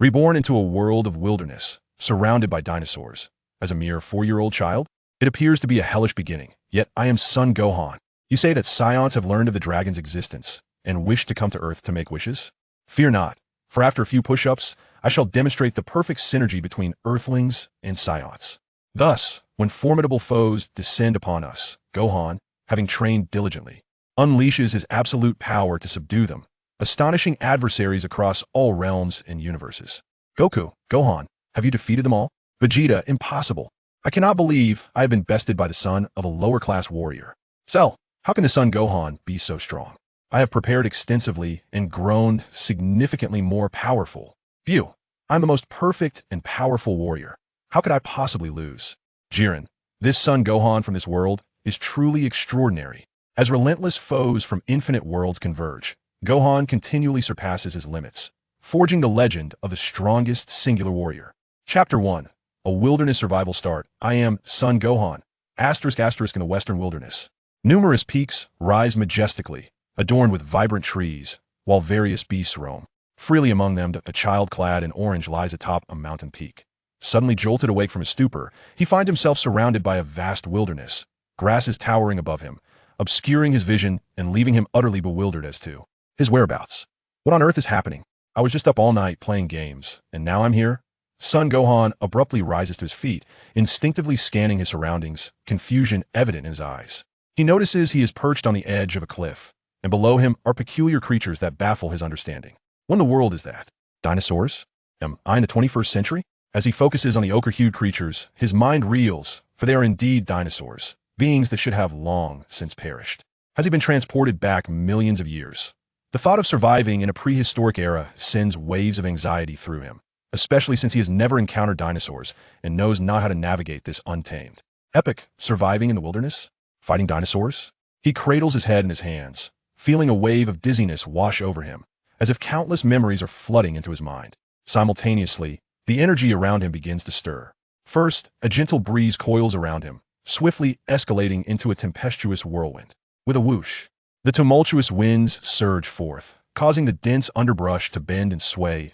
Reborn into a world of wilderness, surrounded by dinosaurs. As a mere 4-year-old child, it appears to be a hellish beginning, yet I am Son Gohan. You say that Saiyans have learned of the dragon's existence and wish to come to Earth to make wishes? Fear not, for after a few push-ups, I shall demonstrate the perfect synergy between Earthlings and Saiyans. Thus, when formidable foes descend upon us, Gohan, having trained diligently, unleashes his absolute power to subdue them, astonishing adversaries across all realms and universes. Goku, Gohan, have you defeated them all? Vegeta, impossible. I cannot believe I have been bested by the son of a lower-class warrior. Cell, how can the Son Gohan be so strong? I have prepared extensively and grown significantly more powerful. View, I'm the most perfect and powerful warrior. How could I possibly lose? Jiren, this Son Gohan from this world is truly extraordinary. As relentless foes from infinite worlds converge, Gohan continually surpasses his limits, forging the legend of the strongest singular warrior. Chapter 1. A Wilderness Survival Start. I am Son Gohan, *** in the Western Wilderness. Numerous peaks rise majestically, adorned with vibrant trees, while various beasts roam. Freely among them, a child clad in orange lies atop a mountain peak. Suddenly jolted awake from his stupor, he finds himself surrounded by a vast wilderness, grasses towering above him, obscuring his vision and leaving him utterly bewildered as to his whereabouts. What on earth is happening? I was just up all night playing games, and now I'm here? Son Gohan abruptly rises to his feet, instinctively scanning his surroundings, confusion evident in his eyes. He notices he is perched on the edge of a cliff, and below him are peculiar creatures that baffle his understanding. What in the world is that? Dinosaurs? Am I in the 21st century? As he focuses on the ochre-hued creatures, his mind reels, for they are indeed dinosaurs, beings that should have long since perished. Has he been transported back millions of years? The thought of surviving in a prehistoric era sends waves of anxiety through him, especially since he has never encountered dinosaurs and knows not how to navigate this untamed. Epic, surviving in the wilderness? Fighting dinosaurs? He cradles his head in his hands, feeling a wave of dizziness wash over him, as if countless memories are flooding into his mind. Simultaneously, the energy around him begins to stir. First, a gentle breeze coils around him, swiftly escalating into a tempestuous whirlwind. With a whoosh, the tumultuous winds surge forth, causing the dense underbrush to bend and sway.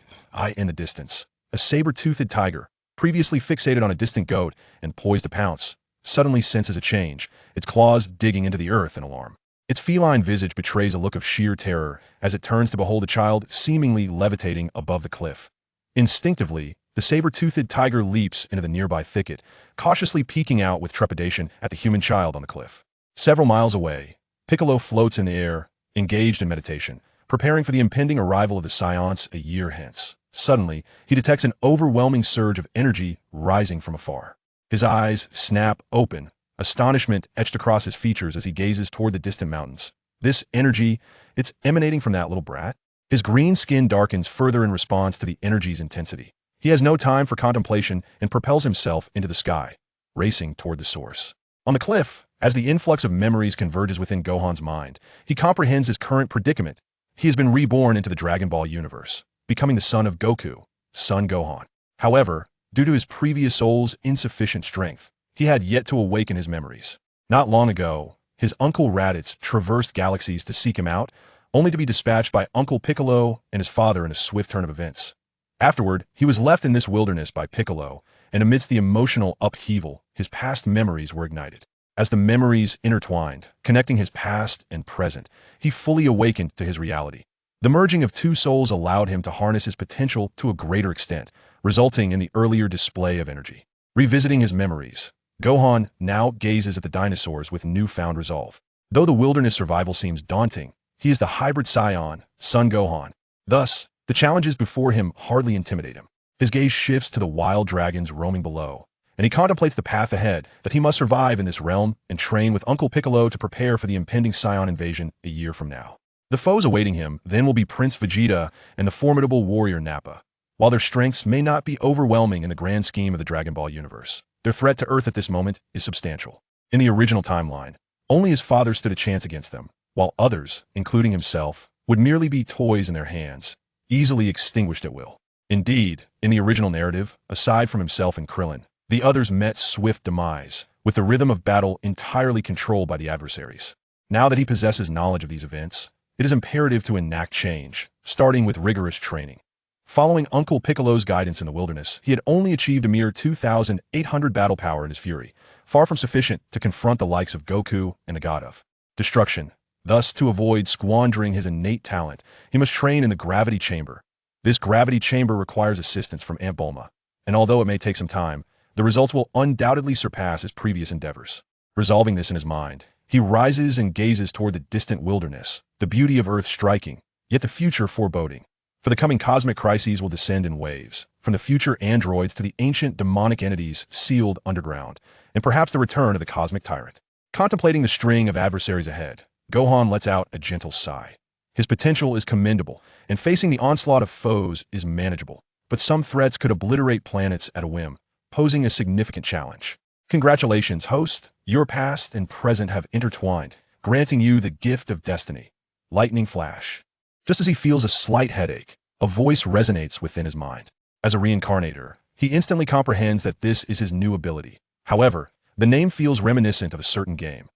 In the distance, a saber-toothed tiger, previously fixated on a distant goat and poised to pounce, suddenly senses a change, its claws digging into the earth in alarm. Its feline visage betrays a look of sheer terror as it turns to behold a child seemingly levitating above the cliff. Instinctively, the saber-toothed tiger leaps into the nearby thicket, cautiously peeking out with trepidation at the human child on the cliff. Several miles away, Piccolo floats in the air, engaged in meditation, preparing for the impending arrival of the Saiyans a year hence. Suddenly, he detects an overwhelming surge of energy rising from afar. His eyes snap open, astonishment etched across his features as he gazes toward the distant mountains. This energy, it's emanating from that little brat? His green skin darkens further in response to the energy's intensity. He has no time for contemplation and propels himself into the sky, racing toward the source. On the cliff, as the influx of memories converges within Gohan's mind, he comprehends his current predicament. He has been reborn into the Dragon Ball universe, becoming the son of Goku, Son Gohan. However, due to his previous soul's insufficient strength, he had yet to awaken his memories. Not long ago, his Uncle Raditz traversed galaxies to seek him out, only to be dispatched by Uncle Piccolo and his father in a swift turn of events. Afterward, he was left in this wilderness by Piccolo, and amidst the emotional upheaval, his past memories were ignited. As the memories intertwined, connecting his past and present, he fully awakened to his reality. The merging of two souls allowed him to harness his potential to a greater extent, resulting in the earlier display of energy. Revisiting his memories, Gohan now gazes at the dinosaurs with newfound resolve. Though the wilderness survival seems daunting, he is the hybrid Saiyan, Son Gohan. Thus, the challenges before him hardly intimidate him. His gaze shifts to the wild dragons roaming below, and he contemplates the path ahead that he must survive in this realm and train with Uncle Piccolo to prepare for the impending Saiyan invasion a year from now. The foes awaiting him then will be Prince Vegeta and the formidable warrior Nappa. While their strengths may not be overwhelming in the grand scheme of the Dragon Ball universe, their threat to Earth at this moment is substantial. In the original timeline, only his father stood a chance against them, while others, including himself, would merely be toys in their hands, easily extinguished at will. Indeed, in the original narrative, aside from himself and Krillin, the others met swift demise, with the rhythm of battle entirely controlled by the adversaries. Now that he possesses knowledge of these events, it is imperative to enact change, starting with rigorous training. Following Uncle Piccolo's guidance in the wilderness, he had only achieved a mere 2,800 battle power in his fury, far from sufficient to confront the likes of Goku and the god of destruction. Thus, to avoid squandering his innate talent, he must train in the gravity chamber. This gravity chamber requires assistance from Aunt Bulma, and although it may take some time, the results will undoubtedly surpass his previous endeavors. Resolving this in his mind, he rises and gazes toward the distant wilderness, the beauty of Earth striking, yet the future foreboding. For the coming cosmic crises will descend in waves, from the future androids to the ancient demonic entities sealed underground, and perhaps the return of the cosmic tyrant. Contemplating the string of adversaries ahead, Gohan lets out a gentle sigh. His potential is commendable, and facing the onslaught of foes is manageable, but some threats could obliterate planets at a whim, posing a significant challenge. Congratulations, host! Your past and present have intertwined, granting you the gift of destiny. Lightning flash. Just as he feels a slight headache, a voice resonates within his mind. As a reincarnator, he instantly comprehends that this is his new ability. However, the name feels reminiscent of a certain game.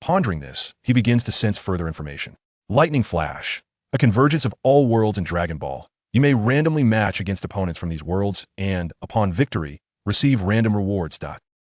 Pondering this, he begins to sense further information. Lightning flash, a convergence of all worlds in Dragon Ball. You may randomly match against opponents from these worlds and, upon victory, receive random rewards.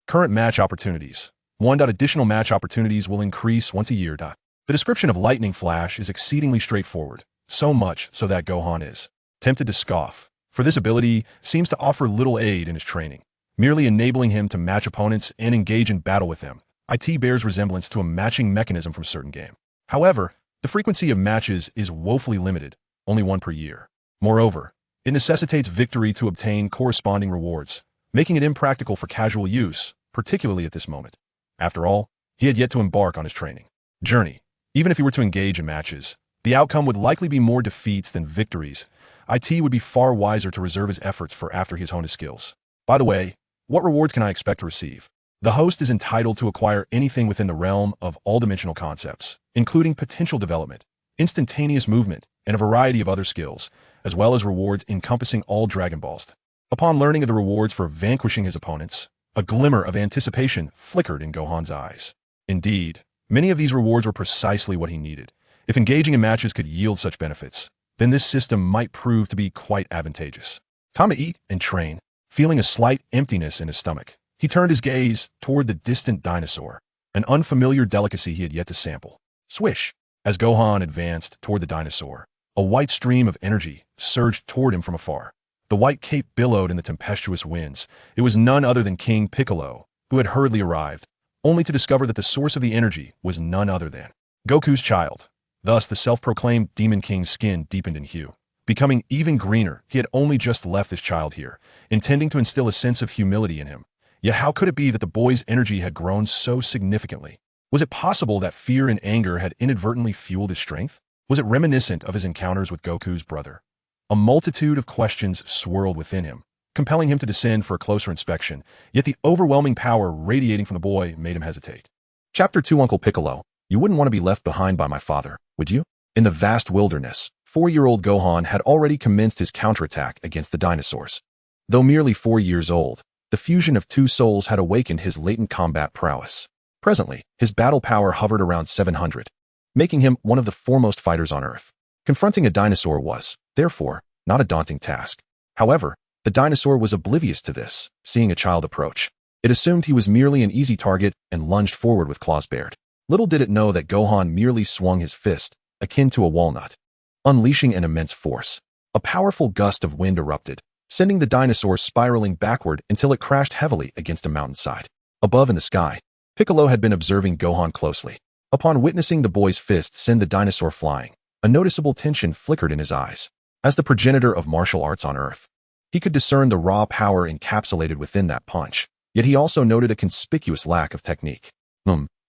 Current match opportunities. 1. Additional match opportunities will increase once a year. The description of Lightning Flash is exceedingly straightforward, so much so that Gohan is tempted to scoff, for this ability seems to offer little aid in his training, merely enabling him to match opponents and engage in battle with them. It bears resemblance to a matching mechanism from a certain game. However, the frequency of matches is woefully limited, only one per year. Moreover, it necessitates victory to obtain corresponding rewards, making it impractical for casual use, particularly at this moment. After all, he had yet to embark on his training journey. Even if he were to engage in matches, the outcome would likely be more defeats than victories. It would be far wiser to reserve his efforts for after he has honed his skills. By the way, what rewards can I expect to receive? The host is entitled to acquire anything within the realm of all-dimensional concepts, including potential development, instantaneous movement, and a variety of other skills, as well as rewards encompassing all Dragon Balls. Upon learning of the rewards for vanquishing his opponents, a glimmer of anticipation flickered in Gohan's eyes. Indeed, many of these rewards were precisely what he needed. If engaging in matches could yield such benefits, then this system might prove to be quite advantageous. Time to eat and train. Feeling a slight emptiness in his stomach, he turned his gaze toward the distant dinosaur, an unfamiliar delicacy he had yet to sample. Swish! As Gohan advanced toward the dinosaur, a white stream of energy surged toward him from afar. The white cape billowed in the tempestuous winds. It was none other than King Piccolo, who had hurriedly arrived, only to discover that the source of the energy was none other than Goku's child. Thus, the self-proclaimed Demon King's skin deepened in hue. Becoming even greener, he had only just left his child here, intending to instill a sense of humility in him. Yet how could it be that the boy's energy had grown so significantly? Was it possible that fear and anger had inadvertently fueled his strength? Was it reminiscent of his encounters with Goku's brother? A multitude of questions swirled within him, compelling him to descend for a closer inspection, yet the overwhelming power radiating from the boy made him hesitate. Chapter 2. Uncle Piccolo, you wouldn't want to be left behind by my father, would you? In the vast wilderness, 4-year-old Gohan had already commenced his counterattack against the dinosaurs. Though merely 4 years old, the fusion of two souls had awakened his latent combat prowess. Presently, his battle power hovered around 700, making him one of the foremost fighters on Earth. Confronting a dinosaur was, therefore, not a daunting task. However, the dinosaur was oblivious to this, seeing a child approach. It assumed he was merely an easy target and lunged forward with claws bared. Little did it know that Gohan merely swung his fist, akin to a walnut, unleashing an immense force. A powerful gust of wind erupted, sending the dinosaur spiraling backward until it crashed heavily against a mountainside. Above in the sky, Piccolo had been observing Gohan closely. Upon witnessing the boy's fist send the dinosaur flying, a noticeable tension flickered in his eyes. As the progenitor of martial arts on Earth, he could discern the raw power encapsulated within that punch, yet he also noted a conspicuous lack of technique.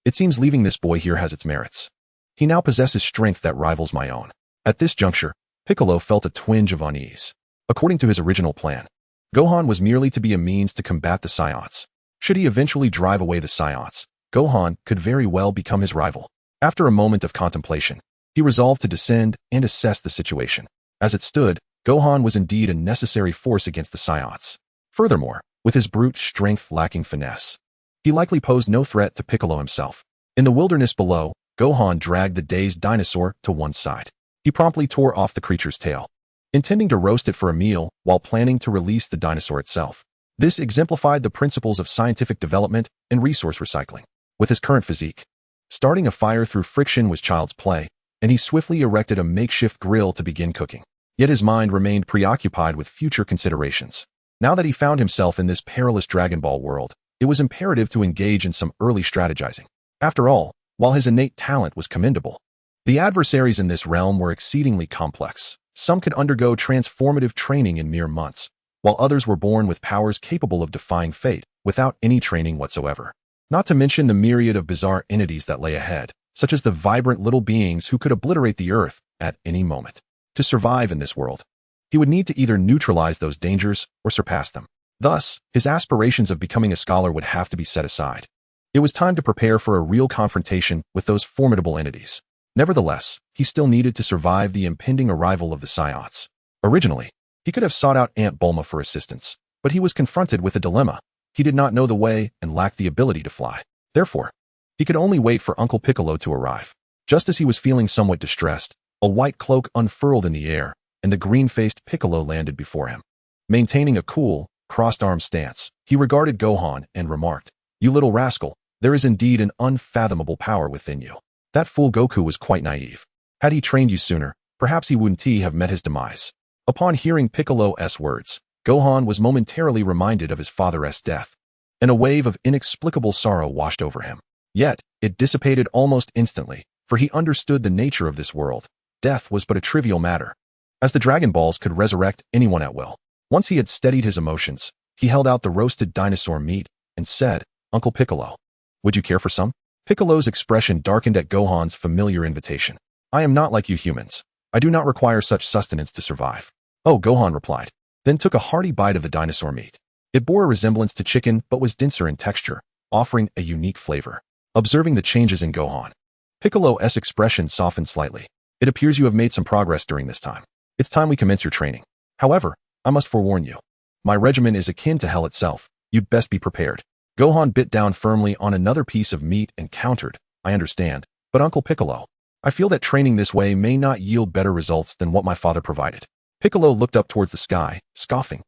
It seems leaving this boy here has its merits. He now possesses strength that rivals my own. At this juncture, Piccolo felt a twinge of unease. According to his original plan, Gohan was merely to be a means to combat the Saiyans. Should he eventually drive away the Saiyans, Gohan could very well become his rival. After a moment of contemplation, he resolved to descend and assess the situation. As it stood, Gohan was indeed a necessary force against the Saiyans. Furthermore, with his brute strength lacking finesse, he likely posed no threat to Piccolo himself. In the wilderness below, Gohan dragged the dazed dinosaur to one side. He promptly tore off the creature's tail. intending to roast it for a meal while planning to release the dinosaur itself. This exemplified the principles of scientific development and resource recycling. With his current physique, starting a fire through friction was child's play, and he swiftly erected a makeshift grill to begin cooking. Yet his mind remained preoccupied with future considerations. Now that he found himself in this perilous Dragon Ball world, it was imperative to engage in some early strategizing. After all, while his innate talent was commendable, the adversaries in this realm were exceedingly complex. Some could undergo transformative training in mere months, while others were born with powers capable of defying fate without any training whatsoever. Not to mention the myriad of bizarre entities that lay ahead, such as the vibrant little beings who could obliterate the earth at any moment. To survive in this world, he would need to either neutralize those dangers or surpass them. Thus, his aspirations of becoming a scholar would have to be set aside. It was time to prepare for a real confrontation with those formidable entities. Nevertheless, he still needed to survive the impending arrival of the Saiyans. Originally, he could have sought out Aunt Bulma for assistance, but he was confronted with a dilemma. He did not know the way and lacked the ability to fly. Therefore, he could only wait for Uncle Piccolo to arrive. Just as he was feeling somewhat distressed, a white cloak unfurled in the air, and the green-faced Piccolo landed before him. Maintaining a cool, crossed-arm stance, he regarded Gohan and remarked, "You little rascal, there is indeed an unfathomable power within you." That fool Goku was quite naive. Had he trained you sooner, perhaps he wouldn't have met his demise. Upon hearing Piccolo's words, Gohan was momentarily reminded of his father's death, and a wave of inexplicable sorrow washed over him. Yet, it dissipated almost instantly, for he understood the nature of this world. Death was but a trivial matter, as the Dragon Balls could resurrect anyone at will. Once he had steadied his emotions, he held out the roasted dinosaur meat and said, "Uncle Piccolo, would you care for some?" Piccolo's expression darkened at Gohan's familiar invitation. "I am not like you humans. I do not require such sustenance to survive." "Oh," Gohan replied, then took a hearty bite of the dinosaur meat. It bore a resemblance to chicken but was denser in texture, offering a unique flavor. Observing the changes in Gohan, Piccolo's expression softened slightly. "It appears you have made some progress during this time. It's time we commence your training. However, I must forewarn you. My regimen is akin to hell itself. You'd best be prepared." Gohan bit down firmly on another piece of meat and countered, "I understand, but Uncle Piccolo, I feel that training this way may not yield better results than what my father provided." Piccolo looked up towards the sky, scoffing.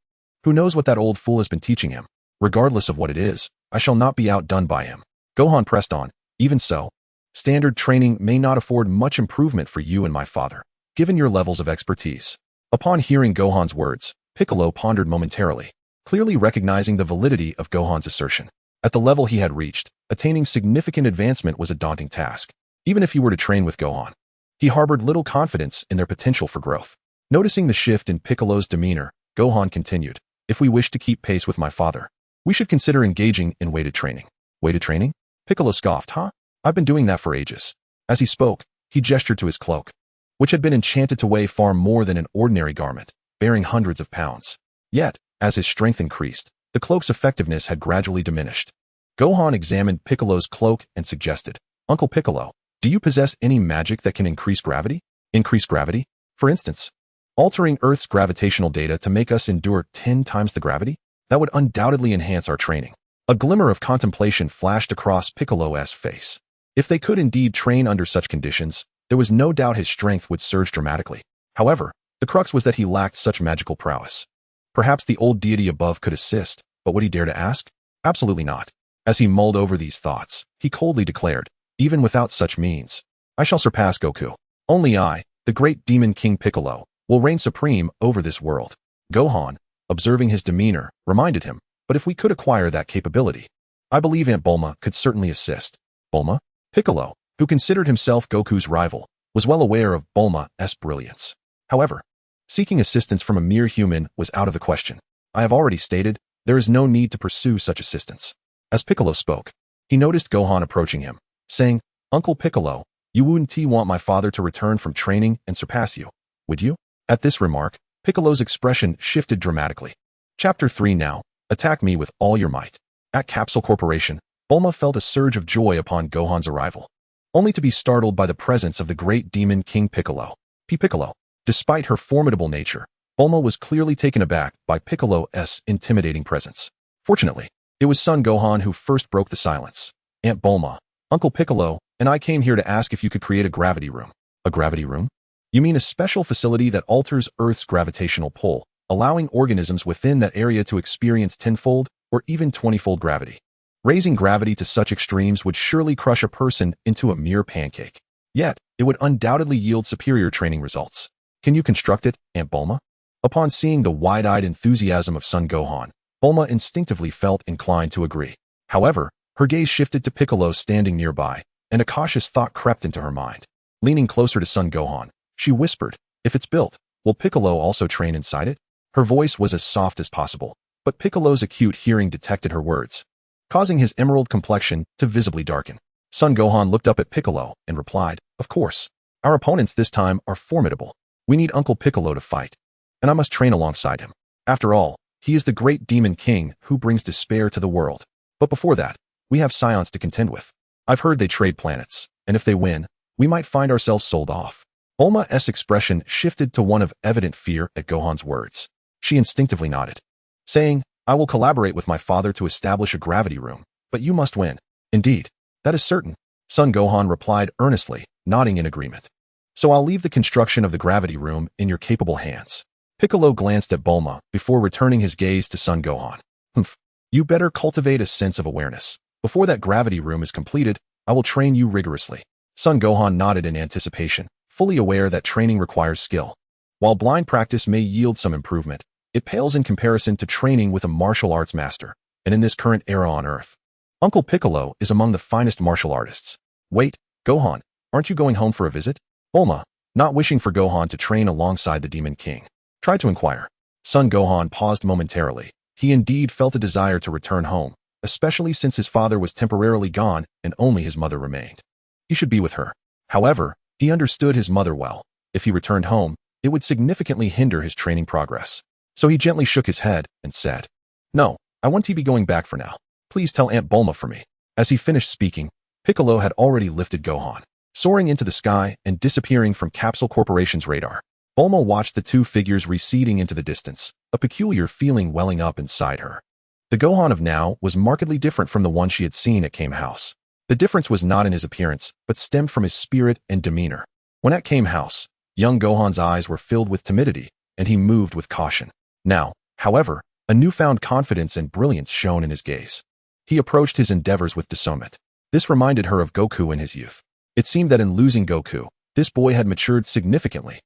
"Who knows what that old fool has been teaching him? Regardless of what it is, I shall not be outdone by him." Gohan pressed on, "Even so, standard training may not afford much improvement for you and my father, given your levels of expertise." Upon hearing Gohan's words, Piccolo pondered momentarily, clearly recognizing the validity of Gohan's assertion. At the level he had reached, attaining significant advancement was a daunting task, even if he were to train with Gohan. He harbored little confidence in their potential for growth. Noticing the shift in Piccolo's demeanor, Gohan continued, "If we wish to keep pace with my father, we should consider engaging in weighted training." "Weighted training?" Piccolo scoffed, "Huh? I've been doing that for ages." As he spoke, he gestured to his cloak, which had been enchanted to weigh far more than an ordinary garment, bearing hundreds of pounds. Yet, as his strength increased, the cloak's effectiveness had gradually diminished. Gohan examined Piccolo's cloak and suggested, "Uncle Piccolo, do you possess any magic that can increase gravity?" "Increase gravity? For instance, altering Earth's gravitational data to make us endure 10 times the gravity? That would undoubtedly enhance our training." A glimmer of contemplation flashed across Piccolo's face. If they could indeed train under such conditions, there was no doubt his strength would surge dramatically. However, the crux was that he lacked such magical prowess. Perhaps the old deity above could assist, but would he dare to ask? Absolutely not. As he mulled over these thoughts, he coldly declared, "Even without such means, I shall surpass Goku. Only I, the great demon King Piccolo, will reign supreme over this world." Gohan, observing his demeanor, reminded him, "But if we could acquire that capability, I believe Aunt Bulma could certainly assist." Bulma? Piccolo, who considered himself Goku's rival, was well aware of Bulma's brilliance. However, seeking assistance from a mere human was out of the question. I have already stated, there is no need to pursue such assistance. As Piccolo spoke, he noticed Gohan approaching him, saying, "Uncle Piccolo, you wouldn't want my father to return from training and surpass you, would you?" At this remark, Piccolo's expression shifted dramatically. Chapter 3 now. Attack me with all your might. At Capsule Corporation, Bulma felt a surge of joy upon Gohan's arrival, only to be startled by the presence of the great demon King Piccolo. Piccolo. Despite her formidable nature, Bulma was clearly taken aback by Piccolo's intimidating presence. Fortunately, it was Son Gohan who first broke the silence. "Aunt Bulma, Uncle Piccolo, and I came here to ask if you could create a gravity room." "A gravity room?" You mean a special facility that alters Earth's gravitational pull, allowing organisms within that area to experience tenfold or even 20-fold gravity. Raising gravity to such extremes would surely crush a person into a mere pancake. Yet, it would undoubtedly yield superior training results. Can you construct it, Aunt Bulma? Upon seeing the wide-eyed enthusiasm of Son Gohan, Bulma instinctively felt inclined to agree. However, her gaze shifted to Piccolo standing nearby, and a cautious thought crept into her mind. Leaning closer to Son Gohan, she whispered, "If it's built, will Piccolo also train inside it?" Her voice was as soft as possible, but Piccolo's acute hearing detected her words, causing his emerald complexion to visibly darken. Son Gohan looked up at Piccolo and replied, "Of course. Our opponents this time are formidable. We need Uncle Piccolo to fight, and I must train alongside him. After all, he is the great demon king who brings despair to the world. But before that, we have Saiyans to contend with. I've heard they trade planets, and if they win, we might find ourselves sold off." Bulma's expression shifted to one of evident fear at Gohan's words. She instinctively nodded, saying, "I will collaborate with my father to establish a gravity room, but you must win." "Indeed, that is certain," Son Gohan replied earnestly, nodding in agreement. "So I'll leave the construction of the gravity room in your capable hands." Piccolo glanced at Bulma before returning his gaze to Son Gohan. "Humph, you better cultivate a sense of awareness. Before that gravity room is completed, I will train you rigorously." Son Gohan nodded in anticipation, fully aware that training requires skill. While blind practice may yield some improvement, it pales in comparison to training with a martial arts master, and in this current era on Earth, Uncle Piccolo is among the finest martial artists. "Wait, Gohan, aren't you going home for a visit?" Bulma, not wishing for Gohan to train alongside the Demon King, tried to inquire. Son Gohan paused momentarily. He indeed felt a desire to return home, especially since his father was temporarily gone and only his mother remained. He should be with her. However, he understood his mother well. If he returned home, it would significantly hinder his training progress. So he gently shook his head and said, "No, I want to be going back for now. Please tell Aunt Bulma for me." As he finished speaking, Piccolo had already lifted Gohan, soaring into the sky and disappearing from Capsule Corporation's radar. Bulma watched the two figures receding into the distance, a peculiar feeling welling up inside her. The Gohan of now was markedly different from the one she had seen at Kame House. The difference was not in his appearance, but stemmed from his spirit and demeanor. When at Kame House, young Gohan's eyes were filled with timidity, and he moved with caution. Now, however, a newfound confidence and brilliance shone in his gaze. He approached his endeavors with discernment. This reminded her of Goku in his youth. It seemed that in losing Goku, this boy had matured significantly.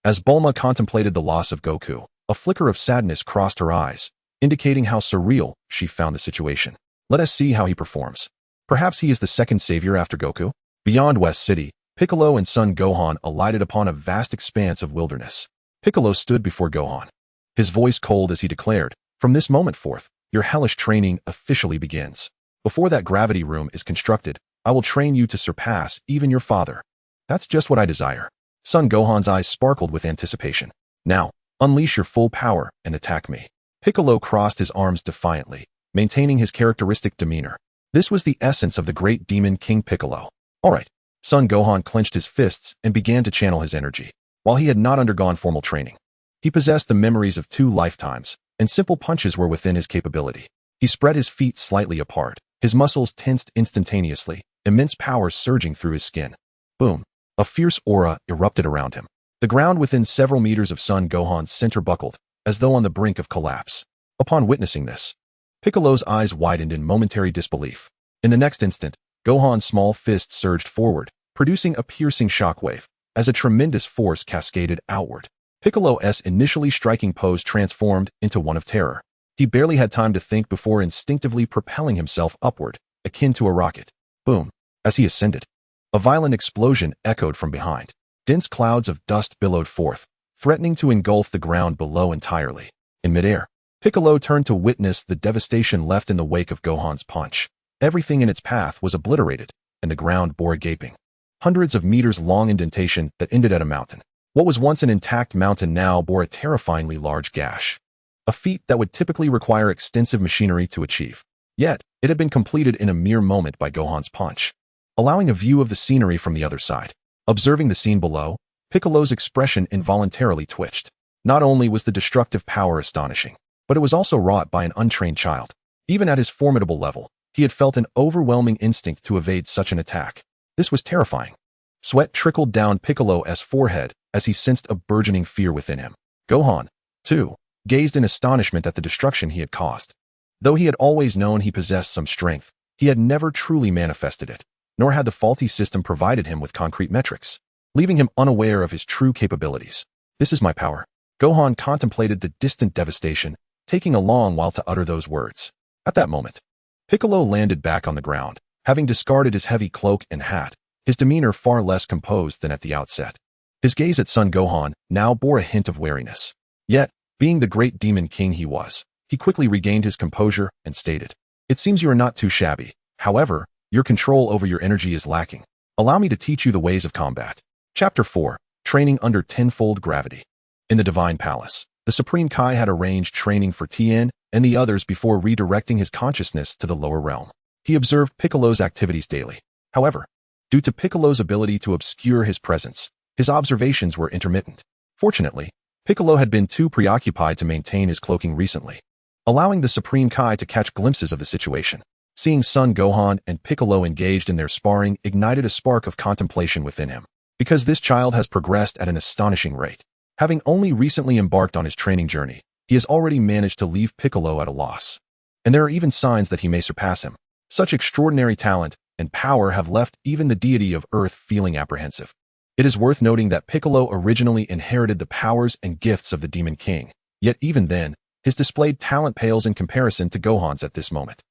As Bulma contemplated the loss of Goku, a flicker of sadness crossed her eyes, indicating how surreal she found the situation. Let us see how he performs. Perhaps he is the second savior after Goku? Beyond West City, Piccolo and Son Gohan alighted upon a vast expanse of wilderness. Piccolo stood before Gohan, his voice cold as he declared, "From this moment forth, your hellish training officially begins. Before that gravity room is constructed, I will train you to surpass even your father." "That's just what I desire." Son Gohan's eyes sparkled with anticipation. "Now, unleash your full power and attack me." Piccolo crossed his arms defiantly, maintaining his characteristic demeanor. This was the essence of the great demon King Piccolo. "All right." Son Gohan clenched his fists and began to channel his energy. While he had not undergone formal training, he possessed the memories of 2 lifetimes, and simple punches were within his capability. He spread his feet slightly apart, his muscles tensed instantaneously, immense power surging through his skin. Boom! A fierce aura erupted around him. The ground within several meters of Son Gohan's center buckled, as though on the brink of collapse. Upon witnessing this, Piccolo's eyes widened in momentary disbelief. In the next instant, Gohan's small fist surged forward, producing a piercing shockwave, as a tremendous force cascaded outward. Piccolo's initially striking pose transformed into one of terror. He barely had time to think before instinctively propelling himself upward, akin to a rocket. Boom! As he ascended, a violent explosion echoed from behind. Dense clouds of dust billowed forth, threatening to engulf the ground below entirely. In midair, Piccolo turned to witness the devastation left in the wake of Gohan's punch. Everything in its path was obliterated, and the ground bore a gaping, hundreds of meters long indentation that ended at a mountain. What was once an intact mountain now bore a terrifyingly large gash, a feat that would typically require extensive machinery to achieve. Yet, it had been completed in a mere moment by Gohan's punch, allowing a view of the scenery from the other side. Observing the scene below, Piccolo's expression involuntarily twitched. Not only was the destructive power astonishing, but it was also wrought by an untrained child. Even at his formidable level, he had felt an overwhelming instinct to evade such an attack. This was terrifying. Sweat trickled down Piccolo's forehead as he sensed a burgeoning fear within him. Gohan, too, gazed in astonishment at the destruction he had caused. Though he had always known he possessed some strength, he had never truly manifested it, nor had the faulty system provided him with concrete metrics, leaving him unaware of his true capabilities. This is my power. Gohan contemplated the distant devastation, taking a long while to utter those words. At that moment, Piccolo landed back on the ground, having discarded his heavy cloak and hat, his demeanor far less composed than at the outset. His gaze at Son Gohan now bore a hint of wariness. Yet, being the great demon king he was, he quickly regained his composure and stated, "It seems you are not too shabby. However, your control over your energy is lacking. Allow me to teach you the ways of combat." Chapter 4. Training under tenfold gravity. In the Divine Palace, the Supreme Kai had arranged training for Tien and the others before redirecting his consciousness to the lower realm. He observed Piccolo's activities daily. However, due to Piccolo's ability to obscure his presence, his observations were intermittent. Fortunately, Piccolo had been too preoccupied to maintain his cloaking recently, allowing the Supreme Kai to catch glimpses of the situation. Seeing Son Gohan and Piccolo engaged in their sparring ignited a spark of contemplation within him. Because this child has progressed at an astonishing rate. Having only recently embarked on his training journey, he has already managed to leave Piccolo at a loss. And there are even signs that he may surpass him. Such extraordinary talent and power have left even the deity of Earth feeling apprehensive. It is worth noting that Piccolo originally inherited the powers and gifts of the Demon King, yet even then, his displayed talent pales in comparison to Gohan's at this moment.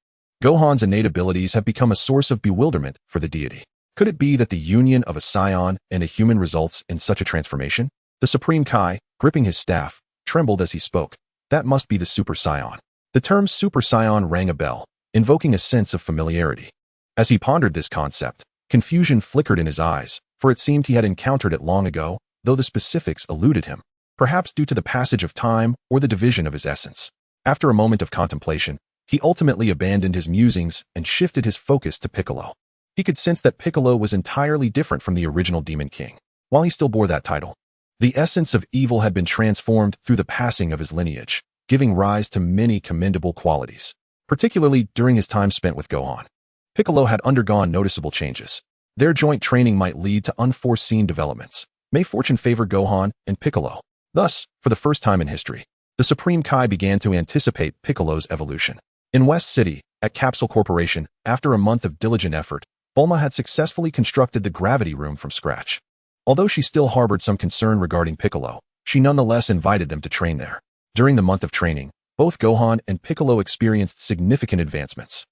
Gohan's innate abilities have become a source of bewilderment for the deity. Could it be that the union of a Saiyan and a human results in such a transformation? The Supreme Kai, gripping his staff, trembled as he spoke. That must be the Super Saiyan. The term Super Saiyan rang a bell, invoking a sense of familiarity. As he pondered this concept, confusion flickered in his eyes, for it seemed he had encountered it long ago, though the specifics eluded him, perhaps due to the passage of time or the division of his essence. After a moment of contemplation, he ultimately abandoned his musings and shifted his focus to Piccolo. He could sense that Piccolo was entirely different from the original Demon King. While he still bore that title, the essence of evil had been transformed through the passing of his lineage, giving rise to many commendable qualities, particularly during his time spent with Gohan. Piccolo had undergone noticeable changes. Their joint training might lead to unforeseen developments. May fortune favor Gohan and Piccolo. Thus, for the first time in history, the Supreme Kai began to anticipate Piccolo's evolution. In West City, at Capsule Corporation, after a month of diligent effort, Bulma had successfully constructed the gravity room from scratch. Although she still harbored some concern regarding Piccolo, she nonetheless invited them to train there. During the month of training, both Gohan and Piccolo experienced significant advancements.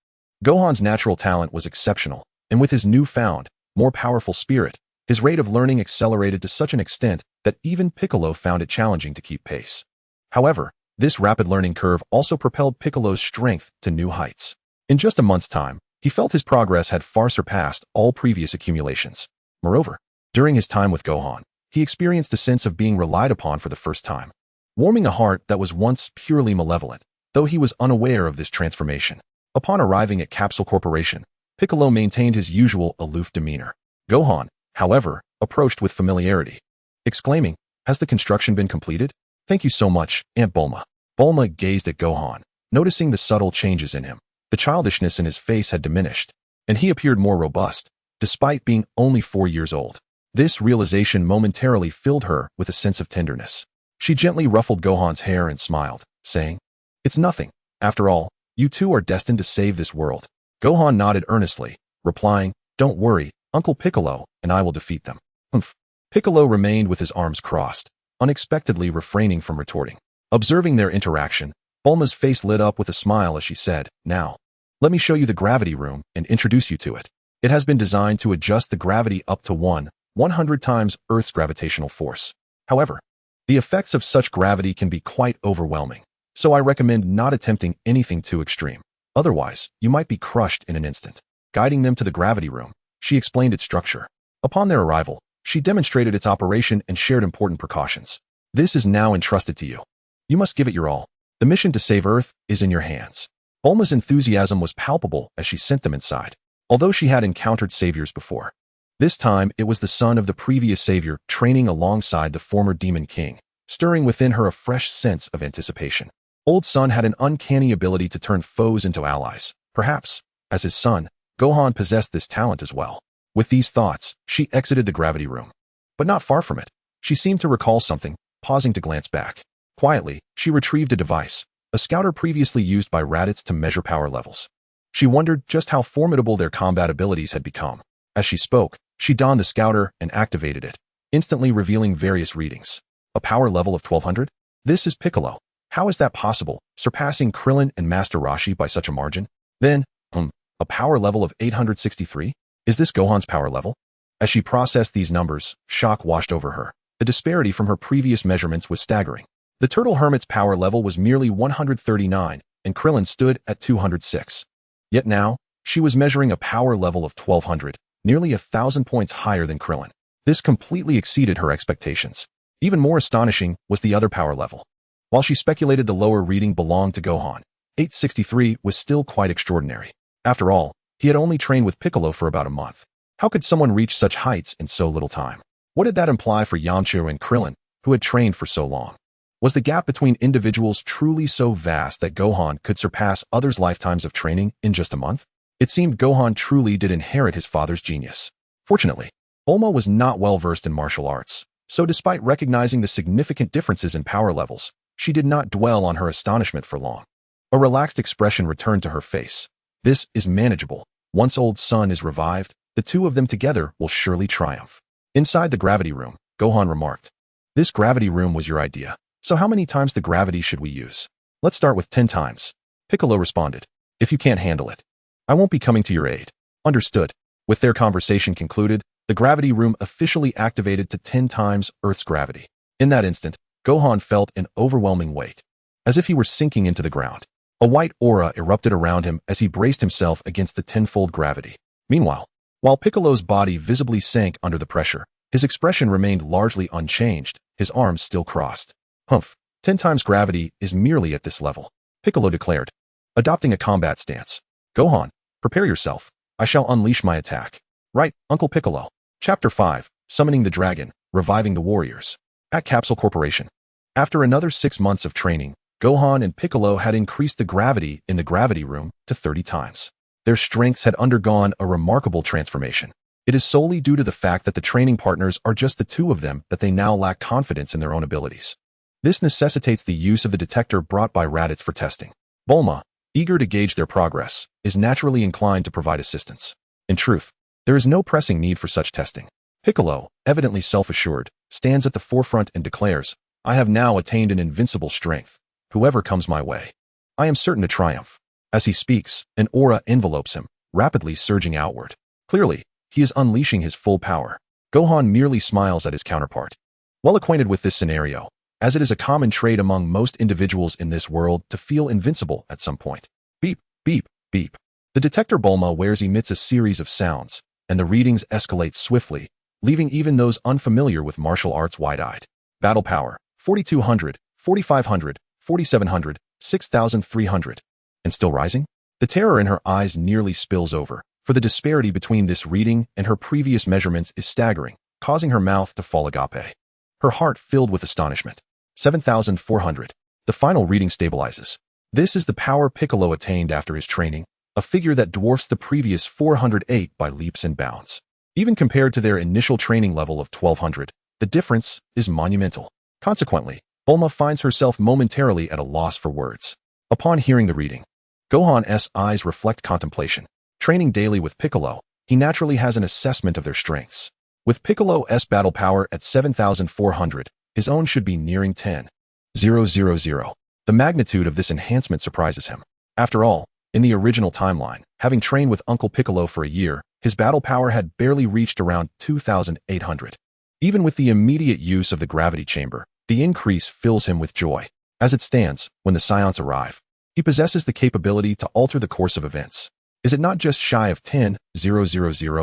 Gohan's natural talent was exceptional, and with his newfound, more powerful spirit, his rate of learning accelerated to such an extent that even Piccolo found it challenging to keep pace. However, this rapid learning curve also propelled Piccolo's strength to new heights. In just a month's time, he felt his progress had far surpassed all previous accumulations. Moreover, during his time with Gohan, he experienced a sense of being relied upon for the first time, warming a heart that was once purely malevolent, though he was unaware of this transformation. Upon arriving at Capsule Corporation, Piccolo maintained his usual aloof demeanor. Gohan, however, approached with familiarity, exclaiming, "Has the construction been completed?" "Thank you so much, Aunt Bulma." Bulma gazed at Gohan, noticing the subtle changes in him. The childishness in his face had diminished, and he appeared more robust, despite being only 4 years old. This realization momentarily filled her with a sense of tenderness. She gently ruffled Gohan's hair and smiled, saying, "It's nothing. After all, you two are destined to save this world." Gohan nodded earnestly, replying, "Don't worry, Uncle Piccolo and I will defeat them." Humph. Piccolo remained with his arms crossed, unexpectedly refraining from retorting. Observing their interaction, Bulma's face lit up with a smile as she said, "Now, let me show you the gravity room and introduce you to it. It has been designed to adjust the gravity up to 100 times Earth's gravitational force. However, the effects of such gravity can be quite overwhelming, so I recommend not attempting anything too extreme. Otherwise, you might be crushed in an instant." Guiding them to the gravity room, she explained its structure. Upon their arrival, she demonstrated its operation and shared important precautions. "This is now entrusted to you. You must give it your all. The mission to save Earth is in your hands." Bulma's enthusiasm was palpable as she sent them inside. Although she had encountered saviors before, this time it was the son of the previous savior training alongside the former Demon King, stirring within her a fresh sense of anticipation. Old Son had an uncanny ability to turn foes into allies. Perhaps, as his son, Gohan possessed this talent as well. With these thoughts, she exited the gravity room. But not far from it, she seemed to recall something, pausing to glance back. Quietly, she retrieved a device, a scouter previously used by Raditz to measure power levels. She wondered just how formidable their combat abilities had become. As she spoke, she donned the scouter and activated it, instantly revealing various readings. A power level of 1200? This is Piccolo. How is that possible, surpassing Krillin and Master Roshi by such a margin? Then, a power level of 863? Is this Gohan's power level? As she processed these numbers, shock washed over her. The disparity from her previous measurements was staggering. The Turtle Hermit's power level was merely 139, and Krillin stood at 206. Yet now, she was measuring a power level of 1200, nearly 1,000 points higher than Krillin. This completely exceeded her expectations. Even more astonishing was the other power level. While she speculated the lower reading belonged to Gohan, 863 was still quite extraordinary. After all, he had only trained with Piccolo for about a month. How could someone reach such heights in so little time? What did that imply for Yamcha and Krillin, who had trained for so long? Was the gap between individuals truly so vast that Gohan could surpass others' lifetimes of training in just a month? It seemed Gohan truly did inherit his father's genius. Fortunately, Bulma was not well versed in martial arts, so despite recognizing the significant differences in power levels, she did not dwell on her astonishment for long. A relaxed expression returned to her face. This is manageable. Once old Son is revived, the two of them together will surely triumph. Inside the gravity room, Gohan remarked, "This gravity room was your idea. So how many times the gravity should we use?" "Let's start with 10 times. Piccolo responded. "If you can't handle it, I won't be coming to your aid." "Understood." With their conversation concluded, the gravity room officially activated to 10 times Earth's gravity. In that instant, Gohan felt an overwhelming weight, as if he were sinking into the ground. A white aura erupted around him as he braced himself against the tenfold gravity. Meanwhile, while Piccolo's body visibly sank under the pressure, his expression remained largely unchanged, his arms still crossed. "Humph, 10 times gravity is merely at this level," Piccolo declared, adopting a combat stance. "Gohan, prepare yourself. I shall unleash my attack." "Right, Uncle Piccolo." Chapter 5, Summoning the Dragon, Reviving the Warriors. At Capsule Corporation. After another 6 months of training, Gohan and Piccolo had increased the gravity in the gravity room to 30 times. Their strengths had undergone a remarkable transformation. It is solely due to the fact that the training partners are just the two of them that they now lack confidence in their own abilities. This necessitates the use of the detector brought by Raditz for testing. Bulma, eager to gauge their progress, is naturally inclined to provide assistance. In truth, there is no pressing need for such testing. Piccolo, evidently self-assured, stands at the forefront and declares, "I have now attained an invincible strength. Whoever comes my way, I am certain to triumph." As he speaks, an aura envelopes him, rapidly surging outward. Clearly, he is unleashing his full power. Gohan merely smiles at his counterpart. Well acquainted with this scenario, as it is a common trait among most individuals in this world to feel invincible at some point. Beep, beep, beep. The detector Bulma wears emits a series of sounds, and the readings escalate swiftly, leaving even those unfamiliar with martial arts wide-eyed. Battle power, 4200, 4500, 4700, 6300. And still rising? The terror in her eyes nearly spills over, for the disparity between this reading and her previous measurements is staggering, causing her mouth to fall agape. Her heart filled with astonishment. 7400. The final reading stabilizes. This is the power Piccolo attained after his training, a figure that dwarfs the previous 408 by leaps and bounds. Even compared to their initial training level of 1200, the difference is monumental. Consequently, Bulma finds herself momentarily at a loss for words. Upon hearing the reading, Gohan's eyes reflect contemplation. Training daily with Piccolo, he naturally has an assessment of their strengths. With Piccolo's battle power at 7400, his own should be nearing 10,000. The magnitude of this enhancement surprises him. After all, in the original timeline, having trained with Uncle Piccolo for a year, his battle power had barely reached around 2800. Even with the immediate use of the gravity chamber, the increase fills him with joy. As it stands, when the Saiyans arrive, he possesses the capability to alter the course of events. Is it not just shy of 10,000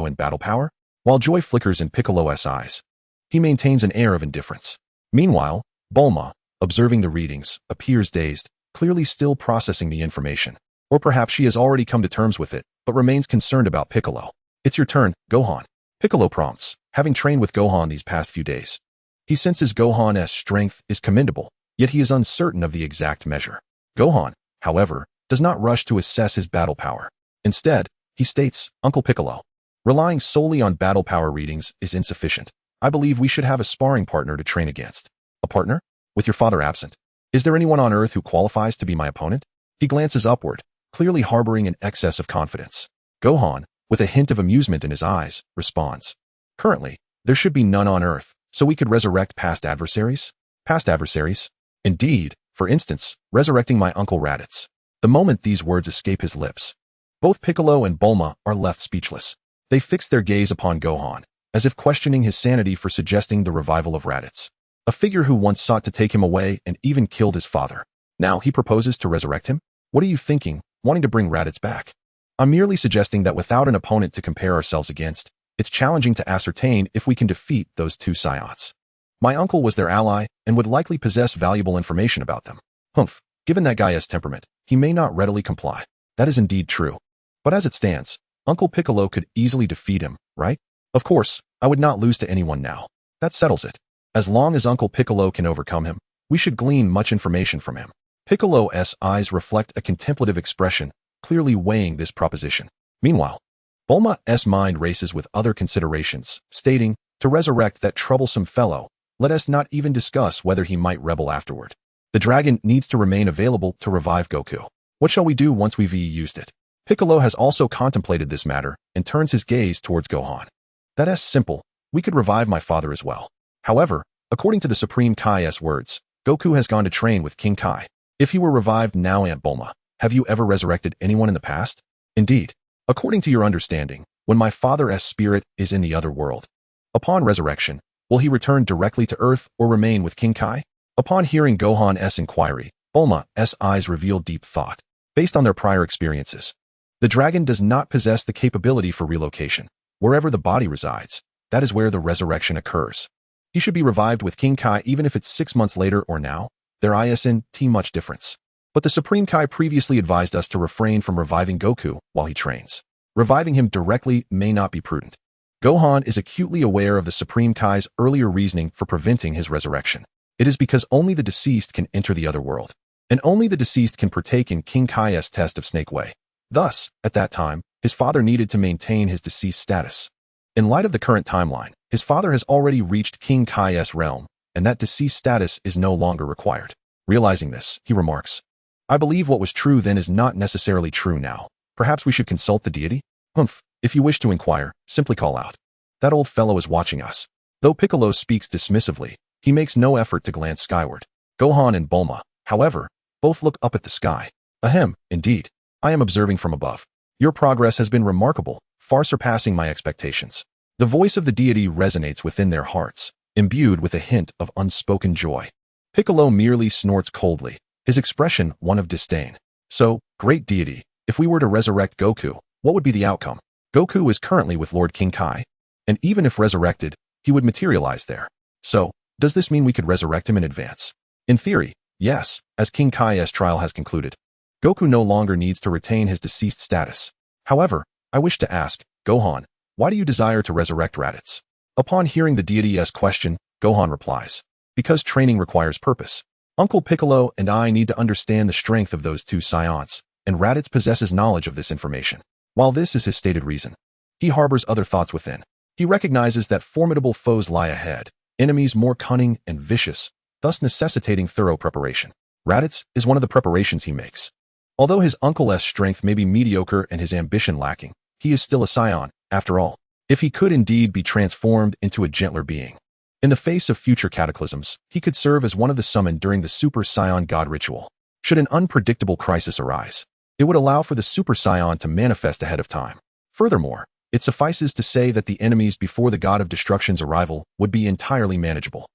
in battle power? While joy flickers in Piccolo's eyes, he maintains an air of indifference. Meanwhile, Bulma, observing the readings, appears dazed, clearly still processing the information. Or perhaps she has already come to terms with it, but remains concerned about Piccolo. "It's your turn, Gohan," Piccolo prompts, having trained with Gohan these past few days. He senses Gohan's strength is commendable, yet he is uncertain of the exact measure. Gohan, however, does not rush to assess his battle power. Instead, he states, "Uncle Piccolo, Relying solely on battle power readings is insufficient. I believe we should have a sparring partner to train against. A partner? With your father absent. Is there anyone on Earth who qualifies to be my opponent? He glances upward, clearly harboring an excess of confidence. Gohan, with a hint of amusement in his eyes, responds. Currently, there should be none on Earth, so we could resurrect past adversaries? Past adversaries? Indeed, for instance, resurrecting my Uncle Raditz. The moment these words escape his lips, both Piccolo and Bulma are left speechless. They fix their gaze upon Gohan, as if questioning his sanity for suggesting the revival of Raditz, a figure who once sought to take him away and even killed his father. Now he proposes to resurrect him? What are you thinking, wanting to bring Raditz back? I'm merely suggesting that without an opponent to compare ourselves against, it's challenging to ascertain if we can defeat those two Saiyans. My uncle was their ally and would likely possess valuable information about them. Humph, given that guy's temperament, he may not readily comply. That is indeed true. But as it stands, Uncle Piccolo could easily defeat him, right? Of course, I would not lose to anyone now. That settles it. As long as Uncle Piccolo can overcome him, we should glean much information from him. Piccolo's eyes reflect a contemplative expression, clearly weighing this proposition. Meanwhile, Bulma's mind races with other considerations, stating, to resurrect that troublesome fellow, let us not even discuss whether he might rebel afterward. The dragon needs to remain available to revive Goku. What shall we do once we've used it? Piccolo has also contemplated this matter and turns his gaze towards Gohan. That's simple. We could revive my father as well. However, according to the Supreme Kai's words, Goku has gone to train with King Kai. If he were revived now, Aunt Bulma, have you ever resurrected anyone in the past? Indeed. According to your understanding, when my father's spirit is in the other world, upon resurrection, will he return directly to Earth or remain with King Kai? Upon hearing Gohan's inquiry, Bulma's eyes reveal deep thought. Based on their prior experiences, the dragon does not possess the capability for relocation. Wherever the body resides, that is where the resurrection occurs. He should be revived with King Kai even if it's 6 months later or now. There isn't much difference. But the Supreme Kai previously advised us to refrain from reviving Goku while he trains. Reviving him directly may not be prudent. Gohan is acutely aware of the Supreme Kai's earlier reasoning for preventing his resurrection. It is because only the deceased can enter the other world, and only the deceased can partake in King Kai's test of Snake Way. Thus, at that time, his father needed to maintain his deceased status. In light of the current timeline, his father has already reached King Kai's realm, and that deceased status is no longer required. Realizing this, he remarks, I believe what was true then is not necessarily true now. Perhaps we should consult the deity? Humph, if you wish to inquire, simply call out. That old fellow is watching us. Though Piccolo speaks dismissively, he makes no effort to glance skyward. Gohan and Bulma, however, both look up at the sky. Ahem, indeed. I am observing from above. Your progress has been remarkable, far surpassing my expectations. The voice of the deity resonates within their hearts, imbued with a hint of unspoken joy. Piccolo merely snorts coldly, his expression one of disdain. So, great deity, if we were to resurrect Goku, what would be the outcome? Goku is currently with Lord King Kai, and even if resurrected, he would materialize there. So, does this mean we could resurrect him in advance? In theory, yes, as King Kai's trial has concluded. Goku no longer needs to retain his deceased status. However, I wish to ask, Gohan, why do you desire to resurrect Raditz? Upon hearing the deity's question, Gohan replies, because training requires purpose. Uncle Piccolo and I need to understand the strength of those two Saiyans, and Raditz possesses knowledge of this information. While this is his stated reason, he harbors other thoughts within. He recognizes that formidable foes lie ahead, enemies more cunning and vicious, thus necessitating thorough preparation. Raditz is one of the preparations he makes. Although his uncle's strength may be mediocre and his ambition lacking, he is still a Saiyan, after all, if he could indeed be transformed into a gentler being. In the face of future cataclysms, he could serve as one of the summoned during the Super Saiyan God ritual. Should an unpredictable crisis arise, it would allow for the Super Saiyan to manifest ahead of time. Furthermore, it suffices to say that the enemies before the God of Destruction's arrival would be entirely manageable.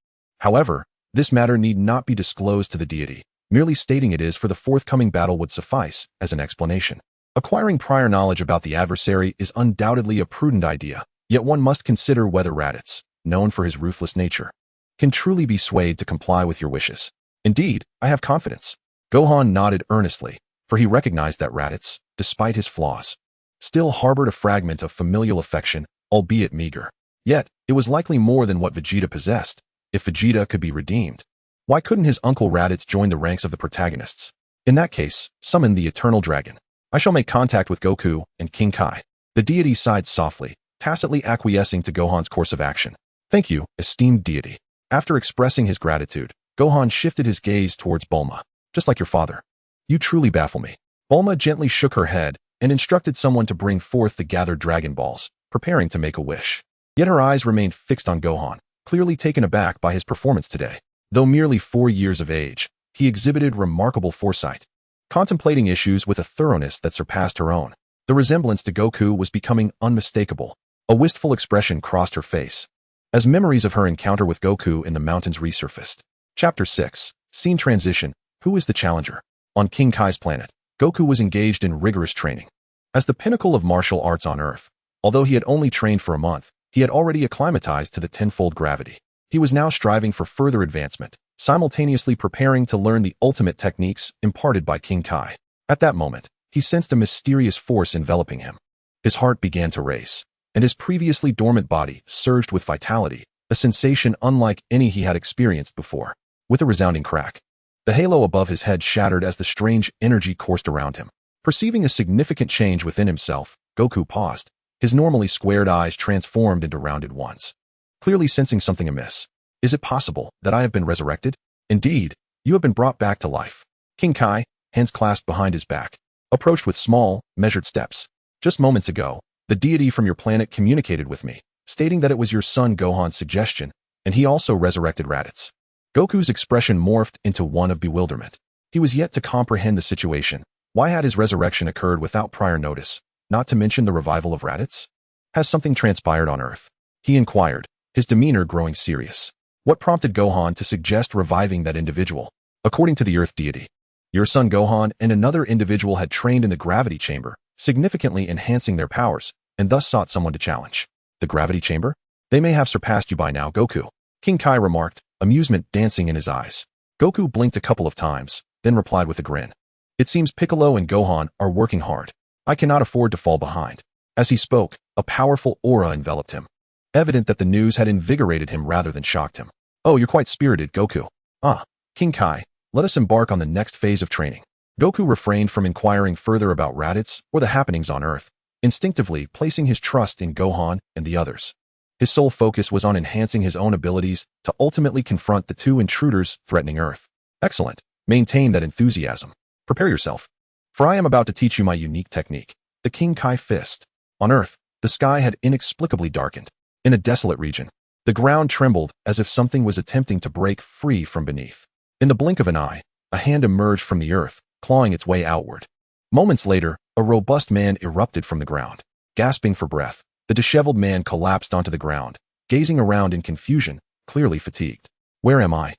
However, this matter need not be disclosed to the deity. Merely stating it is for the forthcoming battle would suffice as an explanation. Acquiring prior knowledge about the adversary is undoubtedly a prudent idea, yet one must consider whether Raditz, known for his ruthless nature, can truly be swayed to comply with your wishes. Indeed, I have confidence. Gohan nodded earnestly, for he recognized that Raditz, despite his flaws, still harbored a fragment of familial affection, albeit meager. Yet, it was likely more than what Vegeta possessed. If Vegeta could be redeemed, why couldn't his uncle Raditz join the ranks of the protagonists? In that case, summon the Eternal Dragon. I shall make contact with Goku and King Kai. The deity sighed softly, tacitly acquiescing to Gohan's course of action. Thank you, esteemed deity. After expressing his gratitude, Gohan shifted his gaze towards Bulma. Just like your father. You truly baffle me. Bulma gently shook her head and instructed someone to bring forth the gathered Dragon Balls, preparing to make a wish. Yet her eyes remained fixed on Gohan, clearly taken aback by his performance today. Though merely 4 years of age, he exhibited remarkable foresight, contemplating issues with a thoroughness that surpassed her own. The resemblance to Goku was becoming unmistakable. A wistful expression crossed her face, as memories of her encounter with Goku in the mountains resurfaced. Chapter 6. Scene transition. Who is the challenger? On King Kai's planet, Goku was engaged in rigorous training. As the pinnacle of martial arts on Earth, although he had only trained for a month, he had already acclimatized to the tenfold gravity. He was now striving for further advancement, simultaneously preparing to learn the ultimate techniques imparted by King Kai. At that moment, he sensed a mysterious force enveloping him. His heart began to race, and his previously dormant body surged with vitality, a sensation unlike any he had experienced before. With a resounding crack, the halo above his head shattered as the strange energy coursed around him. Perceiving a significant change within himself, Goku paused, his normally squared eyes transformed into rounded ones. Clearly sensing something amiss. Is it possible that I have been resurrected? Indeed, you have been brought back to life. King Kai, hands clasped behind his back, approached with small, measured steps. Just moments ago, the deity from your planet communicated with me, stating that it was your son Gohan's suggestion, and he also resurrected Raditz. Goku's expression morphed into one of bewilderment. He was yet to comprehend the situation. Why had his resurrection occurred without prior notice, not to mention the revival of Raditz? Has something transpired on Earth? He inquired, his demeanor growing serious. What prompted Gohan to suggest reviving that individual? According to the Earth deity, your son Gohan and another individual had trained in the gravity chamber, significantly enhancing their powers, and thus sought someone to challenge. The gravity chamber? They may have surpassed you by now, Goku. King Kai remarked, amusement dancing in his eyes. Goku blinked a couple of times, then replied with a grin. It seems Piccolo and Gohan are working hard. I cannot afford to fall behind. As he spoke, a powerful aura enveloped him. Evident that the news had invigorated him rather than shocked him. Oh, you're quite spirited, Goku. Ah, King Kai, let us embark on the next phase of training. Goku refrained from inquiring further about Raditz or the happenings on Earth, instinctively placing his trust in Gohan and the others. His sole focus was on enhancing his own abilities to ultimately confront the two intruders threatening Earth. Excellent. Maintain that enthusiasm. Prepare yourself, for I am about to teach you my unique technique, the King Kai Fist. On Earth, the sky had inexplicably darkened. In a desolate region, the ground trembled as if something was attempting to break free from beneath. In the blink of an eye, a hand emerged from the earth, clawing its way outward. Moments later, a robust man erupted from the ground. Gasping for breath, the disheveled man collapsed onto the ground, gazing around in confusion, clearly fatigued. Where am I?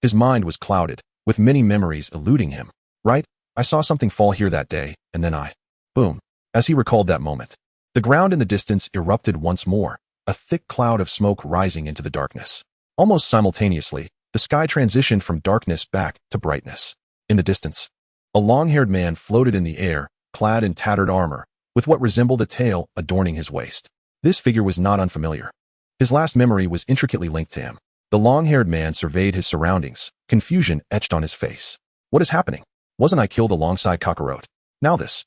His mind was clouded, with many memories eluding him. Right? I saw something fall here that day, and then Boom. As he recalled that moment, the ground in the distance erupted once more, a thick cloud of smoke rising into the darkness. Almost simultaneously, the sky transitioned from darkness back to brightness. In the distance, a long-haired man floated in the air, clad in tattered armor, with what resembled a tail adorning his waist. This figure was not unfamiliar. His last memory was intricately linked to him. The long-haired man surveyed his surroundings, confusion etched on his face. What is happening? Wasn't I killed alongside Kakarot? Now this.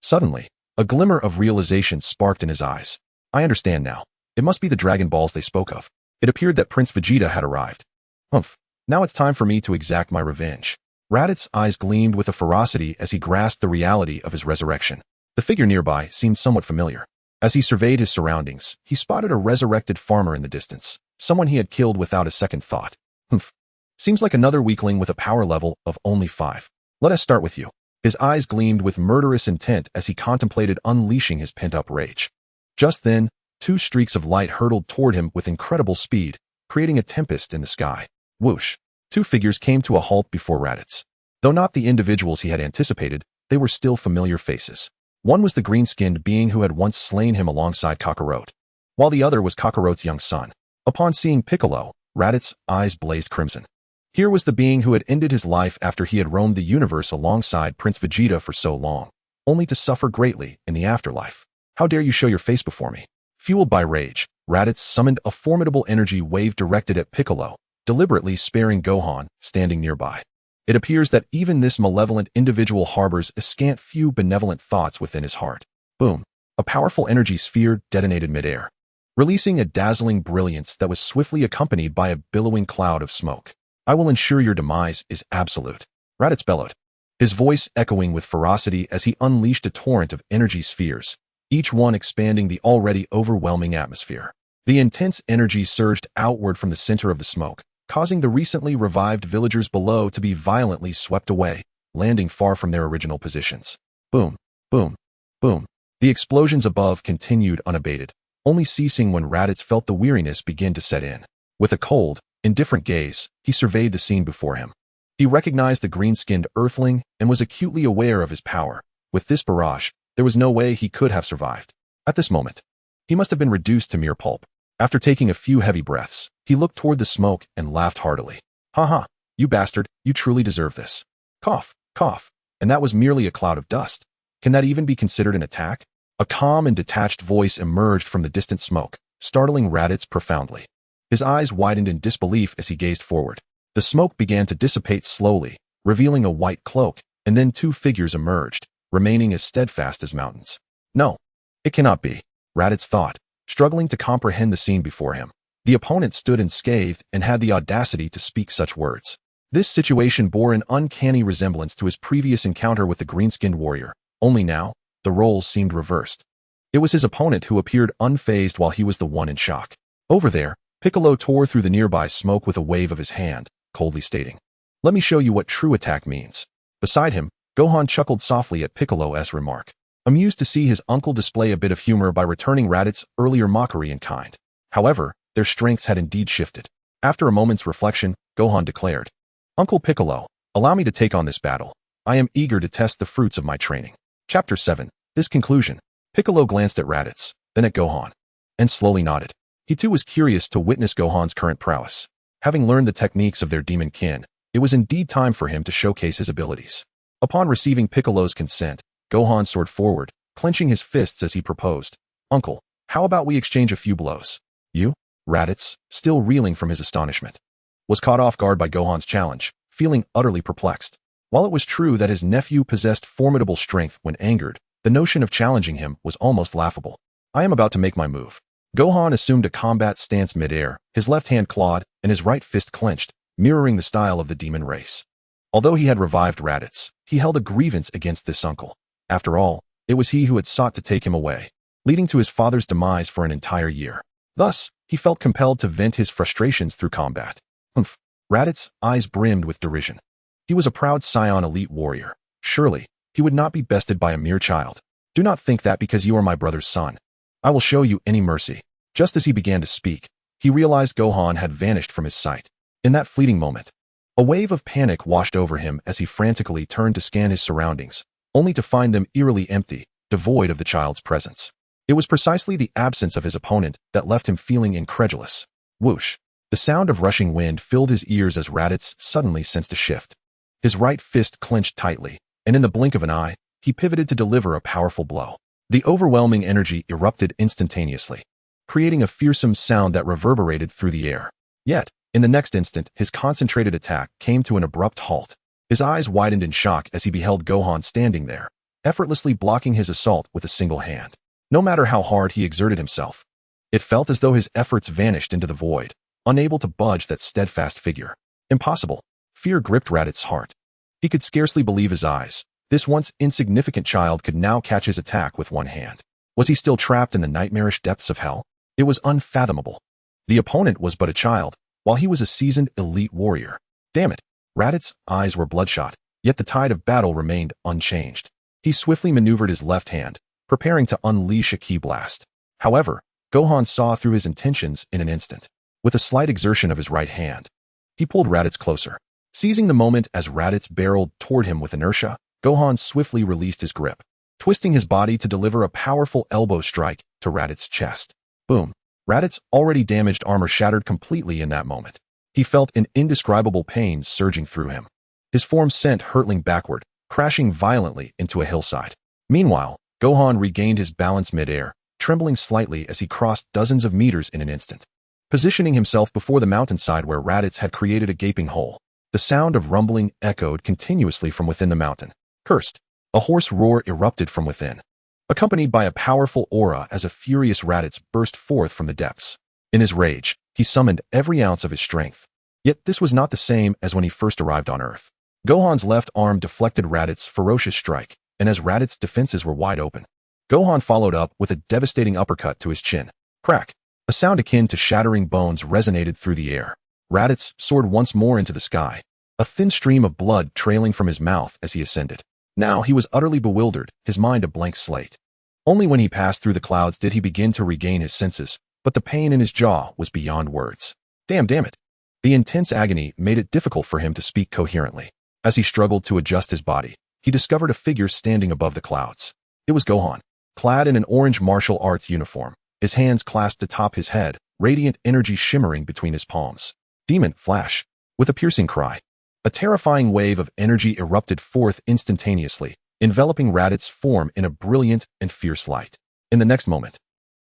Suddenly, a glimmer of realization sparked in his eyes. I understand now. It must be the Dragon Balls they spoke of. It appeared that Prince Vegeta had arrived. Humph. Now it's time for me to exact my revenge. Raditz's eyes gleamed with a ferocity as he grasped the reality of his resurrection. The figure nearby seemed somewhat familiar. As he surveyed his surroundings, he spotted a resurrected farmer in the distance, someone he had killed without a second thought. Humph. Seems like another weakling with a power level of only 5. Let us start with you. His eyes gleamed with murderous intent as he contemplated unleashing his pent-up rage. Just then, 2 streaks of light hurtled toward him with incredible speed, creating a tempest in the sky. Whoosh! 2 figures came to a halt before Raditz. Though not the individuals he had anticipated, they were still familiar faces. One was the green-skinned being who had once slain him alongside Kakarot, while the other was Kakarot's young son. Upon seeing Piccolo, Raditz's eyes blazed crimson. Here was the being who had ended his life after he had roamed the universe alongside Prince Vegeta for so long, only to suffer greatly in the afterlife. How dare you show your face before me? Fueled by rage, Raditz summoned a formidable energy wave directed at Piccolo, deliberately sparing Gohan, standing nearby. It appears that even this malevolent individual harbors a scant few benevolent thoughts within his heart. Boom. A powerful energy sphere detonated midair, releasing a dazzling brilliance that was swiftly accompanied by a billowing cloud of smoke. I will ensure your demise is absolute, Raditz bellowed, his voice echoing with ferocity as he unleashed a torrent of energy spheres, each one expanding the already overwhelming atmosphere. The intense energy surged outward from the center of the smoke, causing the recently revived villagers below to be violently swept away, landing far from their original positions. Boom, boom, boom. The explosions above continued unabated, only ceasing when Raditz felt the weariness begin to set in. With a cold, indifferent gaze, he surveyed the scene before him. He recognized the green-skinned earthling and was acutely aware of his power. With this barrage, there was no way he could have survived. At this moment, he must have been reduced to mere pulp. After taking a few heavy breaths, he looked toward the smoke and laughed heartily. Ha, you bastard, you truly deserve this. Cough, cough, and that was merely a cloud of dust. Can that even be considered an attack? A calm and detached voice emerged from the distant smoke, startling Raditz profoundly. His eyes widened in disbelief as he gazed forward. The smoke began to dissipate slowly, revealing a white cloak, and then two figures emerged, remaining as steadfast as mountains. No, it cannot be, Raditz thought, struggling to comprehend the scene before him. The opponent stood unscathed and had the audacity to speak such words. This situation bore an uncanny resemblance to his previous encounter with the green-skinned warrior, only now, the roles seemed reversed. It was his opponent who appeared unfazed while he was the one in shock. Over there, Piccolo tore through the nearby smoke with a wave of his hand, coldly stating, "Let me show you what true attack means." Beside him, Gohan chuckled softly at Piccolo's remark, amused to see his uncle display a bit of humor by returning Raditz's earlier mockery in kind. However, their strengths had indeed shifted. After a moment's reflection, Gohan declared, "Uncle Piccolo, allow me to take on this battle. I am eager to test the fruits of my training." Chapter 7. This conclusion. Piccolo glanced at Raditz, then at Gohan, and slowly nodded. He too was curious to witness Gohan's current prowess. Having learned the techniques of their demon kin, it was indeed time for him to showcase his abilities. Upon receiving Piccolo's consent, Gohan soared forward, clenching his fists as he proposed, "Uncle, how about we exchange a few blows?" You? Raditz, still reeling from his astonishment, was caught off guard by Gohan's challenge, feeling utterly perplexed. While it was true that his nephew possessed formidable strength when angered, the notion of challenging him was almost laughable. "I am about to make my move." Gohan assumed a combat stance midair, his left hand clawed, and his right fist clenched, mirroring the style of the demon race. Although he had revived Raditz, he held a grievance against this uncle. After all, it was he who had sought to take him away, leading to his father's demise for an entire year. Thus, he felt compelled to vent his frustrations through combat. Humph! Raditz's eyes brimmed with derision. He was a proud Saiyan elite warrior. Surely, he would not be bested by a mere child. "Do not think that because you are my brother's son, I will show you any mercy." Just as he began to speak, he realized Gohan had vanished from his sight. In that fleeting moment, a wave of panic washed over him as he frantically turned to scan his surroundings, only to find them eerily empty, devoid of the child's presence. It was precisely the absence of his opponent that left him feeling incredulous. Whoosh! The sound of rushing wind filled his ears as Raditz suddenly sensed a shift. His right fist clenched tightly, and in the blink of an eye, he pivoted to deliver a powerful blow. The overwhelming energy erupted instantaneously, creating a fearsome sound that reverberated through the air. Yet, in the next instant, his concentrated attack came to an abrupt halt. His eyes widened in shock as he beheld Gohan standing there, effortlessly blocking his assault with a single hand. No matter how hard he exerted himself, it felt as though his efforts vanished into the void, unable to budge that steadfast figure. Impossible. Fear gripped Raditz's heart. He could scarcely believe his eyes. This once insignificant child could now catch his attack with one hand. Was he still trapped in the nightmarish depths of hell? It was unfathomable. The opponent was but a child, while he was a seasoned elite warrior. Damn it! Raditz's eyes were bloodshot, yet the tide of battle remained unchanged. He swiftly maneuvered his left hand, preparing to unleash a ki blast. However, Gohan saw through his intentions in an instant. With a slight exertion of his right hand, he pulled Raditz closer. Seizing the moment as Raditz barreled toward him with inertia, Gohan swiftly released his grip, twisting his body to deliver a powerful elbow strike to Raditz's chest. Boom! Raditz's already damaged armor shattered completely in that moment. He felt an indescribable pain surging through him. His form sent hurtling backward, crashing violently into a hillside. Meanwhile, Gohan regained his balance midair, trembling slightly as he crossed dozens of meters in an instant. Positioning himself before the mountainside where Raditz had created a gaping hole, the sound of rumbling echoed continuously from within the mountain. Cursed! A hoarse roar erupted from within. accompanied by a powerful aura as a furious Raditz burst forth from the depths. In his rage, he summoned every ounce of his strength. Yet this was not the same as when he first arrived on Earth. Gohan's left arm deflected Raditz's ferocious strike, and as Raditz's defenses were wide open, Gohan followed up with a devastating uppercut to his chin. Crack! A sound akin to shattering bones resonated through the air. Raditz soared once more into the sky, a thin stream of blood trailing from his mouth as he ascended. Now he was utterly bewildered, his mind a blank slate. Only when he passed through the clouds did he begin to regain his senses, but the pain in his jaw was beyond words. Damn it. The intense agony made it difficult for him to speak coherently. As he struggled to adjust his body, he discovered a figure standing above the clouds. It was Gohan, clad in an orange martial arts uniform, his hands clasped atop his head, radiant energy shimmering between his palms. Demon flash. With a piercing cry, a terrifying wave of energy erupted forth instantaneously, enveloping Raditz's form in a brilliant and fierce light. In the next moment,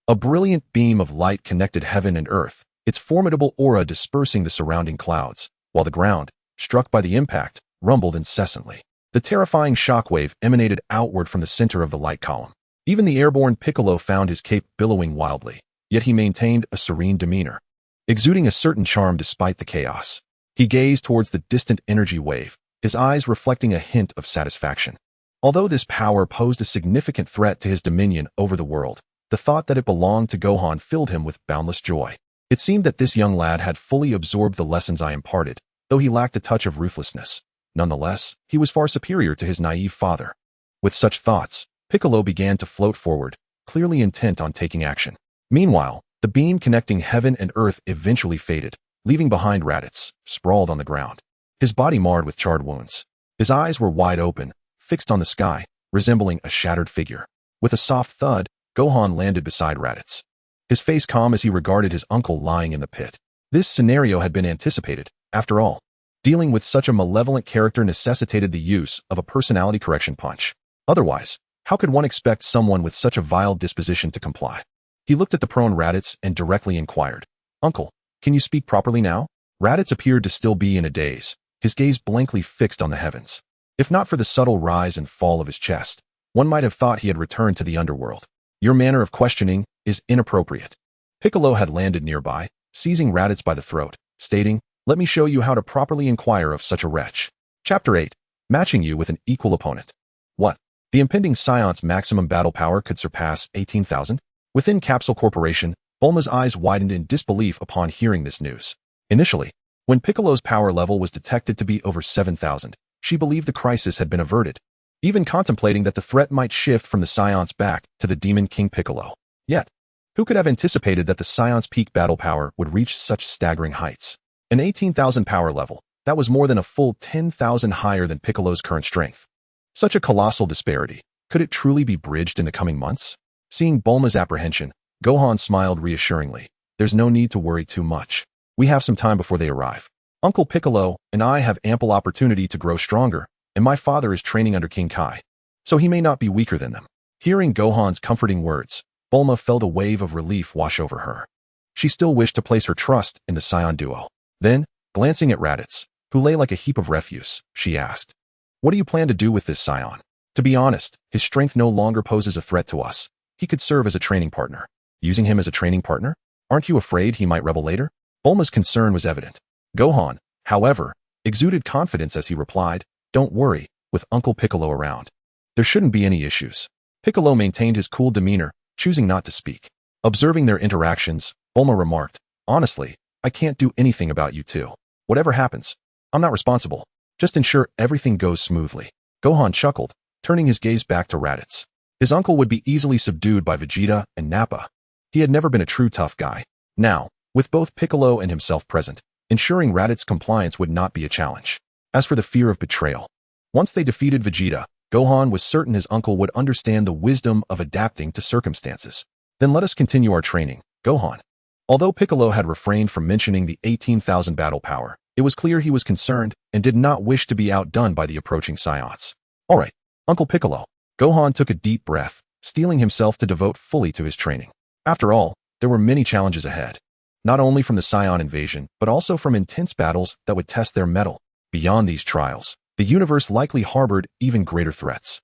a brilliant beam of light connected heaven and earth, its formidable aura dispersing the surrounding clouds, while the ground, struck by the impact, rumbled incessantly. The terrifying shockwave emanated outward from the center of the light column. Even the airborne Piccolo found his cape billowing wildly, yet he maintained a serene demeanor, exuding a certain charm despite the chaos. He gazed towards the distant energy wave, his eyes reflecting a hint of satisfaction. Although this power posed a significant threat to his dominion over the world, the thought that it belonged to Gohan filled him with boundless joy. It seemed that this young lad had fully absorbed the lessons I imparted, though he lacked a touch of ruthlessness. Nonetheless, he was far superior to his naive father. With such thoughts, Piccolo began to float forward, clearly intent on taking action. Meanwhile, the beam connecting heaven and earth eventually faded, leaving behind Raditz, sprawled on the ground, his body marred with charred wounds. His eyes were wide open, fixed on the sky, resembling a shattered figure. With a soft thud, Gohan landed beside Raditz, his face calm as he regarded his uncle lying in the pit. This scenario had been anticipated. After all, dealing with such a malevolent character necessitated the use of a personality correction punch. Otherwise, how could one expect someone with such a vile disposition to comply? He looked at the prone Raditz and directly inquired, "Uncle, can you speak properly now?" Raditz appeared to still be in a daze, his gaze blankly fixed on the heavens. If not for the subtle rise and fall of his chest, one might have thought he had returned to the underworld. "Your manner of questioning is inappropriate." Piccolo had landed nearby, seizing Raditz by the throat, stating, "Let me show you how to properly inquire of such a wretch." Chapter 8. Matching you with an equal opponent. What? The impending Saiyans' maximum battle power could surpass 18,000? Within Capsule Corporation, Bulma's eyes widened in disbelief upon hearing this news. Initially, when Piccolo's power level was detected to be over 7,000, she believed the crisis had been averted, even contemplating that the threat might shift from the Saiyans back to the Demon King Piccolo. Yet, who could have anticipated that the Saiyans' peak battle power would reach such staggering heights? An 18,000 power level, that was more than a full 10,000 higher than Piccolo's current strength. Such a colossal disparity, could it truly be bridged in the coming months? Seeing Bulma's apprehension, Gohan smiled reassuringly. "There's no need to worry too much. We have some time before they arrive. Uncle Piccolo and I have ample opportunity to grow stronger, and my father is training under King Kai, so he may not be weaker than them." Hearing Gohan's comforting words, Bulma felt a wave of relief wash over her. She still wished to place her trust in the Saiyan duo. Then, glancing at Raditz, who lay like a heap of refuse, she asked, "What do you plan to do with this Saiyan? To be honest, his strength no longer poses a threat to us. He could serve as a training partner." "Using him as a training partner? Aren't you afraid he might rebel later?" Bulma's concern was evident. Gohan, however, exuded confidence as he replied, "Don't worry, with Uncle Piccolo around, there shouldn't be any issues." Piccolo maintained his cool demeanor, choosing not to speak. Observing their interactions, Bulma remarked, "Honestly, I can't do anything about you two. Whatever happens, I'm not responsible. Just ensure everything goes smoothly." Gohan chuckled, turning his gaze back to Raditz. His uncle would be easily subdued by Vegeta and Nappa. He had never been a true tough guy. Now, with both Piccolo and himself present, ensuring Raditz's compliance would not be a challenge. As for the fear of betrayal, once they defeated Vegeta, Gohan was certain his uncle would understand the wisdom of adapting to circumstances. "Then let us continue our training, Gohan." Although Piccolo had refrained from mentioning the 18,000 battle power, it was clear he was concerned and did not wish to be outdone by the approaching Saiyans. "All right, Uncle Piccolo." Gohan took a deep breath, steeling himself to devote fully to his training. After all, there were many challenges ahead, not only from the Saiyan invasion, but also from intense battles that would test their mettle. Beyond these trials, the universe likely harbored even greater threats.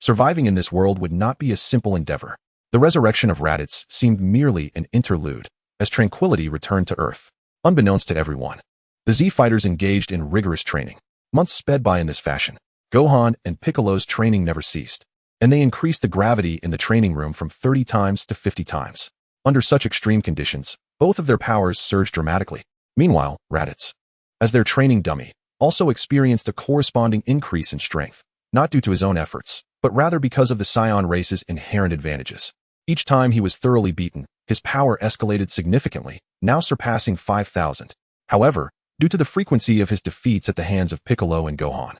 Surviving in this world would not be a simple endeavor. The resurrection of Raditz seemed merely an interlude, as tranquility returned to Earth. Unbeknownst to everyone, the Z-Fighters engaged in rigorous training. Months sped by in this fashion. Gohan and Piccolo's training never ceased, and they increased the gravity in the training room from 30 times to 50 times. Under such extreme conditions, both of their powers surged dramatically. Meanwhile, Raditz, as their training dummy, also experienced a corresponding increase in strength, not due to his own efforts, but rather because of the Saiyan race's inherent advantages. Each time he was thoroughly beaten, his power escalated significantly, now surpassing 5,000. However, due to the frequency of his defeats at the hands of Piccolo and Gohan,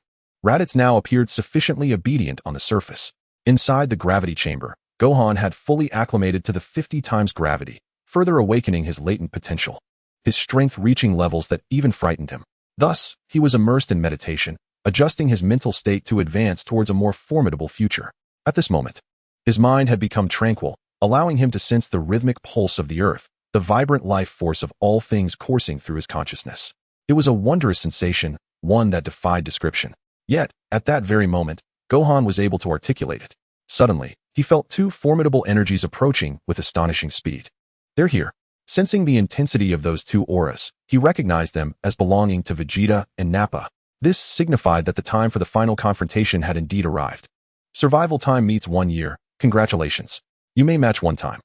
Raditz now appeared sufficiently obedient on the surface. Inside the gravity chamber, Gohan had fully acclimated to the 50 times gravity, further awakening his latent potential, his strength reaching levels that even frightened him. Thus, he was immersed in meditation, adjusting his mental state to advance towards a more formidable future. At this moment, his mind had become tranquil, allowing him to sense the rhythmic pulse of the earth, the vibrant life force of all things coursing through his consciousness. It was a wondrous sensation, one that defied description. Yet, at that very moment, Gohan was able to articulate it. Suddenly, he felt two formidable energies approaching with astonishing speed. They're here. Sensing the intensity of those two auras, he recognized them as belonging to Vegeta and Nappa. This signified that the time for the final confrontation had indeed arrived. Survival time meets 1 year. Congratulations. You may match one time.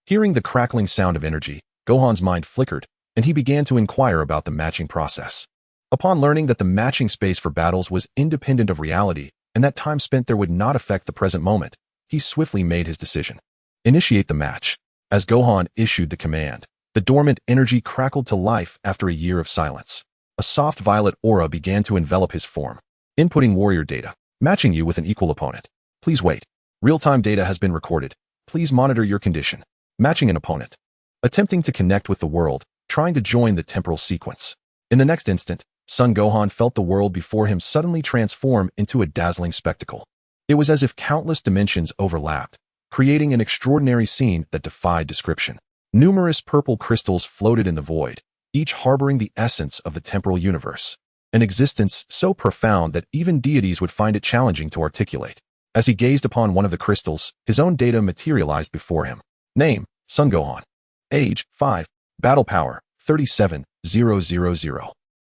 Hearing the crackling sound of energy, Gohan's mind flickered, and he began to inquire about the matching process. Upon learning that the matching space for battles was independent of reality, and that time spent there would not affect the present moment, he swiftly made his decision. Initiate the match. As Gohan issued the command, the dormant energy crackled to life after a year of silence. A soft violet aura began to envelop his form. Inputting warrior data. Matching you with an equal opponent. Please wait. Real-time data has been recorded. Please monitor your condition. Matching an opponent. Attempting to connect with the world, trying to join the temporal sequence. In the next instant, Son Gohan felt the world before him suddenly transform into a dazzling spectacle. It was as if countless dimensions overlapped, creating an extraordinary scene that defied description. Numerous purple crystals floated in the void, each harboring the essence of the temporal universe, an existence so profound that even deities would find it challenging to articulate. As he gazed upon one of the crystals, his own data materialized before him. Name, Son Gohan. Age, 5. Battle power, 37,000.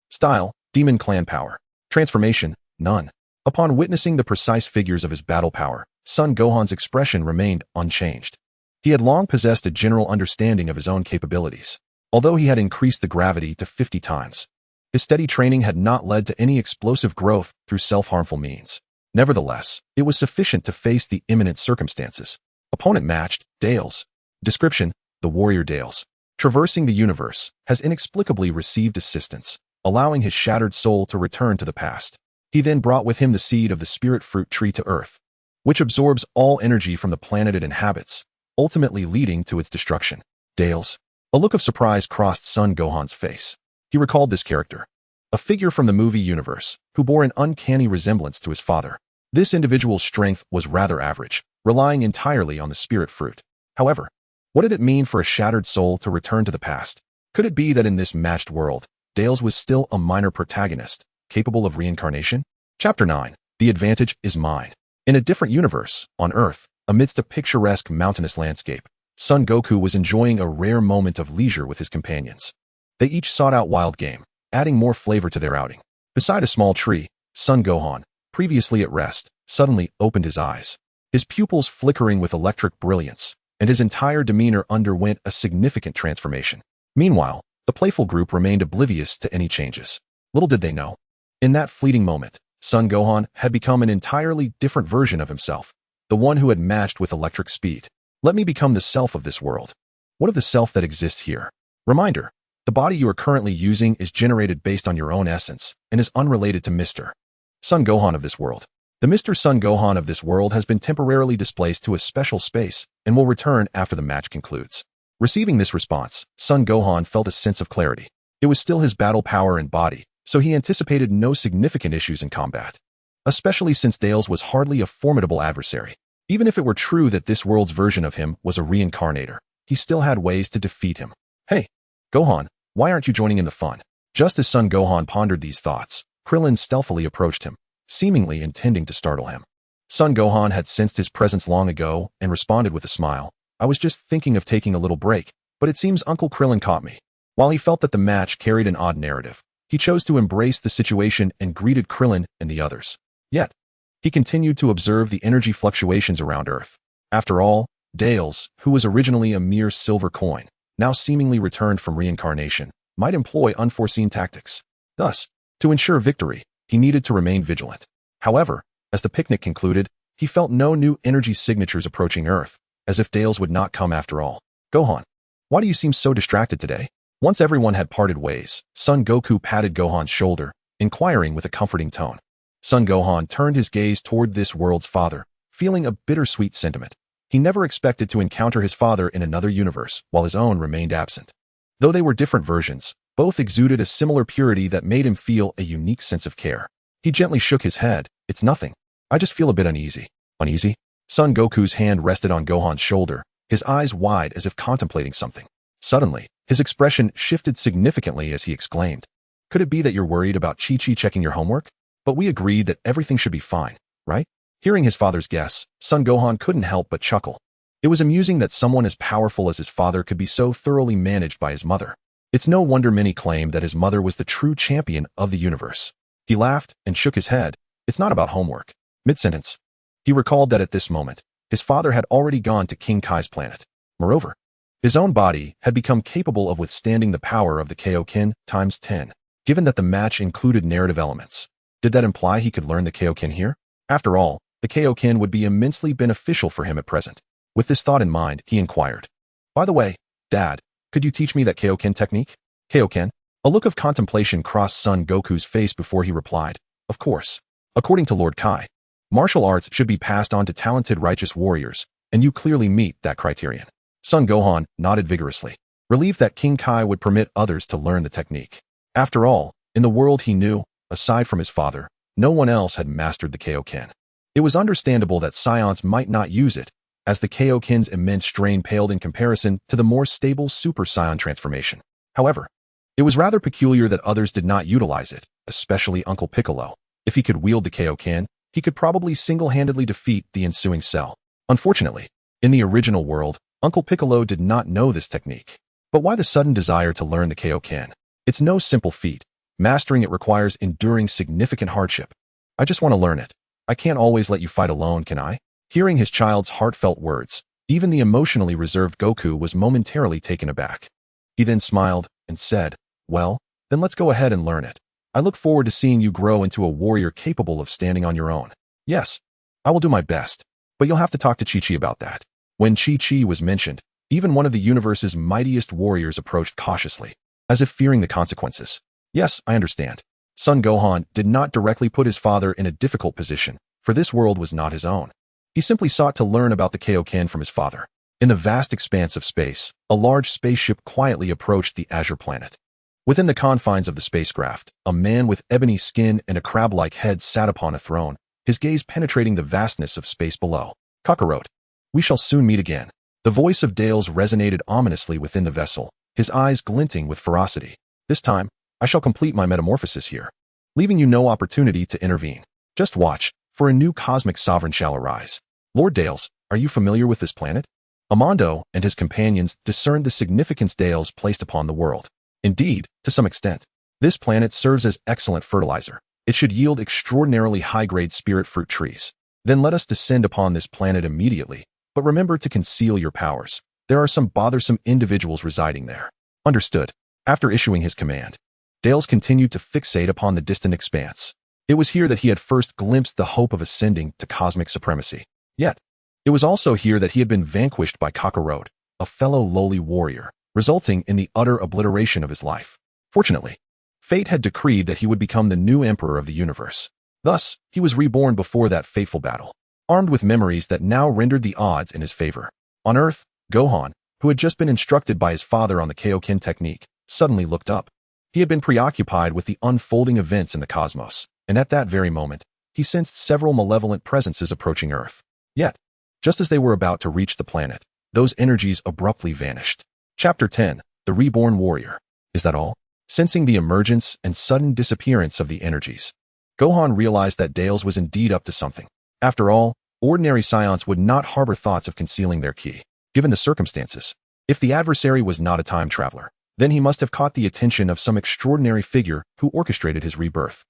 Style, Demon Clan power. Transformation, none. Upon witnessing the precise figures of his battle power, Son Gohan's expression remained unchanged. He had long possessed a general understanding of his own capabilities. Although he had increased the gravity to 50 times, his steady training had not led to any explosive growth through self-harmful means. Nevertheless, it was sufficient to face the imminent circumstances. Opponent matched, Dales. Description, the warrior Dales, traversing the universe, has inexplicably received assistance, allowing his shattered soul to return to the past. He then brought with him the seed of the spirit fruit tree to Earth, which absorbs all energy from the planet it inhabits, ultimately leading to its destruction. Dales. A look of surprise crossed Son Gohan's face. He recalled this character, a figure from the movie universe, who bore an uncanny resemblance to his father. This individual's strength was rather average, relying entirely on the spirit fruit. However, what did it mean for a shattered soul to return to the past? Could it be that in this matched world, Dales was still a minor protagonist, capable of reincarnation? Chapter 9. The advantage is mine. In a different universe, on Earth, amidst a picturesque mountainous landscape, Son Goku was enjoying a rare moment of leisure with his companions. They each sought out wild game, adding more flavor to their outing. Beside a small tree, Son Gohan, previously at rest, suddenly opened his eyes, his pupils flickering with electric brilliance, and his entire demeanor underwent a significant transformation. Meanwhile, the playful group remained oblivious to any changes. Little did they know, in that fleeting moment, Son Gohan had become an entirely different version of himself, the one who had matched with electric speed. Let me become the self of this world. What of the self that exists here? Reminder, the body you are currently using is generated based on your own essence and is unrelated to Mr. Son Gohan of this world. The Mr. Son Gohan of this world has been temporarily displaced to a special space and will return after the match concludes. Receiving this response, Son Gohan felt a sense of clarity. It was still his battle power and body, so he anticipated no significant issues in combat, especially since Dales was hardly a formidable adversary. Even if it were true that this world's version of him was a reincarnator, he still had ways to defeat him. Hey, Gohan, why aren't you joining in the fun? Just as Son Gohan pondered these thoughts, Krillin stealthily approached him, seemingly intending to startle him. Son Gohan had sensed his presence long ago and responded with a smile. I was just thinking of taking a little break, but it seems Uncle Krillin caught me. While he felt that the match carried an odd narrative, he chose to embrace the situation and greeted Krillin and the others. Yet, he continued to observe the energy fluctuations around Earth. After all, Dales, who was originally a mere silver coin, now seemingly returned from reincarnation, might employ unforeseen tactics. Thus, to ensure victory, he needed to remain vigilant. However, as the picnic concluded, he felt no new energy signatures approaching Earth, as if Dales would not come after all. Gohan, why do you seem so distracted today? Once everyone had parted ways, Son Goku patted Gohan's shoulder, inquiring with a comforting tone. Son Gohan turned his gaze toward this world's father, feeling a bittersweet sentiment. He never expected to encounter his father in another universe, while his own remained absent. Though they were different versions, both exuded a similar purity that made him feel a unique sense of care. He gently shook his head. It's nothing. I just feel a bit uneasy. Uneasy? Son Goku's hand rested on Gohan's shoulder, his eyes wide as if contemplating something. Suddenly, his expression shifted significantly as he exclaimed, "Could it be that you're worried about Chi-Chi checking your homework? But we agreed that everything should be fine, right?" Hearing his father's guess, Son Gohan couldn't help but chuckle. It was amusing that someone as powerful as his father could be so thoroughly managed by his mother. It's no wonder many claimed that his mother was the true champion of the universe. He laughed and shook his head. It's not about homework. Mid-sentence, he recalled that at this moment, his father had already gone to King Kai's planet. Moreover, his own body had become capable of withstanding the power of the Kaioken times 10. Given that the match included narrative elements, did that imply he could learn the Kaioken here? After all, the Kaioken would be immensely beneficial for him at present. With this thought in mind, he inquired, "By the way, Dad, could you teach me that Kaioken technique?" Kaioken? A look of contemplation crossed Son Goku's face before he replied, "Of course. According to Lord Kai, martial arts should be passed on to talented righteous warriors, and you clearly meet that criterion." Son Gohan nodded vigorously, relieved that King Kai would permit others to learn the technique. After all, in the world he knew, aside from his father, no one else had mastered the Kaioken. It was understandable that Saiyans might not use it, as the Kaioken's immense strain paled in comparison to the more stable Super Saiyan transformation. However, it was rather peculiar that others did not utilize it, especially Uncle Piccolo. If he could wield the Kaioken, he could probably single-handedly defeat the ensuing Cell. Unfortunately, in the original world, Uncle Piccolo did not know this technique. But why the sudden desire to learn the Kaioken? It's no simple feat. Mastering it requires enduring significant hardship. I just want to learn it. I can't always let you fight alone, can I? Hearing his child's heartfelt words, even the emotionally reserved Goku was momentarily taken aback. He then smiled and said, "Well, then let's go ahead and learn it. I look forward to seeing you grow into a warrior capable of standing on your own." "Yes, I will do my best, but you'll have to talk to Chi-Chi about that." When Chi-Chi was mentioned, even one of the universe's mightiest warriors approached cautiously, as if fearing the consequences. "Yes, I understand." Son Gohan did not directly put his father in a difficult position, for this world was not his own. He simply sought to learn about the Kaioken from his father. In the vast expanse of space, a large spaceship quietly approached the Azure planet. Within the confines of the spacecraft, a man with ebony skin and a crab-like head sat upon a throne, his gaze penetrating the vastness of space below. "Kakarot, we shall soon meet again." The voice of Dales resonated ominously within the vessel, his eyes glinting with ferocity. "This time, I shall complete my metamorphosis here, leaving you no opportunity to intervene. Just watch, for a new cosmic sovereign shall arise." "Lord Dales, are you familiar with this planet?" Amando and his companions discerned the significance Dales placed upon the world. Indeed, to some extent, this planet serves as excellent fertilizer. It should yield extraordinarily high-grade spirit fruit trees. Then let us descend upon this planet immediately, but remember to conceal your powers. There are some bothersome individuals residing there. Understood. After issuing his command, Dales continued to fixate upon the distant expanse. It was here that he had first glimpsed the hope of ascending to cosmic supremacy. Yet, it was also here that he had been vanquished by Kakarot, a fellow lowly warrior, resulting in the utter obliteration of his life. Fortunately, fate had decreed that he would become the new emperor of the universe. Thus, he was reborn before that fateful battle, armed with memories that now rendered the odds in his favor. On Earth, Gohan, who had just been instructed by his father on the Kaioken technique, suddenly looked up. He had been preoccupied with the unfolding events in the cosmos, and at that very moment, he sensed several malevolent presences approaching Earth. Yet, just as they were about to reach the planet, those energies abruptly vanished. Chapter 10, The Reborn Warrior. Is that all? Sensing the emergence and sudden disappearance of the energies, Gohan realized that Dales was indeed up to something. After all, Ordinary Saiyans would not harbor thoughts of concealing their ki, given the circumstances. If the adversary was not a time traveler, then he must have caught the attention of some extraordinary figure who orchestrated his rebirth.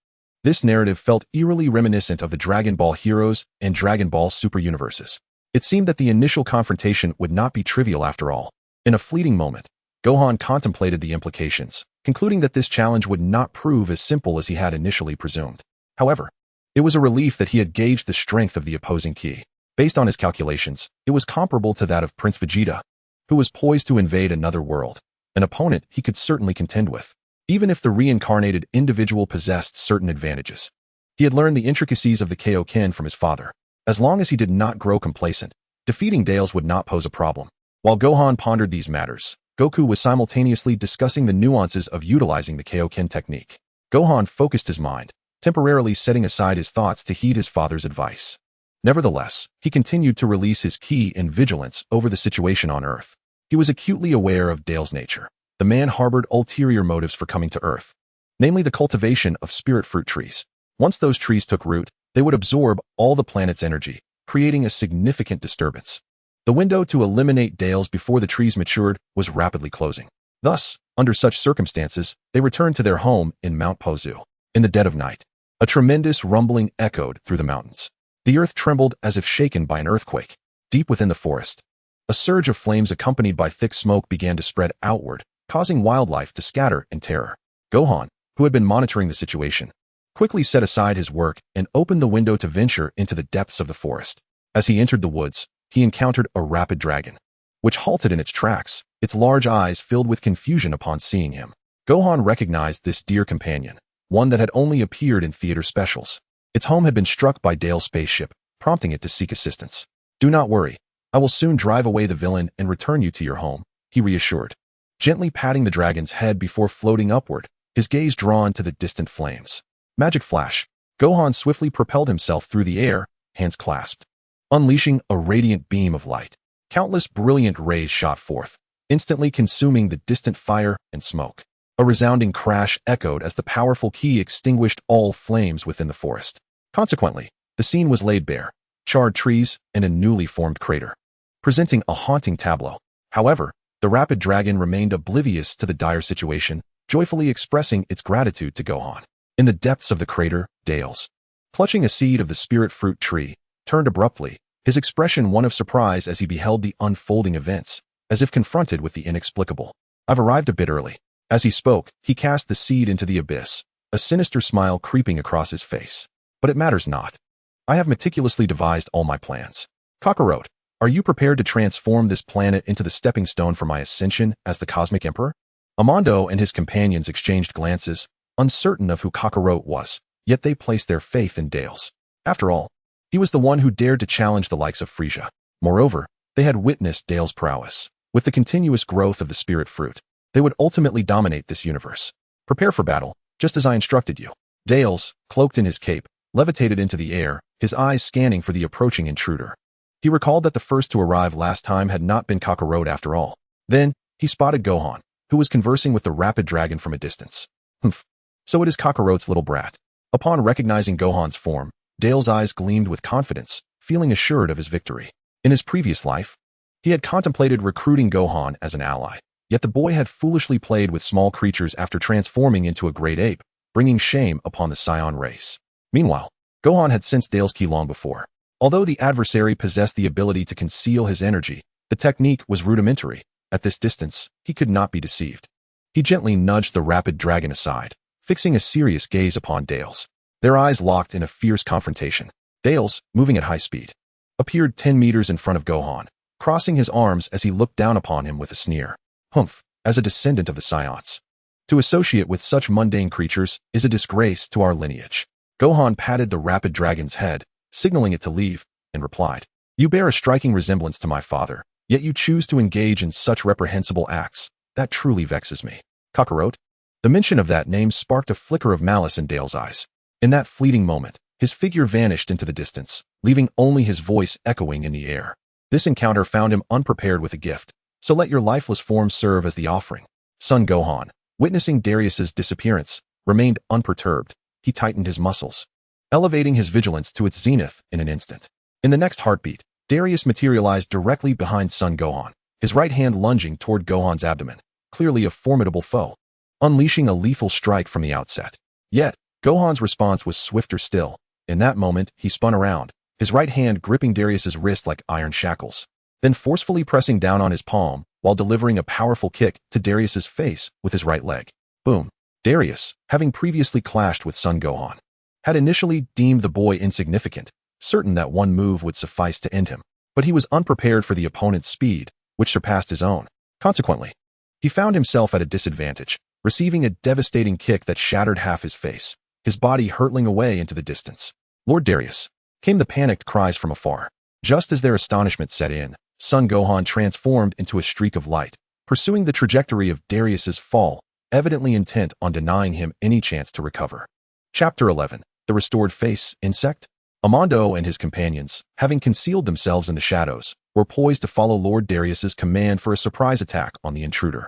This narrative felt eerily reminiscent of the Dragon Ball Heroes and Dragon Ball Super universes. It seemed that the initial confrontation would not be trivial after all. In a fleeting moment, Gohan contemplated the implications, concluding that this challenge would not prove as simple as he had initially presumed. However, it was a relief that he had gauged the strength of the opposing ki. Based on his calculations, it was comparable to that of Prince Vegeta, who was poised to invade another world, an opponent he could certainly contend with, even if the reincarnated individual possessed certain advantages. He had learned the intricacies of the Kaioken from his father. As long as he did not grow complacent, defeating Dales would not pose a problem. While Gohan pondered these matters, Goku was simultaneously discussing the nuances of utilizing the Kaioken technique. Gohan focused his mind, temporarily setting aside his thoughts to heed his father's advice. Nevertheless, he continued to release his ki and vigilance over the situation on Earth. He was acutely aware of Dale's nature. The man harbored ulterior motives for coming to Earth, namely the cultivation of spirit fruit trees. Once those trees took root, they would absorb all the planet's energy, creating a significant disturbance. The window to eliminate Dales before the trees matured was rapidly closing. Thus, under such circumstances, they returned to their home in Mount Pozu. In the dead of night, a tremendous rumbling echoed through the mountains. The earth trembled as if shaken by an earthquake. Deep within the forest, a surge of flames accompanied by thick smoke began to spread outward, causing wildlife to scatter in terror. Gohan, who had been monitoring the situation, quickly set aside his work and opened the window to venture into the depths of the forest. As he entered the woods, he encountered a rapid dragon, which halted in its tracks, its large eyes filled with confusion upon seeing him. Gohan recognized this dear companion, one that had only appeared in theater specials. Its home had been struck by Dale's spaceship, prompting it to seek assistance. "Do not worry. I will soon drive away the villain and return you to your home," he reassured, gently patting the dragon's head before floating upward, his gaze drawn to the distant flames. Magic flash. Gohan swiftly propelled himself through the air, hands clasped, unleashing a radiant beam of light. Countless brilliant rays shot forth, instantly consuming the distant fire and smoke. A resounding crash echoed as the powerful ki extinguished all flames within the forest. Consequently, the scene was laid bare, charred trees and a newly formed crater, presenting a haunting tableau. However, the rapid dragon remained oblivious to the dire situation, joyfully expressing its gratitude to Gohan. In the depths of the crater, Dales, clutching a seed of the spirit fruit tree, turned abruptly, his expression one of surprise as he beheld the unfolding events, as if confronted with the inexplicable. "I've arrived a bit early." As he spoke, he cast the seed into the abyss, a sinister smile creeping across his face. "But it matters not. I have meticulously devised all my plans. Kakarot, are you prepared to transform this planet into the stepping stone for my ascension as the Cosmic Emperor?" Amando and his companions exchanged glances, uncertain of who Kakarot was, yet they placed their faith in Dales. After all, he was the one who dared to challenge the likes of Frieza. Moreover, they had witnessed Dale's prowess. With the continuous growth of the spirit fruit, they would ultimately dominate this universe. "Prepare for battle, just as I instructed you." Dales, cloaked in his cape, levitated into the air, his eyes scanning for the approaching intruder. He recalled that the first to arrive last time had not been Kakarot after all. Then, he spotted Gohan, who was conversing with the rapid dragon from a distance. "Humph. So it is Kakarot's little brat." Upon recognizing Gohan's form, Dale's eyes gleamed with confidence, feeling assured of his victory. In his previous life, he had contemplated recruiting Gohan as an ally. Yet the boy had foolishly played with small creatures after transforming into a great ape, bringing shame upon the Saiyan race. Meanwhile, Gohan had sensed Dale's ki long before. Although the adversary possessed the ability to conceal his energy, the technique was rudimentary. At this distance, he could not be deceived. He gently nudged the rapid dragon aside, fixing a serious gaze upon Dales. Their eyes locked in a fierce confrontation. Dales, moving at high speed, appeared 10 meters in front of Gohan, crossing his arms as he looked down upon him with a sneer. "Humph, as a descendant of the Saiyans, to associate with such mundane creatures is a disgrace to our lineage." Gohan patted the rapid dragon's head, signaling it to leave, and replied, "You bear a striking resemblance to my father, yet you choose to engage in such reprehensible acts. That truly vexes me." "Kakarot?" The mention of that name sparked a flicker of malice in Dale's eyes. In that fleeting moment, his figure vanished into the distance, leaving only his voice echoing in the air. This encounter found him unprepared with a gift. "So let your lifeless form serve as the offering." Son Gohan, witnessing Darius's disappearance, remained unperturbed. He tightened his muscles, elevating his vigilance to its zenith in an instant. In the next heartbeat, Darius materialized directly behind Son Gohan, his right hand lunging toward Gohan's abdomen, clearly a formidable foe, unleashing a lethal strike from the outset. Yet, Gohan's response was swifter still. In that moment, he spun around, his right hand gripping Darius's wrist like iron shackles, then forcefully pressing down on his palm while delivering a powerful kick to Darius's face with his right leg. Boom. Darius, having previously clashed with Son Gohan, had initially deemed the boy insignificant, certain that one move would suffice to end him. But he was unprepared for the opponent's speed, which surpassed his own. Consequently, he found himself at a disadvantage, receiving a devastating kick that shattered half his face, his body hurtling away into the distance. "Lord Darius!" came the panicked cries from afar. Just as their astonishment set in, Son Gohan transformed into a streak of light, pursuing the trajectory of Darius's fall, evidently intent on denying him any chance to recover. Chapter 11. The Restored Face Insect. Amando and his companions, having concealed themselves in the shadows, were poised to follow Lord Darius's command for a surprise attack on the intruder.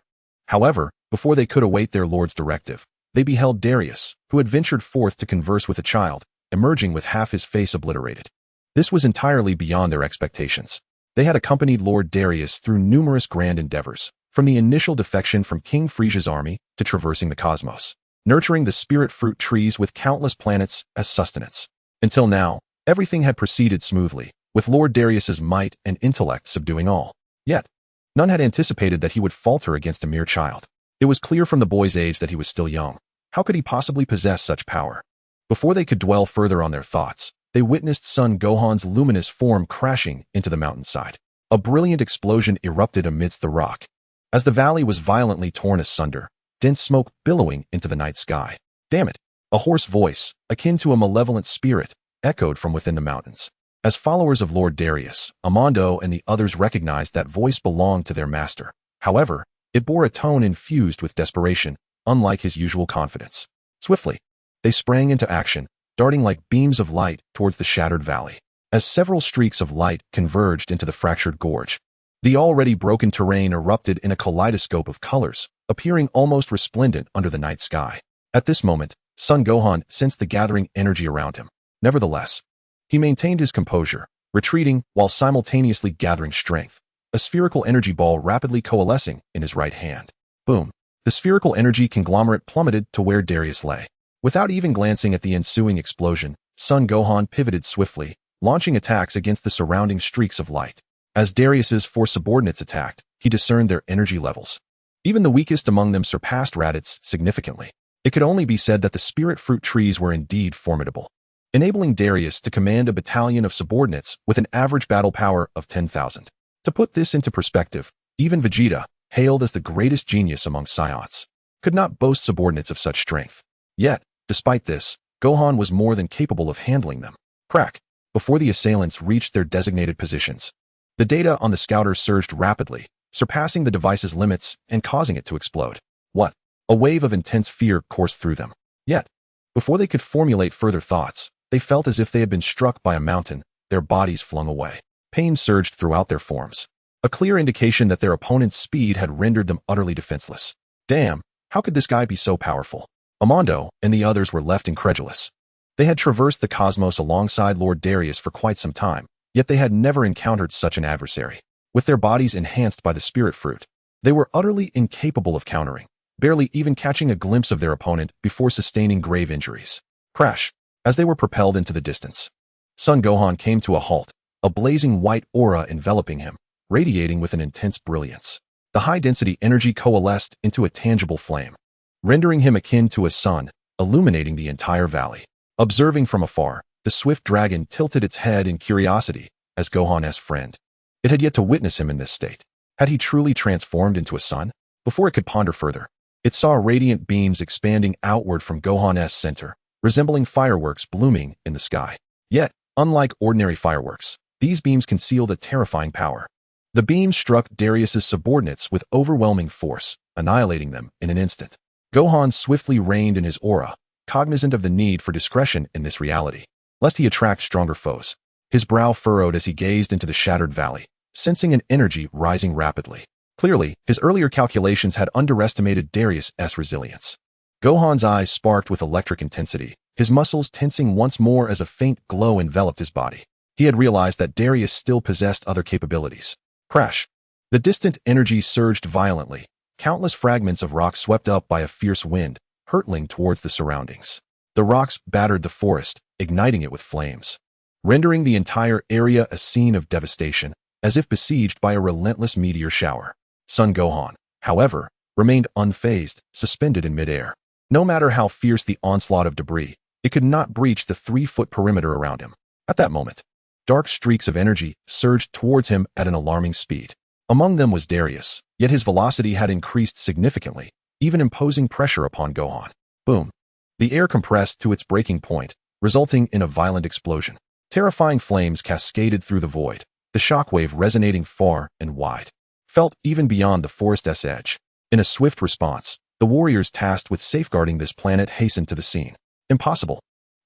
However, before they could await their lord's directive, they beheld Darius, who had ventured forth to converse with a child, emerging with half his face obliterated. This was entirely beyond their expectations. They had accompanied Lord Darius through numerous grand endeavors, from the initial defection from King Frisia's army to traversing the cosmos, nurturing the spirit fruit trees with countless planets as sustenance. Until now, everything had proceeded smoothly, with Lord Darius's might and intellect subduing all. Yet, none had anticipated that he would falter against a mere child. It was clear from the boy's age that he was still young. How could he possibly possess such power? Before they could dwell further on their thoughts, they witnessed Son Gohan's luminous form crashing into the mountainside. A brilliant explosion erupted amidst the rock. As the valley was violently torn asunder, dense smoke billowing into the night sky. "Damn it!" A hoarse voice, akin to a malevolent spirit, echoed from within the mountains. As followers of Lord Darius, Amando and the others recognized that voice belonged to their master. However, it bore a tone infused with desperation, unlike his usual confidence. Swiftly, they sprang into action, darting like beams of light towards the shattered valley. As several streaks of light converged into the fractured gorge, the already broken terrain erupted in a kaleidoscope of colors, appearing almost resplendent under the night sky. At this moment, Son Gohan sensed the gathering energy around him. Nevertheless, he maintained his composure, retreating while simultaneously gathering strength, a spherical energy ball rapidly coalescing in his right hand. Boom! The spherical energy conglomerate plummeted to where Darius lay. Without even glancing at the ensuing explosion, Son Gohan pivoted swiftly, launching attacks against the surrounding streaks of light. As Darius's four subordinates attacked, he discerned their energy levels. Even the weakest among them surpassed Raditz significantly. It could only be said that the spirit fruit trees were indeed formidable, enabling Darius to command a battalion of subordinates with an average battle power of 10,000. To put this into perspective, even Vegeta, hailed as the greatest genius among Saiyans, could not boast subordinates of such strength. Yet, despite this, Gohan was more than capable of handling them. Crack! Before the assailants reached their designated positions, the data on the scouter surged rapidly, surpassing the device's limits and causing it to explode. What? A wave of intense fear coursed through them. Yet, before they could formulate further thoughts, they felt as if they had been struck by a mountain, their bodies flung away. Pain surged throughout their forms, a clear indication that their opponent's speed had rendered them utterly defenseless. Damn, how could this guy be so powerful? Amando and the others were left incredulous. They had traversed the cosmos alongside Lord Darius for quite some time, yet they had never encountered such an adversary. With their bodies enhanced by the spirit fruit, they were utterly incapable of countering, barely even catching a glimpse of their opponent before sustaining grave injuries. Crash! As they were propelled into the distance, Son Gohan came to a halt, a blazing white aura enveloping him, radiating with an intense brilliance. The high-density energy coalesced into a tangible flame, rendering him akin to a sun, illuminating the entire valley. Observing from afar, the swift dragon tilted its head in curiosity as Gohan's friend. It had yet to witness him in this state. Had he truly transformed into a sun? Before it could ponder further, it saw radiant beams expanding outward from Gohan's center, resembling fireworks blooming in the sky. Yet, unlike ordinary fireworks, these beams concealed a terrifying power. The beams struck Darius's subordinates with overwhelming force, annihilating them in an instant. Gohan swiftly reined in his aura, cognizant of the need for discretion in this reality, lest he attract stronger foes. His brow furrowed as he gazed into the shattered valley, sensing an energy rising rapidly. Clearly, his earlier calculations had underestimated Darius' resilience. Gohan's eyes sparked with electric intensity, his muscles tensing once more as a faint glow enveloped his body. He had realized that Darius still possessed other capabilities. Crash. The distant energy surged violently. Countless fragments of rock swept up by a fierce wind, hurtling towards the surroundings. The rocks battered the forest, igniting it with flames, rendering the entire area a scene of devastation, as if besieged by a relentless meteor shower. Son Gohan, however, remained unfazed, suspended in midair. No matter how fierce the onslaught of debris, it could not breach the 3-foot perimeter around him. At that moment, dark streaks of energy surged towards him at an alarming speed. Among them was Darius, yet his velocity had increased significantly, even imposing pressure upon Gohan. Boom. The air compressed to its breaking point, resulting in a violent explosion. Terrifying flames cascaded through the void, the shockwave resonating far and wide, felt even beyond the forest's edge. In a swift response, the warriors tasked with safeguarding this planet hastened to the scene. Impossible.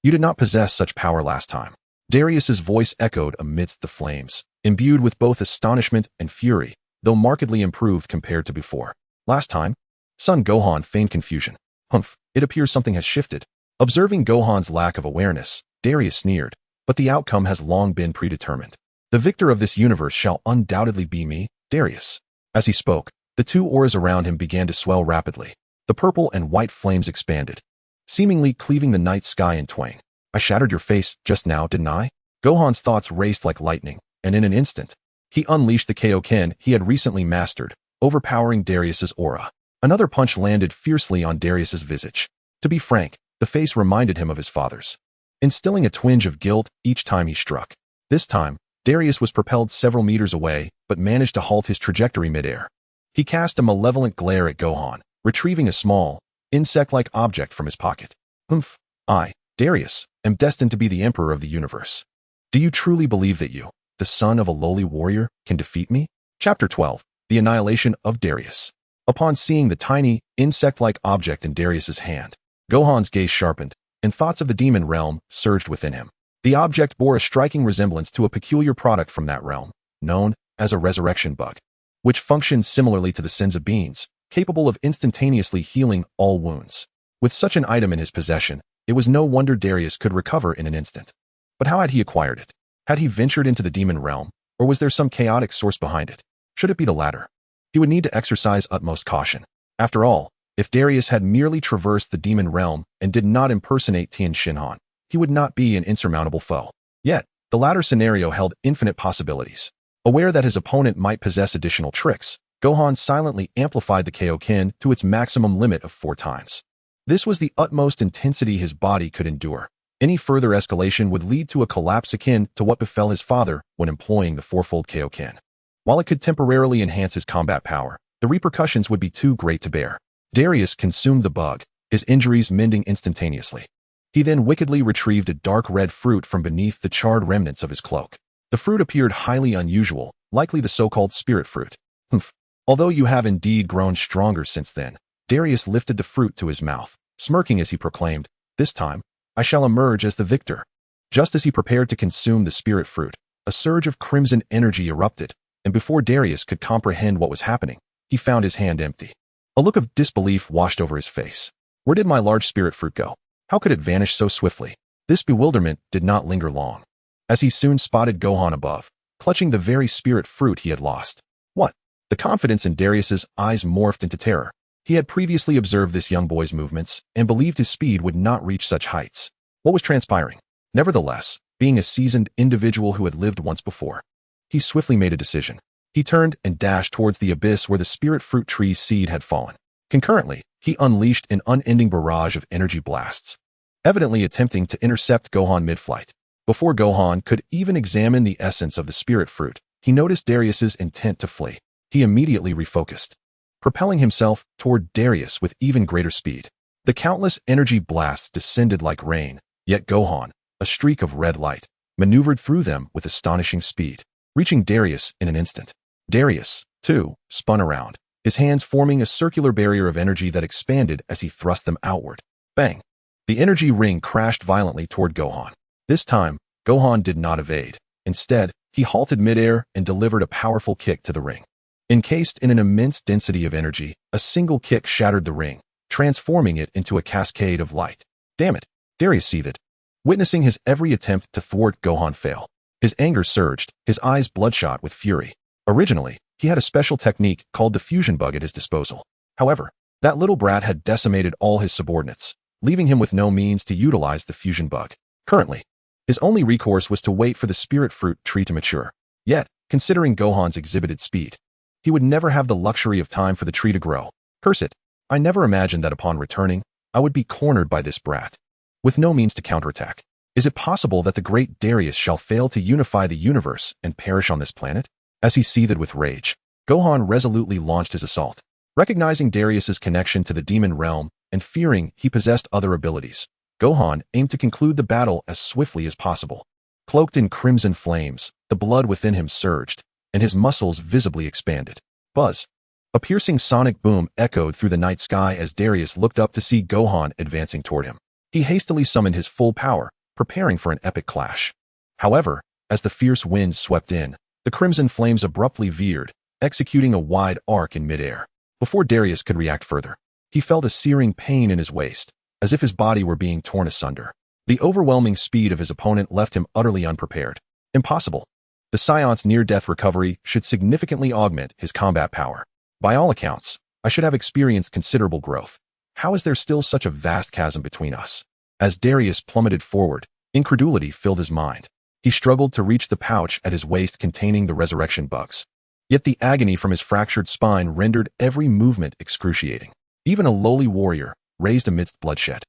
You did not possess such power last time. Darius's voice echoed amidst the flames, imbued with both astonishment and fury, though markedly improved compared to before. Last time? Son Gohan feigned confusion. Humph, it appears something has shifted. Observing Gohan's lack of awareness, Darius sneered, but the outcome has long been predetermined. The victor of this universe shall undoubtedly be me, Darius. As he spoke, the two auras around him began to swell rapidly. The purple and white flames expanded, seemingly cleaving the night sky in twain. I shattered your face just now, didn't I? Gohan's thoughts raced like lightning, and in an instant, he unleashed the Kaioken he had recently mastered, overpowering Darius's aura. Another punch landed fiercely on Darius's visage. To be frank, the face reminded him of his father's, instilling a twinge of guilt each time he struck. This time, Darius was propelled several meters away, but managed to halt his trajectory midair. He cast a malevolent glare at Gohan, retrieving a small, insect-like object from his pocket. Humph, I, Darius, am destined to be the emperor of the universe. Do you truly believe that you, the son of a lowly warrior, can defeat me? Chapter 12. The Annihilation of Darius. Upon seeing the tiny, insect-like object in Darius's hand, Gohan's gaze sharpened, and thoughts of the demon realm surged within him. The object bore a striking resemblance to a peculiar product from that realm, known as a resurrection bug, which functions similarly to the sins of beings, capable of instantaneously healing all wounds. With such an item in his possession, it was no wonder Darius could recover in an instant. But how had he acquired it? Had he ventured into the demon realm, or was there some chaotic source behind it? Should it be the latter? He would need to exercise utmost caution. After all, if Darius had merely traversed the demon realm and did not impersonate Tien Shinhan, he would not be an insurmountable foe. Yet, the latter scenario held infinite possibilities. Aware that his opponent might possess additional tricks, Gohan silently amplified the Kaioken to its maximum limit of 4 times. This was the utmost intensity his body could endure. Any further escalation would lead to a collapse akin to what befell his father when employing the fourfold Kaioken. While it could temporarily enhance his combat power, the repercussions would be too great to bear. Darius consumed the bug, his injuries mending instantaneously. He then wickedly retrieved a dark red fruit from beneath the charred remnants of his cloak. The fruit appeared highly unusual, likely the so-called spirit fruit. Humph. Although you have indeed grown stronger since then, Darius lifted the fruit to his mouth, smirking as he proclaimed, "This time, I shall emerge as the victor." Just as he prepared to consume the spirit fruit, a surge of crimson energy erupted, and before Darius could comprehend what was happening, he found his hand empty. A look of disbelief washed over his face. Where did my large spirit fruit go? How could it vanish so swiftly? This bewilderment did not linger long, as he soon spotted Gohan above, clutching the very spirit fruit he had lost. What? The confidence in Darius's eyes morphed into terror. He had previously observed this young boy's movements and believed his speed would not reach such heights. What was transpiring? Nevertheless, being a seasoned individual who had lived once before, he swiftly made a decision. He turned and dashed towards the abyss where the spirit fruit tree's seed had fallen. Concurrently, he unleashed an unending barrage of energy blasts, evidently attempting to intercept Gohan mid-flight. Before Gohan could even examine the essence of the spirit fruit, he noticed Darius's intent to flee. He immediately refocused, propelling himself toward Darius with even greater speed. The countless energy blasts descended like rain, yet Gohan, a streak of red light, maneuvered through them with astonishing speed, reaching Darius in an instant. Darius, too, spun around, his hands forming a circular barrier of energy that expanded as he thrust them outward. Bang! The energy ring crashed violently toward Gohan. This time, Gohan did not evade. Instead, he halted midair and delivered a powerful kick to the ring. Encased in an immense density of energy, a single kick shattered the ring, transforming it into a cascade of light. Damn it! Darius seethed, witnessing his every attempt to thwart Gohan fail. His anger surged, his eyes bloodshot with fury. Originally, he had a special technique called the fusion bug at his disposal. However, that little brat had decimated all his subordinates, leaving him with no means to utilize the fusion bug. Currently, his only recourse was to wait for the spirit fruit tree to mature. Yet, considering Gohan's exhibited speed, he would never have the luxury of time for the tree to grow. Curse it, I never imagined that upon returning, I would be cornered by this brat, with no means to counterattack. Is it possible that the great Darius shall fail to unify the universe and perish on this planet? As he seethed with rage, Gohan resolutely launched his assault. Recognizing Darius's connection to the demon realm and fearing he possessed other abilities, Gohan aimed to conclude the battle as swiftly as possible. Cloaked in crimson flames, the blood within him surged, and his muscles visibly expanded. Buzz! A piercing sonic boom echoed through the night sky as Darius looked up to see Gohan advancing toward him. He hastily summoned his full power, preparing for an epic clash. However, as the fierce winds swept in, the crimson flames abruptly veered, executing a wide arc in midair. Before Darius could react further, he felt a searing pain in his waist, as if his body were being torn asunder. The overwhelming speed of his opponent left him utterly unprepared. Impossible. The Saiyans' near-death recovery should significantly augment his combat power. By all accounts, I should have experienced considerable growth. How is there still such a vast chasm between us? As Darius plummeted forward, incredulity filled his mind. He struggled to reach the pouch at his waist containing the resurrection bugs. Yet the agony from his fractured spine rendered every movement excruciating. Even a lowly warrior, raised amidst bloodshed,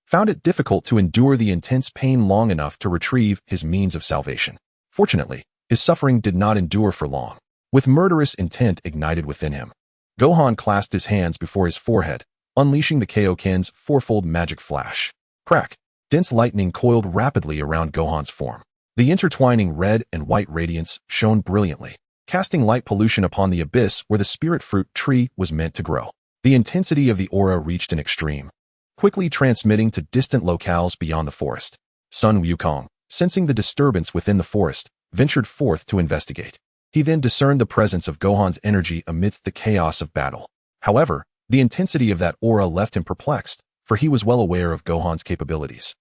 found it difficult to endure the intense pain long enough to retrieve his means of salvation. Fortunately, his suffering did not endure for long. With murderous intent ignited within him, Gohan clasped his hands before his forehead, unleashing the Kaioken's fourfold magic flash. Crack! Dense lightning coiled rapidly around Gohan's form. The intertwining red and white radiance shone brilliantly, casting light pollution upon the abyss where the spirit fruit tree was meant to grow. The intensity of the aura reached an extreme, quickly transmitting to distant locales beyond the forest. Sun Wukong, sensing the disturbance within the forest, ventured forth to investigate. He then discerned the presence of Gohan's energy amidst the chaos of battle. However, the intensity of that aura left him perplexed, for he was well aware of Gohan's capabilities.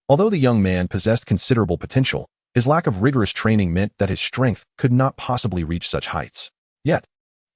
Although the young man possessed considerable potential, his lack of rigorous training meant that his strength could not possibly reach such heights. Yet,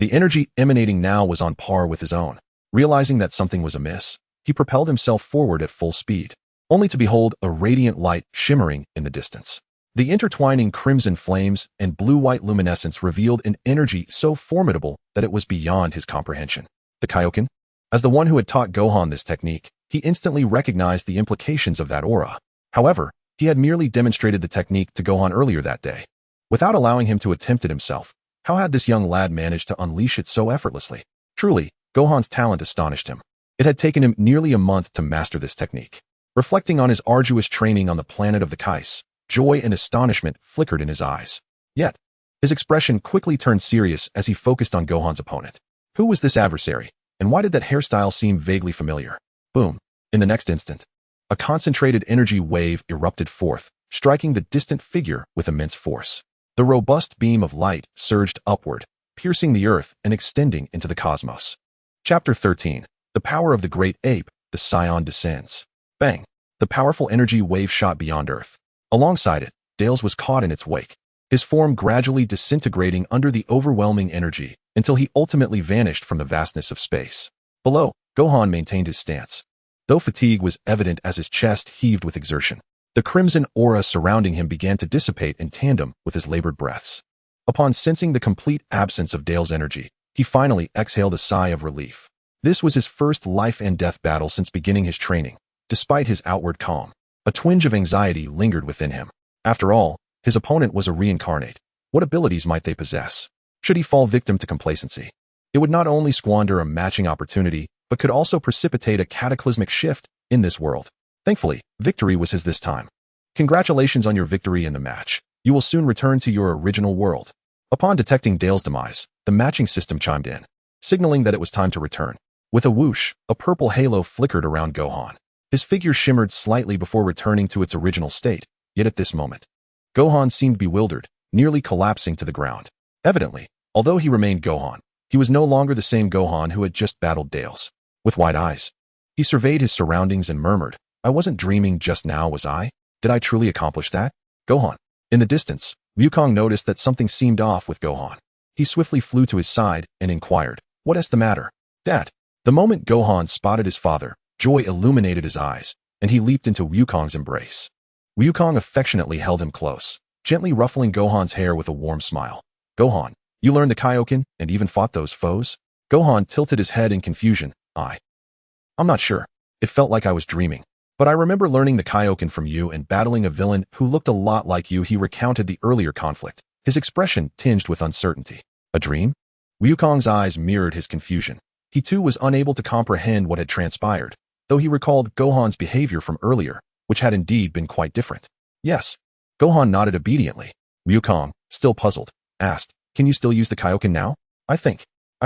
the energy emanating now was on par with his own. Realizing that something was amiss, he propelled himself forward at full speed, only to behold a radiant light shimmering in the distance. The intertwining crimson flames and blue-white luminescence revealed an energy so formidable that it was beyond his comprehension. The Kaioken? As the one who had taught Gohan this technique, he instantly recognized the implications of that aura. However, he had merely demonstrated the technique to Gohan earlier that day. Without allowing him to attempt it himself, how had this young lad managed to unleash it so effortlessly? Truly, Gohan's talent astonished him. It had taken him nearly a month to master this technique. Reflecting on his arduous training on the planet of the Kais, joy and astonishment flickered in his eyes. Yet, his expression quickly turned serious as he focused on Gohan's opponent. Who was this adversary, and why did that hairstyle seem vaguely familiar? Boom. In the next instant, a concentrated energy wave erupted forth, striking the distant figure with immense force. The robust beam of light surged upward, piercing the earth and extending into the cosmos. Chapter 13. The Power of the Great Ape, the Saiyan descends. Bang! The powerful energy wave shot beyond Earth. Alongside it, Dales was caught in its wake, his form gradually disintegrating under the overwhelming energy until he ultimately vanished from the vastness of space. Below, Gohan maintained his stance, though fatigue was evident as his chest heaved with exertion. The crimson aura surrounding him began to dissipate in tandem with his labored breaths. Upon sensing the complete absence of Dale's energy, he finally exhaled a sigh of relief. This was his first life and death battle since beginning his training. Despite his outward calm, a twinge of anxiety lingered within him. After all, his opponent was a reincarnate. What abilities might they possess? Should he fall victim to complacency, it would not only squander a matching opportunity, but could also precipitate a cataclysmic shift in this world. Thankfully, victory was his this time. Congratulations on your victory in the match. You will soon return to your original world. Upon detecting Dale's demise, the matching system chimed in, signaling that it was time to return. With a whoosh, a purple halo flickered around Gohan. His figure shimmered slightly before returning to its original state, yet at this moment, Gohan seemed bewildered, nearly collapsing to the ground. Evidently, although he remained Gohan, he was no longer the same Gohan who had just battled Dales. With wide eyes, he surveyed his surroundings and murmured, "I wasn't dreaming just now, was I? Did I truly accomplish that?" Gohan. In the distance, Wukong noticed that something seemed off with Gohan. He swiftly flew to his side and inquired, "What's the matter, Dad?" The moment Gohan spotted his father, joy illuminated his eyes, and he leaped into Wukong's embrace. Wukong affectionately held him close, gently ruffling Gohan's hair with a warm smile. "Gohan, you learned the Kaioken and even fought those foes?" Gohan tilted his head in confusion. I'm not sure. It felt like I was dreaming. But I remember learning the Kaioken from you and battling a villain who looked a lot like you. He recounted the earlier conflict, his expression tinged with uncertainty. A dream? Wukong's eyes mirrored his confusion. He too was unable to comprehend what had transpired, though he recalled Gohan's behavior from earlier, which had indeed been quite different. Yes. Gohan nodded obediently. Wukong, still puzzled, asked, "Can you still use the Kaioken now?" I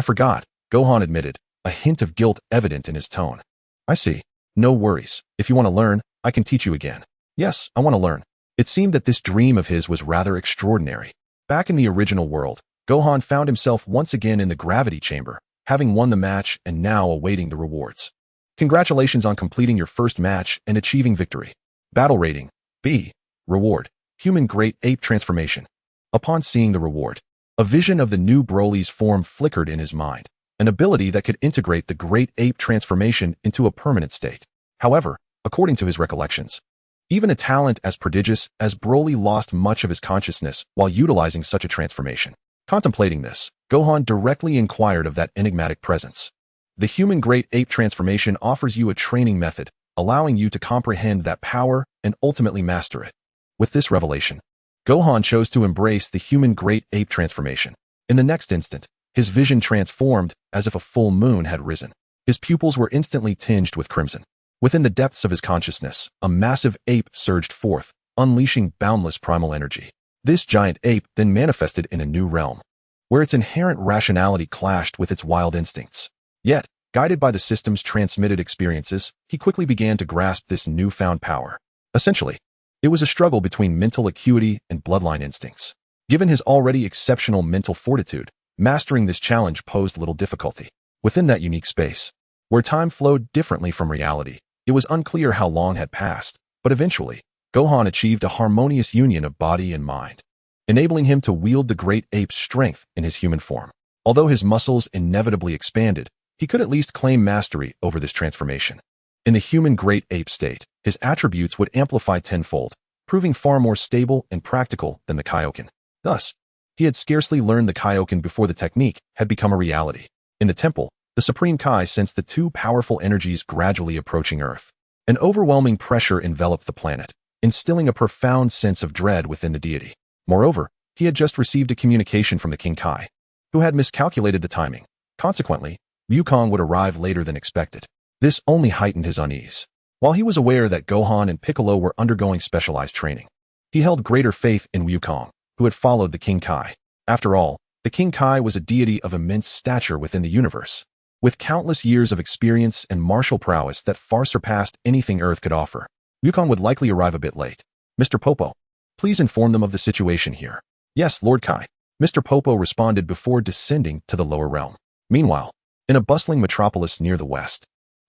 forgot," Gohan admitted, a hint of guilt evident in his tone. "I see. No worries. If you want to learn, I can teach you again." "Yes, I want to learn." It seemed that this dream of his was rather extraordinary. Back in the original world, Gohan found himself once again in the gravity chamber, having won the match and now awaiting the rewards. Congratulations on completing your first match and achieving victory. Battle rating, B. Reward, human great ape transformation. Upon seeing the reward, a vision of the new Broly's form flickered in his mind, an ability that could integrate the great ape transformation into a permanent state. However, according to his recollections, even a talent as prodigious as Broly lost much of his consciousness while utilizing such a transformation. Contemplating this, Gohan directly inquired of that enigmatic presence. The human great ape transformation offers you a training method, allowing you to comprehend that power and ultimately master it. With this revelation, Gohan chose to embrace the human great ape transformation. In the next instant, his vision transformed as if a full moon had risen. His pupils were instantly tinged with crimson. Within the depths of his consciousness, a massive ape surged forth, unleashing boundless primal energy. This giant ape then manifested in a new realm, where its inherent rationality clashed with its wild instincts. Yet, guided by the system's transmitted experiences, he quickly began to grasp this newfound power. Essentially, it was a struggle between mental acuity and bloodline instincts. Given his already exceptional mental fortitude, mastering this challenge posed little difficulty. Within that unique space, where time flowed differently from reality, it was unclear how long had passed, but eventually, Gohan achieved a harmonious union of body and mind, enabling him to wield the great ape's strength in his human form. Although his muscles inevitably expanded, he could at least claim mastery over this transformation. In the human great ape state, his attributes would amplify tenfold, proving far more stable and practical than the Kaioken. Thus, he had scarcely learned the Kaioken before the technique had become a reality. In the temple, the Supreme Kai sensed the two powerful energies gradually approaching Earth. An overwhelming pressure enveloped the planet, instilling a profound sense of dread within the deity. Moreover, he had just received a communication from the King Kai, who had miscalculated the timing. Consequently, Wukong would arrive later than expected. This only heightened his unease. While he was aware that Gohan and Piccolo were undergoing specialized training, he held greater faith in Wukong, who had followed the King Kai. After all, the King Kai was a deity of immense stature within the universe, with countless years of experience and martial prowess that far surpassed anything Earth could offer. Wukong would likely arrive a bit late. "Mr. Popo, please inform them of the situation here." "Yes, Lord Kai," Mr. Popo responded before descending to the lower realm. Meanwhile, in a bustling metropolis near the west,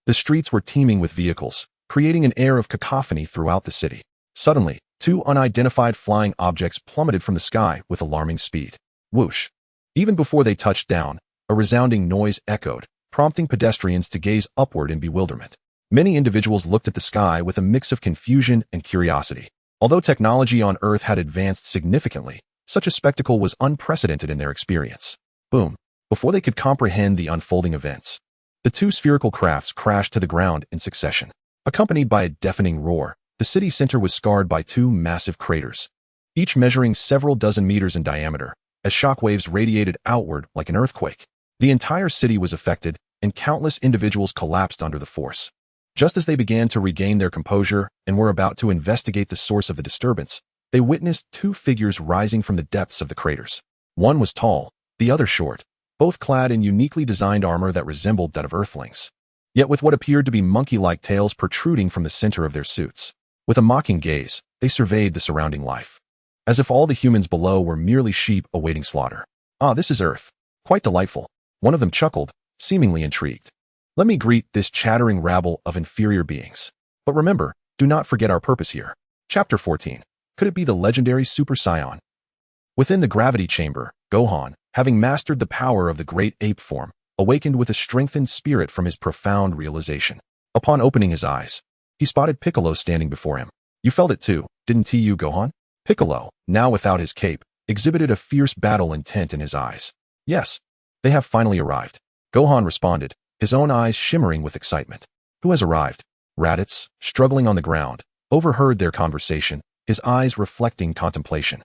the streets were teeming with vehicles, creating an air of cacophony throughout the city. Suddenly, two unidentified flying objects plummeted from the sky with alarming speed. Whoosh! Even before they touched down, a resounding noise echoed, prompting pedestrians to gaze upward in bewilderment. Many individuals looked at the sky with a mix of confusion and curiosity. Although technology on Earth had advanced significantly, such a spectacle was unprecedented in their experience. Boom! Before they could comprehend the unfolding events, the two spherical crafts crashed to the ground in succession. Accompanied by a deafening roar, the city center was scarred by two massive craters, each measuring several dozen meters in diameter, as shockwaves radiated outward like an earthquake. The entire city was affected, and countless individuals collapsed under the force. Just as they began to regain their composure and were about to investigate the source of the disturbance, they witnessed two figures rising from the depths of the craters. One was tall, the other short, both clad in uniquely designed armor that resembled that of Earthlings, yet with what appeared to be monkey-like tails protruding from the center of their suits. With a mocking gaze, they surveyed the surrounding life, as if all the humans below were merely sheep awaiting slaughter. "Ah, this is Earth. Quite delightful." One of them chuckled, seemingly intrigued. "Let me greet this chattering rabble of inferior beings. But remember, do not forget our purpose here." Chapter 14. Could it be the legendary Super Saiyan? Within the gravity chamber, Gohan, having mastered the power of the great ape form, awakened with a strengthened spirit from his profound realization. Upon opening his eyes, he spotted Piccolo standing before him. You felt it too, didn't you, Gohan? Piccolo, now without his cape, exhibited a fierce battle intent in his eyes. Yes, they have finally arrived. Gohan responded, his own eyes shimmering with excitement. Who has arrived? Raditz, struggling on the ground, overheard their conversation, his eyes reflecting contemplation.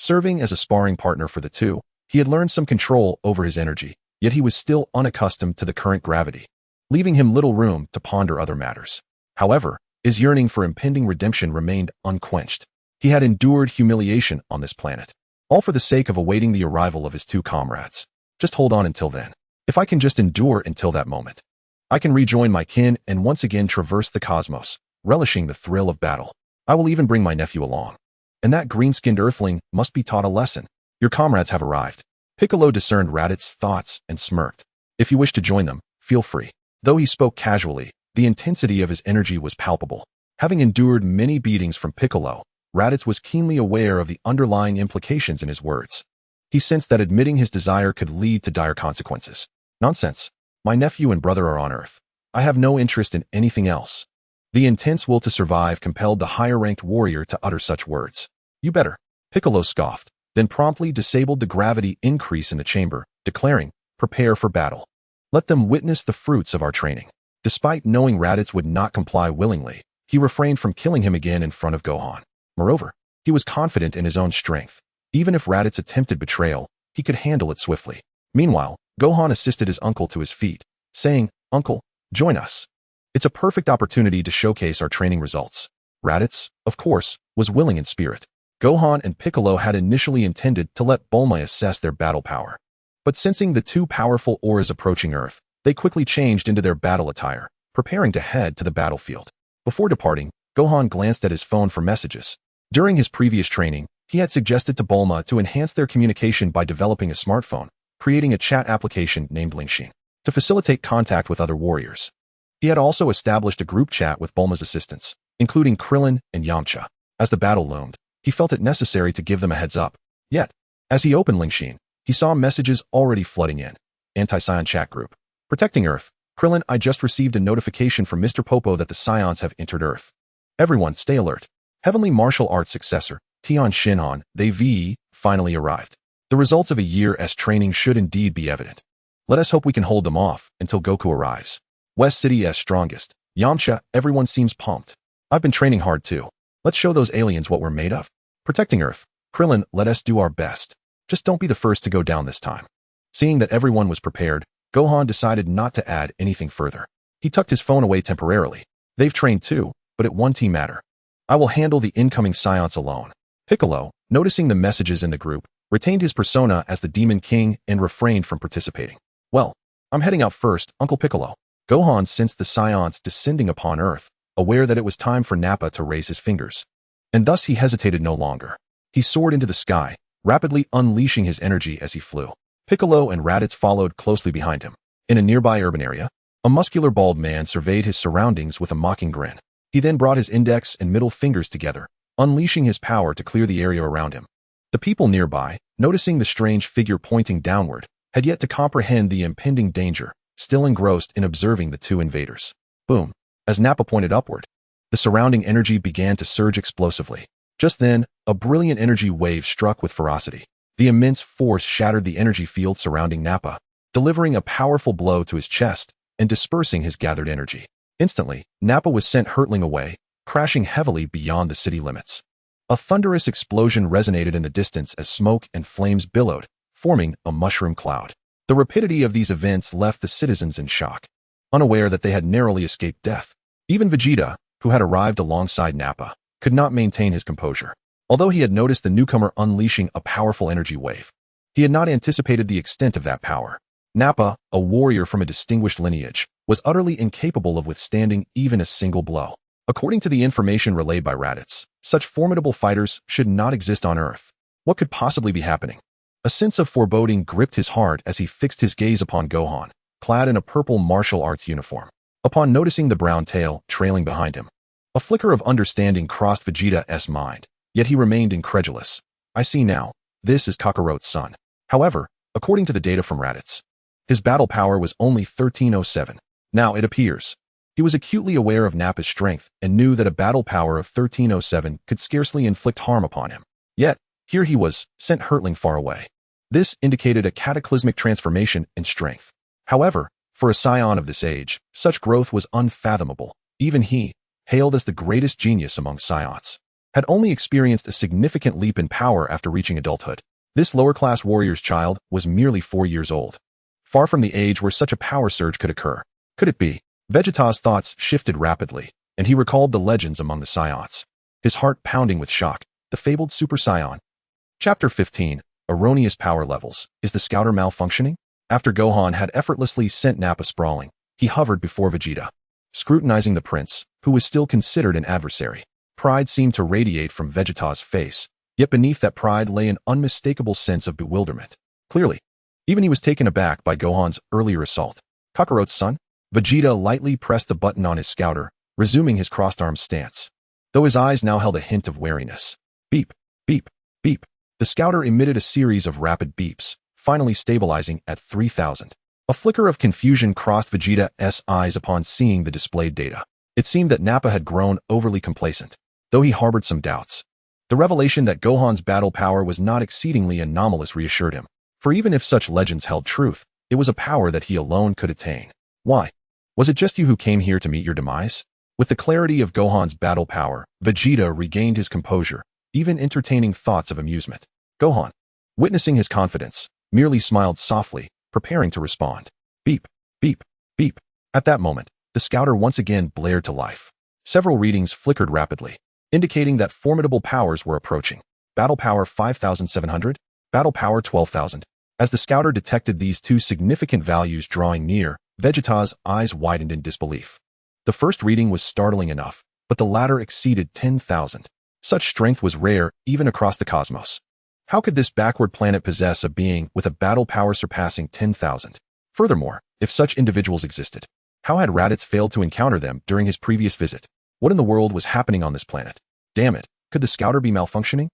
Serving as a sparring partner for the two, he had learned some control over his energy, yet he was still unaccustomed to the current gravity, leaving him little room to ponder other matters. However, his yearning for impending redemption remained unquenched. He had endured humiliation on this planet, all for the sake of awaiting the arrival of his two comrades. Just hold on until then. If I can just endure until that moment, I can rejoin my kin and once again traverse the cosmos, relishing the thrill of battle. I will even bring my nephew along. And that green-skinned earthling must be taught a lesson. Your comrades have arrived. Piccolo discerned Raditz's thoughts and smirked. If you wish to join them, feel free. Though he spoke casually, the intensity of his energy was palpable. Having endured many beatings from Piccolo, Raditz was keenly aware of the underlying implications in his words. He sensed that admitting his desire could lead to dire consequences. Nonsense. My nephew and brother are on Earth. I have no interest in anything else. The intense will to survive compelled the higher-ranked warrior to utter such words. You better. Piccolo scoffed, then promptly disabled the gravity increase in the chamber, declaring, prepare for battle. Let them witness the fruits of our training. Despite knowing Raditz would not comply willingly, he refrained from killing him again in front of Gohan. Moreover, he was confident in his own strength. Even if Raditz attempted betrayal, he could handle it swiftly. Meanwhile, Gohan assisted his uncle to his feet, saying, Uncle, join us. It's a perfect opportunity to showcase our training results. Raditz, of course, was willing in spirit. Gohan and Piccolo had initially intended to let Bulma assess their battle power. But sensing the two powerful auras approaching Earth, they quickly changed into their battle attire, preparing to head to the battlefield. Before departing, Gohan glanced at his phone for messages. During his previous training, he had suggested to Bulma to enhance their communication by developing a smartphone, creating a chat application named Lingxin, to facilitate contact with other warriors. He had also established a group chat with Bulma's assistants, including Krillin and Yamcha. As the battle loomed, he felt it necessary to give them a heads up. Yet, as he opened Lingxin, he saw messages already flooding in. Anti-Saiyan chat group. Protecting Earth. Krillin, I just received a notification from Mr. Popo that the Saiyans have entered Earth. Everyone, stay alert. Heavenly martial arts successor, Tian Shinhan, they VE, finally arrived. The results of a year's training should indeed be evident. Let us hope we can hold them off until Goku arrives. West City's strongest. Yamcha, everyone seems pumped. I've been training hard too. Let's show those aliens what we're made of. Protecting Earth. Krillin, let us do our best. Just don't be the first to go down this time. Seeing that everyone was prepared, Gohan decided not to add anything further. He tucked his phone away temporarily. They've trained too, but it one team matter. I will handle the incoming Saiyans alone. Piccolo, noticing the messages in the group, retained his persona as the Demon King and refrained from participating. Well, I'm heading out first, Uncle Piccolo. Gohan sensed the Saiyans descending upon Earth, aware that it was time for Nappa to raise his fingers. And thus he hesitated no longer. He soared into the sky, rapidly unleashing his energy as he flew. Piccolo and Raditz followed closely behind him. In a nearby urban area, a muscular bald man surveyed his surroundings with a mocking grin. He then brought his index and middle fingers together, unleashing his power to clear the area around him. The people nearby, noticing the strange figure pointing downward, had yet to comprehend the impending danger, still engrossed in observing the two invaders. Boom. As Nappa pointed upward, the surrounding energy began to surge explosively. Just then, a brilliant energy wave struck with ferocity. The immense force shattered the energy field surrounding Nappa, delivering a powerful blow to his chest and dispersing his gathered energy. Instantly, Nappa was sent hurtling away, crashing heavily beyond the city limits. A thunderous explosion resonated in the distance as smoke and flames billowed, forming a mushroom cloud. The rapidity of these events left the citizens in shock, unaware that they had narrowly escaped death. Even Vegeta, who had arrived alongside Nappa, could not maintain his composure. Although he had noticed the newcomer unleashing a powerful energy wave, he had not anticipated the extent of that power. Nappa, a warrior from a distinguished lineage, was utterly incapable of withstanding even a single blow. According to the information relayed by Raditz, such formidable fighters should not exist on Earth. What could possibly be happening? A sense of foreboding gripped his heart as he fixed his gaze upon Gohan, clad in a purple martial arts uniform. Upon noticing the brown tail trailing behind him, a flicker of understanding crossed Vegeta's mind, yet he remained incredulous. I see now. This is Kakarote's son. However, according to the data from Raditz, his battle power was only 1307. Now it appears he was acutely aware of Nappa's strength and knew that a battle power of 1307 could scarcely inflict harm upon him. Yet, here he was, sent hurtling far away. This indicated a cataclysmic transformation in strength. However, for a Saiyan of this age, such growth was unfathomable. Even he, hailed as the greatest genius among Saiyans, had only experienced a significant leap in power after reaching adulthood. This lower-class warrior's child was merely 4 years old, far from the age where such a power surge could occur. Could it be? Vegeta's thoughts shifted rapidly, and he recalled the legends among the Saiyans, his heart pounding with shock. The fabled Super Saiyan. Chapter 15. Erroneous Power Levels. Is the scouter malfunctioning? After Gohan had effortlessly sent Nappa sprawling, he hovered before Vegeta, scrutinizing the prince, who was still considered an adversary. Pride seemed to radiate from Vegeta's face, yet beneath that pride lay an unmistakable sense of bewilderment. Clearly, even he was taken aback by Gohan's earlier assault. Kakarote's son? Vegeta lightly pressed the button on his scouter, resuming his crossed-arms stance, though his eyes now held a hint of wariness. Beep, beep, beep. The scouter emitted a series of rapid beeps, finally stabilizing at 3000. A flicker of confusion crossed Vegeta's eyes upon seeing the displayed data. It seemed that Nappa had grown overly complacent, though he harbored some doubts. The revelation that Gohan's battle power was not exceedingly anomalous reassured him, for even if such legends held truth, it was a power that he alone could attain. Why? Was it just you who came here to meet your demise? With the clarity of Gohan's battle power, Vegeta regained his composure, even entertaining thoughts of amusement. Gohan, witnessing his confidence, merely smiled softly, preparing to respond. Beep, beep, beep. At that moment, the scouter once again blared to life. Several readings flickered rapidly, indicating that formidable powers were approaching. Battle power 5,700, battle power 12,000. As the scouter detected these two significant values drawing near, Vegeta's eyes widened in disbelief. The first reading was startling enough, but the latter exceeded 10,000. Such strength was rare even across the cosmos. How could this backward planet possess a being with a battle power surpassing 10,000? Furthermore, if such individuals existed, how had Raditz failed to encounter them during his previous visit? What in the world was happening on this planet? Damn it, could the scouter be malfunctioning?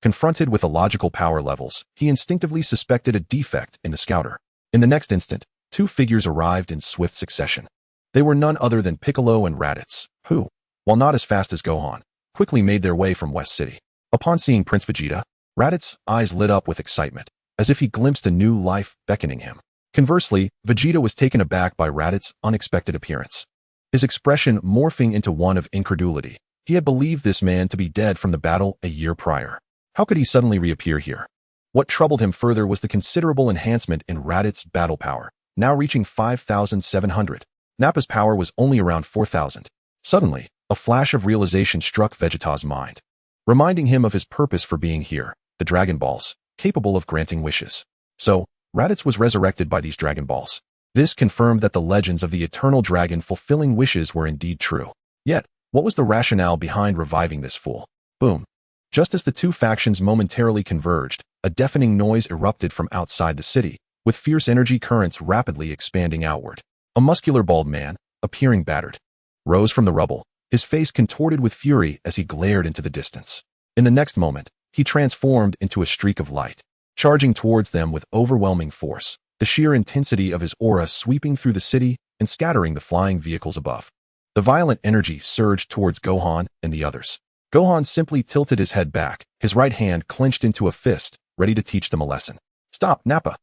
Confronted with illogical power levels, he instinctively suspected a defect in the scouter. In the next instant, two figures arrived in swift succession. They were none other than Piccolo and Raditz, who, while not as fast as Gohan, quickly made their way from West City. Upon seeing Prince Vegeta, Raditz's eyes lit up with excitement, as if he glimpsed a new life beckoning him. Conversely, Vegeta was taken aback by Raditz's unexpected appearance, his expression morphing into one of incredulity. He had believed this man to be dead from the battle a year prior. How could he suddenly reappear here? What troubled him further was the considerable enhancement in Raditz's battle power, now reaching 5,700. Nappa's power was only around 4,000. Suddenly, a flash of realization struck Vegeta's mind, reminding him of his purpose for being here, the Dragon Balls, capable of granting wishes. So, Raditz was resurrected by these Dragon Balls. This confirmed that the legends of the eternal dragon fulfilling wishes were indeed true. Yet, what was the rationale behind reviving this fool? Boom. Just as the two factions momentarily converged, a deafening noise erupted from outside the city, with fierce energy currents rapidly expanding outward. A muscular bald man, appearing battered, rose from the rubble, his face contorted with fury as he glared into the distance. In the next moment, he transformed into a streak of light, charging towards them with overwhelming force, the sheer intensity of his aura sweeping through the city and scattering the flying vehicles above. The violent energy surged towards Gohan and the others. Gohan simply tilted his head back, his right hand clenched into a fist, ready to teach them a lesson. "Stop, Nappa!"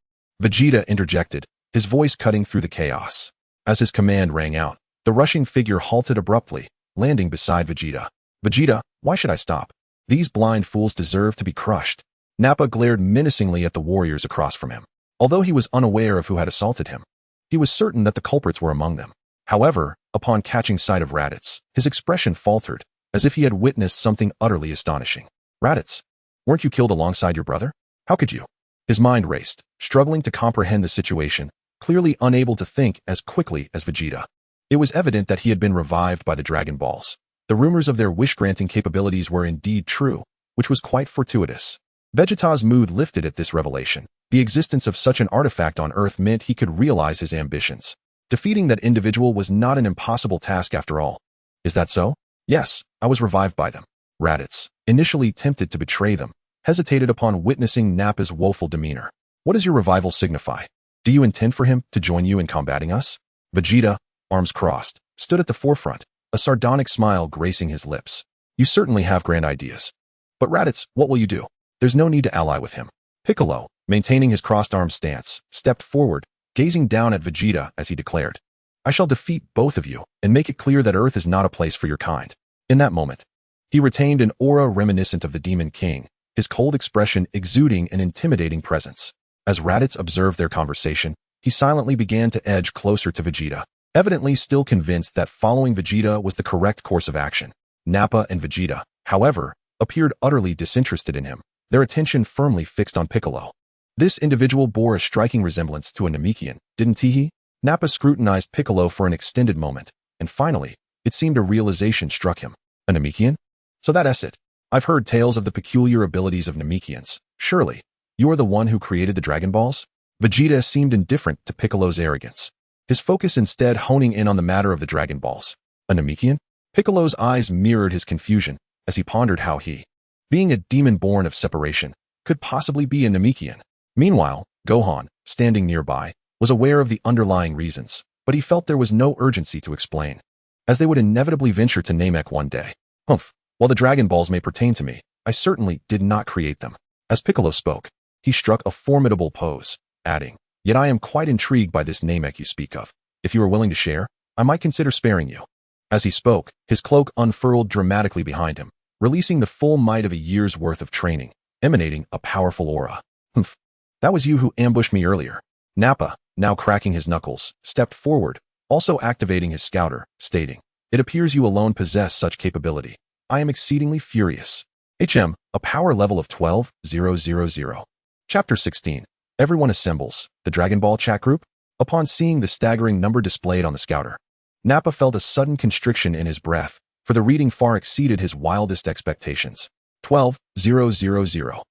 Vegeta interjected, his voice cutting through the chaos. As his command rang out, the rushing figure halted abruptly, landing beside Vegeta. "Vegeta, why should I stop? These blind fools deserve to be crushed." Nappa glared menacingly at the warriors across from him. Although he was unaware of who had assaulted him, he was certain that the culprits were among them. However, upon catching sight of Raditz, his expression faltered, as if he had witnessed something utterly astonishing. "Raditz, weren't you killed alongside your brother? How could you?" His mind raced, struggling to comprehend the situation, clearly unable to think as quickly as Vegeta. It was evident that he had been revived by the Dragon Balls. The rumors of their wish-granting capabilities were indeed true, which was quite fortuitous. Vegeta's mood lifted at this revelation. The existence of such an artifact on Earth meant he could realize his ambitions. Defeating that individual was not an impossible task after all. "Is that so?" "Yes, I was revived by them." Raditz, initially tempted to betray them, hesitated upon witnessing Nappa's woeful demeanor. What does your revival signify? Do you intend for him to join you in combating us? Vegeta, arms crossed, stood at the forefront, a sardonic smile gracing his lips. You certainly have grand ideas. But Raditz, what will you do? There's no need to ally with him. Piccolo, maintaining his crossed-arm stance, stepped forward, gazing down at Vegeta as he declared, I shall defeat both of you and make it clear that Earth is not a place for your kind. In that moment, he retained an aura reminiscent of the Demon King, his cold expression exuding an intimidating presence. As Raditz observed their conversation, he silently began to edge closer to Vegeta, evidently still convinced that following Vegeta was the correct course of action. Nappa and Vegeta, however, appeared utterly disinterested in him, their attention firmly fixed on Piccolo. This individual bore a striking resemblance to a Namekian, didn't he? Nappa scrutinized Piccolo for an extended moment, and finally, it seemed a realization struck him. A Namekian? So that's it. I've heard tales of the peculiar abilities of Namekians. Surely, you are the one who created the Dragon Balls? Vegeta seemed indifferent to Piccolo's arrogance, his focus instead honing in on the matter of the Dragon Balls. A Namekian? Piccolo's eyes mirrored his confusion as he pondered how he, being a demon born of separation, could possibly be a Namekian. Meanwhile, Gohan, standing nearby, was aware of the underlying reasons, but he felt there was no urgency to explain, as they would inevitably venture to Namek one day. Humph, while the Dragon Balls may pertain to me, I certainly did not create them. As Piccolo spoke, he struck a formidable pose, adding, Yet I am quite intrigued by this Namek you speak of. If you are willing to share, I might consider sparing you. As he spoke, his cloak unfurled dramatically behind him, releasing the full might of a year's worth of training, emanating a powerful aura. Humph, that was you who ambushed me earlier. Nappa, now cracking his knuckles, stepped forward, also activating his scouter, stating, It appears you alone possess such capability. I am exceedingly furious. A power level of 12,000. Chapter 16. Everyone assembles, the Dragon Ball chat group. Upon seeing the staggering number displayed on the scouter, Nappa felt a sudden constriction in his breath, for the reading far exceeded his wildest expectations. 12,000.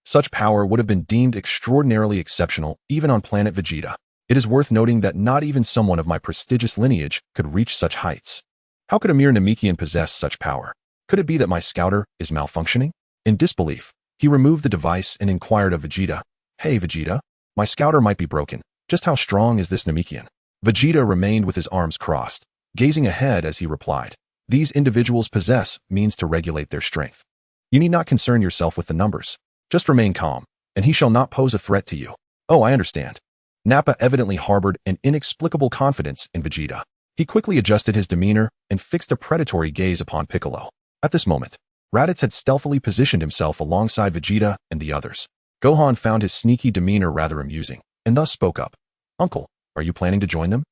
Such power would have been deemed extraordinarily exceptional even on planet Vegeta. It is worth noting that not even someone of my prestigious lineage could reach such heights. How could a mere Namekian possess such power? Could it be that my scouter is malfunctioning? In disbelief, he removed the device and inquired of Vegeta, Hey Vegeta, my scouter might be broken. Just how strong is this Namekian? Vegeta remained with his arms crossed, gazing ahead as he replied, These individuals possess means to regulate their strength. You need not concern yourself with the numbers. Just remain calm, and he shall not pose a threat to you. Oh, I understand. Nappa evidently harbored an inexplicable confidence in Vegeta. He quickly adjusted his demeanor and fixed a predatory gaze upon Piccolo. At this moment, Raditz had stealthily positioned himself alongside Vegeta and the others. Gohan found his sneaky demeanor rather amusing, and thus spoke up. Uncle, are you planning to join them?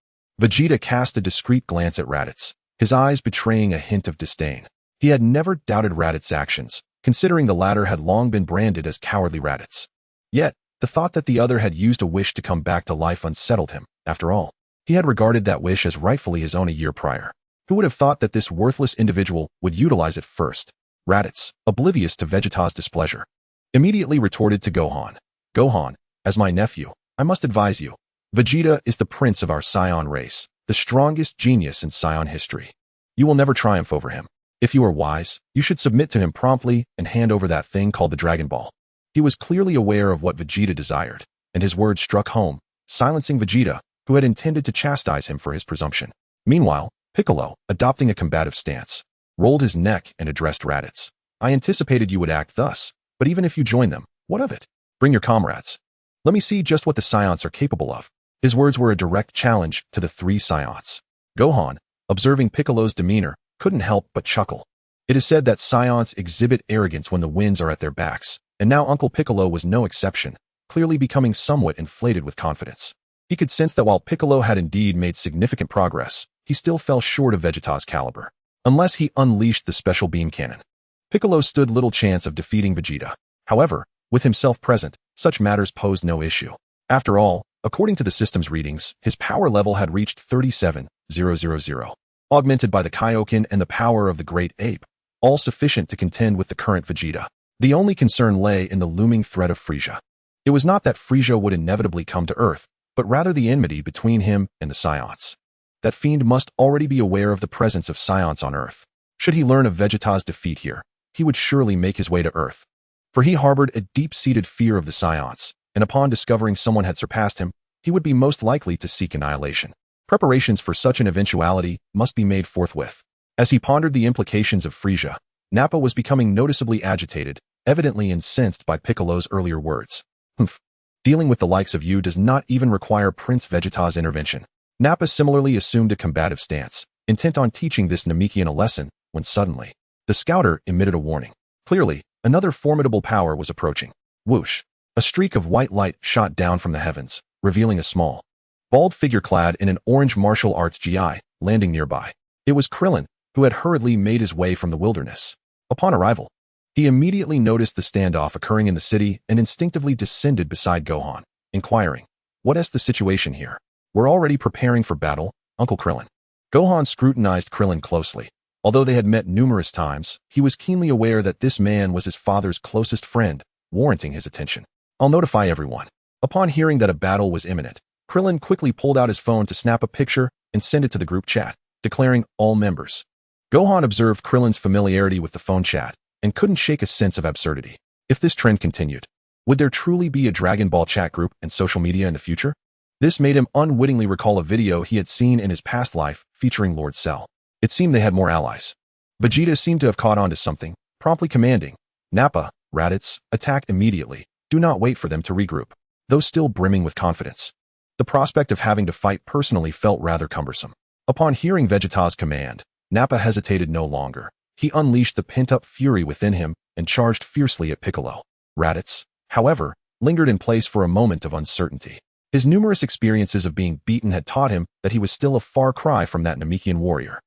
Vegeta cast a discreet glance at Raditz, his eyes betraying a hint of disdain. He had never doubted Raditz's actions, considering the latter had long been branded as cowardly Raditz. Yet, the thought that the other had used a wish to come back to life unsettled him. After all, he had regarded that wish as rightfully his own a year prior. Who would have thought that this worthless individual would utilize it first? Raditz, oblivious to Vegeta's displeasure, immediately retorted to Gohan. Gohan, as my nephew, I must advise you, Vegeta is the prince of our Saiyan race, the strongest genius in Saiyan history. You will never triumph over him. If you are wise, you should submit to him promptly and hand over that thing called the Dragon Ball. He was clearly aware of what Vegeta desired, and his words struck home, silencing Vegeta, who had intended to chastise him for his presumption. Meanwhile, Piccolo, adopting a combative stance, rolled his neck and addressed Raditz. I anticipated you would act thus, but even if you join them, what of it? Bring your comrades. Let me see just what the Saiyans are capable of. His words were a direct challenge to the three Saiyans. Gohan, observing Piccolo's demeanor, couldn't help but chuckle. It is said that Saiyans exhibit arrogance when the winds are at their backs, and now Uncle Piccolo was no exception, clearly becoming somewhat inflated with confidence. He could sense that while Piccolo had indeed made significant progress, he still fell short of Vegeta's caliber. Unless he unleashed the special beam cannon, Piccolo stood little chance of defeating Vegeta. However, with himself present, such matters posed no issue. After all, according to the system's readings, his power level had reached 37,000, augmented by the Kaioken and the power of the Great Ape, all sufficient to contend with the current Vegeta. The only concern lay in the looming threat of Frieza. It was not that Frieza would inevitably come to Earth, but rather the enmity between him and the Saiyans. That fiend must already be aware of the presence of Saiyans on Earth. Should he learn of Vegeta's defeat here, he would surely make his way to Earth. for he harbored a deep-seated fear of the Saiyans, and upon discovering someone had surpassed him, he would be most likely to seek annihilation. Preparations for such an eventuality must be made forthwith. As he pondered the implications of Frieza, Nappa was becoming noticeably agitated, evidently incensed by Piccolo's earlier words. Humph. Dealing with the likes of you does not even require Prince Vegeta's intervention. Nappa similarly assumed a combative stance, intent on teaching this Namekian a lesson, when suddenly, the scouter emitted a warning. Clearly, another formidable power was approaching. Whoosh! A streak of white light shot down from the heavens, revealing a small, bald figure clad in an orange martial arts gi, landing nearby. It was Krillin, who had hurriedly made his way from the wilderness. Upon arrival, he immediately noticed the standoff occurring in the city and instinctively descended beside Gohan, inquiring, "What is the situation here? We're already preparing for battle, Uncle Krillin." Gohan scrutinized Krillin closely. Although they had met numerous times, he was keenly aware that this man was his father's closest friend, warranting his attention. "I'll notify everyone." Upon hearing that a battle was imminent, Krillin quickly pulled out his phone to snap a picture and send it to the group chat, declaring all members. Gohan observed Krillin's familiarity with the phone chat and couldn't shake a sense of absurdity. If this trend continued, would there truly be a Dragon Ball chat group and social media in the future? This made him unwittingly recall a video he had seen in his past life featuring Lord Cell. It seemed they had more allies. Vegeta seemed to have caught on to something, promptly commanding, "Nappa, Raditz, attack immediately. Do not wait for them to regroup." Though still brimming with confidence, the prospect of having to fight personally felt rather cumbersome. Upon hearing Vegeta's command, Nappa hesitated no longer. He unleashed the pent-up fury within him and charged fiercely at Piccolo. Raditz, however, lingered in place for a moment of uncertainty. His numerous experiences of being beaten had taught him that he was still a far cry from that Namekian warrior.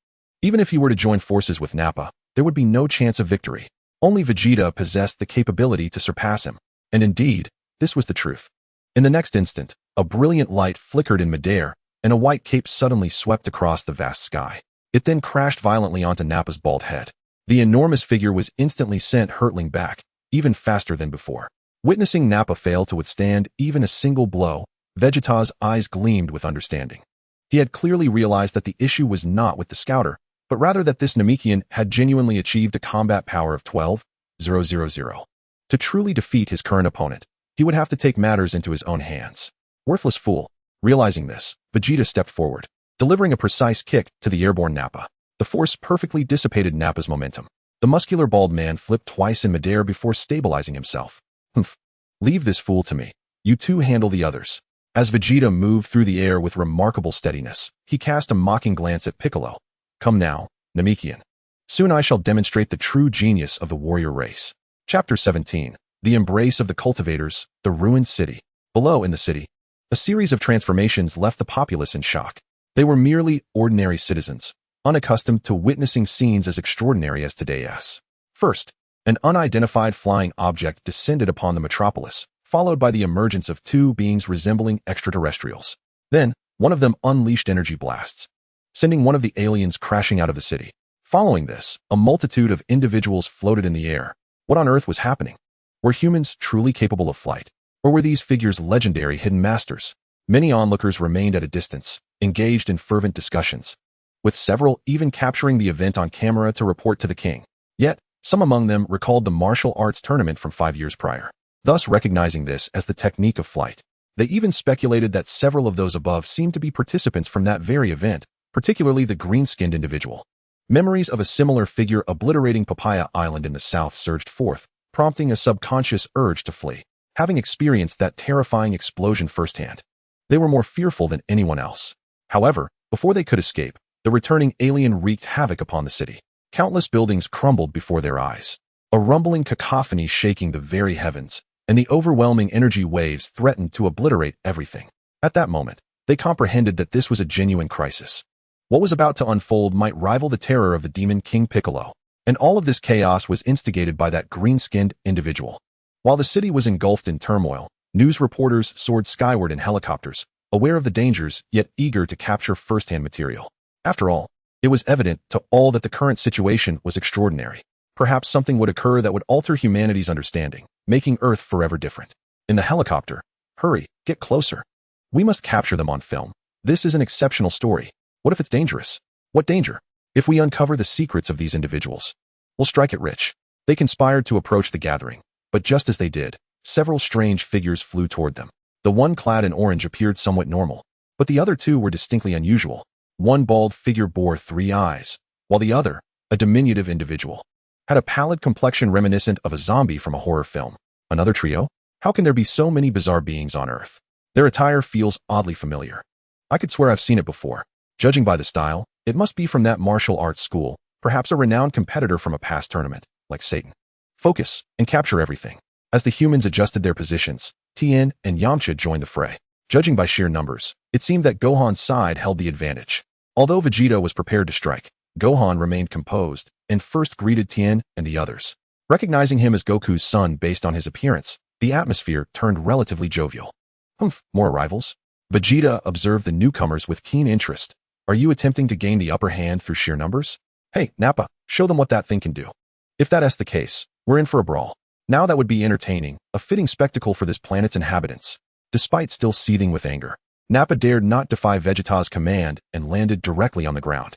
Even if he were to join forces with Nappa, there would be no chance of victory. Only Vegeta possessed the capability to surpass him. And indeed, this was the truth. In the next instant, a brilliant light flickered in midair, and a white cape suddenly swept across the vast sky. It then crashed violently onto Nappa's bald head. The enormous figure was instantly sent hurtling back, even faster than before. Witnessing Nappa fail to withstand even a single blow, Vegeta's eyes gleamed with understanding. He had clearly realized that the issue was not with the scouter, but rather that this Namekian had genuinely achieved a combat power of 12,000. To truly defeat his current opponent, he would have to take matters into his own hands. Worthless fool. Realizing this, Vegeta stepped forward, delivering a precise kick to the airborne Nappa. The force perfectly dissipated Nappa's momentum. The muscular bald man flipped twice in midair before stabilizing himself. "Humph. Leave this fool to me. You two handle the others." As Vegeta moved through the air with remarkable steadiness, he cast a mocking glance at Piccolo. "Come now, Namekian. Soon I shall demonstrate the true genius of the warrior race." Chapter 17. The Embrace of the Cultivators, the Ruined City. Below in the city, a series of transformations left the populace in shock. They were merely ordinary citizens, unaccustomed to witnessing scenes as extraordinary as today's. First, an unidentified flying object descended upon the metropolis, followed by the emergence of two beings resembling extraterrestrials. Then, one of them unleashed energy blasts, sending one of the aliens crashing out of the city. Following this, a multitude of individuals floated in the air. What on earth was happening? Were humans truly capable of flight? Or were these figures legendary hidden masters? Many onlookers remained at a distance, engaged in fervent discussions, with several even capturing the event on camera to report to the king. Yet, some among them recalled the martial arts tournament from 5 years prior, thus recognizing this as the technique of flight. They even speculated that several of those above seemed to be participants from that very event, particularly the green-skinned individual. Memories of a similar figure obliterating Papaya Island in the south surged forth, prompting a subconscious urge to flee. Having experienced that terrifying explosion firsthand, they were more fearful than anyone else. However, before they could escape, the returning alien wreaked havoc upon the city. Countless buildings crumbled before their eyes, a rumbling cacophony shaking the very heavens, and the overwhelming energy waves threatened to obliterate everything. At that moment, they comprehended that this was a genuine crisis. What was about to unfold might rival the terror of the Demon King Piccolo, and all of this chaos was instigated by that green-skinned individual. While the city was engulfed in turmoil, news reporters soared skyward in helicopters, aware of the dangers yet eager to capture first-hand material. After all, it was evident to all that the current situation was extraordinary. Perhaps something would occur that would alter humanity's understanding, making Earth forever different. In the helicopter, "Hurry, get closer. We must capture them on film. This is an exceptional story. What if it's dangerous? What danger? If we uncover the secrets of these individuals, we'll strike it rich." They conspired to approach the gathering, But just as they did, several strange figures flew toward them. The one clad in orange appeared somewhat normal, but the other two were distinctly unusual. One bald figure bore 3 eyes, while the other, a diminutive individual, had a pallid complexion reminiscent of a zombie from a horror film. Another trio? How can there be so many bizarre beings on Earth? Their attire feels oddly familiar. I could swear I've seen it before. Judging by the style, it must be from that martial arts school, perhaps a renowned competitor from a past tournament, like Satan. Focus and capture everything. As the humans adjusted their positions, Tien and Yamcha joined the fray. Judging by sheer numbers, it seemed that Gohan's side held the advantage. Although Vegeta was prepared to strike, Gohan remained composed and first greeted Tien and the others. Recognizing him as Goku's son based on his appearance, the atmosphere turned relatively jovial. Humph, more arrivals? Vegeta observed the newcomers with keen interest. Are you attempting to gain the upper hand through sheer numbers? Hey, Nappa, show them what that thing can do. If that's the case, we're in for a brawl. Now that would be entertaining, a fitting spectacle for this planet's inhabitants. Despite still seething with anger, Nappa dared not defy Vegeta's command and landed directly on the ground.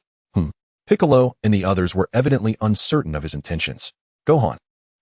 Piccolo and the others were evidently uncertain of his intentions. Gohan,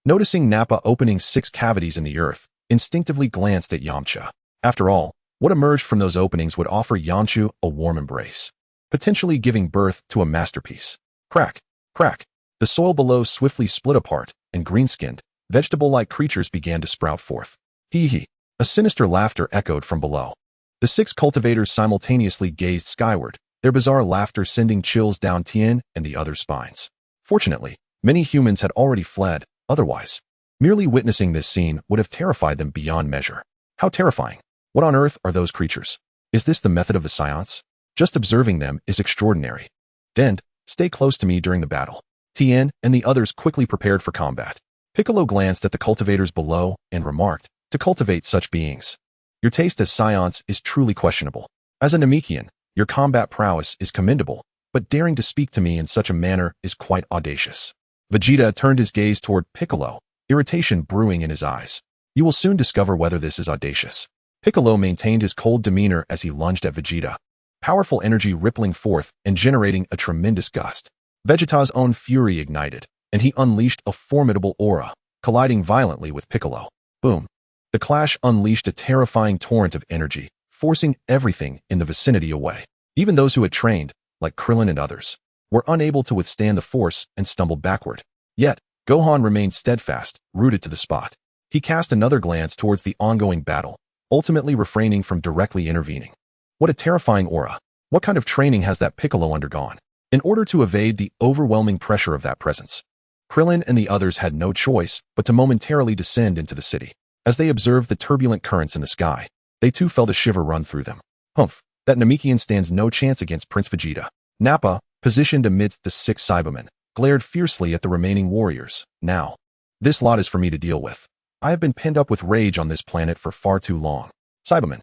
noticing Nappa opening 6 cavities in the earth, instinctively glanced at Yamcha. After all, what emerged from those openings would offer Yamcha a warm embrace, potentially giving birth to a masterpiece. Crack, crack. The soil below swiftly split apart, and green-skinned, vegetable-like creatures began to sprout forth. Hee hee. A sinister laughter echoed from below. The 6 cultivators simultaneously gazed skyward, their bizarre laughter sending chills down Tien and the other spines. Fortunately, many humans had already fled, otherwise, merely witnessing this scene would have terrified them beyond measure. How terrifying. What on earth are those creatures? Is this the method of the Saiyans? Just observing them is extraordinary. Dend, stay close to me during the battle. Tien and the others quickly prepared for combat. Piccolo glanced at the cultivators below and remarked, to cultivate such beings. Your taste as Saiyans is truly questionable. As a Namekian, your combat prowess is commendable, but daring to speak to me in such a manner is quite audacious. Vegeta turned his gaze toward Piccolo, irritation brewing in his eyes. You will soon discover whether this is audacious. Piccolo maintained his cold demeanor as he lunged at Vegeta, powerful energy rippling forth and generating a tremendous gust. Vegeta's own fury ignited, and he unleashed a formidable aura, colliding violently with Piccolo. Boom. The clash unleashed a terrifying torrent of energy, forcing everything in the vicinity away. Even those who had trained, like Krillin and others, were unable to withstand the force and stumbled backward. Yet, Gohan remained steadfast, rooted to the spot. He cast another glance towards the ongoing battle, ultimately refraining from directly intervening. What a terrifying aura. What kind of training has that Piccolo undergone? In order to evade the overwhelming pressure of that presence, Krillin and the others had no choice but to momentarily descend into the city. As they observed the turbulent currents in the sky, they too felt a shiver run through them. Humph, that Namekian stands no chance against Prince Vegeta. Nappa, positioned amidst the 6 Cybermen, glared fiercely at the remaining warriors. Now, this lot is for me to deal with. I have been penned up with rage on this planet for far too long. Cybermen,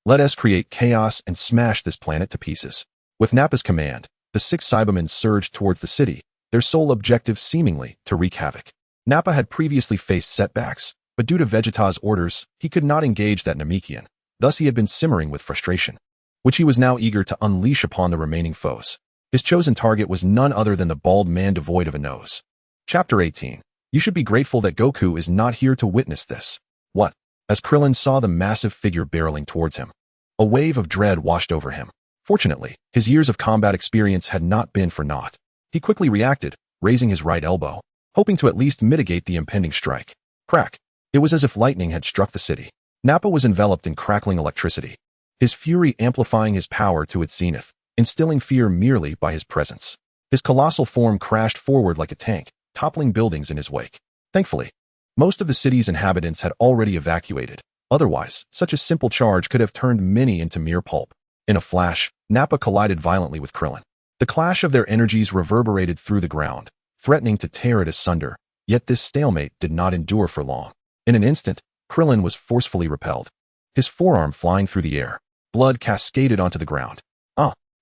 let us create chaos and smash this planet to pieces. With Nappa's command, the 6 Cybermen surged towards the city, their sole objective seemingly to wreak havoc. Nappa had previously faced setbacks, but due to Vegeta's orders, he could not engage that Namekian. Thus he had been simmering with frustration, which he was now eager to unleash upon the remaining foes. His chosen target was none other than the bald man devoid of a nose. Chapter 18. You should be grateful that Goku is not here to witness this. What? As Krillin saw the massive figure barreling towards him, a wave of dread washed over him. Fortunately, his years of combat experience had not been for naught. He quickly reacted, raising his right elbow, hoping to at least mitigate the impending strike. Crack. It was as if lightning had struck the city. Nappa was enveloped in crackling electricity, his fury amplifying his power to its zenith, instilling fear merely by his presence. His colossal form crashed forward like a tank, toppling buildings in his wake. Thankfully, most of the city's inhabitants had already evacuated. Otherwise, such a simple charge could have turned many into mere pulp. In a flash, Nappa collided violently with Krillin. The clash of their energies reverberated through the ground, threatening to tear it asunder. Yet this stalemate did not endure for long. In an instant, Krillin was forcefully repelled, his forearm flying through the air. Blood cascaded onto the ground.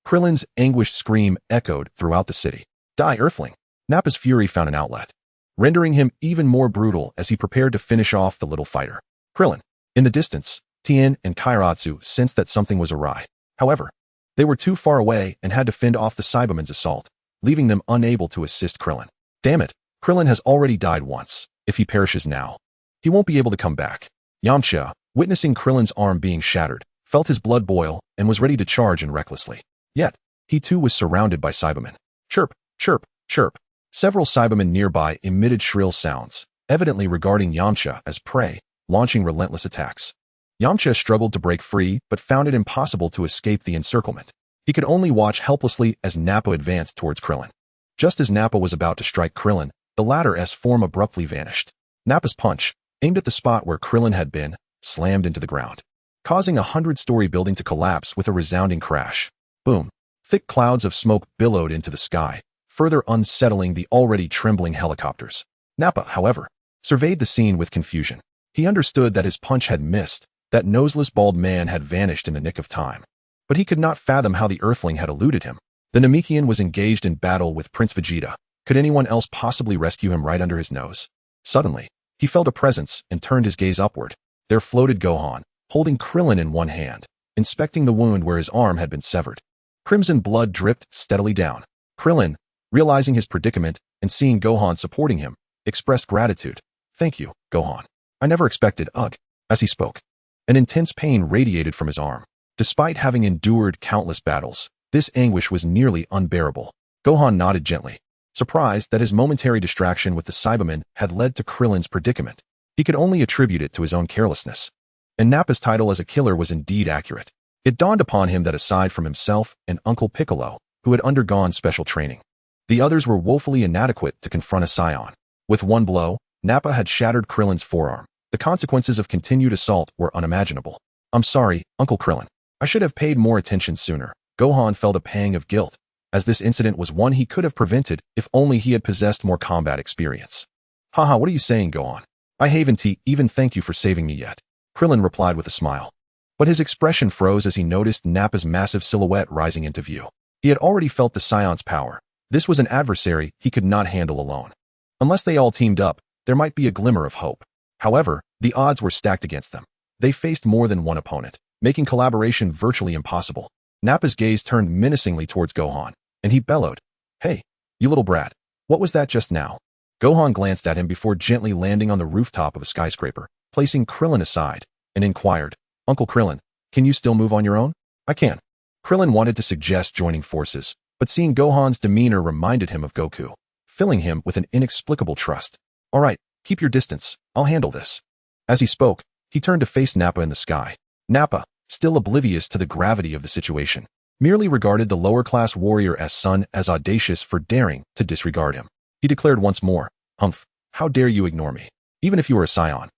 Krillin's anguished scream echoed throughout the city. Die, Earthling! Nappa's fury found an outlet, rendering him even more brutal as he prepared to finish off the little fighter. Krillin. In the distance, Tien and Kairatsu sensed that something was awry. However, they were too far away and had to fend off the Cybermen's assault, leaving them unable to assist Krillin. Damn it, Krillin has already died once. If he perishes now, He won't be able to come back. Yamcha, witnessing Krillin's arm being shattered, felt his blood boil and was ready to charge in recklessly. Yet, he too was surrounded by Cybermen. Chirp, chirp, chirp. Several Cybermen nearby emitted shrill sounds, evidently regarding Yamcha as prey, launching relentless attacks. Yamcha struggled to break free but found it impossible to escape the encirclement. He could only watch helplessly as Nappa advanced towards Krillin. Just as Nappa was about to strike Krillin, the latter's form abruptly vanished. Nappa's punch, aimed at the spot where Krillin had been, slammed into the ground, causing a 100-story building to collapse with a resounding crash. Boom. Thick clouds of smoke billowed into the sky, further unsettling the already trembling helicopters. Nappa, however, surveyed the scene with confusion. He understood that his punch had missed, that noseless bald man had vanished in the nick of time. But he could not fathom how the Earthling had eluded him. The Namekian was engaged in battle with Prince Vegeta. Could anyone else possibly rescue him right under his nose? Suddenly, he felt a presence and turned his gaze upward. There floated Gohan, holding Krillin in one hand, inspecting the wound where his arm had been severed. Crimson blood dripped steadily down. Krillin, realizing his predicament and seeing Gohan supporting him, expressed gratitude. "Thank you, Gohan. I never expected, ugh." As he spoke, an intense pain radiated from his arm. Despite having endured countless battles, this anguish was nearly unbearable. Gohan nodded gently, surprised that his momentary distraction with the Cybermen had led to Krillin's predicament. He could only attribute it to his own carelessness. And Nappa's title as a killer was indeed accurate. It dawned upon him that aside from himself and Uncle Piccolo, who had undergone special training, the others were woefully inadequate to confront a Saiyan. With one blow, Nappa had shattered Krillin's forearm. The consequences of continued assault were unimaginable. "I'm sorry, Uncle Krillin. I should have paid more attention sooner." Gohan felt a pang of guilt, as this incident was one he could have prevented if only he had possessed more combat experience. "Haha, what are you saying, Gohan? I haven't even thanked you for saving me yet," Krillin replied with a smile. But his expression froze as he noticed Nappa's massive silhouette rising into view. He had already felt the Saiyan's power. This was an adversary he could not handle alone. Unless they all teamed up, there might be a glimmer of hope. However, the odds were stacked against them. They faced more than one opponent, making collaboration virtually impossible. Nappa's gaze turned menacingly towards Gohan, and he bellowed, "Hey, you little brat, what was that just now?" Gohan glanced at him before gently landing on the rooftop of a skyscraper, placing Krillin aside, and inquired, "Uncle Krillin, can you still move on your own?" "I can." Krillin wanted to suggest joining forces, but seeing Gohan's demeanor reminded him of Goku, filling him with an inexplicable trust. "All right, keep your distance. I'll handle this." As he spoke, he turned to face Nappa in the sky. Nappa, still oblivious to the gravity of the situation, merely regarded the lower-class warrior as audacious for daring to disregard him. He declared once more, "Humph, how dare you ignore me? Even if you are a Saiyan,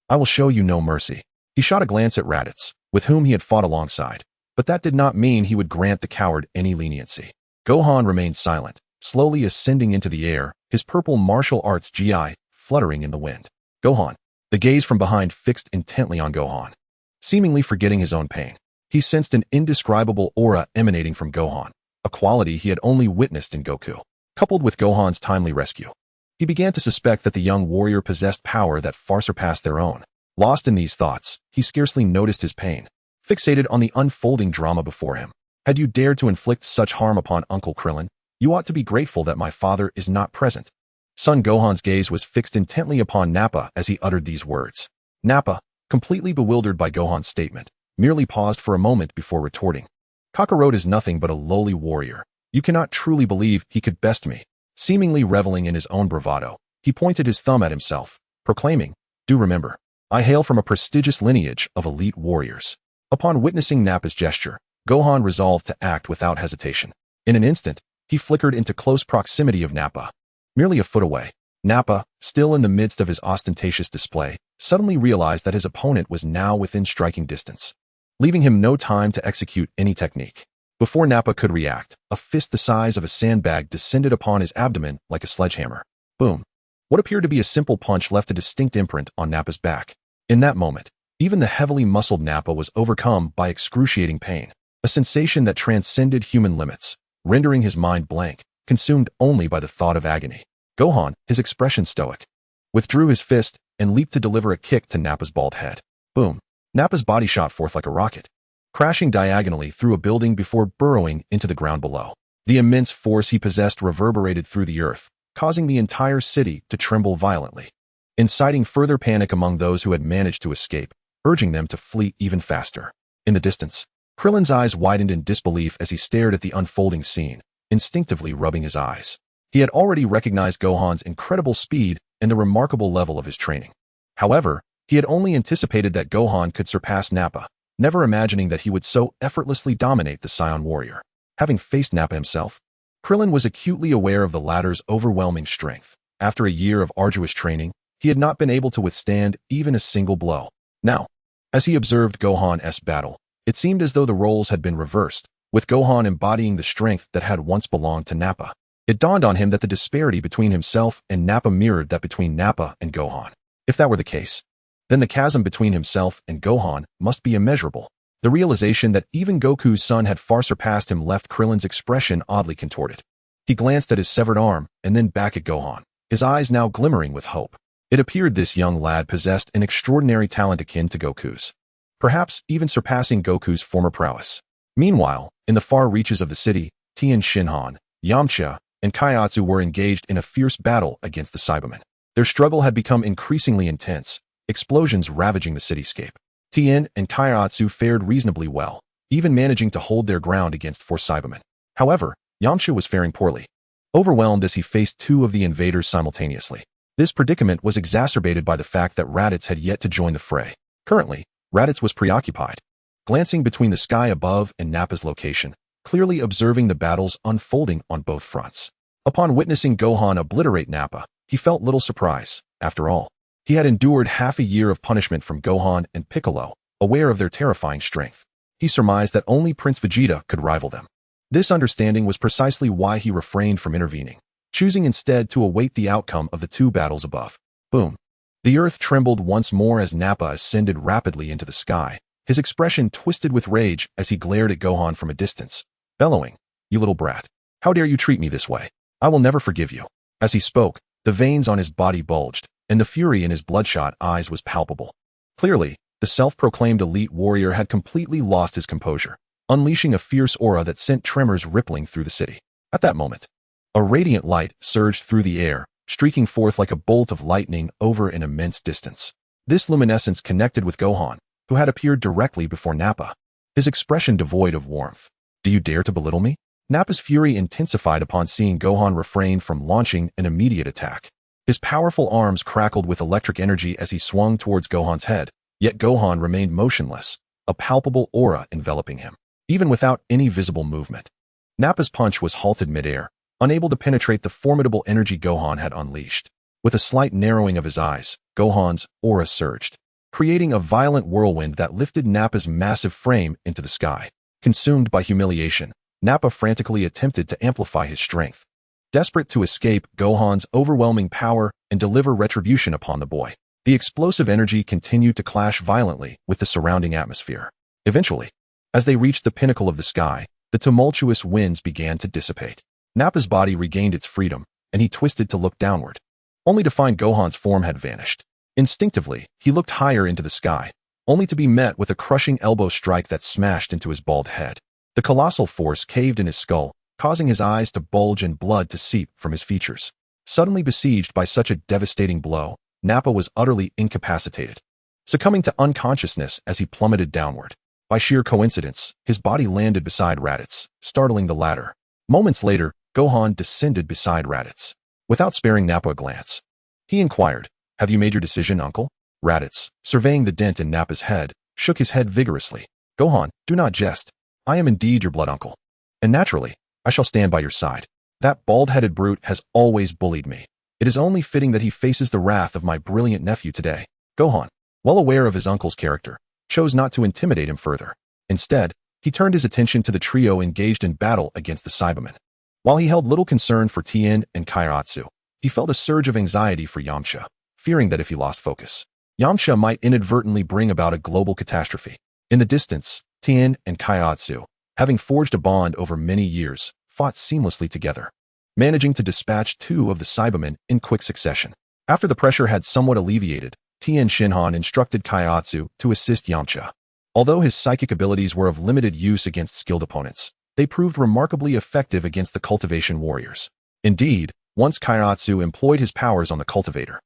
I will show you no mercy." He shot a glance at Raditz, with whom he had fought alongside, but that did not mean he would grant the coward any leniency. Gohan remained silent, slowly ascending into the air, his purple martial arts gi fluttering in the wind. Gohan, the gaze from behind fixed intently on Gohan. Seemingly forgetting his own pain, he sensed an indescribable aura emanating from Gohan, a quality he had only witnessed in Goku. Coupled with Gohan's timely rescue, he began to suspect that the young warrior possessed power that far surpassed their own. Lost in these thoughts, he scarcely noticed his pain, fixated on the unfolding drama before him. "Had you dared to inflict such harm upon Uncle Krillin, you ought to be grateful that my father is not present." Son Gohan's gaze was fixed intently upon Nappa as he uttered these words. Nappa, completely bewildered by Gohan's statement, merely paused for a moment before retorting. "Kakarot is nothing but a lowly warrior. You cannot truly believe he could best me." Seemingly reveling in his own bravado, he pointed his thumb at himself, proclaiming, "Do remember, I hail from a prestigious lineage of elite warriors." Upon witnessing Nappa's gesture, Gohan resolved to act without hesitation. In an instant, he flickered into close proximity of Nappa. Merely a foot away, Nappa, still in the midst of his ostentatious display, suddenly realized that his opponent was now within striking distance, leaving him no time to execute any technique. Before Nappa could react, a fist the size of a sandbag descended upon his abdomen like a sledgehammer. Boom. What appeared to be a simple punch left a distinct imprint on Nappa's back. In that moment, even the heavily muscled Nappa was overcome by excruciating pain, a sensation that transcended human limits, rendering his mind blank, consumed only by the thought of agony. Gohan, his expression stoic, withdrew his fist and leaped to deliver a kick to Nappa's bald head. Boom. Nappa's body shot forth like a rocket, crashing diagonally through a building before burrowing into the ground below. The immense force he possessed reverberated through the earth, causing the entire city to tremble violently. inciting further panic among those who had managed to escape, urging them to flee even faster. In the distance, Krillin's eyes widened in disbelief as he stared at the unfolding scene, instinctively rubbing his eyes. He had already recognized Gohan's incredible speed and the remarkable level of his training. However, he had only anticipated that Gohan could surpass Nappa, never imagining that he would so effortlessly dominate the Saiyan warrior. Having faced Nappa himself, Krillin was acutely aware of the latter's overwhelming strength. After a year of arduous training, he had not been able to withstand even a single blow. Now, as he observed Gohan's battle, it seemed as though the roles had been reversed, with Gohan embodying the strength that had once belonged to Nappa. It dawned on him that the disparity between himself and Nappa mirrored that between Nappa and Gohan. If that were the case, then the chasm between himself and Gohan must be immeasurable. The realization that even Goku's son had far surpassed him left Krillin's expression oddly contorted. He glanced at his severed arm and then back at Gohan, his eyes now glimmering with hope. It appeared this young lad possessed an extraordinary talent akin to Goku's, perhaps even surpassing Goku's former prowess. Meanwhile, in the far reaches of the city, Tien Shinhan, Yamcha, and Kaiatsu were engaged in a fierce battle against the Cybermen. Their struggle had become increasingly intense, explosions ravaging the cityscape. Tien and Kaiatsu fared reasonably well, even managing to hold their ground against 4 Cybermen. However, Yamcha was faring poorly, overwhelmed as he faced 2 of the invaders simultaneously. This predicament was exacerbated by the fact that Raditz had yet to join the fray. Currently, Raditz was preoccupied, glancing between the sky above and Nappa's location, clearly observing the battles unfolding on both fronts. Upon witnessing Gohan obliterate Nappa, he felt little surprise. After all, he had endured half a year of punishment from Gohan and Piccolo, aware of their terrifying strength. He surmised that only Prince Vegeta could rival them. This understanding was precisely why he refrained from intervening, choosing instead to await the outcome of the 2 battles above. Boom. The earth trembled once more as Nappa ascended rapidly into the sky, his expression twisted with rage as he glared at Gohan from a distance, bellowing, "You little brat. How dare you treat me this way? I will never forgive you." As he spoke, the veins on his body bulged, and the fury in his bloodshot eyes was palpable. Clearly, the self-proclaimed elite warrior had completely lost his composure, unleashing a fierce aura that sent tremors rippling through the city. At that moment, a radiant light surged through the air, streaking forth like a bolt of lightning over an immense distance. This luminescence connected with Gohan, who had appeared directly before Nappa, his expression devoid of warmth. "Do you dare to belittle me?" Nappa's fury intensified upon seeing Gohan refrain from launching an immediate attack. His powerful arms crackled with electric energy as he swung towards Gohan's head, yet Gohan remained motionless, a palpable aura enveloping him, even without any visible movement. Nappa's punch was halted midair, unable to penetrate the formidable energy Gohan had unleashed. With a slight narrowing of his eyes, Gohan's aura surged, creating a violent whirlwind that lifted Nappa's massive frame into the sky. Consumed by humiliation, Nappa frantically attempted to amplify his strength, desperate to escape Gohan's overwhelming power and deliver retribution upon the boy. The explosive energy continued to clash violently with the surrounding atmosphere. Eventually, as they reached the pinnacle of the sky, the tumultuous winds began to dissipate. Nappa's body regained its freedom, and he twisted to look downward, only to find Gohan's form had vanished. Instinctively, he looked higher into the sky, only to be met with a crushing elbow strike that smashed into his bald head. The colossal force caved in his skull, causing his eyes to bulge and blood to seep from his features. Suddenly besieged by such a devastating blow, Nappa was utterly incapacitated, succumbing to unconsciousness as he plummeted downward. By sheer coincidence, his body landed beside Raditz, startling the latter. Moments later, Gohan descended beside Raditz. Without sparing Nappa a glance, he inquired, "Have you made your decision, uncle?" Raditz, surveying the dent in Nappa's head, shook his head vigorously. "Gohan, do not jest. I am indeed your blood uncle. And naturally, I shall stand by your side. That bald-headed brute has always bullied me. It is only fitting that he faces the wrath of my brilliant nephew today." Gohan, well aware of his uncle's character, chose not to intimidate him further. Instead, he turned his attention to the trio engaged in battle against the Cybermen. While he held little concern for Tien and Kaiatsu, he felt a surge of anxiety for Yamcha, fearing that if he lost focus, Yamcha might inadvertently bring about a global catastrophe. In the distance, Tien and Kaiatsu, having forged a bond over many years, fought seamlessly together, managing to dispatch 2 of the Cybermen in quick succession. After the pressure had somewhat alleviated, Tien Shinhan instructed Kaiatsu to assist Yamcha. Although his psychic abilities were of limited use against skilled opponents, they proved remarkably effective against the cultivation warriors. Indeed, once Kaiatsu employed his powers on the cultivator,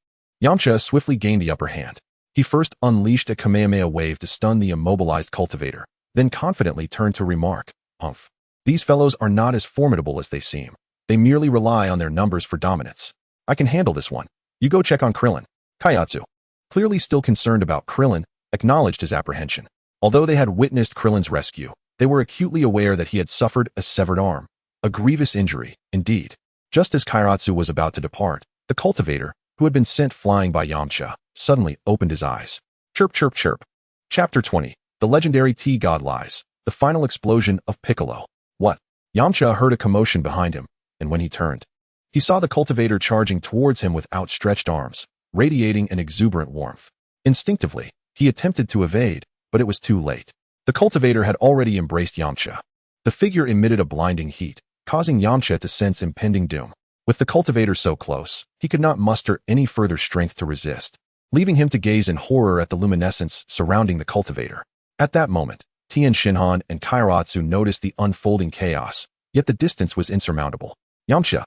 Yamcha swiftly gained the upper hand. He first unleashed a Kamehameha wave to stun the immobilized cultivator, then confidently turned to remark, "Humph. These fellows are not as formidable as they seem. They merely rely on their numbers for dominance. I can handle this one. You go check on Krillin." Kaiatsu, clearly still concerned about Krillin, acknowledged his apprehension. Although they had witnessed Krillin's rescue, they were acutely aware that he had suffered a severed arm. A grievous injury, indeed. Just as Kairatsu was about to depart, the cultivator, who had been sent flying by Yamcha, suddenly opened his eyes. Chirp, chirp, chirp. Chapter 20. The legendary T-God lies. The final explosion of Piccolo. What? Yamcha heard a commotion behind him, and when he turned, he saw the cultivator charging towards him with outstretched arms, radiating an exuberant warmth. Instinctively, he attempted to evade, but it was too late. The cultivator had already embraced Yamcha. The figure emitted a blinding heat, causing Yamcha to sense impending doom. With the cultivator so close, he could not muster any further strength to resist, leaving him to gaze in horror at the luminescence surrounding the cultivator. At that moment, Tien Shinhan and Kairatsu noticed the unfolding chaos, yet the distance was insurmountable. Yamcha!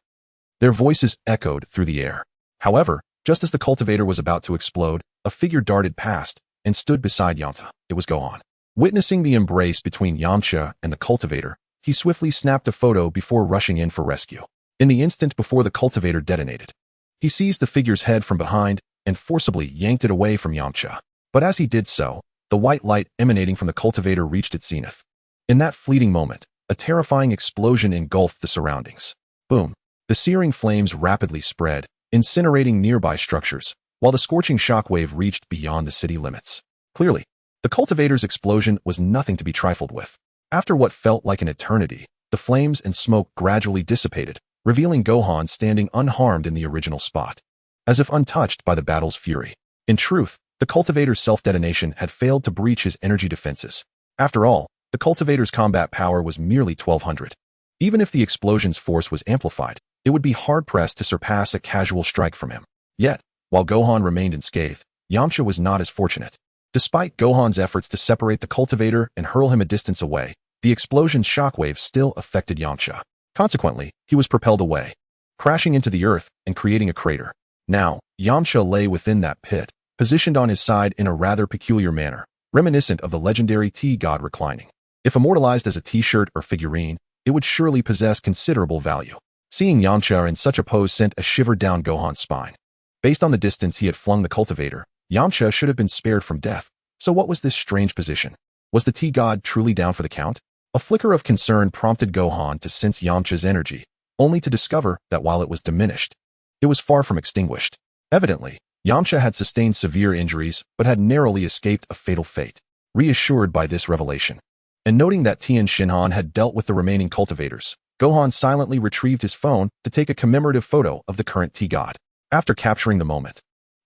Their voices echoed through the air. However, just as the cultivator was about to explode, a figure darted past and stood beside Yamcha. It was Gohan. Witnessing the embrace between Yamcha and the cultivator, he swiftly snapped a photo before rushing in for rescue. In the instant before the cultivator detonated, he seized the figure's head from behind and forcibly yanked it away from Yamcha. But as he did so, the white light emanating from the cultivator reached its zenith. In that fleeting moment, a terrifying explosion engulfed the surroundings. Boom! The searing flames rapidly spread, incinerating nearby structures, while the scorching shockwave reached beyond the city limits. Clearly, the cultivator's explosion was nothing to be trifled with. After what felt like an eternity, the flames and smoke gradually dissipated, revealing Gohan standing unharmed in the original spot, as if untouched by the battle's fury. In truth, the cultivator's self-detonation had failed to breach his energy defenses. After all, the cultivator's combat power was merely 1200. Even if the explosion's force was amplified, it would be hard-pressed to surpass a casual strike from him. Yet, while Gohan remained unscathed, Yamcha was not as fortunate. Despite Gohan's efforts to separate the cultivator and hurl him a distance away, the explosion's shockwave still affected Yamcha. Consequently, he was propelled away, crashing into the earth and creating a crater. Now, Yamcha lay within that pit, positioned on his side in a rather peculiar manner, reminiscent of the legendary T-God reclining. If immortalized as a t-shirt or figurine, it would surely possess considerable value. Seeing Yamcha in such a pose sent a shiver down Gohan's spine. Based on the distance he had flung the cultivator, Yamcha should have been spared from death. So what was this strange position? Was the T-God truly down for the count? A flicker of concern prompted Gohan to sense Yamcha's energy, only to discover that while it was diminished, it was far from extinguished. Evidently, Yamcha had sustained severe injuries but had narrowly escaped a fatal fate. Reassured by this revelation, and noting that Tien Shinhan had dealt with the remaining cultivators, Gohan silently retrieved his phone to take a commemorative photo of the current T-God. After capturing the moment,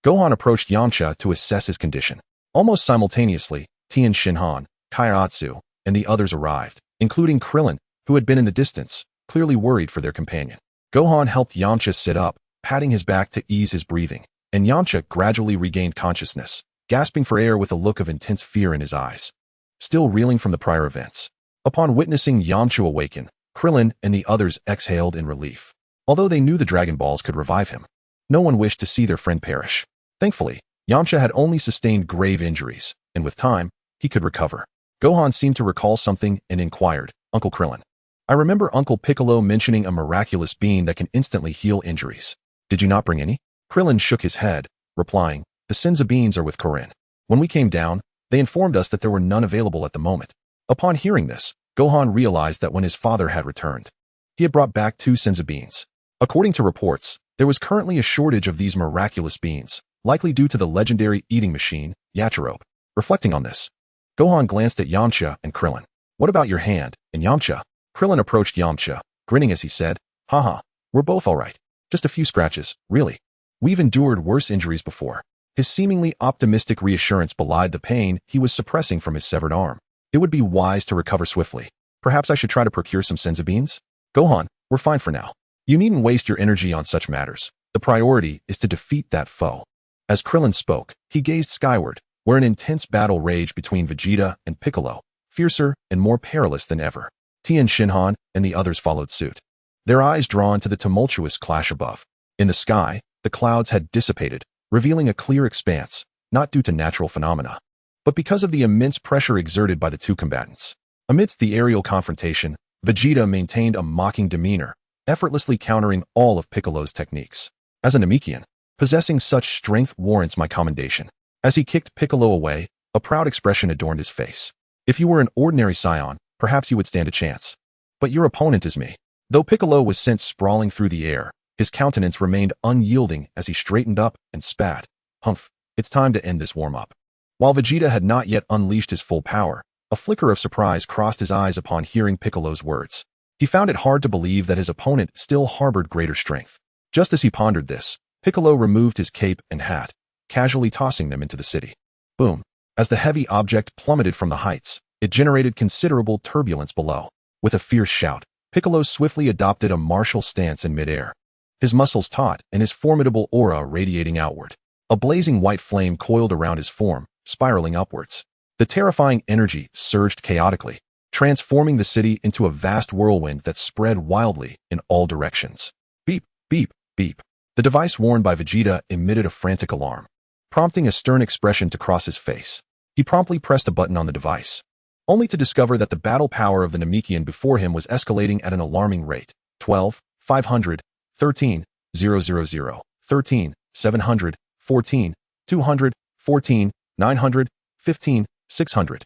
Gohan approached Yamcha to assess his condition. Almost simultaneously, Tien Shinhan, Kairatsu, and the others arrived, including Krillin, who had been in the distance, clearly worried for their companion. Gohan helped Yamcha sit up, patting his back to ease his breathing, and Yamcha gradually regained consciousness, gasping for air with a look of intense fear in his eyes, still reeling from the prior events. Upon witnessing Yamcha awaken, Krillin and the others exhaled in relief. Although they knew the Dragon Balls could revive him, no one wished to see their friend perish. Thankfully, Yamcha had only sustained grave injuries, and with time, he could recover. Gohan seemed to recall something and inquired, "Uncle Krillin, I remember Uncle Piccolo mentioning a miraculous bean that can instantly heal injuries. Did you not bring any?" Krillin shook his head, replying, "The Senza beans are with Korin. When we came down, they informed us that there were none available at the moment." Upon hearing this, Gohan realized that when his father had returned, he had brought back 2 Senza beans. According to reports, there was currently a shortage of these miraculous beans, likely due to the legendary eating machine, Yachirobe. Reflecting on this, Gohan glanced at Yamcha and Krillin. "What about your hand, and Yamcha?" Krillin approached Yamcha, grinning as he said, "Haha, we're both alright. Just a few scratches, really. We've endured worse injuries before." His seemingly optimistic reassurance belied the pain he was suppressing from his severed arm. "It would be wise to recover swiftly. Perhaps I should try to procure some Senza beans?" "Gohan, we're fine for now. You needn't waste your energy on such matters. The priority is to defeat that foe." As Krillin spoke, he gazed skyward, where an intense battle raged between Vegeta and Piccolo, fiercer and more perilous than ever. Tien Shinhan and the others followed suit, their eyes drawn to the tumultuous clash above. In the sky, the clouds had dissipated, revealing a clear expanse, not due to natural phenomena, but because of the immense pressure exerted by the two combatants. Amidst the aerial confrontation, Vegeta maintained a mocking demeanor, effortlessly countering all of Piccolo's techniques. As a Namekian, possessing such strength warrants my commendation. As he kicked Piccolo away, a proud expression adorned his face. If you were an ordinary Saiyan, perhaps you would stand a chance. But your opponent is me. Though Piccolo was sent sprawling through the air, his countenance remained unyielding as he straightened up and spat. Humph, it's time to end this warm-up. While Vegeta had not yet unleashed his full power, a flicker of surprise crossed his eyes upon hearing Piccolo's words. He found it hard to believe that his opponent still harbored greater strength. Just as he pondered this, Piccolo removed his cape and hat, casually tossing them into the city. Boom. As the heavy object plummeted from the heights, it generated considerable turbulence below. With a fierce shout, Piccolo swiftly adopted a martial stance in midair, his muscles taut and his formidable aura radiating outward. A blazing white flame coiled around his form, spiraling upwards. The terrifying energy surged chaotically, transforming the city into a vast whirlwind that spread wildly in all directions. Beep, beep, beep. The device worn by Vegeta emitted a frantic alarm, prompting a stern expression to cross his face. He promptly pressed a button on the device, only to discover that the battle power of the Namekian before him was escalating at an alarming rate. 12, 500, 13, 000, 13, 700, 14, 200, 14, 900, 15, 600.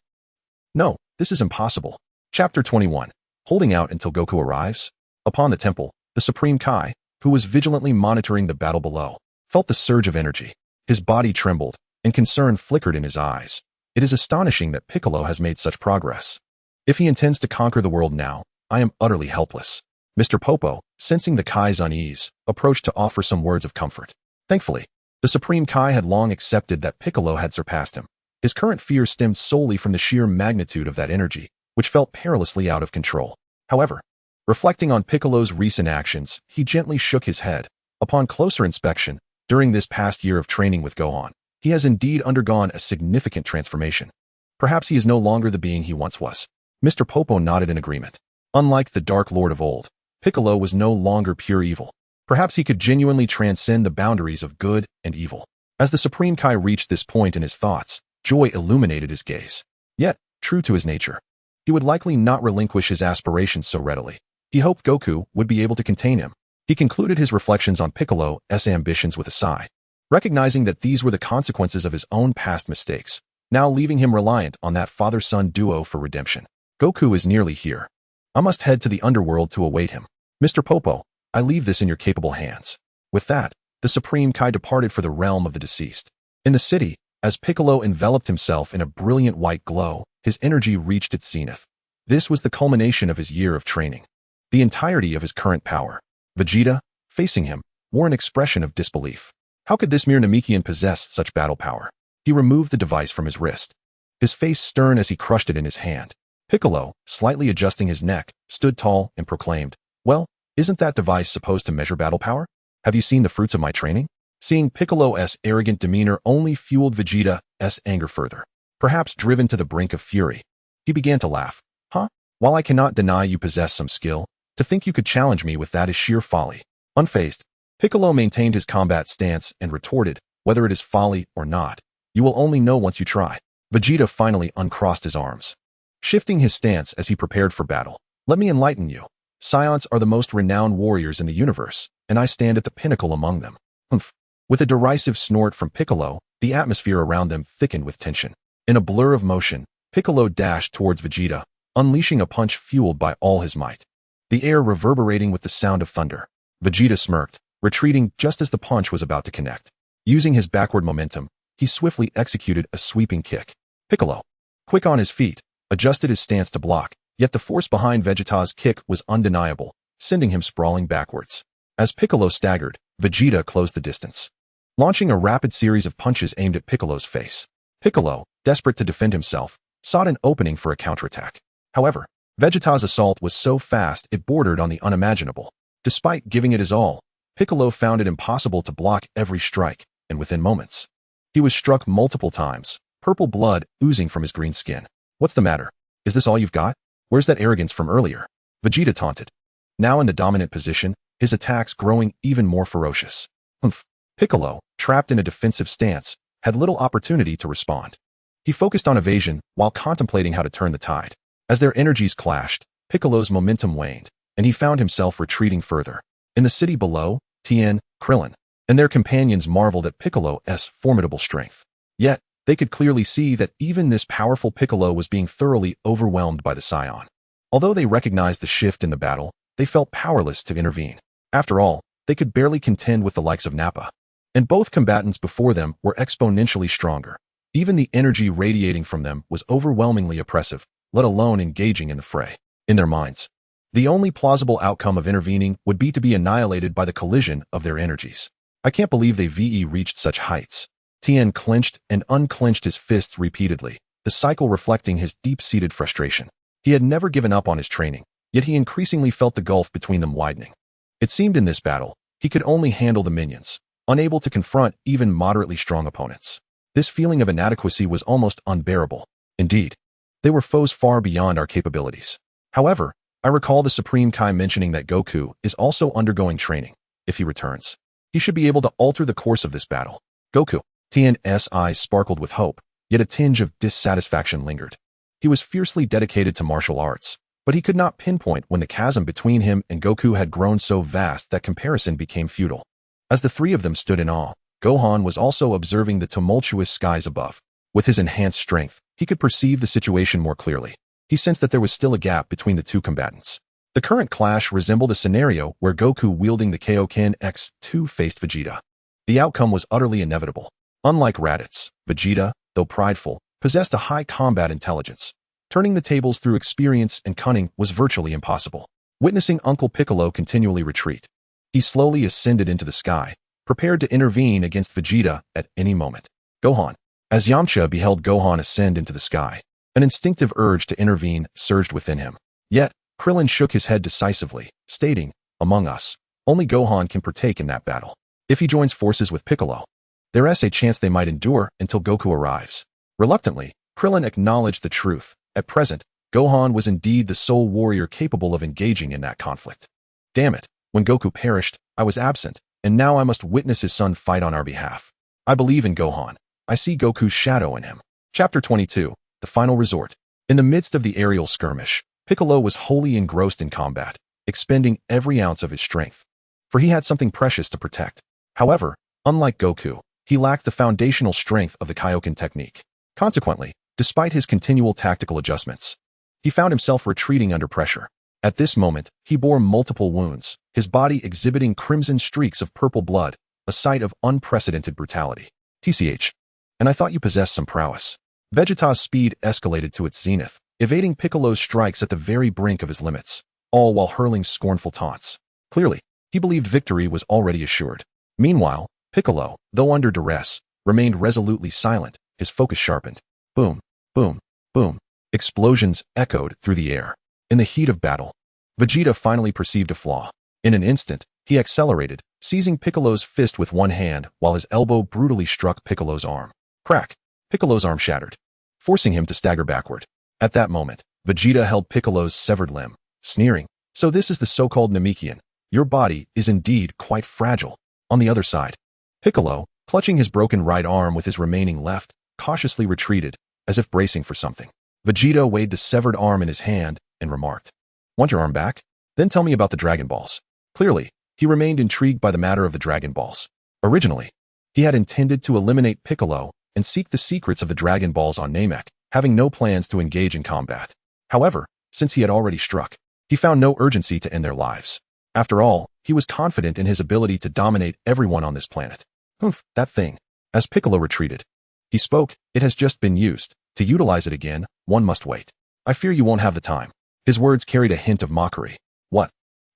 No, this is impossible. Chapter 21. Holding out until Goku arrives? Upon the temple, the Supreme Kai, who was vigilantly monitoring the battle below, felt the surge of energy. His body trembled, and concern flickered in his eyes. It is astonishing that Piccolo has made such progress. If he intends to conquer the world now, I am utterly helpless. Mr. Popo, sensing the Kai's unease, approached to offer some words of comfort. Thankfully, the Supreme Kai had long accepted that Piccolo had surpassed him. His current fear stemmed solely from the sheer magnitude of that energy, which felt perilously out of control. However, reflecting on Piccolo's recent actions, he gently shook his head. Upon closer inspection, during this past year of training with Gohan, he has indeed undergone a significant transformation. Perhaps he is no longer the being he once was. Mr. Popo nodded in agreement. Unlike the Dark Lord of old, Piccolo was no longer pure evil. Perhaps he could genuinely transcend the boundaries of good and evil. As the Supreme Kai reached this point in his thoughts, joy illuminated his gaze. Yet, true to his nature, he would likely not relinquish his aspirations so readily. He hoped Goku would be able to contain him. He concluded his reflections on Piccolo's ambitions with a sigh, recognizing that these were the consequences of his own past mistakes, now leaving him reliant on that father-son duo for redemption. Goku is nearly here. I must head to the underworld to await him. Mr. Popo, I leave this in your capable hands. With that, the Supreme Kai departed for the realm of the deceased. In the city, as Piccolo enveloped himself in a brilliant white glow, his energy reached its zenith. This was the culmination of his year of training, the entirety of his current power. Vegeta, facing him, wore an expression of disbelief. How could this mere Namekian possess such battle power? He removed the device from his wrist, his face stern as he crushed it in his hand. Piccolo, slightly adjusting his neck, stood tall and proclaimed, "Well, isn't that device supposed to measure battle power? Have you seen the fruits of my training?" Seeing Piccolo's arrogant demeanor only fueled Vegeta's anger further. Perhaps driven to the brink of fury, he began to laugh. Huh? While I cannot deny you possess some skill, to think you could challenge me with that is sheer folly. Unfazed, Piccolo maintained his combat stance and retorted, whether it is folly or not, you will only know once you try. Vegeta finally uncrossed his arms, shifting his stance as he prepared for battle. Let me enlighten you. Saiyans are the most renowned warriors in the universe, and I stand at the pinnacle among them. Humph. With a derisive snort from Piccolo, the atmosphere around them thickened with tension. In a blur of motion, Piccolo dashed towards Vegeta, unleashing a punch fueled by all his might, the air reverberating with the sound of thunder. Vegeta smirked, retreating just as the punch was about to connect. Using his backward momentum, he swiftly executed a sweeping kick. Piccolo, quick on his feet, adjusted his stance to block, yet the force behind Vegeta's kick was undeniable, sending him sprawling backwards. As Piccolo staggered, Vegeta closed the distance, launching a rapid series of punches aimed at Piccolo's face. Piccolo, desperate to defend himself, sought an opening for a counterattack. However, Vegeta's assault was so fast it bordered on the unimaginable. Despite giving it his all, Piccolo found it impossible to block every strike, and within moments, he was struck multiple times, purple blood oozing from his green skin. What's the matter? Is this all you've got? Where's that arrogance from earlier? Vegeta taunted. Now in the dominant position, his attacks growing even more ferocious. Humph. Piccolo, trapped in a defensive stance, had little opportunity to respond. He focused on evasion while contemplating how to turn the tide. As their energies clashed, Piccolo's momentum waned, and he found himself retreating further. In the city below, Tien, Krillin, and their companions marveled at Piccolo's formidable strength. Yet, they could clearly see that even this powerful Piccolo was being thoroughly overwhelmed by the Saiyan. Although they recognized the shift in the battle, they felt powerless to intervene. After all, they could barely contend with the likes of Nappa. And both combatants before them were exponentially stronger. Even the energy radiating from them was overwhelmingly oppressive, let alone engaging in the fray. In their minds, the only plausible outcome of intervening would be to be annihilated by the collision of their energies. I can't believe they reached such heights. Tien clenched and unclenched his fists repeatedly, the cycle reflecting his deep-seated frustration. He had never given up on his training, yet he increasingly felt the gulf between them widening. It seemed in this battle, he could only handle the minions, unable to confront even moderately strong opponents. This feeling of inadequacy was almost unbearable. Indeed, they were foes far beyond our capabilities. However, I recall the Supreme Kai mentioning that Goku is also undergoing training. If he returns, he should be able to alter the course of this battle. Goku. Tien's eyes sparkled with hope, yet a tinge of dissatisfaction lingered. He was fiercely dedicated to martial arts, but he could not pinpoint when the chasm between him and Goku had grown so vast that comparison became futile. As the three of them stood in awe, Gohan was also observing the tumultuous skies above. With his enhanced strength, he could perceive the situation more clearly. He sensed that there was still a gap between the two combatants. The current clash resembled a scenario where Goku wielding the Kaioken X2 faced Vegeta. The outcome was utterly inevitable. Unlike Raditz, Vegeta, though prideful, possessed a high combat intelligence. Turning the tables through experience and cunning was virtually impossible. Witnessing Uncle Piccolo continually retreat, he slowly ascended into the sky, prepared to intervene against Vegeta at any moment. Gohan. As Yamcha beheld Gohan ascend into the sky, an instinctive urge to intervene surged within him. Yet, Krillin shook his head decisively, stating, "Among us, only Gohan can partake in that battle. If he joins forces with Piccolo, there's a chance they might endure until Goku arrives." Reluctantly, Krillin acknowledged the truth. At present, Gohan was indeed the sole warrior capable of engaging in that conflict. Damn it, when Goku perished, I was absent, and now I must witness his son fight on our behalf. I believe in Gohan. I see Goku's shadow in him. Chapter 22, The Final Resort. In the midst of the aerial skirmish, Piccolo was wholly engrossed in combat, expending every ounce of his strength. For he had something precious to protect. However, unlike Goku, he lacked the foundational strength of the Kaioken technique. Consequently, despite his continual tactical adjustments, he found himself retreating under pressure. At this moment, he bore multiple wounds, his body exhibiting crimson streaks of purple blood, a sight of unprecedented brutality. TCH. And I thought you possessed some prowess. Vegeta's speed escalated to its zenith, evading Piccolo's strikes at the very brink of his limits, all while hurling scornful taunts. Clearly, he believed victory was already assured. Meanwhile, Piccolo, though under duress, remained resolutely silent, his focus sharpened. Boom, boom, boom. Explosions echoed through the air. In the heat of battle, Vegeta finally perceived a flaw. In an instant, he accelerated, seizing Piccolo's fist with one hand while his elbow brutally struck Piccolo's arm. Crack! Piccolo's arm shattered, forcing him to stagger backward. At that moment, Vegeta held Piccolo's severed limb, sneering, "So this is the so-called Namekian. Your body is indeed quite fragile." On the other side, Piccolo, clutching his broken right arm with his remaining left, cautiously retreated, as if bracing for something. Vegeta weighed the severed arm in his hand and remarked, "Want your arm back? Then tell me about the Dragon Balls." Clearly, he remained intrigued by the matter of the Dragon Balls. Originally, he had intended to eliminate Piccolo and seek the secrets of the Dragon Balls on Namek, having no plans to engage in combat. However, since he had already struck, he found no urgency to end their lives. After all, he was confident in his ability to dominate everyone on this planet. "Humph, that thing." As Piccolo retreated, he spoke, "It has just been used. To utilize it again, one must wait. I fear you won't have the time." His words carried a hint of mockery. What?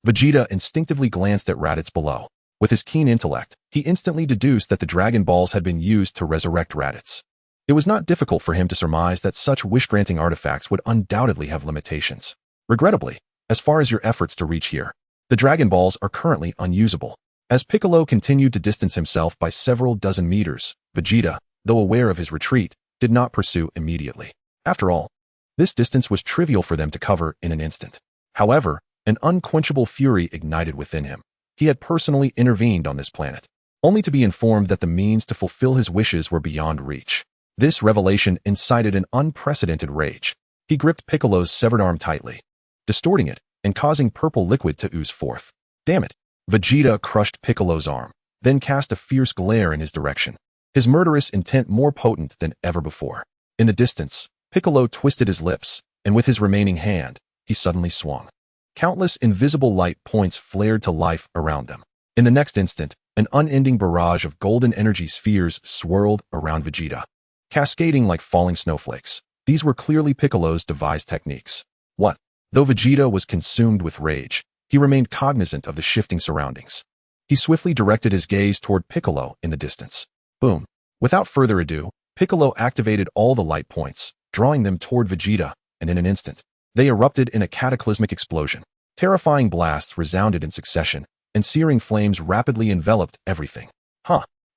Vegeta instinctively glanced at Raditz below. With his keen intellect, he instantly deduced that the Dragon Balls had been used to resurrect Raditz. It was not difficult for him to surmise that such wish-granting artifacts would undoubtedly have limitations. Regrettably, as far as your efforts to reach here, the Dragon Balls are currently unusable. As Piccolo continued to distance himself by several dozen meters, Vegeta, though aware of his retreat, did not pursue immediately. After all, this distance was trivial for them to cover in an instant. However, an unquenchable fury ignited within him. He had personally intervened on this planet. only to be informed that the means to fulfill his wishes were beyond reach. This revelation incited an unprecedented rage. He gripped Piccolo's severed arm tightly, distorting it and causing purple liquid to ooze forth. Damn it! Vegeta crushed Piccolo's arm, then cast a fierce glare in his direction, his murderous intent more potent than ever before. In the distance, Piccolo twisted his lips, and with his remaining hand, he suddenly swung. Countless invisible light points flared to life around them. In the next instant, an unending barrage of golden energy spheres swirled around Vegeta, cascading like falling snowflakes. These were clearly Piccolo's devised techniques. What? Though Vegeta was consumed with rage, he remained cognizant of the shifting surroundings. He swiftly directed his gaze toward Piccolo in the distance. Boom. Without further ado, Piccolo activated all the light points, drawing them toward Vegeta, and in an instant, they erupted in a cataclysmic explosion. Terrifying blasts resounded in succession, and searing flames rapidly enveloped everything.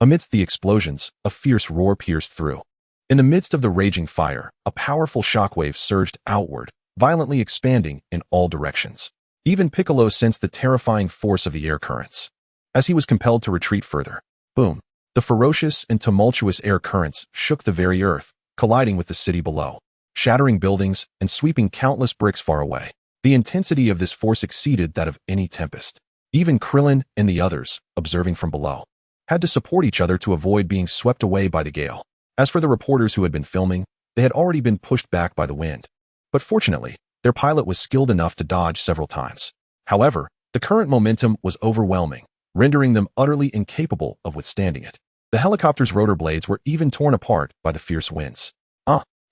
Amidst the explosions, a fierce roar pierced through. In the midst of the raging fire, a powerful shockwave surged outward, violently expanding in all directions. Even Piccolo sensed the terrifying force of the air currents. As he was compelled to retreat further, boom, the ferocious and tumultuous air currents shook the very earth, colliding with the city below, shattering buildings and sweeping countless bricks far away. The intensity of this force exceeded that of any tempest. Even Krillin and the others, observing from below, had to support each other to avoid being swept away by the gale. As for the reporters who had been filming, they had already been pushed back by the wind. But fortunately, their pilot was skilled enough to dodge several times. However, the current momentum was overwhelming, rendering them utterly incapable of withstanding it. The helicopter's rotor blades were even torn apart by the fierce winds.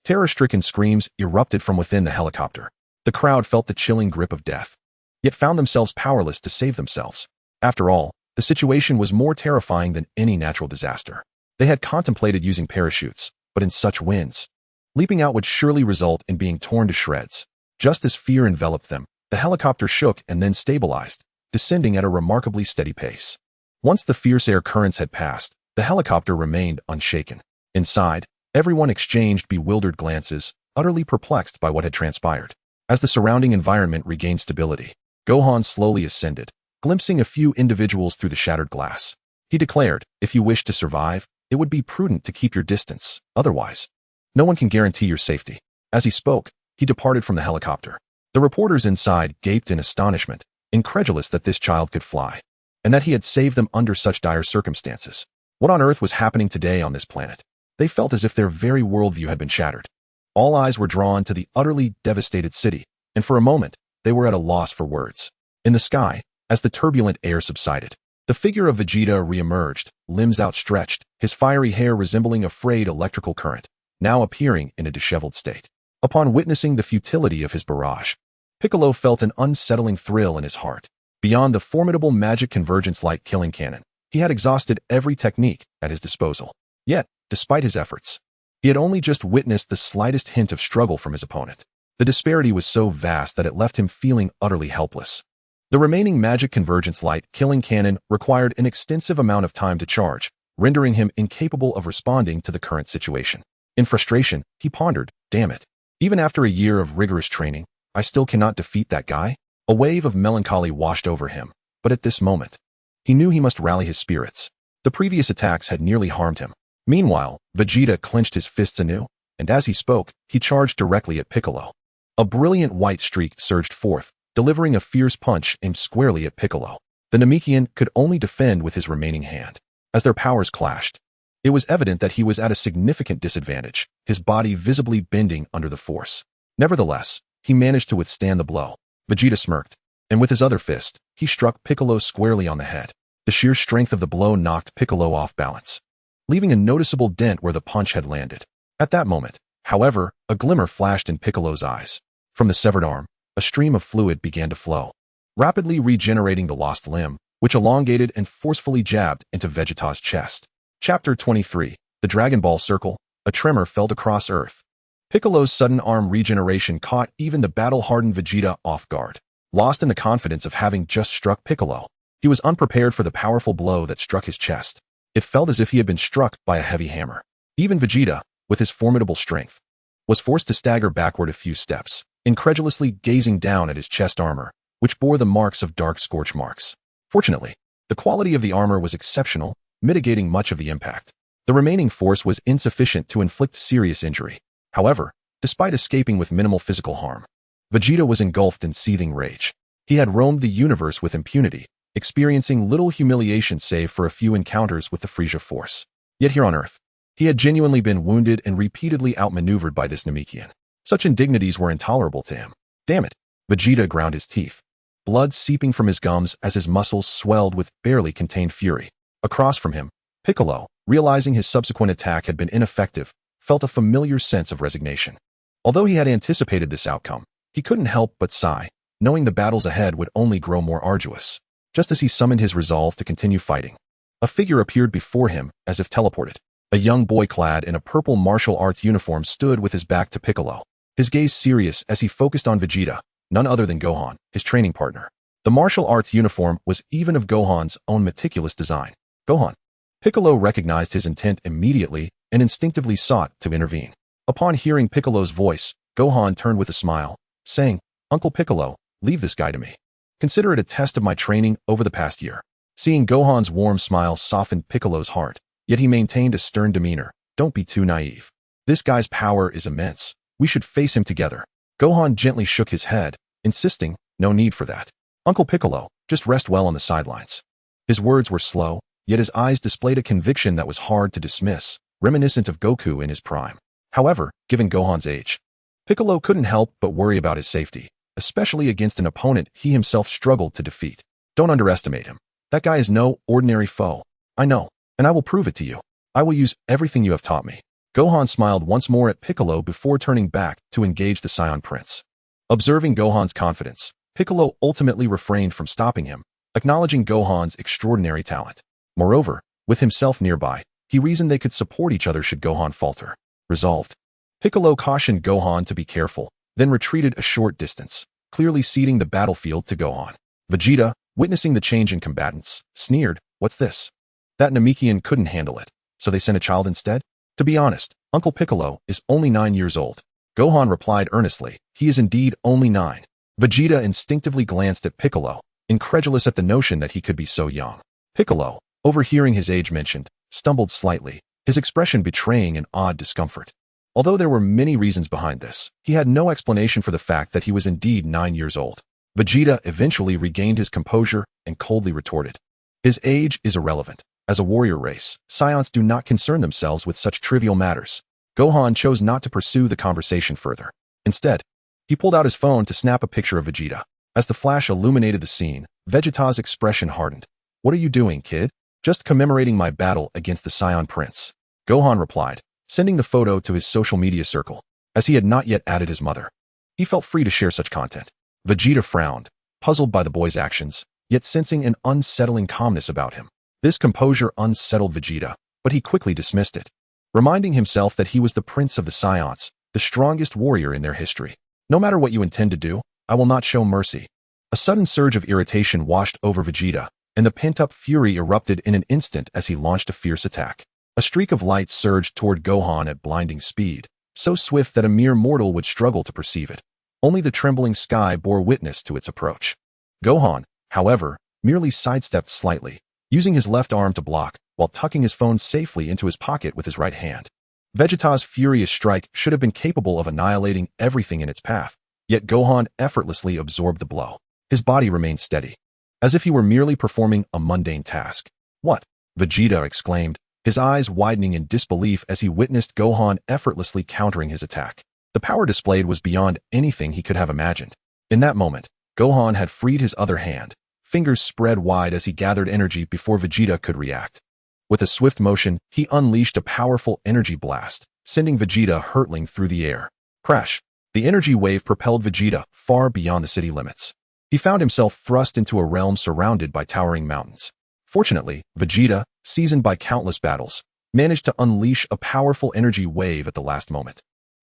Terror-stricken screams erupted from within the helicopter. The crowd felt the chilling grip of death, yet found themselves powerless to save themselves. After all, the situation was more terrifying than any natural disaster. They had contemplated using parachutes, but in such winds, leaping out would surely result in being torn to shreds. Just as fear enveloped them, the helicopter shook and then stabilized, descending at a remarkably steady pace. Once the fierce air currents had passed, the helicopter remained unshaken. Inside, everyone exchanged bewildered glances, utterly perplexed by what had transpired. As the surrounding environment regained stability, Gohan slowly ascended, glimpsing a few individuals through the shattered glass. He declared, "If you wish to survive, it would be prudent to keep your distance. Otherwise, no one can guarantee your safety." As he spoke, he departed from the helicopter. The reporters inside gaped in astonishment, incredulous that this child could fly, and that he had saved them under such dire circumstances. What on earth was happening today on this planet? They felt as if their very worldview had been shattered. All eyes were drawn to the utterly devastated city, and for a moment, they were at a loss for words. In the sky, as the turbulent air subsided, the figure of Vegeta re-emerged, limbs outstretched, his fiery hair resembling a frayed electrical current, now appearing in a disheveled state. Upon witnessing the futility of his barrage, Piccolo felt an unsettling thrill in his heart. Beyond the formidable magic convergence light killing cannon, he had exhausted every technique at his disposal. Yet, despite his efforts, he had only just witnessed the slightest hint of struggle from his opponent. The disparity was so vast that it left him feeling utterly helpless. The remaining magic convergence light killing cannon required an extensive amount of time to charge, rendering him incapable of responding to the current situation. In frustration, he pondered, "Damn it. Even after a year of rigorous training, I still cannot defeat that guy?" A wave of melancholy washed over him, but at this moment, he knew he must rally his spirits. The previous attacks had nearly harmed him. Meanwhile, Vegeta clenched his fists anew, and as he spoke, he charged directly at Piccolo. A brilliant white streak surged forth, delivering a fierce punch aimed squarely at Piccolo. The Namekian could only defend with his remaining hand. As their powers clashed, it was evident that he was at a significant disadvantage, his body visibly bending under the force. Nevertheless, he managed to withstand the blow. Vegeta smirked, and with his other fist, he struck Piccolo squarely on the head. The sheer strength of the blow knocked Piccolo off balance, leaving a noticeable dent where the punch had landed. At that moment, however, a glimmer flashed in Piccolo's eyes. From the severed arm, a stream of fluid began to flow, rapidly regenerating the lost limb, which elongated and forcefully jabbed into Vegeta's chest. Chapter 23. The Dragon Ball Circle. A tremor felt across Earth. Piccolo's sudden arm regeneration caught even the battle-hardened Vegeta off guard. Lost in the confidence of having just struck Piccolo, he was unprepared for the powerful blow that struck his chest. It felt as if he had been struck by a heavy hammer. Even Vegeta, with his formidable strength, was forced to stagger backward a few steps, incredulously gazing down at his chest armor, which bore the marks of dark scorch marks. Fortunately, the quality of the armor was exceptional, mitigating much of the impact. The remaining force was insufficient to inflict serious injury. However, despite escaping with minimal physical harm, Vegeta was engulfed in seething rage. He had roamed the universe with impunity, experiencing little humiliation save for a few encounters with the Frieza Force. Yet here on Earth, he had genuinely been wounded and repeatedly outmaneuvered by this Namekian. Such indignities were intolerable to him. Damn it! Vegeta ground his teeth, blood seeping from his gums as his muscles swelled with barely contained fury. Across from him, Piccolo, realizing his subsequent attack had been ineffective, felt a familiar sense of resignation. Although he had anticipated this outcome, he couldn't help but sigh, knowing the battles ahead would only grow more arduous. Just as he summoned his resolve to continue fighting, a figure appeared before him as if teleported. A young boy clad in a purple martial arts uniform stood with his back to Piccolo, his gaze serious as he focused on Vegeta, none other than Gohan, his training partner. The martial arts uniform was even of Gohan's own meticulous design. Gohan. Piccolo recognized his intent immediately and instinctively sought to intervene. Upon hearing Piccolo's voice, Gohan turned with a smile, saying, "Uncle Piccolo, leave this guy to me. Consider it a test of my training over the past year." Seeing Gohan's warm smile softened Piccolo's heart, yet he maintained a stern demeanor. "Don't be too naive. This guy's power is immense. We should face him together." Gohan gently shook his head, insisting, "No need for that. Uncle Piccolo, just rest well on the sidelines." His words were slow, yet his eyes displayed a conviction that was hard to dismiss, reminiscent of Goku in his prime. However, given Gohan's age, Piccolo couldn't help but worry about his safety, especially against an opponent he himself struggled to defeat. "Don't underestimate him. That guy is no ordinary foe. I know, and I will prove it to you. I will use everything you have taught me." Gohan smiled once more at Piccolo before turning back to engage the Saiyan prince. Observing Gohan's confidence, Piccolo ultimately refrained from stopping him, acknowledging Gohan's extraordinary talent. Moreover, with himself nearby, he reasoned they could support each other should Gohan falter. Resolved, Piccolo cautioned Gohan to be careful, then retreated a short distance, clearly ceding the battlefield to Gohan. Vegeta, witnessing the change in combatants, sneered, "What's this? That Namekian couldn't handle it, so they sent a child instead?" "To be honest, Uncle Piccolo is only 9 years old." Gohan replied earnestly, "He is indeed only 9. Vegeta instinctively glanced at Piccolo, incredulous at the notion that he could be so young. Piccolo, overhearing his age mentioned, stumbled slightly, his expression betraying an odd discomfort. Although there were many reasons behind this, he had no explanation for the fact that he was indeed 9 years old. Vegeta eventually regained his composure and coldly retorted, "His age is irrelevant. As a warrior race, Saiyans do not concern themselves with such trivial matters." Gohan chose not to pursue the conversation further. Instead, he pulled out his phone to snap a picture of Vegeta. As the flash illuminated the scene, Vegeta's expression hardened. "What are you doing, kid?" "Just commemorating my battle against the Saiyan prince," Gohan replied, sending the photo to his social media circle, as he had not yet added his mother. He felt free to share such content. Vegeta frowned, puzzled by the boy's actions, yet sensing an unsettling calmness about him. This composure unsettled Vegeta, but he quickly dismissed it, reminding himself that he was the prince of the Saiyans, the strongest warrior in their history. "No matter what you intend to do, I will not show mercy." A sudden surge of irritation washed over Vegeta, and the pent-up fury erupted in an instant as he launched a fierce attack. A streak of light surged toward Gohan at blinding speed, so swift that a mere mortal would struggle to perceive it. Only the trembling sky bore witness to its approach. Gohan, however, merely sidestepped slightly, using his left arm to block, while tucking his phone safely into his pocket with his right hand. Vegeta's furious strike should have been capable of annihilating everything in its path, yet Gohan effortlessly absorbed the blow. His body remained steady, as if he were merely performing a mundane task. "What?" Vegeta exclaimed, his eyes widening in disbelief as he witnessed Gohan effortlessly countering his attack. The power displayed was beyond anything he could have imagined. In that moment, Gohan had freed his other hand, fingers spread wide as he gathered energy before Vegeta could react. With a swift motion, he unleashed a powerful energy blast, sending Vegeta hurtling through the air. Crash! The energy wave propelled Vegeta far beyond the city limits. He found himself thrust into a realm surrounded by towering mountains. Fortunately, Vegeta, seasoned by countless battles, managed to unleash a powerful energy wave at the last moment.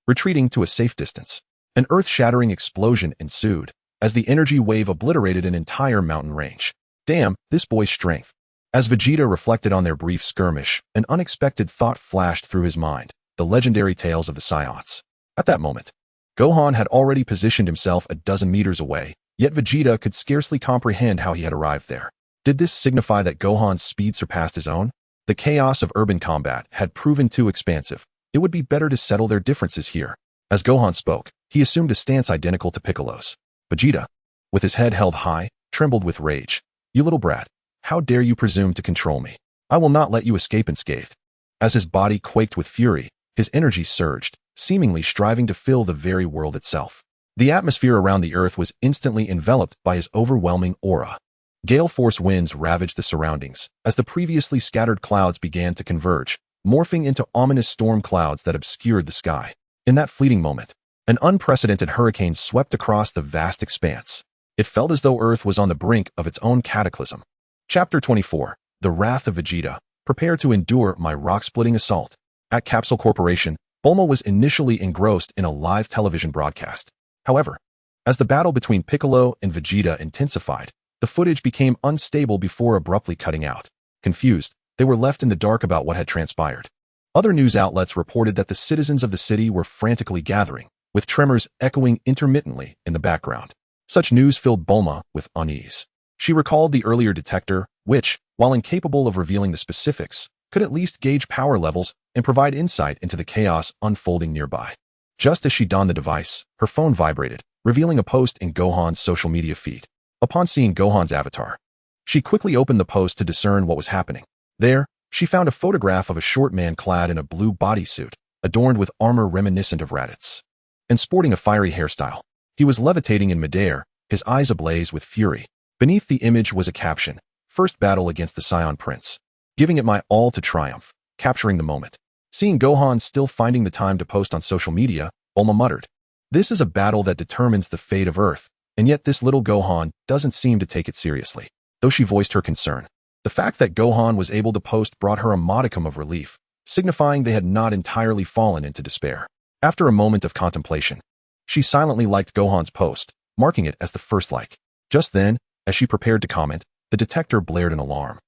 Retreating to a safe distance, an earth-shattering explosion ensued, as the energy wave obliterated an entire mountain range. "Damn, this boy's strength." As Vegeta reflected on their brief skirmish, an unexpected thought flashed through his mind, the legendary tales of the Saiyans. At that moment, Gohan had already positioned himself a dozen meters away, yet Vegeta could scarcely comprehend how he had arrived there. Did this signify that Gohan's speed surpassed his own? The chaos of urban combat had proven too expansive. It would be better to settle their differences here. As Gohan spoke, he assumed a stance identical to Piccolo's. Vegeta, with his head held high, trembled with rage. "You little brat, how dare you presume to control me? I will not let you escape unscathed." As his body quaked with fury, his energy surged, seemingly striving to fill the very world itself. The atmosphere around the earth was instantly enveloped by his overwhelming aura. Gale force winds ravaged the surroundings as the previously scattered clouds began to converge, morphing into ominous storm clouds that obscured the sky. In that fleeting moment, an unprecedented hurricane swept across the vast expanse. It felt as though Earth was on the brink of its own cataclysm. Chapter 24. The Wrath of Vegeta. Prepare to endure my rock-splitting assault. At Capsule Corporation, Bulma was initially engrossed in a live television broadcast. However, as the battle between Piccolo and Vegeta intensified, the footage became unstable before abruptly cutting out. Confused, they were left in the dark about what had transpired. Other news outlets reported that the citizens of the city were frantically gathering, with tremors echoing intermittently in the background. Such news filled Bulma with unease. She recalled the earlier detector, which, while incapable of revealing the specifics, could at least gauge power levels and provide insight into the chaos unfolding nearby. Just as she donned the device, her phone vibrated, revealing a post in Gohan's social media feed. Upon seeing Gohan's avatar, she quickly opened the post to discern what was happening. There, she found a photograph of a short man clad in a blue bodysuit, adorned with armor reminiscent of Raditz, and sporting a fiery hairstyle. He was levitating in midair, his eyes ablaze with fury. Beneath the image was a caption, "First battle against the Saiyan Prince. Giving it my all to triumph." Capturing the moment. Seeing Gohan still finding the time to post on social media, Bulma muttered, "This is a battle that determines the fate of Earth, and yet this little Gohan doesn't seem to take it seriously." Though she voiced her concern, the fact that Gohan was able to post brought her a modicum of relief, signifying they had not entirely fallen into despair. After a moment of contemplation, she silently liked Gohan's post, marking it as the first like. Just then, as she prepared to comment, the detector blared an alarm,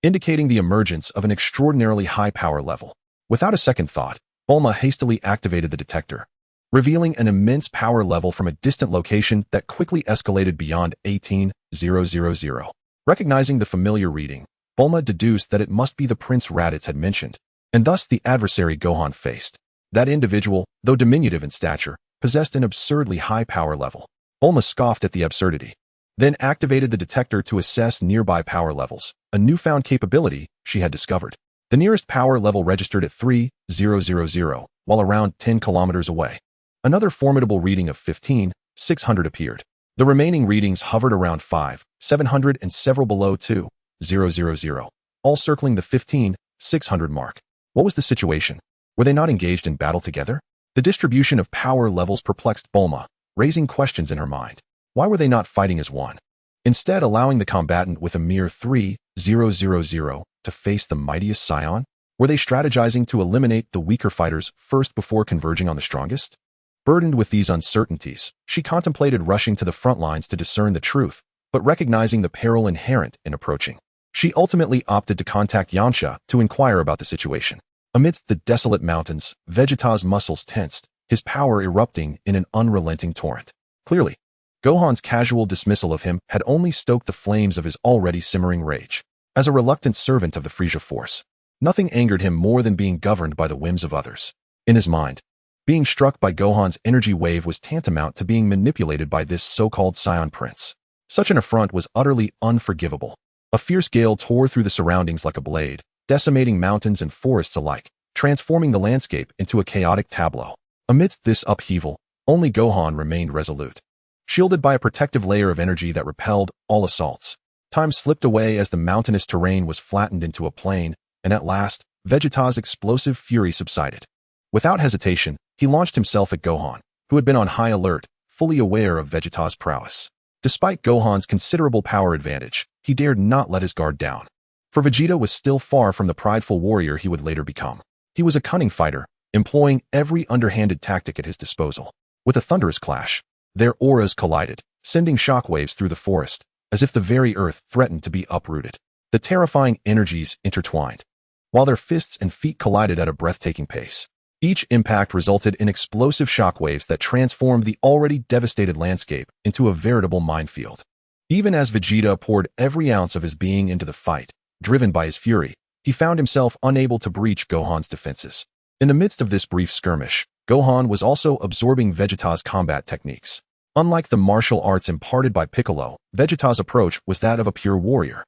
indicating the emergence of an extraordinarily high power level. Without a second thought, Bulma hastily activated the detector, revealing an immense power level from a distant location that quickly escalated beyond 18,000. Recognizing the familiar reading, Bulma deduced that it must be the Prince Raditz had mentioned, and thus the adversary Gohan faced. That individual, though diminutive in stature, possessed an absurdly high power level. Bulma scoffed at the absurdity, then activated the detector to assess nearby power levels, a newfound capability she had discovered. The nearest power level registered at 3,000, while around 10 kilometers away. Another formidable reading of 15,600 appeared. The remaining readings hovered around 5,700 and several below 2,000, all circling the 15,600 mark. What was the situation? Were they not engaged in battle together? The distribution of power levels perplexed Bulma, raising questions in her mind. Why were they not fighting as one, instead allowing the combatant with a mere 3,000 to face the mightiest Saiyan? Were they strategizing to eliminate the weaker fighters first before converging on the strongest? Burdened with these uncertainties, she contemplated rushing to the front lines to discern the truth, but recognizing the peril inherent in approaching, she ultimately opted to contact Yamcha to inquire about the situation. Amidst the desolate mountains, Vegeta's muscles tensed, his power erupting in an unrelenting torrent. Clearly, Gohan's casual dismissal of him had only stoked the flames of his already simmering rage. As a reluctant servant of the Frieza Force, nothing angered him more than being governed by the whims of others. In his mind, being struck by Gohan's energy wave was tantamount to being manipulated by this so-called Saiyan Prince. Such an affront was utterly unforgivable. A fierce gale tore through the surroundings like a blade, decimating mountains and forests alike, transforming the landscape into a chaotic tableau. Amidst this upheaval, only Gohan remained resolute. Shielded by a protective layer of energy that repelled all assaults, time slipped away as the mountainous terrain was flattened into a plain, and at last, Vegeta's explosive fury subsided. Without hesitation, he launched himself at Gohan, who had been on high alert, fully aware of Vegeta's prowess. Despite Gohan's considerable power advantage, he dared not let his guard down. For Vegeta was still far from the prideful warrior he would later become. He was a cunning fighter, employing every underhanded tactic at his disposal. With a thunderous clash, their auras collided, sending shockwaves through the forest, as if the very earth threatened to be uprooted. The terrifying energies intertwined, while their fists and feet collided at a breathtaking pace. Each impact resulted in explosive shockwaves that transformed the already devastated landscape into a veritable minefield. Even as Vegeta poured every ounce of his being into the fight, driven by his fury, he found himself unable to breach Gohan's defenses. In the midst of this brief skirmish, Gohan was also absorbing Vegeta's combat techniques. Unlike the martial arts imparted by Piccolo, Vegeta's approach was that of a pure warrior,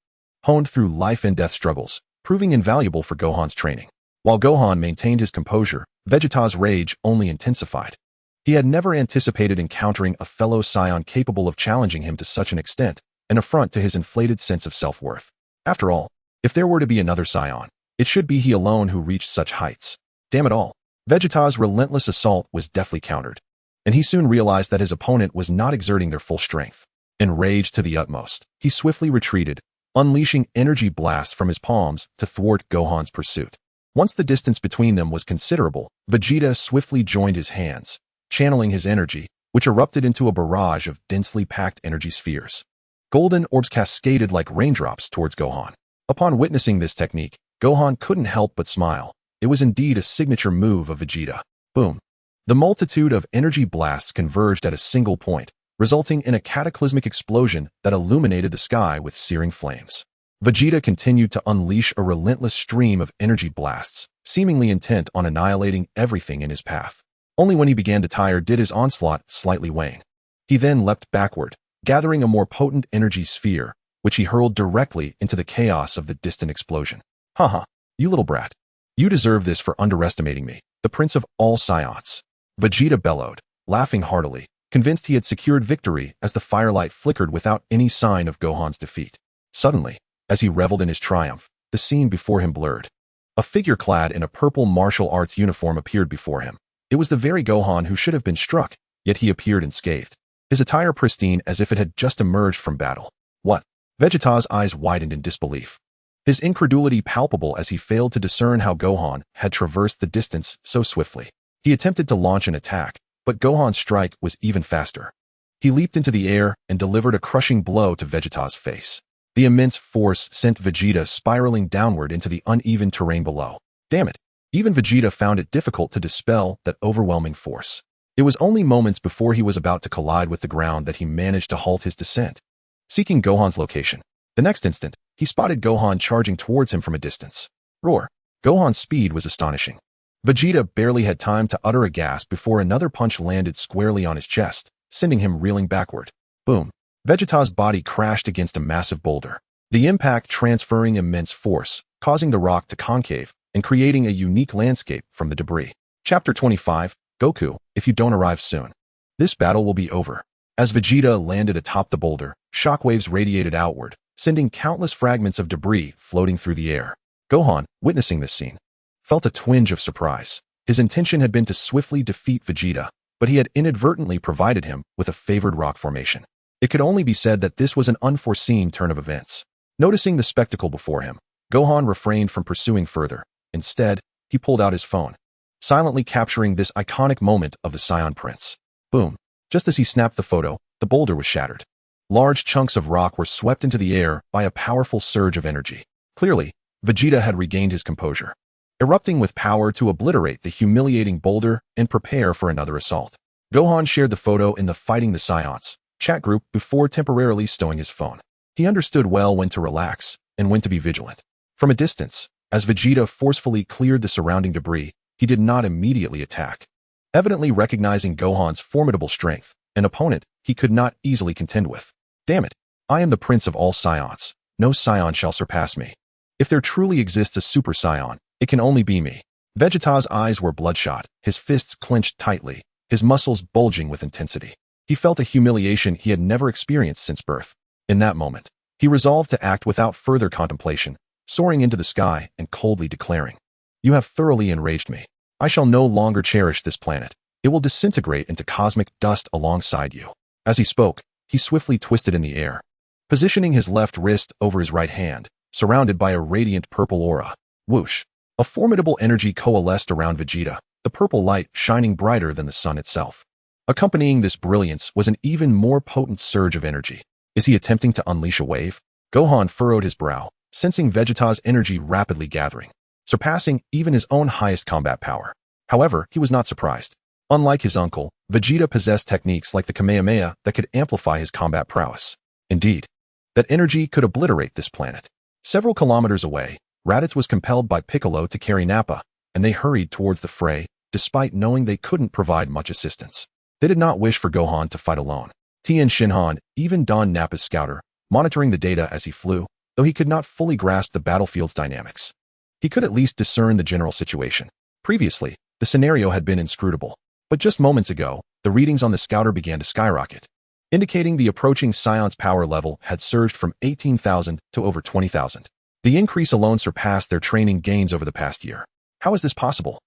honed through life and death struggles, proving invaluable for Gohan's training. While Gohan maintained his composure, Vegeta's rage only intensified. He had never anticipated encountering a fellow Saiyan capable of challenging him to such an extent, an affront to his inflated sense of self-worth. After all, if there were to be another Saiyan, it should be he alone who reached such heights. Damn it all. Vegeta's relentless assault was deftly countered, and he soon realized that his opponent was not exerting their full strength. Enraged to the utmost, he swiftly retreated, unleashing energy blasts from his palms to thwart Gohan's pursuit. Once the distance between them was considerable, Vegeta swiftly joined his hands, channeling his energy, which erupted into a barrage of densely packed energy spheres. Golden orbs cascaded like raindrops towards Gohan. Upon witnessing this technique, Gohan couldn't help but smile. It was indeed a signature move of Vegeta. Boom. The multitude of energy blasts converged at a single point, resulting in a cataclysmic explosion that illuminated the sky with searing flames. Vegeta continued to unleash a relentless stream of energy blasts, seemingly intent on annihilating everything in his path. Only when he began to tire did his onslaught slightly wane. He then leapt backward, gathering a more potent energy sphere, which he hurled directly into the chaos of the distant explosion. Haha, you little brat. You deserve this for underestimating me, the prince of all Saiyans. Vegeta bellowed, laughing heartily, convinced he had secured victory as the firelight flickered without any sign of Gohan's defeat. Suddenly, as he reveled in his triumph, the scene before him blurred. A figure clad in a purple martial arts uniform appeared before him. It was the very Gohan who should have been struck, yet he appeared unscathed, his attire pristine as if it had just emerged from battle. What? Vegeta's eyes widened in disbelief, his incredulity palpable as he failed to discern how Gohan had traversed the distance so swiftly. He attempted to launch an attack, but Gohan's strike was even faster. He leaped into the air and delivered a crushing blow to Vegeta's face. The immense force sent Vegeta spiraling downward into the uneven terrain below. Damn it! Even Vegeta found it difficult to dispel that overwhelming force. It was only moments before he was about to collide with the ground that he managed to halt his descent. Seeking Gohan's location, the next instant, he spotted Gohan charging towards him from a distance. Roar! Gohan's speed was astonishing. Vegeta barely had time to utter a gasp before another punch landed squarely on his chest, sending him reeling backward. Boom! Vegeta's body crashed against a massive boulder, the impact transferring immense force, causing the rock to concave and creating a unique landscape from the debris. Chapter 25, Goku, if you don't arrive soon. This battle will be over. As Vegeta landed atop the boulder, shockwaves radiated outward, sending countless fragments of debris floating through the air. Gohan, witnessing this scene, felt a twinge of surprise. His intention had been to swiftly defeat Vegeta, but he had inadvertently provided him with a favored rock formation. It could only be said that this was an unforeseen turn of events. Noticing the spectacle before him, Gohan refrained from pursuing further. Instead, he pulled out his phone, silently capturing this iconic moment of the Saiyan Prince. Boom! Just as he snapped the photo, the boulder was shattered. Large chunks of rock were swept into the air by a powerful surge of energy. Clearly, Vegeta had regained his composure, erupting with power to obliterate the humiliating boulder and prepare for another assault. Gohan shared the photo in the Fighting the Saiyans chat group before temporarily stowing his phone. He understood well when to relax and when to be vigilant. From a distance, as Vegeta forcefully cleared the surrounding debris, he did not immediately attack. Evidently recognizing Gohan's formidable strength, an opponent he could not easily contend with. Damn it! I am the prince of all Saiyans. No Saiyan shall surpass me. If there truly exists a Super Saiyan, it can only be me. Vegeta's eyes were bloodshot, his fists clenched tightly, his muscles bulging with intensity. He felt a humiliation he had never experienced since birth. In that moment, he resolved to act without further contemplation, soaring into the sky and coldly declaring, "You have thoroughly enraged me. I shall no longer cherish this planet. It will disintegrate into cosmic dust alongside you." As he spoke, he swiftly twisted in the air, positioning his left wrist over his right hand, surrounded by a radiant purple aura. Whoosh! A formidable energy coalesced around Vegeta, the purple light shining brighter than the sun itself. Accompanying this brilliance was an even more potent surge of energy. Is he attempting to unleash a wave? Gohan furrowed his brow, sensing Vegeta's energy rapidly gathering, surpassing even his own highest combat power. However, he was not surprised. Unlike his uncle, Vegeta possessed techniques like the Kamehameha that could amplify his combat prowess. Indeed, that energy could obliterate this planet. Several kilometers away, Raditz was compelled by Piccolo to carry Nappa, and they hurried towards the fray, despite knowing they couldn't provide much assistance. They did not wish for Gohan to fight alone. Tien Shinhan even donned Nappa's scouter, monitoring the data as he flew, though he could not fully grasp the battlefield's dynamics. He could at least discern the general situation. Previously, the scenario had been inscrutable, but just moments ago, the readings on the scouter began to skyrocket, indicating the approaching Saiyans' power level had surged from 18,000 to over 20,000. The increase alone surpassed their training gains over the past year. How is this possible?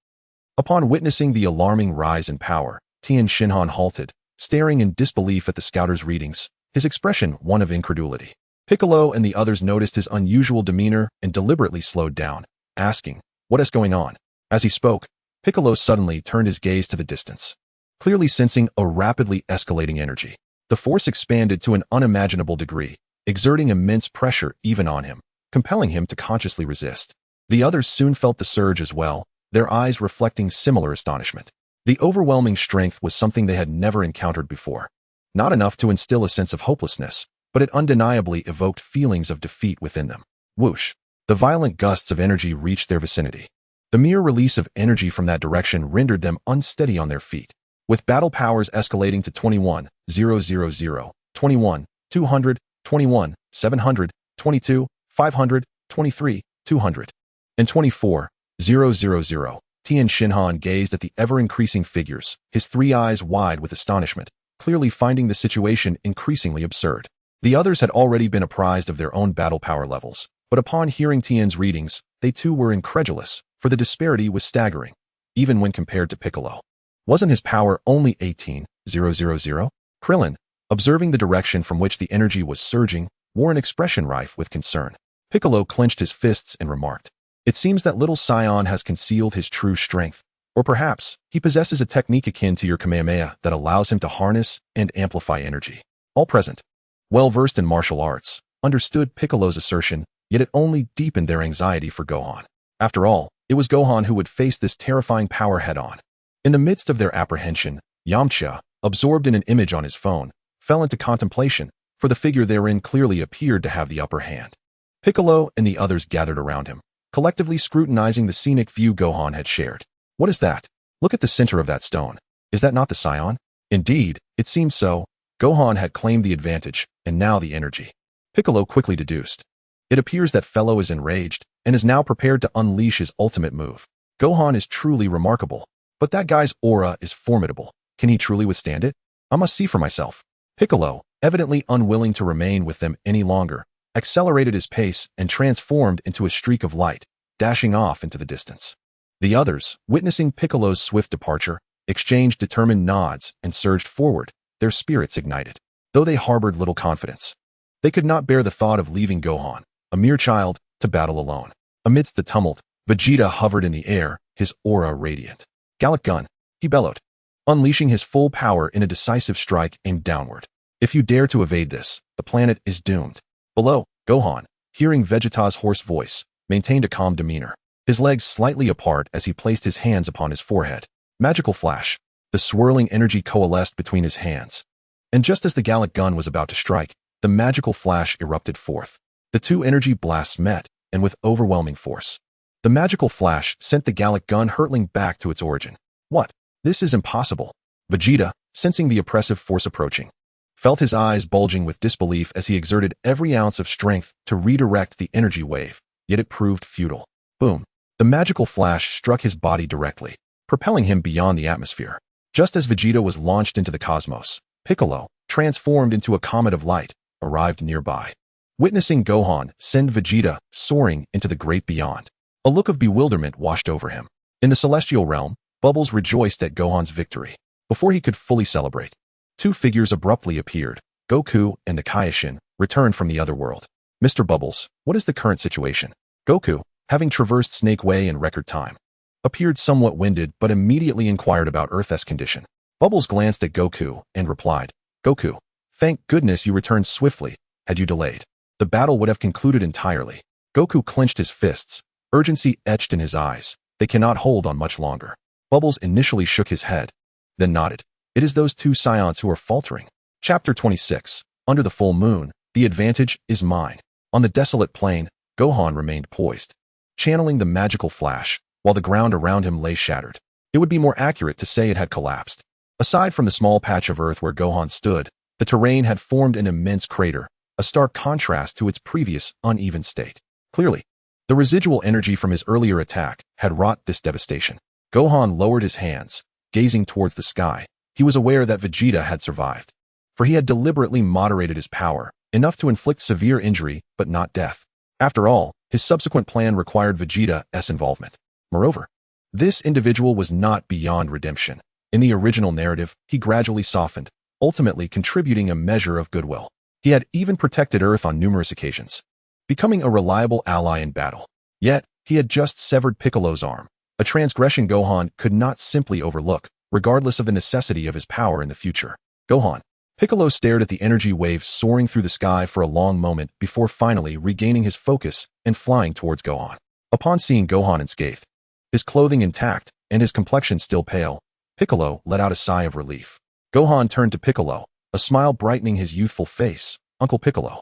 Upon witnessing the alarming rise in power, Tien Shinhan halted, staring in disbelief at the scouter's readings, his expression one of incredulity. Piccolo and the others noticed his unusual demeanor and deliberately slowed down, asking, "What is going on?" As he spoke, Piccolo suddenly turned his gaze to the distance, clearly sensing a rapidly escalating energy. The force expanded to an unimaginable degree, exerting immense pressure even on him, compelling him to consciously resist. The others soon felt the surge as well, their eyes reflecting similar astonishment. The overwhelming strength was something they had never encountered before. Not enough to instill a sense of hopelessness, but it undeniably evoked feelings of defeat within them. Whoosh! The violent gusts of energy reached their vicinity. The mere release of energy from that direction rendered them unsteady on their feet. With battle powers escalating to 21,000, 21, 200, 21, 700, 22, 500, 23, 200, and 24,000, Tien Shinhan gazed at the ever-increasing figures, his three eyes wide with astonishment, clearly finding the situation increasingly absurd. The others had already been apprised of their own battle power levels, but upon hearing Tien's readings, they too were incredulous, for the disparity was staggering, even when compared to Piccolo. Wasn't his power only 18,000? Krillin, observing the direction from which the energy was surging, wore an expression rife with concern. Piccolo clenched his fists and remarked, "It seems that little Saiyan has concealed his true strength, or perhaps he possesses a technique akin to your Kamehameha that allows him to harness and amplify energy." All present, well-versed in martial arts, understood Piccolo's assertion, yet it only deepened their anxiety for Gohan. After all, it was Gohan who would face this terrifying power head-on. In the midst of their apprehension, Yamcha, absorbed in an image on his phone, fell into contemplation, for the figure therein clearly appeared to have the upper hand. Piccolo and the others gathered around him, collectively scrutinizing the scenic view Gohan had shared. "What is that? Look at the center of that stone. Is that not the Saiyan?" Indeed, it seemed so. Gohan had claimed the advantage, and now the energy. Piccolo quickly deduced. It appears that fellow is enraged, and is now prepared to unleash his ultimate move. Gohan is truly remarkable, but that guy's aura is formidable. Can he truly withstand it? I must see for myself. Piccolo, evidently unwilling to remain with them any longer, accelerated his pace and transformed into a streak of light, dashing off into the distance. The others, witnessing Piccolo's swift departure, exchanged determined nods and surged forward, their spirits ignited, though they harbored little confidence. They could not bear the thought of leaving Gohan, a mere child, to battle alone. Amidst the tumult, Vegeta hovered in the air, his aura radiant. "Gallic Gun," he bellowed, unleashing his full power in a decisive strike aimed downward. "If you dare to evade this, the planet is doomed." Below, Gohan, hearing Vegeta's hoarse voice, maintained a calm demeanor, his legs slightly apart as he placed his hands upon his forehead. Magical flash. The swirling energy coalesced between his hands. And just as the Gallic Gun was about to strike, the magical flash erupted forth. The two energy blasts met, and with overwhelming force. The magical flash sent the Gallic Gun hurtling back to its origin. "What? This is impossible." Vegeta, sensing the oppressive force approaching, felt his eyes bulging with disbelief as he exerted every ounce of strength to redirect the energy wave, yet it proved futile. Boom. The magical flash struck his body directly, propelling him beyond the atmosphere. Just as Vegeta was launched into the cosmos, Piccolo, transformed into a comet of light, arrived nearby. Witnessing Gohan send Vegeta soaring into the great beyond, a look of bewilderment washed over him. In the celestial realm, Bubbles rejoiced at Gohan's victory. Before he could fully celebrate, two figures abruptly appeared. Goku and the Kaioshin returned from the other world. "Mr. Bubbles, what is the current situation?" Goku, having traversed Snake Way in record time, appeared somewhat winded but immediately inquired about Earth's condition. Bubbles glanced at Goku and replied, "Goku, thank goodness you returned swiftly. Had you delayed, the battle would have concluded entirely." Goku clenched his fists, urgency etched in his eyes. They cannot hold on much longer. Bubbles initially shook his head, then nodded. It is those two Saiyans who are faltering. Chapter 26. Under the full moon, the advantage is mine. On the desolate plain, Gohan remained poised, channeling the magical flash, while the ground around him lay shattered. It would be more accurate to say it had collapsed. Aside from the small patch of earth where Gohan stood, the terrain had formed an immense crater, a stark contrast to its previous uneven state. Clearly, the residual energy from his earlier attack had wrought this devastation. Gohan lowered his hands, gazing towards the sky. He was aware that Vegeta had survived, for he had deliberately moderated his power, enough to inflict severe injury but not death. After all, his subsequent plan required Vegeta's involvement. Moreover, this individual was not beyond redemption. In the original narrative, he gradually softened, ultimately contributing a measure of goodwill. He had even protected Earth on numerous occasions, becoming a reliable ally in battle. Yet, he had just severed Piccolo's arm, a transgression Gohan could not simply overlook, regardless of the necessity of his power in the future. Gohan. Piccolo stared at the energy waves soaring through the sky for a long moment before finally regaining his focus and flying towards Gohan. Upon seeing Gohan unscathed, his clothing intact and his complexion still pale, Piccolo let out a sigh of relief. Gohan turned to Piccolo, a smile brightening his youthful face. Uncle Piccolo.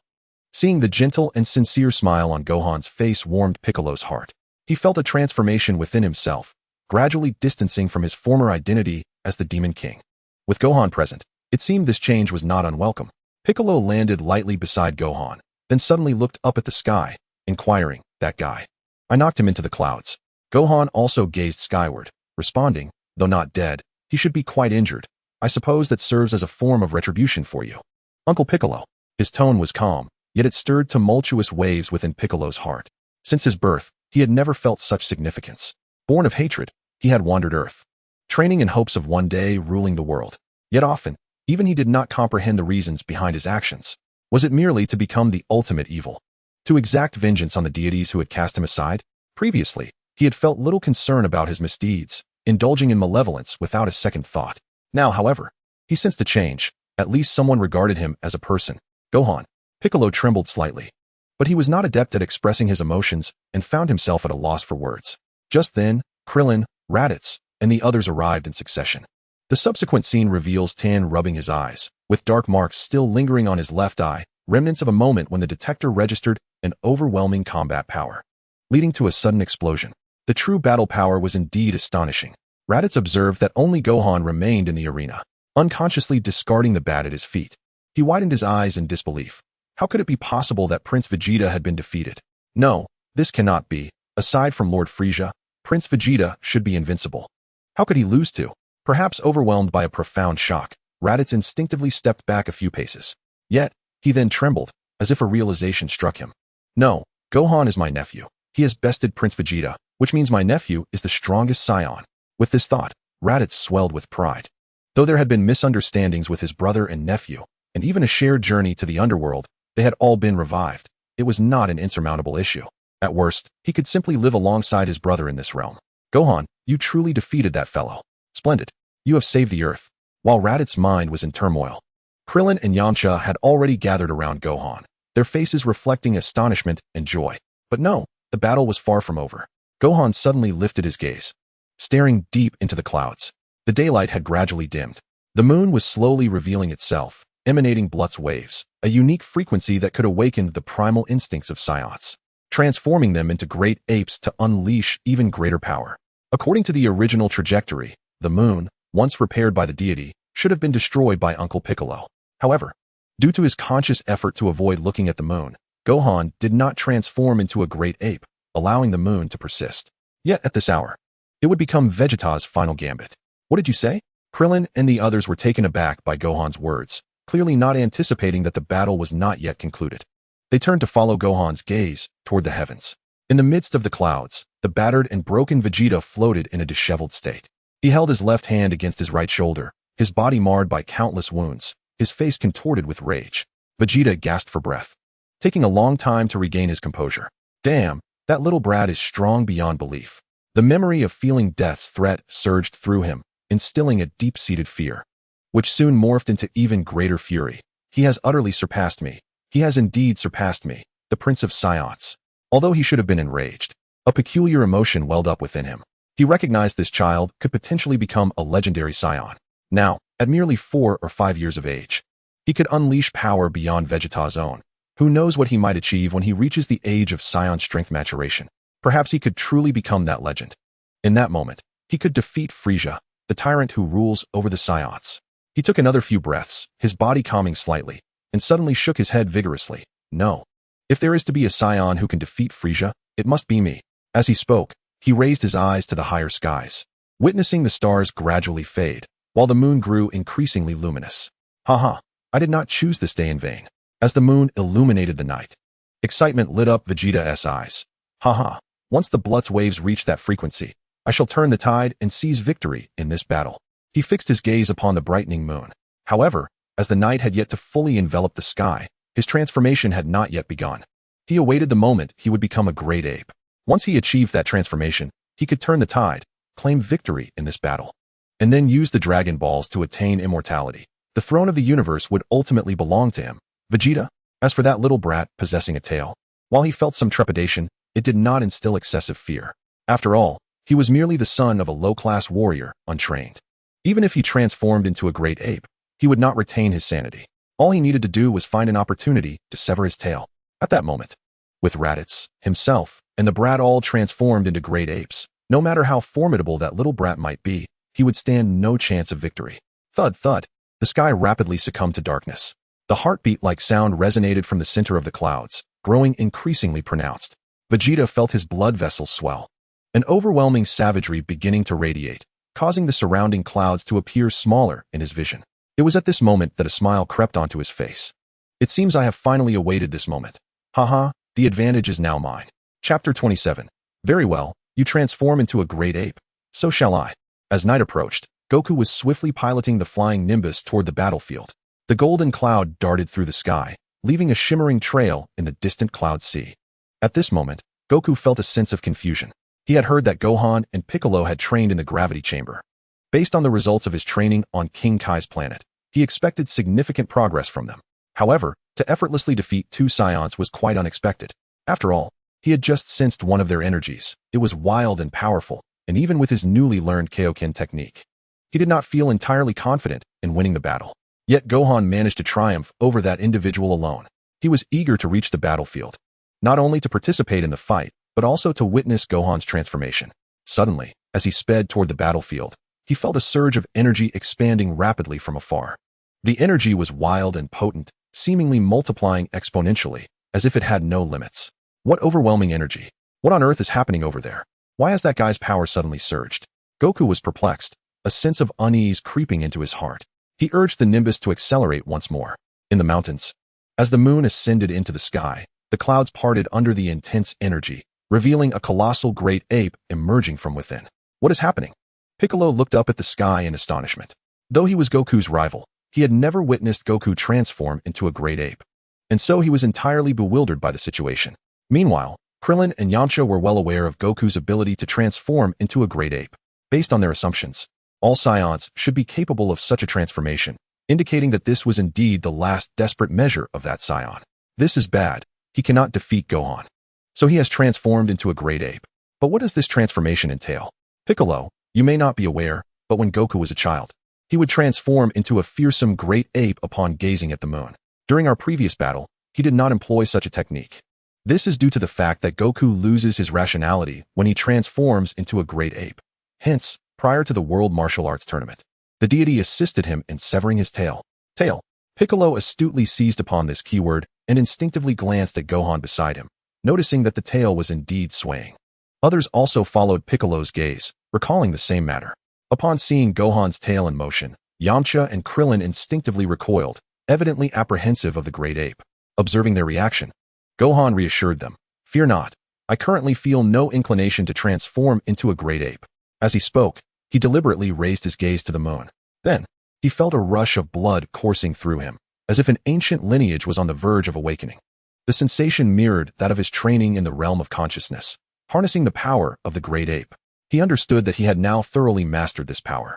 Seeing the gentle and sincere smile on Gohan's face warmed Piccolo's heart. He felt a transformation within himself, gradually distancing from his former identity as the Demon King. With Gohan present, it seemed this change was not unwelcome. Piccolo landed lightly beside Gohan, then suddenly looked up at the sky, inquiring, "That guy? I knocked him into the clouds." Gohan also gazed skyward, responding, "Though not dead, he should be quite injured. I suppose that serves as a form of retribution for you." Uncle Piccolo. His tone was calm, yet it stirred tumultuous waves within Piccolo's heart. Since his birth, he had never felt such significance. Born of hatred, he had wandered Earth, training in hopes of one day ruling the world. Yet often, even he did not comprehend the reasons behind his actions. Was it merely to become the ultimate evil? To exact vengeance on the deities who had cast him aside? Previously, he had felt little concern about his misdeeds, indulging in malevolence without a second thought. Now, however, he sensed a change. At least someone regarded him as a person. Gohan. Piccolo trembled slightly, but he was not adept at expressing his emotions and found himself at a loss for words. Just then, Krillin, Raditz, and the others arrived in succession. The subsequent scene reveals Tan rubbing his eyes, with dark marks still lingering on his left eye, remnants of a moment when the detector registered an overwhelming combat power, leading to a sudden explosion. The true battle power was indeed astonishing. Raditz observed that only Gohan remained in the arena, unconsciously discarding the bat at his feet. He widened his eyes in disbelief. How could it be possible that Prince Vegeta had been defeated? No, this cannot be. Aside from Lord Frieza, Prince Vegeta should be invincible. How could he lose to? Perhaps overwhelmed by a profound shock, Raditz instinctively stepped back a few paces. Yet, he then trembled, as if a realization struck him. No, Gohan is my nephew. He has bested Prince Vegeta, which means my nephew is the strongest Saiyan. With this thought, Raditz swelled with pride. Though there had been misunderstandings with his brother and nephew, and even a shared journey to the underworld, they had all been revived. It was not an insurmountable issue. At worst, he could simply live alongside his brother in this realm. Gohan, you truly defeated that fellow. Splendid. You have saved the Earth. While Raditz's mind was in turmoil, Krillin and Yamcha had already gathered around Gohan, their faces reflecting astonishment and joy. But no, the battle was far from over. Gohan suddenly lifted his gaze, staring deep into the clouds. The daylight had gradually dimmed. The moon was slowly revealing itself, emanating Blutz waves, a unique frequency that could awaken the primal instincts of Saiyans, transforming them into great apes to unleash even greater power. According to the original trajectory, the moon, once repaired by the deity, should have been destroyed by Uncle Piccolo. However, due to his conscious effort to avoid looking at the moon, Gohan did not transform into a great ape, allowing the moon to persist. Yet at this hour, it would become Vegeta's final gambit. What did you say? Krillin and the others were taken aback by Gohan's words, clearly not anticipating that the battle was not yet concluded. They turned to follow Gohan's gaze toward the heavens. In the midst of the clouds, the battered and broken Vegeta floated in a disheveled state. He held his left hand against his right shoulder, his body marred by countless wounds, his face contorted with rage. Vegeta gasped for breath, taking a long time to regain his composure. Damn, that little brat is strong beyond belief. The memory of feeling death's threat surged through him, instilling a deep-seated fear, which soon morphed into even greater fury. He has utterly surpassed me. He has indeed surpassed me, the Prince of Saiyans. Although he should have been enraged, a peculiar emotion welled up within him. He recognized this child could potentially become a legendary Saiyan. Now, at merely 4 or 5 years of age, he could unleash power beyond Vegeta's own. Who knows what he might achieve when he reaches the age of Saiyan strength maturation? Perhaps he could truly become that legend. In that moment, he could defeat Frieza, the tyrant who rules over the Saiyans. He took another few breaths, his body calming slightly, and suddenly shook his head vigorously. No. If there is to be a Saiyan who can defeat Frieza, it must be me. As he spoke, he raised his eyes to the higher skies, witnessing the stars gradually fade, while the moon grew increasingly luminous. Haha, I did not choose this day in vain. As the moon illuminated the night, excitement lit up Vegeta's eyes. Haha, once the Blood's waves reach that frequency, I shall turn the tide and seize victory in this battle. He fixed his gaze upon the brightening moon. However, as the night had yet to fully envelop the sky, his transformation had not yet begun. He awaited the moment he would become a great ape. Once he achieved that transformation, he could turn the tide, claim victory in this battle, and then use the Dragon Balls to attain immortality. The throne of the universe would ultimately belong to him. Vegeta, as for that little brat possessing a tail, while he felt some trepidation, it did not instill excessive fear. After all, he was merely the son of a low-class warrior, untrained. Even if he transformed into a great ape, he would not retain his sanity. All he needed to do was find an opportunity to sever his tail. At that moment, with Raditz, himself, and the brat all transformed into great apes, no matter how formidable that little brat might be, he would stand no chance of victory. Thud, thud. The sky rapidly succumbed to darkness. The heartbeat-like sound resonated from the center of the clouds, growing increasingly pronounced. Vegeta felt his blood vessels swell, an overwhelming savagery beginning to radiate, causing the surrounding clouds to appear smaller in his vision. It was at this moment that a smile crept onto his face. It seems I have finally awaited this moment. Haha, the advantage is now mine. Chapter 27. Very well, you transform into a great ape. So shall I. As night approached, Goku was swiftly piloting the flying Nimbus toward the battlefield. The golden cloud darted through the sky, leaving a shimmering trail in the distant cloud sea. At this moment, Goku felt a sense of confusion. He had heard that Gohan and Piccolo had trained in the gravity chamber. Based on the results of his training on King Kai's planet, he expected significant progress from them. However, to effortlessly defeat two Saiyans was quite unexpected. After all, he had just sensed one of their energies. It was wild and powerful, and even with his newly learned Kaioken technique, he did not feel entirely confident in winning the battle. Yet Gohan managed to triumph over that individual alone. He was eager to reach the battlefield, not only to participate in the fight, but also to witness Gohan's transformation. Suddenly, as he sped toward the battlefield, he felt a surge of energy expanding rapidly from afar. The energy was wild and potent, seemingly multiplying exponentially, as if it had no limits. What overwhelming energy! What on earth is happening over there? Why has that guy's power suddenly surged? Goku was perplexed, a sense of unease creeping into his heart. He urged the Nimbus to accelerate once more. In the mountains, as the moon ascended into the sky, the clouds parted under the intense energy, revealing a colossal great ape emerging from within. What is happening? Piccolo looked up at the sky in astonishment. Though he was Goku's rival, he had never witnessed Goku transform into a great ape, and so he was entirely bewildered by the situation. Meanwhile, Krillin and Yamcha were well aware of Goku's ability to transform into a great ape. Based on their assumptions, all Saiyans should be capable of such a transformation, indicating that this was indeed the last desperate measure of that Saiyan. This is bad. He cannot defeat Gohan. So he has transformed into a great ape. But what does this transformation entail? Piccolo, you may not be aware, but when Goku was a child, he would transform into a fearsome great ape upon gazing at the moon. During our previous battle, he did not employ such a technique. This is due to the fact that Goku loses his rationality when he transforms into a great ape. Hence, prior to the World Martial Arts Tournament, the deity assisted him in severing his tail. Tail. Piccolo astutely seized upon this keyword and instinctively glanced at Gohan beside him, noticing that the tail was indeed swaying. Others also followed Piccolo's gaze, recalling the same matter. Upon seeing Gohan's tail in motion, Yamcha and Krillin instinctively recoiled, evidently apprehensive of the great ape. Observing their reaction, Gohan reassured them, "Fear not. I currently feel no inclination to transform into a great ape." As he spoke, he deliberately raised his gaze to the moon. Then, he felt a rush of blood coursing through him, as if an ancient lineage was on the verge of awakening. The sensation mirrored that of his training in the realm of consciousness, harnessing the power of the great ape. He understood that he had now thoroughly mastered this power.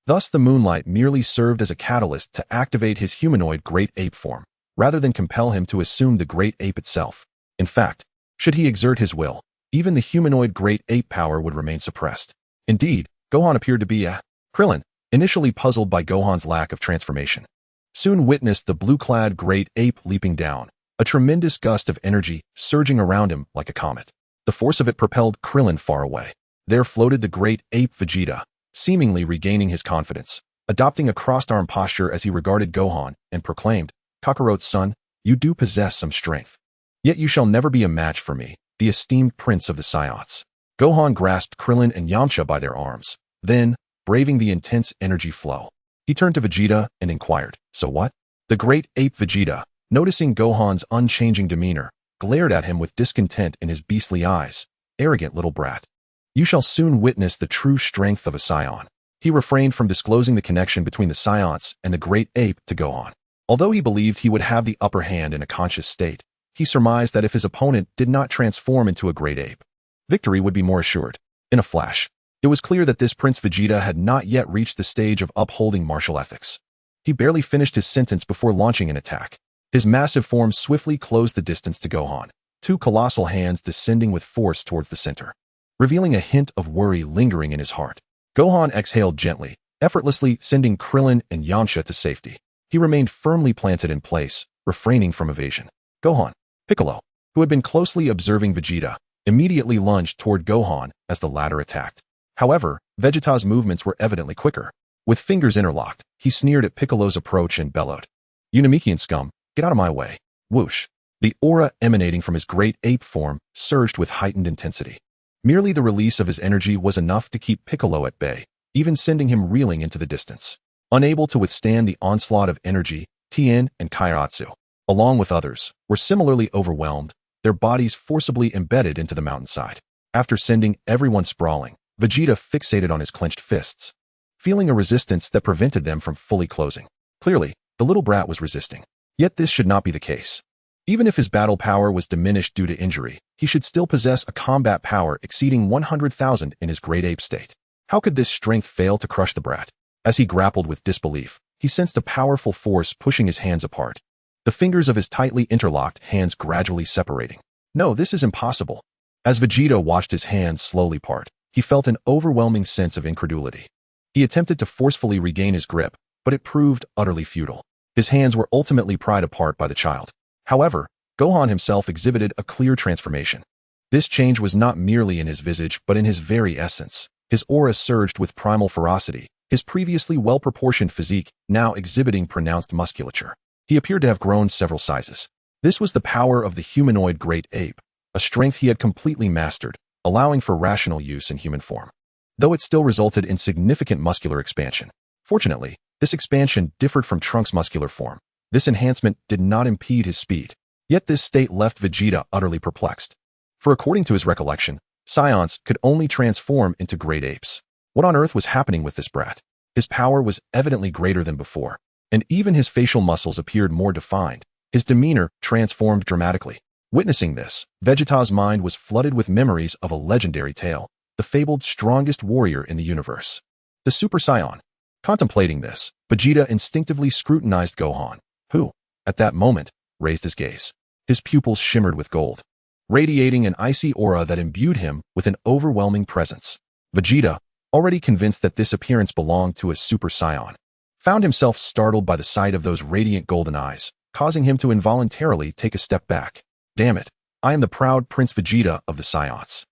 Thus the moonlight merely served as a catalyst to activate his humanoid great ape form, rather than compel him to assume the great ape itself. In fact, should he exert his will, even the humanoid great ape power would remain suppressed. Indeed, Gohan appeared to be Krillin, initially puzzled by Gohan's lack of transformation, soon witnessed the blue-clad great ape leaping down, a tremendous gust of energy surging around him like a comet. The force of it propelled Krillin far away. There floated the great ape Vegeta, seemingly regaining his confidence, adopting a crossed-arm posture as he regarded Gohan and proclaimed, "Kakarot's son, you do possess some strength. Yet you shall never be a match for me, the esteemed prince of the Saiyans." Gohan grasped Krillin and Yamcha by their arms. Then, braving the intense energy flow, he turned to Vegeta and inquired, "So what?" The great ape Vegeta, noticing Gohan's unchanging demeanor, glared at him with discontent in his beastly eyes. "Arrogant little brat. You shall soon witness the true strength of a Saiyan." He refrained from disclosing the connection between the Saiyans and the great ape to Gohan. Although he believed he would have the upper hand in a conscious state, he surmised that if his opponent did not transform into a great ape, victory would be more assured. In a flash, it was clear that this Prince Vegeta had not yet reached the stage of upholding martial ethics. He barely finished his sentence before launching an attack. His massive form swiftly closed the distance to Gohan, two colossal hands descending with force towards the center, revealing a hint of worry lingering in his heart. Gohan exhaled gently, effortlessly sending Krillin and Yamcha to safety. He remained firmly planted in place, refraining from evasion. Gohan, Piccolo, who had been closely observing Vegeta, immediately lunged toward Gohan as the latter attacked. However, Vegeta's movements were evidently quicker. With fingers interlocked, he sneered at Piccolo's approach and bellowed, "You Namekian scum, get out of my way." Whoosh! The aura emanating from his great ape form surged with heightened intensity. Merely the release of his energy was enough to keep Piccolo at bay, even sending him reeling into the distance. Unable to withstand the onslaught of energy, Tien and Kairatsu, along with others, were similarly overwhelmed, their bodies forcibly embedded into the mountainside. After sending everyone sprawling, Vegeta fixated on his clenched fists, feeling a resistance that prevented them from fully closing. Clearly, the little brat was resisting. Yet this should not be the case. Even if his battle power was diminished due to injury, he should still possess a combat power exceeding 100,000 in his great ape state. How could this strength fail to crush the brat? As he grappled with disbelief, he sensed a powerful force pushing his hands apart, the fingers of his tightly interlocked hands gradually separating. No, this is impossible. As Vegeta watched his hands slowly part, he felt an overwhelming sense of incredulity. He attempted to forcefully regain his grip, but it proved utterly futile. His hands were ultimately pried apart by the child. However, Gohan himself exhibited a clear transformation. This change was not merely in his visage but in his very essence. His aura surged with primal ferocity, his previously well-proportioned physique now exhibiting pronounced musculature. He appeared to have grown several sizes. This was the power of the humanoid great ape, a strength he had completely mastered, allowing for rational use in human form. Though it still resulted in significant muscular expansion. Fortunately, this expansion differed from Trunks' muscular form. This enhancement did not impede his speed. Yet this state left Vegeta utterly perplexed. For according to his recollection, Saiyans could only transform into great apes. What on earth was happening with this brat? His power was evidently greater than before, and even his facial muscles appeared more defined. His demeanor transformed dramatically. Witnessing this, Vegeta's mind was flooded with memories of a legendary tale, the fabled strongest warrior in the universe, the Super Saiyan. Contemplating this, Vegeta instinctively scrutinized Gohan, who, at that moment, raised his gaze. His pupils shimmered with gold, radiating an icy aura that imbued him with an overwhelming presence. Vegeta, already convinced that this appearance belonged to a Super Saiyan, found himself startled by the sight of those radiant golden eyes, causing him to involuntarily take a step back. Damn it, I am the proud Prince Vegeta of the Saiyans.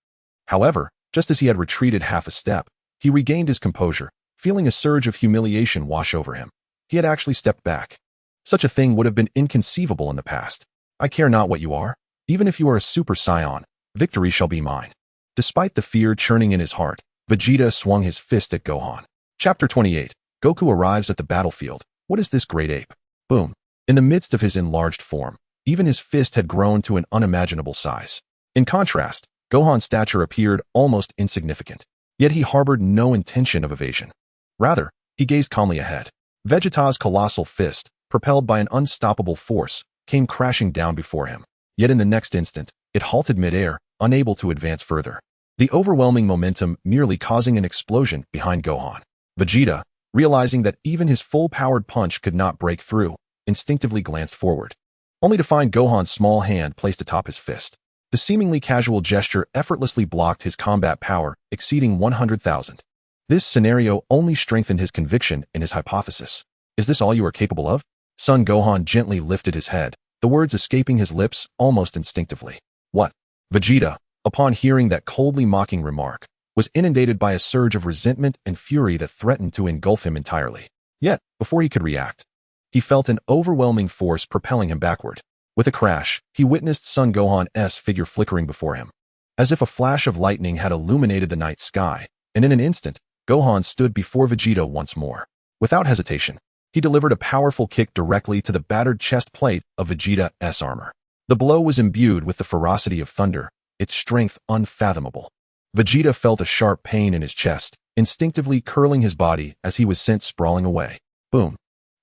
However, just as he had retreated half a step, he regained his composure, feeling a surge of humiliation wash over him. He had actually stepped back. Such a thing would have been inconceivable in the past. I care not what you are. Even if you are a Super Saiyan, victory shall be mine. Despite the fear churning in his heart, Vegeta swung his fist at Gohan. Chapter 28. Goku arrives at the battlefield. What is this great ape? Boom. In the midst of his enlarged form, even his fist had grown to an unimaginable size. In contrast, Gohan's stature appeared almost insignificant. Yet he harbored no intention of evasion. Rather, he gazed calmly ahead. Vegeta's colossal fist, propelled by an unstoppable force, came crashing down before him. Yet in the next instant, it halted midair, unable to advance further. The overwhelming momentum merely causing an explosion behind Gohan. Vegeta, realizing that even his full-powered punch could not break through, instinctively glanced forward, only to find Gohan's small hand placed atop his fist. The seemingly casual gesture effortlessly blocked his combat power, exceeding 100,000. This scenario only strengthened his conviction in his hypothesis. Is this all you are capable of? Son Gohan gently lifted his head, the words escaping his lips almost instinctively. What? Vegeta, upon hearing that coldly mocking remark, was inundated by a surge of resentment and fury that threatened to engulf him entirely. Yet, before he could react, he felt an overwhelming force propelling him backward. With a crash, he witnessed Son Gohan's figure flickering before him. As if a flash of lightning had illuminated the night sky, and in an instant, Gohan stood before Vegeta once more. Without hesitation, he delivered a powerful kick directly to the battered chest plate of Vegeta's armor. The blow was imbued with the ferocity of thunder, its strength unfathomable. Vegeta felt a sharp pain in his chest, instinctively curling his body as he was sent sprawling away. Boom.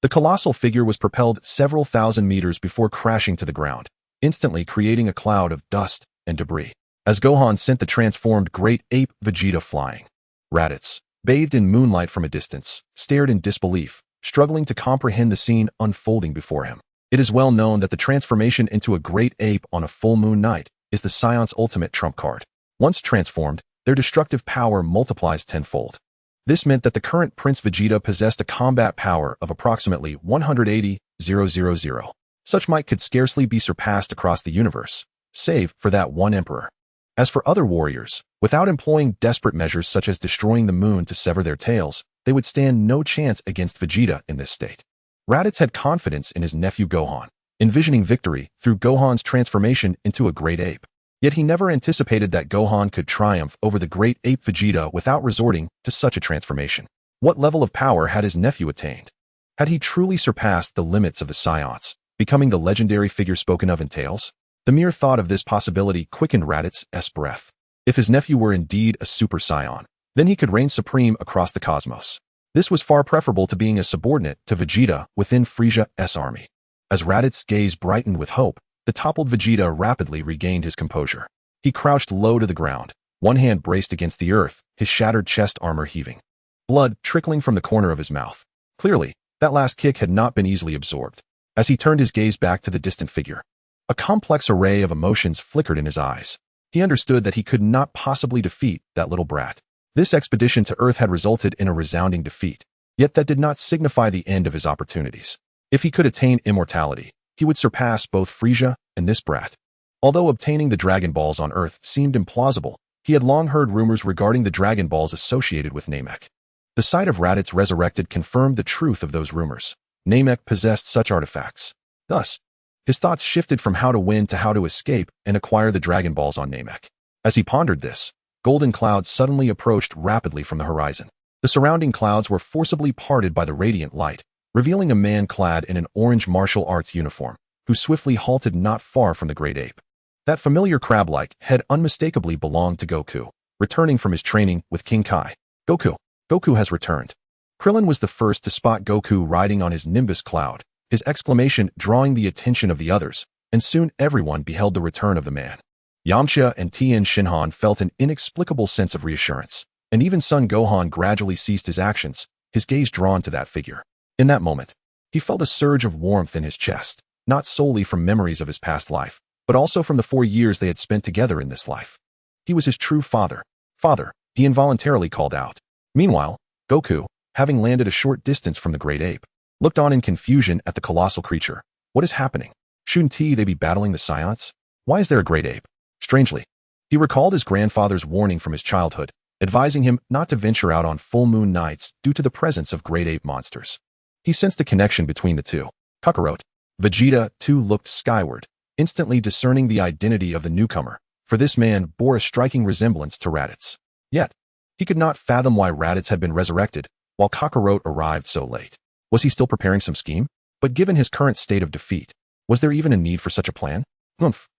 The colossal figure was propelled several thousand meters before crashing to the ground, instantly creating a cloud of dust and debris, as Gohan sent the transformed great ape Vegeta flying. Raditz, bathed in moonlight from a distance, stared in disbelief, struggling to comprehend the scene unfolding before him. It is well known that the transformation into a great ape on a full moon night is the Saiyans' ultimate trump card. Once transformed, their destructive power multiplies tenfold. This meant that the current Prince Vegeta possessed a combat power of approximately 180,000. Such might could scarcely be surpassed across the universe, save for that one emperor. As for other warriors, without employing desperate measures such as destroying the moon to sever their tails, they would stand no chance against Vegeta in this state. Raditz had confidence in his nephew Gohan, envisioning victory through Gohan's transformation into a great ape. Yet he never anticipated that Gohan could triumph over the great ape Vegeta without resorting to such a transformation. What level of power had his nephew attained? Had he truly surpassed the limits of the Saiyans, becoming the legendary figure spoken of in tales? The mere thought of this possibility quickened Raditz's breath. If his nephew were indeed a Super Saiyan, then he could reign supreme across the cosmos. This was far preferable to being a subordinate to Vegeta within Frieza's army. As Raditz's gaze brightened with hope, the toppled Vegeta rapidly regained his composure. He crouched low to the ground, one hand braced against the earth, his shattered chest armor heaving. Blood trickling from the corner of his mouth. Clearly, that last kick had not been easily absorbed. As he turned his gaze back to the distant figure, a complex array of emotions flickered in his eyes. He understood that he could not possibly defeat that little brat. This expedition to Earth had resulted in a resounding defeat, yet that did not signify the end of his opportunities. If he could attain immortality, he would surpass both Frieza and this brat. Although obtaining the Dragon Balls on Earth seemed implausible, he had long heard rumors regarding the Dragon Balls associated with Namek. The sight of Raditz resurrected confirmed the truth of those rumors. Namek possessed such artifacts. Thus, his thoughts shifted from how to win to how to escape and acquire the Dragon Balls on Namek. As he pondered this, golden clouds suddenly approached rapidly from the horizon. The surrounding clouds were forcibly parted by the radiant light, revealing a man clad in an orange martial arts uniform, who swiftly halted not far from the great ape. That familiar crab-like head unmistakably belonged to Goku, returning from his training with King Kai. Goku has returned. Krillin was the first to spot Goku riding on his Nimbus cloud, his exclamation drawing the attention of the others, and soon everyone beheld the return of the man. Yamcha and Tien Shinhan felt an inexplicable sense of reassurance, and even Son Gohan gradually ceased his actions, his gaze drawn to that figure. In that moment, he felt a surge of warmth in his chest, not solely from memories of his past life, but also from the 4 years they had spent together in this life. He was his true father. Father, he involuntarily called out. Meanwhile, Goku, having landed a short distance from the great ape, looked on in confusion at the colossal creature. What is happening? Shouldn't they be battling the Saiyans? Why is there a great ape? Strangely, he recalled his grandfather's warning from his childhood, advising him not to venture out on full moon nights due to the presence of great ape monsters. He sensed a connection between the two. Kakarot. Vegeta, too, looked skyward, instantly discerning the identity of the newcomer, for this man bore a striking resemblance to Raditz. Yet, he could not fathom why Raditz had been resurrected, while Kakarot arrived so late. Was he still preparing some scheme? But given his current state of defeat, was there even a need for such a plan?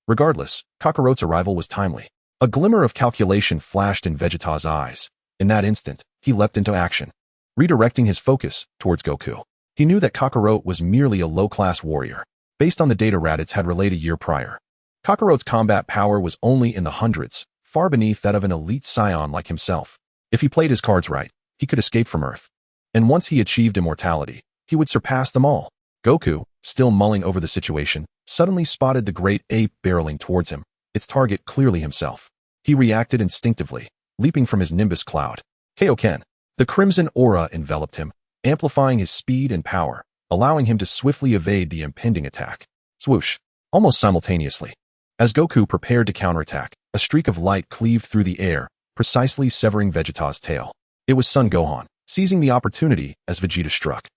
Regardless, Kakarot's arrival was timely. A glimmer of calculation flashed in Vegeta's eyes. In that instant, he leapt into action, redirecting his focus towards Goku. He knew that Kakarot was merely a low-class warrior, based on the data Raditz had relayed a year prior. Kakarot's combat power was only in the hundreds, far beneath that of an elite Saiyan like himself. If he played his cards right, he could escape from Earth. And once he achieved immortality, he would surpass them all. Goku, still mulling over the situation, suddenly spotted the great ape barreling towards him, its target clearly himself. He reacted instinctively, leaping from his Nimbus cloud. Kaioken. The crimson aura enveloped him, amplifying his speed and power, allowing him to swiftly evade the impending attack. Swoosh. Almost simultaneously, as Goku prepared to counterattack, A streak of light cleaved through the air, precisely severing Vegeta's tail. It was Son Gohan, seizing the opportunity as Vegeta struck.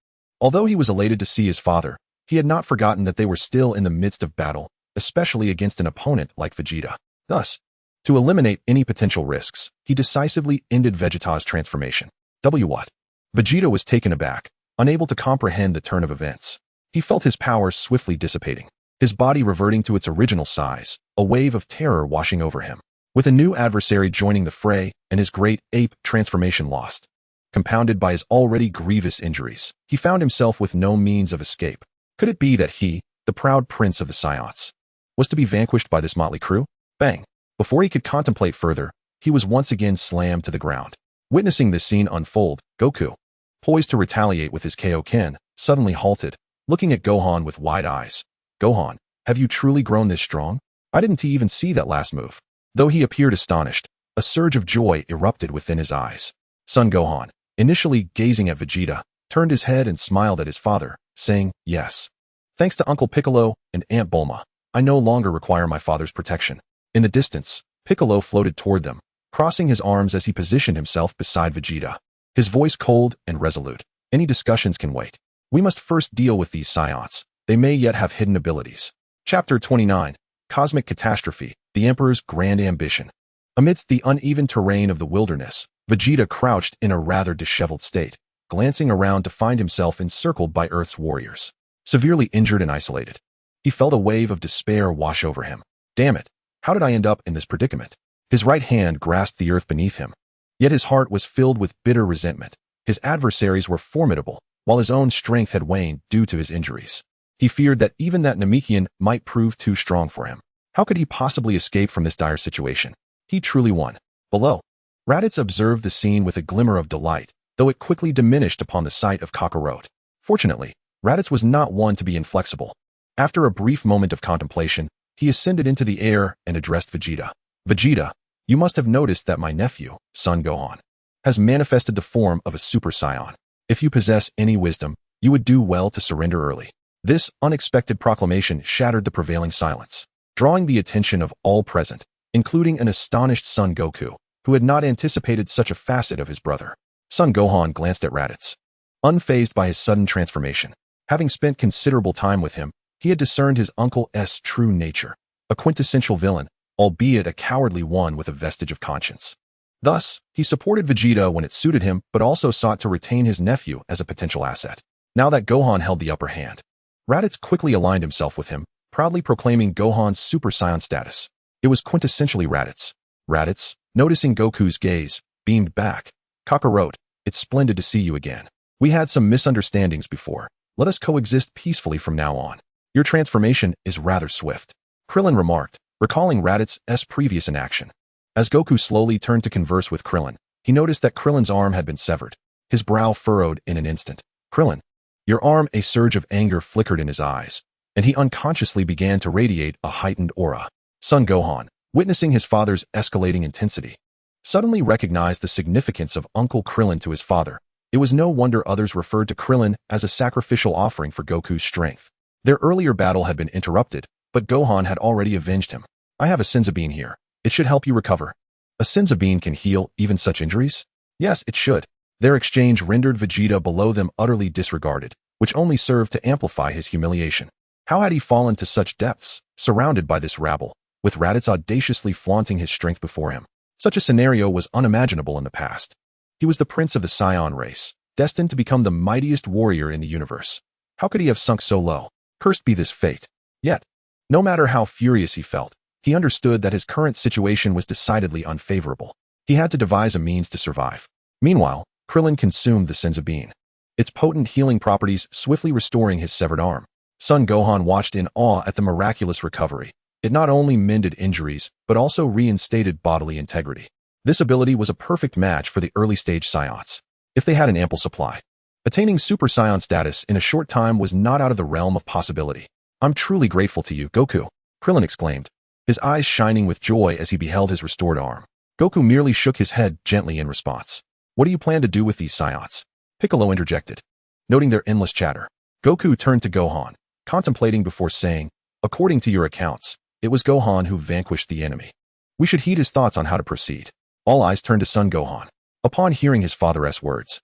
Although he was elated to see his father, he had not forgotten that they were still in the midst of battle, especially against an opponent like Vegeta. Thus, to eliminate any potential risks, he decisively ended Vegeta's transformation. What? Vegeta was taken aback, unable to comprehend the turn of events. He felt his powers swiftly dissipating, his body reverting to its original size, a wave of terror washing over him. With a new adversary joining the fray and his great ape transformation lost, compounded by his already grievous injuries, he found himself with no means of escape. Could it be that he, the proud prince of the Saiyans, was to be vanquished by this motley crew? Bang! Before he could contemplate further, he was once again slammed to the ground. Witnessing this scene unfold, Goku, poised to retaliate with his Kaioken, suddenly halted, looking at Gohan with wide eyes. Gohan, have you truly grown this strong? I didn't even see that last move. Though he appeared astonished, a surge of joy erupted within his eyes. Son Gohan, initially gazing at Vegeta, turned his head and smiled at his father, saying, yes. Thanks to Uncle Piccolo and Aunt Bulma, I no longer require my father's protection. In the distance, Piccolo floated toward them, crossing his arms as he positioned himself beside Vegeta. His voice cold and resolute. Any discussions can wait. We must first deal with these Saiyans. They may yet have hidden abilities. Chapter 29. Cosmic Catastrophe, the Emperor's Grand Ambition. Amidst the uneven terrain of the wilderness, Vegeta crouched in a rather disheveled state, glancing around to find himself encircled by Earth's warriors. Severely injured and isolated, he felt a wave of despair wash over him. Damn it, how did I end up in this predicament? His right hand grasped the earth beneath him. Yet his heart was filled with bitter resentment. His adversaries were formidable, while his own strength had waned due to his injuries. He feared that even that Namekian might prove too strong for him. How could he possibly escape from this dire situation? He truly won. Below, Raditz observed the scene with a glimmer of delight, though it quickly diminished upon the sight of Kakarot. Fortunately, Raditz was not one to be inflexible. After a brief moment of contemplation, he ascended into the air and addressed Vegeta. Vegeta, you must have noticed that my nephew, Son Gohan, has manifested the form of a Super Saiyan. If you possess any wisdom, you would do well to surrender early. This unexpected proclamation shattered the prevailing silence, drawing the attention of all present, including an astonished Son Goku, who had not anticipated such a facet of his brother. Son Gohan glanced at Raditz, unfazed by his sudden transformation. Having spent considerable time with him, he had discerned his uncle's true nature, a quintessential villain, albeit a cowardly one with a vestige of conscience. Thus, he supported Vegeta when it suited him, but also sought to retain his nephew as a potential asset. Now that Gohan held the upper hand, Raditz quickly aligned himself with him, proudly proclaiming Gohan's Super Saiyan status. It was quintessentially Raditz. Raditz, noticing Goku's gaze, beamed back. Kakarot, it's splendid to see you again. We had some misunderstandings before. Let us coexist peacefully from now on. Your transformation is rather swift, Krillin remarked, recalling Raditz's previous inaction. As Goku slowly turned to converse with Krillin, he noticed that Krillin's arm had been severed. His brow furrowed in an instant. Krillin, your arm. A surge of anger flickered in his eyes, and he unconsciously began to radiate a heightened aura. Son Gohan, witnessing his father's escalating intensity, suddenly recognized the significance of Uncle Krillin to his father. It was no wonder others referred to Krillin as a sacrificial offering for Goku's strength. Their earlier battle had been interrupted, but Gohan had already avenged him. I have a Senzu Bean here. It should help you recover. A Senzu Bean can heal even such injuries? Yes, it should. Their exchange rendered Vegeta below them utterly disregarded, which only served to amplify his humiliation. How had he fallen to such depths, surrounded by this rabble, with Raditz audaciously flaunting his strength before him? Such a scenario was unimaginable in the past. He was the prince of the Saiyan race, destined to become the mightiest warrior in the universe. How could he have sunk so low? Cursed be this fate. Yet, no matter how furious he felt, he understood that his current situation was decidedly unfavorable. He had to devise a means to survive. Meanwhile, Krillin consumed the Senzu Bean, its potent healing properties swiftly restoring his severed arm. Son Gohan watched in awe at the miraculous recovery. It not only mended injuries, but also reinstated bodily integrity. This ability was a perfect match for the early-stage Saiyans, if they had an ample supply. Attaining Super Saiyan status in a short time was not out of the realm of possibility. I'm truly grateful to you, Goku, Krillin exclaimed, his eyes shining with joy as he beheld his restored arm. Goku merely shook his head gently in response. What do you plan to do with these Saiyans? Piccolo interjected, noting their endless chatter. Goku turned to Gohan, contemplating before saying, according to your accounts, it was Gohan who vanquished the enemy. We should heed his thoughts on how to proceed. All eyes turned to Son Gohan. Upon hearing his father's words,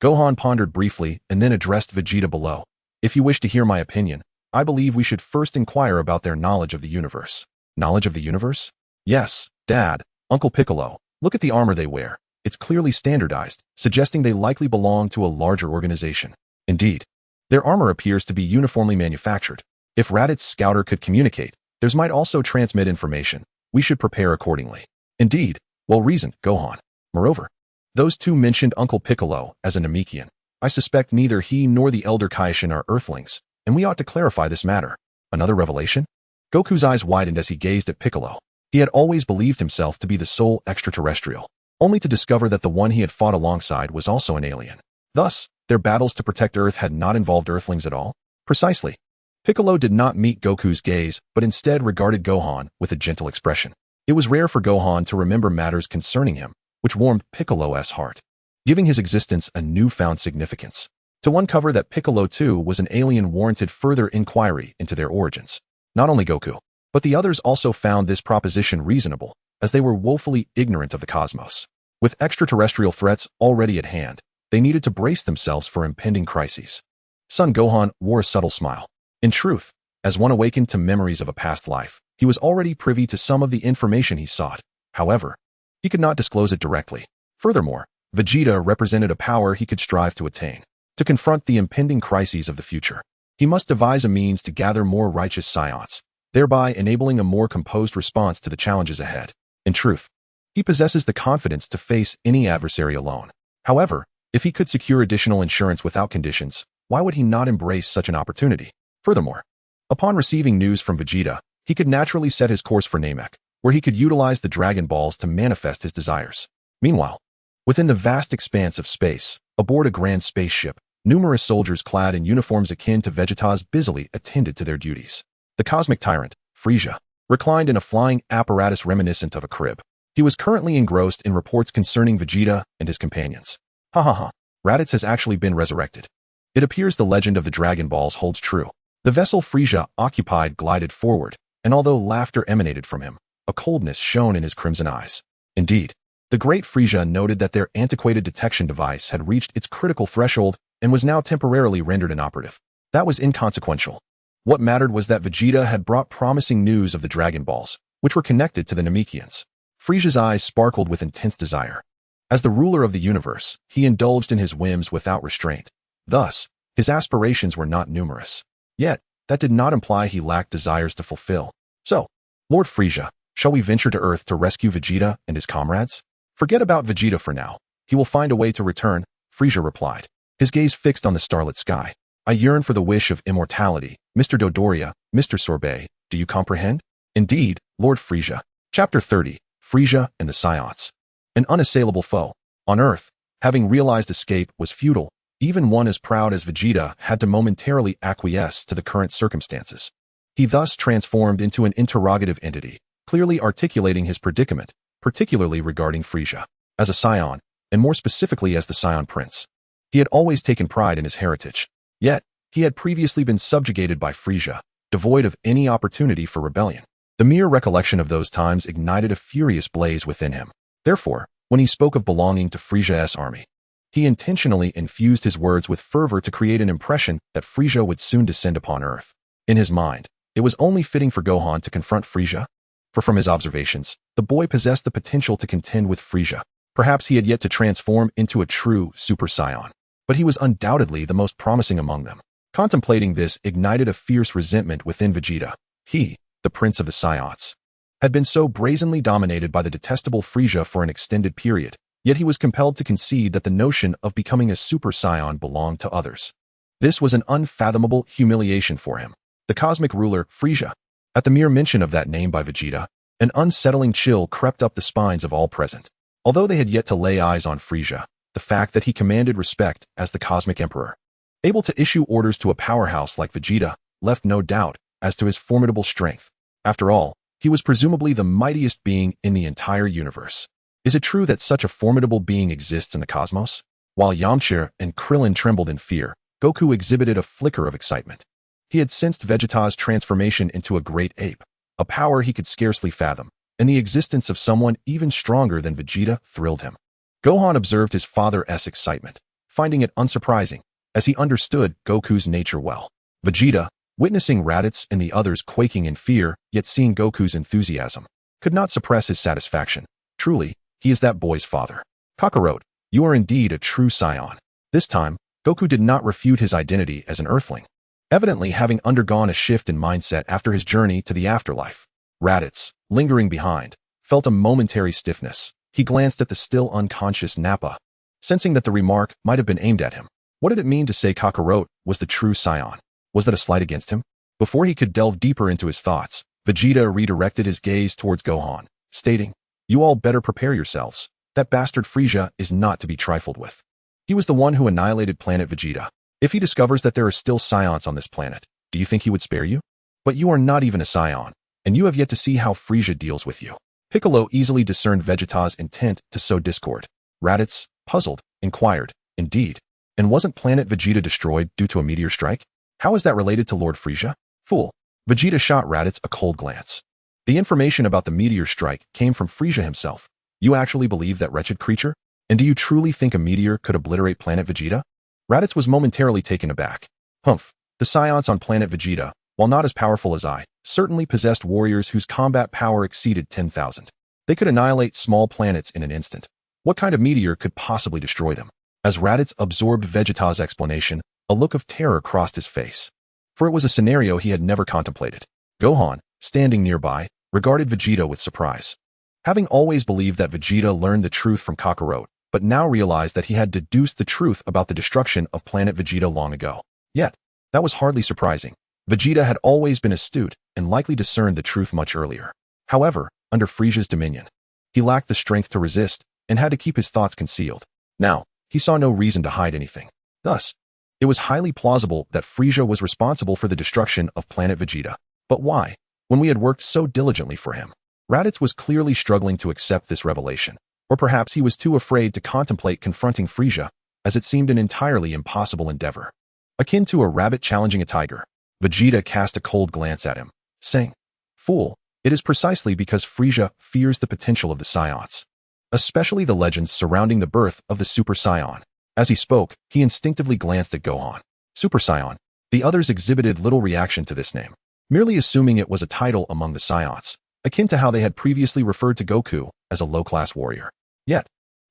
Gohan pondered briefly and then addressed Vegeta below. If you wish to hear my opinion, I believe we should first inquire about their knowledge of the universe. Knowledge of the universe? Yes, Dad, Uncle Piccolo. Look at the armor they wear. It's clearly standardized, suggesting they likely belong to a larger organization. Indeed, their armor appears to be uniformly manufactured. If Raditz Scouter could communicate, theirs might also transmit information. We should prepare accordingly. Indeed, well reasoned, Gohan. Moreover, those two mentioned Uncle Piccolo as a Namekian. I suspect neither he nor the Elder Kaishin are Earthlings, and we ought to clarify this matter. Another revelation? Goku's eyes widened as he gazed at Piccolo. He had always believed himself to be the sole extraterrestrial, only to discover that the one he had fought alongside was also an alien. Thus, their battles to protect Earth had not involved Earthlings at all? Precisely. Piccolo did not meet Goku's gaze, but instead regarded Gohan with a gentle expression. It was rare for Gohan to remember matters concerning him, which warmed Piccolo's heart, giving his existence a newfound significance. To uncover that Piccolo too was an alien warranted further inquiry into their origins. Not only Goku, but the others also found this proposition reasonable, as they were woefully ignorant of the cosmos. With extraterrestrial threats already at hand, they needed to brace themselves for impending crises. Son Gohan wore a subtle smile. In truth, as one awakened to memories of a past life, he was already privy to some of the information he sought. However, he could not disclose it directly. Furthermore, Vegeta represented a power he could strive to attain. To confront the impending crises of the future, he must devise a means to gather more righteous Saiyans, thereby enabling a more composed response to the challenges ahead. In truth, he possesses the confidence to face any adversary alone. However, if he could secure additional insurance without conditions, why would he not embrace such an opportunity? Furthermore, upon receiving news from Vegeta, he could naturally set his course for Namek, where he could utilize the Dragon Balls to manifest his desires. Meanwhile, within the vast expanse of space, aboard a grand spaceship, numerous soldiers clad in uniforms akin to Vegeta's busily attended to their duties. The cosmic tyrant, Frieza, reclined in a flying apparatus reminiscent of a crib. He was currently engrossed in reports concerning Vegeta and his companions. Ha ha ha, Raditz has actually been resurrected. It appears the legend of the Dragon Balls holds true. The vessel Frieza occupied glided forward, and although laughter emanated from him, a coldness shone in his crimson eyes. Indeed, the great Frieza noted that their antiquated detection device had reached its critical threshold and was now temporarily rendered inoperative. That was inconsequential. What mattered was that Vegeta had brought promising news of the Dragon Balls, which were connected to the Namekians. Frieza's eyes sparkled with intense desire. As the ruler of the universe, he indulged in his whims without restraint. Thus, his aspirations were not numerous. Yet, that did not imply he lacked desires to fulfill. So, Lord Frieza, shall we venture to Earth to rescue Vegeta and his comrades? Forget about Vegeta for now. He will find a way to return, Frieza replied, his gaze fixed on the starlit sky. I yearn for the wish of immortality, Mr. Dodoria, Mr. Sorbet, do you comprehend? Indeed, Lord Frieza. Chapter 30, Frieza and the Saiyans. An unassailable foe. On Earth, having realized escape was futile, even one as proud as Vegeta had to momentarily acquiesce to the current circumstances. He thus transformed into an interrogative entity, clearly articulating his predicament, particularly regarding Frieza. As a Saiyan, and more specifically as the Saiyan Prince, he had always taken pride in his heritage. Yet, he had previously been subjugated by Frieza, devoid of any opportunity for rebellion. The mere recollection of those times ignited a furious blaze within him. Therefore, when he spoke of belonging to Frieza's army, he intentionally infused his words with fervor to create an impression that Frieza would soon descend upon Earth. In his mind, it was only fitting for Gohan to confront Frieza, for from his observations, the boy possessed the potential to contend with Frieza. Perhaps he had yet to transform into a true Super Saiyan, but he was undoubtedly the most promising among them. Contemplating this ignited a fierce resentment within Vegeta. He, the Prince of the Saiyans, had been so brazenly dominated by the detestable Frieza for an extended period, yet he was compelled to concede that the notion of becoming a Super Saiyan belonged to others. This was an unfathomable humiliation for him. The cosmic ruler, Frieza. At the mere mention of that name by Vegeta, an unsettling chill crept up the spines of all present. Although they had yet to lay eyes on Frieza, the fact that he commanded respect as the cosmic emperor, able to issue orders to a powerhouse like Vegeta, left no doubt as to his formidable strength. After all, he was presumably the mightiest being in the entire universe. Is it true that such a formidable being exists in the cosmos? While Yamcha and Krillin trembled in fear, Goku exhibited a flicker of excitement. He had sensed Vegeta's transformation into a great ape, a power he could scarcely fathom. and the existence of someone even stronger than Vegeta thrilled him. Gohan observed his father's excitement, finding it unsurprising, as he understood Goku's nature well. Vegeta, witnessing Raditz and the others quaking in fear, yet seeing Goku's enthusiasm, could not suppress his satisfaction. Truly, he is that boy's father. Kakarot, you are indeed a true Saiyan. This time, Goku did not refute his identity as an Earthling, evidently having undergone a shift in mindset after his journey to the afterlife. Raditz, lingering behind, felt a momentary stiffness. He glanced at the still unconscious Nappa, sensing that the remark might have been aimed at him. What did it mean to say Kakarot was the true Saiyan? Was that a slight against him? Before he could delve deeper into his thoughts, Vegeta redirected his gaze towards Gohan, stating, "You all better prepare yourselves. That bastard Frieza is not to be trifled with. He was the one who annihilated planet Vegeta. If he discovers that there are still Saiyans on this planet, do you think he would spare you? But you are not even a Saiyan, and you have yet to see how Frieza deals with you." Piccolo easily discerned Vegeta's intent to sow discord. Raditz, puzzled, inquired, "Indeed? And wasn't planet Vegeta destroyed due to a meteor strike? How is that related to Lord Frieza?" "Fool." Vegeta shot Raditz a cold glance. "The information about the meteor strike came from Frieza himself. You actually believe that wretched creature? And do you truly think a meteor could obliterate planet Vegeta?" Raditz was momentarily taken aback. "Humph. The Saiyans on planet Vegeta, while not as powerful as I, certainly possessed warriors whose combat power exceeded 10,000. They could annihilate small planets in an instant. What kind of meteor could possibly destroy them?" As Raditz absorbed Vegeta's explanation, a look of terror crossed his face, for it was a scenario he had never contemplated. Gohan, standing nearby, regarded Vegeta with surprise. Having always believed that Vegeta learned the truth from Kakarot, but now realized that he had deduced the truth about the destruction of planet Vegeta long ago. Yet, that was hardly surprising. Vegeta had always been astute and likely discerned the truth much earlier. However, under Frieza's dominion, he lacked the strength to resist and had to keep his thoughts concealed. Now, he saw no reason to hide anything. Thus, it was highly plausible that Frieza was responsible for the destruction of planet Vegeta. But why, when we had worked so diligently for him? Raditz was clearly struggling to accept this revelation, or perhaps he was too afraid to contemplate confronting Frieza, as it seemed an entirely impossible endeavor. Akin to a rabbit challenging a tiger, Vegeta cast a cold glance at him, saying, "Fool, it is precisely because Frieza fears the potential of the Saiyans, especially the legends surrounding the birth of the Super Saiyan." As he spoke, he instinctively glanced at Gohan. Super Saiyan. The others exhibited little reaction to this name, merely assuming it was a title among the Saiyans, akin to how they had previously referred to Goku as a low-class warrior. Yet,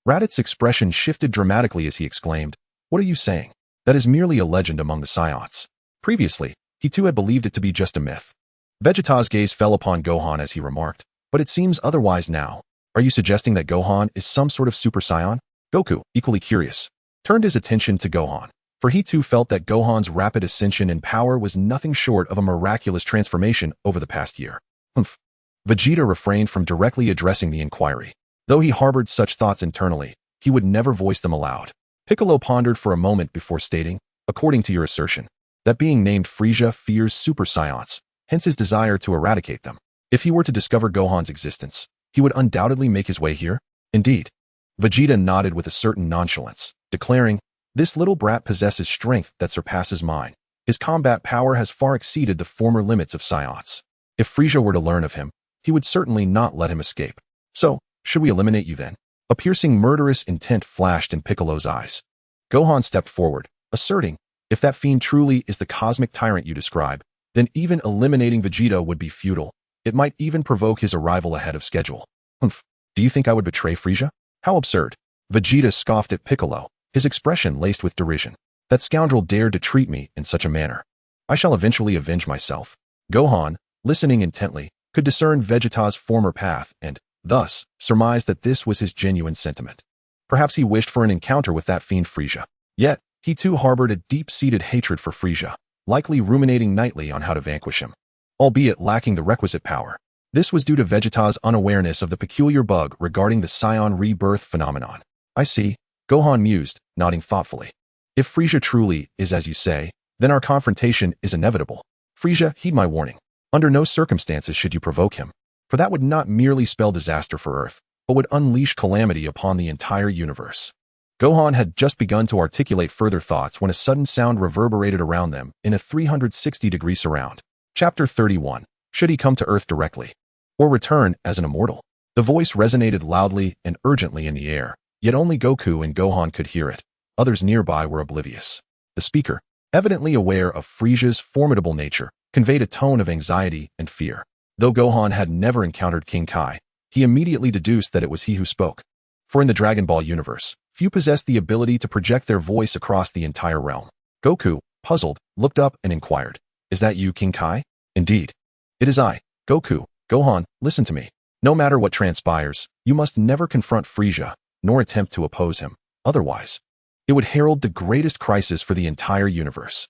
Raditz's expression shifted dramatically as he exclaimed, "What are you saying? That is merely a legend among the Saiyans." Previously, he too had believed it to be just a myth. Vegeta's gaze fell upon Gohan as he remarked, "But it seems otherwise now. Are you suggesting that Gohan is some sort of Super Saiyan?" Goku, equally curious, turned his attention to Gohan, for he too felt that Gohan's rapid ascension in power was nothing short of a miraculous transformation over the past year. Humph. Vegeta refrained from directly addressing the inquiry. Though he harbored such thoughts internally, he would never voice them aloud. Piccolo pondered for a moment before stating, "According to your assertion, that being named Frieza fears Super Saiyans, hence his desire to eradicate them. If he were to discover Gohan's existence, he would undoubtedly make his way here?" "Indeed." Vegeta nodded with a certain nonchalance, declaring, "This little brat possesses strength that surpasses mine. His combat power has far exceeded the former limits of Saiyans. If Frieza were to learn of him, he would certainly not let him escape. So, should we eliminate you then?" A piercing murderous intent flashed in Piccolo's eyes. Gohan stepped forward, asserting, "If that fiend truly is the cosmic tyrant you describe, then even eliminating Vegeta would be futile. It might even provoke his arrival ahead of schedule." "Humph. Do you think I would betray Frieza? How absurd." Vegeta scoffed at Piccolo, his expression laced with derision. "That scoundrel dared to treat me in such a manner. I shall eventually avenge myself." Gohan, listening intently, could discern Vegeta's former path and, thus, surmised that this was his genuine sentiment. Perhaps he wished for an encounter with that fiend Frieza. Yet, he too harbored a deep-seated hatred for Frieza, likely ruminating nightly on how to vanquish him, albeit lacking the requisite power. This was due to Vegeta's unawareness of the peculiar bug regarding the Saiyan rebirth phenomenon. "I see," Gohan mused, nodding thoughtfully. "If Frieza truly is as you say, then our confrontation is inevitable. Frieza, heed my warning. Under no circumstances should you provoke him, for that would not merely spell disaster for Earth, but would unleash calamity upon the entire universe." Gohan had just begun to articulate further thoughts when a sudden sound reverberated around them in a 360-degree surround. Chapter 31. Should he come to Earth directly? or return as an immortal? The voice resonated loudly and urgently in the air, yet only Goku and Gohan could hear it. Others nearby were oblivious. The speaker, evidently aware of Frisia's formidable nature, conveyed a tone of anxiety and fear. Though Gohan had never encountered King Kai, he immediately deduced that it was he who spoke. For in the Dragon Ball universe, few possessed the ability to project their voice across the entire realm. Goku, puzzled, looked up and inquired, "Is that you, King Kai?" "Indeed. It is I, Goku." "Gohan, listen to me. No matter what transpires, you must never confront Frisia, nor attempt to oppose him. Otherwise, it would herald the greatest crisis for the entire universe."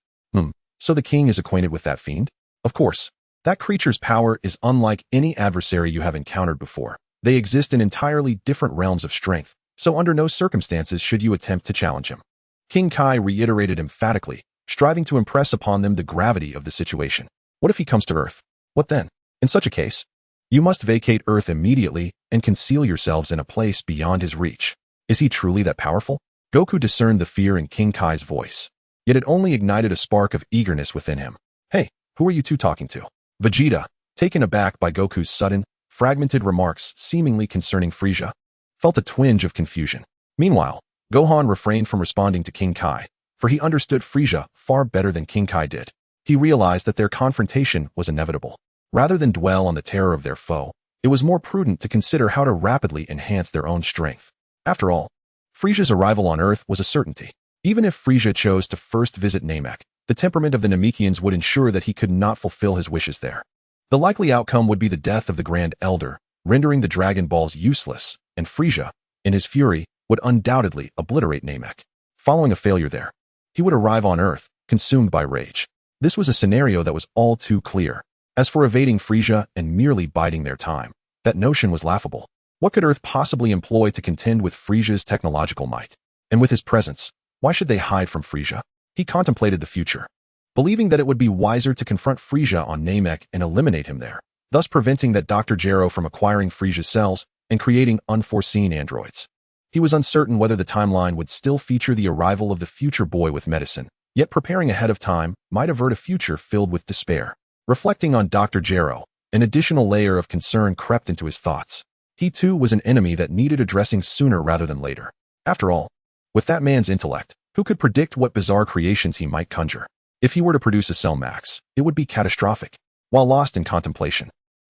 So the king is acquainted with that fiend? Of course. That creature's power is unlike any adversary you have encountered before. They exist in entirely different realms of strength, so under no circumstances should you attempt to challenge him. King Kai reiterated emphatically, striving to impress upon them the gravity of the situation. What if he comes to Earth? What then? In such a case, you must vacate Earth immediately and conceal yourselves in a place beyond his reach. Is he truly that powerful? Goku discerned the fear in King Kai's voice, yet it only ignited a spark of eagerness within him. "Hey, who are you two talking to?" Vegeta, taken aback by Goku's sudden, fragmented remarks seemingly concerning Frisia, felt a twinge of confusion. Meanwhile, Gohan refrained from responding to King Kai, for he understood Frisia far better than King Kai did. He realized that their confrontation was inevitable. Rather than dwell on the terror of their foe, it was more prudent to consider how to rapidly enhance their own strength. After all, Frisia's arrival on Earth was a certainty. Even if Frisia chose to first visit Namek, the temperament of the Namekians would ensure that he could not fulfill his wishes there. The likely outcome would be the death of the Grand Elder, rendering the Dragon Balls useless, and Frisia, in his fury, would undoubtedly obliterate Namek. Following a failure there, he would arrive on Earth, consumed by rage. This was a scenario that was all too clear. As for evading Frisia and merely biding their time, that notion was laughable. What could Earth possibly employ to contend with Frisia's technological might? And with his presence, why should they hide from Frisia? He contemplated the future, believing that it would be wiser to confront Frisia on Namek and eliminate him there, thus preventing that Dr. Gero from acquiring Frisia's cells and creating unforeseen androids. He was uncertain whether the timeline would still feature the arrival of the future boy with medicine, yet preparing ahead of time might avert a future filled with despair. Reflecting on Dr. Gero, an additional layer of concern crept into his thoughts. He too was an enemy that needed addressing sooner rather than later. After all, with that man's intellect, who could predict what bizarre creations he might conjure? If he were to produce a cell max, it would be catastrophic. While lost in contemplation,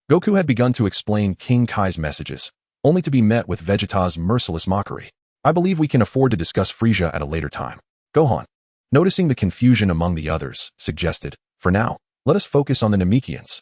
Goku had begun to explain King Kai's messages, only to be met with Vegeta's merciless mockery. "I believe we can afford to discuss Frisia at a later time." Gohan, noticing the confusion among the others, suggested, "For now, let us focus on the Namekians.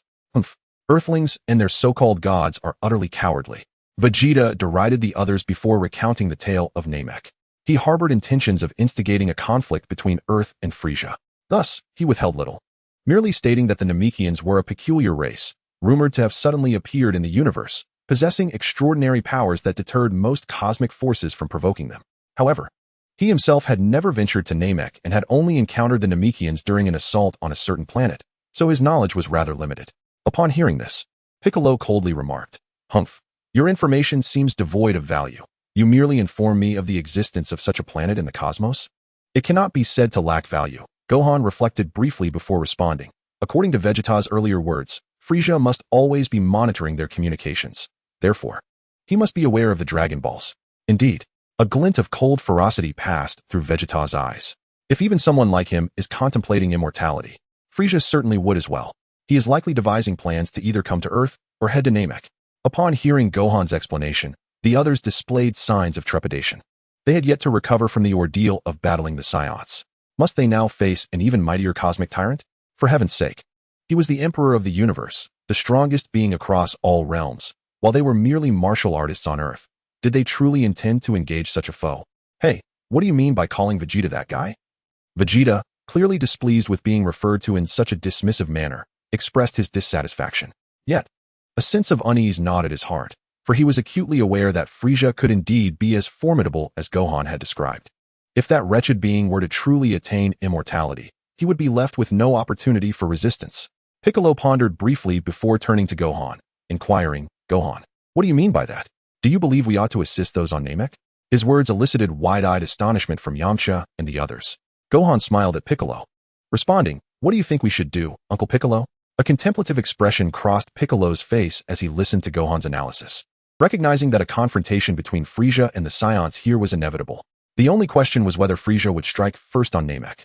Earthlings and their so-called gods are utterly cowardly." Vegeta derided the others before recounting the tale of Namek. He harbored intentions of instigating a conflict between Earth and Frisia. Thus, he withheld little, merely stating that the Namekians were a peculiar race, rumored to have suddenly appeared in the universe, possessing extraordinary powers that deterred most cosmic forces from provoking them. However, he himself had never ventured to Namek and had only encountered the Namekians during an assault on a certain planet, so his knowledge was rather limited. Upon hearing this, Piccolo coldly remarked, "Humph, your information seems devoid of value. You merely inform me of the existence of such a planet in the cosmos? It cannot be said to lack value." Gohan reflected briefly before responding. According to Vegeta's earlier words, Frisia must always be monitoring their communications. Therefore, he must be aware of the Dragon Balls. Indeed, a glint of cold ferocity passed through Vegeta's eyes. If even someone like him is contemplating immortality, Frisia certainly would as well. He is likely devising plans to either come to Earth or head to Namek. Upon hearing Gohan's explanation, the others displayed signs of trepidation. They had yet to recover from the ordeal of battling the Saiyans. Must they now face an even mightier cosmic tyrant? For heaven's sake. He was the emperor of the universe, the strongest being across all realms, while they were merely martial artists on Earth. Did they truly intend to engage such a foe? "Hey, what do you mean by calling Vegeta that guy?" Vegeta, clearly displeased with being referred to in such a dismissive manner, expressed his dissatisfaction. Yet, a sense of unease gnawed at his heart, for he was acutely aware that Frisia could indeed be as formidable as Gohan had described. If that wretched being were to truly attain immortality, he would be left with no opportunity for resistance. Piccolo pondered briefly before turning to Gohan, inquiring, "Gohan, what do you mean by that? Do you believe we ought to assist those on Namek?" His words elicited wide-eyed astonishment from Yamcha and the others. Gohan smiled at Piccolo, responding, "What do you think we should do, Uncle Piccolo?" A contemplative expression crossed Piccolo's face as he listened to Gohan's analysis. Recognizing that a confrontation between Frieza and the Saiyans here was inevitable, the only question was whether Frieza would strike first on Namek.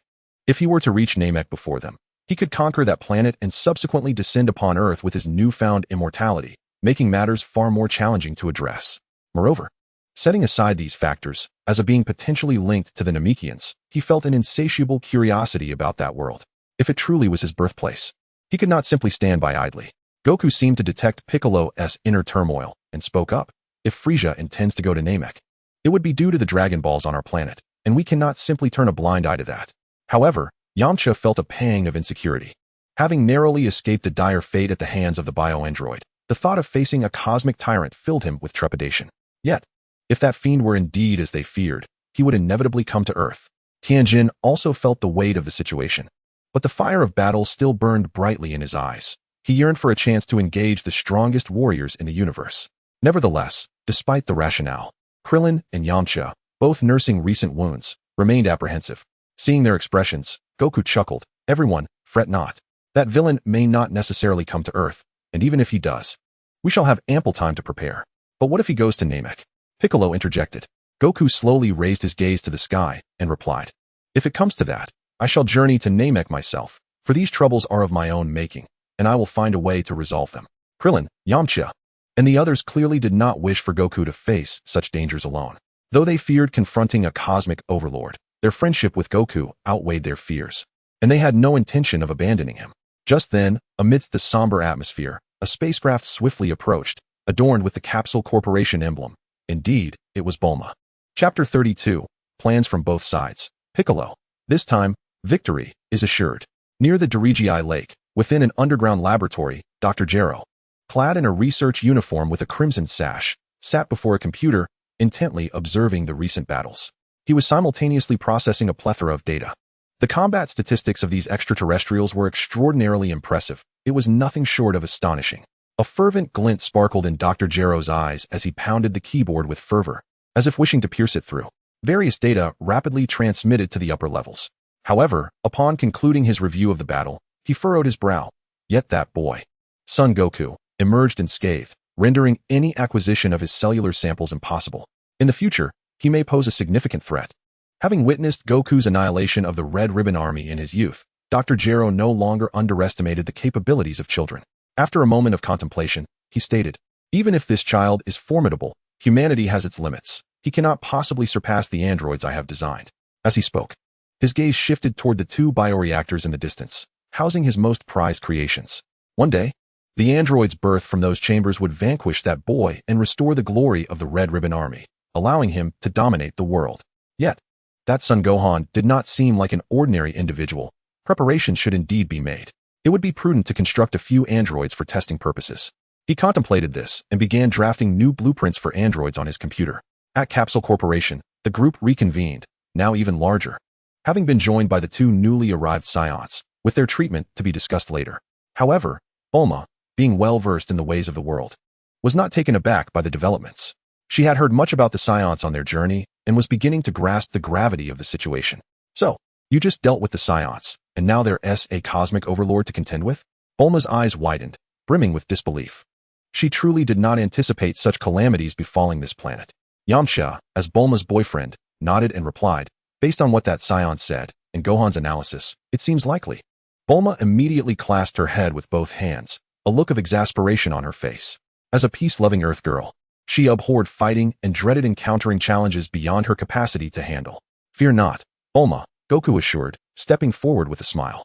If he were to reach Namek before them, he could conquer that planet and subsequently descend upon Earth with his newfound immortality, making matters far more challenging to address. Moreover, setting aside these factors, as a being potentially linked to the Namekians, he felt an insatiable curiosity about that world. If it truly was his birthplace, he could not simply stand by idly. Goku seemed to detect Piccolo's inner turmoil and spoke up. If Frieza intends to go to Namek, it would be due to the Dragon Balls on our planet, and we cannot simply turn a blind eye to that. However, Yamcha felt a pang of insecurity. Having narrowly escaped a dire fate at the hands of the bio-android, the thought of facing a cosmic tyrant filled him with trepidation. Yet, if that fiend were indeed as they feared, he would inevitably come to Earth. Tianjin also felt the weight of the situation, but the fire of battle still burned brightly in his eyes. He yearned for a chance to engage the strongest warriors in the universe. Nevertheless, despite the rationale, Krillin and Yamcha, both nursing recent wounds, remained apprehensive. Seeing their expressions, Goku chuckled. Everyone, fret not. That villain may not necessarily come to Earth, and even if he does, we shall have ample time to prepare. But what if he goes to Namek? Piccolo interjected. Goku slowly raised his gaze to the sky and replied, if it comes to that, I shall journey to Namek myself, for these troubles are of my own making, and I will find a way to resolve them. Krillin, Yamcha, and the others clearly did not wish for Goku to face such dangers alone. Though they feared confronting a cosmic overlord, their friendship with Goku outweighed their fears, and they had no intention of abandoning him. Just then, amidst the somber atmosphere, a spacecraft swiftly approached, adorned with the Capsule Corporation emblem. Indeed, it was Bulma. Chapter 32, Plans from Both Sides. Piccolo. This time, victory is assured. Near the Dirigii Lake, within an underground laboratory, Dr. Gero, clad in a research uniform with a crimson sash, sat before a computer, intently observing the recent battles. He was simultaneously processing a plethora of data. The combat statistics of these extraterrestrials were extraordinarily impressive. It was nothing short of astonishing. A fervent glint sparkled in Dr. Gero's eyes as he pounded the keyboard with fervor, as if wishing to pierce it through. Various data rapidly transmitted to the upper levels. However, upon concluding his review of the battle, he furrowed his brow. Yet that boy, Son Goku, emerged unscathed, rendering any acquisition of his cellular samples impossible. In the future, he may pose a significant threat. Having witnessed Goku's annihilation of the Red Ribbon Army in his youth, Dr. Gero no longer underestimated the capabilities of children. After a moment of contemplation, he stated, even if this child is formidable, humanity has its limits. He cannot possibly surpass the androids I have designed. As he spoke, his gaze shifted toward the two bioreactors in the distance, housing his most prized creations. One day, the android's birth from those chambers would vanquish that boy and restore the glory of the Red Ribbon Army, allowing him to dominate the world. Yet, that Son Gohan did not seem like an ordinary individual. Preparation should indeed be made. It would be prudent to construct a few androids for testing purposes. He contemplated this and began drafting new blueprints for androids on his computer. At Capsule Corporation, the group reconvened, now even larger, having been joined by the two newly arrived Saiyans, with their treatment to be discussed later. However, Bulma, being well versed in the ways of the world, was not taken aback by the developments. She had heard much about the Saiyans on their journey and was beginning to grasp the gravity of the situation. So, you just dealt with the Saiyans, and now there's a cosmic overlord to contend with? Bulma's eyes widened, brimming with disbelief. She truly did not anticipate such calamities befalling this planet. Yamcha, as Bulma's boyfriend, nodded and replied, based on what that Saiyan said, and Gohan's analysis, it seems likely. Bulma immediately clasped her head with both hands, a look of exasperation on her face. As a peace-loving Earth girl, she abhorred fighting and dreaded encountering challenges beyond her capacity to handle. Fear not, Bulma, Goku assured, stepping forward with a smile.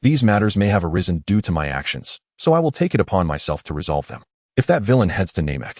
These matters may have arisen due to my actions, so I will take it upon myself to resolve them. If that villain heads to Namek,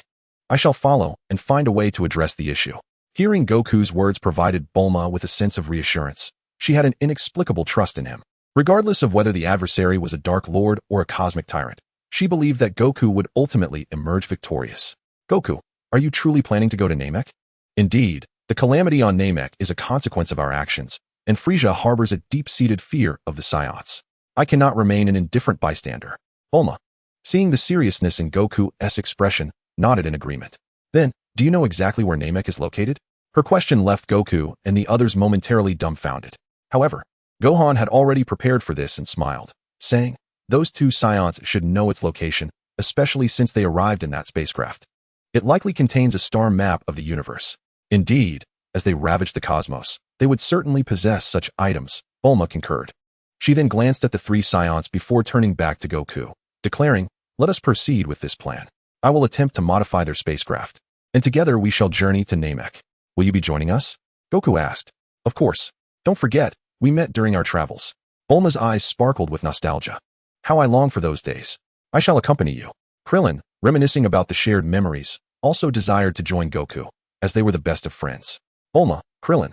I shall follow and find a way to address the issue. Hearing Goku's words provided Bulma with a sense of reassurance. She had an inexplicable trust in him. Regardless of whether the adversary was a Dark Lord or a cosmic tyrant, she believed that Goku would ultimately emerge victorious. Goku, are you truly planning to go to Namek? Indeed, the calamity on Namek is a consequence of our actions, and Frieza harbors a deep-seated fear of the Saiyans. I cannot remain an indifferent bystander. Bulma, seeing the seriousness in Goku's expression, nodded in agreement. Then, do you know exactly where Namek is located? Her question left Goku and the others momentarily dumbfounded. However, Gohan had already prepared for this and smiled, saying, Those two Saiyans should know its location, especially since they arrived in that spacecraft. It likely contains a star map of the universe. Indeed, as they ravaged the cosmos, they would certainly possess such items, Bulma concurred. She then glanced at the three Saiyans before turning back to Goku, declaring, "Let us proceed with this plan. I will attempt to modify their spacecraft, and together we shall journey to Namek. Will you be joining us?" Goku asked. "Of course. Don't forget, we met during our travels." Bulma's eyes sparkled with nostalgia. "How I long for those days. I shall accompany you." Krillin, reminiscing about the shared memories, also desired to join Goku, as they were the best of friends. "Bulma, Krillin,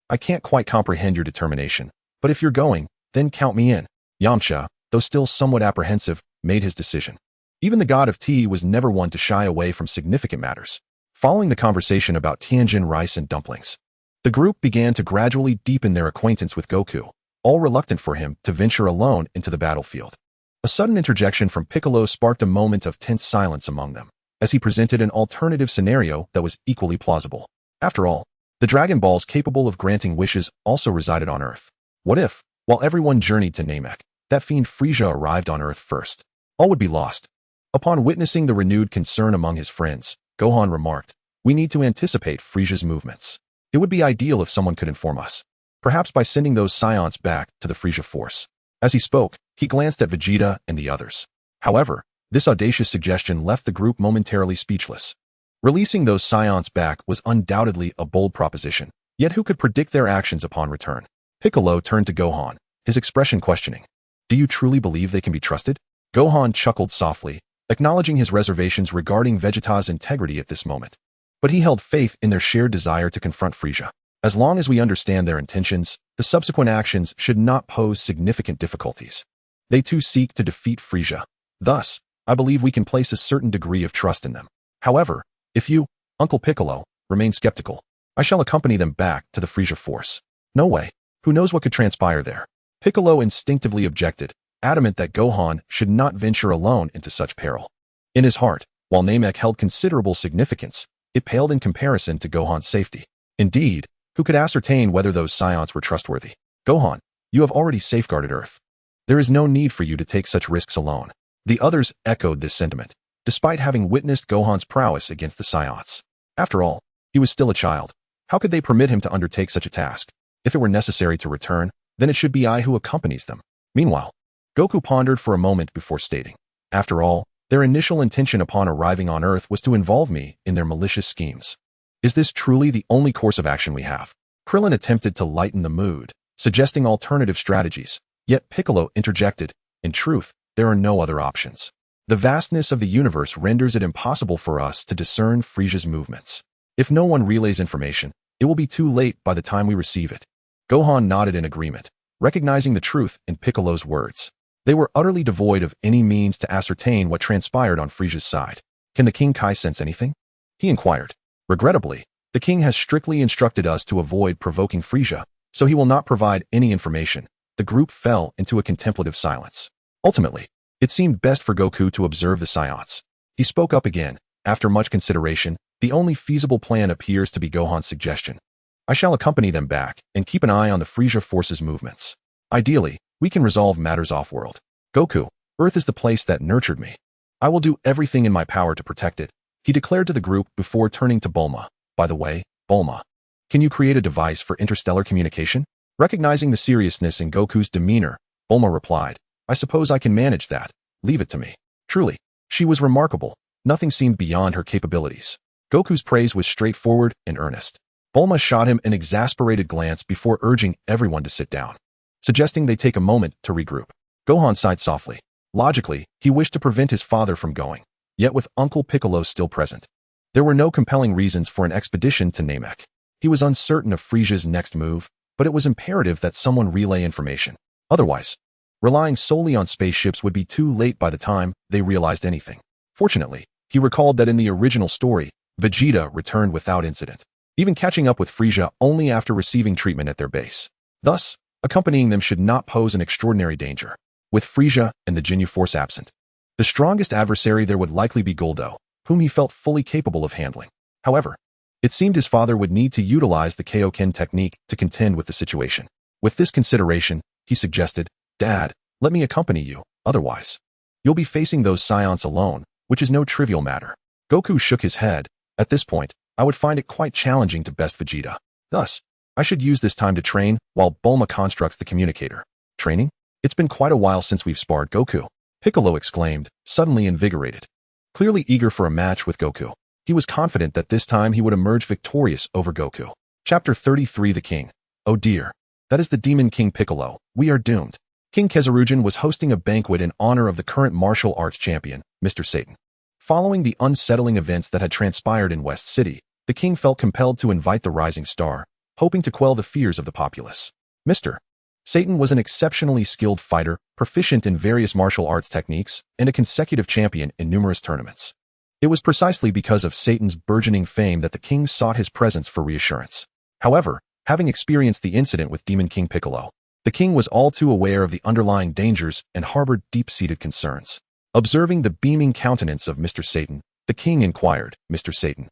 I can't quite comprehend your determination, but if you're going, then count me in." Yamcha, though still somewhat apprehensive, made his decision. Even the god of tea was never one to shy away from significant matters. Following the conversation about Tianjin rice and dumplings, the group began to gradually deepen their acquaintance with Goku, all reluctant for him to venture alone into the battlefield. A sudden interjection from Piccolo sparked a moment of tense silence among them, as he presented an alternative scenario that was equally plausible. After all, the Dragon Balls capable of granting wishes also resided on Earth. What if, while everyone journeyed to Namek, that fiend Frieza arrived on Earth first? All would be lost. Upon witnessing the renewed concern among his friends, Gohan remarked, "We need to anticipate Frieza's movements. It would be ideal if someone could inform us, perhaps by sending those Saiyans back to the Frieza force." As he spoke, he glanced at Vegeta and the others. However, this audacious suggestion left the group momentarily speechless. Releasing those Saiyans back was undoubtedly a bold proposition, yet who could predict their actions upon return? Piccolo turned to Gohan, his expression questioning. "Do you truly believe they can be trusted?" Gohan chuckled softly, acknowledging his reservations regarding Vegeta's integrity at this moment. But he held faith in their shared desire to confront Frieza. As long as we understand their intentions, the subsequent actions should not pose significant difficulties. They too seek to defeat Frieza. Thus, I believe we can place a certain degree of trust in them. However, if you, Uncle Piccolo, remain skeptical, I shall accompany them back to the Frieza force. "No way. Who knows what could transpire there?" Piccolo instinctively objected, adamant that Gohan should not venture alone into such peril. In his heart, while Namek held considerable significance, it paled in comparison to Gohan's safety. Indeed, who could ascertain whether those Saiyans were trustworthy? "Gohan, you have already safeguarded Earth. There is no need for you to take such risks alone." The others echoed this sentiment, despite having witnessed Gohan's prowess against the Saiyans. After all, he was still a child. How could they permit him to undertake such a task? If it were necessary to return, then it should be I who accompanies them. Meanwhile, Goku pondered for a moment before stating, "After all, their initial intention upon arriving on Earth was to involve me in their malicious schemes. Is this truly the only course of action we have?" Krillin attempted to lighten the mood, suggesting alternative strategies, yet Piccolo interjected, "In truth, there are no other options. The vastness of the universe renders it impossible for us to discern Frieza's movements. If no one relays information, it will be too late by the time we receive it." Gohan nodded in agreement, recognizing the truth in Piccolo's words. They were utterly devoid of any means to ascertain what transpired on Frieza's side. "Can the King Kai sense anything?" he inquired. "Regrettably, the king has strictly instructed us to avoid provoking Frieza, so he will not provide any information." The group fell into a contemplative silence. Ultimately, it seemed best for Goku to observe the Saiyans. He spoke up again. After much consideration, the only feasible plan appears to be Gohan's suggestion. "I shall accompany them back and keep an eye on the Frieza force's movements. Ideally, we can resolve matters off-world. Goku, Earth is the place that nurtured me. I will do everything in my power to protect it," he declared to the group before turning to Bulma. "By the way, Bulma, can you create a device for interstellar communication?" Recognizing the seriousness in Goku's demeanor, Bulma replied, "I suppose I can manage that. Leave it to me." Truly, she was remarkable. Nothing seemed beyond her capabilities. Goku's praise was straightforward and earnest. Bulma shot him an exasperated glance before urging everyone to sit down, suggesting they take a moment to regroup. Gohan sighed softly. Logically, he wished to prevent his father from going, yet with Uncle Piccolo still present, there were no compelling reasons for an expedition to Namek. He was uncertain of Frieza's next move, but it was imperative that someone relay information. Otherwise, relying solely on spaceships would be too late by the time they realized anything. Fortunately, he recalled that in the original story, Vegeta returned without incident, even catching up with Frieza only after receiving treatment at their base. Thus, accompanying them should not pose an extraordinary danger. With Frieza and the Ginyu Force absent, the strongest adversary there would likely be Guldo, whom he felt fully capable of handling. However, it seemed his father would need to utilize the Kaioken technique to contend with the situation. With this consideration, he suggested, "Dad, let me accompany you. Otherwise, you'll be facing those Saiyans alone, which is no trivial matter. Goku shook his head. At this point, I would find it quite challenging to best Vegeta. Thus, I should use this time to train while Bulma constructs the communicator. Training? It's been quite a while since we've sparred, Goku. Piccolo exclaimed, suddenly invigorated. Clearly eager for a match with Goku, he was confident that this time he would emerge victorious over Goku. Chapter 33 The King. Oh dear. That is the Demon King Piccolo. We are doomed. King Kezarujin was hosting a banquet in honor of the current martial arts champion, Mr. Satan. Following the unsettling events that had transpired in West City, the king felt compelled to invite the rising star, hoping to quell the fears of the populace. Mr. Satan was an exceptionally skilled fighter, proficient in various martial arts techniques, and a consecutive champion in numerous tournaments. It was precisely because of Satan's burgeoning fame that the king sought his presence for reassurance. However, having experienced the incident with Demon King Piccolo, the king was all too aware of the underlying dangers and harbored deep-seated concerns. Observing the beaming countenance of Mr. Satan, the king inquired, Mr. Satan,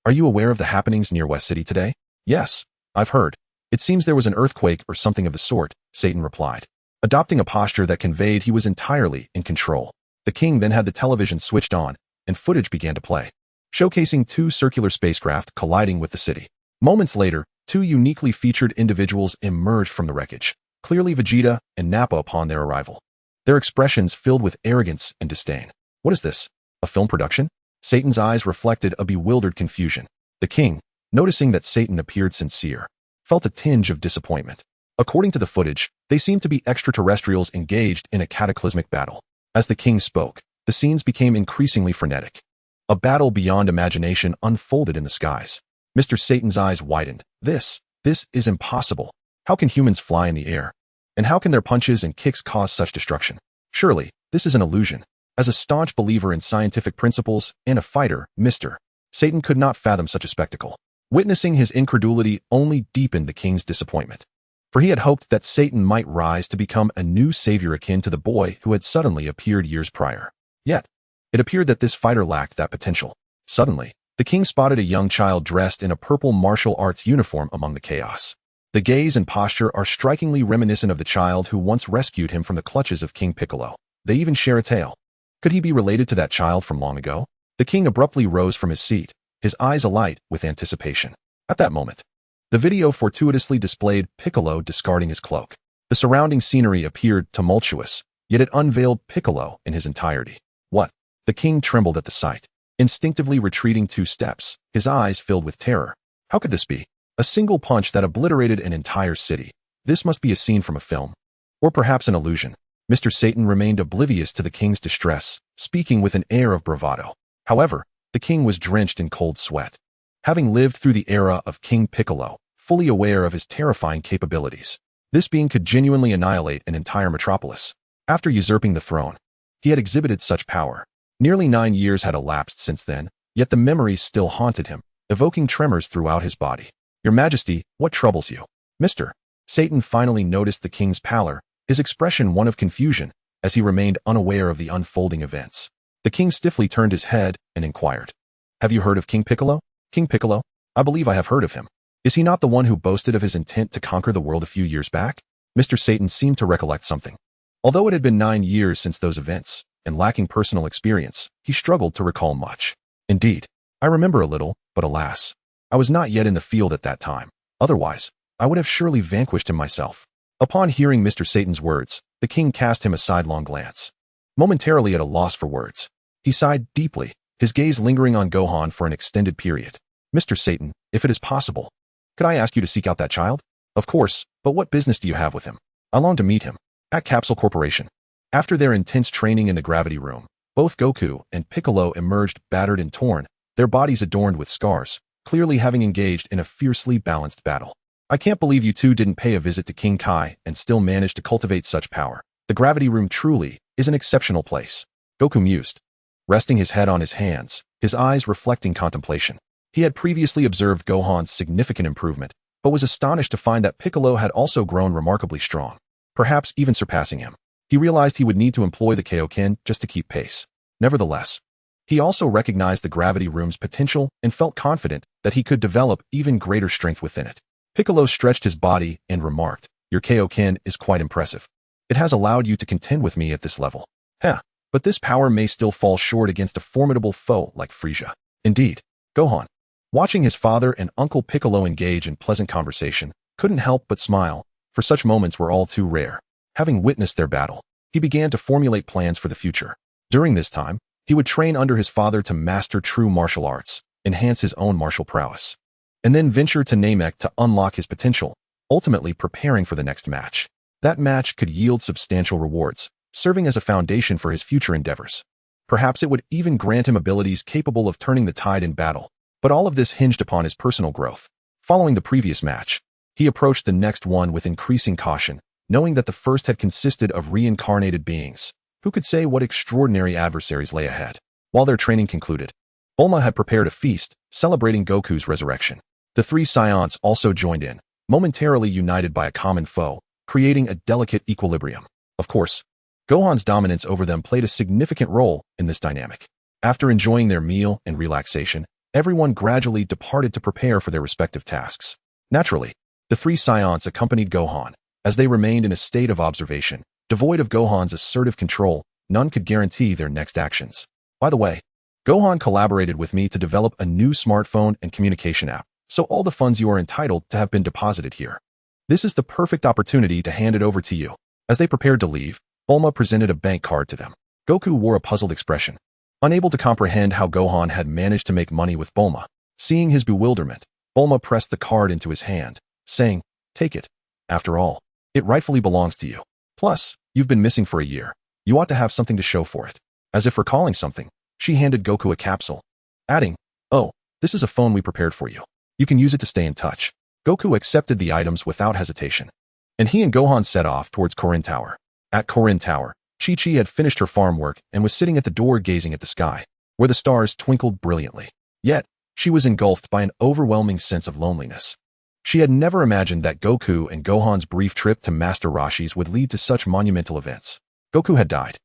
are you aware of the happenings near West City today? Yes, I've heard. It seems there was an earthquake or something of the sort, Satan replied, adopting a posture that conveyed he was entirely in control. The king then had the television switched on, and footage began to play, showcasing two circular spacecraft colliding with the city. Moments later, two uniquely featured individuals emerged from the wreckage, clearly Vegeta and Nappa upon their arrival. Their expressions filled with arrogance and disdain. What is this? A film production? Satan's eyes reflected a bewildered confusion. The king, noticing that Satan appeared sincere, felt a tinge of disappointment. According to the footage, they seemed to be extraterrestrials engaged in a cataclysmic battle. As the king spoke, the scenes became increasingly frenetic. A battle beyond imagination unfolded in the skies. Mr. Satan's eyes widened. This is impossible. How can humans fly in the air? And how can their punches and kicks cause such destruction? Surely, this is an illusion. As a staunch believer in scientific principles and a fighter, Mr. Satan could not fathom such a spectacle. Witnessing his incredulity only deepened the king's disappointment, for he had hoped that Satan might rise to become a new savior akin to the boy who had suddenly appeared years prior. Yet, it appeared that this fighter lacked that potential. Suddenly, the king spotted a young child dressed in a purple martial arts uniform among the chaos. The gaze and posture are strikingly reminiscent of the child who once rescued him from the clutches of King Piccolo. They even share a tale. Could he be related to that child from long ago? The king abruptly rose from his seat, his eyes alight with anticipation. At that moment, the video fortuitously displayed Piccolo discarding his cloak. The surrounding scenery appeared tumultuous, yet it unveiled Piccolo in his entirety. What? The king trembled at the sight, instinctively retreating 2 steps, his eyes filled with terror. How could this be? A single punch that obliterated an entire city. This must be a scene from a film. Or perhaps an illusion. Mr. Satan remained oblivious to the king's distress, speaking with an air of bravado. However, the king was drenched in cold sweat. Having lived through the era of King Piccolo, fully aware of his terrifying capabilities, this being could genuinely annihilate an entire metropolis. After usurping the throne, he had exhibited such power. Nearly 9 years had elapsed since then, yet the memories still haunted him, evoking tremors throughout his body. Your Majesty, what troubles you? Mr. Satan finally noticed the king's pallor, his expression one of confusion, as he remained unaware of the unfolding events. The king stiffly turned his head and inquired, have you heard of King Piccolo? King Piccolo? I believe I have heard of him. Is he not the one who boasted of his intent to conquer the world a few years back? Mr. Satan seemed to recollect something. Although it had been 9 years since those events, and lacking personal experience, he struggled to recall much. Indeed, I remember a little, but alas, I was not yet in the field at that time. Otherwise, I would have surely vanquished him myself. Upon hearing Mr. Satan's words, the king cast him a sidelong glance. Momentarily at a loss for words, he sighed deeply, his gaze lingering on Gohan for an extended period. Mr. Satan, if it is possible, could I ask you to seek out that child? Of course, but what business do you have with him? I long to meet him. At Capsule Corporation. After their intense training in the gravity room, both Goku and Piccolo emerged battered and torn, their bodies adorned with scars, clearly having engaged in a fiercely balanced battle. I can't believe you two didn't pay a visit to King Kai and still managed to cultivate such power. The gravity room truly is an exceptional place. Goku mused, resting his head on his hands, his eyes reflecting contemplation. He had previously observed Gohan's significant improvement, but was astonished to find that Piccolo had also grown remarkably strong, perhaps even surpassing him. He realized he would need to employ the Kaioken just to keep pace. Nevertheless, he also recognized the gravity room's potential and felt confident that he could develop even greater strength within it. Piccolo stretched his body and remarked, your Kaioken is quite impressive. It has allowed you to contend with me at this level. Heh, but this power may still fall short against a formidable foe like Frieza. Indeed, Gohan, watching his father and Uncle Piccolo engage in pleasant conversation, couldn't help but smile, for such moments were all too rare. Having witnessed their battle, he began to formulate plans for the future. During this time, he would train under his father to master true martial arts, enhance his own martial prowess, and then venture to Namek to unlock his potential, ultimately preparing for the next match. That match could yield substantial rewards, serving as a foundation for his future endeavors. Perhaps it would even grant him abilities capable of turning the tide in battle, but all of this hinged upon his personal growth. Following the previous match, he approached the next one with increasing caution, knowing that the first had consisted of reincarnated beings. Who could say what extraordinary adversaries lay ahead? While their training concluded, Bulma had prepared a feast, celebrating Goku's resurrection. The three Saiyans also joined in, momentarily united by a common foe, creating a delicate equilibrium. Of course, Gohan's dominance over them played a significant role in this dynamic. After enjoying their meal and relaxation, everyone gradually departed to prepare for their respective tasks. Naturally, the three Saiyans accompanied Gohan. As they remained in a state of observation, devoid of Gohan's assertive control, none could guarantee their next actions. By the way, Gohan collaborated with me to develop a new smartphone and communication app, so all the funds you are entitled to have been deposited here. This is the perfect opportunity to hand it over to you. As they prepared to leave, Bulma presented a bank card to them. Goku wore a puzzled expression, unable to comprehend how Gohan had managed to make money with Bulma. Seeing his bewilderment, Bulma pressed the card into his hand, saying, "Take it. After all, it rightfully belongs to you. Plus, you've been missing for a year. You ought to have something to show for it." As if recalling something, she handed Goku a capsule, adding, "Oh, this is a phone we prepared for you. You can use it to stay in touch." Goku accepted the items without hesitation, and he and Gohan set off towards Korin Tower. At Korin Tower, Chi-Chi had finished her farm work and was sitting at the door gazing at the sky, where the stars twinkled brilliantly. Yet, she was engulfed by an overwhelming sense of loneliness. She had never imagined that Goku and Gohan's brief trip to Master Roshi's would lead to such monumental events. Goku had died,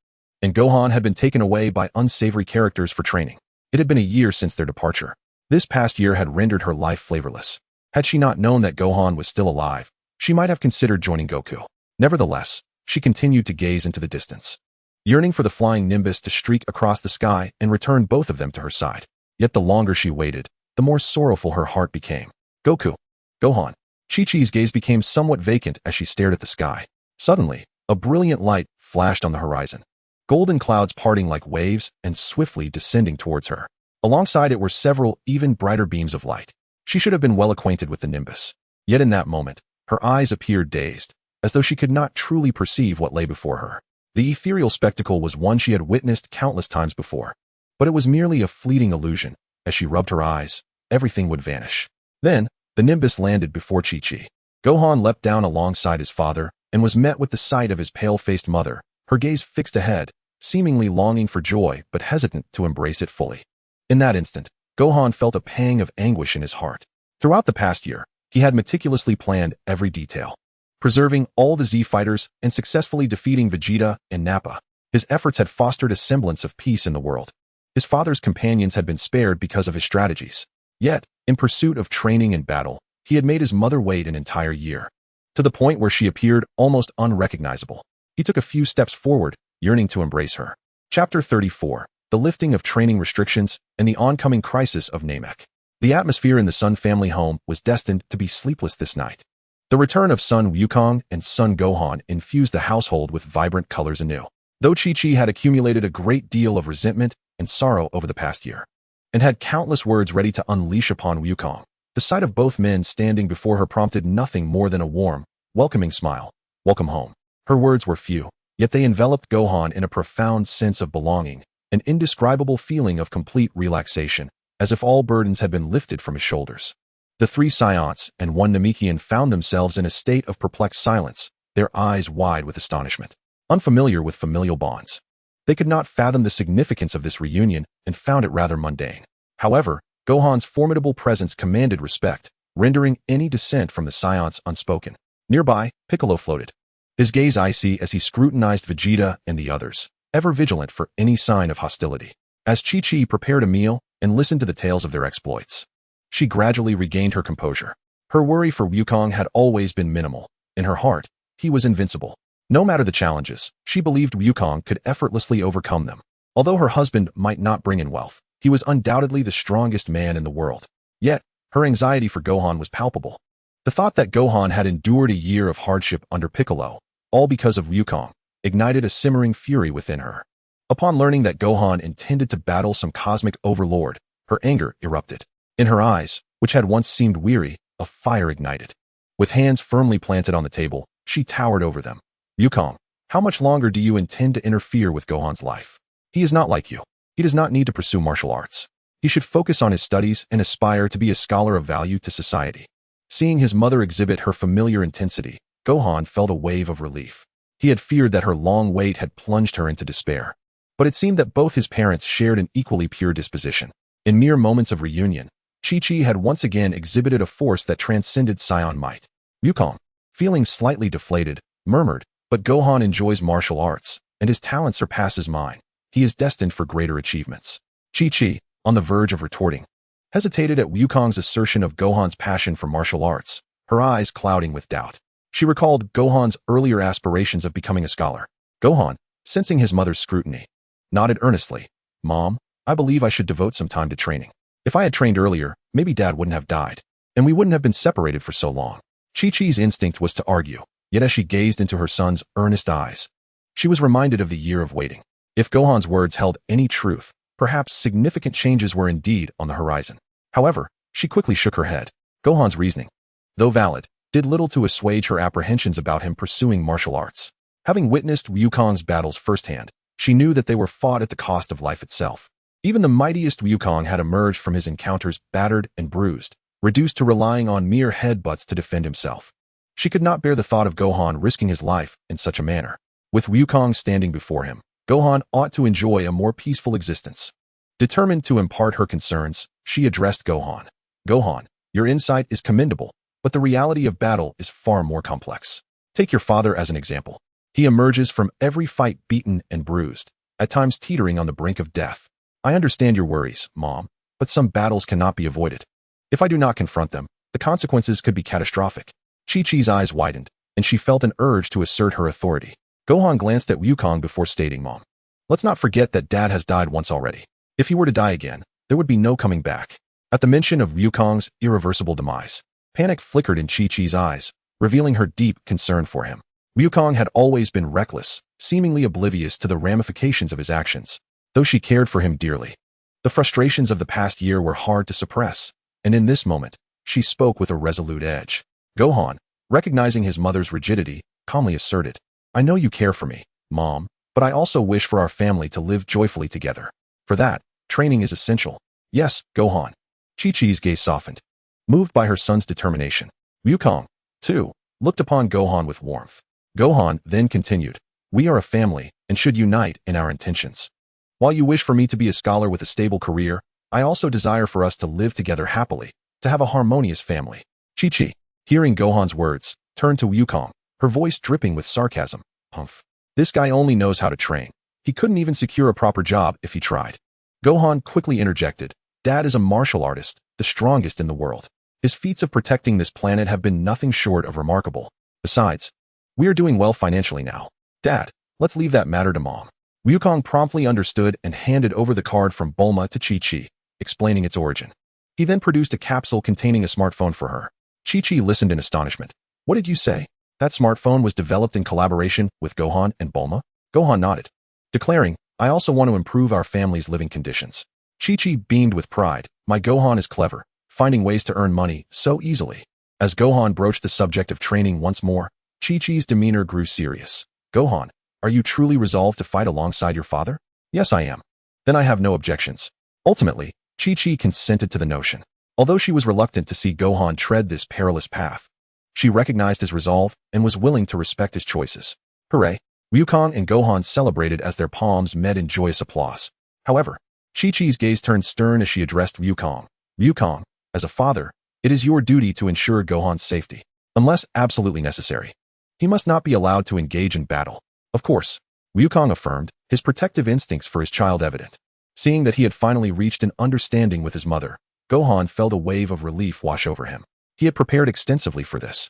and Gohan had been taken away by unsavory characters for training. It had been a year since their departure. This past year had rendered her life flavorless. Had she not known that Gohan was still alive, she might have considered joining Goku. Nevertheless, she continued to gaze into the distance, yearning for the flying Nimbus to streak across the sky and return both of them to her side. Yet the longer she waited, the more sorrowful her heart became. Goku, Gohan. Chi-Chi's gaze became somewhat vacant as she stared at the sky. Suddenly, a brilliant light flashed on the horizon, golden clouds parting like waves and swiftly descending towards her. Alongside it were several even brighter beams of light. She should have been well acquainted with the Nimbus. Yet in that moment, her eyes appeared dazed, as though she could not truly perceive what lay before her. The ethereal spectacle was one she had witnessed countless times before, but it was merely a fleeting illusion. As she rubbed her eyes, everything would vanish. Then, the Nimbus landed before Chi-Chi. Gohan leapt down alongside his father and was met with the sight of his pale-faced mother, her gaze fixed ahead, seemingly longing for joy but hesitant to embrace it fully. In that instant, Gohan felt a pang of anguish in his heart. Throughout the past year, he had meticulously planned every detail, preserving all the Z fighters and successfully defeating Vegeta and Nappa. His efforts had fostered a semblance of peace in the world. His father's companions had been spared because of his strategies. Yet, in pursuit of training and battle, he had made his mother wait an entire year, to the point where she appeared almost unrecognizable. He took a few steps forward, yearning to embrace her. Chapter 34. The lifting of training restrictions and the oncoming crisis of Namek. The atmosphere in the Son family home was destined to be sleepless this night. The return of Son Wukong and Son Gohan infused the household with vibrant colors anew. Though Chi-Chi had accumulated a great deal of resentment and sorrow over the past year, and had countless words ready to unleash upon Wukong, the sight of both men standing before her prompted nothing more than a warm, welcoming smile. "Welcome home." Her words were few, yet they enveloped Gohan in a profound sense of belonging, an indescribable feeling of complete relaxation, as if all burdens had been lifted from his shoulders. The three Saiyans and one Namekian found themselves in a state of perplexed silence, their eyes wide with astonishment, unfamiliar with familial bonds. They could not fathom the significance of this reunion and found it rather mundane. However, Gohan's formidable presence commanded respect, rendering any dissent from the Saiyans unspoken. Nearby, Piccolo floated, his gaze icy as he scrutinized Vegeta and the others, ever vigilant for any sign of hostility. As Chi-Chi prepared a meal and listened to the tales of their exploits, she gradually regained her composure. Her worry for Wukong had always been minimal. In her heart, he was invincible. No matter the challenges, she believed Wukong could effortlessly overcome them. Although her husband might not bring in wealth, he was undoubtedly the strongest man in the world. Yet, her anxiety for Gohan was palpable. The thought that Gohan had endured a year of hardship under Piccolo, all because of Wukong, ignited a simmering fury within her. Upon learning that Gohan intended to battle some cosmic overlord, her anger erupted. In her eyes, which had once seemed weary, a fire ignited. With hands firmly planted on the table, she towered over them. Wukong, how much longer do you intend to interfere with Gohan's life? He is not like you. He does not need to pursue martial arts. He should focus on his studies and aspire to be a scholar of value to society. Seeing his mother exhibit her familiar intensity, Gohan felt a wave of relief. He had feared that her long wait had plunged her into despair. But it seemed that both his parents shared an equally pure disposition. In mere moments of reunion, Chi-Chi had once again exhibited a force that transcended Saiyan might. Wukong, feeling slightly deflated, murmured, "But Gohan enjoys martial arts, and his talent surpasses mine. He is destined for greater achievements." Chi-Chi, on the verge of retorting, hesitated at Wukong's assertion of Gohan's passion for martial arts, her eyes clouding with doubt. She recalled Gohan's earlier aspirations of becoming a scholar. Gohan, sensing his mother's scrutiny, nodded earnestly. "Mom, I believe I should devote some time to training. If I had trained earlier, maybe Dad wouldn't have died, and we wouldn't have been separated for so long." Chi-Chi's instinct was to argue, yet as she gazed into her son's earnest eyes, she was reminded of the year of waiting. If Gohan's words held any truth, perhaps significant changes were indeed on the horizon. However, she quickly shook her head. Gohan's reasoning, though valid, did little to assuage her apprehensions about him pursuing martial arts. Having witnessed Wukong's battles firsthand, she knew that they were fought at the cost of life itself. Even the mightiest Wukong had emerged from his encounters battered and bruised, reduced to relying on mere headbutts to defend himself. She could not bear the thought of Gohan risking his life in such a manner. With Wukong standing before him, Gohan ought to enjoy a more peaceful existence. Determined to impart her concerns, she addressed Gohan. "Gohan, your insight is commendable, but the reality of battle is far more complex. Take your father as an example. He emerges from every fight beaten and bruised, at times teetering on the brink of death. I understand your worries, Mom, but some battles cannot be avoided. If I do not confront them, the consequences could be catastrophic." Chi-Chi's eyes widened, and she felt an urge to assert her authority. Gohan glanced at Wukong before stating, "Mom, let's not forget that Dad has died once already. If he were to die again, there would be no coming back." At the mention of Wukong's irreversible demise, panic flickered in Chi-Chi's eyes, revealing her deep concern for him. Wukong had always been reckless, seemingly oblivious to the ramifications of his actions, though she cared for him dearly. The frustrations of the past year were hard to suppress, and in this moment, she spoke with a resolute edge. Gohan, recognizing his mother's rigidity, calmly asserted, "I know you care for me, Mom, but I also wish for our family to live joyfully together. For that, training is essential." "Yes, Gohan." Chi-Chi's gaze softened, moved by her son's determination. Wukong, too, looked upon Gohan with warmth. Gohan then continued, "We are a family and should unite in our intentions. While you wish for me to be a scholar with a stable career, I also desire for us to live together happily, to have a harmonious family." Chi-Chi, hearing Gohan's words, turned to Wukong, her voice dripping with sarcasm. "Humph. This guy only knows how to train. He couldn't even secure a proper job if he tried." Gohan quickly interjected, "Dad is a martial artist, the strongest in the world. His feats of protecting this planet have been nothing short of remarkable. Besides, we are doing well financially now. Dad, let's leave that matter to Mom." Wukong promptly understood and handed over the card from Bulma to Chi-Chi, explaining its origin. He then produced a capsule containing a smartphone for her. Chi-Chi listened in astonishment. "What did you say? That smartphone was developed in collaboration with Gohan and Bulma?" Gohan nodded, declaring, "I also want to improve our family's living conditions." Chi-Chi beamed with pride. "My Gohan is clever, finding ways to earn money so easily." As Gohan broached the subject of training once more, Chi-Chi's demeanor grew serious. "Gohan, are you truly resolved to fight alongside your father?" "Yes, I am." "Then I have no objections." Ultimately, Chi-Chi consented to the notion. Although she was reluctant to see Gohan tread this perilous path, she recognized his resolve and was willing to respect his choices. Hooray! Wukong and Gohan celebrated as their palms met in joyous applause. However, Chi-Chi's gaze turned stern as she addressed Wukong. "Wukong, as a father, it is your duty to ensure Gohan's safety. Unless absolutely necessary, he must not be allowed to engage in battle." "Of course," Wukong affirmed, his protective instincts for his child evident. Seeing that he had finally reached an understanding with his mother, Gohan felt a wave of relief wash over him. He had prepared extensively for this.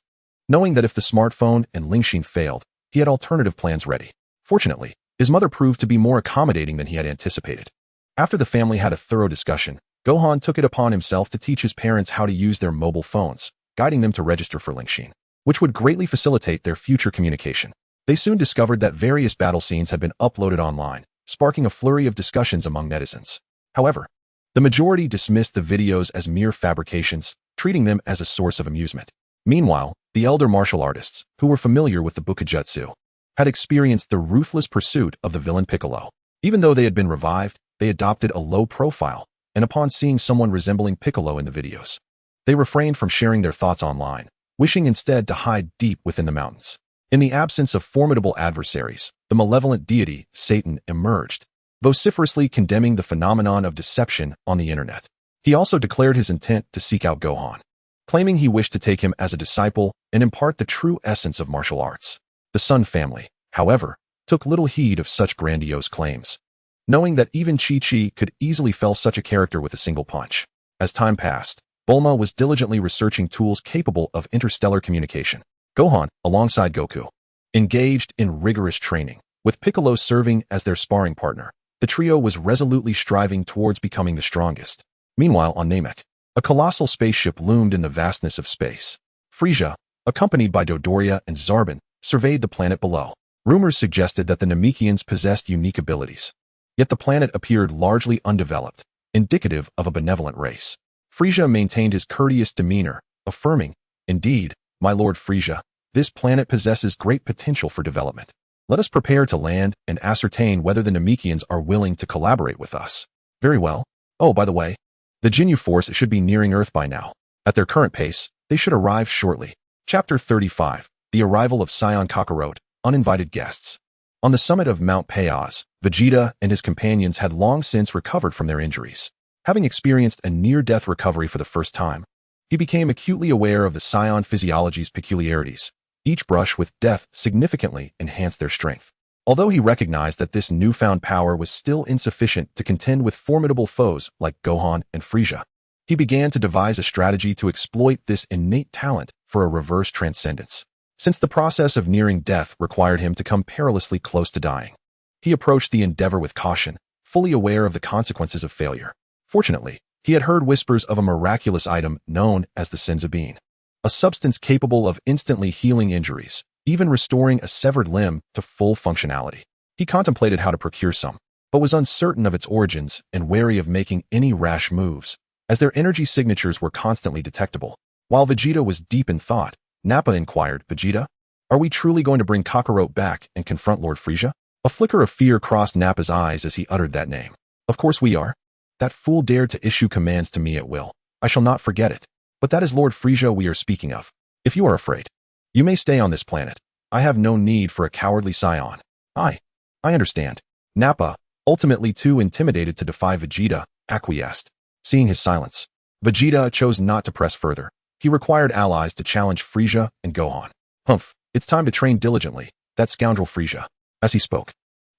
Knowing that if the smartphone and Lingxin failed, he had alternative plans ready. Fortunately, his mother proved to be more accommodating than he had anticipated. After the family had a thorough discussion, Gohan took it upon himself to teach his parents how to use their mobile phones, guiding them to register for Lingxin, which would greatly facilitate their future communication. They soon discovered that various battle scenes had been uploaded online, sparking a flurry of discussions among netizens. However, the majority dismissed the videos as mere fabrications, treating them as a source of amusement. Meanwhile, the elder martial artists, who were familiar with the Bukujutsu, had experienced the ruthless pursuit of the villain Piccolo. Even though they had been revived, they adopted a low profile, and upon seeing someone resembling Piccolo in the videos, they refrained from sharing their thoughts online, wishing instead to hide deep within the mountains. In the absence of formidable adversaries, the malevolent deity, Satan, emerged, vociferously condemning the phenomenon of deception on the internet. He also declared his intent to seek out Gohan, claiming he wished to take him as a disciple and impart the true essence of martial arts. The Son family, however, took little heed of such grandiose claims, knowing that even Chi-Chi could easily fell such a character with a single punch. As time passed, Bulma was diligently researching tools capable of interstellar communication. Gohan, alongside Goku, engaged in rigorous training, with Piccolo serving as their sparring partner. The trio was resolutely striving towards becoming the strongest. Meanwhile, on Namek, a colossal spaceship loomed in the vastness of space. Frieza, accompanied by Dodoria and Zarbon, surveyed the planet below. Rumors suggested that the Namekians possessed unique abilities, yet the planet appeared largely undeveloped, indicative of a benevolent race. Frieza maintained his courteous demeanor, affirming, "Indeed, my Lord Frieza, this planet possesses great potential for development. Let us prepare to land and ascertain whether the Namekians are willing to collaborate with us." "Very well. Oh, by the way, the Ginyu Force should be nearing Earth by now. At their current pace, they should arrive shortly." Chapter 35. The Arrival of Saiyan Kakarot, Uninvited Guests. On the summit of Mount Payaz, Vegeta and his companions had long since recovered from their injuries. Having experienced a near-death recovery for the first time, he became acutely aware of the Saiyan physiology's peculiarities. Each brush with death significantly enhanced their strength. Although he recognized that this newfound power was still insufficient to contend with formidable foes like Gohan and Frieza, he began to devise a strategy to exploit this innate talent for a reverse transcendence. Since the process of nearing death required him to come perilously close to dying, he approached the endeavor with caution, fully aware of the consequences of failure. Fortunately, he had heard whispers of a miraculous item known as the Senzabine, a substance capable of instantly healing injuries, even restoring a severed limb to full functionality. He contemplated how to procure some, but was uncertain of its origins and wary of making any rash moves, as their energy signatures were constantly detectable. While Vegeta was deep in thought, Nappa inquired, "Vegeta, are we truly going to bring Kakarot back and confront Lord Frieza?" A flicker of fear crossed Nappa's eyes as he uttered that name. "Of course we are. That fool dared to issue commands to me at will. I shall not forget it. But that is Lord Frieza we are speaking of. If you are afraid, you may stay on this planet. I have no need for a cowardly Saiyan." I understand." Nappa, ultimately too intimidated to defy Vegeta, acquiesced. Seeing his silence, Vegeta chose not to press further. He required allies to challenge Frieza and Gohan. "Humph, it's time to train diligently, that scoundrel Frieza." As he spoke,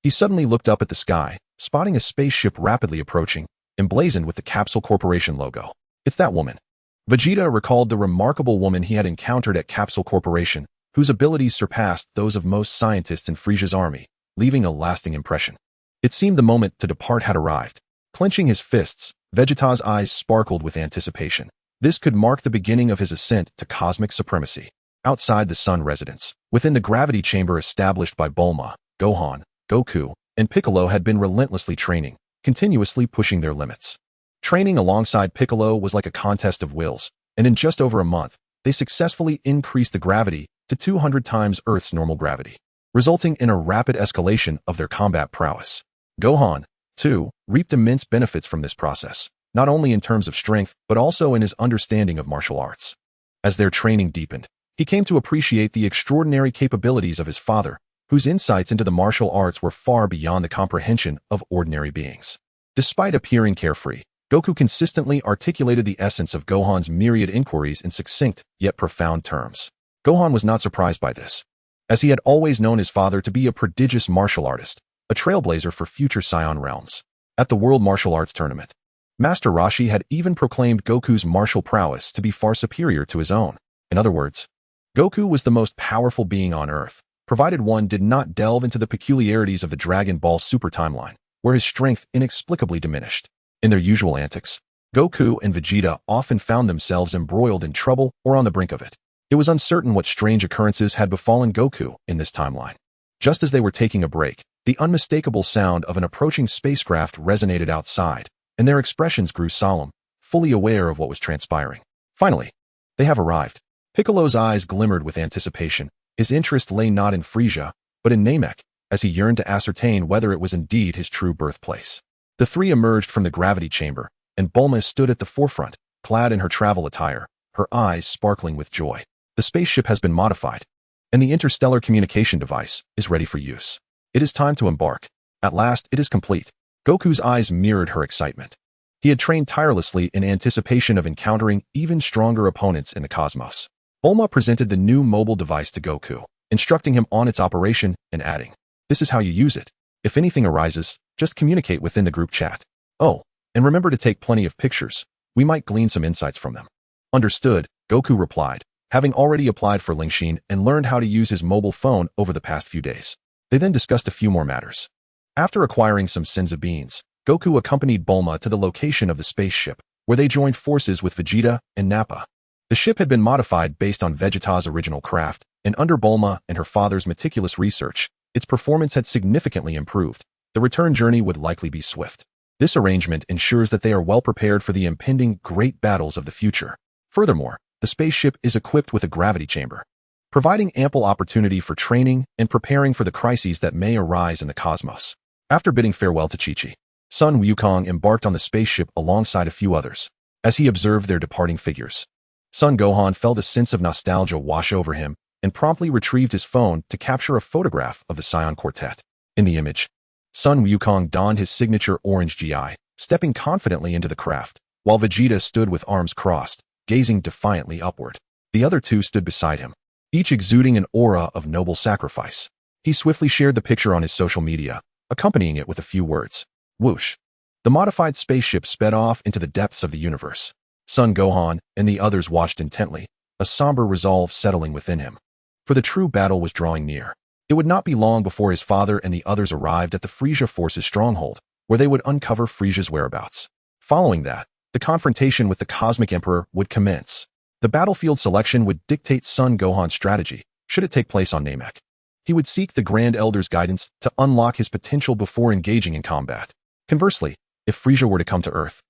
he suddenly looked up at the sky, spotting a spaceship rapidly approaching, emblazoned with the Capsule Corporation logo. "It's that woman." Vegeta recalled the remarkable woman he had encountered at Capsule Corporation, whose abilities surpassed those of most scientists in Frieza's army, leaving a lasting impression. It seemed the moment to depart had arrived. Clenching his fists, Vegeta's eyes sparkled with anticipation. This could mark the beginning of his ascent to cosmic supremacy. Outside the Sun residence, within the gravity chamber established by Bulma, Gohan, Goku, and Piccolo had been relentlessly training, continuously pushing their limits. Training alongside Piccolo was like a contest of wills, and in just over a month, they successfully increased the gravity to 200 times Earth's normal gravity, resulting in a rapid escalation of their combat prowess. Gohan, too, reaped immense benefits from this process, not only in terms of strength, but also in his understanding of martial arts. As their training deepened, he came to appreciate the extraordinary capabilities of his father, whose insights into the martial arts were far beyond the comprehension of ordinary beings. Despite appearing carefree, Goku consistently articulated the essence of Gohan's myriad inquiries in succinct yet profound terms. Gohan was not surprised by this, as he had always known his father to be a prodigious martial artist, a trailblazer for future Saiyan realms. At the World Martial Arts Tournament, Master Roshi had even proclaimed Goku's martial prowess to be far superior to his own. In other words, Goku was the most powerful being on Earth, provided one did not delve into the peculiarities of the Dragon Ball Super timeline, where his strength inexplicably diminished. In their usual antics, Goku and Vegeta often found themselves embroiled in trouble or on the brink of it. It was uncertain what strange occurrences had befallen Goku in this timeline. Just as they were taking a break, the unmistakable sound of an approaching spacecraft resonated outside, and their expressions grew solemn, fully aware of what was transpiring. Finally, they have arrived. Piccolo's eyes glimmered with anticipation. His interest lay not in Frieza, but in Namek, as he yearned to ascertain whether it was indeed his true birthplace. The three emerged from the gravity chamber, and Bulma stood at the forefront, clad in her travel attire, her eyes sparkling with joy. The spaceship has been modified, and the interstellar communication device is ready for use. It is time to embark. At last, it is complete. Goku's eyes mirrored her excitement. He had trained tirelessly in anticipation of encountering even stronger opponents in the cosmos. Bulma presented the new mobile device to Goku, instructing him on its operation and adding, "This is how you use it. If anything arises, just communicate within the group chat. Oh, and remember to take plenty of pictures. We might glean some insights from them." Understood, Goku replied, having already applied for Lingxin and learned how to use his mobile phone over the past few days. They then discussed a few more matters. After acquiring some Senza beans, Goku accompanied Bulma to the location of the spaceship, where they joined forces with Vegeta and Nappa. The ship had been modified based on Vegeta's original craft, and under Bulma and her father's meticulous research, its performance had significantly improved. The return journey would likely be swift. This arrangement ensures that they are well prepared for the impending great battles of the future. Furthermore, the spaceship is equipped with a gravity chamber, providing ample opportunity for training and preparing for the crises that may arise in the cosmos. After bidding farewell to Chi-Chi, Son Wukong embarked on the spaceship alongside a few others. As he observed their departing figures, Son Gohan felt a sense of nostalgia wash over him and promptly retrieved his phone to capture a photograph of the Saiyan quartet. In the image, Son Wukong donned his signature orange GI, stepping confidently into the craft, while Vegeta stood with arms crossed, gazing defiantly upward. The other two stood beside him, each exuding an aura of noble sacrifice. He swiftly shared the picture on his social media, accompanying it with a few words. Whoosh! The modified spaceship sped off into the depths of the universe. Son Gohan and the others watched intently, a somber resolve settling within him. For the true battle was drawing near. It would not be long before his father and the others arrived at the Frieza Force's stronghold, where they would uncover Frieza's whereabouts. Following that, the confrontation with the Cosmic Emperor would commence. The battlefield selection would dictate Son Gohan's strategy, should it take place on Namek. He would seek the Grand Elder's guidance to unlock his potential before engaging in combat. Conversely, if Frieza were to come to Earth,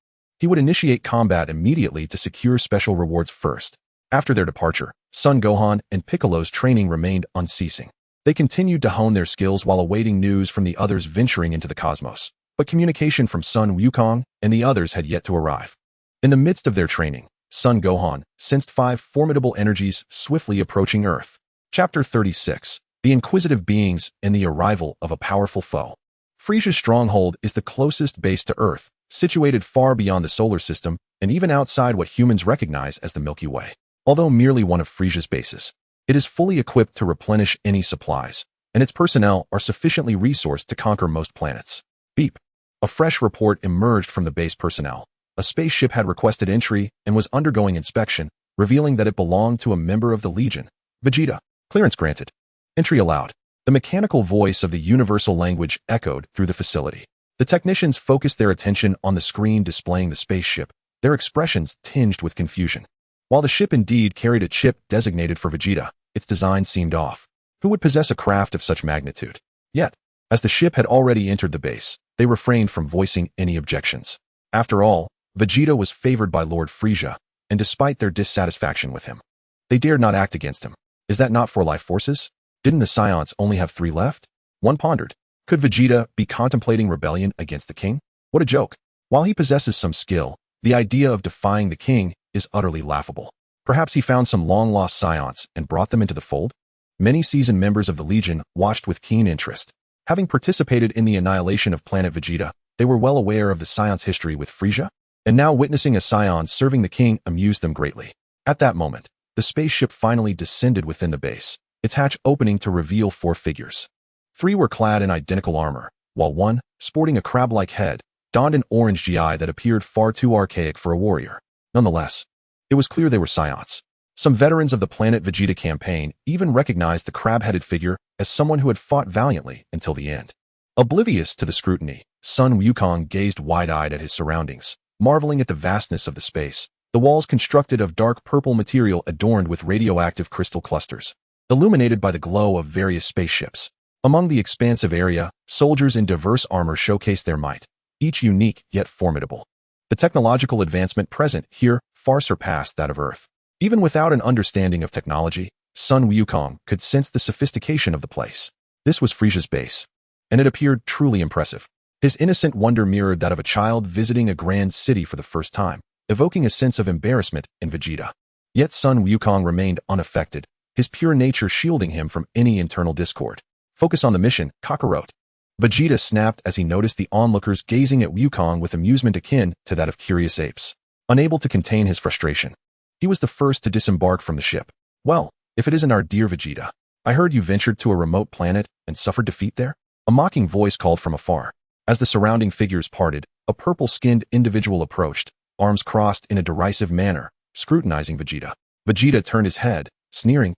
he would initiate combat immediately to secure special rewards first. After their departure, Son Gohan and Piccolo's training remained unceasing. They continued to hone their skills while awaiting news from the others venturing into the cosmos. But communication from Son Wukong and the others had yet to arrive. In the midst of their training, Son Gohan sensed 5 formidable energies swiftly approaching Earth. Chapter 36. The Inquisitive Beings and the Arrival of a Powerful Foe. Frieza's stronghold is the closest base to Earth, situated far beyond the solar system and even outside what humans recognize as the Milky Way. Although merely one of Frieza's bases, it is fully equipped to replenish any supplies, and its personnel are sufficiently resourced to conquer most planets. Beep. A fresh report emerged from the base personnel. A spaceship had requested entry and was undergoing inspection, revealing that it belonged to a member of the Legion. Vegeta. Clearance granted. Entry allowed. The mechanical voice of the universal language echoed through the facility. The technicians focused their attention on the screen displaying the spaceship, their expressions tinged with confusion. While the ship indeed carried a chip designated for Vegeta, its design seemed off. Who would possess a craft of such magnitude? Yet, as the ship had already entered the base, they refrained from voicing any objections. After all, Vegeta was favored by Lord Frieza, and despite their dissatisfaction with him, they dared not act against him. Is that not 4 life forces? Didn't the Saiyans only have 3 left? One pondered. Could Vegeta be contemplating rebellion against the king? What a joke. While he possesses some skill, the idea of defying the king is utterly laughable. Perhaps he found some long-lost Saiyans and brought them into the fold? Many seasoned members of the Legion watched with keen interest. Having participated in the annihilation of planet Vegeta, they were well aware of the Saiyans' history with Frieza, and now witnessing a Saiyan serving the king amused them greatly. At that moment, the spaceship finally descended within the base, its hatch opening to reveal 4 figures. 3 were clad in identical armor, while 1, sporting a crab-like head, donned an orange GI that appeared far too archaic for a warrior. Nonetheless, it was clear they were Saiyans. Some veterans of the Planet Vegeta campaign even recognized the crab-headed figure as someone who had fought valiantly until the end. Oblivious to the scrutiny, Son Wukong gazed wide-eyed at his surroundings, marveling at the vastness of the space. The walls constructed of dark purple material adorned with radioactive crystal clusters, illuminated by the glow of various spaceships. Among the expansive area, soldiers in diverse armor showcased their might, each unique yet formidable. The technological advancement present here far surpassed that of Earth. Even without an understanding of technology, Son Wukong could sense the sophistication of the place. This was Frisia's base, and it appeared truly impressive. His innocent wonder mirrored that of a child visiting a grand city for the first time, evoking a sense of embarrassment in Vegeta. Yet Son Wukong remained unaffected, his pure nature shielding him from any internal discord. Focus on the mission, Kakarot. Vegeta snapped as he noticed the onlookers gazing at Wukong with amusement akin to that of curious apes. Unable to contain his frustration, he was the first to disembark from the ship. Well, if it isn't our dear Vegeta. I heard you ventured to a remote planet and suffered defeat there? A mocking voice called from afar. As the surrounding figures parted, a purple-skinned individual approached, arms crossed in a derisive manner, scrutinizing Vegeta. Vegeta turned his head, sneering,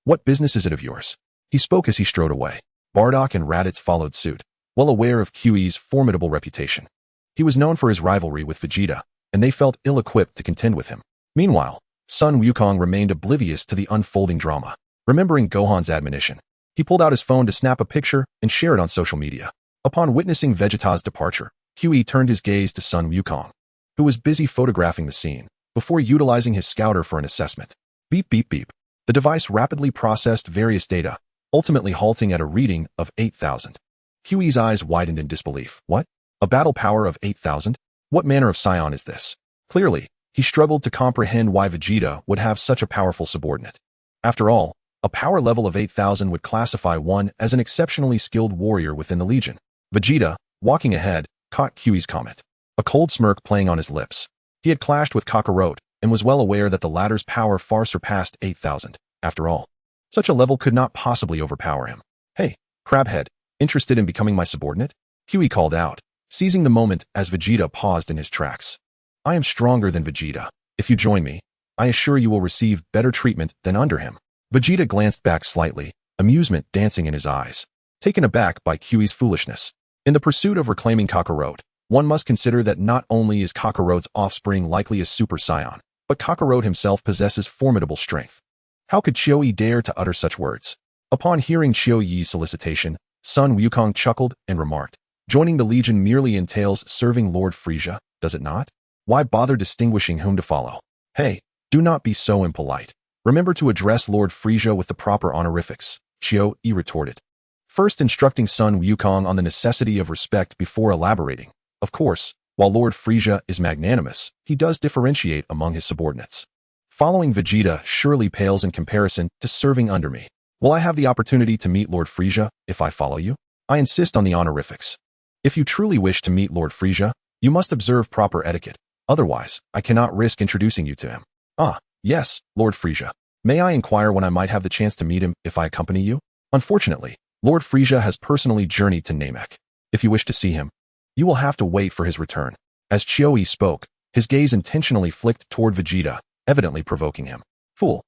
What business is it of yours? He spoke as he strode away. Bardock and Raditz followed suit, well aware of QE's formidable reputation. He was known for his rivalry with Vegeta, and they felt ill-equipped to contend with him. Meanwhile, Son Wukong remained oblivious to the unfolding drama. Remembering Gohan's admonition, he pulled out his phone to snap a picture and share it on social media. Upon witnessing Vegeta's departure, QE turned his gaze to Son Wukong, who was busy photographing the scene, before utilizing his scouter for an assessment. Beep beep beep. The device rapidly processed various data, ultimately halting at a reading of 8,000. QE's eyes widened in disbelief. What? A battle power of 8,000? What manner of Saiyan is this? Clearly, he struggled to comprehend why Vegeta would have such a powerful subordinate. After all, a power level of 8,000 would classify one as an exceptionally skilled warrior within the Legion. Vegeta, walking ahead, caught QE's comment, a cold smirk playing on his lips. He had clashed with Kakarot and was well aware that the latter's power far surpassed 8,000. After all, such a level could not possibly overpower him. Hey, Crabhead, interested in becoming my subordinate? QE called out, seizing the moment as Vegeta paused in his tracks. I am stronger than Vegeta. If you join me, I assure you will receive better treatment than under him. Vegeta glanced back slightly, amusement dancing in his eyes, taken aback by QE's foolishness. In the pursuit of reclaiming Kakarot, one must consider that not only is Kakarot's offspring likely a Super Saiyan, but Kakarot himself possesses formidable strength. How could Chiu-Yi dare to utter such words? Upon hearing Chiu-Yi's solicitation, Son Wukong chuckled and remarked, joining the Legion merely entails serving Lord Frieza, does it not? Why bother distinguishing whom to follow? Hey, do not be so impolite. Remember to address Lord Frieza with the proper honorifics, Chiu-Yi retorted, first instructing Son Wukong on the necessity of respect before elaborating. Of course, while Lord Frieza is magnanimous, he does differentiate among his subordinates. Following Vegeta surely pales in comparison to serving under me. Will I have the opportunity to meet Lord Frieza if I follow you? I insist on the honorifics. If you truly wish to meet Lord Frieza, you must observe proper etiquette. Otherwise, I cannot risk introducing you to him. Ah, yes, Lord Frieza. May I inquire when I might have the chance to meet him if I accompany you? Unfortunately, Lord Frieza has personally journeyed to Namek. If you wish to see him, you will have to wait for his return. As Chiu-Yi spoke, his gaze intentionally flicked toward Vegeta, evidently provoking him. Fool.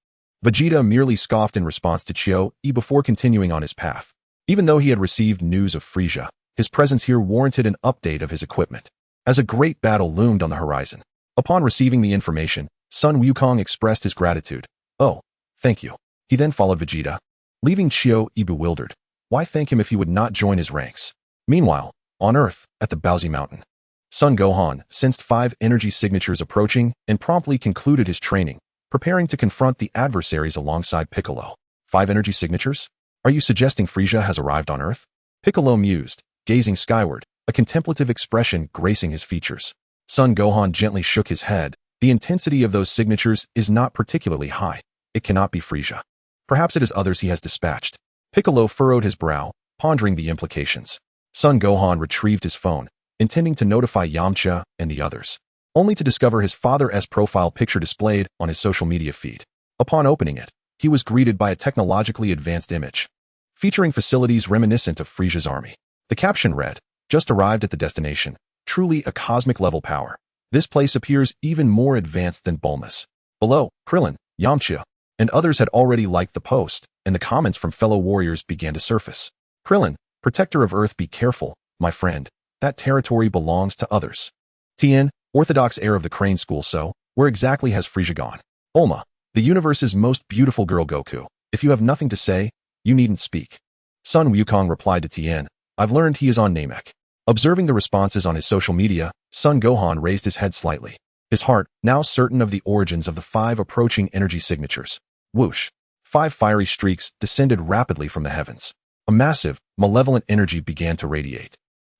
Vegeta merely scoffed in response to Chiu-Yi before continuing on his path. Even though he had received news of Frieza, his presence here warranted an update of his equipment. As a great battle loomed on the horizon, upon receiving the information, Son Wukong expressed his gratitude. Oh, thank you. He then followed Vegeta, leaving Chiu-Yi bewildered. Why thank him if he would not join his ranks? Meanwhile, on Earth, at the Baozi Mountain, Son Gohan sensed 5 energy signatures approaching and promptly concluded his training, preparing to confront the adversaries alongside Piccolo. 5 energy signatures? Are you suggesting Frieza has arrived on Earth? Piccolo mused, gazing skyward, a contemplative expression gracing his features. Son Gohan gently shook his head. The intensity of those signatures is not particularly high. It cannot be Frieza. Perhaps it is others he has dispatched. Piccolo furrowed his brow, pondering the implications. Son Gohan retrieved his phone, intending to notify Yamcha and the others, only to discover his father's profile picture displayed on his social media feed. Upon opening it, he was greeted by a technologically advanced image, featuring facilities reminiscent of Frieza's army. The caption read, "Just arrived at the destination. Truly a cosmic level power. This place appears even more advanced than Bulma's." Below, Krillin, Yamcha, and others had already liked the post, and the comments from fellow warriors began to surface. Krillin, protector of Earth, be careful, my friend. That territory belongs to others. Tien, orthodox heir of the Crane School, so where exactly has Frieza gone? Bulma, the universe's most beautiful girl, Goku. If you have nothing to say, you needn't speak. Sun Wukong replied to Tien, I've learned he is on Namek. Observing the responses on his social media, Son Gohan raised his head slightly. His heart, now certain of the origins of the 5 approaching energy signatures. Whoosh! 5 fiery streaks descended rapidly from the heavens. A massive, malevolent energy began to radiate.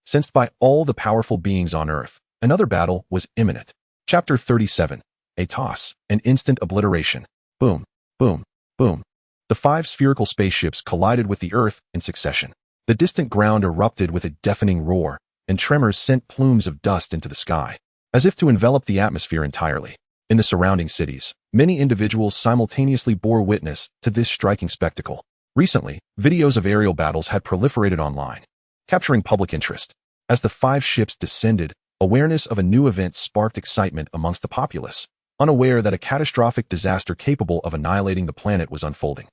Sensed by all the powerful beings on Earth, another battle was imminent. Chapter 37. A toss, an instant obliteration. Boom, boom, boom. The 5 spherical spaceships collided with the Earth in succession. The distant ground erupted with a deafening roar, and tremors sent plumes of dust into the sky, as if to envelop the atmosphere entirely. In the surrounding cities, many individuals simultaneously bore witness to this striking spectacle. Recently, videos of aerial battles had proliferated online, capturing public interest. As the 5 ships descended, awareness of a new event sparked excitement amongst the populace, unaware that a catastrophic disaster capable of annihilating the planet was unfolding.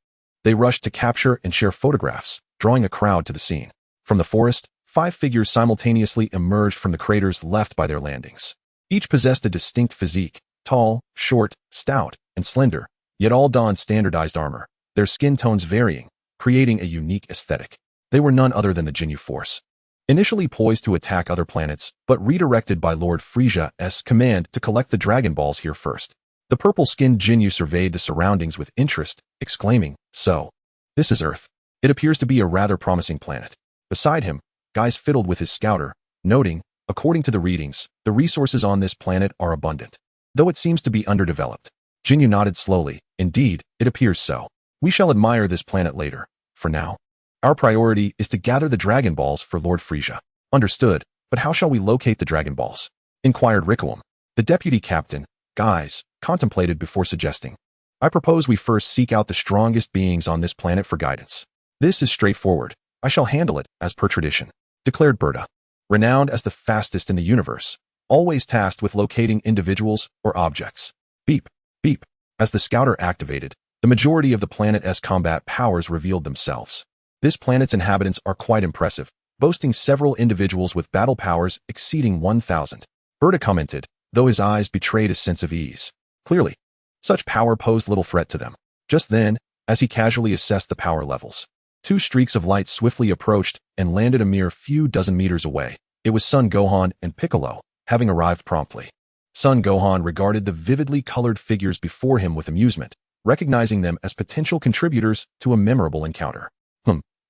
They rushed to capture and share photographs, drawing a crowd to the scene. From the forest, 5 figures simultaneously emerged from the craters left by their landings. Each possessed a distinct physique, tall, short, stout, and slender, yet all donned standardized armor, their skin tones varying, creating a unique aesthetic. They were none other than the Ginyu Force. Initially poised to attack other planets, but redirected by Lord Frieza's command to collect the Dragon Balls here first. The purple-skinned Ginyu surveyed the surroundings with interest, exclaiming, So, this is Earth. It appears to be a rather promising planet. Beside him, Guise fiddled with his scouter, noting, according to the readings, the resources on this planet are abundant, though it seems to be underdeveloped. Ginyu nodded slowly. Indeed, it appears so. We shall admire this planet later. For now, our priority is to gather the Dragon Balls for Lord Frieza. Understood, but how shall we locate the Dragon Balls? Inquired Rickawam. The deputy captain, Guise, contemplated before suggesting. I propose we first seek out the strongest beings on this planet for guidance. This is straightforward. I shall handle it, as per tradition, declared Berta. Renowned as the fastest in the universe, always tasked with locating individuals or objects. Beep, beep. As the scouter activated, the majority of the planet's combat powers revealed themselves. This planet's inhabitants are quite impressive, boasting several individuals with battle powers exceeding 1,000. Berta commented, though his eyes betrayed a sense of ease. Clearly, such power posed little threat to them. Just then, as he casually assessed the power levels, 2 streaks of light swiftly approached and landed a mere few dozen meters away. It was Son Gohan and Piccolo, having arrived promptly. Son Gohan regarded the vividly colored figures before him with amusement, recognizing them as potential contributors to a memorable encounter.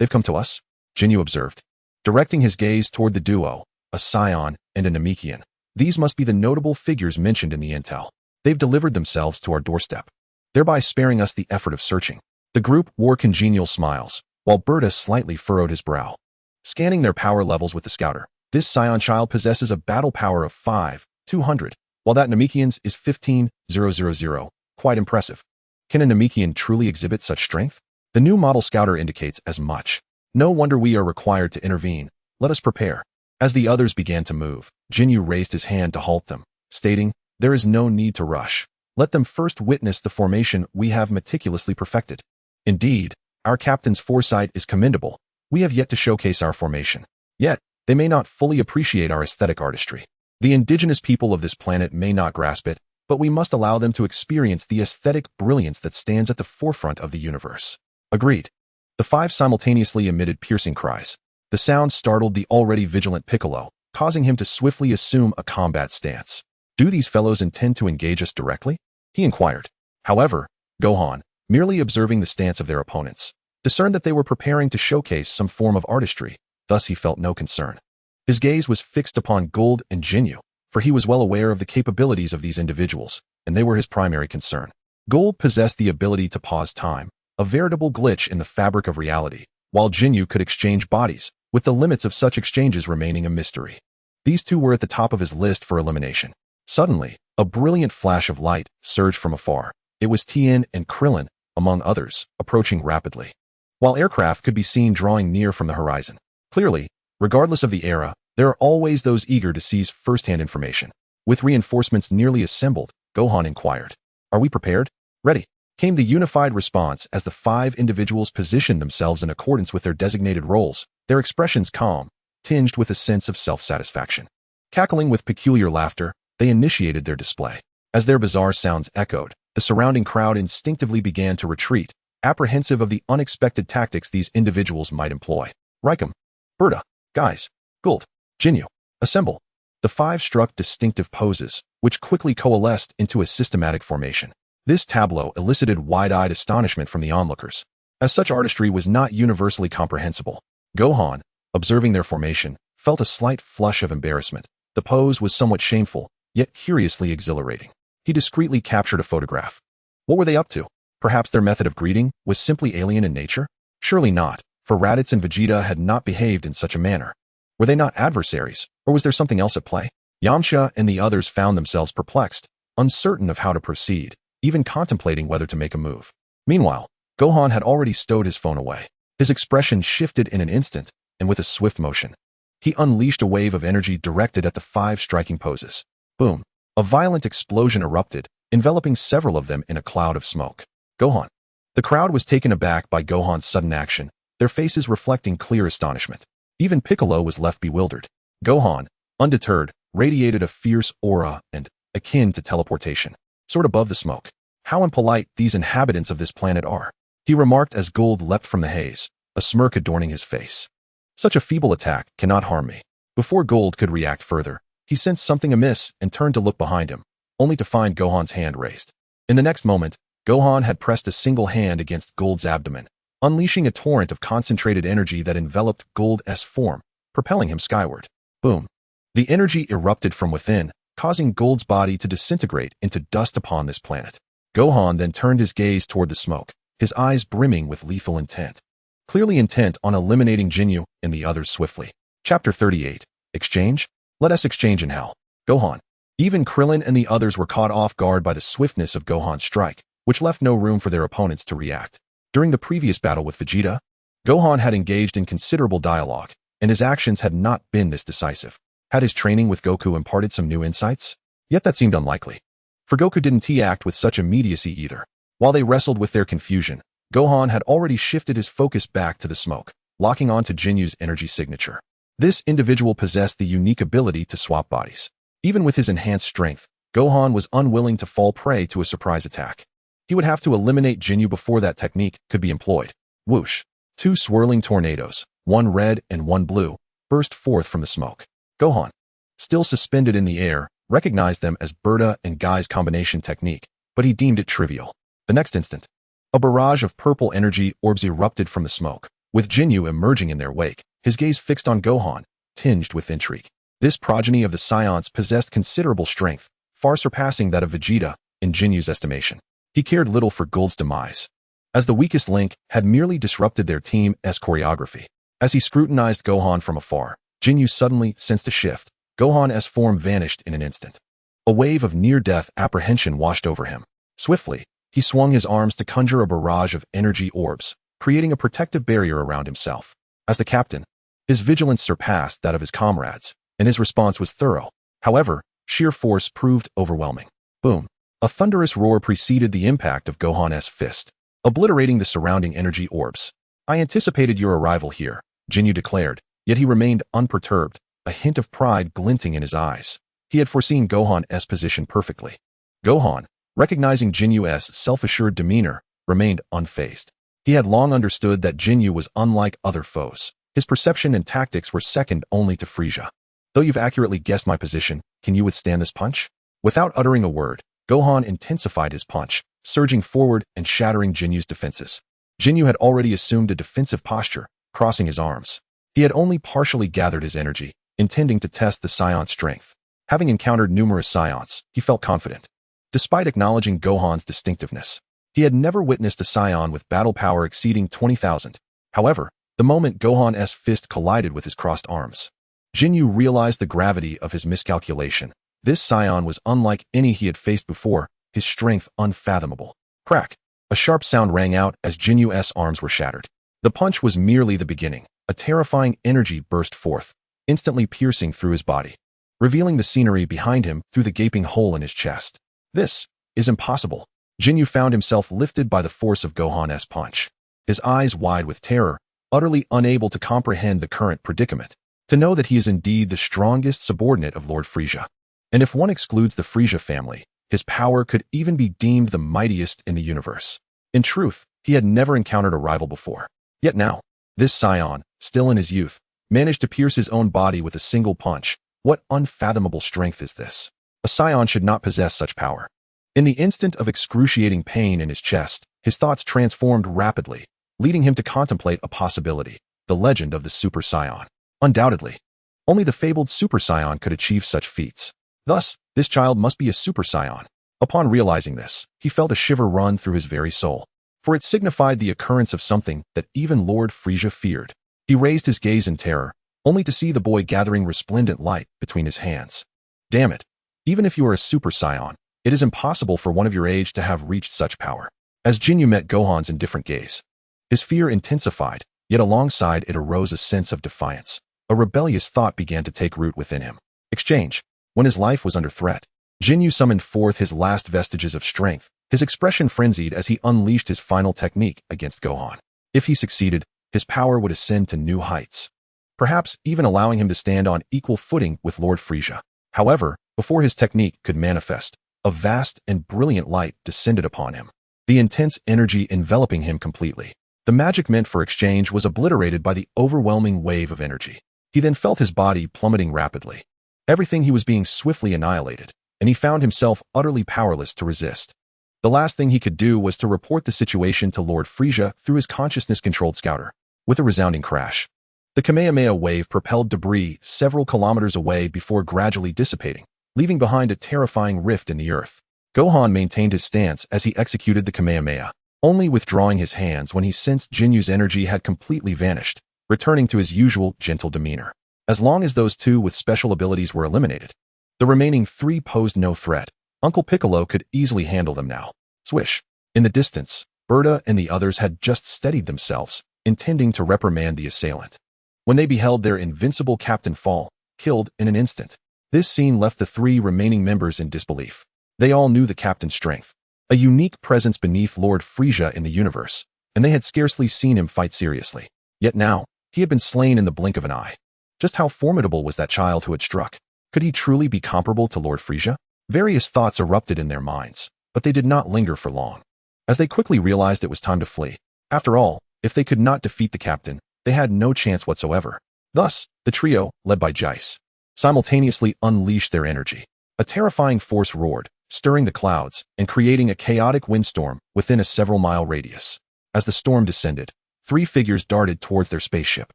They've come to us, Ginyu observed, directing his gaze toward the duo, a Saiyan and a Namekian. These must be the notable figures mentioned in the intel. They've delivered themselves to our doorstep, thereby sparing us the effort of searching. The group wore congenial smiles, while Berta slightly furrowed his brow. Scanning their power levels with the scouter, this Saiyan child possesses a battle power of 5,200, while that Namekian's is 15,000. Quite impressive. Can a Namekian truly exhibit such strength? The new model scouter indicates as much. No wonder we are required to intervene. Let us prepare. As the others began to move, Ginyu raised his hand to halt them, stating, There is no need to rush. Let them first witness the formation we have meticulously perfected. Indeed, our captain's foresight is commendable. We have yet to showcase our formation. Yet, they may not fully appreciate our aesthetic artistry. The indigenous people of this planet may not grasp it, but we must allow them to experience the aesthetic brilliance that stands at the forefront of the universe. Agreed. The 5 simultaneously emitted piercing cries. The sound startled the already vigilant Piccolo, causing him to swiftly assume a combat stance. Do these fellows intend to engage us directly? He inquired. However, Gohan, merely observing the stance of their opponents, discerned that they were preparing to showcase some form of artistry, thus he felt no concern. His gaze was fixed upon Gold and Ginyu, for he was well aware of the capabilities of these individuals, and they were his primary concern. Gold possessed the ability to pause time, a veritable glitch in the fabric of reality, while Ginyu could exchange bodies, with the limits of such exchanges remaining a mystery. These 2 were at the top of his list for elimination. Suddenly, a brilliant flash of light surged from afar. It was Tien and Krillin, among others, approaching rapidly, while aircraft could be seen drawing near from the horizon. Clearly, regardless of the era, there are always those eager to seize first-hand information. With reinforcements nearly assembled, Gohan inquired, Are we prepared? Ready. came the unified response as the 5 individuals positioned themselves in accordance with their designated roles, their expressions calm, tinged with a sense of self-satisfaction. Cackling with peculiar laughter, they initiated their display. As their bizarre sounds echoed, the surrounding crowd instinctively began to retreat, apprehensive of the unexpected tactics these individuals might employ. Raikum, Berta, Guys, Gould, Jinyu, assemble. The 5 struck distinctive poses, which quickly coalesced into a systematic formation. This tableau elicited wide-eyed astonishment from the onlookers, as such artistry was not universally comprehensible. Gohan, observing their formation, felt a slight flush of embarrassment. The pose was somewhat shameful, yet curiously exhilarating. He discreetly captured a photograph. What were they up to? Perhaps their method of greeting was simply alien in nature? Surely not, for Raditz and Vegeta had not behaved in such a manner. Were they not adversaries, or was there something else at play? Yamcha and the others found themselves perplexed, uncertain of how to proceed, even contemplating whether to make a move. Meanwhile, Gohan had already stowed his phone away. His expression shifted in an instant, and with a swift motion, he unleashed a wave of energy directed at the 5 striking poses. Boom! A violent explosion erupted, enveloping several of them in a cloud of smoke. Gohan. The crowd was taken aback by Gohan's sudden action, their faces reflecting clear astonishment. Even Piccolo was left bewildered. Gohan, undeterred, radiated a fierce aura and, akin to teleportation, soared above the smoke. How impolite these inhabitants of this planet are, he remarked as Gould leapt from the haze, a smirk adorning his face. Such a feeble attack cannot harm me. Before Gould could react further, he sensed something amiss and turned to look behind him, only to find Gohan's hand raised. In the next moment, Gohan had pressed a single hand against Gould's abdomen, unleashing a torrent of concentrated energy that enveloped Gould's form, propelling him skyward. Boom! The energy erupted from within, causing Gould's body to disintegrate into dust upon this planet. Gohan then turned his gaze toward the smoke, his eyes brimming with lethal intent. Clearly intent on eliminating Jinyu and the others swiftly. Chapter 38. Exchange? Let us exchange in hell. Gohan. Even Krillin and the others were caught off guard by the swiftness of Gohan's strike, which left no room for their opponents to react. During the previous battle with Vegeta, Gohan had engaged in considerable dialogue, and his actions had not been this decisive. Had his training with Goku imparted some new insights? Yet that seemed unlikely. For Goku didn't act with such immediacy either. While they wrestled with their confusion, Gohan had already shifted his focus back to the smoke, locking on to Jinyu's energy signature. This individual possessed the unique ability to swap bodies. Even with his enhanced strength, Gohan was unwilling to fall prey to a surprise attack. He would have to eliminate Jinyu before that technique could be employed. Whoosh! 2 swirling tornadoes, one red and one blue, burst forth from the smoke. Gohan, still suspended in the air, recognized them as Berta and Guy's combination technique, but he deemed it trivial. The next instant, a barrage of purple energy orbs erupted from the smoke, with Jinyu emerging in their wake, his gaze fixed on Gohan, tinged with intrigue. This progeny of the Saiyans possessed considerable strength, far surpassing that of Vegeta, in Jinyu's estimation. He cared little for Gould's demise, as the weakest link had merely disrupted their team's choreography. As he scrutinized Gohan from afar, Jinyu suddenly sensed a shift. Gohan's form vanished in an instant. A wave of near-death apprehension washed over him. Swiftly, he swung his arms to conjure a barrage of energy orbs, creating a protective barrier around himself. As the captain, his vigilance surpassed that of his comrades, and his response was thorough. However, sheer force proved overwhelming. Boom! A thunderous roar preceded the impact of Gohan's fist, obliterating the surrounding energy orbs. I anticipated your arrival here, Jinyu declared, yet he remained unperturbed, a hint of pride glinting in his eyes. He had foreseen Gohan's position perfectly. Gohan, recognizing Jinyu's self-assured demeanor, remained unfazed. He had long understood that Jinyu was unlike other foes. His perception and tactics were second only to Frieza. Though you've accurately guessed my position, can you withstand this punch? Without uttering a word, Gohan intensified his punch, surging forward and shattering Jinyu's defenses. Jinyu had already assumed a defensive posture, crossing his arms. He had only partially gathered his energy, intending to test the Saiyan's strength. Having encountered numerous Saiyans, he felt confident. Despite acknowledging Gohan's distinctiveness, he had never witnessed a Saiyan with battle power exceeding 20,000. However, the moment Gohan's fist collided with his crossed arms, Jinyu realized the gravity of his miscalculation. This Saiyan was unlike any he had faced before, his strength unfathomable. Crack! A sharp sound rang out as Jinyu's arms were shattered. The punch was merely the beginning. A terrifying energy burst forth, instantly piercing through his body, revealing the scenery behind him through the gaping hole in his chest. This is impossible. Jinyu found himself lifted by the force of Gohan's punch. His eyes wide with terror, utterly unable to comprehend the current predicament. To know that he is indeed the strongest subordinate of Lord Frieza. And if one excludes the Frieza family, his power could even be deemed the mightiest in the universe. In truth, he had never encountered a rival before. Yet now, this Saiyan, still in his youth, managed to pierce his own body with a single punch. What unfathomable strength is this? A Saiyan should not possess such power. In the instant of excruciating pain in his chest, his thoughts transformed rapidly, leading him to contemplate a possibility, the legend of the Super Saiyan. Undoubtedly, only the fabled Super Saiyan could achieve such feats. Thus, this child must be a Super Saiyan. Upon realizing this, he felt a shiver run through his very soul, for it signified the occurrence of something that even Lord Frieza feared. He raised his gaze in terror, only to see the boy gathering resplendent light between his hands. Damn it! Even if you are a Super Saiyan, it is impossible for one of your age to have reached such power. As Jinyu met Gohan's indifferent gaze, his fear intensified, yet alongside it arose a sense of defiance. A rebellious thought began to take root within him. Exchange. When his life was under threat, Jinyu summoned forth his last vestiges of strength, his expression frenzied as he unleashed his final technique against Gohan. If he succeeded, his power would ascend to new heights, perhaps even allowing him to stand on equal footing with Lord Frieza. However, before his technique could manifest, a vast and brilliant light descended upon him, the intense energy enveloping him completely. The magic meant for exchange was obliterated by the overwhelming wave of energy. He then felt his body plummeting rapidly. Everything he was being swiftly annihilated, and he found himself utterly powerless to resist. The last thing he could do was to report the situation to Lord Frieza through his consciousness-controlled scouter. With a resounding crash, the Kamehameha wave propelled debris several kilometers away before gradually dissipating, leaving behind a terrifying rift in the earth. Gohan maintained his stance as he executed the Kamehameha, only withdrawing his hands when he sensed Jinyu's energy had completely vanished, returning to his usual gentle demeanor. As long as those two with special abilities were eliminated, the remaining three posed no threat. Uncle Piccolo could easily handle them now. Swish. In the distance, Berta and the others had just steadied themselves, intending to reprimand the assailant, when they beheld their invincible captain fall, killed in an instant. This scene left the three remaining members in disbelief. They all knew the captain's strength, a unique presence beneath Lord Frieza in the universe, and they had scarcely seen him fight seriously. Yet now, he had been slain in the blink of an eye. Just how formidable was that child who had struck? Could he truly be comparable to Lord Frieza? Various thoughts erupted in their minds, but they did not linger for long, as they quickly realized it was time to flee. After all, if they could not defeat the captain, they had no chance whatsoever. Thus, the trio, led by Jice, simultaneously unleashed their energy. A terrifying force roared, stirring the clouds and creating a chaotic windstorm within a several-mile radius. As the storm descended, three figures darted towards their spaceship.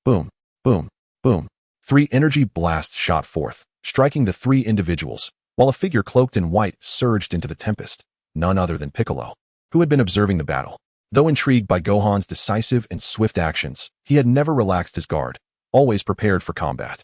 Boom, boom, boom. Three energy blasts shot forth, striking the three individuals, while a figure cloaked in white surged into the tempest, none other than Piccolo, who had been observing the battle. Though intrigued by Gohan's decisive and swift actions, he had never relaxed his guard, always prepared for combat.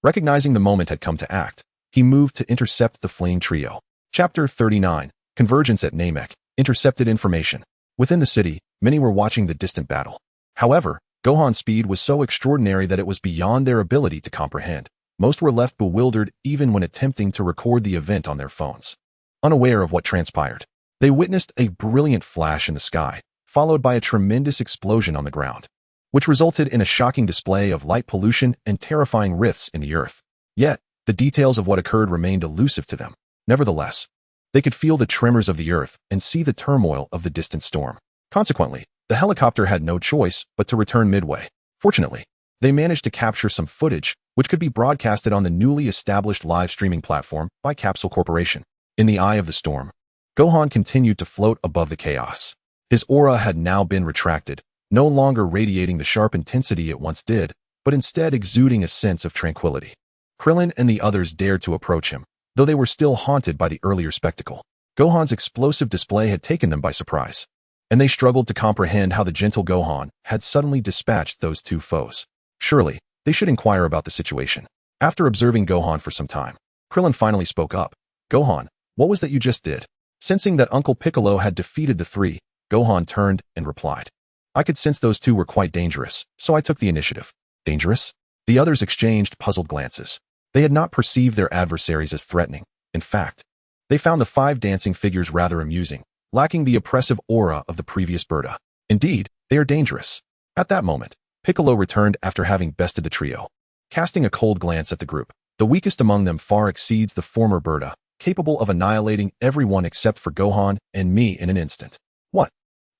Recognizing the moment had come to act, he moved to intercept the fleeing trio. Chapter 39, Convergence at Namek, Intercepted Information. Within the city, many were watching the distant battle. However, Gohan's speed was so extraordinary that it was beyond their ability to comprehend. Most were left bewildered even when attempting to record the event on their phones. Unaware of what transpired, they witnessed a brilliant flash in the sky, followed by a tremendous explosion on the ground, which resulted in a shocking display of light pollution and terrifying rifts in the earth. Yet, the details of what occurred remained elusive to them. Nevertheless, they could feel the tremors of the earth and see the turmoil of the distant storm. Consequently, the helicopter had no choice but to return midway. Fortunately, they managed to capture some footage, which could be broadcasted on the newly established live streaming platform by Capsule Corporation. In the eye of the storm, Gohan continued to float above the chaos. His aura had now been retracted, no longer radiating the sharp intensity it once did, but instead exuding a sense of tranquility. Krillin and the others dared to approach him, though they were still haunted by the earlier spectacle. Gohan's explosive display had taken them by surprise, and they struggled to comprehend how the gentle Gohan had suddenly dispatched those two foes. Surely, they should inquire about the situation. After observing Gohan for some time, Krillin finally spoke up. Gohan, what was that you just did? Sensing that Uncle Piccolo had defeated the three, Gohan turned and replied. I could sense those two were quite dangerous, so I took the initiative. Dangerous? The others exchanged puzzled glances. They had not perceived their adversaries as threatening. In fact, they found the five dancing figures rather amusing, lacking the oppressive aura of the previous Berta. Indeed, they are dangerous. At that moment, Piccolo returned after having bested the trio. Casting a cold glance at the group, the weakest among them far exceeds the former Berta, capable of annihilating everyone except for Gohan and me in an instant. What?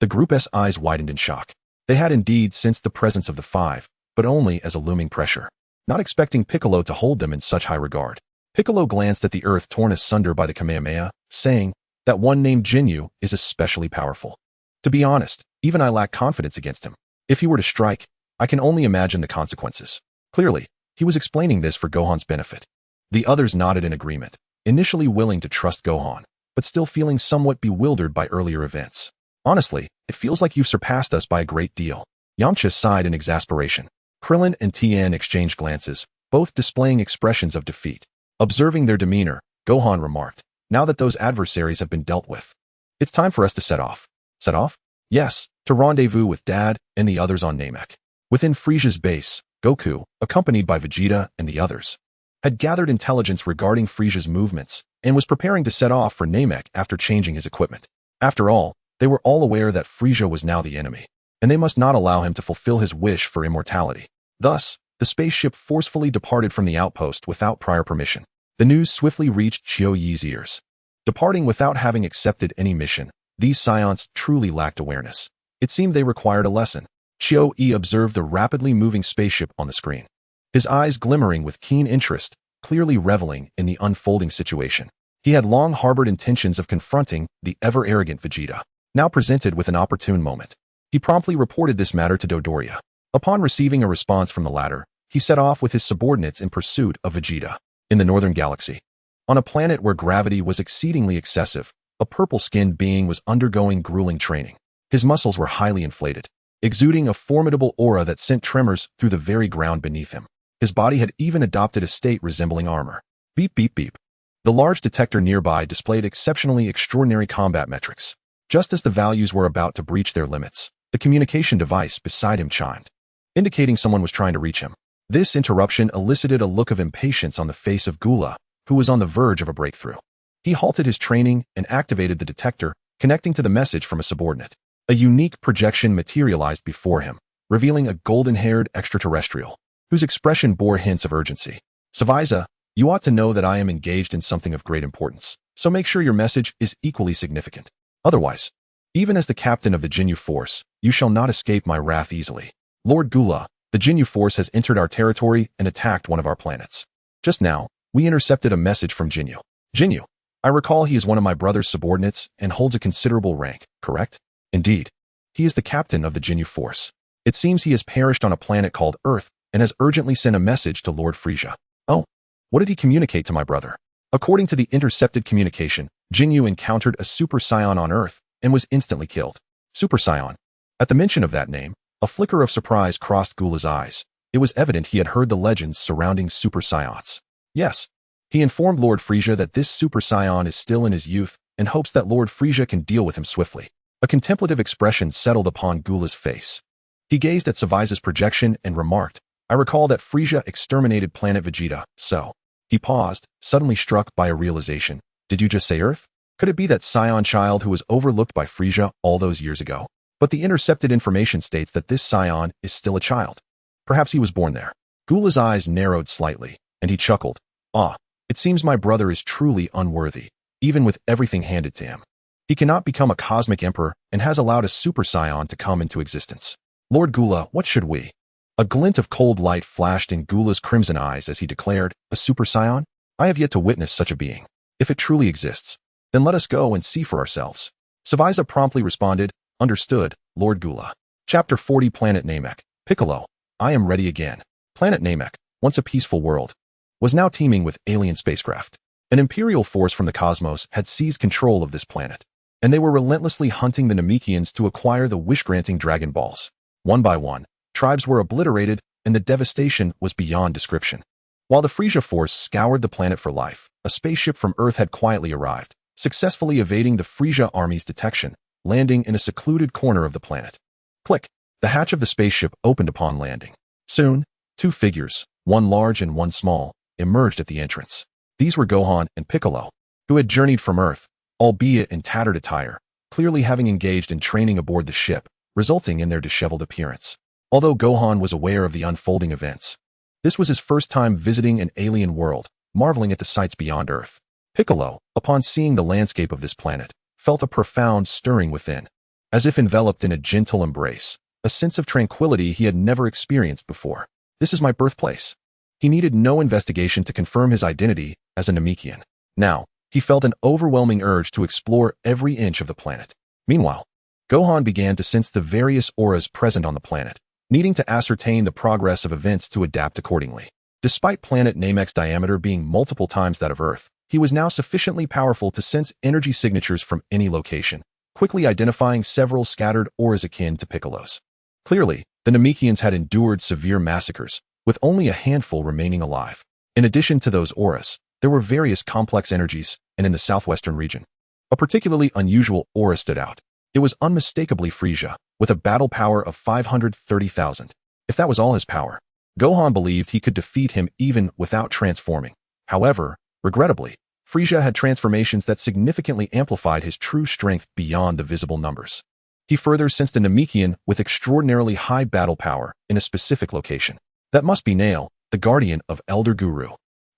The group's eyes widened in shock. They had indeed sensed the presence of the five, but only as a looming pressure, not expecting Piccolo to hold them in such high regard. Piccolo glanced at the earth torn asunder by the Kamehameha, saying, "That one named Jinyu is especially powerful. To be honest, even I lack confidence against him. If he were to strike, I can only imagine the consequences." Clearly, he was explaining this for Gohan's benefit. The others nodded in agreement, initially willing to trust Gohan, but still feeling somewhat bewildered by earlier events. "Honestly, it feels like you've surpassed us by a great deal." Yamcha sighed in exasperation. Krillin and Tien exchanged glances, both displaying expressions of defeat. Observing their demeanor, Gohan remarked, "Now that those adversaries have been dealt with, it's time for us to set off." Set off? Yes, to rendezvous with Dad and the others on Namek. Within Frieza's base, Goku, accompanied by Vegeta and the others, had gathered intelligence regarding Frieza's movements and was preparing to set off for Namek after changing his equipment. After all, they were all aware that Frieza was now the enemy, and they must not allow him to fulfill his wish for immortality. Thus, the spaceship forcefully departed from the outpost without prior permission. The news swiftly reached Chiu Yi's ears. Departing without having accepted any mission, these Saiyans truly lacked awareness. It seemed they required a lesson. Chiu Yi observed the rapidly moving spaceship on the screen, his eyes glimmering with keen interest, clearly reveling in the unfolding situation. He had long harbored intentions of confronting the ever-arrogant Vegeta, now presented with an opportune moment. He promptly reported this matter to Dodoria. Upon receiving a response from the latter, he set off with his subordinates in pursuit of Vegeta. In the northern galaxy, on a planet where gravity was exceedingly excessive, a purple-skinned being was undergoing grueling training. His muscles were highly inflated, exuding a formidable aura that sent tremors through the very ground beneath him. His body had even adopted a state resembling armor. Beep, beep, beep. The large detector nearby displayed exceptionally extraordinary combat metrics. Just as the values were about to breach their limits, the communication device beside him chimed, indicating someone was trying to reach him. This interruption elicited a look of impatience on the face of Gula, who was on the verge of a breakthrough. He halted his training and activated the detector, connecting to the message from a subordinate. A unique projection materialized before him, revealing a golden-haired extraterrestrial, whose expression bore hints of urgency. "Savaiza, you ought to know that I am engaged in something of great importance, so make sure your message is equally significant. Otherwise, even as the captain of the Jinyu force, you shall not escape my wrath easily. Lord Gula, the Jinyu force has entered our territory and attacked one of our planets. Just now, we intercepted a message from Jinyu. Jinyu, I recall he is one of my brother's subordinates and holds a considerable rank, correct? Indeed. He is the captain of the Jinyu force. It seems he has perished on a planet called Earth and has urgently sent a message to Lord Frieza." "Oh, what did he communicate to my brother?" According to the intercepted communication, Jinyu encountered a Super Saiyan on Earth and was instantly killed. Super Saiyan. At the mention of that name, a flicker of surprise crossed Gula's eyes. It was evident he had heard the legends surrounding Super Saiyans. Yes, he informed Lord Frieza that this Super Saiyan is still in his youth and hopes that Lord Frieza can deal with him swiftly. A contemplative expression settled upon Gula's face. He gazed at Savaiza's projection and remarked, "I recall that Frieza exterminated planet Vegeta, so..." He paused, suddenly struck by a realization. "Did you just say Earth? Could it be that Saiyan child who was overlooked by Frieza all those years ago? But the intercepted information states that this Saiyan is still a child. Perhaps he was born there." Gula's eyes narrowed slightly, and he chuckled. "Ah, it seems my brother is truly unworthy, even with everything handed to him. He cannot become a cosmic emperor and has allowed a Super Saiyan to come into existence. Lord Gula, what should we..." A glint of cold light flashed in Gula's crimson eyes as he declared, "A Super Saiyan? I have yet to witness such a being. If it truly exists, then let us go and see for ourselves." Savaiza promptly responded, "Understood, Lord Gula." Chapter 40 Planet Namek. Piccolo, I am ready again. Planet Namek, once a peaceful world, was now teeming with alien spacecraft. An imperial force from the cosmos had seized control of this planet, and they were relentlessly hunting the Namekians to acquire the wish-granting Dragon Balls. One by one, tribes were obliterated, and the devastation was beyond description. While the Frieza force scoured the planet for life, a spaceship from Earth had quietly arrived, successfully evading the Frieza army's detection, landing in a secluded corner of the planet. Click! The hatch of the spaceship opened upon landing. Soon, two figures, one large and one small, emerged at the entrance. These were Gohan and Piccolo, who had journeyed from Earth, albeit in tattered attire, clearly having engaged in training aboard the ship, resulting in their disheveled appearance. Although Gohan was aware of the unfolding events, this was his first time visiting an alien world, marveling at the sights beyond Earth. Piccolo, upon seeing the landscape of this planet, felt a profound stirring within. As if enveloped in a gentle embrace, a sense of tranquility he had never experienced before. This is my birthplace. He needed no investigation to confirm his identity as a Namekian. Now, he felt an overwhelming urge to explore every inch of the planet. Meanwhile, Gohan began to sense the various auras present on the planet, needing to ascertain the progress of events to adapt accordingly. Despite planet Namek's diameter being multiple times that of Earth, he was now sufficiently powerful to sense energy signatures from any location, quickly identifying several scattered auras akin to Piccolo's. Clearly, the Namekians had endured severe massacres, with only a handful remaining alive. In addition to those auras, there were various complex energies, and in the southwestern region, a particularly unusual aura stood out. It was unmistakably Frieza, with a battle power of 530,000. If that was all his power, Gohan believed he could defeat him even without transforming. However, regrettably, Frieza had transformations that significantly amplified his true strength beyond the visible numbers. He further sensed a Namekian with extraordinarily high battle power in a specific location. That must be Nail, the guardian of Elder Guru.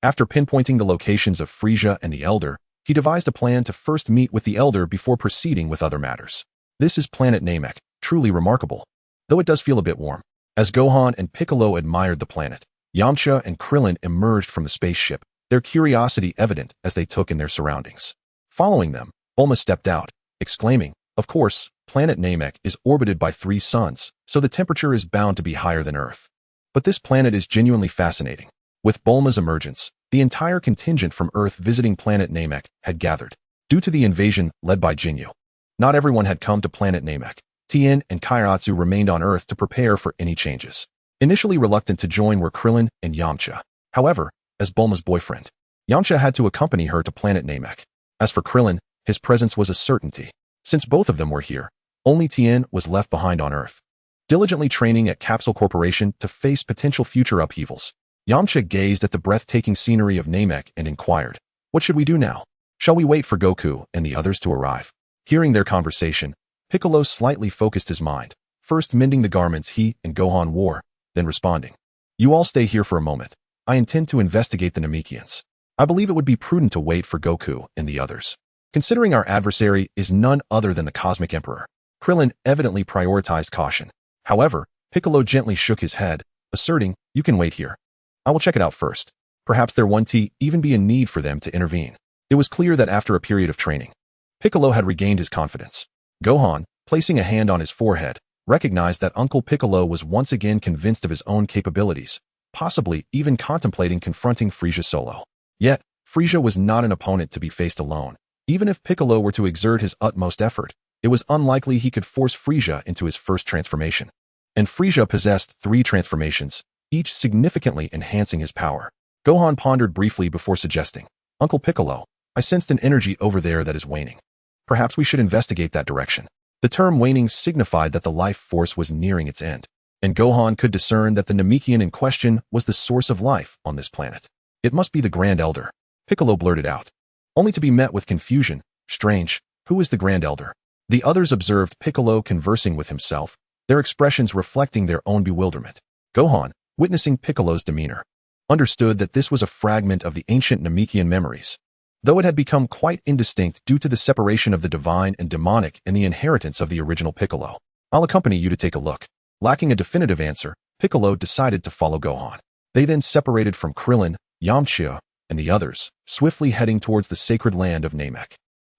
After pinpointing the locations of Frieza and the Elder, he devised a plan to first meet with the Elder before proceeding with other matters. This is planet Namek, truly remarkable. Though it does feel a bit warm. As Gohan and Piccolo admired the planet, Yamcha and Krillin emerged from the spaceship, their curiosity evident as they took in their surroundings. Following them, Bulma stepped out, exclaiming, "Of course, planet Namek is orbited by 3 suns, so the temperature is bound to be higher than Earth. But this planet is genuinely fascinating." With Bulma's emergence, the entire contingent from Earth visiting planet Namek had gathered. Due to the invasion led by Jinyu, not everyone had come to planet Namek. Tien and Kairatsu remained on Earth to prepare for any changes. Initially reluctant to join were Krillin and Yamcha. However, as Bulma's boyfriend, Yamcha had to accompany her to planet Namek. As for Krillin, his presence was a certainty. Since both of them were here, only Tien was left behind on Earth, diligently training at Capsule Corporation to face potential future upheavals. Yamcha gazed at the breathtaking scenery of Namek and inquired, "What should we do now? Shall we wait for Goku and the others to arrive?" Hearing their conversation, Piccolo slightly focused his mind, first mending the garments he and Gohan wore, then responding, "You all stay here for a moment. I intend to investigate the Namekians. I believe it would be prudent to wait for Goku and the others. Considering our adversary is none other than the Cosmic Emperor." Krillin evidently prioritized caution. However, Piccolo gently shook his head, asserting, "You can wait here. I will check it out first. Perhaps there won't even be a need for them to intervene." It was clear that after a period of training, Piccolo had regained his confidence. Gohan, placing a hand on his forehead, recognized that Uncle Piccolo was once again convinced of his own capabilities, possibly even contemplating confronting Frieza solo. Yet, Frieza was not an opponent to be faced alone. Even if Piccolo were to exert his utmost effort, it was unlikely he could force Frieza into his first transformation. And Frieza possessed 3 transformations, each significantly enhancing his power. Gohan pondered briefly before suggesting, "Uncle Piccolo, I sensed an energy over there that is waning. Perhaps we should investigate that direction." The term waning signified that the life force was nearing its end, and Gohan could discern that the Namekian in question was the source of life on this planet. "It must be the Grand Elder," Piccolo blurted out, only to be met with confusion. "Strange, who is the Grand Elder?" The others observed Piccolo conversing with himself, their expressions reflecting their own bewilderment. Gohan, witnessing Piccolo's demeanor, understood that this was a fragment of the ancient Namekian memories, though it had become quite indistinct due to the separation of the divine and demonic and the inheritance of the original Piccolo. "I'll accompany you to take a look." Lacking a definitive answer, Piccolo decided to follow Gohan. They then separated from Krillin, Yamcha, and the others, swiftly heading towards the sacred land of Namek.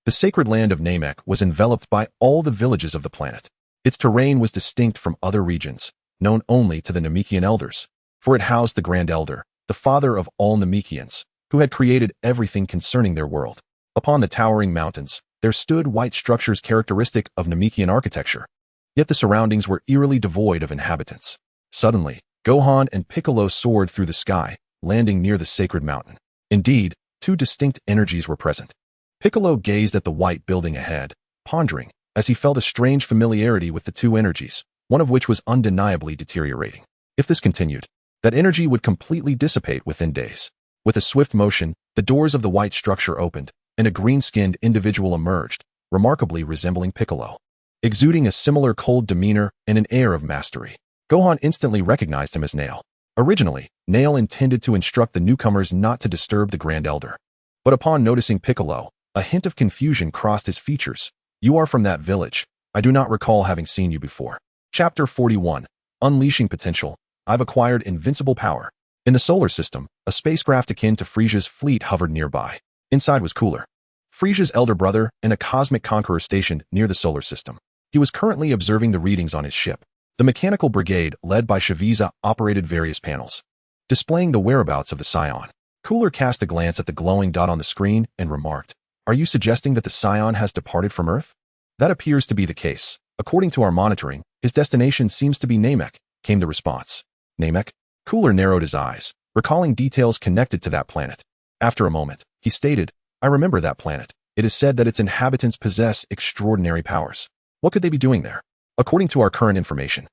The sacred land of Namek was enveloped by all the villages of the planet. Its terrain was distinct from other regions, known only to the Namekian elders, for it housed the Grand Elder, the father of all Namekians, who had created everything concerning their world. Upon the towering mountains, there stood white structures characteristic of Namekian architecture, yet the surroundings were eerily devoid of inhabitants. Suddenly, Gohan and Piccolo soared through the sky, landing near the sacred mountain. Indeed, 2 distinct energies were present. Piccolo gazed at the white building ahead, pondering, as he felt a strange familiarity with the 2 energies, one of which was undeniably deteriorating. If this continued, that energy would completely dissipate within days. With a swift motion, the doors of the white structure opened, and a green-skinned individual emerged, remarkably resembling Piccolo. Exuding a similar cold demeanor and an air of mastery, Gohan instantly recognized him as Nail. Originally, Nail intended to instruct the newcomers not to disturb the Grand Elder. But upon noticing Piccolo, a hint of confusion crossed his features. "You are from that village. I do not recall having seen you before." Chapter 41. Unleashing Potential. I've acquired invincible power. In the solar system, a spacecraft akin to Frisia's fleet hovered nearby. Inside was Cooler, Frisia's elder brother and a cosmic conqueror stationed near the solar system. He was currently observing the readings on his ship. The mechanical brigade, led by Shaviza, operated various panels, displaying the whereabouts of the Saiyan. Cooler cast a glance at the glowing dot on the screen and remarked, "Are you suggesting that the Saiyan has departed from Earth?" "That appears to be the case. According to our monitoring, his destination seems to be Namek," came the response. Namek? Cooler narrowed his eyes, recalling details connected to that planet. After a moment, he stated, "I remember that planet. It is said that its inhabitants possess extraordinary powers. What could they be doing there?" "According to our current information,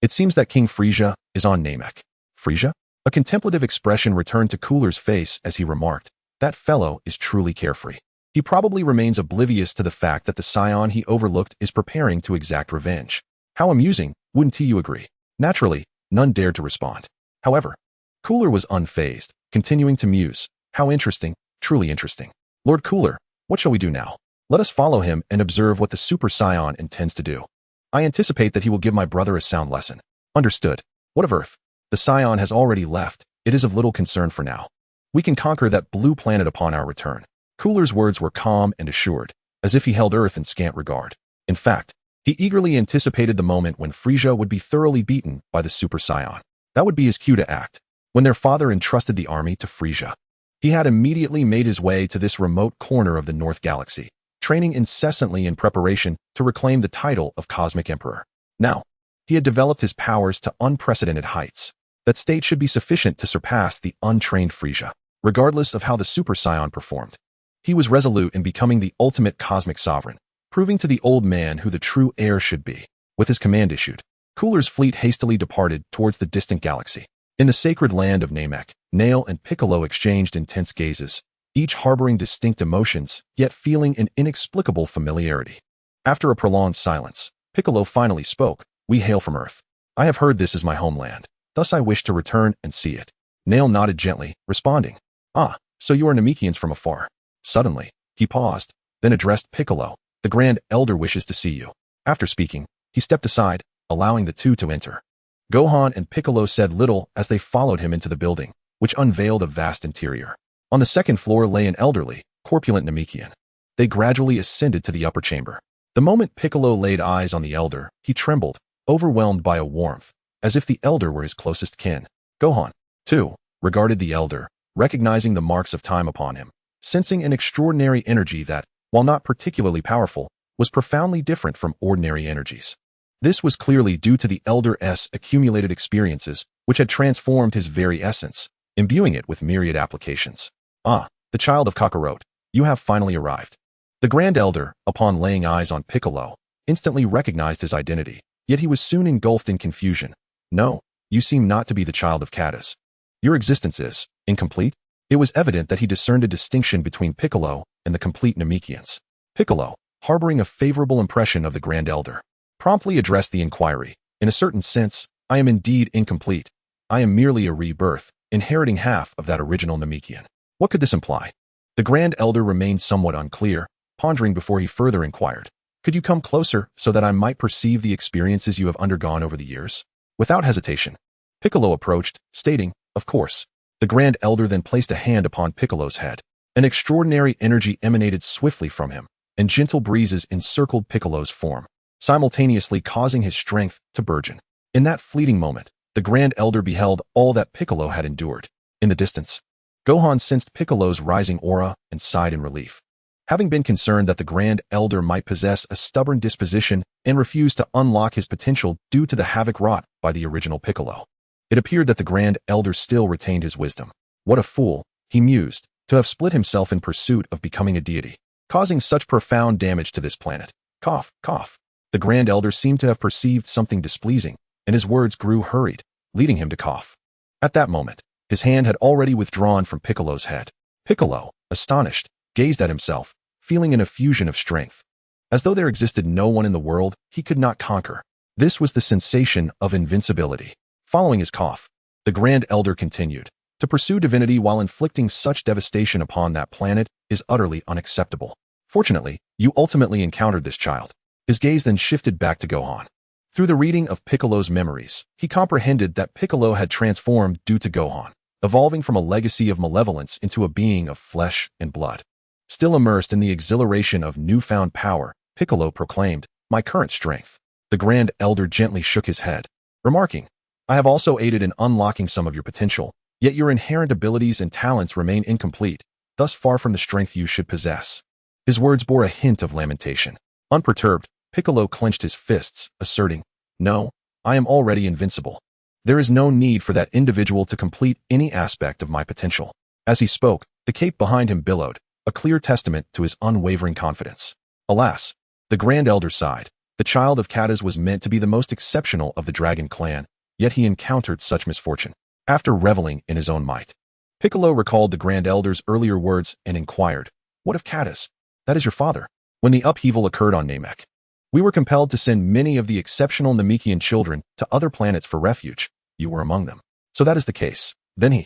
it seems that King Frisia is on Namek." "Frisia?" A contemplative expression returned to Cooler's face as he remarked, "That fellow is truly carefree. He probably remains oblivious to the fact that the Saiyan he overlooked is preparing to exact revenge." "How amusing, wouldn't you agree?" Naturally, none dared to respond. However, Cooler was unfazed, continuing to muse, "How interesting, truly interesting. Lord Cooler, what shall we do now? Let us follow him and observe what the Super Saiyan intends to do. I anticipate that he will give my brother a sound lesson." "Understood. What of Earth?" "The Saiyan has already left. It is of little concern for now. We can conquer that blue planet upon our return." Cooler's words were calm and assured, as if he held Earth in scant regard. In fact, he eagerly anticipated the moment when Frisia would be thoroughly beaten by the Super Saiyan. That would be his cue to act. When their father entrusted the army to Frisia, he had immediately made his way to this remote corner of the North Galaxy, training incessantly in preparation to reclaim the title of Cosmic Emperor. Now, he had developed his powers to unprecedented heights. That state should be sufficient to surpass the untrained Frisia, regardless of how the Super Saiyan performed. He was resolute in becoming the ultimate cosmic sovereign, proving to the old man who the true heir should be. With his command issued, Cooler's fleet hastily departed towards the distant galaxy. In the sacred land of Namek, Nail and Piccolo exchanged intense gazes, each harboring distinct emotions, yet feeling an inexplicable familiarity. After a prolonged silence, Piccolo finally spoke, "We hail from Earth. I have heard this is my homeland. Thus I wish to return and see it." Nail nodded gently, responding, "Ah, so you are Namekians from afar." Suddenly, he paused, then addressed Piccolo, "The Grand Elder wishes to see you." After speaking, he stepped aside, allowing the two to enter. Gohan and Piccolo said little as they followed him into the building, which unveiled a vast interior. On the second floor lay an elderly, corpulent Namekian. They gradually ascended to the upper chamber. The moment Piccolo laid eyes on the elder, he trembled, overwhelmed by a warmth, as if the elder were his closest kin. Gohan, too, regarded the elder, recognizing the marks of time upon him, sensing an extraordinary energy that, while not particularly powerful, was profoundly different from ordinary energies. This was clearly due to the elder's accumulated experiences, which had transformed his very essence, imbuing it with myriad applications. "Ah, the child of Kakarot, you have finally arrived." The Grand Elder, upon laying eyes on Piccolo, instantly recognized his identity, yet he was soon engulfed in confusion. "No, you seem not to be the child of Kadas. Your existence is incomplete." It was evident that he discerned a distinction between Piccolo and the complete Namekians. Piccolo, harboring a favorable impression of the Grand Elder, promptly addressed the inquiry. "In a certain sense, I am indeed incomplete. I am merely a rebirth, inheriting half of that original Namekian." What could this imply? The Grand Elder remained somewhat unclear, pondering before he further inquired, "Could you come closer so that I might perceive the experiences you have undergone over the years?" Without hesitation, Piccolo approached, stating, "Of course." The Grand Elder then placed a hand upon Piccolo's head. An extraordinary energy emanated swiftly from him, and gentle breezes encircled Piccolo's form, simultaneously causing his strength to burgeon. In that fleeting moment, the Grand Elder beheld all that Piccolo had endured. In the distance, Gohan sensed Piccolo's rising aura and sighed in relief. Having been concerned that the Grand Elder might possess a stubborn disposition and refuse to unlock his potential due to the havoc wrought by the original Piccolo, it appeared that the Grand Elder still retained his wisdom. What a fool, he mused, to have split himself in pursuit of becoming a deity, causing such profound damage to this planet. Cough, cough. The Grand Elder seemed to have perceived something displeasing, and his words grew hurried, leading him to cough. At that moment, his hand had already withdrawn from Piccolo's head. Piccolo, astonished, gazed at himself, feeling an effusion of strength. as though there existed no one in the world he could not conquer. This was the sensation of invincibility. Following his cough, the Grand Elder continued. To pursue divinity while inflicting such devastation upon that planet is utterly unacceptable. Fortunately, you ultimately encountered this child. His gaze then shifted back to Gohan. Through the reading of Piccolo's memories, he comprehended that Piccolo had transformed due to Gohan, evolving from a legacy of malevolence into a being of flesh and blood. Still immersed in the exhilaration of newfound power, Piccolo proclaimed, "My current strength." The Grand Elder gently shook his head, remarking, "I have also aided in unlocking some of your potential, yet your inherent abilities and talents remain incomplete, thus far from the strength you should possess." His words bore a hint of lamentation. Unperturbed, Piccolo clenched his fists, asserting, "No, I am already invincible. There is no need for that individual to complete any aspect of my potential." As he spoke, the cape behind him billowed, a clear testament to his unwavering confidence. Alas, the Grand Elder sighed. The child of Katas was meant to be the most exceptional of the Dragon clan, yet he encountered such misfortune. After reveling in his own might, Piccolo recalled the Grand Elder's earlier words and inquired, "What of Katas? That is your father." When the upheaval occurred on Namek, we were compelled to send many of the exceptional Namekian children to other planets for refuge. You were among them. So that is the case. Then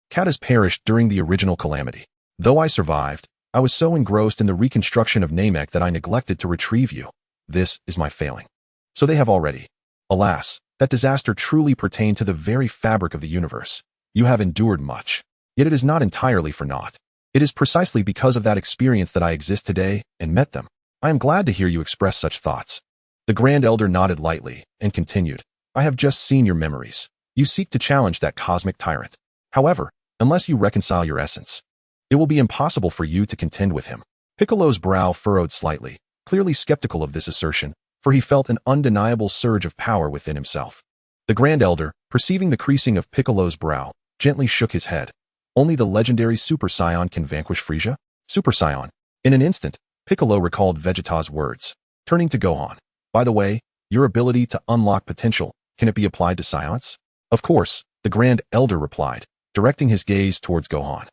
Katas perished during the original calamity. Though I survived, I was so engrossed in the reconstruction of Namek that I neglected to retrieve you. This is my failing. So they have already. Alas, that disaster truly pertained to the very fabric of the universe. You have endured much. Yet it is not entirely for naught. It is precisely because of that experience that I exist today and met them. I am glad to hear you express such thoughts. The Grand Elder nodded lightly and continued, "I have just seen your memories. You seek to challenge that cosmic tyrant. However, unless you reconcile your essence, it will be impossible for you to contend with him." Piccolo's brow furrowed slightly, clearly skeptical of this assertion, for he felt an undeniable surge of power within himself. The Grand Elder, perceiving the creasing of Piccolo's brow, gently shook his head. "Only the legendary Super Saiyan can vanquish Frieza?" Super Saiyan. In an instant, Piccolo recalled Vegeta's words. Turning to Gohan, "By the way, your ability to unlock potential, can it be applied to Saiyans?" "Of course," the Grand Elder replied, directing his gaze towards Gohan.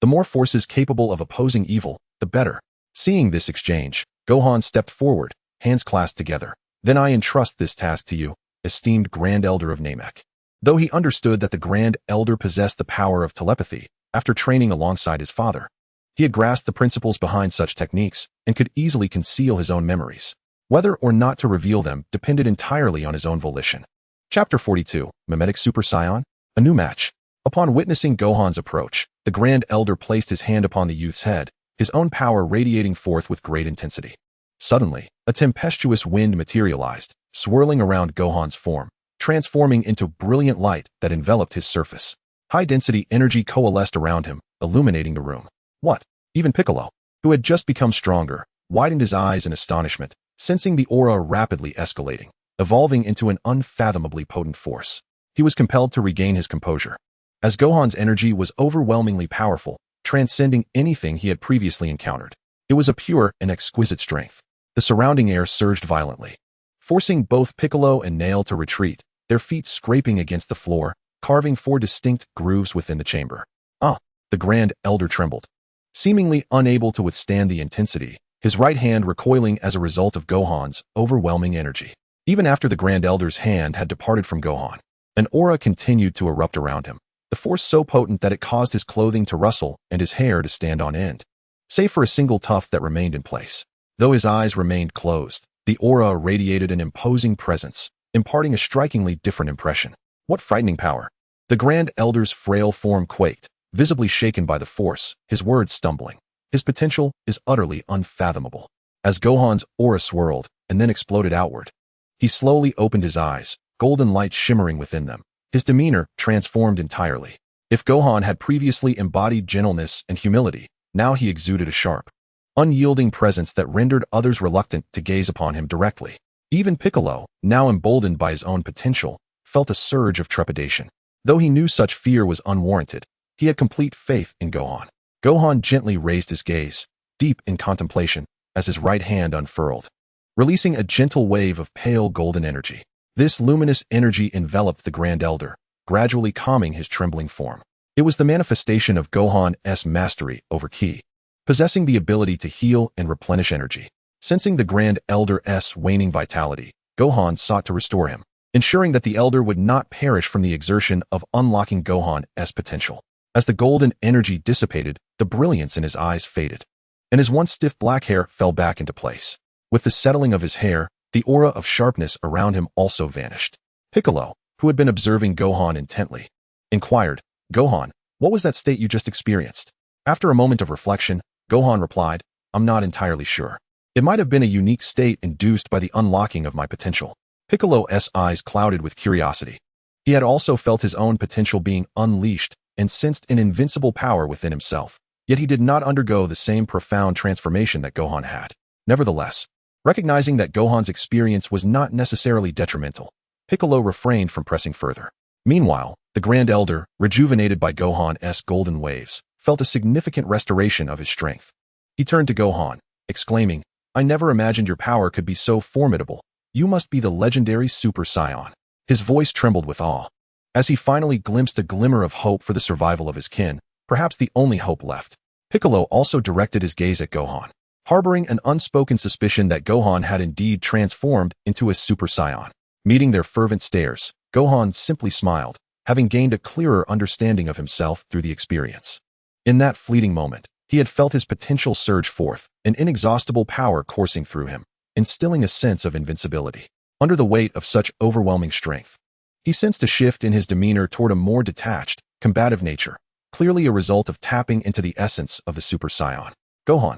"The more forces capable of opposing evil, the better." Seeing this exchange, Gohan stepped forward, hands clasped together. "Then I entrust this task to you, esteemed Grand Elder of Namek." Though he understood that the Grand Elder possessed the power of telepathy, after training alongside his father, he had grasped the principles behind such techniques and could easily conceal his own memories. Whether or not to reveal them depended entirely on his own volition. Chapter 42, Mimetic Super Saiyan, a new match. Upon witnessing Gohan's approach, the Grand Elder placed his hand upon the youth's head, his own power radiating forth with great intensity. Suddenly, a tempestuous wind materialized, swirling around Gohan's form, transforming into brilliant light that enveloped his surface. High-density energy coalesced around him, illuminating the room. What? Even Piccolo, who had just become stronger, widened his eyes in astonishment, sensing the aura rapidly escalating, evolving into an unfathomably potent force. He was compelled to regain his composure, as Gohan's energy was overwhelmingly powerful, transcending anything he had previously encountered. It was a pure and exquisite strength. The surrounding air surged violently, forcing both Piccolo and Nail to retreat, their feet scraping against the floor, carving 4 distinct grooves within the chamber. The Grand Elder trembled, seemingly unable to withstand the intensity, his right hand recoiling as a result of Gohan's overwhelming energy. Even after the Grand Elder's hand had departed from Gohan, an aura continued to erupt around him, the force so potent that it caused his clothing to rustle and his hair to stand on end, save for a single tuft that remained in place. Though his eyes remained closed, the aura radiated an imposing presence, imparting a strikingly different impression. What frightening power! The Grand Elder's frail form quaked, visibly shaken by the force, his words stumbling. His potential is utterly unfathomable. As Gohan's aura swirled and then exploded outward, he slowly opened his eyes, golden light shimmering within them. His demeanor transformed entirely. If Gohan had previously embodied gentleness and humility, now he exuded a sharp, unyielding presence that rendered others reluctant to gaze upon him directly. Even Piccolo, now emboldened by his own potential, felt a surge of trepidation. Though he knew such fear was unwarranted, he had complete faith in Gohan. Gohan gently raised his gaze, deep in contemplation, as his right hand unfurled, releasing a gentle wave of pale golden energy. This luminous energy enveloped the Grand Elder, gradually calming his trembling form. It was the manifestation of Gohan's mastery over Ki, possessing the ability to heal and replenish energy. Sensing the Grand Elder's waning vitality, Gohan sought to restore him, ensuring that the Elder would not perish from the exertion of unlocking Gohan's potential. As the golden energy dissipated, the brilliance in his eyes faded, and his once stiff black hair fell back into place. With the settling of his hair, the aura of sharpness around him also vanished. Piccolo, who had been observing Gohan intently, inquired, "Gohan, what was that state you just experienced?" After a moment of reflection, Gohan replied, "I'm not entirely sure. It might have been a unique state induced by the unlocking of my potential." Piccolo's eyes clouded with curiosity. He had also felt his own potential being unleashed and sensed an invincible power within himself, yet he did not undergo the same profound transformation that Gohan had. Nevertheless, recognizing that Gohan's experience was not necessarily detrimental, Piccolo refrained from pressing further. Meanwhile, the Grand Elder, rejuvenated by Gohan's golden waves, felt a significant restoration of his strength. He turned to Gohan, exclaiming, "I never imagined your power could be so formidable. You must be the legendary Super Saiyan." His voice trembled with awe. As he finally glimpsed a glimmer of hope for the survival of his kin, perhaps the only hope left, Piccolo also directed his gaze at Gohan, harboring an unspoken suspicion that Gohan had indeed transformed into a Super Saiyan. Meeting their fervent stares, Gohan simply smiled, having gained a clearer understanding of himself through the experience. In that fleeting moment, he had felt his potential surge forth, an inexhaustible power coursing through him, instilling a sense of invincibility. Under the weight of such overwhelming strength, he sensed a shift in his demeanor toward a more detached, combative nature, clearly a result of tapping into the essence of the Super Saiyan. "Gohan,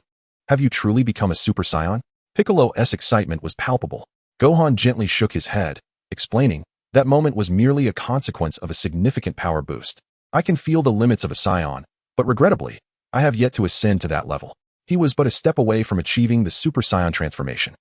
have you truly become a Super Saiyan?" Piccolo's excitement was palpable. Gohan gently shook his head, explaining, "That moment was merely a consequence of a significant power boost. I can feel the limits of a Saiyan, but regrettably, I have yet to ascend to that level." He was but a step away from achieving the Super Saiyan transformation.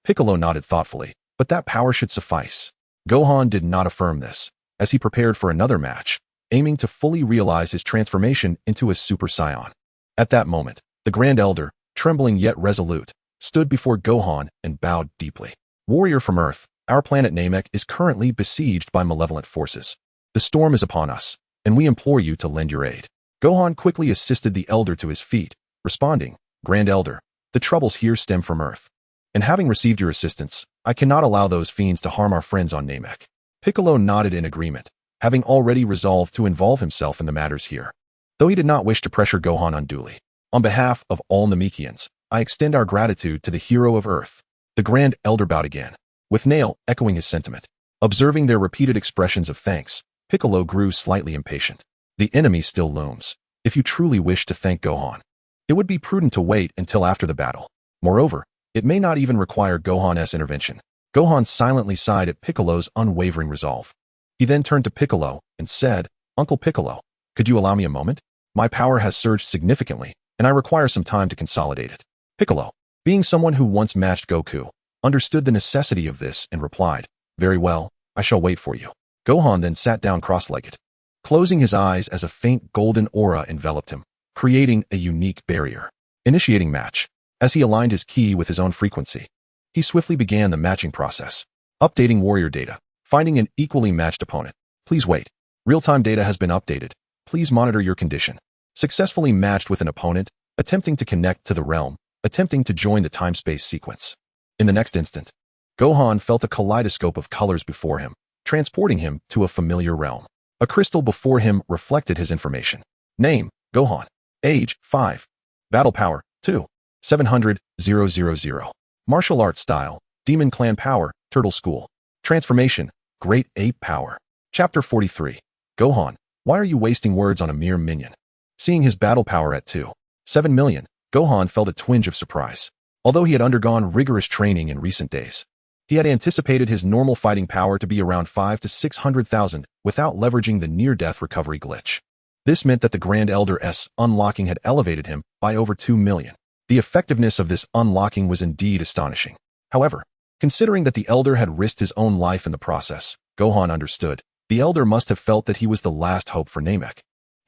Piccolo nodded thoughtfully, "But that power should suffice." Gohan did not affirm this, as he prepared for another match, aiming to fully realize his transformation into a Super Saiyan. At that moment, the Grand Elder, trembling yet resolute, stood before Gohan and bowed deeply. "Warrior from Earth, our planet Namek is currently besieged by malevolent forces. The storm is upon us, and we implore you to lend your aid." Gohan quickly assisted the Elder to his feet, responding, "Grand Elder, the troubles here stem from Earth. And having received your assistance, I cannot allow those fiends to harm our friends on Namek." Piccolo nodded in agreement, having already resolved to involve himself in the matters here. Though he did not wish to pressure Gohan unduly. "On behalf of all Namekians, I extend our gratitude to the hero of Earth." The Grand Elder bowed again, with Nail echoing his sentiment. Observing their repeated expressions of thanks, Piccolo grew slightly impatient. The enemy still looms. If you truly wish to thank Gohan, it would be prudent to wait until after the battle. Moreover, it may not even require Gohan's intervention. Gohan silently sighed at Piccolo's unwavering resolve. He then turned to Piccolo and said, "Uncle Piccolo, could you allow me a moment? My power has surged significantly, and I require some time to consolidate it." Piccolo, being someone who once matched Goku, understood the necessity of this and replied, "Very well, I shall wait for you." Gohan then sat down cross-legged, closing his eyes as a faint golden aura enveloped him, creating a unique barrier. Initiating match. As he aligned his ki with his own frequency, he swiftly began the matching process. Updating warrior data. Finding an equally matched opponent. Please wait. Real-time data has been updated. Please monitor your condition. Successfully matched with an opponent, attempting to connect to the realm, attempting to join the time-space sequence. In the next instant, Gohan felt a kaleidoscope of colors before him, transporting him to a familiar realm. A crystal before him reflected his information. Name, Gohan. Age, 5. Battle power, 2. 700,000. Martial arts style, Demon Clan power, Turtle School. Transformation, Great Ape power. Chapter 43. Gohan, why are you wasting words on a mere minion? Seeing his battle power at 2.7 million, Gohan felt a twinge of surprise. Although he had undergone rigorous training in recent days, he had anticipated his normal fighting power to be around 5 to 600,000 without leveraging the near-death recovery glitch. This meant that the Grand Elder's unlocking had elevated him by over 2 million. The effectiveness of this unlocking was indeed astonishing. However, considering that the Elder had risked his own life in the process, Gohan understood. The Elder must have felt that he was the last hope for Namek.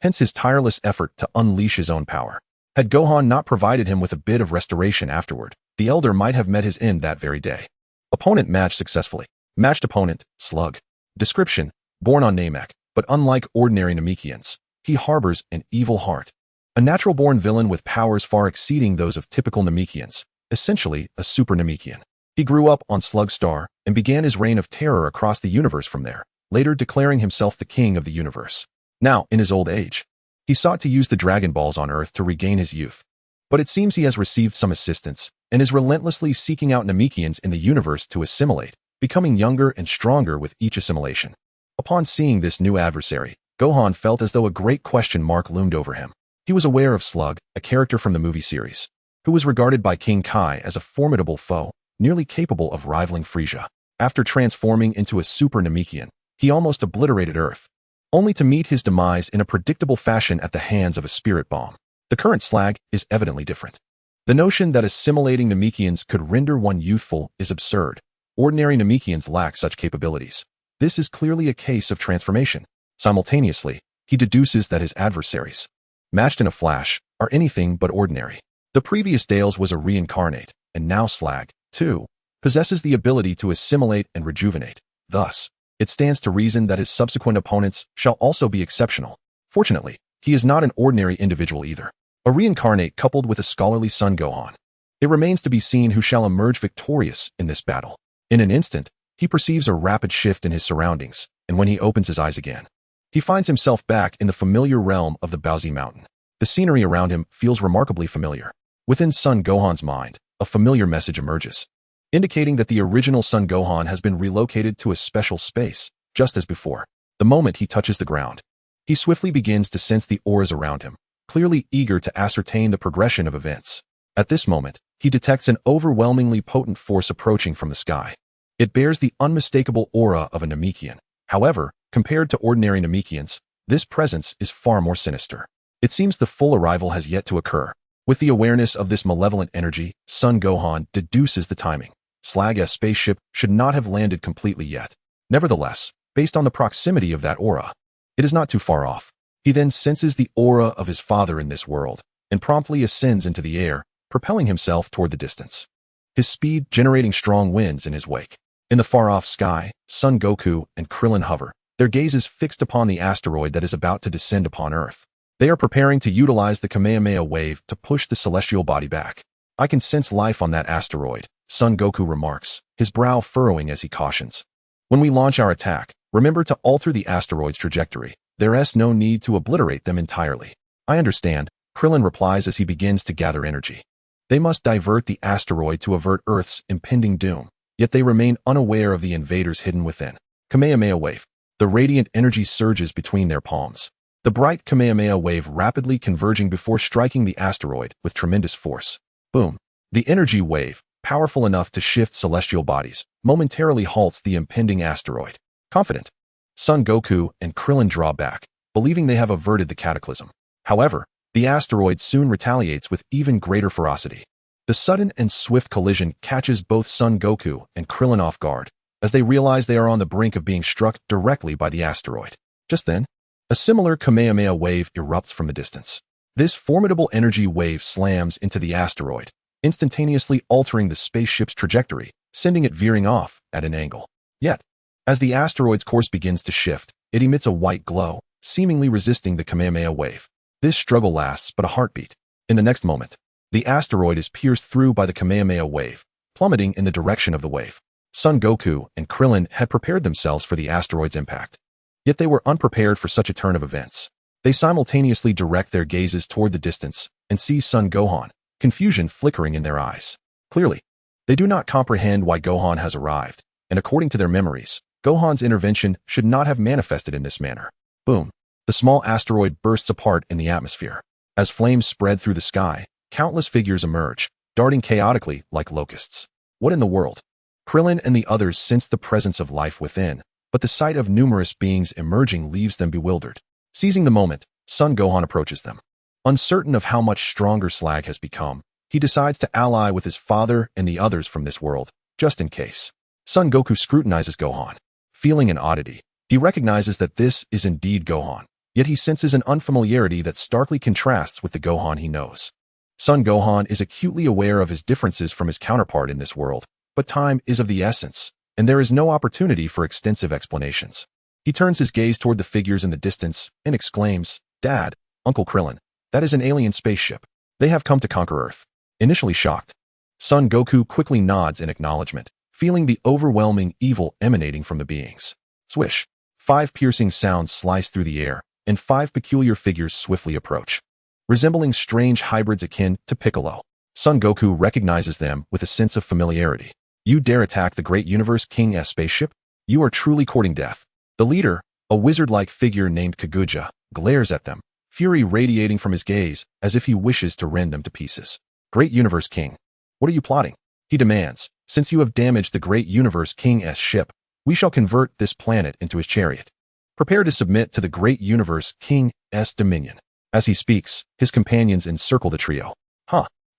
Hence his tireless effort to unleash his own power. Had Gohan not provided him with a bit of restoration afterward, the Elder might have met his end that very day. Opponent matched successfully. Matched opponent, Slug. Description, born on Namek, but unlike ordinary Namekians, he harbors an evil heart. A natural-born villain with powers far exceeding those of typical Namekians, essentially a super Namekian. He grew up on Slug Star and began his reign of terror across the universe from there, later declaring himself the king of the universe. Now, in his old age, he sought to use the Dragon Balls on Earth to regain his youth. But it seems he has received some assistance and is relentlessly seeking out Namekians in the universe to assimilate, becoming younger and stronger with each assimilation. Upon seeing this new adversary, Gohan felt as though a great question mark loomed over him. He was aware of Slug, a character from the movie series, who was regarded by King Kai as a formidable foe, nearly capable of rivaling Frieza. After transforming into a super Namekian, he almost obliterated Earth, only to meet his demise in a predictable fashion at the hands of a spirit bomb. The current Slag is evidently different. The notion that assimilating Namekians could render one youthful is absurd. Ordinary Namekians lack such capabilities. This is clearly a case of transformation. Simultaneously, he deduces that his adversaries, matched in a flash, are anything but ordinary. The previous Dales was a reincarnate, and now Slag, too, possesses the ability to assimilate and rejuvenate. Thus, it stands to reason that his subsequent opponents shall also be exceptional. Fortunately, he is not an ordinary individual either. A reincarnate coupled with a scholarly Son Gohan. It remains to be seen who shall emerge victorious in this battle. In an instant, he perceives a rapid shift in his surroundings, and when he opens his eyes again, he finds himself back in the familiar realm of the Baozi Mountain. The scenery around him feels remarkably familiar. Within Son Gohan's mind, a familiar message emerges, indicating that the original Son Gohan has been relocated to a special space, just as before. The moment he touches the ground, he swiftly begins to sense the auras around him, clearly eager to ascertain the progression of events. At this moment, he detects an overwhelmingly potent force approaching from the sky. It bears the unmistakable aura of a Namekian. However, compared to ordinary Namekians, this presence is far more sinister. It seems the full arrival has yet to occur. With the awareness of this malevolent energy, Son Gohan deduces the timing. Slag's spaceship should not have landed completely yet. Nevertheless, based on the proximity of that aura, it is not too far off. He then senses the aura of his father in this world, and promptly ascends into the air, propelling himself toward the distance. His speed generating strong winds in his wake. In the far-off sky, Son Goku and Krillin hover, their gazes fixed upon the asteroid that is about to descend upon Earth. They are preparing to utilize the Kamehameha wave to push the celestial body back. I can sense life on that asteroid, Son Goku remarks, his brow furrowing as he cautions. When we launch our attack, remember to alter the asteroid's trajectory. There is no need to obliterate them entirely. I understand, Krillin replies as he begins to gather energy. They must divert the asteroid to avert Earth's impending doom, yet they remain unaware of the invaders hidden within. Kamehameha wave. The radiant energy surges between their palms. The bright Kamehameha wave rapidly converging before striking the asteroid with tremendous force. Boom. The energy wave, powerful enough to shift celestial bodies, momentarily halts the impending asteroid. Confident, Son Goku and Krillin draw back, believing they have averted the cataclysm. However, the asteroid soon retaliates with even greater ferocity. The sudden and swift collision catches both Son Goku and Krillin off guard, as they realize they are on the brink of being struck directly by the asteroid. Just then, a similar Kamehameha wave erupts from the distance. This formidable energy wave slams into the asteroid, instantaneously altering the spaceship's trajectory, sending it veering off at an angle. Yet, as the asteroid's course begins to shift, it emits a white glow, seemingly resisting the Kamehameha wave. This struggle lasts but a heartbeat. In the next moment, the asteroid is pierced through by the Kamehameha wave, plummeting in the direction of the wave. Son Goku and Krillin had prepared themselves for the asteroid's impact. Yet they were unprepared for such a turn of events. They simultaneously direct their gazes toward the distance and see Son Gohan, confusion flickering in their eyes. Clearly, they do not comprehend why Gohan has arrived, and according to their memories, Gohan's intervention should not have manifested in this manner. Boom. The small asteroid bursts apart in the atmosphere. As flames spread through the sky, countless figures emerge, darting chaotically like locusts. What in the world? Krillin and the others sense the presence of life within, but the sight of numerous beings emerging leaves them bewildered. Seizing the moment, Son Gohan approaches them. Uncertain of how much stronger Slag has become, he decides to ally with his father and the others from this world, just in case. Son Goku scrutinizes Gohan. Feeling an oddity, he recognizes that this is indeed Gohan, yet he senses an unfamiliarity that starkly contrasts with the Gohan he knows. Son Gohan is acutely aware of his differences from his counterpart in this world, but time is of the essence, and there is no opportunity for extensive explanations. He turns his gaze toward the figures in the distance and exclaims, "Dad, Uncle Krillin, that is an alien spaceship. They have come to conquer Earth." Initially shocked, Son Goku quickly nods in acknowledgement, feeling the overwhelming evil emanating from the beings. Swish. 5 piercing sounds slice through the air, and 5 peculiar figures swiftly approach. Resembling strange hybrids akin to Piccolo, Son Goku recognizes them with a sense of familiarity. You dare attack the Great Universe King's spaceship? You are truly courting death. The leader, a wizard-like figure named Kaguya, glares at them, fury radiating from his gaze as if he wishes to rend them to pieces. Great Universe King, what are you plotting? He demands. Since you have damaged the Great Universe King's ship, we shall convert this planet into his chariot. Prepare to submit to the Great Universe King's dominion. As he speaks, his companions encircle the trio.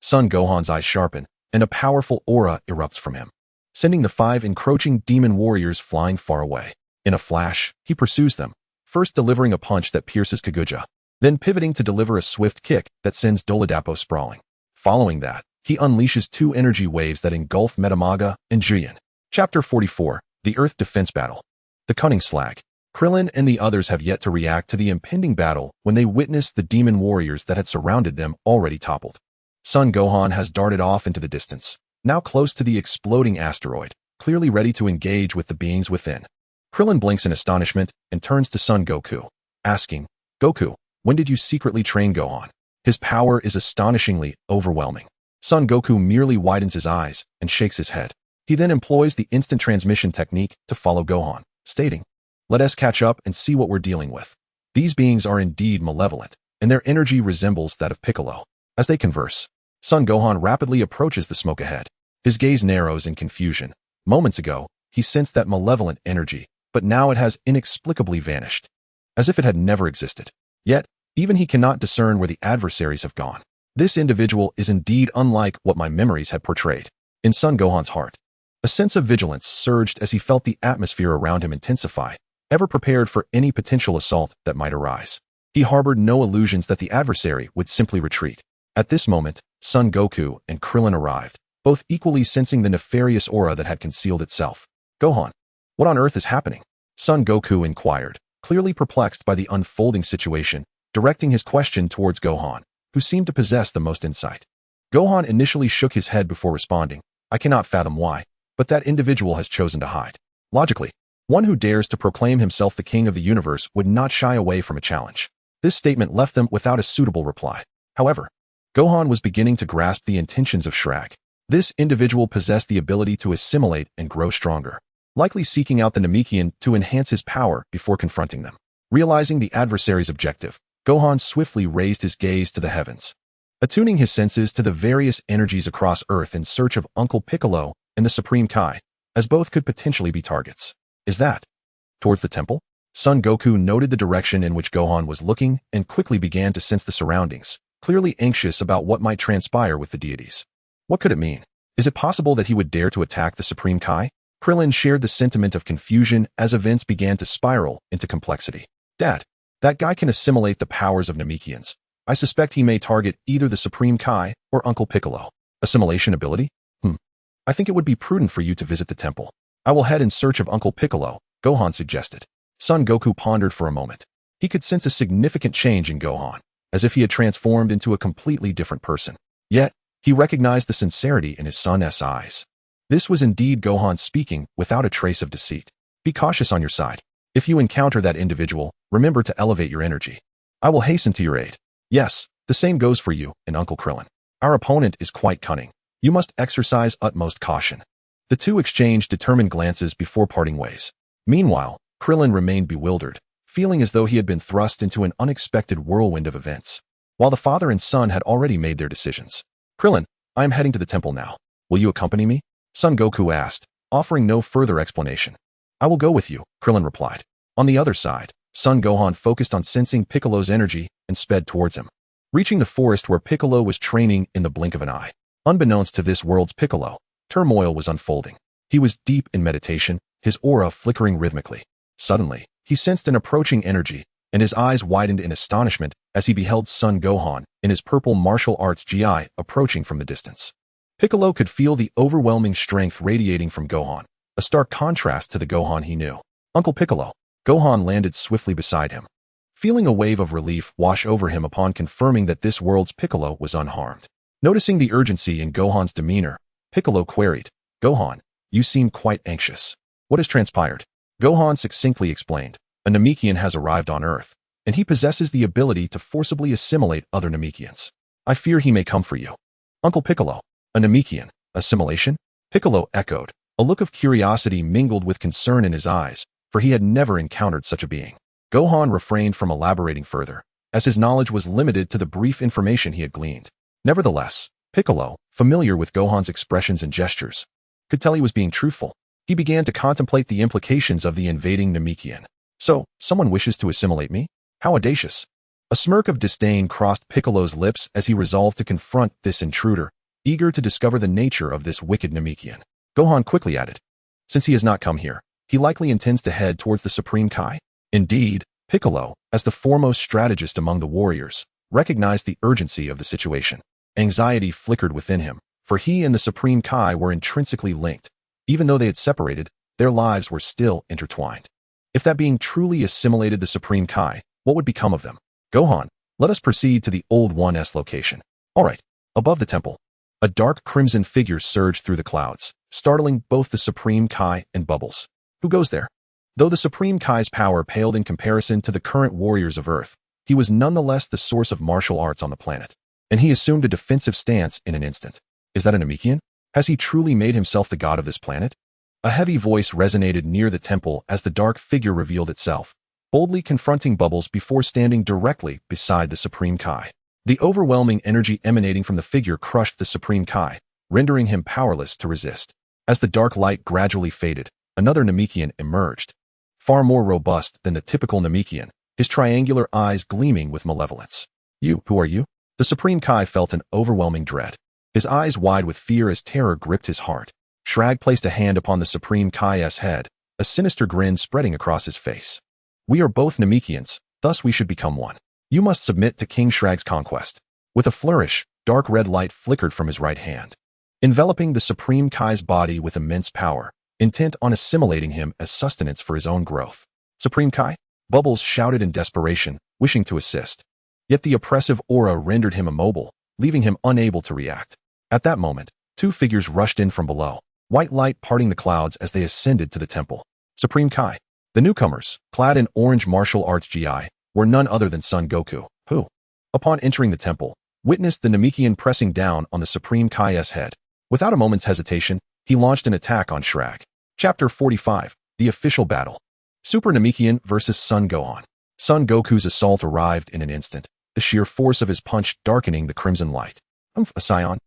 Son Gohan's eyes sharpen, and a powerful aura erupts from him, sending the 5 encroaching demon warriors flying far away. In a flash, he pursues them, first delivering a punch that pierces Kaguya, then pivoting to deliver a swift kick that sends Dolidapo sprawling. Following that, he unleashes 2 energy waves that engulf Metamaga and Jiren. Chapter 44, The Earth Defense Battle. The Cunning Slag. Krillin and the others have yet to react to the impending battle when they witness the demon warriors that had surrounded them already toppled. Son Gohan has darted off into the distance, now close to the exploding asteroid, clearly ready to engage with the beings within. Krillin blinks in astonishment and turns to Son Goku, asking, Goku, when did you secretly train Gohan? His power is astonishingly overwhelming. Son Goku merely widens his eyes and shakes his head. He then employs the instant transmission technique to follow Gohan, stating, let us catch up and see what we're dealing with. These beings are indeed malevolent, and their energy resembles that of Piccolo. As they converse, Son Gohan rapidly approaches the smoke ahead. His gaze narrows in confusion. Moments ago, he sensed that malevolent energy, but now it has inexplicably vanished, as if it had never existed. Yet, even he cannot discern where the adversaries have gone. This individual is indeed unlike what my memories had portrayed. In Son Gohan's heart, a sense of vigilance surged as he felt the atmosphere around him intensify, ever prepared for any potential assault that might arise. He harbored no illusions that the adversary would simply retreat. At this moment, Son Goku and Krillin arrived, both equally sensing the nefarious aura that had concealed itself. Gohan, what on earth is happening? Son Goku inquired, clearly perplexed by the unfolding situation, directing his question towards Gohan, who seemed to possess the most insight. Gohan initially shook his head before responding, I cannot fathom why, but that individual has chosen to hide. Logically, one who dares to proclaim himself the king of the universe would not shy away from a challenge. This statement left them without a suitable reply. However, Gohan was beginning to grasp the intentions of Shrag. This individual possessed the ability to assimilate and grow stronger, likely seeking out the Namekian to enhance his power before confronting them. Realizing the adversary's objective, Gohan swiftly raised his gaze to the heavens, attuning his senses to the various energies across Earth in search of Uncle Piccolo and the Supreme Kai, as both could potentially be targets. Is that towards the temple? Son Goku noted the direction in which Gohan was looking and quickly began to sense the surroundings, clearly anxious about what might transpire with the deities. What could it mean? Is it possible that he would dare to attack the Supreme Kai? Krillin shared the sentiment of confusion as events began to spiral into complexity. Dad, that guy can assimilate the powers of Namekians. I suspect he may target either the Supreme Kai or Uncle Piccolo. Assimilation ability? I think it would be prudent for you to visit the temple. I will head in search of Uncle Piccolo, Gohan suggested. Son Goku pondered for a moment. He could sense a significant change in Gohan, as if he had transformed into a completely different person. Yet, he recognized the sincerity in his son's eyes. This was indeed Gohan speaking without a trace of deceit. Be cautious on your side. If you encounter that individual, remember to elevate your energy. I will hasten to your aid. Yes, the same goes for you and Uncle Krillin. Our opponent is quite cunning. You must exercise utmost caution. The two exchanged determined glances before parting ways. Meanwhile, Krillin remained bewildered, feeling as though he had been thrust into an unexpected whirlwind of events, while the father and son had already made their decisions. Krillin, I am heading to the temple now. Will you accompany me? Son Goku asked, offering no further explanation. I will go with you, Krillin replied. On the other side, Son Gohan focused on sensing Piccolo's energy and sped towards him, reaching the forest where Piccolo was training in the blink of an eye. Unbeknownst to this world's Piccolo, turmoil was unfolding. He was deep in meditation, his aura flickering rhythmically. Suddenly, he sensed an approaching energy, and his eyes widened in astonishment as he beheld Son Gohan in his purple martial arts GI approaching from the distance. Piccolo could feel the overwhelming strength radiating from Gohan, a stark contrast to the Gohan he knew. Uncle Piccolo. Gohan landed swiftly beside him, feeling a wave of relief wash over him upon confirming that this world's Piccolo was unharmed. Noticing the urgency in Gohan's demeanor, Piccolo queried. Gohan, you seem quite anxious. What has transpired? Gohan succinctly explained. A Namekian has arrived on Earth, and he possesses the ability to forcibly assimilate other Namekians. I fear he may come for you. Uncle Piccolo, a Namekian, assimilation? Piccolo echoed, a look of curiosity mingled with concern in his eyes, for he had never encountered such a being. Gohan refrained from elaborating further, as his knowledge was limited to the brief information he had gleaned. Nevertheless, Piccolo, familiar with Gohan's expressions and gestures, could tell he was being truthful. He began to contemplate the implications of the invading Namekian. So, someone wishes to assimilate me? How audacious. A smirk of disdain crossed Piccolo's lips as he resolved to confront this intruder, eager to discover the nature of this wicked Namekian. Gohan quickly added, since he has not come here, he likely intends to head towards the Supreme Kai. Indeed, Piccolo, as the foremost strategist among the warriors, recognized the urgency of the situation. Anxiety flickered within him, for he and the Supreme Kai were intrinsically linked. Even though they had separated, their lives were still intertwined. If that being truly assimilated the Supreme Kai, what would become of them? Gohan, let us proceed to the Old One's location. All right, above the temple, a dark crimson figure surged through the clouds, startling both the Supreme Kai and Bubbles. Who goes there? Though the Supreme Kai's power paled in comparison to the current warriors of Earth, he was nonetheless the source of martial arts on the planet, and he assumed a defensive stance in an instant. Is that a Namekian? Has he truly made himself the god of this planet? A heavy voice resonated near the temple as the dark figure revealed itself, boldly confronting Bubbles before standing directly beside the Supreme Kai. The overwhelming energy emanating from the figure crushed the Supreme Kai, rendering him powerless to resist. As the dark light gradually faded, another Namekian emerged. Far more robust than the typical Namekian, his triangular eyes gleaming with malevolence. Who are you? The Supreme Kai felt an overwhelming dread, his eyes wide with fear as terror gripped his heart. Shrag placed a hand upon the Supreme Kai's head, a sinister grin spreading across his face. We are both Namekians, thus we should become one. You must submit to King Shrag's conquest. With a flourish, dark red light flickered from his right hand, enveloping the Supreme Kai's body with immense power, intent on assimilating him as sustenance for his own growth. Supreme Kai? Bubbles shouted in desperation, wishing to assist. Yet the oppressive aura rendered him immobile, leaving him unable to react. At that moment, two figures rushed in from below, white light parting the clouds as they ascended to the temple. Supreme Kai. The newcomers, clad in orange martial arts gi, were none other than Son Goku, who, upon entering the temple, witnessed the Namekian pressing down on the Supreme Kai's head. Without a moment's hesitation, he launched an attack on Shrag. Chapter 45, The Official Battle. Super Namekian versus Son Gohan. Son Goku's assault arrived in an instant, the sheer force of his punch darkening the crimson light. A Saiyan.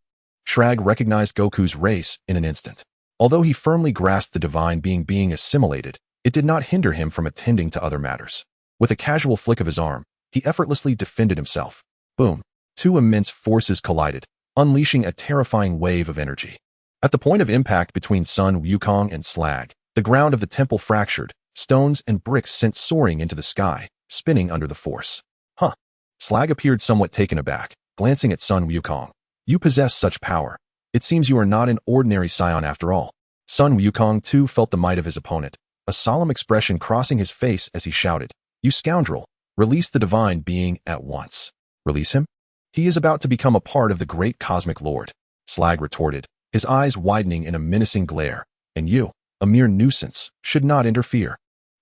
Shrag recognized Goku's race in an instant. Although he firmly grasped the divine being assimilated, it did not hinder him from attending to other matters. With a casual flick of his arm, he effortlessly defended himself. Boom. Two immense forces collided, unleashing a terrifying wave of energy. At the point of impact between Son Wukong and Slag, the ground of the temple fractured, stones and bricks sent soaring into the sky, spinning under the force. Slag appeared somewhat taken aback, glancing at Son Wukong. You possess such power. It seems you are not an ordinary Saiyan after all. Son Wukong too felt the might of his opponent, a solemn expression crossing his face as he shouted, You scoundrel, release the divine being at once. Release him? He is about to become a part of the great cosmic lord. Slag retorted, his eyes widening in a menacing glare. And you, a mere nuisance, should not interfere.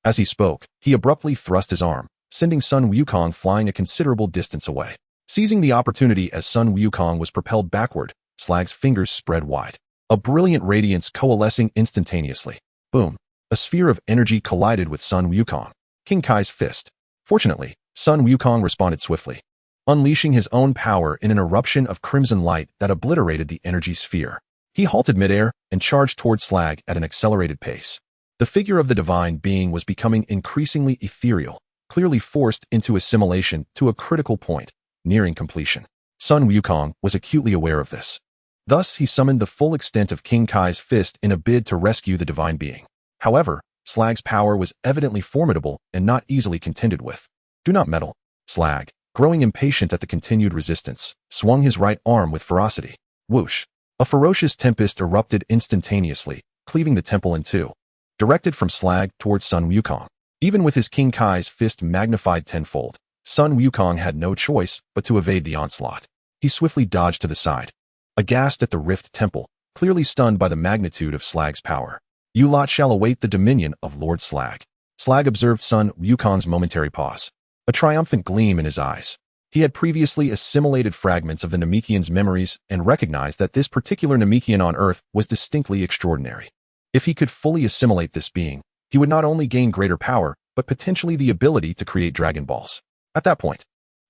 As he spoke, he abruptly thrust his arm, sending Son Wukong flying a considerable distance away. Seizing the opportunity as Son Wukong was propelled backward, Slag's fingers spread wide, a brilliant radiance coalescing instantaneously. Boom. A sphere of energy collided with Son Wukong. King Kai's fist. Fortunately, Son Wukong responded swiftly, unleashing his own power in an eruption of crimson light that obliterated the energy sphere. He halted midair and charged toward Slag at an accelerated pace. The figure of the divine being was becoming increasingly ethereal, clearly forced into assimilation to a critical point, nearing completion. Son Wukong was acutely aware of this. Thus, he summoned the full extent of King Kai's fist in a bid to rescue the divine being. However, Slag's power was evidently formidable and not easily contended with. Do not meddle. Slag, growing impatient at the continued resistance, swung his right arm with ferocity. Whoosh! A ferocious tempest erupted instantaneously, cleaving the temple in two. Directed from Slag towards Son Wukong. Even with his King Kai's fist magnified tenfold, Son Wukong had no choice but to evade the onslaught. He swiftly dodged to the side. Aghast at the rift temple, clearly stunned by the magnitude of Slag's power. You lot shall await the dominion of Lord Slag. Slag observed Son Gohan's momentary pause, a triumphant gleam in his eyes. He had previously assimilated fragments of the Namekian's memories and recognized that this particular Namekian on Earth was distinctly extraordinary. If he could fully assimilate this being, he would not only gain greater power, but potentially the ability to create Dragon Balls. At that point,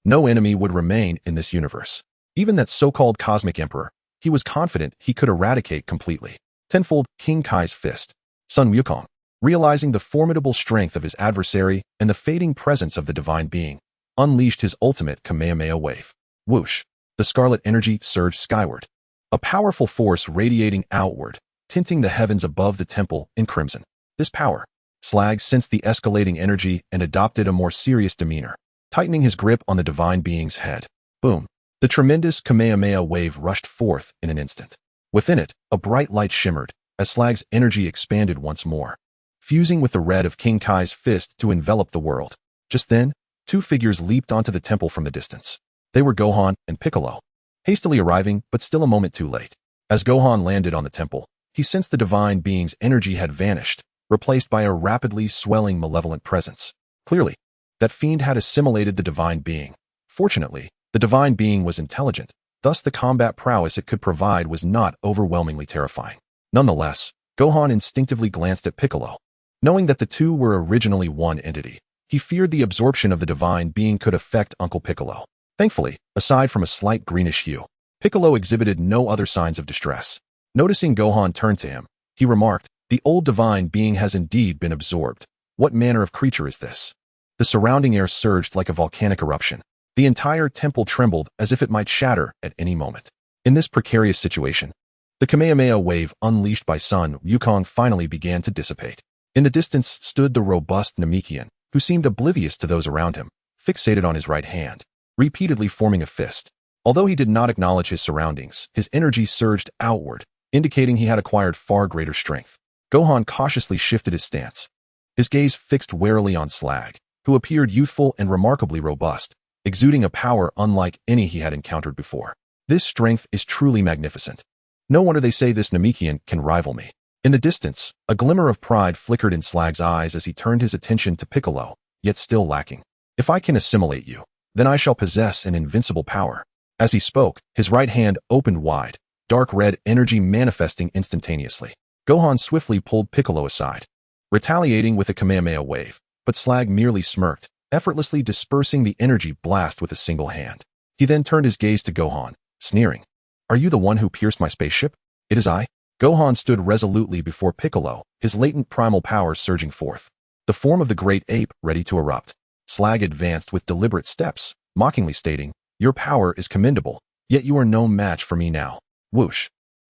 no enemy would remain in this universe. Even that so-called Cosmic Emperor, he was confident he could eradicate completely. Tenfold King Kai's fist. Son Wukong, realizing the formidable strength of his adversary and the fading presence of the divine being, unleashed his ultimate Kamehameha wave. Whoosh! The scarlet energy surged skyward, a powerful force radiating outward, tinting the heavens above the temple in crimson. This power, Slag sensed the escalating energy and adopted a more serious demeanor, tightening his grip on the divine being's head. Boom! The tremendous Kamehameha wave rushed forth in an instant. Within it, a bright light shimmered as Slag's energy expanded once more, fusing with the red of King Kai's fist to envelop the world. Just then, two figures leaped onto the temple from the distance. They were Gohan and Piccolo, hastily arriving but still a moment too late. As Gohan landed on the temple, he sensed the divine being's energy had vanished, replaced by a rapidly swelling malevolent presence. Clearly, that fiend had assimilated the divine being. Fortunately, the divine being was intelligent, thus the combat prowess it could provide was not overwhelmingly terrifying. Nonetheless, Gohan instinctively glanced at Piccolo. Knowing that the two were originally one entity, he feared the absorption of the divine being could affect Uncle Piccolo. Thankfully, aside from a slight greenish hue, Piccolo exhibited no other signs of distress. Noticing Gohan turn to him, he remarked, "The old divine being has indeed been absorbed. What manner of creature is this?" The surrounding air surged like a volcanic eruption. The entire temple trembled as if it might shatter at any moment. In this precarious situation, the Kamehameha wave unleashed by Son Wukong finally began to dissipate. In the distance stood the robust Namekian, who seemed oblivious to those around him, fixated on his right hand, repeatedly forming a fist. Although he did not acknowledge his surroundings, his energy surged outward, indicating he had acquired far greater strength. Gohan cautiously shifted his stance, his gaze fixed warily on Slag, who appeared youthful and remarkably robust, exuding a power unlike any he had encountered before. This strength is truly magnificent. No wonder they say this Namekian can rival me. In the distance, a glimmer of pride flickered in Slag's eyes as he turned his attention to Piccolo, yet still lacking. "If I can assimilate you, then I shall possess an invincible power." As he spoke, his right hand opened wide, dark red energy manifesting instantaneously. Gohan swiftly pulled Piccolo aside, retaliating with a Kamehameha wave, but Slag merely smirked, effortlessly dispersing the energy blast with a single hand. He then turned his gaze to Gohan, sneering, "Are you the one who pierced my spaceship?" "It is I." Gohan stood resolutely before Piccolo, his latent primal power surging forth, the form of the great ape ready to erupt. Slag advanced with deliberate steps, mockingly stating, "Your power is commendable, yet you are no match for me now." Whoosh!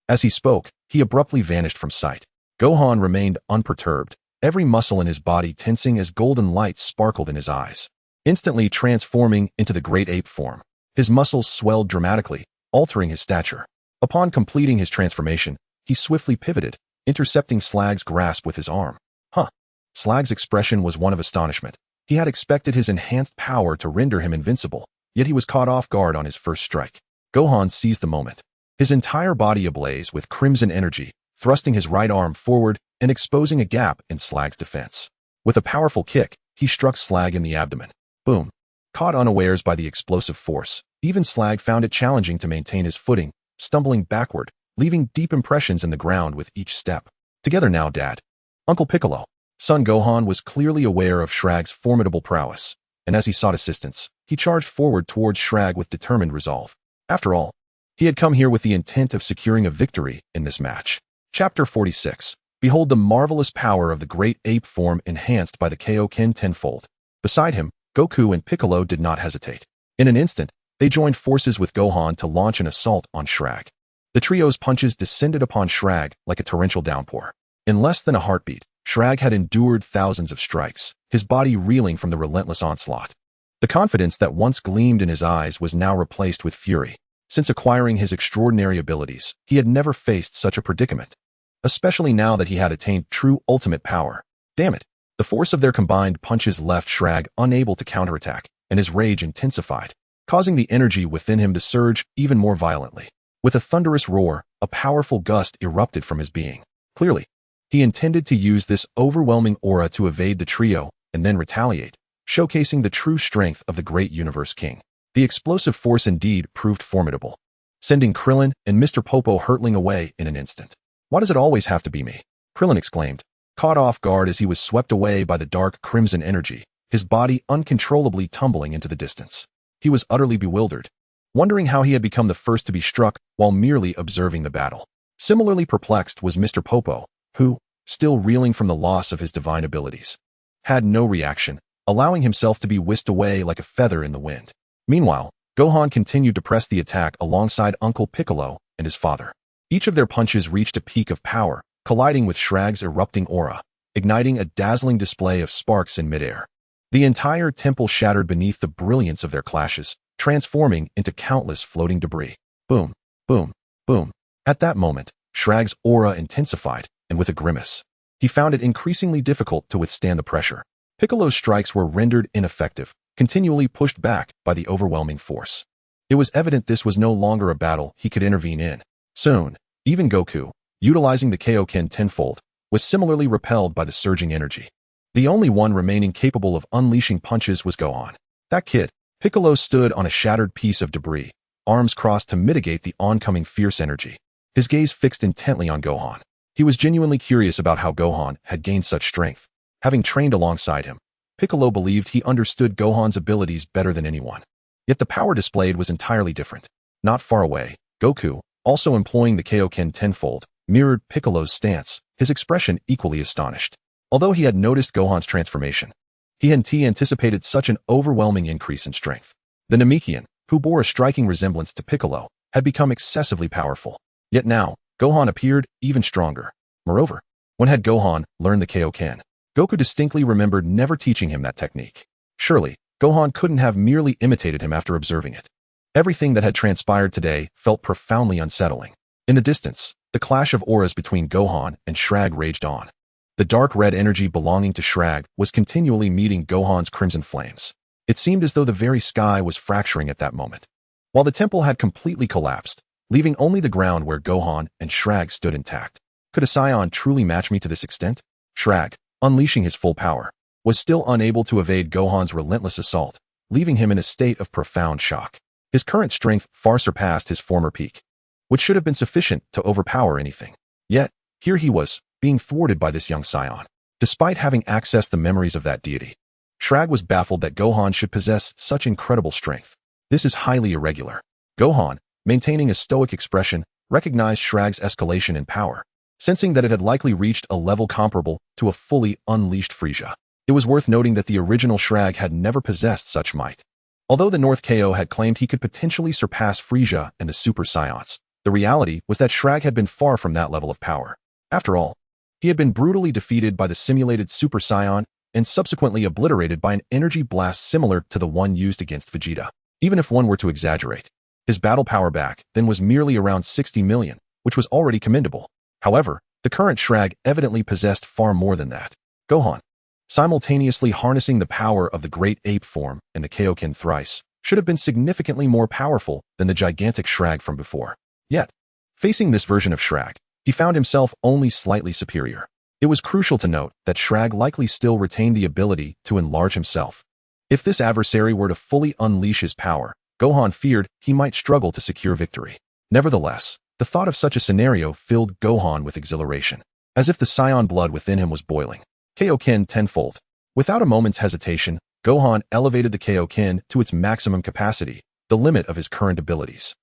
As he spoke, he abruptly vanished from sight. Gohan remained unperturbed, every muscle in his body tensing as golden lights sparkled in his eyes. Instantly transforming into the great ape form, his muscles swelled dramatically, altering his stature. Upon completing his transformation, he swiftly pivoted, intercepting Slag's grasp with his arm. Huh! Slag's expression was one of astonishment. He had expected his enhanced power to render him invincible, yet he was caught off guard on his first strike. Gohan seized the moment, his entire body ablaze with crimson energy, thrusting his right arm forward and exposing a gap in Slag's defense. With a powerful kick, he struck Slag in the abdomen. Boom! Caught unawares by the explosive force, even Slag found it challenging to maintain his footing, stumbling backward, leaving deep impressions in the ground with each step. "Together now, Dad." Uncle Piccolo. Son Gohan was clearly aware of Shrag's formidable prowess, and as he sought assistance, he charged forward towards Shrag with determined resolve. After all, he had come here with the intent of securing a victory in this match. Chapter 46. Behold the marvelous power of the great ape form enhanced by the Kaioken tenfold. Beside him, Goku and Piccolo did not hesitate. In an instant, they joined forces with Gohan to launch an assault on Shrag. The trio's punches descended upon Shrag like a torrential downpour. In less than a heartbeat, Shrag had endured thousands of strikes, his body reeling from the relentless onslaught. The confidence that once gleamed in his eyes was now replaced with fury. Since acquiring his extraordinary abilities, he had never faced such a predicament, especially now that he had attained true ultimate power. Damn it! The force of their combined punches left Shrag unable to counterattack, and his rage intensified, causing the energy within him to surge even more violently. With a thunderous roar, a powerful gust erupted from his being. Clearly, he intended to use this overwhelming aura to evade the trio and then retaliate, showcasing the true strength of the great universe king. The explosive force indeed proved formidable, sending Krillin and Mr. Popo hurtling away in an instant. "Why does it always have to be me?" Krillin exclaimed, caught off guard as he was swept away by the dark crimson energy, his body uncontrollably tumbling into the distance. He was utterly bewildered, wondering how he had become the first to be struck while merely observing the battle. Similarly perplexed was Mr. Popo, who, still reeling from the loss of his divine abilities, had no reaction, allowing himself to be whisked away like a feather in the wind. Meanwhile, Gohan continued to press the attack alongside Uncle Piccolo and his father. Each of their punches reached a peak of power, colliding with Shrag's erupting aura, igniting a dazzling display of sparks in midair. The entire temple shattered beneath the brilliance of their clashes, transforming into countless floating debris. Boom, boom, boom. At that moment, Shrag's aura intensified, and with a grimace, he found it increasingly difficult to withstand the pressure. Piccolo's strikes were rendered ineffective, continually pushed back by the overwhelming force. It was evident this was no longer a battle he could intervene in. Soon, even Goku, utilizing the Kaioken tenfold, was similarly repelled by the surging energy. The only one remaining capable of unleashing punches was Gohan. That kid. Piccolo stood on a shattered piece of debris, arms crossed to mitigate the oncoming fierce energy, his gaze fixed intently on Gohan. He was genuinely curious about how Gohan had gained such strength. Having trained alongside him, Piccolo believed he understood Gohan's abilities better than anyone. Yet the power displayed was entirely different. Not far away, Goku, also employing the Kaioken tenfold, mirrored Piccolo's stance, his expression equally astonished. Although he had noticed Gohan's transformation, he hadn't anticipated such an overwhelming increase in strength. The Namekian, who bore a striking resemblance to Piccolo, had become excessively powerful. Yet now, Gohan appeared even stronger. Moreover, when had Gohan learned the Kaioken? Goku distinctly remembered never teaching him that technique. Surely, Gohan couldn't have merely imitated him after observing it. Everything that had transpired today felt profoundly unsettling. In the distance, the clash of auras between Gohan and Shrag raged on. The dark red energy belonging to Shrag was continually meeting Gohan's crimson flames. It seemed as though the very sky was fracturing at that moment. While the temple had completely collapsed, leaving only the ground where Gohan and Shrag stood intact. Could a Saiyan truly match me to this extent? Shrag, unleashing his full power, was still unable to evade Gohan's relentless assault, leaving him in a state of profound shock. His current strength far surpassed his former peak, which should have been sufficient to overpower anything. Yet, here he was, being thwarted by this young Saiyan. Despite having accessed the memories of that deity, Shrag was baffled that Gohan should possess such incredible strength. This is highly irregular. Gohan, maintaining a stoic expression, recognized Shrag's escalation in power, sensing that it had likely reached a level comparable to a fully unleashed Frieza. It was worth noting that the original Shrag had never possessed such might. Although the North KO had claimed he could potentially surpass Frieza and the Super Saiyans, the reality was that Shrag had been far from that level of power. After all, he had been brutally defeated by the simulated Super Saiyan and subsequently obliterated by an energy blast similar to the one used against Vegeta. Even if one were to exaggerate, his battle power back then was merely around 60 million, which was already commendable. However, the current Shrag evidently possessed far more than that. Gohan, simultaneously harnessing the power of the Great Ape form and the Kaioken thrice, should have been significantly more powerful than the gigantic Shrag from before. Yet, facing this version of Shrag, he found himself only slightly superior. It was crucial to note that Shrag likely still retained the ability to enlarge himself. If this adversary were to fully unleash his power, Gohan feared he might struggle to secure victory. Nevertheless, the thought of such a scenario filled Gohan with exhilaration, as if the Saiyan blood within him was boiling. Kaioken tenfold. Without a moment's hesitation, Gohan elevated the Kaioken to its maximum capacity, the limit of his current abilities.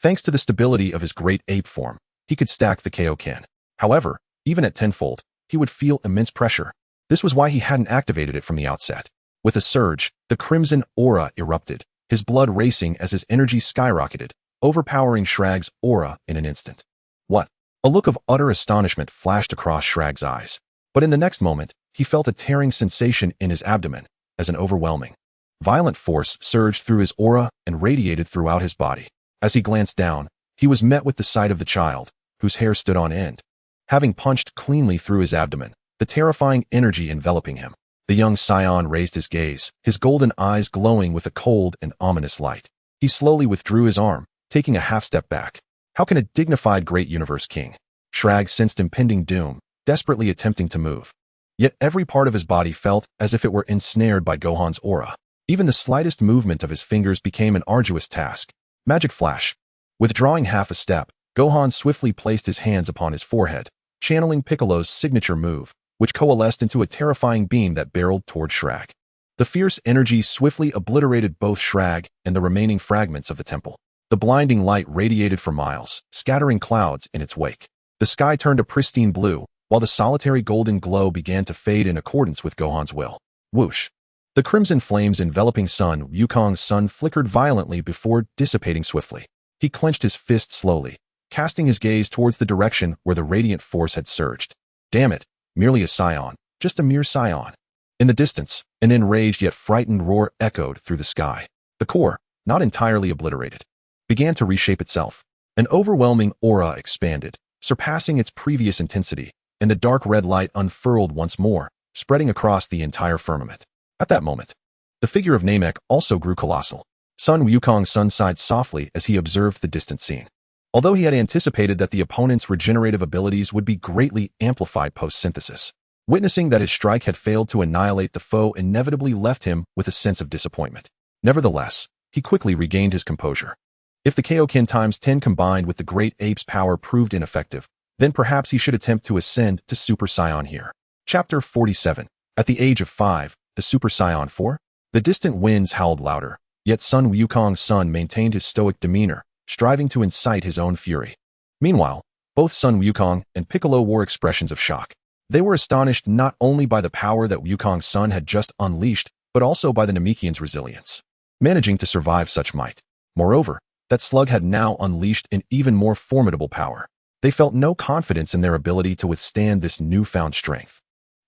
Thanks to the stability of his Great Ape form, he could stack the Kaioken. However, even at tenfold, he would feel immense pressure. This was why he hadn't activated it from the outset. With a surge, the crimson aura erupted, his blood racing as his energy skyrocketed, overpowering Shrag's aura in an instant. What? A look of utter astonishment flashed across Shrag's eyes. But in the next moment, he felt a tearing sensation in his abdomen, as an overwhelming, violent force surged through his aura and radiated throughout his body. As he glanced down, he was met with the sight of the child, whose hair stood on end. Having punched cleanly through his abdomen, the terrifying energy enveloping him, the young Saiyan raised his gaze, his golden eyes glowing with a cold and ominous light. He slowly withdrew his arm, taking a half step back. How can a dignified great universe king? Shrag sensed impending doom, desperately attempting to move. Yet every part of his body felt as if it were ensnared by Gohan's aura. Even the slightest movement of his fingers became an arduous task. Magic flash. Withdrawing half a step, Gohan swiftly placed his hands upon his forehead, channeling Piccolo's signature move, which coalesced into a terrifying beam that barreled toward Shrag. The fierce energy swiftly obliterated both Shrag and the remaining fragments of the temple. The blinding light radiated for miles, scattering clouds in its wake. The sky turned a pristine blue, while the solitary golden glow began to fade in accordance with Gohan's will. Whoosh! The crimson flames enveloping Son Wukong's sun flickered violently before dissipating swiftly. He clenched his fist slowly, casting his gaze towards the direction where the radiant force had surged. Damn it, merely a Saiyan, just a mere Saiyan. In the distance, an enraged yet frightened roar echoed through the sky. The core, not entirely obliterated, began to reshape itself. An overwhelming aura expanded, surpassing its previous intensity, and the dark red light unfurled once more, spreading across the entire firmament. At that moment, the figure of Namek also grew colossal. Son Wukong's son sighed softly as he observed the distant scene. Although he had anticipated that the opponent's regenerative abilities would be greatly amplified post-synthesis, witnessing that his strike had failed to annihilate the foe inevitably left him with a sense of disappointment. Nevertheless, he quickly regained his composure. If the Kaioken times 10 combined with the Great Ape's power proved ineffective, then perhaps he should attempt to ascend to Super Saiyan here. Chapter 47. At the age of 5, the Super Saiyan 4? The distant winds howled louder, yet Son Wukong's son maintained his stoic demeanor, striving to incite his own fury. Meanwhile, both Son Wukong and Piccolo wore expressions of shock. They were astonished not only by the power that Wukong's son had just unleashed, but also by the Namekian's resilience, managing to survive such might. Moreover, that slug had now unleashed an even more formidable power. They felt no confidence in their ability to withstand this newfound strength.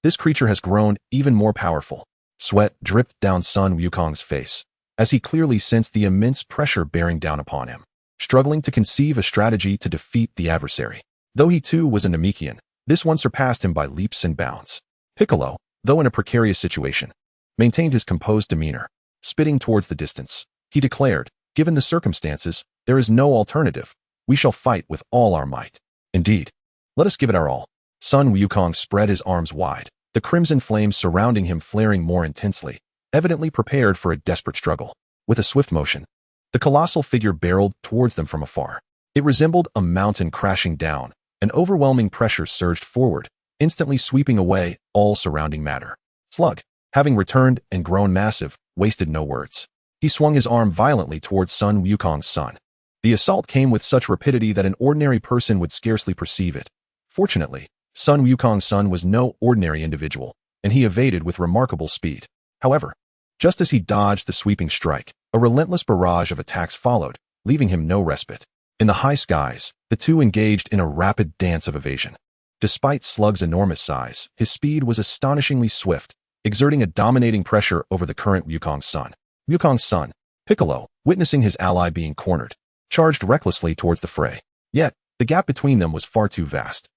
This creature has grown even more powerful. Sweat dripped down Son Wukong's face, as he clearly sensed the immense pressure bearing down upon him, struggling to conceive a strategy to defeat the adversary. Though he too was a Namekian, this one surpassed him by leaps and bounds. Piccolo, though in a precarious situation, maintained his composed demeanor. Spitting towards the distance, he declared, "Given the circumstances, there is no alternative. We shall fight with all our might. Indeed, let us give it our all." Son Wukong spread his arms wide, the crimson flames surrounding him flaring more intensely, evidently prepared for a desperate struggle. With a swift motion, the colossal figure barreled towards them from afar. It resembled a mountain crashing down. An overwhelming pressure surged forward, instantly sweeping away all surrounding matter. Slug, having returned and grown massive, wasted no words. He swung his arm violently towards Son Wukong's son. The assault came with such rapidity that an ordinary person would scarcely perceive it. Fortunately, Son Wukong's son was no ordinary individual, and he evaded with remarkable speed. However, just as he dodged the sweeping strike, a relentless barrage of attacks followed, leaving him no respite. In the high skies, the two engaged in a rapid dance of evasion. Despite Slug's enormous size, his speed was astonishingly swift, exerting a dominating pressure over the current Wukong's son. Wukong's son, Piccolo, witnessing his ally being cornered, charged recklessly towards the fray. Yet, the gap between them was far too vast.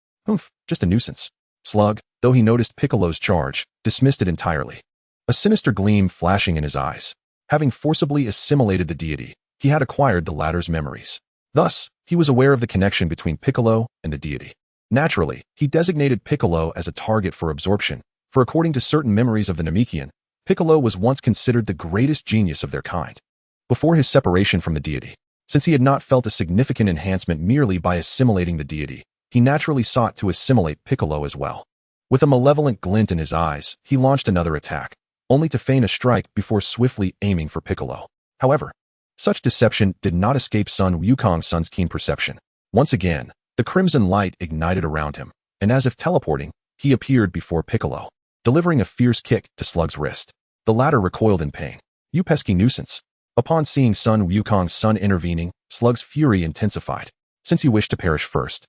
Just a nuisance. Slug, though he noticed Piccolo's charge, dismissed it entirely. A sinister gleam flashing in his eyes. Having forcibly assimilated the deity, he had acquired the latter's memories. Thus, he was aware of the connection between Piccolo and the deity. Naturally, he designated Piccolo as a target for absorption, for according to certain memories of the Namekian, Piccolo was once considered the greatest genius of their kind. Before his separation from the deity, since he had not felt a significant enhancement merely by assimilating the deity, he naturally sought to assimilate Piccolo as well. With a malevolent glint in his eyes, he launched another attack, only to feign a strike before swiftly aiming for Piccolo. However, such deception did not escape Son Wukong's son's keen perception. Once again, the crimson light ignited around him, and as if teleporting, he appeared before Piccolo, delivering a fierce kick to Slug's wrist. The latter recoiled in pain. "You pesky nuisance." Upon seeing Son Wukong's son intervening, Slug's fury intensified. Since he wished to perish first,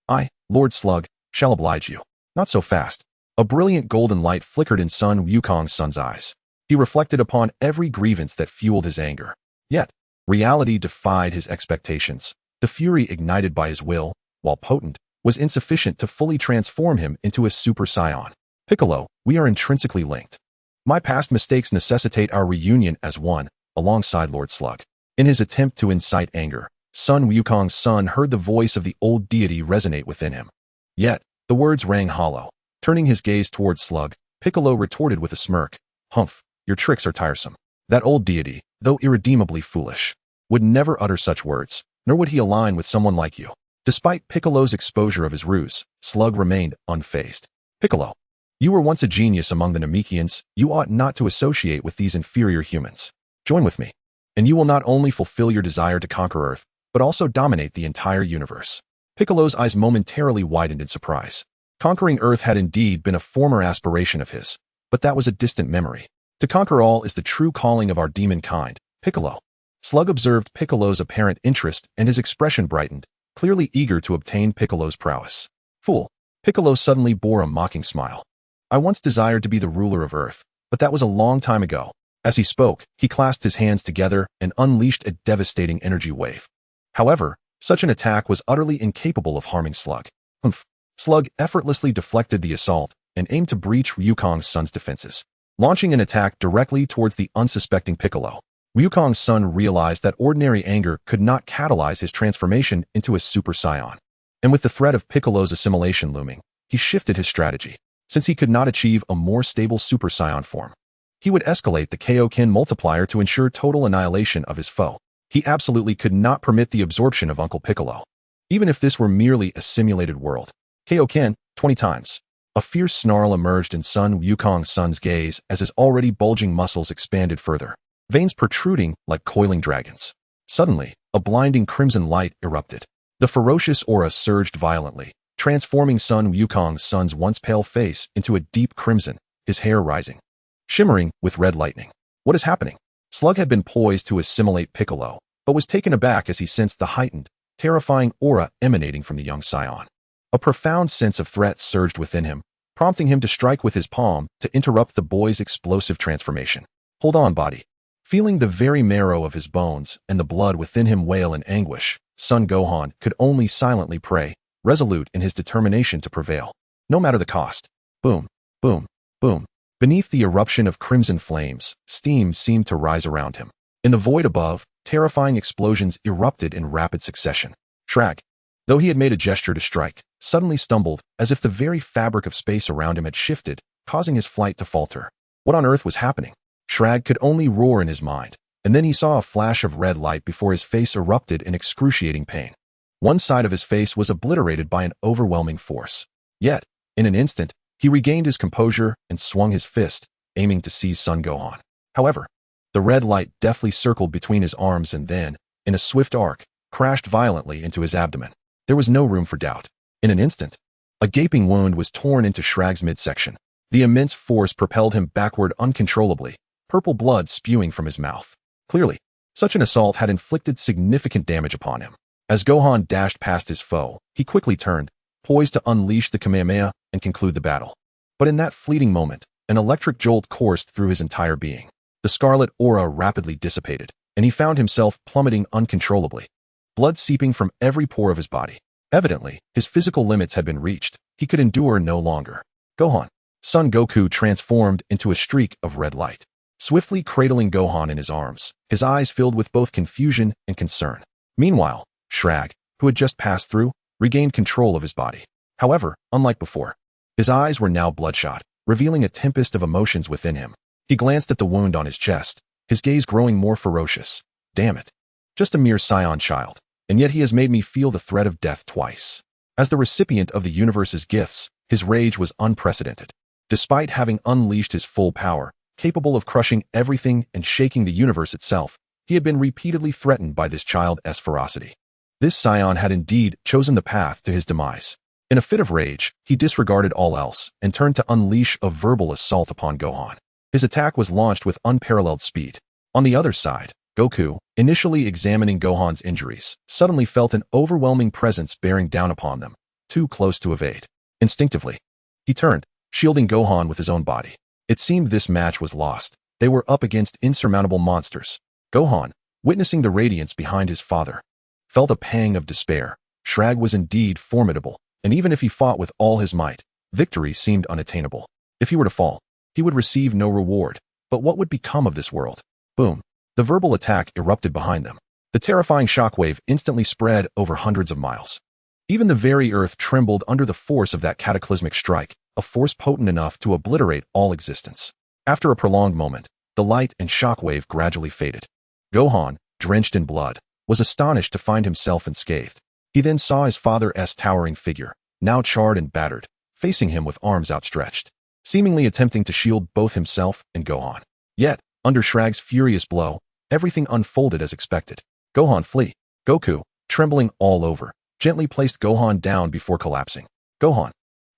"I, Lord Slug, shall oblige you." "Not so fast." A brilliant golden light flickered in Son Wukong's son's eyes. He reflected upon every grievance that fueled his anger. Yet, reality defied his expectations. The fury ignited by his will, while potent, was insufficient to fully transform him into a Super Saiyan. "Piccolo, we are intrinsically linked. My past mistakes necessitate our reunion as one, alongside Lord Slug." In his attempt to incite anger, Sun Wukong's son heard the voice of the old deity resonate within him. Yet, the words rang hollow. Turning his gaze towards Slug, Piccolo retorted with a smirk. Humph, your tricks are tiresome. That old deity, though irredeemably foolish, would never utter such words, nor would he align with someone like you. Despite Piccolo's exposure of his ruse, Slug remained unfazed. Piccolo, you were once a genius among the Namekians. You ought not to associate with these inferior humans. Join with me, and you will not only fulfill your desire to conquer Earth, but also dominate the entire universe. Piccolo's eyes momentarily widened in surprise. Conquering Earth had indeed been a former aspiration of his, but that was a distant memory. To conquer all is the true calling of our demon kind, Piccolo. Slug observed Piccolo's apparent interest and his expression brightened, clearly eager to obtain Piccolo's prowess. Fool. Piccolo suddenly bore a mocking smile. I once desired to be the ruler of Earth, but that was a long time ago. As he spoke, he clasped his hands together and unleashed a devastating energy wave. However, such an attack was utterly incapable of harming Slug. Humph. Slug effortlessly deflected the assault and aimed to breach Wukong's son's defenses, launching an attack directly towards the unsuspecting Piccolo. Wukong's son realized that ordinary anger could not catalyze his transformation into a Super Saiyan. And with the threat of Piccolo's assimilation looming, he shifted his strategy. Since he could not achieve a more stable Super Saiyan form, he would escalate the Kaioken multiplier to ensure total annihilation of his foe. He absolutely could not permit the absorption of Uncle Piccolo, even if this were merely a simulated world. Kaioken, 20 times. A fierce snarl emerged in Sun Wukong's son's gaze as his already bulging muscles expanded further, veins protruding like coiling dragons. Suddenly, a blinding crimson light erupted. The ferocious aura surged violently, transforming Sun Wukong's son's once pale face into a deep crimson, his hair rising, shimmering with red lightning. What is happening? Slug had been poised to assimilate Piccolo, but was taken aback as he sensed the heightened, terrifying aura emanating from the young Saiyan. A profound sense of threat surged within him, prompting him to strike with his palm to interrupt the boy's explosive transformation. Hold on, body. Feeling the very marrow of his bones and the blood within him wail in anguish, Son Gohan could only silently pray, resolute in his determination to prevail, no matter the cost. Boom, boom, boom. Beneath the eruption of crimson flames, steam seemed to rise around him. In the void above, terrifying explosions erupted in rapid succession. Shrag, though he had made a gesture to strike, suddenly stumbled, as if the very fabric of space around him had shifted, causing his flight to falter. What on earth was happening? Shrag could only roar in his mind, and then he saw a flash of red light before his face erupted in excruciating pain. One side of his face was obliterated by an overwhelming force. Yet, in an instant, he regained his composure and swung his fist, aiming to seize Son Gohan. However, the red light deftly circled between his arms and then, in a swift arc, crashed violently into his abdomen. There was no room for doubt. In an instant, a gaping wound was torn into Shrag's midsection. The immense force propelled him backward uncontrollably, purple blood spewing from his mouth. Clearly, such an assault had inflicted significant damage upon him. As Gohan dashed past his foe, he quickly turned, poised to unleash the Kamehameha and conclude the battle. But in that fleeting moment, an electric jolt coursed through his entire being. The scarlet aura rapidly dissipated, and he found himself plummeting uncontrollably, blood seeping from every pore of his body. Evidently, his physical limits had been reached. He could endure no longer. Gohan. Son Goku transformed into a streak of red light, swiftly cradling Gohan in his arms, his eyes filled with both confusion and concern. Meanwhile, Shrag, who had just passed through, regained control of his body. However, unlike before, his eyes were now bloodshot, revealing a tempest of emotions within him. He glanced at the wound on his chest, his gaze growing more ferocious. Damn it. Just a mere Saiyan child, and yet he has made me feel the threat of death twice. As the recipient of the universe's gifts, his rage was unprecedented. Despite having unleashed his full power, capable of crushing everything and shaking the universe itself, he had been repeatedly threatened by this child's ferocity. This Saiyan had indeed chosen the path to his demise. In a fit of rage, he disregarded all else and turned to unleash a verbal assault upon Gohan. His attack was launched with unparalleled speed. On the other side, Goku, initially examining Gohan's injuries, suddenly felt an overwhelming presence bearing down upon them, too close to evade. Instinctively, he turned, shielding Gohan with his own body. It seemed this match was lost. They were up against insurmountable monsters. Gohan, witnessing the radiance behind his father, felt a pang of despair. Shrag was indeed formidable, and even if he fought with all his might, victory seemed unattainable. If he were to fall, he would receive no reward. But what would become of this world? Boom. The verbal attack erupted behind them. The terrifying shockwave instantly spread over hundreds of miles. Even the very earth trembled under the force of that cataclysmic strike, a force potent enough to obliterate all existence. After a prolonged moment, the light and shockwave gradually faded. Gohan, drenched in blood, was astonished to find himself unscathed. He then saw his father's towering figure, now charred and battered, facing him with arms outstretched, seemingly attempting to shield both himself and Gohan. Yet, under Shrag's furious blow, everything unfolded as expected. Gohan flee. Goku, trembling all over, gently placed Gohan down before collapsing. Gohan,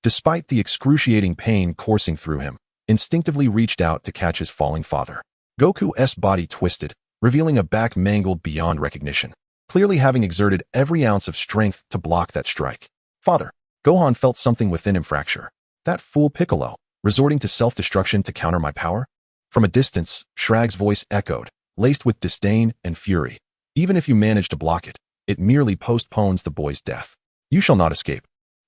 despite the excruciating pain coursing through him, instinctively reached out to catch his falling father. Goku's body twisted, revealing a back mangled beyond recognition, clearly having exerted every ounce of strength to block that strike. Father, Gohan felt something within him fracture. That fool Piccolo, resorting to self-destruction to counter my power? From a distance, Shrag's voice echoed, laced with disdain and fury. Even if you manage to block it, it merely postpones the boy's death. You shall not escape.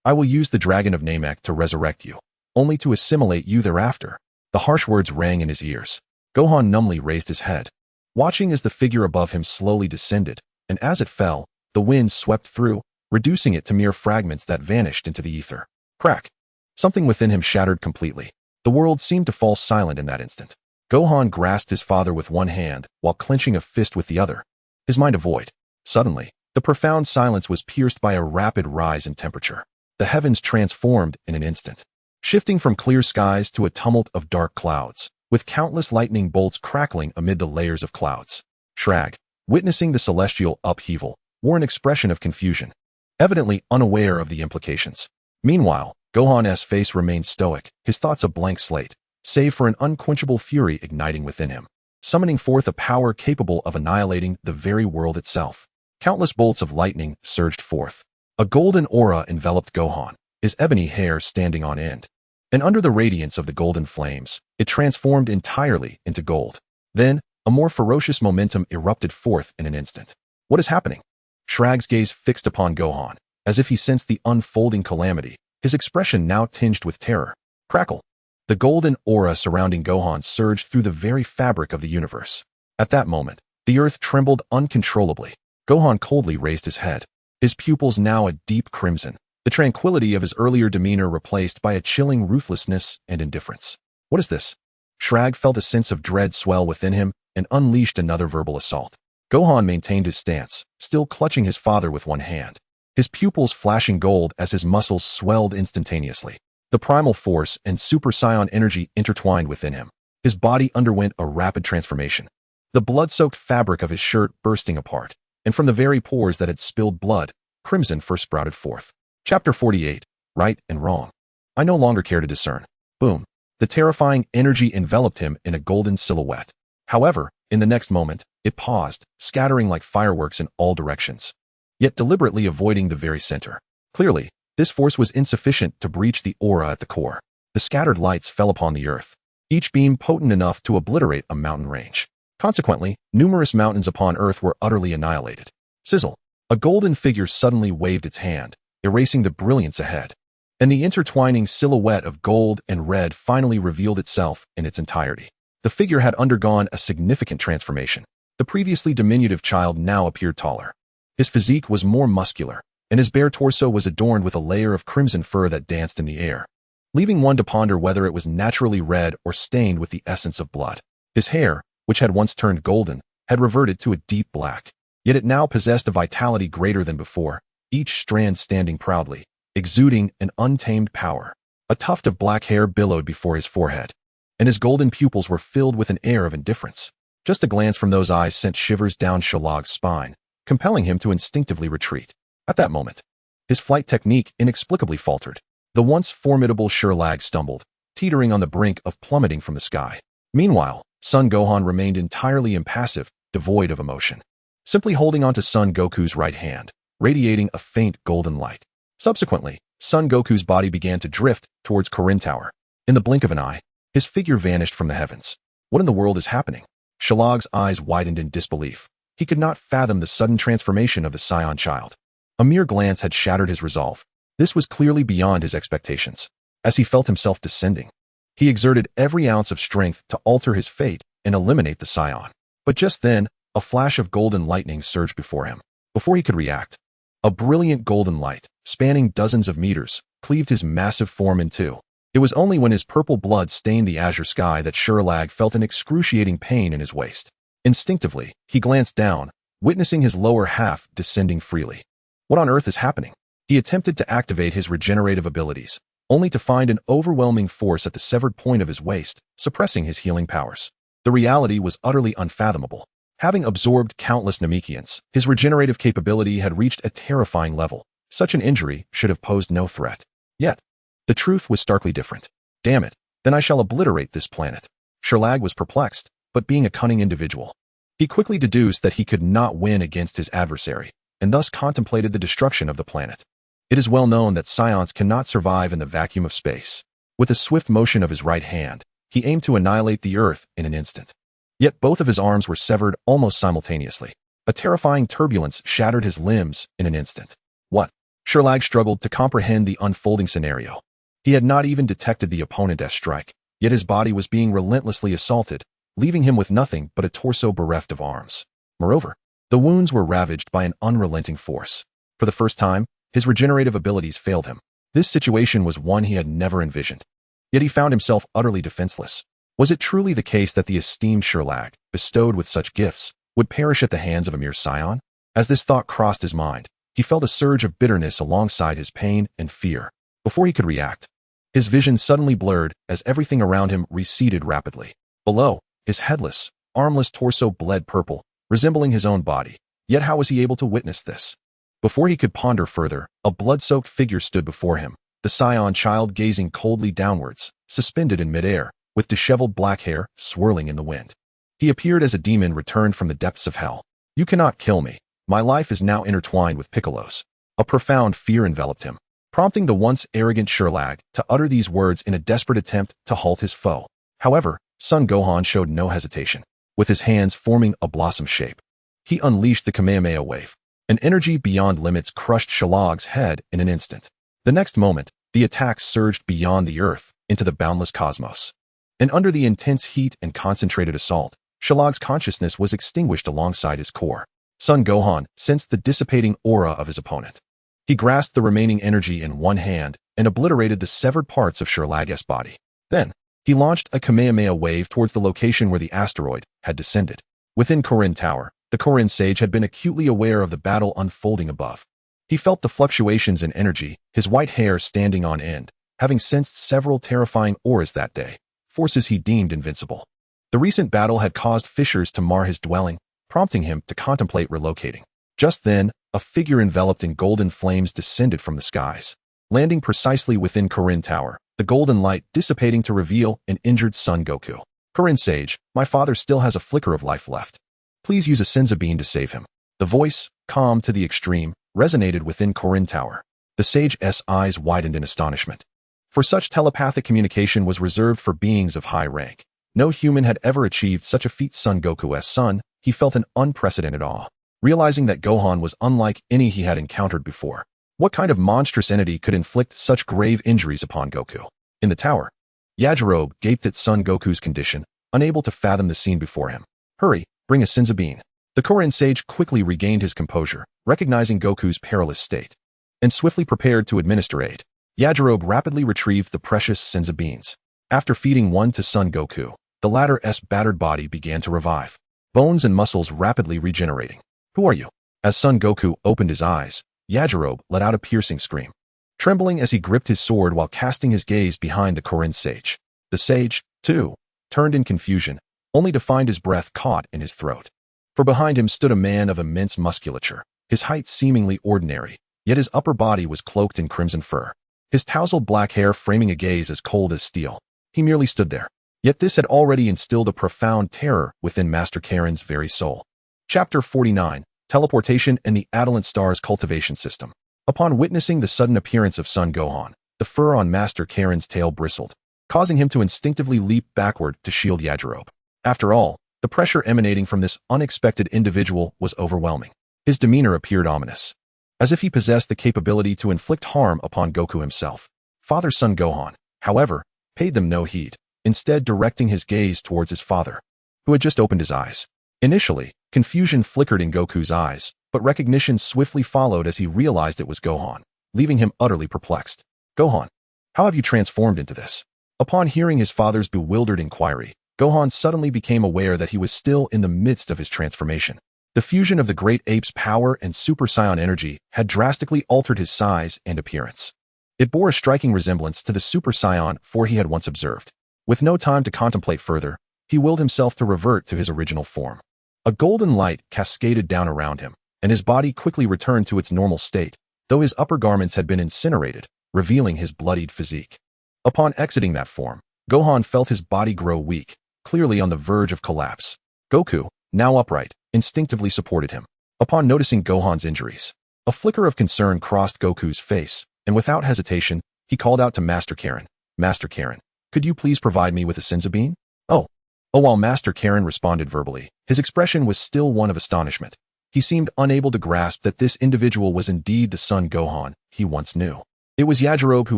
I will use the Dragon of Namek to resurrect you, only to assimilate you thereafter. The harsh words rang in his ears. Gohan numbly raised his head, watching as the figure above him slowly descended, and as it fell, the wind swept through, reducing it to mere fragments that vanished into the ether. Crack! Something within him shattered completely. The world seemed to fall silent in that instant. Gohan grasped his father with one hand while clenching a fist with the other, his mind a void. Suddenly, the profound silence was pierced by a rapid rise in temperature. The heavens transformed in an instant, shifting from clear skies to a tumult of dark clouds, with countless lightning bolts crackling amid the layers of clouds. Shrag, witnessing the celestial upheaval, wore an expression of confusion, evidently unaware of the implications. Meanwhile, Gohan's face remained stoic, his thoughts a blank slate, save for an unquenchable fury igniting within him, summoning forth a power capable of annihilating the very world itself. Countless bolts of lightning surged forth. A golden aura enveloped Gohan, his ebony hair standing on end. And under the radiance of the golden flames, it transformed entirely into gold. Then, a more ferocious momentum erupted forth in an instant. What is happening? Shrag's gaze fixed upon Gohan, as if he sensed the unfolding calamity, his expression now tinged with terror. Crackle! The golden aura surrounding Gohan surged through the very fabric of the universe. At that moment, the earth trembled uncontrollably. Gohan coldly raised his head, his pupils now a deep crimson, the tranquility of his earlier demeanor replaced by a chilling ruthlessness and indifference. What is this? Shrag felt a sense of dread swell within him and unleashed another verbal assault. Gohan maintained his stance, still clutching his father with one hand, his pupils flashing gold as his muscles swelled instantaneously. The primal force and Super Saiyan energy intertwined within him. His body underwent a rapid transformation, the blood-soaked fabric of his shirt bursting apart, and from the very pores that had spilled blood, crimson first sprouted forth. Chapter 48. Right and Wrong. I no longer care to discern. Boom. The terrifying energy enveloped him in a golden silhouette. However, in the next moment, it paused, scattering like fireworks in all directions, yet deliberately avoiding the very center. Clearly, this force was insufficient to breach the aura at the core. The scattered lights fell upon the earth, each beam potent enough to obliterate a mountain range. Consequently, numerous mountains upon earth were utterly annihilated. Sizzle! A golden figure suddenly waved its hand, erasing the brilliance ahead, and the intertwining silhouette of gold and red finally revealed itself in its entirety. The figure had undergone a significant transformation. The previously diminutive child now appeared taller. His physique was more muscular, and his bare torso was adorned with a layer of crimson fur that danced in the air, leaving one to ponder whether it was naturally red or stained with the essence of blood. His hair, which had once turned golden, had reverted to a deep black, yet it now possessed a vitality greater than before, each strand standing proudly, exuding an untamed power. A tuft of black hair billowed before his forehead, and his golden pupils were filled with an air of indifference. Just a glance from those eyes sent shivers down Shalag's spine, compelling him to instinctively retreat. At that moment, his flight technique inexplicably faltered. The once formidable Sherlag stumbled, teetering on the brink of plummeting from the sky. Meanwhile, Son Gohan remained entirely impassive, devoid of emotion, simply holding onto Son Goku's right hand, radiating a faint golden light. Subsequently, Son Goku's body began to drift towards Korin Tower. In the blink of an eye, his figure vanished from the heavens. What in the world is happening? Shalag's eyes widened in disbelief. He could not fathom the sudden transformation of the Saiyan child. A mere glance had shattered his resolve. This was clearly beyond his expectations. As he felt himself descending, he exerted every ounce of strength to alter his fate and eliminate the Saiyan. But just then, a flash of golden lightning surged before him. Before he could react, a brilliant golden light, spanning dozens of meters, cleaved his massive form in two. It was only when his purple blood stained the azure sky that Sherlag felt an excruciating pain in his waist. Instinctively, he glanced down, witnessing his lower half descending freely. What on earth is happening? He attempted to activate his regenerative abilities, only to find an overwhelming force at the severed point of his waist, suppressing his healing powers. The reality was utterly unfathomable. Having absorbed countless Namekians, his regenerative capability had reached a terrifying level. Such an injury should have posed no threat. Yet, the truth was starkly different. Damn it, then I shall obliterate this planet. Sherlag was perplexed, but being a cunning individual, he quickly deduced that he could not win against his adversary, and thus contemplated the destruction of the planet. It is well known that Saiyans cannot survive in the vacuum of space. With a swift motion of his right hand, he aimed to annihilate the Earth in an instant. Yet both of his arms were severed almost simultaneously. A terrifying turbulence shattered his limbs in an instant. What? Sherlag struggled to comprehend the unfolding scenario. He had not even detected the opponent's strike, yet his body was being relentlessly assaulted, leaving him with nothing but a torso bereft of arms. Moreover, the wounds were ravaged by an unrelenting force. For the first time, his regenerative abilities failed him. This situation was one he had never envisioned. Yet he found himself utterly defenseless. Was it truly the case that the esteemed Sherlag, bestowed with such gifts, would perish at the hands of a mere Saiyan? As this thought crossed his mind, he felt a surge of bitterness alongside his pain and fear. Before he could react, his vision suddenly blurred as everything around him receded rapidly. Below, his headless, armless torso bled purple, resembling his own body. Yet how was he able to witness this? Before he could ponder further, a blood-soaked figure stood before him, the Saiyan child gazing coldly downwards, suspended in midair, with disheveled black hair swirling in the wind. He appeared as a demon returned from the depths of hell. You cannot kill me. My life is now intertwined with Piccolo's. A profound fear enveloped him, prompting the once arrogant Sherlag to utter these words in a desperate attempt to halt his foe. However, Son Gohan showed no hesitation. With his hands forming a blossom shape, he unleashed the Kamehameha wave. An energy beyond limits crushed Sherlag's head in an instant. The next moment, the attack surged beyond the earth into the boundless cosmos. And under the intense heat and concentrated assault, Sherlag's consciousness was extinguished alongside his core. Son Gohan sensed the dissipating aura of his opponent. He grasped the remaining energy in one hand and obliterated the severed parts of Sherlag's body. Then, he launched a Kamehameha wave towards the location where the asteroid had descended. Within Korin Tower, the Korin sage had been acutely aware of the battle unfolding above. He felt the fluctuations in energy, his white hair standing on end, having sensed several terrifying auras that day, forces he deemed invincible. The recent battle had caused fissures to mar his dwelling, prompting him to contemplate relocating. Just then, a figure enveloped in golden flames descended from the skies, landing precisely within Korin Tower, the golden light dissipating to reveal an injured Son Goku. Korin Sage, my father still has a flicker of life left. Please use a Senza beam to save him. The voice, calm to the extreme, resonated within Korin Tower. The sage's eyes widened in astonishment. For such telepathic communication was reserved for beings of high rank. No human had ever achieved such a feat. Son Goku's son, he felt an unprecedented awe, realizing that Gohan was unlike any he had encountered before. What kind of monstrous entity could inflict such grave injuries upon Goku? In the tower, Yajirobe gaped at Son Goku's condition, unable to fathom the scene before him. Hurry, bring a Senza bean. The Korin sage quickly regained his composure, recognizing Goku's perilous state, and swiftly prepared to administer aid. Yajirobe rapidly retrieved the precious Senza beans. After feeding one to Son Goku, the latter's battered body began to revive, bones and muscles rapidly regenerating. Who are you? As Son Goku opened his eyes, Yajirobe let out a piercing scream, trembling as he gripped his sword while casting his gaze behind the Korin sage. The sage, too, turned in confusion, only to find his breath caught in his throat. For behind him stood a man of immense musculature, his height seemingly ordinary, yet his upper body was cloaked in crimson fur, his tousled black hair framing a gaze as cold as steel. He merely stood there. Yet this had already instilled a profound terror within Master Karen's very soul. Chapter 49, Teleportation and the Adolent Star's Cultivation System. Upon witnessing the sudden appearance of Son Gohan, the fur on Master Karen's tail bristled, causing him to instinctively leap backward to shield Yajirobe. After all, the pressure emanating from this unexpected individual was overwhelming. His demeanor appeared ominous, as if he possessed the capability to inflict harm upon Goku himself. Father Son Gohan, however, paid them no heed, instead directing his gaze towards his father, who had just opened his eyes. Initially, Confusion flickered in Goku's eyes, but recognition swiftly followed as he realized it was Gohan, leaving him utterly perplexed. Gohan, how have you transformed into this? Upon hearing his father's bewildered inquiry, Gohan suddenly became aware that he was still in the midst of his transformation. The fusion of the great ape's power and Super Saiyan energy had drastically altered his size and appearance. It bore a striking resemblance to the Super Saiyan 4 he had once observed. With no time to contemplate further, he willed himself to revert to his original form. A golden light cascaded down around him, and his body quickly returned to its normal state, though his upper garments had been incinerated, revealing his bloodied physique. Upon exiting that form, Gohan felt his body grow weak, clearly on the verge of collapse. Goku, now upright, instinctively supported him. Upon noticing Gohan's injuries, a flicker of concern crossed Goku's face, and without hesitation, he called out to Master Karen, Master Karen, could you please provide me with a senzu bean? Oh, while Master Karen responded verbally, his expression was still one of astonishment. He seemed unable to grasp that this individual was indeed the Son Gohan he once knew. It was Yajirobe who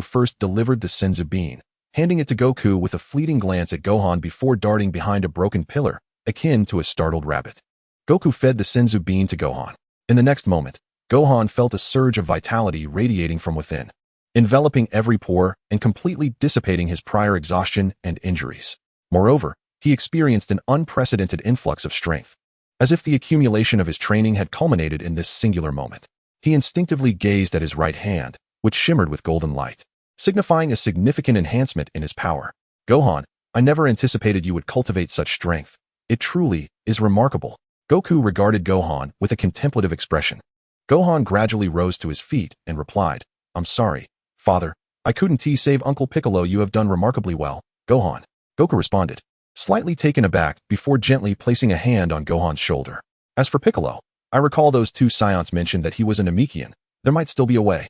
first delivered the senzu bean, handing it to Goku with a fleeting glance at Gohan before darting behind a broken pillar, akin to a startled rabbit. Goku fed the senzu bean to Gohan. In the next moment, Gohan felt a surge of vitality radiating from within, enveloping every pore and completely dissipating his prior exhaustion and injuries. Moreover, he experienced an unprecedented influx of strength. As if the accumulation of his training had culminated in this singular moment, he instinctively gazed at his right hand, which shimmered with golden light, signifying a significant enhancement in his power. Gohan, I never anticipated you would cultivate such strength. It truly is remarkable. Goku regarded Gohan with a contemplative expression. Gohan gradually rose to his feet and replied, I'm sorry, Father, I couldn't save Uncle Piccolo. You have done remarkably well, Gohan. Goku responded, slightly taken aback before gently placing a hand on Gohan's shoulder. As for Piccolo, I recall those two Saiyans mentioned that he was a Namekian. There might still be a way.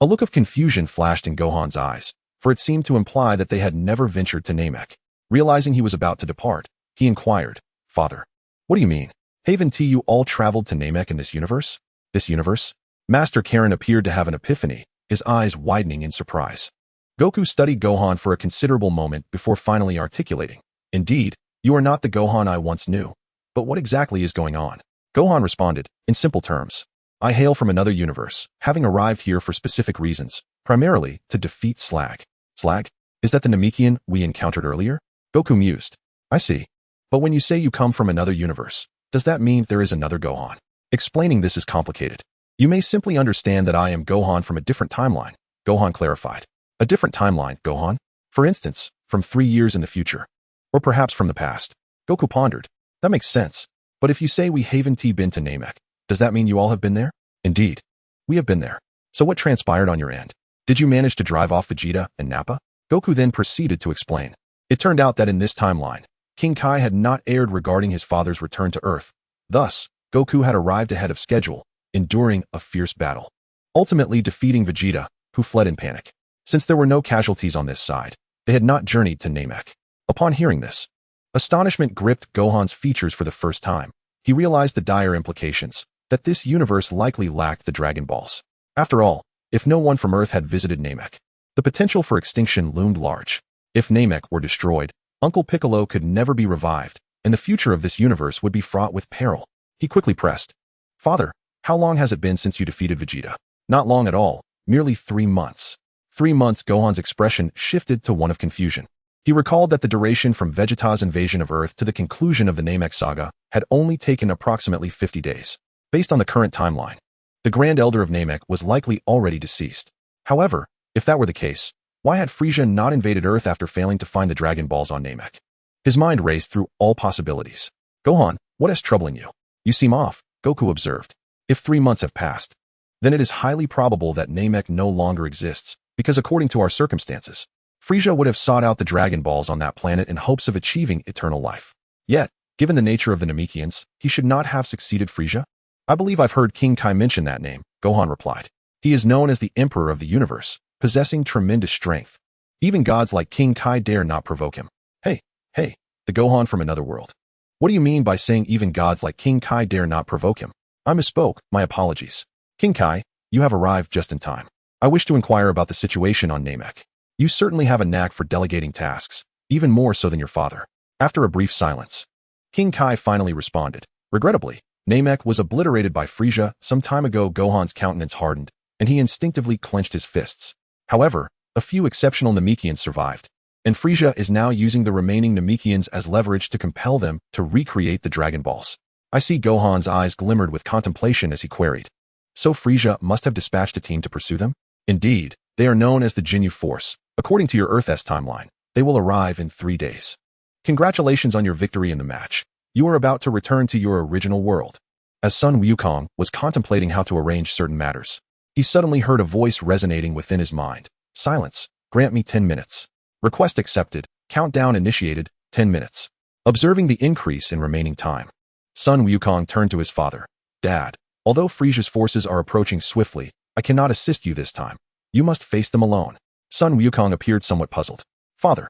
A look of confusion flashed in Gohan's eyes, for it seemed to imply that they had never ventured to Namek. Realizing he was about to depart, he inquired, Father, what do you mean? Haven't you all traveled to Namek in this universe? This universe? Master Karen appeared to have an epiphany, his eyes widening in surprise. Goku studied Gohan for a considerable moment before finally articulating, Indeed, you are not the Gohan I once knew. But what exactly is going on? Gohan responded, in simple terms, I hail from another universe, having arrived here for specific reasons, primarily to defeat Slag. Slag? Is that the Namekian we encountered earlier? Goku mused. I see. But when you say you come from another universe, does that mean there is another Gohan? Explaining this is complicated. You may simply understand that I am Gohan from a different timeline, Gohan clarified. A different timeline, Gohan? For instance, from 3 years in the future. Or perhaps from the past. Goku pondered. That makes sense. But if you say we haven't been to Namek, does that mean you all have been there? Indeed. We have been there. So what transpired on your end? Did you manage to drive off Vegeta and Nappa? Goku then proceeded to explain. It turned out that in this timeline, King Kai had not erred regarding his father's return to Earth. Thus, Goku had arrived ahead of schedule, enduring a fierce battle, ultimately defeating Vegeta, who fled in panic. Since there were no casualties on this side, they had not journeyed to Namek. Upon hearing this, astonishment gripped Gohan's features for the first time. He realized the dire implications, that this universe likely lacked the Dragon Balls. After all, if no one from Earth had visited Namek, the potential for extinction loomed large. If Namek were destroyed, Uncle Piccolo could never be revived, and the future of this universe would be fraught with peril. He quickly pressed, Father, how long has it been since you defeated Vegeta? Not long at all, merely 3 months. 3 months. Gohan's expression shifted to one of confusion. He recalled that the duration from Vegeta's invasion of Earth to the conclusion of the Namek saga had only taken approximately 50 days. Based on the current timeline, the Grand Elder of Namek was likely already deceased. However, if that were the case, why had Frieza not invaded Earth after failing to find the Dragon Balls on Namek? His mind raced through all possibilities. Gohan, what is troubling you? You seem off, Goku observed. If 3 months have passed, then it is highly probable that Namek no longer exists, because according to our circumstances, Frieza would have sought out the Dragon Balls on that planet in hopes of achieving eternal life. Yet, given the nature of the Namekians, he should not have succeeded Frieza? I believe I've heard King Kai mention that name, Gohan replied. He is known as the Emperor of the Universe, possessing tremendous strength. Even gods like King Kai dare not provoke him. Hey, the Gohan from another world. What do you mean by saying even gods like King Kai dare not provoke him? I misspoke, my apologies. King Kai, you have arrived just in time. I wish to inquire about the situation on Namek. You certainly have a knack for delegating tasks, even more so than your father. After a brief silence, King Kai finally responded, Regrettably, Namek was obliterated by Frieza some time ago. Gohan's countenance hardened, and he instinctively clenched his fists. However, a few exceptional Namekians survived, and Frieza is now using the remaining Namekians as leverage to compel them to recreate the Dragon Balls. I see Gohan's eyes glimmered with contemplation as he queried. So Frieza must have dispatched a team to pursue them? Indeed, they are known as the Ginyu Force. According to your Earth-S timeline, they will arrive in 3 days. Congratulations on your victory in the match. You are about to return to your original world. As Sun Wukong was contemplating how to arrange certain matters, he suddenly heard a voice resonating within his mind. Silence. Grant me 10 minutes. Request accepted. Countdown initiated. 10 minutes. Observing the increase in remaining time, Sun Wukong turned to his father. Dad, although Frieza's forces are approaching swiftly, I cannot assist you this time. You must face them alone. Sun Wukong appeared somewhat puzzled. Father,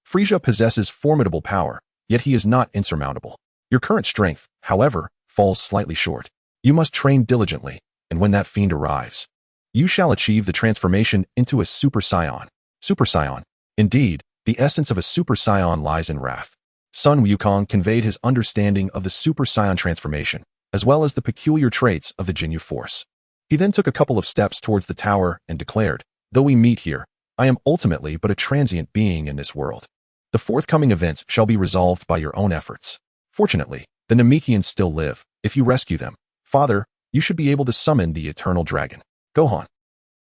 Frieza possesses formidable power, yet he is not insurmountable. Your current strength, however, falls slightly short. You must train diligently, and when that fiend arrives, you shall achieve the transformation into a Super Saiyan. Super Saiyan. Indeed, the essence of a Super Saiyan lies in wrath. Sun Wukong conveyed his understanding of the Super Saiyan transformation, as well as the peculiar traits of the Ginyu Force. He then took a couple of steps towards the tower and declared, though we meet here, I am ultimately but a transient being in this world. The forthcoming events shall be resolved by your own efforts. Fortunately, the Namekians still live. If you rescue them, Father, you should be able to summon the Eternal Dragon. Gohan.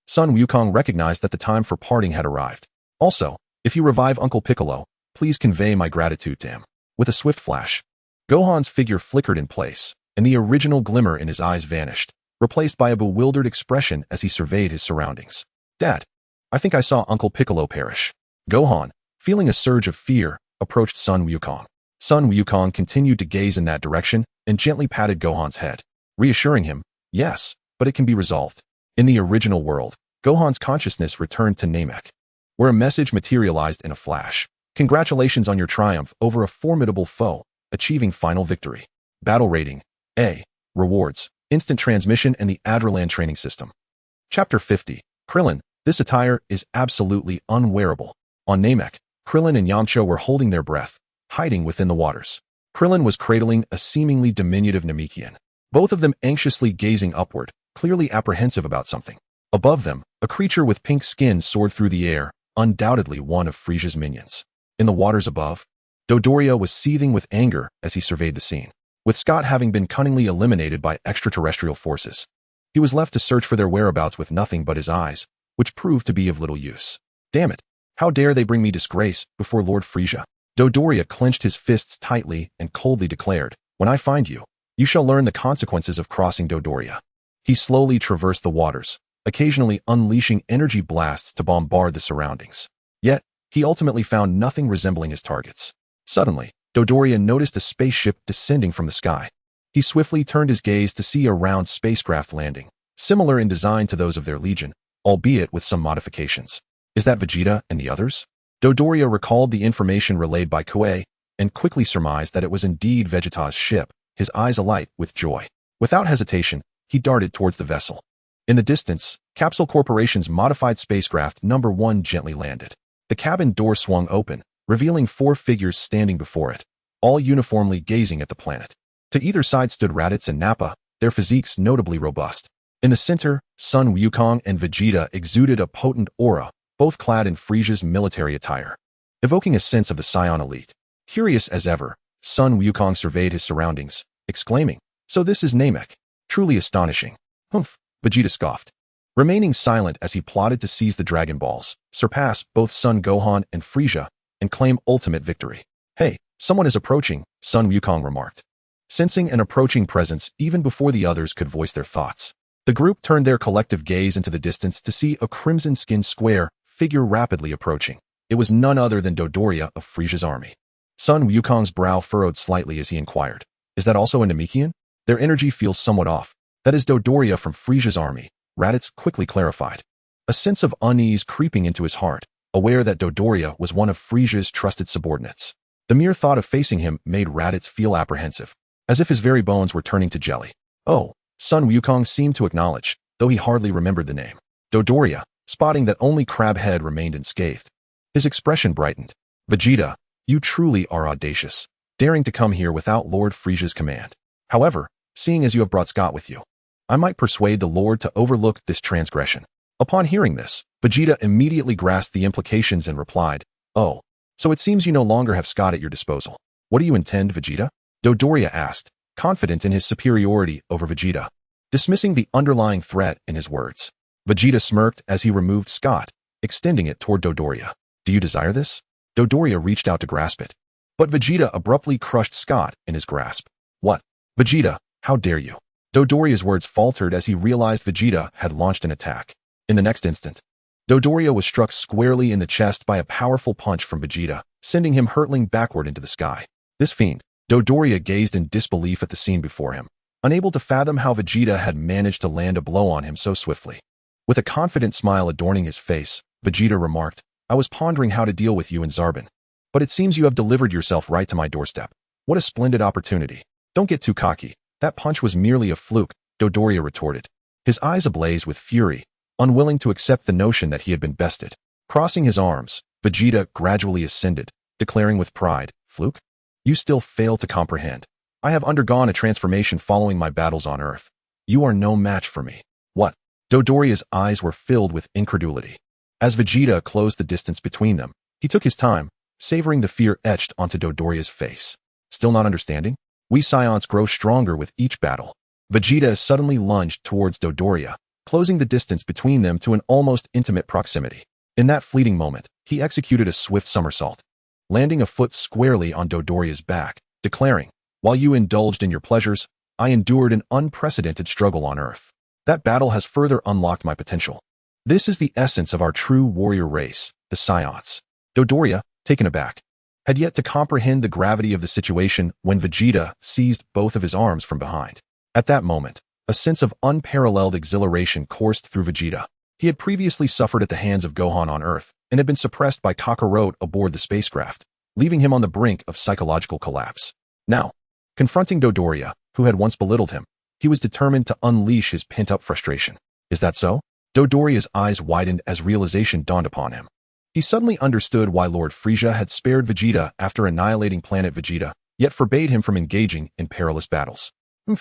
Sun Wukong recognized that the time for parting had arrived. Also, if you revive Uncle Piccolo, please convey my gratitude to him. With a swift flash, Gohan's figure flickered in place, and the original glimmer in his eyes vanished, replaced by a bewildered expression as he surveyed his surroundings. Dad, I think I saw Uncle Piccolo perish. Gohan, feeling a surge of fear, approached Sun Wukong. Sun Wukong continued to gaze in that direction and gently patted Gohan's head, reassuring him, yes, but it can be resolved. In the original world, Gohan's consciousness returned to Namek, where a message materialized in a flash. Congratulations on your triumph over a formidable foe, achieving final victory. Battle rating, A. Rewards, instant transmission and the Adraland training system. Chapter 50. Krillin, this attire is absolutely unwearable. On Namek, Krillin and Yamcha were holding their breath, hiding within the waters. Krillin was cradling a seemingly diminutive Namekian, both of them anxiously gazing upward, clearly apprehensive about something. Above them, a creature with pink skin soared through the air, undoubtedly one of Frieza's minions. In the waters above, Dodoria was seething with anger as he surveyed the scene. With Scott having been cunningly eliminated by extraterrestrial forces, he was left to search for their whereabouts with nothing but his eyes, which proved to be of little use. Damn it! How dare they bring me disgrace before Lord Frieza? Dodoria clenched his fists tightly and coldly declared, when I find you, you shall learn the consequences of crossing Dodoria. He slowly traversed the waters, occasionally unleashing energy blasts to bombard the surroundings. Yet, he ultimately found nothing resembling his targets. Suddenly, Dodoria noticed a spaceship descending from the sky. He swiftly turned his gaze to see a round spacecraft landing, similar in design to those of their legion, albeit with some modifications. Is that Vegeta and the others? Dodoria recalled the information relayed by Koei and quickly surmised that it was indeed Vegeta's ship, his eyes alight with joy. Without hesitation, he darted towards the vessel. In the distance, Capsule Corporation's modified spacecraft number 1 gently landed. The cabin door swung open, revealing 4 figures standing before it, all uniformly gazing at the planet. To either side stood Raditz and Nappa, their physiques notably robust. In the center, Sun Wukong and Vegeta exuded a potent aura, both clad in Frieza's military attire, evoking a sense of the Saiyan elite. Curious as ever, Sun Wukong surveyed his surroundings, exclaiming, "So this is Namek. Truly astonishing." Humph, Vegeta scoffed, remaining silent as he plotted to seize the Dragon Balls, surpass both Son Gohan and Frieza, and claim ultimate victory. Hey, someone is approaching, Sun Wukong remarked, sensing an approaching presence even before the others could voice their thoughts. The group turned their collective gaze into the distance to see a crimson-skinned square figure rapidly approaching. It was none other than Dodoria of Frieza's army. Sun Wukong's brow furrowed slightly as he inquired, "Is that also a Namekian? Their energy feels somewhat off." "That is Dodoria from Frieza's army," Raditz quickly clarified, a sense of unease creeping into his heart, aware that Dodoria was one of Frieza's trusted subordinates. The mere thought of facing him made Raditz feel apprehensive, as if his very bones were turning to jelly. "Oh," Sun Wukong seemed to acknowledge, though he hardly remembered the name. Dodoria, spotting that only Crabhead remained unscathed. His expression brightened. "Vegeta, you truly are audacious, daring to come here without Lord Frieza's command. However, seeing as you have brought Scott with you, I might persuade the Lord to overlook this transgression." Upon hearing this, Vegeta immediately grasped the implications and replied, "Oh, so it seems you no longer have Scott at your disposal. What do you intend, Vegeta?" Dodoria asked, confident in his superiority over Vegeta, dismissing the underlying threat in his words. Vegeta smirked as he removed Scott, extending it toward Dodoria. "Do you desire this?" Dodoria reached out to grasp it, but Vegeta abruptly crushed Scott in his grasp. "What? Vegeta, how dare you?" Dodoria's words faltered as he realized Vegeta had launched an attack. In the next instant, Dodoria was struck squarely in the chest by a powerful punch from Vegeta, sending him hurtling backward into the sky. This fiend, Dodoria gazed in disbelief at the scene before him, unable to fathom how Vegeta had managed to land a blow on him so swiftly. With a confident smile adorning his face, Vegeta remarked, "I was pondering how to deal with you and Zarbin, but it seems you have delivered yourself right to my doorstep. What a splendid opportunity. Don't get too cocky. That punch was merely a fluke," Dodoria retorted, his eyes ablaze with fury, unwilling to accept the notion that he had been bested. Crossing his arms, Vegeta gradually ascended, declaring with pride, "Fluke? You still fail to comprehend. I have undergone a transformation following my battles on Earth. You are no match for me." "What?" Dodoria's eyes were filled with incredulity. As Vegeta closed the distance between them, he took his time, savoring the fear etched onto Dodoria's face. "Still not understanding? We Saiyans grow stronger with each battle." Vegeta suddenly lunged towards Dodoria, closing the distance between them to an almost intimate proximity. In that fleeting moment, he executed a swift somersault, landing a foot squarely on Dodoria's back, declaring, "While you indulged in your pleasures, I endured an unprecedented struggle on Earth. That battle has further unlocked my potential. This is the essence of our true warrior race, the Saiyans." Dodoria, taken aback, had yet to comprehend the gravity of the situation when Vegeta seized both of his arms from behind. At that moment, a sense of unparalleled exhilaration coursed through Vegeta. He had previously suffered at the hands of Gohan on Earth and had been suppressed by Kakarot aboard the spacecraft, leaving him on the brink of psychological collapse. Now, confronting Dodoria, who had once belittled him, he was determined to unleash his pent-up frustration. "Is that so?" Dodoria's eyes widened as realization dawned upon him. He suddenly understood why Lord Frieza had spared Vegeta after annihilating planet Vegeta, yet forbade him from engaging in perilous battles.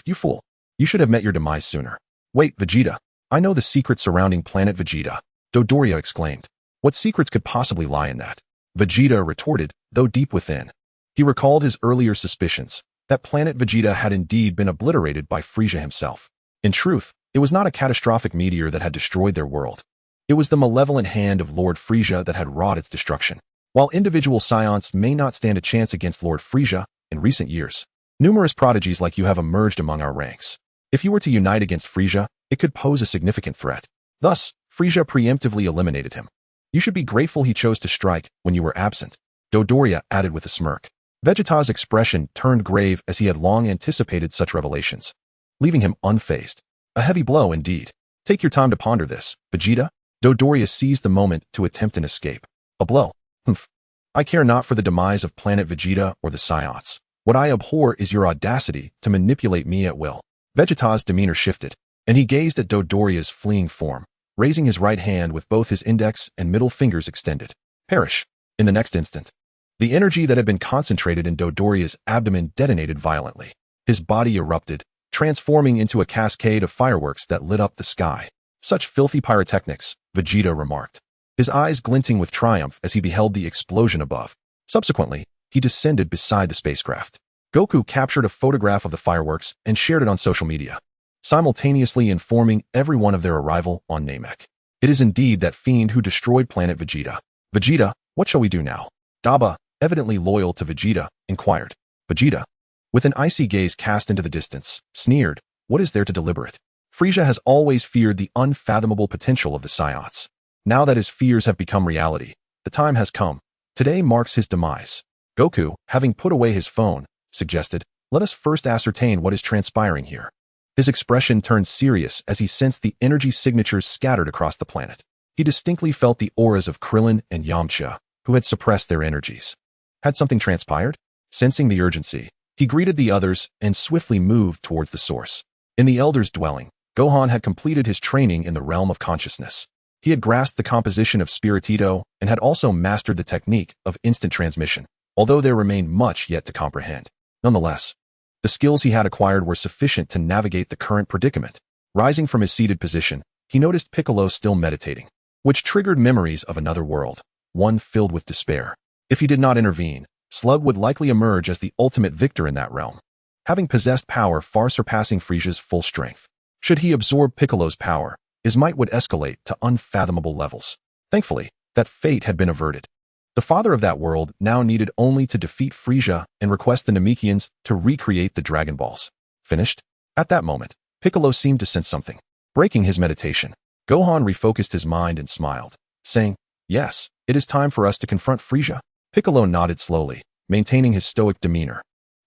"You fool. You should have met your demise sooner." "Wait, Vegeta. I know the secret surrounding planet Vegeta," Dodoria exclaimed. "What secrets could possibly lie in that?" Vegeta retorted, though deep within, he recalled his earlier suspicions that planet Vegeta had indeed been obliterated by Frieza himself. In truth, it was not a catastrophic meteor that had destroyed their world. It was the malevolent hand of Lord Frieza that had wrought its destruction. While individual Saiyans may not stand a chance against Lord Frieza, in recent years, numerous prodigies like you have emerged among our ranks. If you were to unite against Frieza, it could pose a significant threat. Thus, Frieza preemptively eliminated him. You should be grateful he chose to strike when you were absent," Dodoria added with a smirk. Vegeta's expression turned grave as he had long anticipated such revelations, leaving him unfazed. A heavy blow indeed. "Take your time to ponder this, Vegeta." Dodoria seized the moment to attempt an escape. "A blow? Humph. I care not for the demise of planet Vegeta or the Saiyans. What I abhor is your audacity to manipulate me at will." Vegeta's demeanor shifted, and he gazed at Dodoria's fleeing form, raising his right hand with both his index and middle fingers extended. "Perish." In the next instant, the energy that had been concentrated in Dodoria's abdomen detonated violently. His body erupted, transforming into a cascade of fireworks that lit up the sky. "Such filthy pyrotechnics," Vegeta remarked, his eyes glinting with triumph as he beheld the explosion above. Subsequently, he descended beside the spacecraft. Goku captured a photograph of the fireworks and shared it on social media, simultaneously informing everyone of their arrival on Namek. "It is indeed that fiend who destroyed planet Vegeta. Vegeta, what shall we do now?" Daba, evidently loyal to Vegeta, inquired. Vegeta, with an icy gaze cast into the distance, sneered, "What is there to deliberate? Frieza has always feared the unfathomable potential of the Saiyans. Now that his fears have become reality, the time has come. Today marks his demise." Goku, having put away his phone, suggested, "Let us first ascertain what is transpiring here." His expression turned serious as he sensed the energy signatures scattered across the planet. He distinctly felt the auras of Krillin and Yamcha, who had suppressed their energies. Had something transpired? Sensing the urgency, he greeted the others and swiftly moved towards the source. In the Elder's dwelling, Gohan had completed his training in the realm of consciousness. He had grasped the composition of Spiritito and had also mastered the technique of instant transmission, although there remained much yet to comprehend. Nonetheless, The skills he had acquired were sufficient to navigate the current predicament. Rising from his seated position, he noticed Piccolo still meditating, which triggered memories of another world, one filled with despair. If he did not intervene, Slug would likely emerge as the ultimate victor in that realm, having possessed power far surpassing Frisia's full strength. Should he absorb Piccolo's power, his might would escalate to unfathomable levels. Thankfully, that fate had been averted. The father of that world now needed only to defeat Frisia and request the Namekians to recreate the Dragon Balls. Finished? At that moment, Piccolo seemed to sense something. Breaking his meditation, Gohan refocused his mind and smiled, saying, "Yes, it is time for us to confront Frisia." Piccolo nodded slowly, maintaining his stoic demeanor.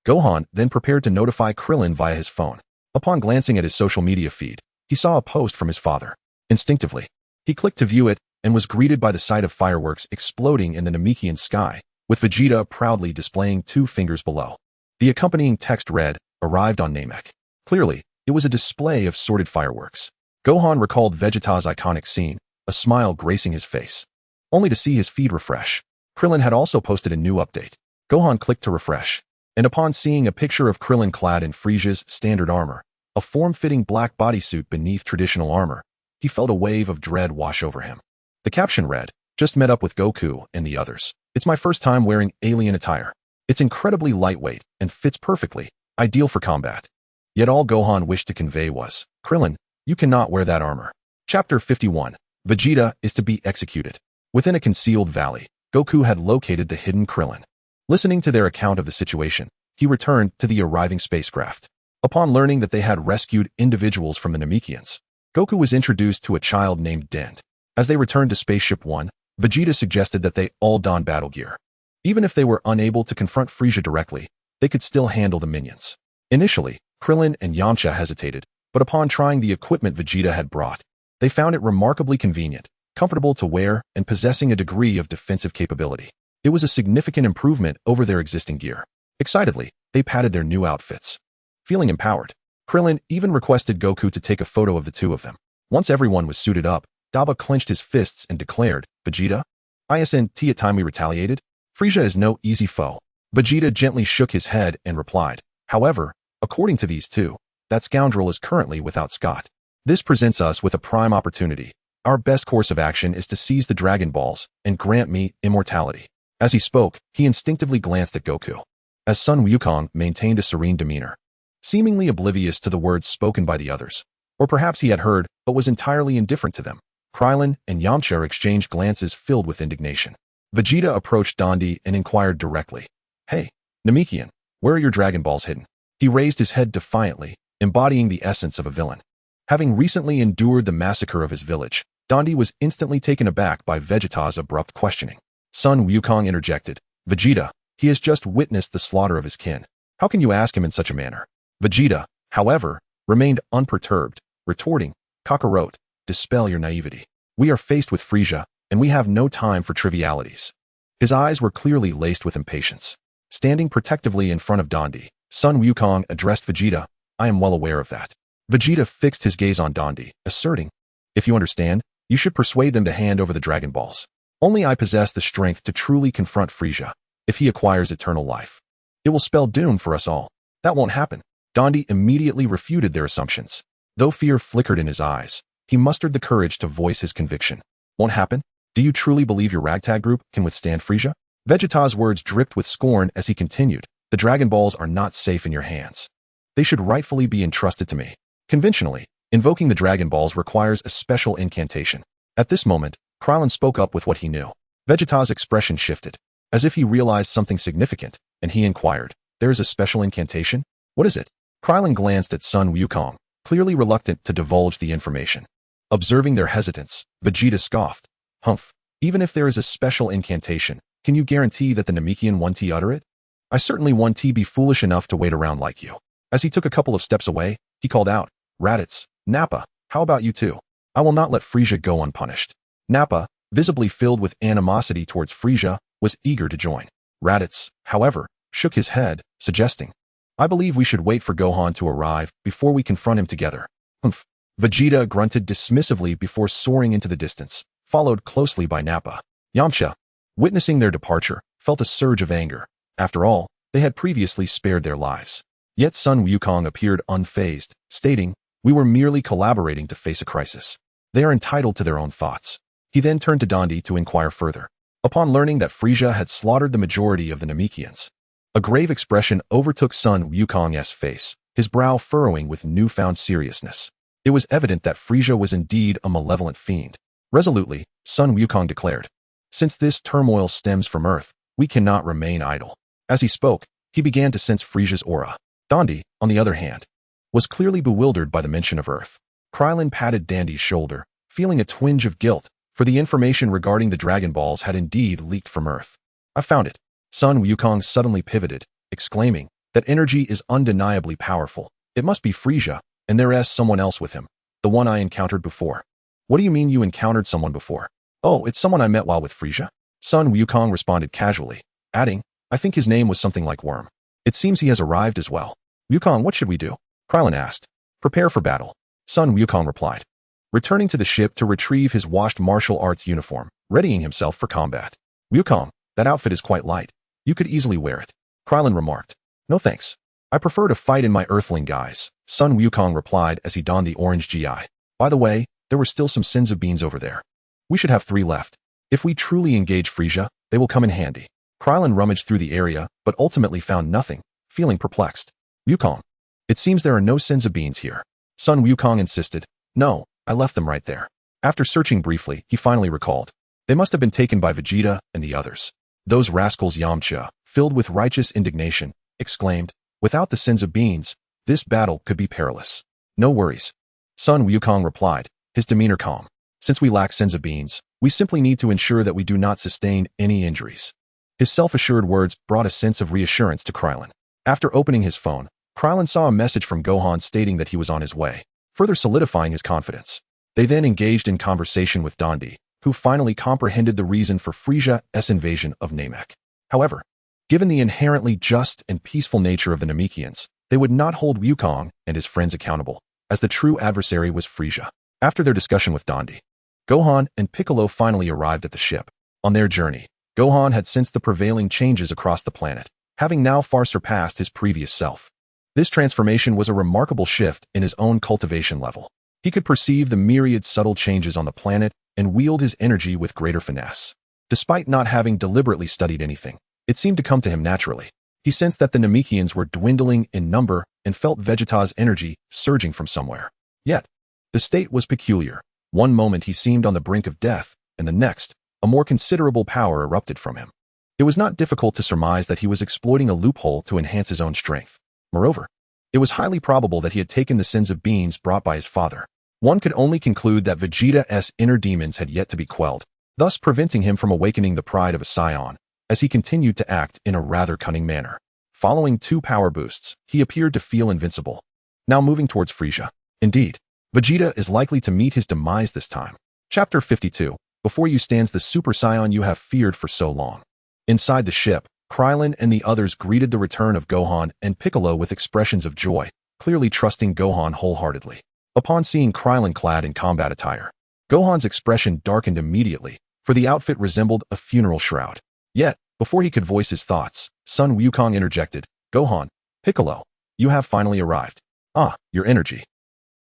Gohan then prepared to notify Krillin via his phone. Upon glancing at his social media feed, he saw a post from his father. Instinctively, he clicked to view it and was greeted by the sight of fireworks exploding in the Namekian sky, with Vegeta proudly displaying 2 fingers below. The accompanying text read, "Arrived on Namek." Clearly, it was a display of sordid fireworks. Gohan recalled Vegeta's iconic scene, a smile gracing his face, only to see his feed refresh. Krillin had also posted a new update. Gohan clicked to refresh, and upon seeing a picture of Krillin clad in Frisia's standard armor, a form-fitting black bodysuit beneath traditional armor, he felt a wave of dread wash over him. The caption read, "Just met up with Goku and the others. It's my first time wearing alien attire. It's incredibly lightweight and fits perfectly, ideal for combat." Yet all Gohan wished to convey was, "Krillin, you cannot wear that armor." Chapter 51. Vegeta is to be executed. Within a concealed valley, Goku had located the hidden Krillin. Listening to their account of the situation, he returned to the arriving spacecraft. Upon learning that they had rescued individuals from the Namekians, Goku was introduced to a child named Dent. As they returned to Spaceship 1, Vegeta suggested that they all don battle gear. Even if they were unable to confront Frisia directly, they could still handle the minions. Initially, Krillin and Yamcha hesitated, but upon trying the equipment Vegeta had brought, they found it remarkably convenient, comfortable to wear, and possessing a degree of defensive capability. It was a significant improvement over their existing gear. Excitedly, they patted their new outfits. Feeling empowered, Krillin even requested Goku to take a photo of the two of them. Once everyone was suited up, Daba clenched his fists and declared, "Vegeta? Isn't it time we retaliated? Frisia is no easy foe." Vegeta gently shook his head and replied, "However, according to these two, that scoundrel is currently without Scott. This presents us with a prime opportunity. Our best course of action is to seize the Dragon Balls and grant me immortality." As he spoke, he instinctively glanced at Goku. As Son Wukong maintained a serene demeanor, seemingly oblivious to the words spoken by the others. Or perhaps he had heard, but was entirely indifferent to them. Krillin and Yamcha exchanged glances filled with indignation. Vegeta approached Dondi and inquired directly, "Hey, Namekian, where are your Dragon Balls hidden?" He raised his head defiantly, embodying the essence of a villain. Having recently endured the massacre of his village, Dondi was instantly taken aback by Vegeta's abrupt questioning. Son Wukong interjected, "Vegeta, he has just witnessed the slaughter of his kin. How can you ask him in such a manner?" Vegeta, however, remained unperturbed, retorting, "Kakarot, dispel your naivety. We are faced with Frisia, and we have no time for trivialities." His eyes were clearly laced with impatience. Standing protectively in front of Dondi, Son Wukong addressed Vegeta, "I am well aware of that." Vegeta fixed his gaze on Dondi, asserting, "If you understand, you should persuade them to hand over the Dragon Balls. Only I possess the strength to truly confront Frisia. If he acquires eternal life, it will spell doom for us all." "That won't happen." Dondi immediately refuted their assumptions. Though fear flickered in his eyes, he mustered the courage to voice his conviction. "Won't happen? Do you truly believe your ragtag group can withstand Frisia?" Vegeta's words dripped with scorn as he continued, "The Dragon Balls are not safe in your hands. They should rightfully be entrusted to me." Conventionally, invoking the Dragon Balls requires a special incantation. At this moment, Krillin spoke up with what he knew. Vegeta's expression shifted, as if he realized something significant, and he inquired, "There is a special incantation? What is it?" Krillin glanced at Son Wukong, clearly reluctant to divulge the information. Observing their hesitance, Vegeta scoffed, "Humph, even if there is a special incantation, can you guarantee that the Namekian won't utter it? I certainly won't be foolish enough to wait around like you." As he took a couple of steps away, he called out, "Raditz, Nappa, how about you two? I will not let Frisia go unpunished." Nappa, visibly filled with animosity towards Frisia, was eager to join. Raditz, however, shook his head, suggesting, "I believe we should wait for Gohan to arrive before we confront him together." "Humph." Vegeta grunted dismissively before soaring into the distance, followed closely by Nappa. Yamcha, witnessing their departure, felt a surge of anger. After all, they had previously spared their lives. Yet Sun Wukong appeared unfazed, stating, "We were merely collaborating to face a crisis. They are entitled to their own thoughts." He then turned to Dondi to inquire further. Upon learning that Frieza had slaughtered the majority of the Namekians, a grave expression overtook Sun Wukong's face, his brow furrowing with newfound seriousness. It was evident that Frieza was indeed a malevolent fiend. Resolutely, Sun Wukong declared, "Since this turmoil stems from Earth, we cannot remain idle." As he spoke, he began to sense Frieza's aura. Dondi, on the other hand, was clearly bewildered by the mention of Earth. Krillin patted Dandy's shoulder, feeling a twinge of guilt, for the information regarding the Dragon Balls had indeed leaked from Earth. "I found it." Sun Wukong suddenly pivoted, exclaiming, "That energy is undeniably powerful. It must be Frieza, and there is someone else with him, the one I encountered before." "What do you mean you encountered someone before?" "Oh, it's someone I met while with Frieza." Sun Wukong responded casually, adding, "I think his name was something like Worm. It seems he has arrived as well." "Wukong, what should we do?" Krillin asked. "Prepare for battle," Sun Wukong replied, returning to the ship to retrieve his washed martial arts uniform, readying himself for combat. "Wukong, that outfit is quite light. You could easily wear it," Krillin remarked. "No thanks. I prefer to fight in my earthling guise," Sun Wukong replied as he donned the orange GI. "By the way, there were still some Senzu beans over there. We should have 3 left. If we truly engage Frieza, they will come in handy." Krillin rummaged through the area, but ultimately found nothing, feeling perplexed. "Wukong, it seems there are no Senzu beans here." Sun Wukong insisted. "No, I left them right there." After searching briefly, he finally recalled. They must have been taken by Vegeta and the others. Those rascals. Yamcha, filled with righteous indignation, exclaimed, "Without the Senzu beans, this battle could be perilous." "No worries," Sun Wukong replied, his demeanor calm. "Since we lack Senzu beans, we simply need to ensure that we do not sustain any injuries." His self-assured words brought a sense of reassurance to Krillin. After opening his phone, Krillin saw a message from Gohan stating that he was on his way, further solidifying his confidence. They then engaged in conversation with Dondi, who finally comprehended the reason for Frieza's invasion of Namek. However, given the inherently just and peaceful nature of the Namekians, they would not hold Wukong and his friends accountable, as the true adversary was Frieza. After their discussion with Dondi, Gohan and Piccolo finally arrived at the ship. On their journey, Gohan had sensed the prevailing changes across the planet, having now far surpassed his previous self. This transformation was a remarkable shift in his own cultivation level. He could perceive the myriad subtle changes on the planet and wield his energy with greater finesse. Despite not having deliberately studied anything, it seemed to come to him naturally. He sensed that the Namekians were dwindling in number and felt Vegeta's energy surging from somewhere. Yet, the state was peculiar. One moment he seemed on the brink of death, and the next, a more considerable power erupted from him. It was not difficult to surmise that he was exploiting a loophole to enhance his own strength. Moreover, it was highly probable that he had taken the Senzu beans brought by his father. One could only conclude that Vegeta's inner demons had yet to be quelled, thus preventing him from awakening the pride of a Saiyan, as he continued to act in a rather cunning manner. Following 2 power boosts, he appeared to feel invincible. Now moving towards Frieza. Indeed, Vegeta is likely to meet his demise this time. Chapter 52. Before you stands the Super Saiyan you have feared for so long. Inside the ship, Krillin and the others greeted the return of Gohan and Piccolo with expressions of joy, clearly trusting Gohan wholeheartedly. Upon seeing Krillin clad in combat attire, Gohan's expression darkened immediately, for the outfit resembled a funeral shroud. Yet, before he could voice his thoughts, Sun Wukong interjected, "Gohan, Piccolo, you have finally arrived. Ah, your energy.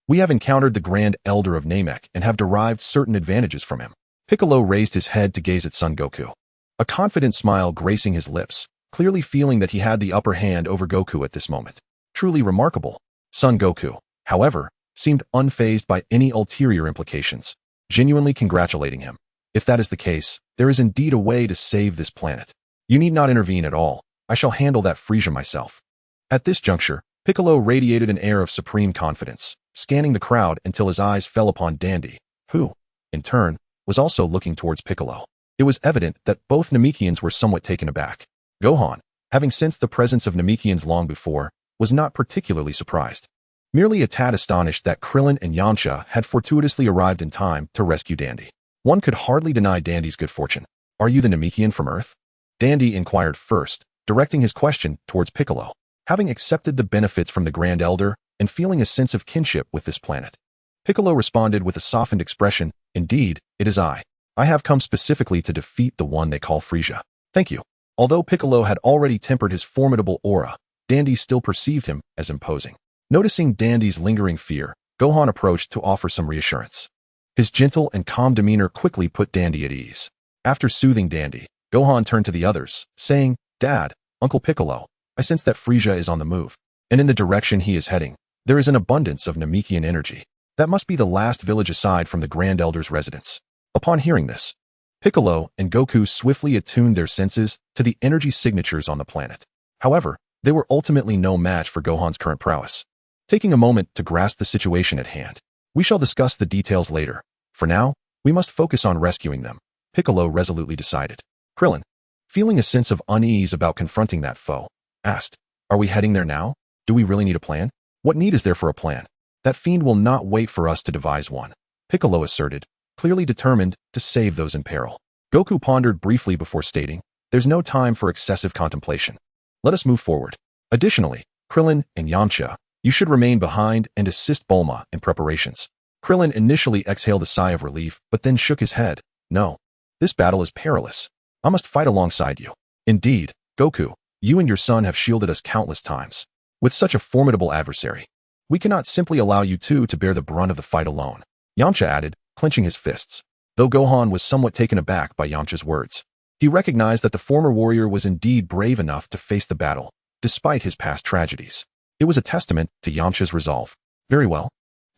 We have encountered the Grand Elder of Namek and have derived certain advantages from him." Piccolo raised his head to gaze at Son Goku, a confident smile gracing his lips, clearly feeling that he had the upper hand over Goku at this moment. Truly remarkable. Son Goku, however, seemed unfazed by any ulterior implications, genuinely congratulating him. "If that is the case, there is indeed a way to save this planet. You need not intervene at all. I shall handle that Frieza myself." At this juncture, Piccolo radiated an air of supreme confidence, scanning the crowd until his eyes fell upon Dandy, who, in turn, was also looking towards Piccolo. It was evident that both Namekians were somewhat taken aback. Gohan, having sensed the presence of Namekians long before, was not particularly surprised. Merely a tad astonished that Krillin and Yamcha had fortuitously arrived in time to rescue Dandy. One could hardly deny Dandy's good fortune. "Are you the Namekian from Earth?" Dandy inquired first, directing his question towards Piccolo. Having accepted the benefits from the Grand Elder and feeling a sense of kinship with this planet, Piccolo responded with a softened expression, "Indeed, it is I. I have come specifically to defeat the one they call Frieza." "Thank you." Although Piccolo had already tempered his formidable aura, Dandy still perceived him as imposing. Noticing Dandy's lingering fear, Gohan approached to offer some reassurance. His gentle and calm demeanor quickly put Dandy at ease. After soothing Dandy, Gohan turned to the others, saying, "Dad, Uncle Piccolo, I sense that Frieza is on the move, and in the direction he is heading, there is an abundance of Namekian energy. That must be the last village aside from the Grand Elder's residence." Upon hearing this, Piccolo and Goku swiftly attuned their senses to the energy signatures on the planet. However, they were ultimately no match for Gohan's current prowess. Taking a moment to grasp the situation at hand, we shall discuss the details later. For now, we must focus on rescuing them, Piccolo resolutely decided. Krillin, feeling a sense of unease about confronting that foe, asked, "Are we heading there now? Do we really need a plan? What need is there for a plan? That fiend will not wait for us to devise one," Piccolo asserted, clearly determined to save those in peril. Goku pondered briefly before stating, "There's no time for excessive contemplation. Let us move forward. Additionally, Krillin and Yamcha, you should remain behind and assist Bulma in preparations." Krillin initially exhaled a sigh of relief, but then shook his head. "No. This battle is perilous. I must fight alongside you." "Indeed, Goku, you and your son have shielded us countless times. With such a formidable adversary, we cannot simply allow you two to bear the brunt of the fight alone," Yamcha added, clenching his fists. Though Gohan was somewhat taken aback by Yamcha's words, he recognized that the former warrior was indeed brave enough to face the battle, despite his past tragedies. It was a testament to Yamcha's resolve. "Very well.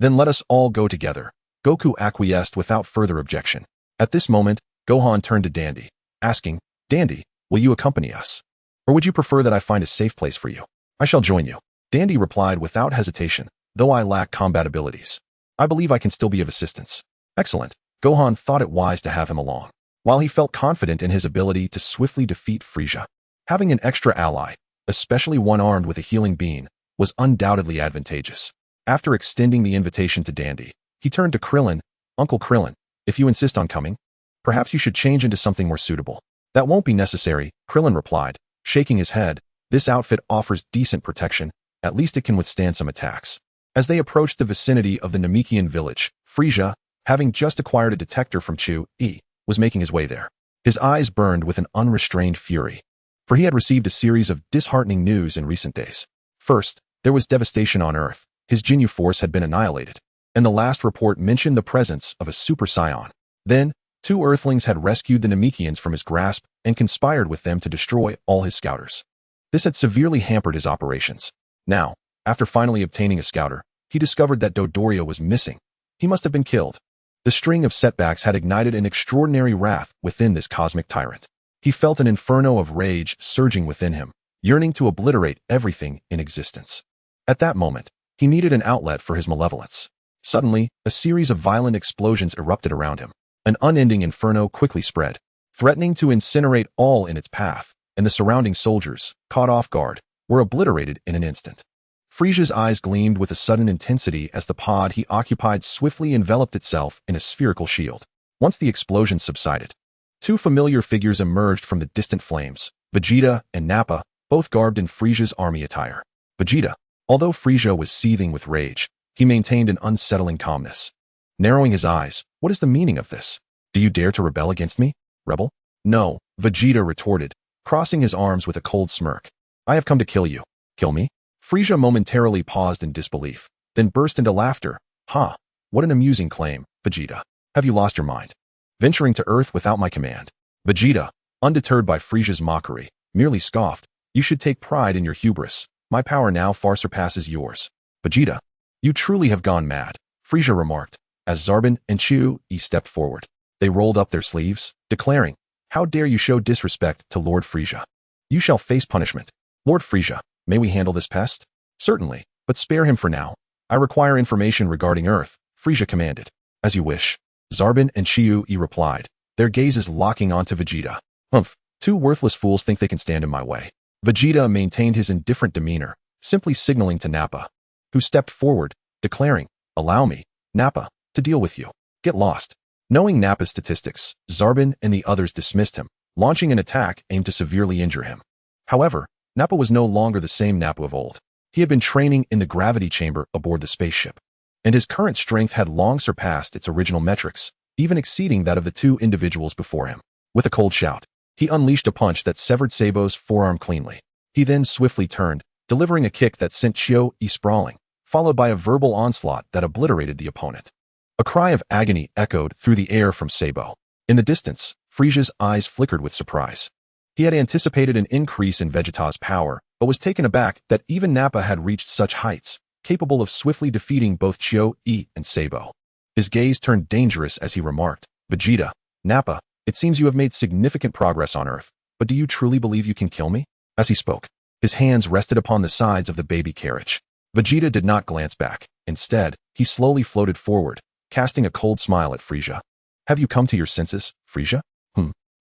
Then let us all go together," Goku acquiesced without further objection. At this moment, Gohan turned to Dandy, asking, "Dandy, will you accompany us? Or would you prefer that I find a safe place for you?" "I shall join you," Dandy replied without hesitation, "though I lack combat abilities. I believe I can still be of assistance." "Excellent." Gohan thought it wise to have him along. While he felt confident in his ability to swiftly defeat Frieza, having an extra ally, especially one armed with a healing beam, was undoubtedly advantageous. After extending the invitation to Dandy, he turned to Krillin. "Uncle Krillin, if you insist on coming, perhaps you should change into something more suitable." "That won't be necessary," Krillin replied, shaking his head. "This outfit offers decent protection. At least it can withstand some attacks." As they approached the vicinity of the Namekian village, Frieza, having just acquired a detector from Chu-E, was making his way there. His eyes burned with an unrestrained fury, for he had received a series of disheartening news in recent days. First, there was devastation on Earth. His Ginyu force had been annihilated, and the last report mentioned the presence of a Super Saiyan. Then, two Earthlings had rescued the Namekians from his grasp and conspired with them to destroy all his scouters. This had severely hampered his operations. Now, after finally obtaining a scouter, he discovered that Dodoria was missing. He must have been killed. The string of setbacks had ignited an extraordinary wrath within this cosmic tyrant. He felt an inferno of rage surging within him, yearning to obliterate everything in existence. At that moment, he needed an outlet for his malevolence. Suddenly, a series of violent explosions erupted around him. An unending inferno quickly spread, threatening to incinerate all in its path, and the surrounding soldiers, caught off guard, were obliterated in an instant. Frieza's eyes gleamed with a sudden intensity as the pod he occupied swiftly enveloped itself in a spherical shield. Once the explosion subsided, two familiar figures emerged from the distant flames, Vegeta and Nappa, both garbed in Frieza's army attire. Vegeta, although Frieza was seething with rage, he maintained an unsettling calmness. Narrowing his eyes, "What is the meaning of this? Do you dare to rebel against me, rebel?" "No," Vegeta retorted, crossing his arms with a cold smirk. "I have come to kill you." "Kill me?" Frieza momentarily paused in disbelief, then burst into laughter. "Ha! What an amusing claim, Vegeta. Have you lost your mind? Venturing to Earth without my command?" Vegeta, undeterred by Frieza's mockery, merely scoffed. "You should take pride in your hubris. My power now far surpasses yours." "Vegeta, you truly have gone mad," Frieza remarked, as Zarbin and Chu-E stepped forward. They rolled up their sleeves, declaring, "How dare you show disrespect to Lord Frieza? You shall face punishment." "Lord Frieza, may we handle this pest?" "Certainly, but spare him for now. I require information regarding Earth," Frieza commanded. "As you wish," Zarbin and Chu-E replied, their gazes locking onto Vegeta. "Humph, two worthless fools think they can stand in my way." Vegeta maintained his indifferent demeanor, simply signaling to Nappa, who stepped forward, declaring, "Allow me, Nappa, to deal with you. Get lost." Knowing Nappa's statistics, Zarbin and the others dismissed him, launching an attack aimed to severely injure him. However, Nappa was no longer the same Nappa of old. He had been training in the gravity chamber aboard the spaceship, and his current strength had long surpassed its original metrics, even exceeding that of the two individuals before him. With a cold shout, he unleashed a punch that severed Sabo's forearm cleanly. He then swiftly turned, delivering a kick that sent Chio-E sprawling, followed by a verbal onslaught that obliterated the opponent. A cry of agony echoed through the air from Sabo. In the distance, Frisia's eyes flickered with surprise. He had anticipated an increase in Vegeta's power, but was taken aback that even Nappa had reached such heights, capable of swiftly defeating both Chio-E and Sabo. His gaze turned dangerous as he remarked, "Vegeta, Nappa, it seems you have made significant progress on Earth, but do you truly believe you can kill me?" As he spoke, his hands rested upon the sides of the baby carriage. Vegeta did not glance back. Instead, he slowly floated forward, casting a cold smile at Frieza. "Have you come to your senses, Frieza?"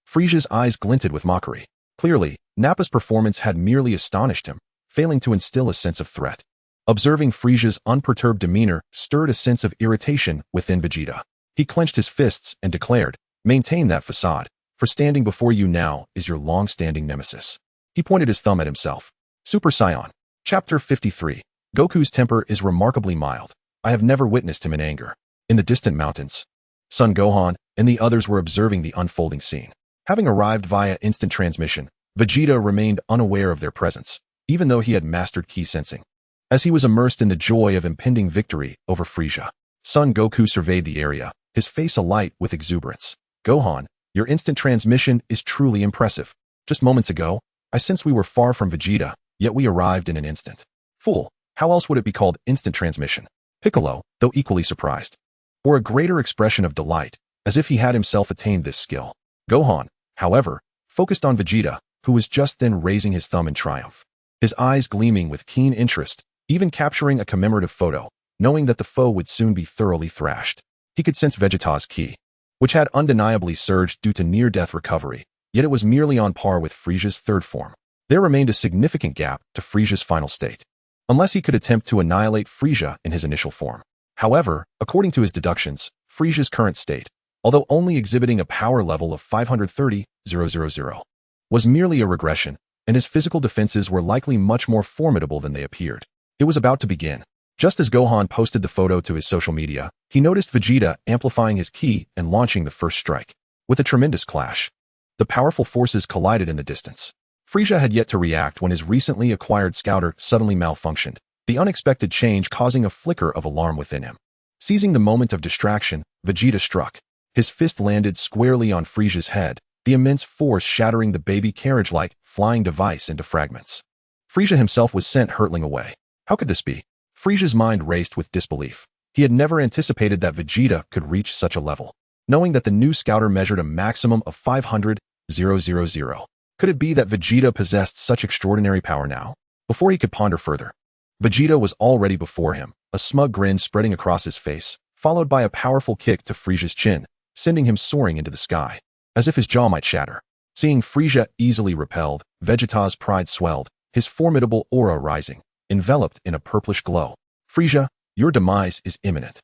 Frieza's eyes glinted with mockery. Clearly, Nappa's performance had merely astonished him, failing to instill a sense of threat. Observing Frieza's unperturbed demeanor stirred a sense of irritation within Vegeta. He clenched his fists and declared, "Maintain that facade, for standing before you now is your long-standing nemesis." He pointed his thumb at himself. Super Saiyan. Chapter 53. Goku's temper is remarkably mild. I have never witnessed him in anger. In the distant mountains, Son Gohan and the others were observing the unfolding scene. Having arrived via instant transmission, Vegeta remained unaware of their presence, even though he had mastered ki sensing. As he was immersed in the joy of impending victory over Frieza, Son Goku surveyed the area, his face alight with exuberance. "Gohan, your instant transmission is truly impressive. Just moments ago, I sensed we were far from Vegeta, yet we arrived in an instant." "Fool, how else would it be called instant transmission?" Piccolo, though equally surprised, bore a greater expression of delight, as if he had himself attained this skill. Gohan, however, focused on Vegeta, who was just then raising his thumb in triumph. His eyes gleaming with keen interest, even capturing a commemorative photo, knowing that the foe would soon be thoroughly thrashed. He could sense Vegeta's ki, which had undeniably surged due to near-death recovery, yet it was merely on par with Frieza's third form. There remained a significant gap to Frieza's final state, unless he could attempt to annihilate Frieza in his initial form. However, according to his deductions, Frieza's current state, although only exhibiting a power level of 530,000, was merely a regression, and his physical defenses were likely much more formidable than they appeared. It was about to begin. Just as Gohan posted the photo to his social media, he noticed Vegeta amplifying his ki and launching the first strike. With a tremendous clash, the powerful forces collided in the distance. Frieza had yet to react when his recently acquired scouter suddenly malfunctioned, the unexpected change causing a flicker of alarm within him. Seizing the moment of distraction, Vegeta struck. His fist landed squarely on Frieza's head, the immense force shattering the baby carriage-like flying device into fragments. Frieza himself was sent hurtling away. How could this be? Frieza's mind raced with disbelief. He had never anticipated that Vegeta could reach such a level. Knowing that the new scouter measured a maximum of 500,000, could it be that Vegeta possessed such extraordinary power now? Before he could ponder further, Vegeta was already before him, a smug grin spreading across his face, followed by a powerful kick to Frieza's chin, sending him soaring into the sky, as if his jaw might shatter. Seeing Frieza easily repelled, Vegeta's pride swelled, his formidable aura rising, enveloped in a purplish glow. "Frieza, your demise is imminent."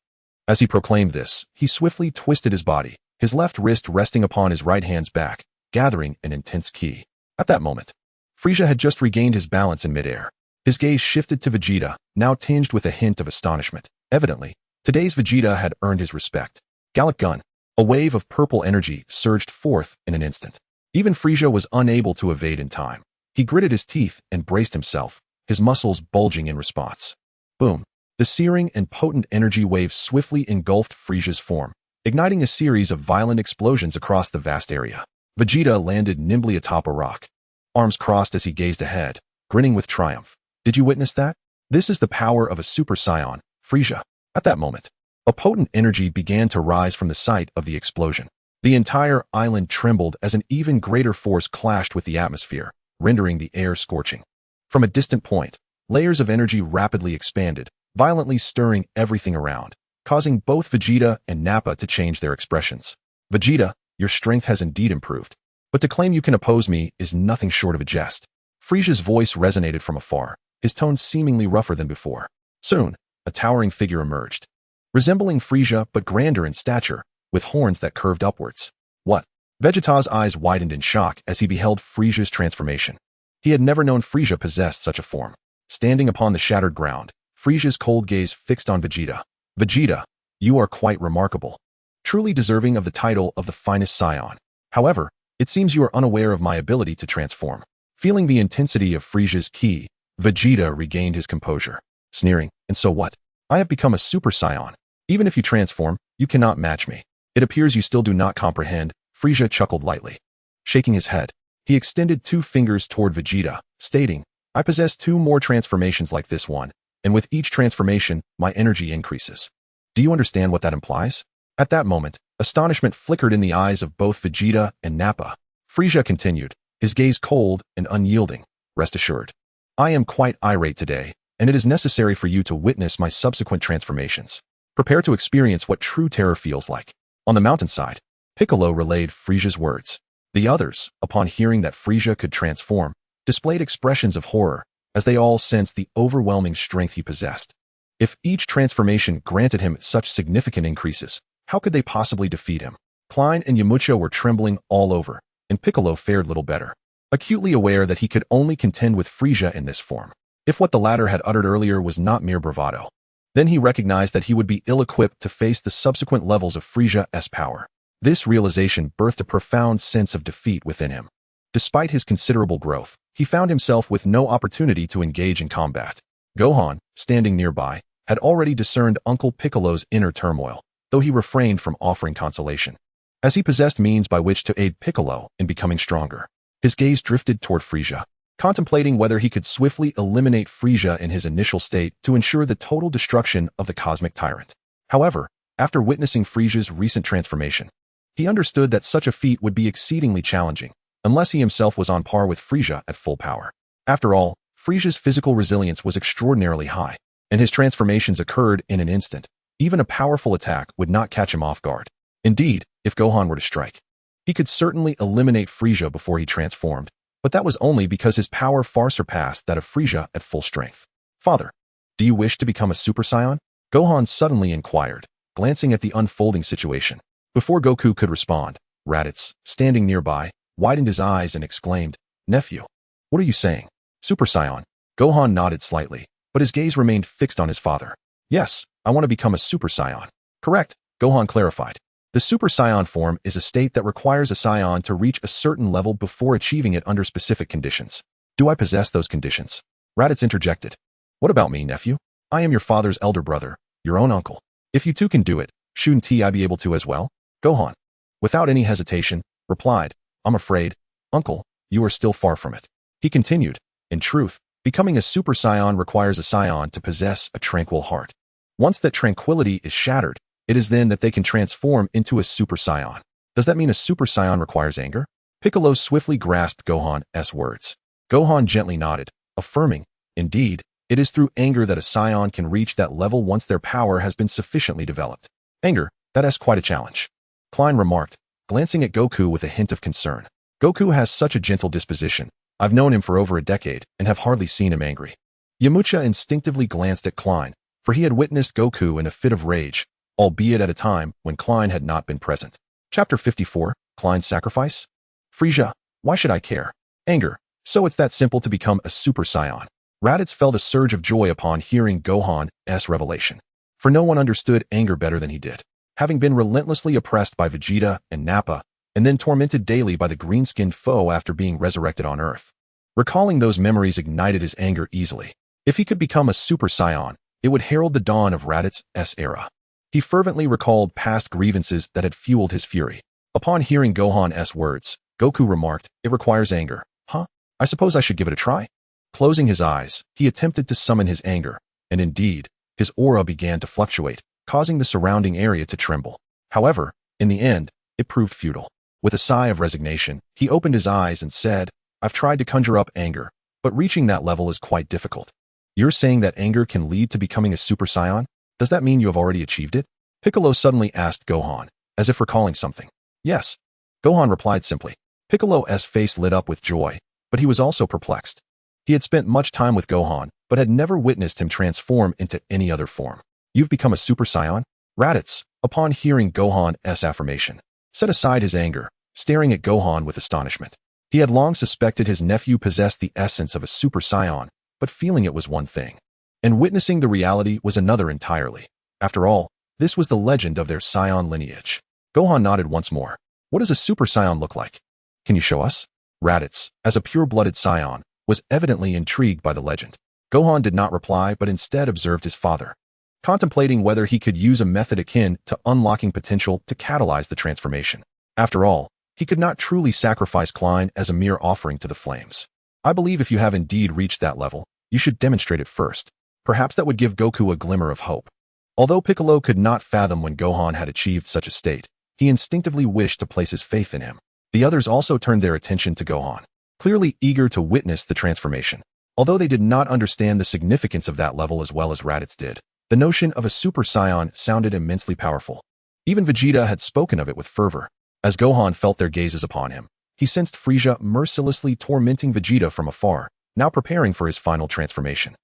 As he proclaimed this, he swiftly twisted his body, his left wrist resting upon his right hand's back, gathering an intense ki. At that moment, Frieza had just regained his balance in midair. His gaze shifted to Vegeta, now tinged with a hint of astonishment. Evidently, today's Vegeta had earned his respect. Gallic Gun. A wave of purple energy surged forth in an instant. Even Frieza was unable to evade in time. He gritted his teeth and braced himself, his muscles bulging in response. Boom. The searing and potent energy wave swiftly engulfed Frieza's form, igniting a series of violent explosions across the vast area. Vegeta landed nimbly atop a rock, arms crossed as he gazed ahead, grinning with triumph. Did you witness that? This is the power of a Super Saiyan, Frieza. At that moment, a potent energy began to rise from the site of the explosion. The entire island trembled as an even greater force clashed with the atmosphere, rendering the air scorching. From a distant point, layers of energy rapidly expanded, violently stirring everything around, causing both Vegeta and Nappa to change their expressions. "Vegeta, your strength has indeed improved, but to claim you can oppose me is nothing short of a jest." Frieza's voice resonated from afar, his tone seemingly rougher than before. Soon, a towering figure emerged, resembling Frieza but grander in stature, with horns that curved upwards. What? Vegeta's eyes widened in shock as he beheld Frieza's transformation. He had never known Frieza possessed such a form. Standing upon the shattered ground, Frieza's cold gaze fixed on Vegeta. "Vegeta, you are quite remarkable, truly deserving of the title of the finest Saiyan. However, it seems you are unaware of my ability to transform." Feeling the intensity of Frieza's ki, Vegeta regained his composure, sneering, "And so what? I have become a Super Saiyan. Even if you transform, you cannot match me. It appears you still do not comprehend." Frieza chuckled lightly. Shaking his head, he extended 2 fingers toward Vegeta, stating, "I possess 2 more transformations like this one, and with each transformation, my energy increases. Do you understand what that implies?" At that moment, astonishment flickered in the eyes of both Vegeta and Nappa. Frieza continued, his gaze cold and unyielding. "Rest assured, I am quite irate today, and it is necessary for you to witness my subsequent transformations. Prepare to experience what true terror feels like." On the mountainside, Piccolo relayed Frieza's words. The others, upon hearing that Frieza could transform, displayed expressions of horror, as they all sensed the overwhelming strength he possessed. If each transformation granted him such significant increases, how could they possibly defeat him? Klein and Yamcha were trembling all over, and Piccolo fared little better, acutely aware that he could only contend with Frieza in this form. If what the latter had uttered earlier was not mere bravado, then he recognized that he would be ill-equipped to face the subsequent levels of Frieza's power. This realization birthed a profound sense of defeat within him. Despite his considerable growth, he found himself with no opportunity to engage in combat. Gohan, standing nearby, had already discerned Uncle Piccolo's inner turmoil, though he refrained from offering consolation. As he possessed means by which to aid Piccolo in becoming stronger, his gaze drifted toward Frieza, contemplating whether he could swiftly eliminate Frieza in his initial state to ensure the total destruction of the cosmic tyrant. However, after witnessing Frieza's recent transformation, he understood that such a feat would be exceedingly challenging, unless he himself was on par with Frieza at full power. After all, Frieza's physical resilience was extraordinarily high, and his transformations occurred in an instant. Even a powerful attack would not catch him off guard. Indeed, if Gohan were to strike, he could certainly eliminate Frieza before he transformed, but that was only because his power far surpassed that of Frieza at full strength. "Father, do you wish to become a Super Saiyan?" Gohan suddenly inquired, glancing at the unfolding situation. Before Goku could respond, Raditz, standing nearby, widened his eyes and exclaimed, "Nephew, what are you saying? Super Saiyan?" Gohan nodded slightly, but his gaze remained fixed on his father. "Yes, I want to become a Super Saiyan." "Correct," Gohan clarified. "The Super Saiyan form is a state that requires a Saiyan to reach a certain level before achieving it under specific conditions. Do I possess those conditions?" Raditz interjected. "What about me, nephew? I am your father's elder brother, your own uncle. If you two can do it, shouldn't I be able to as well?" Gohan, without any hesitation, replied, "I'm afraid, uncle, you are still far from it." He continued, "In truth, becoming a Super Saiyan requires a Saiyan to possess a tranquil heart. Once that tranquility is shattered, it is then that they can transform into a Super Saiyan." "Does that mean a Super Saiyan requires anger?" Piccolo swiftly grasped Gohan's words. Gohan gently nodded, affirming, "Indeed, it is through anger that a Saiyan can reach that level once their power has been sufficiently developed." "Anger, that is quite a challenge," Klein remarked, glancing at Goku with a hint of concern. "Goku has such a gentle disposition. I've known him for over a decade and have hardly seen him angry." Yamcha instinctively glanced at Klein, for he had witnessed Goku in a fit of rage, albeit at a time when Klein had not been present. Chapter 54, Klein's Sacrifice? "Frieza, why should I care? Anger, so it's that simple to become a Super Saiyan." Raditz felt a surge of joy upon hearing Gohan's revelation, for no one understood anger better than he did. Having been relentlessly oppressed by Vegeta and Nappa, and then tormented daily by the green-skinned foe after being resurrected on Earth, recalling those memories ignited his anger easily. If he could become a Super Saiyan, it would herald the dawn of Raditz's era. He fervently recalled past grievances that had fueled his fury. Upon hearing Gohan's words, Goku remarked, "It requires anger, huh? I suppose I should give it a try." Closing his eyes, he attempted to summon his anger, and indeed, his aura began to fluctuate, causing the surrounding area to tremble. However, in the end, it proved futile. With a sigh of resignation, he opened his eyes and said, "I've tried to conjure up anger, but reaching that level is quite difficult." "You're saying that anger can lead to becoming a Super Saiyan? Does that mean you have already achieved it?" Piccolo suddenly asked Gohan, as if recalling something. "Yes," Gohan replied simply. Piccolo's face lit up with joy, but he was also perplexed. He had spent much time with Gohan, but had never witnessed him transform into any other form. "You've become a Super Saiyan?" Raditz, upon hearing Gohan's affirmation, set aside his anger, staring at Gohan with astonishment. He had long suspected his nephew possessed the essence of a Super Saiyan, but feeling it was one thing, and witnessing the reality was another entirely. After all, this was the legend of their Saiyan lineage. Gohan nodded once more. "What does a Super Saiyan look like? Can you show us?" Raditz, as a pure-blooded Saiyan, was evidently intrigued by the legend. Gohan did not reply but instead observed his father, contemplating whether he could use a method akin to unlocking potential to catalyze the transformation. After all, he could not truly sacrifice Klein as a mere offering to the flames. I believe if you have indeed reached that level, you should demonstrate it first. Perhaps that would give Goku a glimmer of hope. Although Piccolo could not fathom when Gohan had achieved such a state, he instinctively wished to place his faith in him. The others also turned their attention to Gohan, clearly eager to witness the transformation. Although they did not understand the significance of that level as well as Raditz did, the notion of a Super Saiyan sounded immensely powerful. Even Vegeta had spoken of it with fervor. As Gohan felt their gazes upon him, he sensed Frieza mercilessly tormenting Vegeta from afar, now preparing for his final transformation.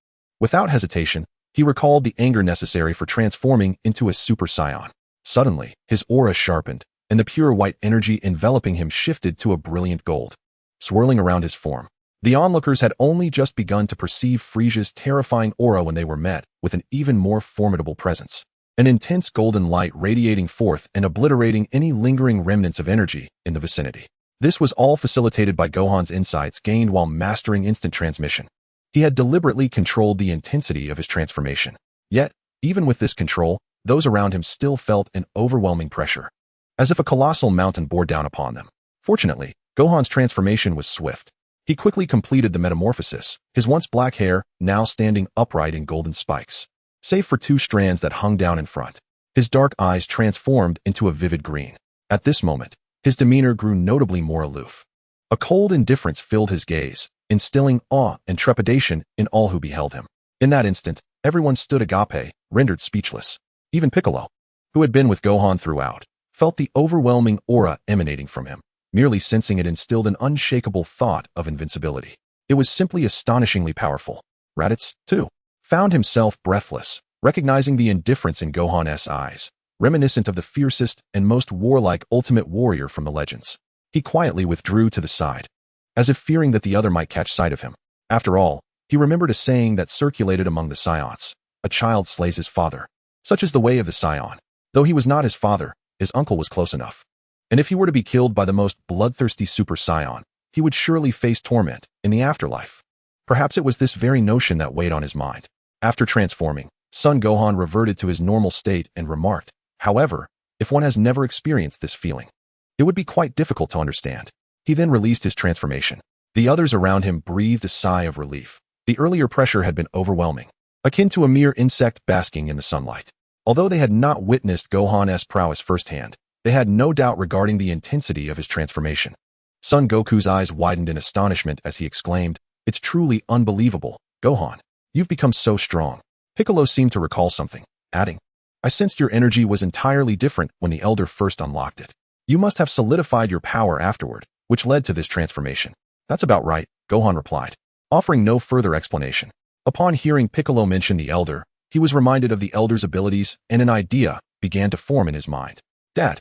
Without hesitation, he recalled the anger necessary for transforming into a Super Saiyan. Suddenly, his aura sharpened, and the pure white energy enveloping him shifted to a brilliant gold, swirling around his form. The onlookers had only just begun to perceive Frieza's terrifying aura when they were met with an even more formidable presence. An intense golden light radiating forth and obliterating any lingering remnants of energy in the vicinity. This was all facilitated by Gohan's insights gained while mastering instant transmission. He had deliberately controlled the intensity of his transformation. Yet, even with this control, those around him still felt an overwhelming pressure, as if a colossal mountain bore down upon them. Fortunately, Gohan's transformation was swift. He quickly completed the metamorphosis, his once black hair now standing upright in golden spikes, save for two strands that hung down in front. His dark eyes transformed into a vivid green. At this moment, his demeanor grew notably more aloof. A cold indifference filled his gaze, instilling awe and trepidation in all who beheld him. In that instant, everyone stood agape, rendered speechless. Even Piccolo, who had been with Gohan throughout, felt the overwhelming aura emanating from him. Merely sensing it instilled an unshakable thought of invincibility. It was simply astonishingly powerful. Raditz, too, found himself breathless, recognizing the indifference in Gohan's eyes, reminiscent of the fiercest and most warlike ultimate warrior from the legends. He quietly withdrew to the side, as if fearing that the other might catch sight of him. After all, he remembered a saying that circulated among the Saiyans: a child slays his father. Such is the way of the Saiyan. Though he was not his father, his uncle was close enough. And if he were to be killed by the most bloodthirsty Super Saiyan, he would surely face torment in the afterlife. Perhaps it was this very notion that weighed on his mind. After transforming, Son Gohan reverted to his normal state and remarked, "However, if one has never experienced this feeling, it would be quite difficult to understand." He then released his transformation. The others around him breathed a sigh of relief. The earlier pressure had been overwhelming, akin to a mere insect basking in the sunlight. Although they had not witnessed Gohan's prowess firsthand, they had no doubt regarding the intensity of his transformation. Son Goku's eyes widened in astonishment as he exclaimed, "It's truly unbelievable, Gohan. You've become so strong." Piccolo seemed to recall something, adding, "I sensed your energy was entirely different when the Elder first unlocked it. You must have solidified your power afterward, which led to this transformation." "That's about right," Gohan replied, offering no further explanation. Upon hearing Piccolo mention the Elder, he was reminded of the Elder's abilities and an idea began to form in his mind. "Dad,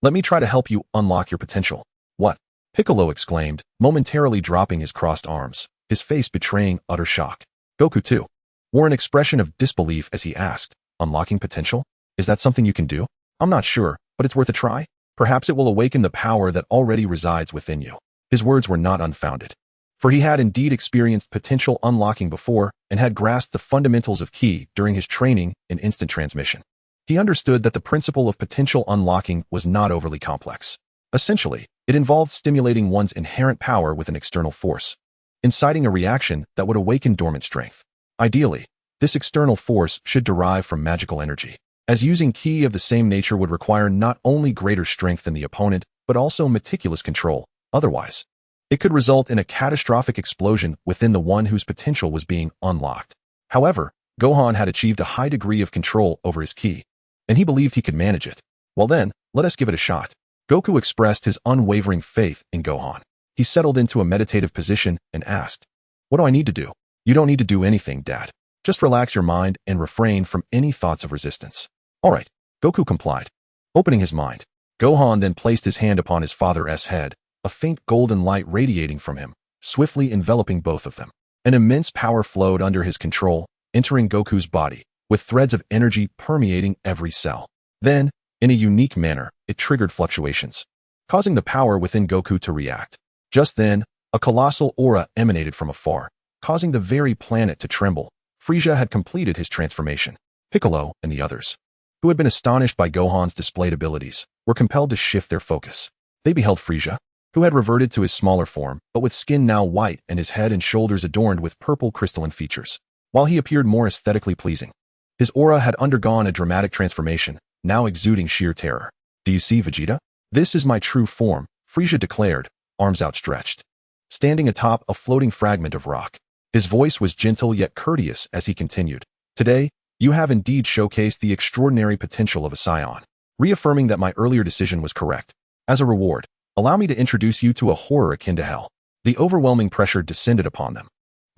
let me try to help you unlock your potential." "What?" Piccolo exclaimed, momentarily dropping his crossed arms, his face betraying utter shock. Goku, too, wore an expression of disbelief as he asked, "Unlocking potential? Is that something you can do?" "I'm not sure, but it's worth a try. Perhaps it will awaken the power that already resides within you." His words were not unfounded, for he had indeed experienced potential unlocking before and had grasped the fundamentals of Ki during his training in instant transmission. He understood that the principle of potential unlocking was not overly complex. Essentially, it involved stimulating one's inherent power with an external force, inciting a reaction that would awaken dormant strength. Ideally, this external force should derive from magical energy, as using Ki of the same nature would require not only greater strength than the opponent, but also meticulous control. Otherwise, it could result in a catastrophic explosion within the one whose potential was being unlocked. However, Gohan had achieved a high degree of control over his Ki, and he believed he could manage it. "Well then, let us give it a shot." Goku expressed his unwavering faith in Gohan. He settled into a meditative position and asked, "What do I need to do?" "You don't need to do anything, Dad. Just relax your mind and refrain from any thoughts of resistance." "All right." Goku complied. Opening his mind, Gohan then placed his hand upon his father's head, a faint golden light radiating from him, swiftly enveloping both of them. An immense power flowed under his control, entering Goku's body, with threads of energy permeating every cell. Then, in a unique manner, it triggered fluctuations, causing the power within Goku to react. Just then, a colossal aura emanated from afar, causing the very planet to tremble. Frieza had completed his transformation. Piccolo and the others, who had been astonished by Gohan's displayed abilities, were compelled to shift their focus. They beheld Frieza, who had reverted to his smaller form, but with skin now white and his head and shoulders adorned with purple crystalline features. While he appeared more aesthetically pleasing, his aura had undergone a dramatic transformation, now exuding sheer terror. "Do you see, Vegeta? This is my true form," Frieza declared, arms outstretched, standing atop a floating fragment of rock. His voice was gentle yet courteous as he continued. "Today, you have indeed showcased the extraordinary potential of a Saiyan, reaffirming that my earlier decision was correct. As a reward, allow me to introduce you to a horror akin to hell." The overwhelming pressure descended upon them,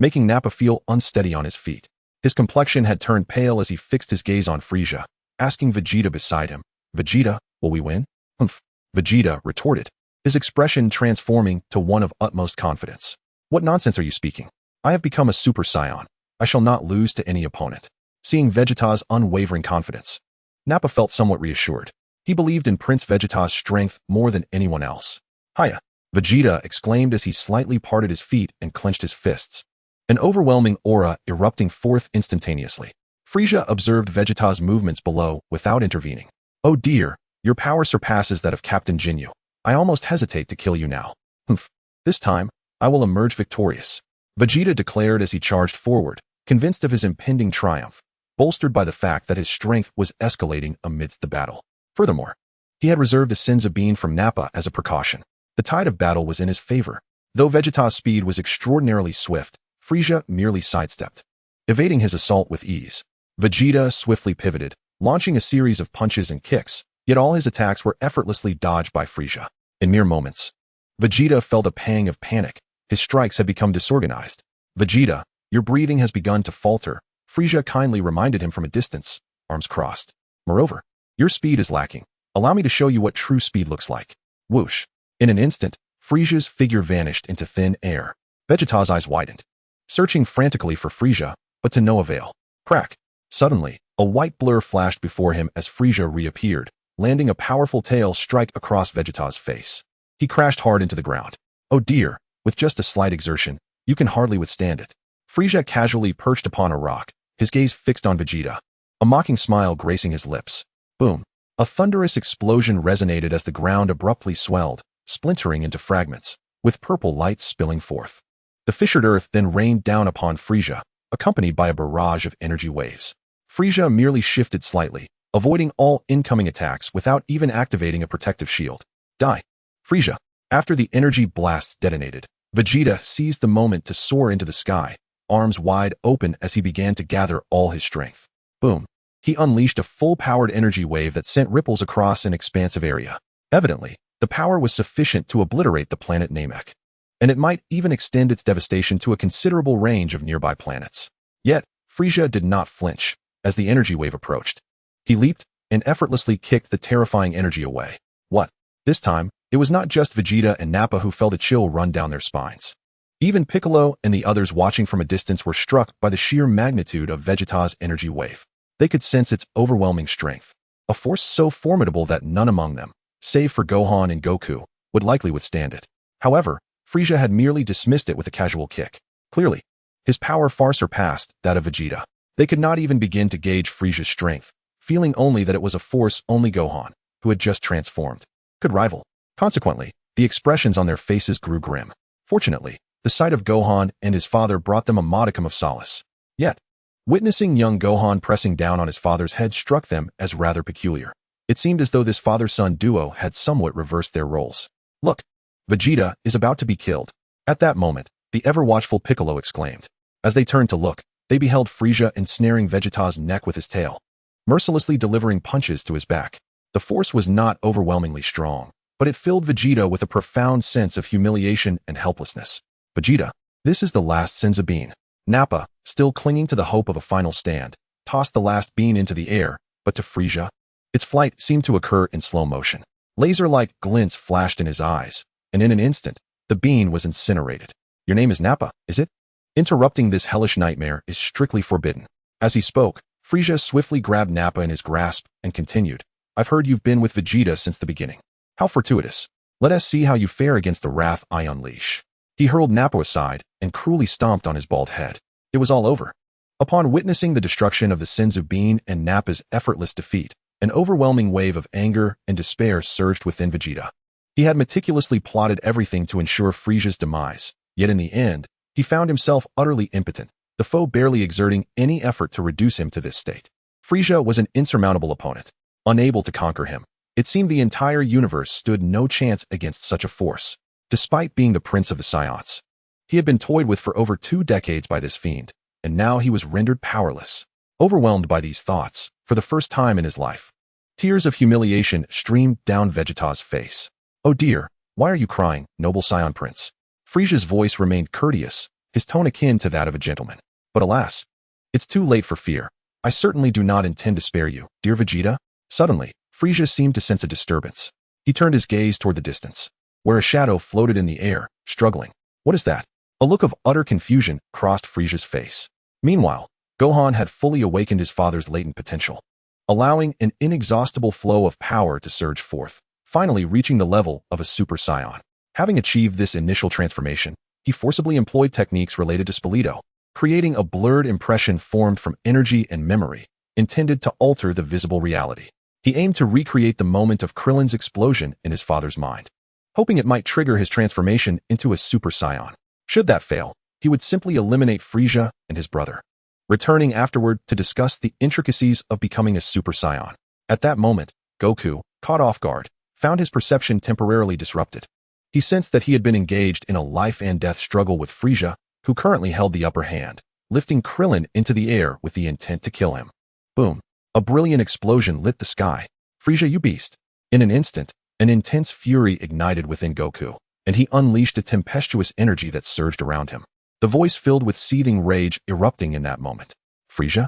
making Nappa feel unsteady on his feet. His complexion had turned pale as he fixed his gaze on Frieza, asking Vegeta beside him, "Vegeta, will we win?" "Humph," Vegeta retorted, his expression transforming to one of utmost confidence. "What nonsense are you speaking? I have become a Super Saiyan. I shall not lose to any opponent." Seeing Vegeta's unwavering confidence, Nappa felt somewhat reassured. He believed in Prince Vegeta's strength more than anyone else. "Hiya!" Vegeta exclaimed as he slightly parted his feet and clenched his fists, an overwhelming aura erupting forth instantaneously. Frieza observed Vegeta's movements below without intervening. "Oh dear, your power surpasses that of Captain Jinyu. I almost hesitate to kill you now. Humph. This time, I will emerge victorious," Vegeta declared as he charged forward, convinced of his impending triumph, bolstered by the fact that his strength was escalating amidst the battle. Furthermore, he had reserved a Senzu bean from Nappa as a precaution. The tide of battle was in his favor. Though Vegeta's speed was extraordinarily swift, Frieza merely sidestepped, evading his assault with ease. Vegeta swiftly pivoted, launching a series of punches and kicks, yet all his attacks were effortlessly dodged by Frieza. In mere moments, Vegeta felt a pang of panic. His strikes had become disorganized. "Vegeta, your breathing has begun to falter," Frieza kindly reminded him from a distance, arms crossed. "Moreover, your speed is lacking. Allow me to show you what true speed looks like." Whoosh. In an instant, Frieza's figure vanished into thin air. Vegeta's eyes widened, searching frantically for Frieza, but to no avail. Crack. Suddenly, a white blur flashed before him as Frieza reappeared, landing a powerful tail strike across Vegeta's face. He crashed hard into the ground. "Oh dear, with just a slight exertion, you can hardly withstand it." Frieza casually perched upon a rock, his gaze fixed on Vegeta, a mocking smile gracing his lips. Boom. A thunderous explosion resonated as the ground abruptly swelled, splintering into fragments, with purple light spilling forth. The fissured earth then rained down upon Frieza, accompanied by a barrage of energy waves. Frieza merely shifted slightly, avoiding all incoming attacks without even activating a protective shield. "Die." Frieza. After the energy blasts detonated, Vegeta seized the moment to soar into the sky, arms wide open as he began to gather all his strength. Boom. He unleashed a full-powered energy wave that sent ripples across an expansive area. Evidently, the power was sufficient to obliterate the planet Namek, and it might even extend its devastation to a considerable range of nearby planets. Yet, Frieza did not flinch as the energy wave approached. He leaped and effortlessly kicked the terrifying energy away. What? This time, it was not just Vegeta and Nappa who felt a chill run down their spines. Even Piccolo and the others watching from a distance were struck by the sheer magnitude of Vegeta's energy wave. They could sense its overwhelming strength, a force so formidable that none among them, save for Gohan and Goku, would likely withstand it. However, Frieza had merely dismissed it with a casual kick. Clearly, his power far surpassed that of Vegeta. They could not even begin to gauge Frieza's strength, feeling only that it was a force only Gohan, who had just transformed, could rival. Consequently, the expressions on their faces grew grim. Fortunately, the sight of Gohan and his father brought them a modicum of solace. Yet, witnessing young Gohan pressing down on his father's head struck them as rather peculiar. It seemed as though this father-son duo had somewhat reversed their roles. "Look, Vegeta is about to be killed." At that moment, the ever-watchful Piccolo exclaimed. As they turned to look, they beheld Frieza ensnaring Vegeta's neck with his tail, mercilessly delivering punches to his back. The force was not overwhelmingly strong, but it filled Vegeta with a profound sense of humiliation and helplessness. "Vegeta, this is the last Senzu bean." Nappa, still clinging to the hope of a final stand, tossed the last bean into the air, but to Frieza, its flight seemed to occur in slow motion. Laser-like glints flashed in his eyes, and in an instant, the bean was incinerated. "Your name is Nappa, is it? Interrupting this hellish nightmare is strictly forbidden." As he spoke, Frieza swiftly grabbed Nappa in his grasp and continued. "I've heard you've been with Vegeta since the beginning. How fortuitous. Let us see how you fare against the wrath I unleash." He hurled Nappa aside and cruelly stomped on his bald head. It was all over. Upon witnessing the destruction of the Senzu Bean and Nappa's effortless defeat, an overwhelming wave of anger and despair surged within Vegeta. He had meticulously plotted everything to ensure Frieza's demise, yet in the end, he found himself utterly impotent, the foe barely exerting any effort to reduce him to this state. Frieza was an insurmountable opponent, unable to conquer him. It seemed the entire universe stood no chance against such a force, despite being the prince of the Saiyans. He had been toyed with for over 2 decades by this fiend, and now he was rendered powerless. Overwhelmed by these thoughts, for the first time in his life, tears of humiliation streamed down Vegeta's face. "Oh dear, why are you crying, noble Saiyan prince?" Frieza's voice remained courteous, his tone akin to that of a gentleman. "But alas, it's too late for fear. I certainly do not intend to spare you, dear Vegeta." Suddenly, Frieza seemed to sense a disturbance. He turned his gaze toward the distance, where a shadow floated in the air, struggling. "What is that?" A look of utter confusion crossed Frieza's face. Meanwhile, Gohan had fully awakened his father's latent potential, allowing an inexhaustible flow of power to surge forth, finally reaching the level of a Super Saiyan. Having achieved this initial transformation, he forcibly employed techniques related to Spalito, creating a blurred impression formed from energy and memory, intended to alter the visible reality. He aimed to recreate the moment of Krillin's explosion in his father's mind, hoping it might trigger his transformation into a Super Saiyan. Should that fail, he would simply eliminate Frieza and his brother, returning afterward to discuss the intricacies of becoming a Super Saiyan. At that moment, Goku, caught off guard, found his perception temporarily disrupted. He sensed that he had been engaged in a life-and-death struggle with Frieza, who currently held the upper hand, lifting Krillin into the air with the intent to kill him. Boom! A brilliant explosion lit the sky. "Frieza, you beast!" In an instant, an intense fury ignited within Goku, and he unleashed a tempestuous energy that surged around him. The voice filled with seething rage erupting in that moment. "Frieza?"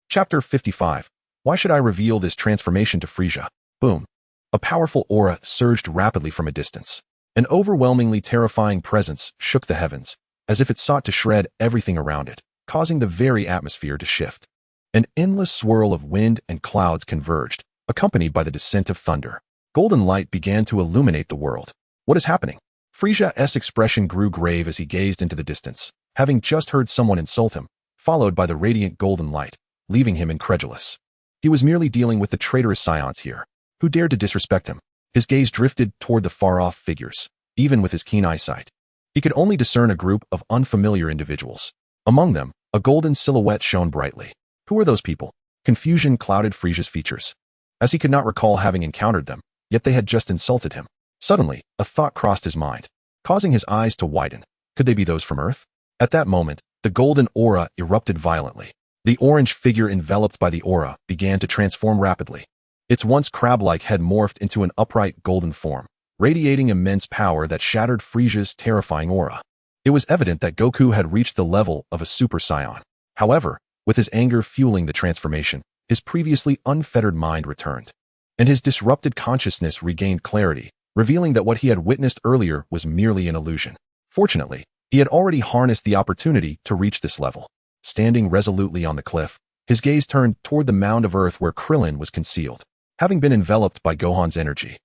Chapter 55. Why should I reveal this transformation to Frieza? Boom! A powerful aura surged rapidly from a distance. An overwhelmingly terrifying presence shook the heavens, as if it sought to shred everything around it, causing the very atmosphere to shift. An endless swirl of wind and clouds converged, accompanied by the descent of thunder. Golden light began to illuminate the world. "What is happening?" Frieza's expression grew grave as he gazed into the distance, having just heard someone insult him, followed by the radiant golden light, leaving him incredulous. He was merely dealing with the traitorous Saiyans here, who dared to disrespect him. His gaze drifted toward the far-off figures, even with his keen eyesight. He could only discern a group of unfamiliar individuals. Among them, a golden silhouette shone brightly. Who were those people? Confusion clouded Frieza's features, as he could not recall having encountered them, yet they had just insulted him. Suddenly, a thought crossed his mind, causing his eyes to widen. Could they be those from Earth? At that moment, the golden aura erupted violently. The orange figure enveloped by the aura began to transform rapidly. Its once crab-like head morphed into an upright golden form, radiating immense power that shattered Frieza's terrifying aura. It was evident that Goku had reached the level of a Super Saiyan. However, with his anger fueling the transformation, his previously unfettered mind returned, and his disrupted consciousness regained clarity, revealing that what he had witnessed earlier was merely an illusion. Fortunately, he had already harnessed the opportunity to reach this level. Standing resolutely on the cliff, his gaze turned toward the mound of earth where Krillin was concealed. Having been enveloped by Gohan's energy,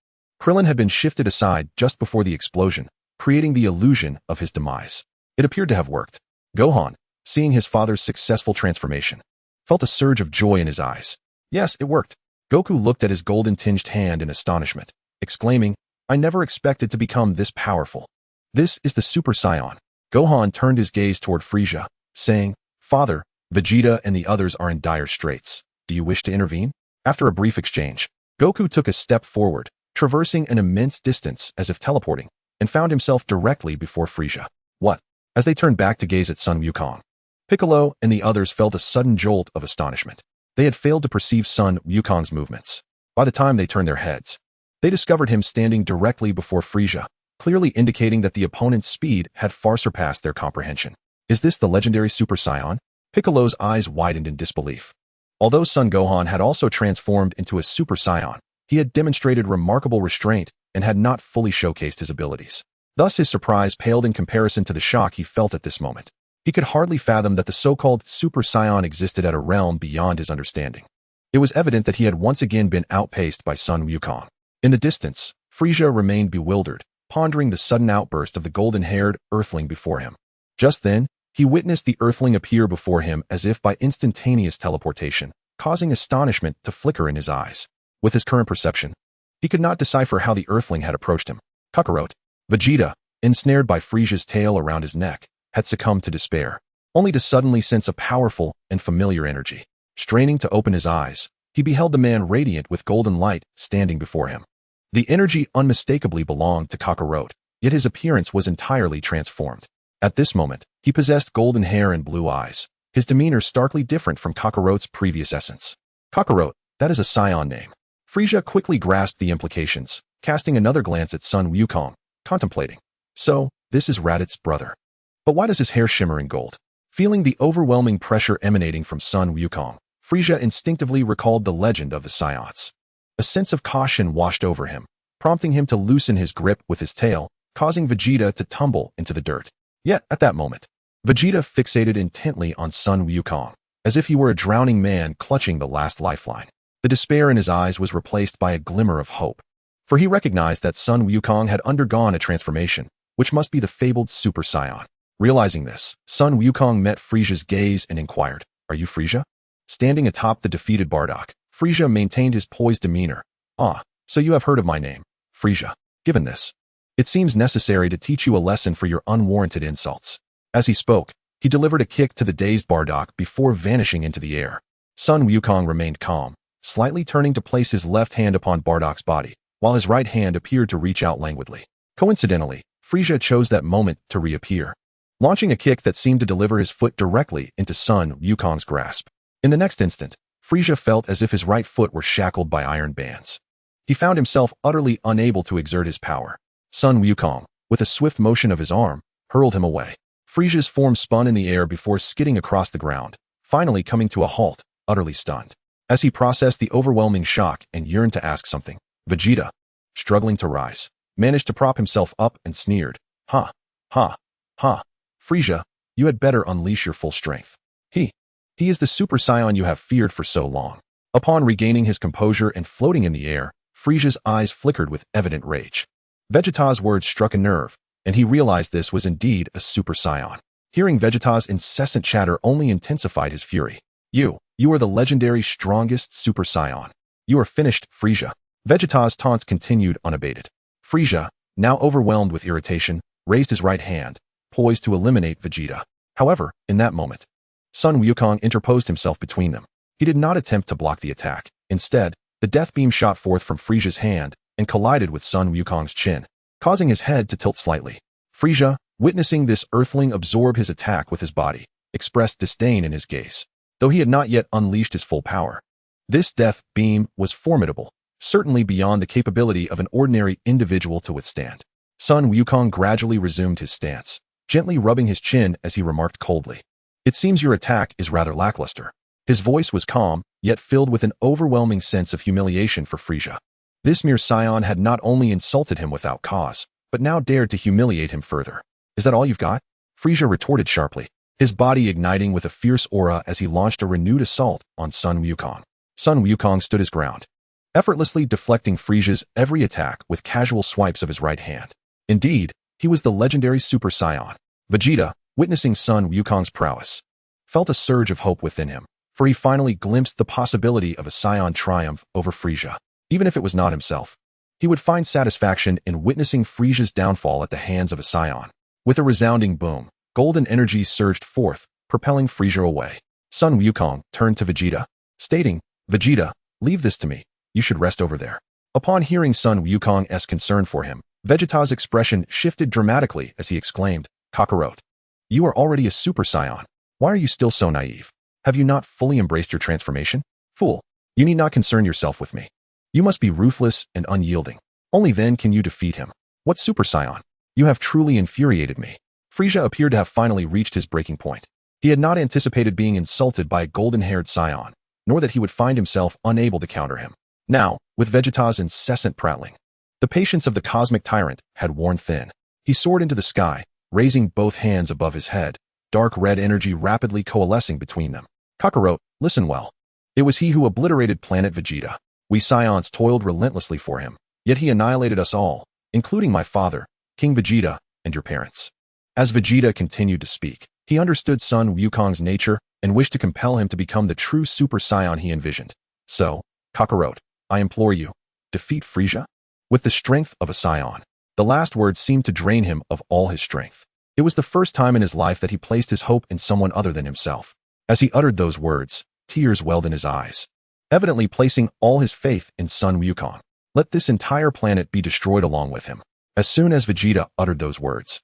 Krillin had been shifted aside just before the explosion, creating the illusion of his demise. It appeared to have worked. Gohan, seeing his father's successful transformation, felt a surge of joy in his eyes. Yes, it worked. Goku looked at his golden-tinged hand in astonishment, exclaiming, "I never expected to become this powerful. This is the Super Saiyan." Gohan turned his gaze toward Frieza, saying, "Father, Vegeta and the others are in dire straits. Do you wish to intervene?" After a brief exchange, Goku took a step forward, traversing an immense distance as if teleporting, and found himself directly before Frieza. "What?" As they turned back to gaze at Son Wukong, Piccolo and the others felt a sudden jolt of astonishment. They had failed to perceive Son Wukong's movements. By the time they turned their heads, they discovered him standing directly before Frieza, clearly indicating that the opponent's speed had far surpassed their comprehension. "Is this the legendary Super Saiyan?" Piccolo's eyes widened in disbelief. Although Son Gohan had also transformed into a Super Saiyan, he had demonstrated remarkable restraint and had not fully showcased his abilities. Thus his surprise paled in comparison to the shock he felt at this moment. He could hardly fathom that the so-called Super Saiyan existed at a realm beyond his understanding. It was evident that he had once again been outpaced by Son Wukong. In the distance, Frieza remained bewildered, pondering the sudden outburst of the golden-haired earthling before him. Just then, he witnessed the earthling appear before him as if by instantaneous teleportation, causing astonishment to flicker in his eyes. With his current perception, he could not decipher how the earthling had approached him. Kakarot. Vegeta, ensnared by Frieza's tail around his neck, had succumbed to despair, only to suddenly sense a powerful and familiar energy. Straining to open his eyes, he beheld the man radiant with golden light standing before him. The energy unmistakably belonged to Kakarot, yet his appearance was entirely transformed. At this moment, he possessed golden hair and blue eyes, his demeanor starkly different from Kakarot's previous essence. Kakarot, that is a Saiyan name. Frieza quickly grasped the implications, casting another glance at Son Wukong, contemplating. So, this is Raditz' brother. But why does his hair shimmer in gold? Feeling the overwhelming pressure emanating from Son Wukong, Frieza instinctively recalled the legend of the Saiyans. A sense of caution washed over him, prompting him to loosen his grip with his tail, causing Vegeta to tumble into the dirt. Yet, at that moment, Vegeta fixated intently on Son Wukong, as if he were a drowning man clutching the last lifeline. The despair in his eyes was replaced by a glimmer of hope, for he recognized that Son Wukong had undergone a transformation, which must be the fabled Super Saiyan. Realizing this, Son Wukong met Frieza's gaze and inquired, "Are you Frieza?" Standing atop the defeated Bardock, Frieza maintained his poised demeanor. "Ah, so you have heard of my name, Frieza. Given this, it seems necessary to teach you a lesson for your unwarranted insults." As he spoke, he delivered a kick to the dazed Bardock before vanishing into the air. Son Wukong remained calm, slightly turning to place his left hand upon Bardock's body, while his right hand appeared to reach out languidly. Coincidentally, Frieza chose that moment to reappear, launching a kick that seemed to deliver his foot directly into Son Wukong's grasp. In the next instant, Frieza felt as if his right foot were shackled by iron bands. He found himself utterly unable to exert his power. Son Wukong, with a swift motion of his arm, hurled him away. Frieza's form spun in the air before skidding across the ground, finally coming to a halt, utterly stunned. As he processed the overwhelming shock and yearned to ask something, Vegeta, struggling to rise, managed to prop himself up and sneered, "Ha, ha, ha. Frieza, you had better unleash your full strength. He is the Super Saiyan you have feared for so long." Upon regaining his composure and floating in the air, Frieza's eyes flickered with evident rage. Vegeta's words struck a nerve, and he realized this was indeed a Super Saiyan. Hearing Vegeta's incessant chatter only intensified his fury. You are the legendary strongest Super Saiyan. You are finished, Frieza." Vegeta's taunts continued unabated. Frieza, now overwhelmed with irritation, raised his right hand, poised to eliminate Vegeta. However, in that moment, Son Wukong interposed himself between them. He did not attempt to block the attack. Instead, the death beam shot forth from Frieza's hand and collided with Son Wukong's chin, causing his head to tilt slightly. Frieza, witnessing this earthling absorb his attack with his body, expressed disdain in his gaze, though he had not yet unleashed his full power. This death beam was formidable, certainly beyond the capability of an ordinary individual to withstand. Son Wukong gradually resumed his stance, gently rubbing his chin as he remarked coldly, "It seems your attack is rather lackluster." His voice was calm, yet filled with an overwhelming sense of humiliation for Frieza. This mere Saiyan had not only insulted him without cause, but now dared to humiliate him further. "Is that all you've got?" Frieza retorted sharply, his body igniting with a fierce aura as he launched a renewed assault on Son Wukong. Son Wukong stood his ground, effortlessly deflecting Frieza's every attack with casual swipes of his right hand. Indeed, he was the legendary Super Saiyan. Vegeta, witnessing Son Wukong's prowess, felt a surge of hope within him, for he finally glimpsed the possibility of a Saiyan triumph over Frieza. Even if it was not himself, he would find satisfaction in witnessing Frieza's downfall at the hands of a Saiyan. With a resounding boom, golden energy surged forth, propelling Frieza away. Son Wukong turned to Vegeta, stating, "Vegeta, leave this to me. You should rest over there." Upon hearing Son Wukong's concern for him, Vegeta's expression shifted dramatically as he exclaimed, "Kakarot, you are already a Super Saiyan. Why are you still so naive? Have you not fully embraced your transformation? Fool, you need not concern yourself with me. You must be ruthless and unyielding. Only then can you defeat him. What Super Saiyan? You have truly infuriated me." Frieza appeared to have finally reached his breaking point. He had not anticipated being insulted by a golden-haired Saiyan, nor that he would find himself unable to counter him. Now, with Vegeta's incessant prattling, the patience of the cosmic tyrant had worn thin. He soared into the sky, raising both hands above his head, dark red energy rapidly coalescing between them. "Kakarot, listen well. It was he who obliterated planet Vegeta. We Saiyans toiled relentlessly for him, yet he annihilated us all, including my father, King Vegeta, and your parents. As Vegeta continued to speak, he understood Son Wukong's nature and wished to compel him to become the true Super Saiyan he envisioned. So, Kakarot, I implore you, defeat Frieza? With the strength of a Saiyan. The last words seemed to drain him of all his strength. It was the first time in his life that he placed his hope in someone other than himself. As he uttered those words, tears welled in his eyes, evidently placing all his faith in Son Wukong. Let this entire planet be destroyed along with him. As soon as Vegeta uttered those words,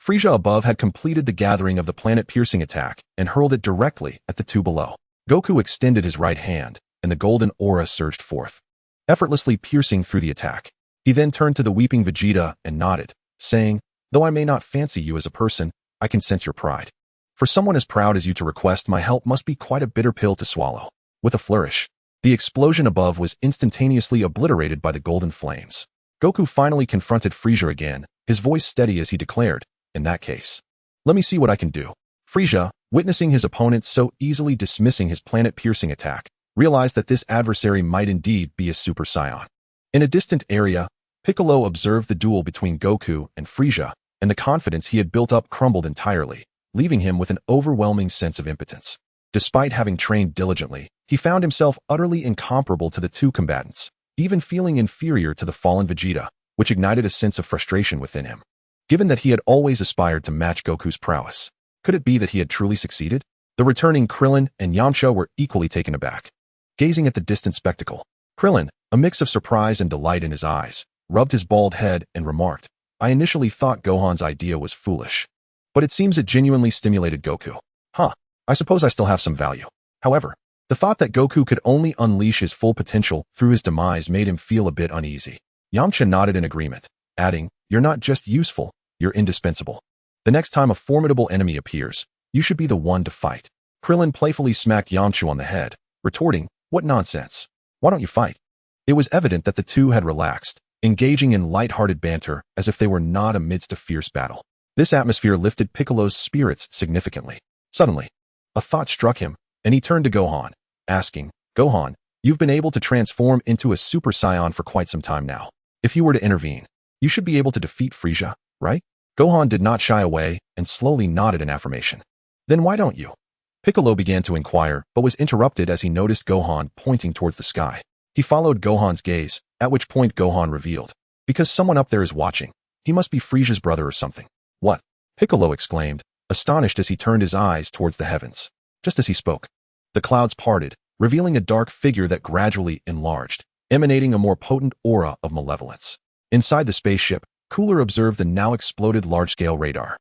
Frieza above had completed the gathering of the planet-piercing attack and hurled it directly at the two below. Goku extended his right hand, and the golden aura surged forth, effortlessly piercing through the attack. He then turned to the weeping Vegeta and nodded, saying, "Though I may not fancy you as a person, I can sense your pride. For someone as proud as you to request my help must be quite a bitter pill to swallow." With a flourish, the explosion above was instantaneously obliterated by the golden flames. Goku finally confronted Frieza again, his voice steady as he declared, "In that case, let me see what I can do." Frieza, witnessing his opponent so easily dismissing his planet-piercing attack, realized that this adversary might indeed be a Super Saiyan. In a distant area, Piccolo observed the duel between Goku and Frieza, and the confidence he had built up crumbled entirely, leaving him with an overwhelming sense of impotence. Despite having trained diligently, he found himself utterly incomparable to the two combatants, even feeling inferior to the fallen Vegeta, which ignited a sense of frustration within him. Given that he had always aspired to match Goku's prowess, could it be that he had truly succeeded? The returning Krillin and Yamcha were equally taken aback. Gazing at the distant spectacle, Krillin, a mix of surprise and delight in his eyes, rubbed his bald head and remarked, "I initially thought Gohan's idea was foolish, but it seems it genuinely stimulated Goku. I suppose I still have some value." However, the thought that Goku could only unleash his full potential through his demise made him feel a bit uneasy. Yamcha nodded in agreement, adding, "You're not just useful, you're indispensable. The next time a formidable enemy appears, you should be the one to fight." Krillin playfully smacked Yamcha on the head, retorting, "What nonsense. Why don't you fight?" It was evident that the two had relaxed, engaging in light-hearted banter as if they were not amidst a fierce battle. This atmosphere lifted Piccolo's spirits significantly. Suddenly, a thought struck him, and he turned to Gohan, asking, "Gohan, you've been able to transform into a Super Saiyan for quite some time now. If you were to intervene, you should be able to defeat Frieza, right?" Gohan did not shy away and slowly nodded in affirmation. "Then why don't you?" Piccolo began to inquire, but was interrupted as he noticed Gohan pointing towards the sky. He followed Gohan's gaze, at which point Gohan revealed, "Because someone up there is watching. He must be Frieza's brother or something." "What?" Piccolo exclaimed, astonished as he turned his eyes towards the heavens. Just as he spoke, the clouds parted, revealing a dark figure that gradually enlarged, emanating a more potent aura of malevolence. Inside the spaceship, Cooler observed the now exploded large-scale radar.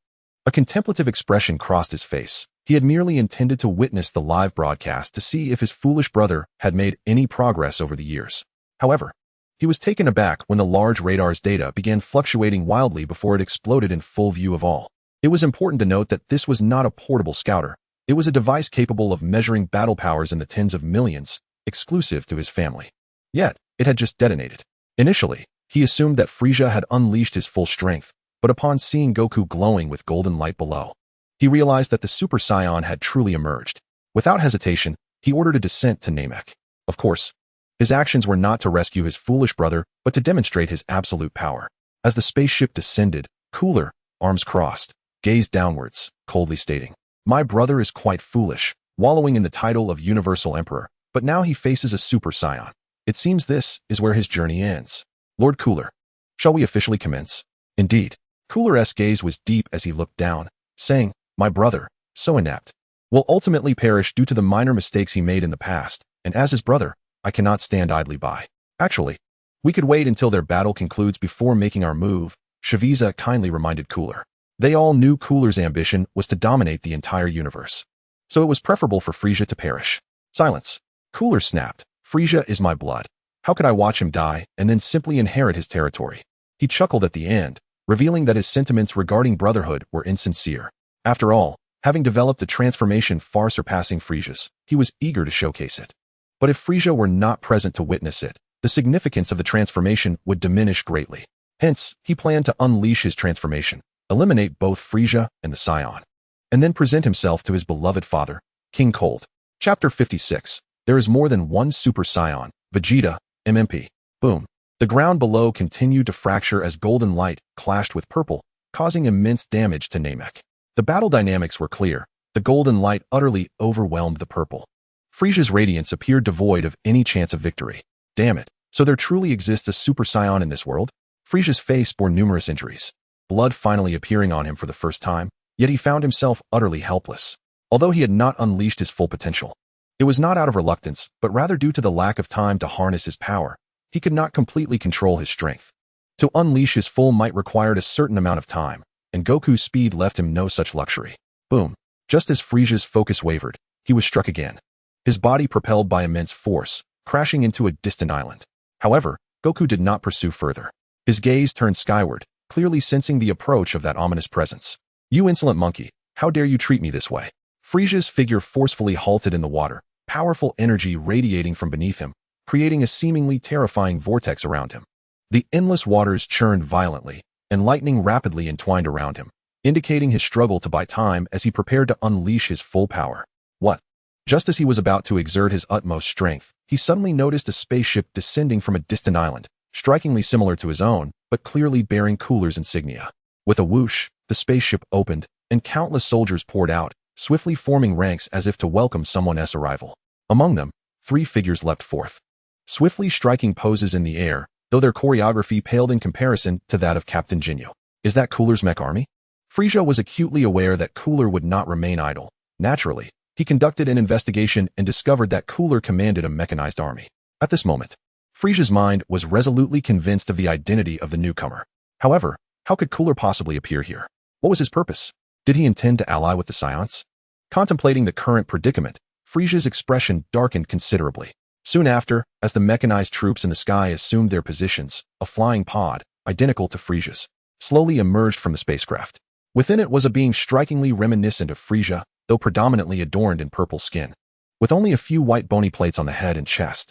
A contemplative expression crossed his face. He had merely intended to witness the live broadcast to see if his foolish brother had made any progress over the years. However, he was taken aback when the large radar's data began fluctuating wildly before it exploded in full view of all. It was important to note that this was not a portable scouter. It was a device capable of measuring battle powers in the tens of millions, exclusive to his family. Yet, it had just detonated. Initially, he assumed that Frieza had unleashed his full strength, but upon seeing Goku glowing with golden light below, he realized that the Super Saiyan had truly emerged. Without hesitation, he ordered a descent to Namek. Of course, his actions were not to rescue his foolish brother, but to demonstrate his absolute power. As the spaceship descended, Cooler, arms crossed, gazed downwards, coldly stating, "My brother is quite foolish, wallowing in the title of Universal Emperor, but now he faces a Super Saiyan. It seems this is where his journey ends. Lord Cooler, shall we officially commence?" Indeed, Cooler's gaze was deep as he looked down, saying, "My brother, so inept, will ultimately perish due to the minor mistakes he made in the past, and as his brother, I cannot stand idly by. Actually, we could wait until their battle concludes before making our move," Shaviza kindly reminded Cooler. They all knew Cooler's ambition was to dominate the entire universe, so it was preferable for Frieza to perish. "Silence," Cooler snapped. "Frieza is my blood. How could I watch him die and then simply inherit his territory?" He chuckled at the end, revealing that his sentiments regarding brotherhood were insincere. After all, having developed a transformation far surpassing Frieza's, he was eager to showcase it. But if Frieza were not present to witness it, the significance of the transformation would diminish greatly. Hence, he planned to unleash his transformation, eliminate both Frieza and the Saiyan, and then present himself to his beloved father, King Cold. Chapter 56. There is more than one Super Saiyan, Vegeta, MMP. Boom. The ground below continued to fracture as golden light clashed with purple, causing immense damage to Namek. The battle dynamics were clear. The golden light utterly overwhelmed the purple. Frisia's radiance appeared devoid of any chance of victory. Damn it, so there truly exists a Super Saiyan in this world? Frisia's face bore numerous injuries, blood finally appearing on him for the first time, yet he found himself utterly helpless. Although he had not unleashed his full potential, it was not out of reluctance, but rather due to the lack of time to harness his power. He could not completely control his strength. To unleash his full might required a certain amount of time, and Goku's speed left him no such luxury. Boom. Just as Frisia's focus wavered, he was struck again. His body propelled by immense force, crashing into a distant island. However, Goku did not pursue further. His gaze turned skyward, clearly sensing the approach of that ominous presence. You insolent monkey, how dare you treat me this way? Frisia's figure forcefully halted in the water, powerful energy radiating from beneath him, creating a seemingly terrifying vortex around him. The endless waters churned violently, and lightning rapidly entwined around him, indicating his struggle to buy time as he prepared to unleash his full power. What? Just as he was about to exert his utmost strength, he suddenly noticed a spaceship descending from a distant island, strikingly similar to his own, but clearly bearing Cooler's insignia. With a whoosh, the spaceship opened, and countless soldiers poured out, swiftly forming ranks as if to welcome someone's arrival. Among them, 3 figures leapt forth, swiftly striking poses in the air, though their choreography paled in comparison to that of Captain Jinyu. Is that Cooler's mech army? Frisia was acutely aware that Cooler would not remain idle. Naturally, he conducted an investigation and discovered that Cooler commanded a mechanized army. At this moment, Frisia's mind was resolutely convinced of the identity of the newcomer. However, how could Cooler possibly appear here? What was his purpose? Did he intend to ally with the Saiyans? Contemplating the current predicament, Frisia's expression darkened considerably. Soon after, as the mechanized troops in the sky assumed their positions, a flying pod, identical to Frisia's, slowly emerged from the spacecraft. Within it was a being strikingly reminiscent of Frisia, though predominantly adorned in purple skin, with only a few white bony plates on the head and chest.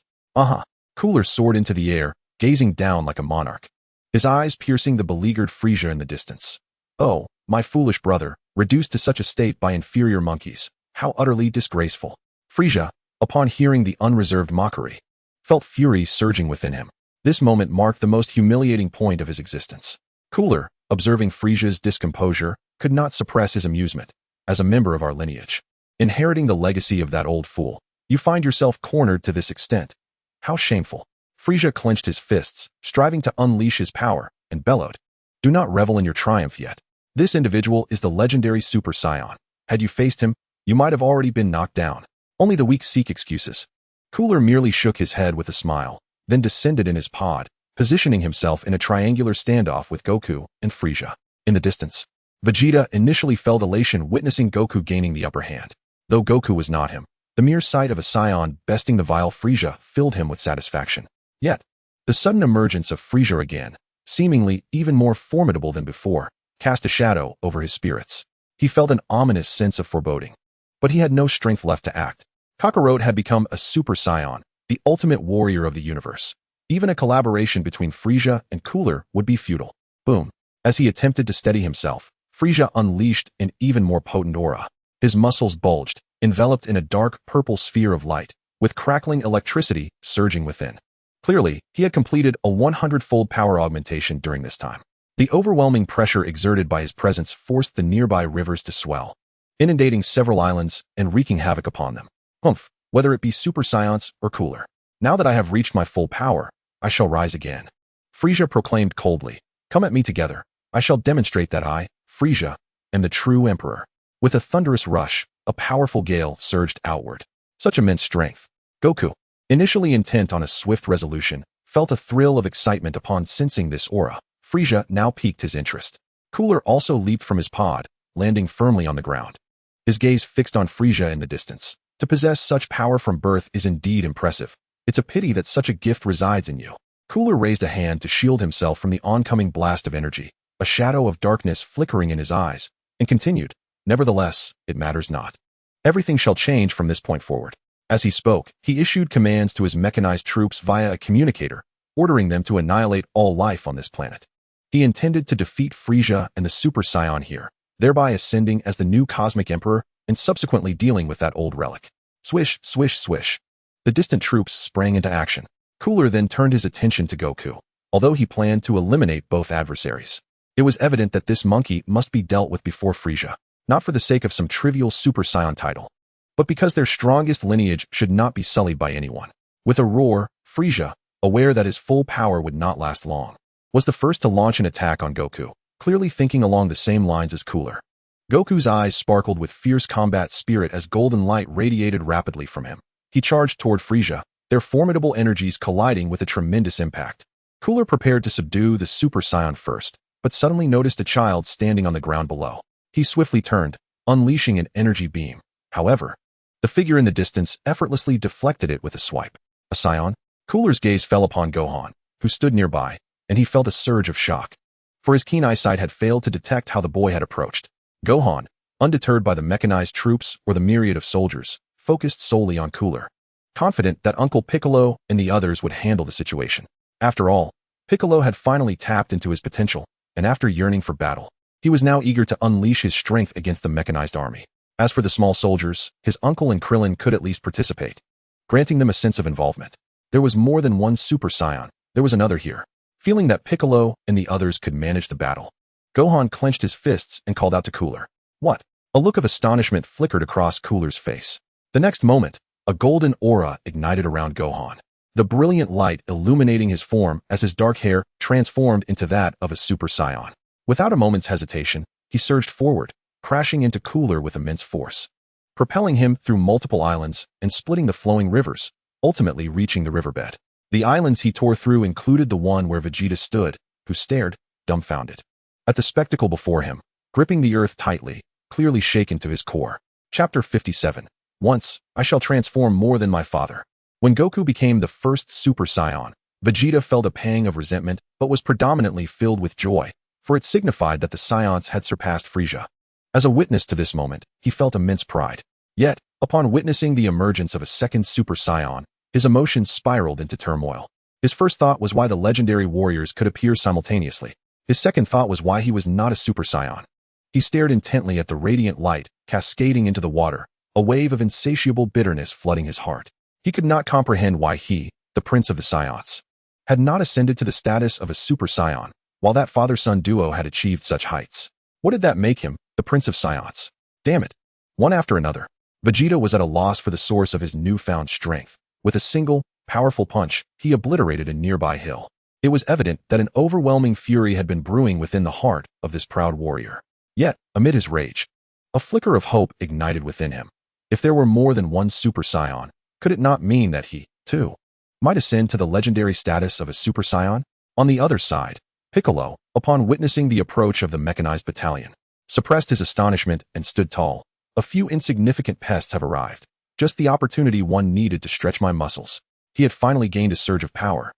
Cooler soared into the air, gazing down like a monarch, his eyes piercing the beleaguered Frisia in the distance. Oh, my foolish brother, reduced to such a state by inferior monkeys, how utterly disgraceful. Frisia, upon hearing the unreserved mockery, felt fury surging within him. This moment marked the most humiliating point of his existence. Cooler, observing Frisia's discomposure, could not suppress his amusement. As a member of our lineage, inheriting the legacy of that old fool, you find yourself cornered to this extent. How shameful. Frisia clenched his fists, striving to unleash his power, and bellowed. Do not revel in your triumph yet. This individual is the legendary Super Saiyan. Had you faced him, you might have already been knocked down. Only the weak seek excuses. Cooler merely shook his head with a smile, then descended in his pod, positioning himself in a triangular standoff with Goku and Frisia. In the distance, Vegeta initially felt elation witnessing Goku gaining the upper hand. Though Goku was not him, the mere sight of a Saiyan besting the vile Frisia filled him with satisfaction. Yet, the sudden emergence of Frisia again, seemingly even more formidable than before, cast a shadow over his spirits. He felt an ominous sense of foreboding. But he had no strength left to act. Kakarot had become a Super Saiyan, the ultimate warrior of the universe. Even a collaboration between Frisia and Cooler would be futile. Boom. As he attempted to steady himself, Frisia unleashed an even more potent aura. His muscles bulged, enveloped in a dark purple sphere of light, with crackling electricity surging within. Clearly, he had completed a 100-fold power augmentation during this time. The overwhelming pressure exerted by his presence forced the nearby rivers to swell, inundating several islands and wreaking havoc upon them. Whether it be Super Saiyans or Cooler. Now that I have reached my full power, I shall rise again. Frisia proclaimed coldly. Come at me together. I shall demonstrate that I, Frisia, am the true emperor. With a thunderous rush, a powerful gale surged outward. Such immense strength. Goku, initially intent on a swift resolution, felt a thrill of excitement upon sensing this aura. Frisia now piqued his interest. Cooler also leaped from his pod, landing firmly on the ground. His gaze fixed on Frisia in the distance. To possess such power from birth is indeed impressive. It's a pity that such a gift resides in you. Cooler raised a hand to shield himself from the oncoming blast of energy, a shadow of darkness flickering in his eyes, and continued, Nevertheless, it matters not. Everything shall change from this point forward. As he spoke, he issued commands to his mechanized troops via a communicator, ordering them to annihilate all life on this planet. He intended to defeat Frisia and the Super Saiyan here, thereby ascending as the new cosmic emperor and subsequently dealing with that old relic. Swish, swish, swish. The distant troops sprang into action. Cooler then turned his attention to Goku. although he planned to eliminate both adversaries. It was evident that this monkey must be dealt with before Frieza, not for the sake of some trivial Super Saiyan title, but because their strongest lineage should not be sullied by anyone. With a roar, Frieza, aware that his full power would not last long, was the first to launch an attack on Goku, clearly thinking along the same lines as Cooler. Goku's eyes sparkled with fierce combat spirit as golden light radiated rapidly from him. He charged toward Frieza, their formidable energies colliding with a tremendous impact. Cooler prepared to subdue the Super Saiyan first, but suddenly noticed a child standing on the ground below. He swiftly turned, unleashing an energy beam. However, the figure in the distance effortlessly deflected it with a swipe. A Saiyan? Cooler's gaze fell upon Gohan, who stood nearby, and he felt a surge of shock. For his keen eyesight had failed to detect how the boy had approached. Gohan, undeterred by the mechanized troops or the myriad of soldiers, focused solely on Cooler, confident that Uncle Piccolo and the others would handle the situation. After all, Piccolo had finally tapped into his potential, and after yearning for battle, he was now eager to unleash his strength against the mechanized army. As for the small soldiers, his uncle and Krillin could at least participate, granting them a sense of involvement. There was more than one Super Saiyan. There was another here. Feeling that Piccolo and the others could manage the battle, Gohan clenched his fists and called out to Cooler. What? A look of astonishment flickered across Cooler's face. The next moment, a golden aura ignited around Gohan, the brilliant light illuminating his form as his dark hair transformed into that of a Super Saiyan. Without a moment's hesitation, he surged forward, crashing into Cooler with immense force, propelling him through multiple islands and splitting the flowing rivers, ultimately reaching the riverbed. The islands he tore through included the one where Vegeta stood, who stared, dumbfounded, at the spectacle before him, gripping the earth tightly, clearly shaken to his core. Chapter 57. Once, I shall transform more than my father. When Goku became the first Super Saiyan, Vegeta felt a pang of resentment but was predominantly filled with joy, for it signified that the Saiyans had surpassed Frieza. As a witness to this moment, he felt immense pride. Yet, upon witnessing the emergence of a second Super Saiyan, his emotions spiraled into turmoil. His first thought was why the legendary warriors could appear simultaneously. His second thought was why he was not a Super Saiyan. He stared intently at the radiant light cascading into the water, a wave of insatiable bitterness flooding his heart. He could not comprehend why he, the Prince of the Saiyans, had not ascended to the status of a Super Saiyan, while that father-son duo had achieved such heights. What did that make him, the Prince of Saiyans? Damn it. One after another, Vegeta was at a loss for the source of his newfound strength. With a single, powerful punch, he obliterated a nearby hill. It was evident that an overwhelming fury had been brewing within the heart of this proud warrior. Yet, amid his rage, a flicker of hope ignited within him. If there were more than one Super Saiyan, could it not mean that he, too, might ascend to the legendary status of a Super Saiyan? On the other side, Piccolo, upon witnessing the approach of the mechanized battalion, suppressed his astonishment and stood tall. A few insignificant pests have arrived. Just the opportunity one needed to stretch my muscles. He had finally gained a surge of power,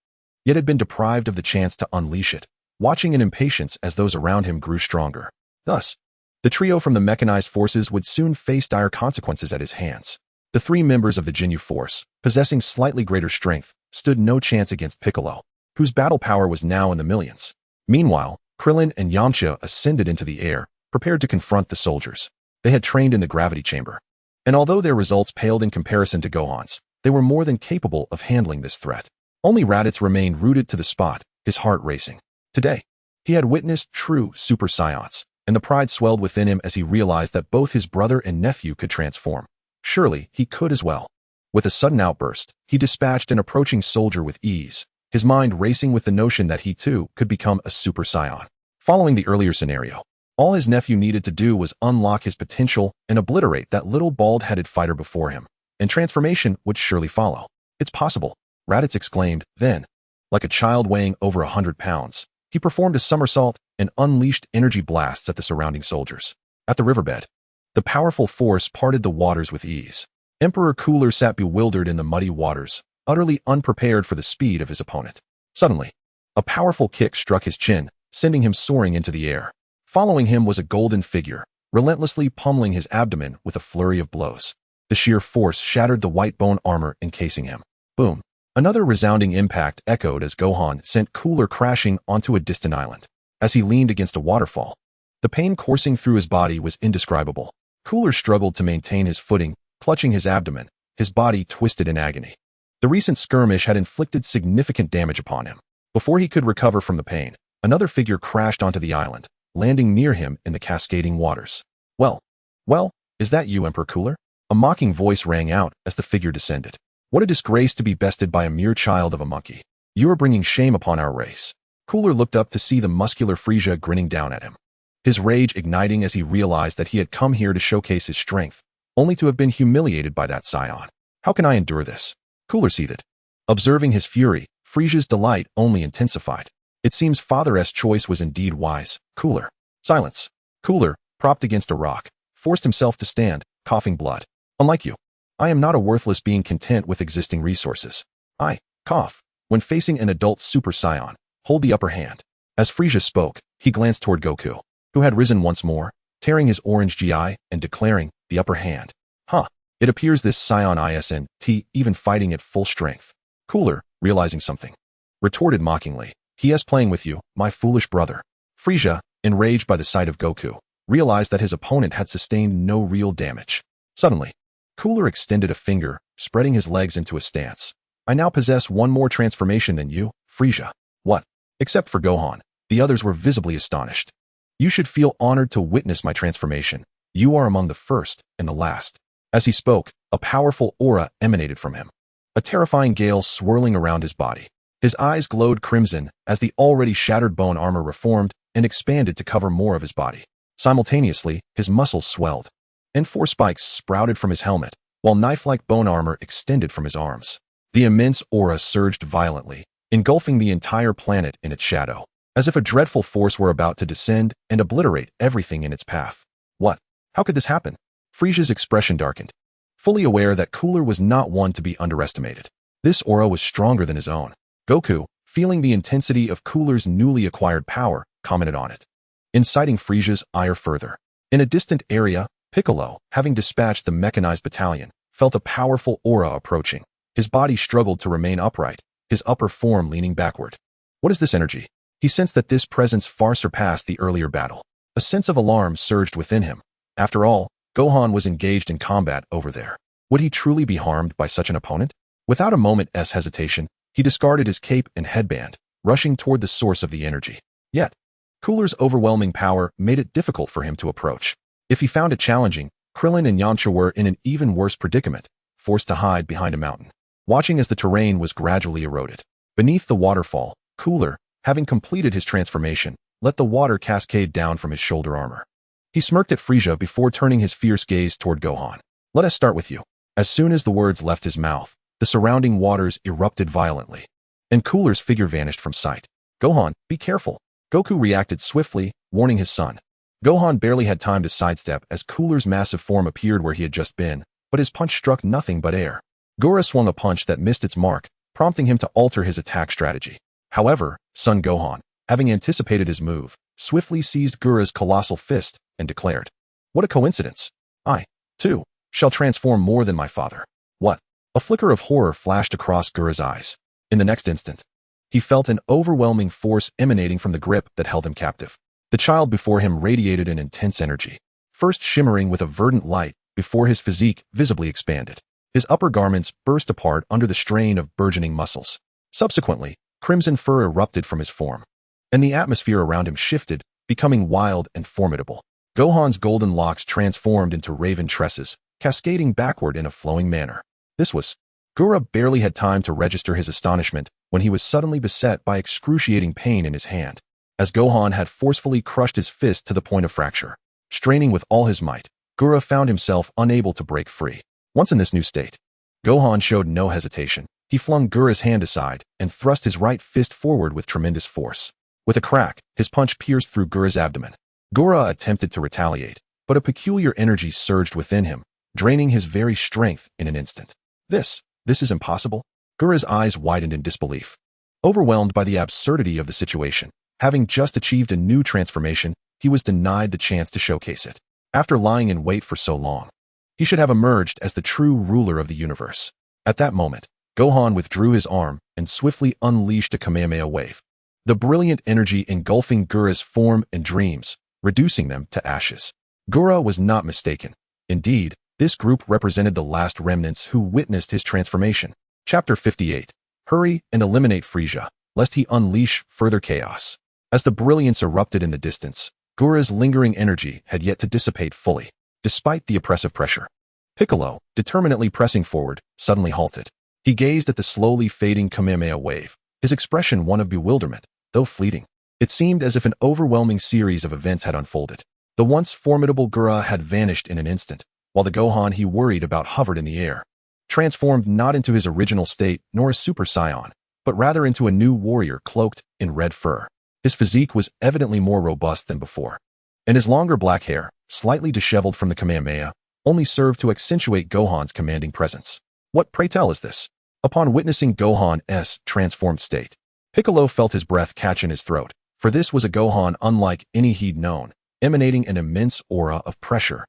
yet had been deprived of the chance to unleash it, watching in impatience as those around him grew stronger. Thus, the trio from the mechanized forces would soon face dire consequences at his hands. The three members of the Ginyu Force, possessing slightly greater strength, stood no chance against Piccolo, whose battle power was now in the millions. Meanwhile, Krillin and Yamcha ascended into the air, prepared to confront the soldiers. They had trained in the gravity chamber, and although their results paled in comparison to Gohan's, they were more than capable of handling this threat. Only Raditz remained rooted to the spot, his heart racing. Today, he had witnessed true Super Saiyans, and the pride swelled within him as he realized that both his brother and nephew could transform. Surely, he could as well. With a sudden outburst, he dispatched an approaching soldier with ease, his mind racing with the notion that he too could become a Super Saiyan. Following the earlier scenario, all his nephew needed to do was unlock his potential and obliterate that little bald-headed fighter before him, and transformation would surely follow. It's possible, Raditz exclaimed. Then, like a child weighing over 100 pounds, he performed a somersault and unleashed energy blasts at the surrounding soldiers. At the riverbed, the powerful force parted the waters with ease. Emperor Cooler sat bewildered in the muddy waters, utterly unprepared for the speed of his opponent. Suddenly, a powerful kick struck his chin, sending him soaring into the air. Following him was a golden figure, relentlessly pummeling his abdomen with a flurry of blows. The sheer force shattered the white bone armor encasing him. Boom! Another resounding impact echoed as Gohan sent Cooler crashing onto a distant island. As he leaned against a waterfall, the pain coursing through his body was indescribable. Cooler struggled to maintain his footing, clutching his abdomen, his body twisted in agony. The recent skirmish had inflicted significant damage upon him. Before he could recover from the pain, another figure crashed onto the island, landing near him in the cascading waters. Well, is that you, Emperor Cooler? A mocking voice rang out as the figure descended. What a disgrace to be bested by a mere child of a monkey. You are bringing shame upon our race. Cooler looked up to see the muscular Frieza grinning down at him, his rage igniting as he realized that he had come here to showcase his strength, only to have been humiliated by that Saiyan. How can I endure this? Cooler seethed. Observing his fury, Frieza's delight only intensified. It seems Father's choice was indeed wise. Cooler. Silence. Cooler, propped against a rock, forced himself to stand, coughing blood. Unlike you, I am not a worthless being content with existing resources. I, cough, when facing an adult Super Saiyan, hold the upper hand. As Frieza spoke, he glanced toward Goku, who had risen once more, tearing his orange GI and declaring, the upper hand. Huh, it appears this Saiyan isn't even fighting at full strength. Cooler, realizing something, retorted mockingly, he is playing with you, my foolish brother. Frieza, enraged by the sight of Goku, realized that his opponent had sustained no real damage. Suddenly, Cooler extended a finger, spreading his legs into a stance. I now possess one more transformation than you, Frieza. What? Except for Gohan, the others were visibly astonished. You should feel honored to witness my transformation. You are among the first and the last. As he spoke, a powerful aura emanated from him, a terrifying gale swirling around his body. His eyes glowed crimson as the already shattered bone armor reformed and expanded to cover more of his body. Simultaneously, his muscles swelled, and 4 spikes sprouted from his helmet, while knife-like bone armor extended from his arms. The immense aura surged violently, engulfing the entire planet in its shadow, as if a dreadful force were about to descend and obliterate everything in its path. What? How could this happen? Frieza's expression darkened, fully aware that Cooler was not one to be underestimated. This aura was stronger than his own. Goku, feeling the intensity of Cooler's newly acquired power, commented on it, inciting Frieza's ire further. In a distant area, Piccolo, having dispatched the mechanized battalion, felt a powerful aura approaching. His body struggled to remain upright, his upper form leaning backward. What is this energy? He sensed that this presence far surpassed the earlier battle. A sense of alarm surged within him. After all, Gohan was engaged in combat over there. Would he truly be harmed by such an opponent? Without a moment's hesitation, he discarded his cape and headband, rushing toward the source of the energy. Yet, Cooler's overwhelming power made it difficult for him to approach. If he found it challenging, Krillin and Yamcha were in an even worse predicament, forced to hide behind a mountain, watching as the terrain was gradually eroded. Beneath the waterfall, Cooler, having completed his transformation, let the water cascade down from his shoulder armor. He smirked at Frieza before turning his fierce gaze toward Gohan. Let us start with you. As soon as the words left his mouth, the surrounding waters erupted violently, and Cooler's figure vanished from sight. Gohan, be careful. Goku reacted swiftly, warning his son. Gohan barely had time to sidestep as Cooler's massive form appeared where he had just been, but his punch struck nothing but air. Gura swung a punch that missed its mark, prompting him to alter his attack strategy. However, Son Gohan, having anticipated his move, swiftly seized Gura's colossal fist and declared, what a coincidence. I, too, shall transform more than my father. What? A flicker of horror flashed across Gura's eyes. In the next instant, he felt an overwhelming force emanating from the grip that held him captive. The child before him radiated an intense energy, first shimmering with a verdant light before his physique visibly expanded. His upper garments burst apart under the strain of burgeoning muscles. Subsequently, crimson fur erupted from his form, and the atmosphere around him shifted, becoming wild and formidable. Gohan's golden locks transformed into raven tresses, cascading backward in a flowing manner. This was... Gura barely had time to register his astonishment when he was suddenly beset by excruciating pain in his hand, as Gohan had forcefully crushed his fist to the point of fracture. Straining with all his might, Gura found himself unable to break free. Once in this new state, Gohan showed no hesitation. He flung Gura's hand aside and thrust his right fist forward with tremendous force. With a crack, his punch pierced through Gura's abdomen. Gura attempted to retaliate, but a peculiar energy surged within him, draining his very strength in an instant. This is impossible? Gura's eyes widened in disbelief. Overwhelmed by the absurdity of the situation, having just achieved a new transformation, he was denied the chance to showcase it. After lying in wait for so long, he should have emerged as the true ruler of the universe. At that moment, Gohan withdrew his arm and swiftly unleashed a Kamehameha wave, the brilliant energy engulfing Gura's form and dreams, reducing them to ashes. Gura was not mistaken. Indeed, this group represented the last remnants who witnessed his transformation. Chapter 58. Hurry and eliminate Frieza. lest he unleash further chaos. As the brilliance erupted in the distance, Gura's lingering energy had yet to dissipate fully, despite the oppressive pressure. Piccolo, determinedly pressing forward, suddenly halted. He gazed at the slowly fading Kamehameha wave, his expression one of bewilderment, though fleeting. It seemed as if an overwhelming series of events had unfolded. The once formidable Gura had vanished in an instant, while the Gohan he worried about hovered in the air, transformed not into his original state nor a Super Saiyan, but rather into a new warrior cloaked in red fur. His physique was evidently more robust than before, and his longer black hair, slightly disheveled from the Kamehameha, only served to accentuate Gohan's commanding presence. What, pray tell, is this? Upon witnessing Gohan's transformed state, Piccolo felt his breath catch in his throat, for this was a Gohan unlike any he'd known, emanating an immense aura of pressure.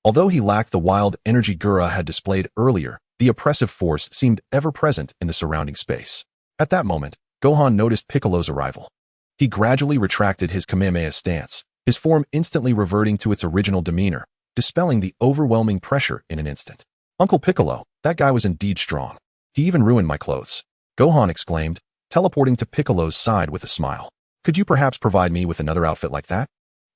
Although he lacked the wild energy Gura had displayed earlier, the oppressive force seemed ever present in the surrounding space. At that moment, Gohan noticed Piccolo's arrival. He gradually retracted his Kamehameha stance, his form instantly reverting to its original demeanor, dispelling the overwhelming pressure in an instant. Uncle Piccolo, that guy was indeed strong. He even ruined my clothes, Gohan exclaimed, teleporting to Piccolo's side with a smile. Could you perhaps provide me with another outfit like that?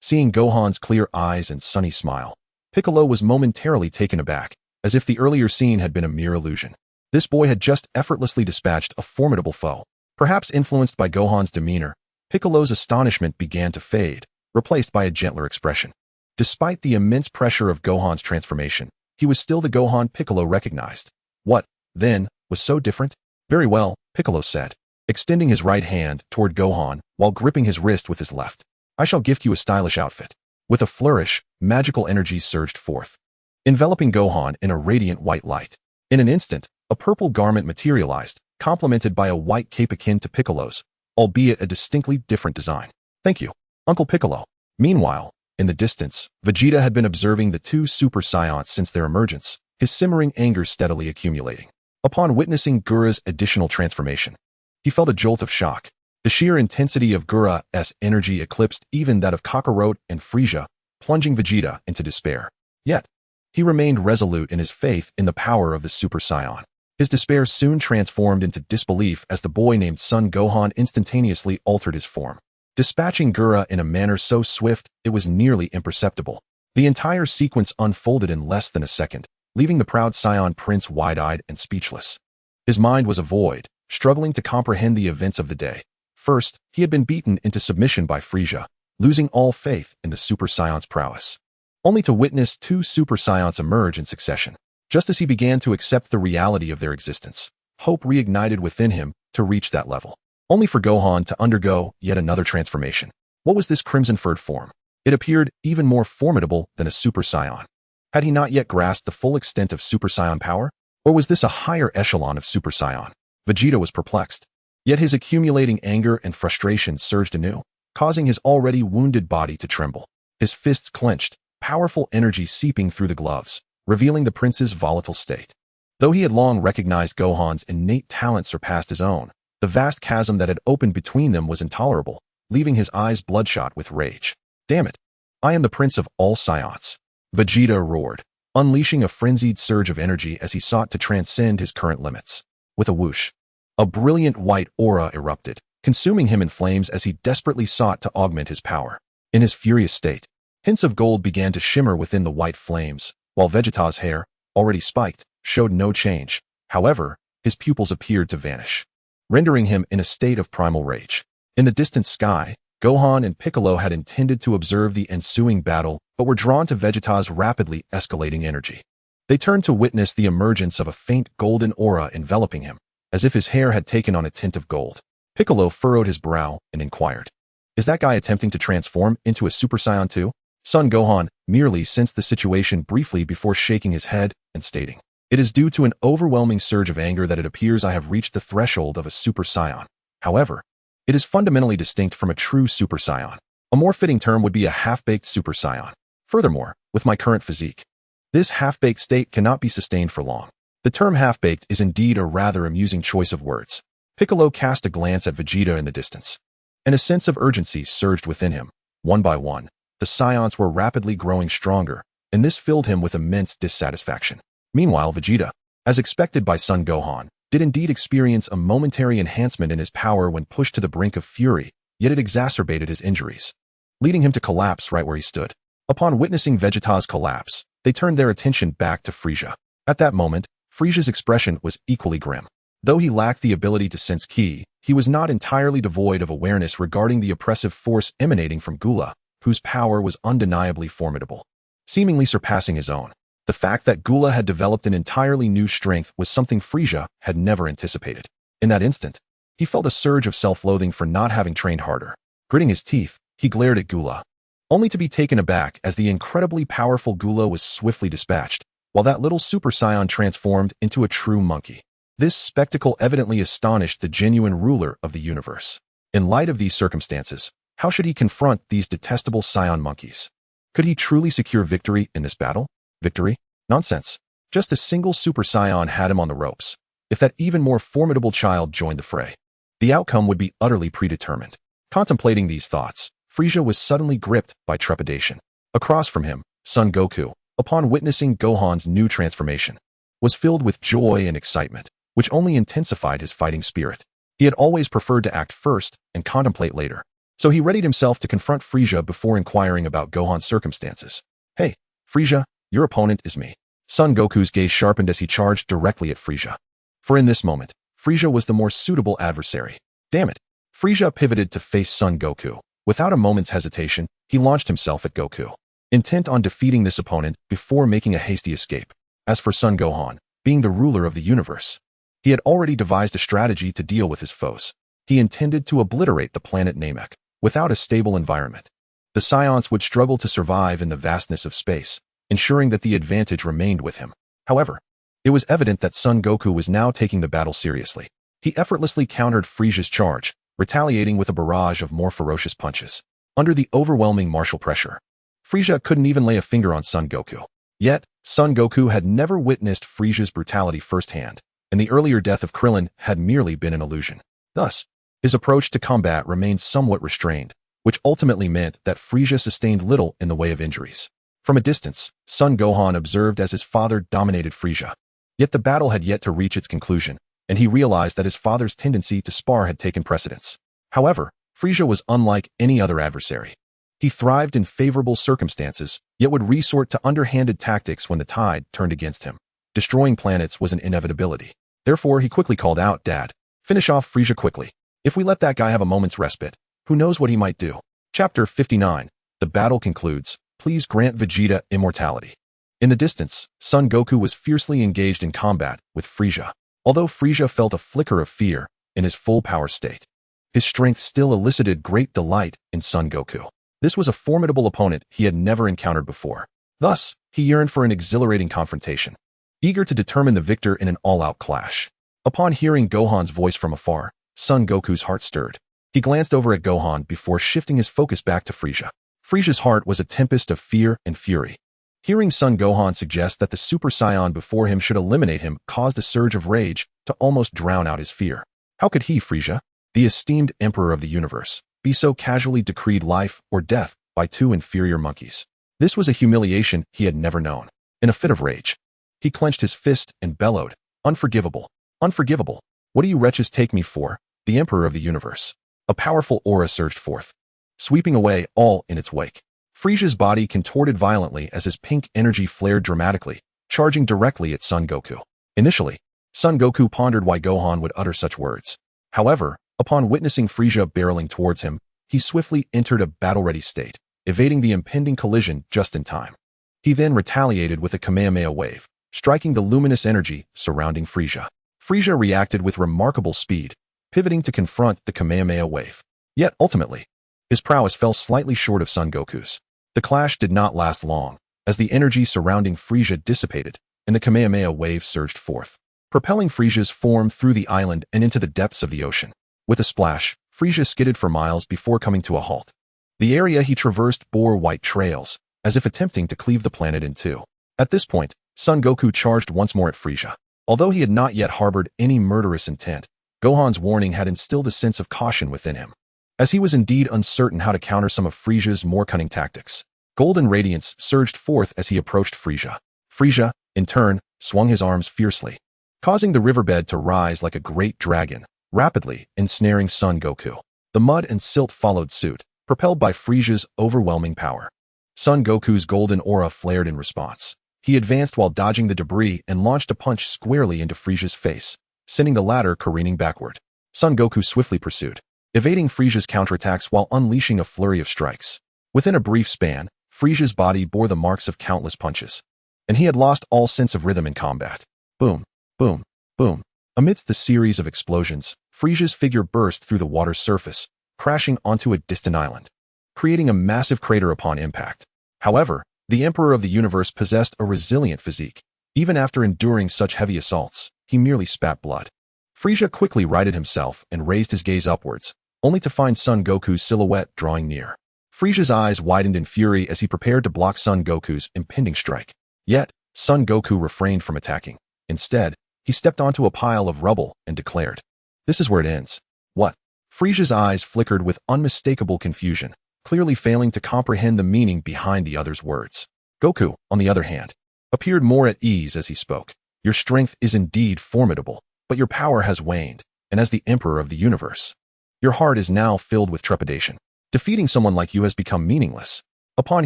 Seeing Gohan's clear eyes and sunny smile, Piccolo was momentarily taken aback, as if the earlier scene had been a mere illusion. This boy had just effortlessly dispatched a formidable foe. Perhaps influenced by Gohan's demeanor, Piccolo's astonishment began to fade, replaced by a gentler expression. Despite the immense pressure of Gohan's transformation, he was still the Gohan Piccolo recognized. What, then, was so different? Very well, Piccolo said, extending his right hand toward Gohan while gripping his wrist with his left. I shall gift you a stylish outfit. With a flourish, magical energy surged forth, enveloping Gohan in a radiant white light. In an instant, a purple garment materialized, complemented by a white cape akin to Piccolo's, albeit a distinctly different design. Thank you, Uncle Piccolo. Meanwhile, in the distance, Vegeta had been observing the two Super Saiyans since their emergence, his simmering anger steadily accumulating. Upon witnessing Gura's additional transformation, he felt a jolt of shock. The sheer intensity of Gura's energy eclipsed even that of Kakarot and Frieza, plunging Vegeta into despair. Yet, he remained resolute in his faith in the power of the Super Saiyan. His despair soon transformed into disbelief as the boy named Son Gohan instantaneously altered his form, dispatching Gura in a manner so swift it was nearly imperceptible. The entire sequence unfolded in less than a second, leaving the proud Saiyan prince wide-eyed and speechless. His mind was a void, struggling to comprehend the events of the day. First, he had been beaten into submission by Frieza, losing all faith in the Super Saiyan's prowess, only to witness two Super Saiyans emerge in succession. Just as he began to accept the reality of their existence, hope reignited within him to reach that level, only for Gohan to undergo yet another transformation. What was this crimson-furred form? It appeared even more formidable than a Super Saiyan. Had he not yet grasped the full extent of Super Saiyan power? Or was this a higher echelon of Super Saiyan? Vegeta was perplexed. Yet his accumulating anger and frustration surged anew, causing his already wounded body to tremble. His fists clenched, powerful energy seeping through the gloves, revealing the prince's volatile state. Though he had long recognized Gohan's innate talent surpassed his own, the vast chasm that had opened between them was intolerable, leaving his eyes bloodshot with rage. Damn it! I am the prince of all Saiyans! Vegeta roared, unleashing a frenzied surge of energy as he sought to transcend his current limits. With a whoosh, a brilliant white aura erupted, consuming him in flames as he desperately sought to augment his power. In his furious state, hints of gold began to shimmer within the white flames, while Vegeta's hair, already spiked, showed no change. However, his pupils appeared to vanish, rendering him in a state of primal rage. In the distant sky, Gohan and Piccolo had intended to observe the ensuing battle, but were drawn to Vegeta's rapidly escalating energy. They turned to witness the emergence of a faint golden aura enveloping him, as if his hair had taken on a tint of gold. Piccolo furrowed his brow and inquired, "Is that guy attempting to transform into a Super Saiyan too?" Son Gohan merely sensed the situation briefly before shaking his head and stating, "It is due to an overwhelming surge of anger that it appears I have reached the threshold of a Super Saiyan. However, it is fundamentally distinct from a true Super Saiyan. A more fitting term would be a half-baked Super Saiyan. Furthermore, with my current physique, this half-baked state cannot be sustained for long." The term half-baked is indeed a rather amusing choice of words. Piccolo cast a glance at Vegeta in the distance, and a sense of urgency surged within him. One by one, the Saiyans were rapidly growing stronger, and this filled him with immense dissatisfaction. Meanwhile, Vegeta, as expected by Son Gohan, did indeed experience a momentary enhancement in his power when pushed to the brink of fury, yet it exacerbated his injuries, leading him to collapse right where he stood. Upon witnessing Vegeta's collapse, they turned their attention back to Frieza. At that moment, Frieza's expression was equally grim. Though he lacked the ability to sense ki, he was not entirely devoid of awareness regarding the oppressive force emanating from Gula, whose power was undeniably formidable, seemingly surpassing his own. The fact that Gula had developed an entirely new strength was something Frieza had never anticipated. In that instant, he felt a surge of self-loathing for not having trained harder. Gritting his teeth, he glared at Gula, only to be taken aback as the incredibly powerful Gula was swiftly dispatched, while that little Super Saiyan transformed into a true monkey. This spectacle evidently astonished the genuine ruler of the universe. In light of these circumstances, how should he confront these detestable Saiyan monkeys? Could he truly secure victory in this battle? Victory? Nonsense. Just a single Super Saiyan had him on the ropes. If that even more formidable child joined the fray, the outcome would be utterly predetermined. Contemplating these thoughts, Frieza was suddenly gripped by trepidation. Across from him, Son Goku, upon witnessing Gohan's new transformation, was filled with joy and excitement, which only intensified his fighting spirit. He had always preferred to act first and contemplate later, so he readied himself to confront Frieza before inquiring about Gohan's circumstances. Hey, Frieza, your opponent is me. Son Goku's gaze sharpened as he charged directly at Frieza. For in this moment, Frieza was the more suitable adversary. Damn it. Frieza pivoted to face Son Goku. Without a moment's hesitation, he launched himself at Goku, intent on defeating this opponent before making a hasty escape. As for Son Gohan, being the ruler of the universe, he had already devised a strategy to deal with his foes. He intended to obliterate the planet Namek. Without a stable environment, the Saiyans would struggle to survive in the vastness of space, ensuring that the advantage remained with him. However, it was evident that Son Goku was now taking the battle seriously. He effortlessly countered Frieza's charge, retaliating with a barrage of more ferocious punches. Under the overwhelming martial pressure, Frieza couldn't even lay a finger on Son Goku. Yet, Son Goku had never witnessed Frieza's brutality firsthand, and the earlier death of Krillin had merely been an illusion. Thus, his approach to combat remained somewhat restrained, which ultimately meant that Frieza sustained little in the way of injuries. From a distance, Son Gohan observed as his father dominated Frieza. Yet the battle had yet to reach its conclusion, and he realized that his father's tendency to spar had taken precedence. However, Frieza was unlike any other adversary. He thrived in favorable circumstances, yet would resort to underhanded tactics when the tide turned against him. Destroying planets was an inevitability. Therefore, he quickly called out, "Dad, finish off Frieza quickly. If we let that guy have a moment's respite, who knows what he might do?" Chapter 59. The battle concludes. Please grant Vegeta immortality. In the distance, Son Goku was fiercely engaged in combat with Frieza. Although Frieza felt a flicker of fear in his full power state, his strength still elicited great delight in Son Goku. This was a formidable opponent he had never encountered before. Thus, he yearned for an exhilarating confrontation, eager to determine the victor in an all-out clash. Upon hearing Gohan's voice from afar, Son Goku's heart stirred. He glanced over at Gohan before shifting his focus back to Frieza. Frieza's heart was a tempest of fear and fury. Hearing Son Gohan suggest that the Super Saiyan before him should eliminate him caused a surge of rage to almost drown out his fear. How could he, Frieza, the esteemed emperor of the universe, be so casually decreed life or death by two inferior monkeys? This was a humiliation he had never known. In a fit of rage, he clenched his fist and bellowed, "Unforgivable! Unforgivable! What do you wretches take me for, the emperor of the universe?" A powerful aura surged forth, sweeping away all in its wake. Frieza's body contorted violently as his pink energy flared dramatically, charging directly at Son Goku. Initially, Son Goku pondered why Gohan would utter such words. However, upon witnessing Frieza barreling towards him, he swiftly entered a battle-ready state, evading the impending collision just in time. He then retaliated with a Kamehameha wave, striking the luminous energy surrounding Frieza. Frieza reacted with remarkable speed, pivoting to confront the Kamehameha wave. Yet, ultimately, his prowess fell slightly short of Son Goku's. The clash did not last long, as the energy surrounding Frieza dissipated, and the Kamehameha wave surged forth, propelling Frieza's form through the island and into the depths of the ocean. With a splash, Frieza skidded for miles before coming to a halt. The area he traversed bore white trails, as if attempting to cleave the planet in two. At this point, Son Goku charged once more at Frieza. Although he had not yet harbored any murderous intent, Gohan's warning had instilled a sense of caution within him, as he was indeed uncertain how to counter some of Frieza's more cunning tactics. Golden radiance surged forth as he approached Frieza. Frieza, in turn, swung his arms fiercely, causing the riverbed to rise like a great dragon, rapidly ensnaring Son Goku. The mud and silt followed suit, propelled by Frisia's overwhelming power. Son Goku's golden aura flared in response. He advanced while dodging the debris and launched a punch squarely into Frisia's face, sending the latter careening backward. Son Goku swiftly pursued, evading Frisia's counterattacks while unleashing a flurry of strikes. Within a brief span, Frisia's body bore the marks of countless punches, and he had lost all sense of rhythm in combat. Boom, boom, boom. Amidst the series of explosions, Frisia's figure burst through the water's surface, crashing onto a distant island, creating a massive crater upon impact. However, the Emperor of the Universe possessed a resilient physique. Even after enduring such heavy assaults, he merely spat blood. Frisia quickly righted himself and raised his gaze upwards, only to find Son Goku's silhouette drawing near. Frisia's eyes widened in fury as he prepared to block Son Goku's impending strike. Yet, Son Goku refrained from attacking. Instead, he stepped onto a pile of rubble and declared, "This is where it ends." What? Frisia's eyes flickered with unmistakable confusion, clearly failing to comprehend the meaning behind the other's words. Goku, on the other hand, appeared more at ease as he spoke. "Your strength is indeed formidable, but your power has waned, and as the Emperor of the Universe, your heart is now filled with trepidation. Defeating someone like you has become meaningless." Upon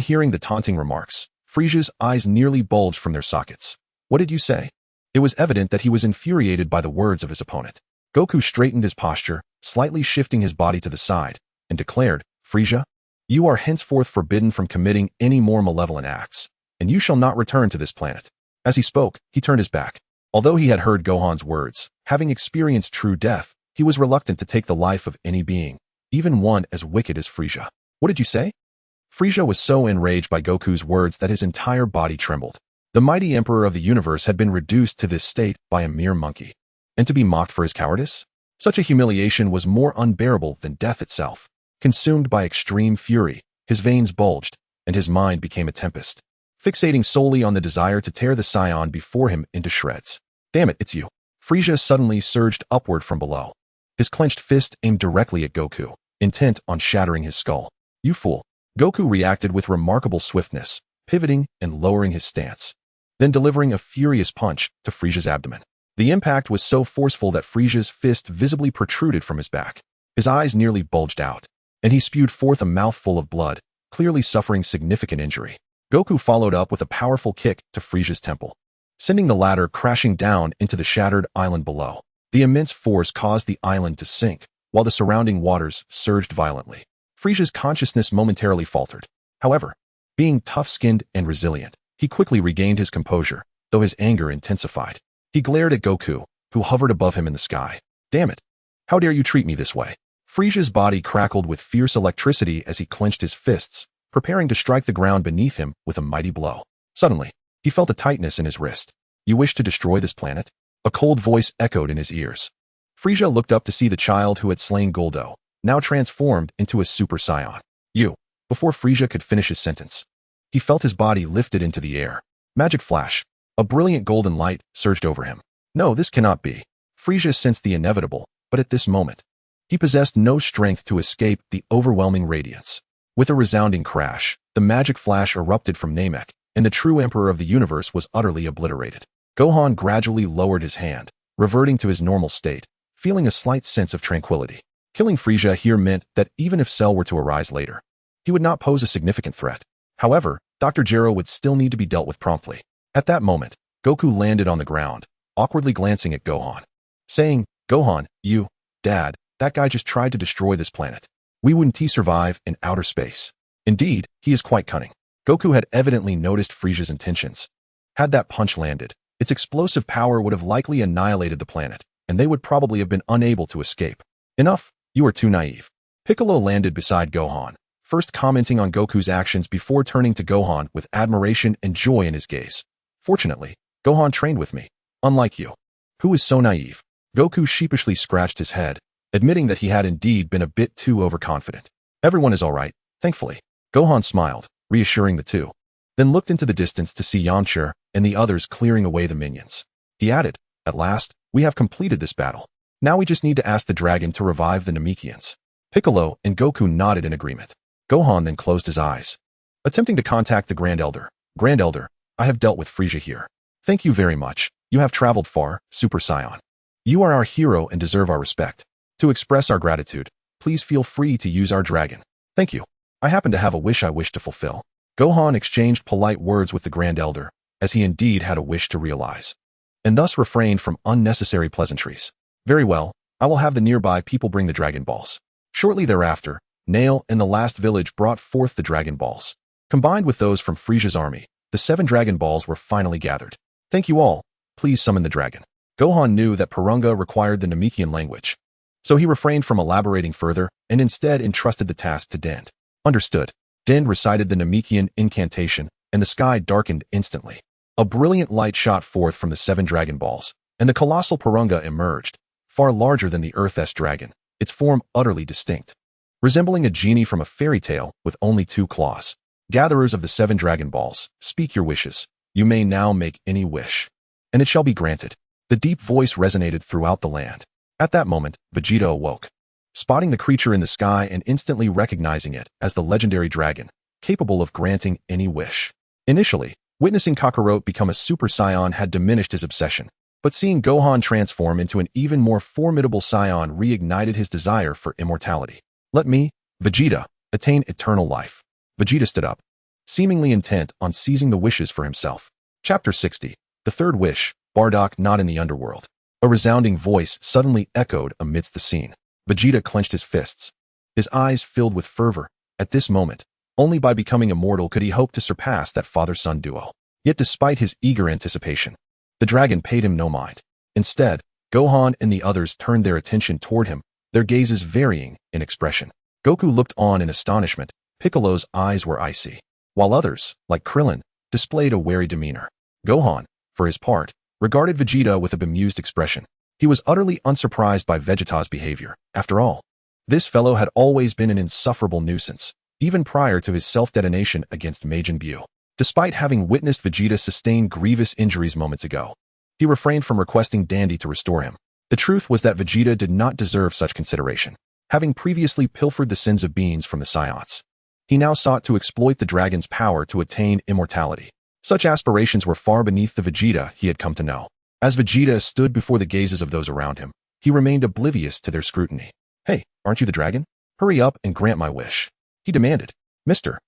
hearing the taunting remarks, Frisia's eyes nearly bulged from their sockets. "What did you say?" It was evident that he was infuriated by the words of his opponent. Goku straightened his posture, slightly shifting his body to the side, and declared, "Frisia, you are henceforth forbidden from committing any more malevolent acts, and you shall not return to this planet." As he spoke, he turned his back. Although he had heard Gohan's words, having experienced true death, he was reluctant to take the life of any being, even one as wicked as Frisia. "What did you say?" Frisia was so enraged by Goku's words that his entire body trembled. The mighty Emperor of the Universe had been reduced to this state by a mere monkey. And to be mocked for his cowardice? Such a humiliation was more unbearable than death itself. Consumed by extreme fury, his veins bulged, and his mind became a tempest, fixating solely on the desire to tear the Saiyan before him into shreds. "Damn it, it's you." Frisia suddenly surged upward from below, his clenched fist aimed directly at Goku, intent on shattering his skull. "You fool." Goku reacted with remarkable swiftness, pivoting and lowering his stance, then delivering a furious punch to Frisia's abdomen. The impact was so forceful that Frisia's fist visibly protruded from his back. His eyes nearly bulged out, and he spewed forth a mouthful of blood, clearly suffering significant injury. Goku followed up with a powerful kick to Frisia's temple, sending the latter crashing down into the shattered island below. The immense force caused the island to sink, while the surrounding waters surged violently. Frisia's consciousness momentarily faltered. However, being tough-skinned and resilient, he quickly regained his composure, though his anger intensified. He glared at Goku, who hovered above him in the sky. "Damn it! How dare you treat me this way?" Frisia's body crackled with fierce electricity as he clenched his fists, preparing to strike the ground beneath him with a mighty blow. Suddenly, he felt a tightness in his wrist. "You wish to destroy this planet?" A cold voice echoed in his ears. Frisia looked up to see the child who had slain Goldo, now transformed into a Super Saiyan. "You." Before Frisia could finish his sentence, he felt his body lifted into the air. Magic flash. A brilliant golden light surged over him. No, this cannot be. Frisia sensed the inevitable, but at this moment, he possessed no strength to escape the overwhelming radiance. With a resounding crash, the magic flash erupted from Namek, and the true Emperor of the Universe was utterly obliterated. Gohan gradually lowered his hand, reverting to his normal state, feeling a slight sense of tranquility. Killing Frisia here meant that even if Cell were to arise later, he would not pose a significant threat. However, Dr. Gero would still need to be dealt with promptly. At that moment, Goku landed on the ground, awkwardly glancing at Gohan, saying, "Gohan, Dad, that guy just tried to destroy this planet. We wouldn't survive in outer space. Indeed, he is quite cunning." Goku had evidently noticed Frisia's intentions. Had that punch landed, its explosive power would have likely annihilated the planet, and they would probably have been unable to escape. "Enough, you are too naive." Piccolo landed beside Gohan, first commenting on Goku's actions before turning to Gohan with admiration and joy in his gaze. "Fortunately, Gohan trained with me, unlike you. Who is so naive?" Goku sheepishly scratched his head, admitting that he had indeed been a bit too overconfident. "Everyone is all right, thankfully." Gohan smiled, reassuring the two, then looked into the distance to see Yamcha and the others clearing away the minions. He added, "At last, we have completed this battle. Now we just need to ask the dragon to revive the Namekians." Piccolo and Goku nodded in agreement. Gohan then closed his eyes, attempting to contact the Grand Elder. "Grand Elder, I have dealt with Frisia here. Thank you very much. You have traveled far, Super Saiyan. You are our hero and deserve our respect. To express our gratitude, please feel free to use our dragon. Thank you. I happen to have a wish I wish to fulfill. Gohan exchanged polite words with the Grand Elder, as he indeed had a wish to realize, and thus refrained from unnecessary pleasantries. Very well, I will have the nearby people bring the Dragon Balls. Shortly thereafter, Nail and the last village brought forth the Dragon Balls. Combined with those from Frisia's army, the 7 Dragon Balls were finally gathered. Thank you all. Please summon the dragon. Gohan knew that Purunga required the Namekian language, so he refrained from elaborating further and instead entrusted the task to Dend. Understood. Dend recited the Namekian incantation, and the sky darkened instantly. A brilliant light shot forth from the 7 Dragon Balls, and the colossal Purunga emerged, far larger than the Earth's dragon, its form utterly distinct. Resembling a genie from a fairy tale with only 2 claws. Gatherers of the 7 Dragon Balls, speak your wishes. You may now make any wish, and it shall be granted. The deep voice resonated throughout the land. At that moment, Vegeta awoke, spotting the creature in the sky and instantly recognizing it as the legendary dragon, capable of granting any wish. Initially, witnessing Kakarot become a Super Saiyan had diminished his obsession, but seeing Gohan transform into an even more formidable Saiyan reignited his desire for immortality. Let me, Vegeta, attain eternal life. Vegeta stood up, seemingly intent on seizing the wishes for himself. Chapter 60. The Third Wish, Bardock not in the underworld. A resounding voice suddenly echoed amidst the scene. Vegeta clenched his fists, his eyes filled with fervor. At this moment, only by becoming immortal could he hope to surpass that father-son duo. Yet despite his eager anticipation, the dragon paid him no mind. Instead, Gohan and the others turned their attention toward him, their gazes varying in expression. Goku looked on in astonishment. Piccolo's eyes were icy, while others, like Krillin, displayed a wary demeanor. Gohan, for his part, regarded Vegeta with a bemused expression. He was utterly unsurprised by Vegeta's behavior. After all, this fellow had always been an insufferable nuisance, even prior to his self-detonation against Majin Buu. Despite having witnessed Vegeta sustain grievous injuries moments ago, he refrained from requesting Dandy to restore him. The truth was that Vegeta did not deserve such consideration. Having previously pilfered the sins of beings from the Saiyans, he now sought to exploit the dragon's power to attain immortality. Such aspirations were far beneath the Vegeta he had come to know. As Vegeta stood before the gazes of those around him, he remained oblivious to their scrutiny. Hey, aren't you the dragon? Hurry up and grant my wish, he demanded. Mr.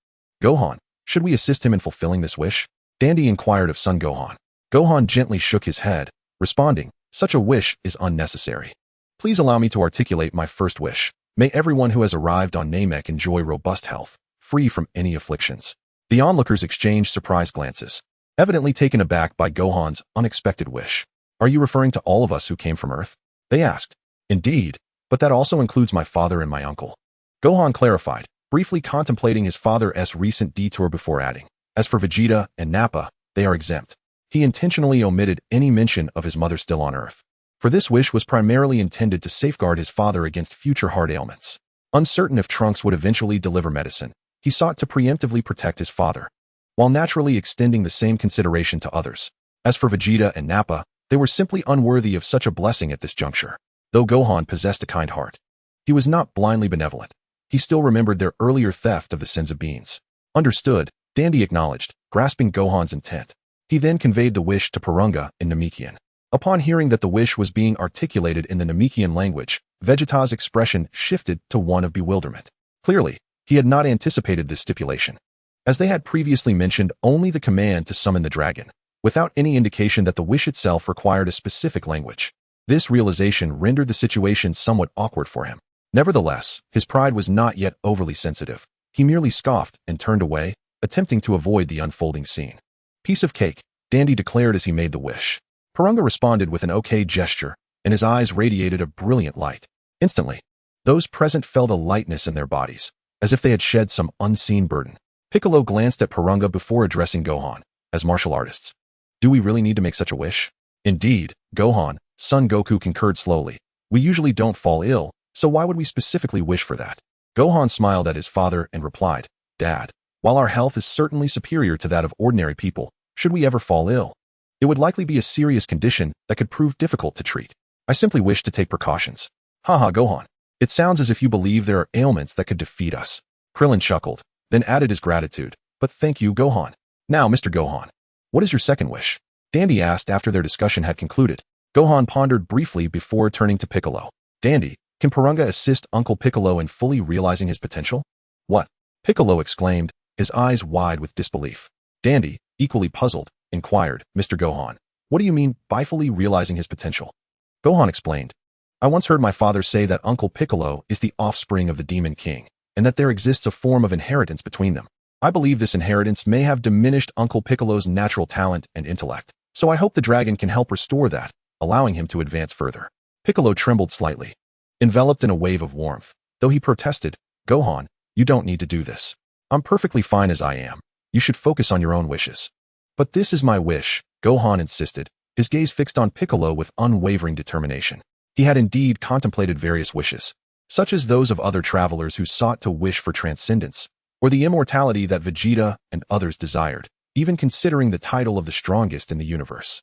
Gohan, should we assist him in fulfilling this wish? Dandy inquired of Son Gohan. Gohan gently shook his head, responding, such a wish is unnecessary. Please allow me to articulate my first wish. May everyone who has arrived on Namek enjoy robust health, free from any afflictions. The onlookers exchanged surprised glances, evidently taken aback by Gohan's unexpected wish. Are you referring to all of us who came from Earth? They asked. Indeed, but that also includes my father and my uncle. Gohan clarified, briefly contemplating his father's recent detour before adding. As for Vegeta and Nappa, they are exempt. He intentionally omitted any mention of his mother still on Earth, for this wish was primarily intended to safeguard his father against future heart ailments. Uncertain if Trunks would eventually deliver medicine, he sought to preemptively protect his father, while naturally extending the same consideration to others. As for Vegeta and Nappa, they were simply unworthy of such a blessing at this juncture. Though Gohan possessed a kind heart, he was not blindly benevolent. He still remembered their earlier theft of the sins of beings. Understood, Dandy acknowledged, grasping Gohan's intent. He then conveyed the wish to Purunga in Namekian. Upon hearing that the wish was being articulated in the Namekian language, Vegeta's expression shifted to one of bewilderment. Clearly, he had not anticipated this stipulation, as they had previously mentioned only the command to summon the dragon, without any indication that the wish itself required a specific language. This realization rendered the situation somewhat awkward for him. Nevertheless, his pride was not yet overly sensitive. He merely scoffed and turned away, attempting to avoid the unfolding scene. Piece of cake, Dandy declared as he made the wish. Purunga responded with an okay gesture, and his eyes radiated a brilliant light. Instantly, those present felt a lightness in their bodies, as if they had shed some unseen burden. Piccolo glanced at Purunga before addressing Gohan, as martial artists. Do we really need to make such a wish? Indeed, Gohan, Son Goku concurred slowly. We usually don't fall ill, so why would we specifically wish for that? Gohan smiled at his father and replied, Dad, while our health is certainly superior to that of ordinary people, should we ever fall ill, it would likely be a serious condition that could prove difficult to treat. I simply wish to take precautions. Haha, Gohan. It sounds as if you believe there are ailments that could defeat us. Krillin chuckled, then added his gratitude. But thank you, Gohan. Now, Mr. Gohan, what is your second wish? Dandy asked after their discussion had concluded. Gohan pondered briefly before turning to Piccolo. Dandy, can Porunga assist Uncle Piccolo in fully realizing his potential? What? Piccolo exclaimed, his eyes wide with disbelief. Dandy, equally puzzled, inquired, Mr. Gohan, what do you mean by fully realizing his potential? Gohan explained, I once heard my father say that Uncle Piccolo is the offspring of the Demon King, and that there exists a form of inheritance between them. I believe this inheritance may have diminished Uncle Piccolo's natural talent and intellect, so I hope the dragon can help restore that, allowing him to advance further. Piccolo trembled slightly, enveloped in a wave of warmth, though he protested, Gohan, you don't need to do this. I'm perfectly fine as I am. You should focus on your own wishes. But this is my wish, Gohan insisted, his gaze fixed on Piccolo with unwavering determination. He had indeed contemplated various wishes, such as those of other travelers who sought to wish for transcendence, or the immortality that Vegeta and others desired, even considering the title of the strongest in the universe.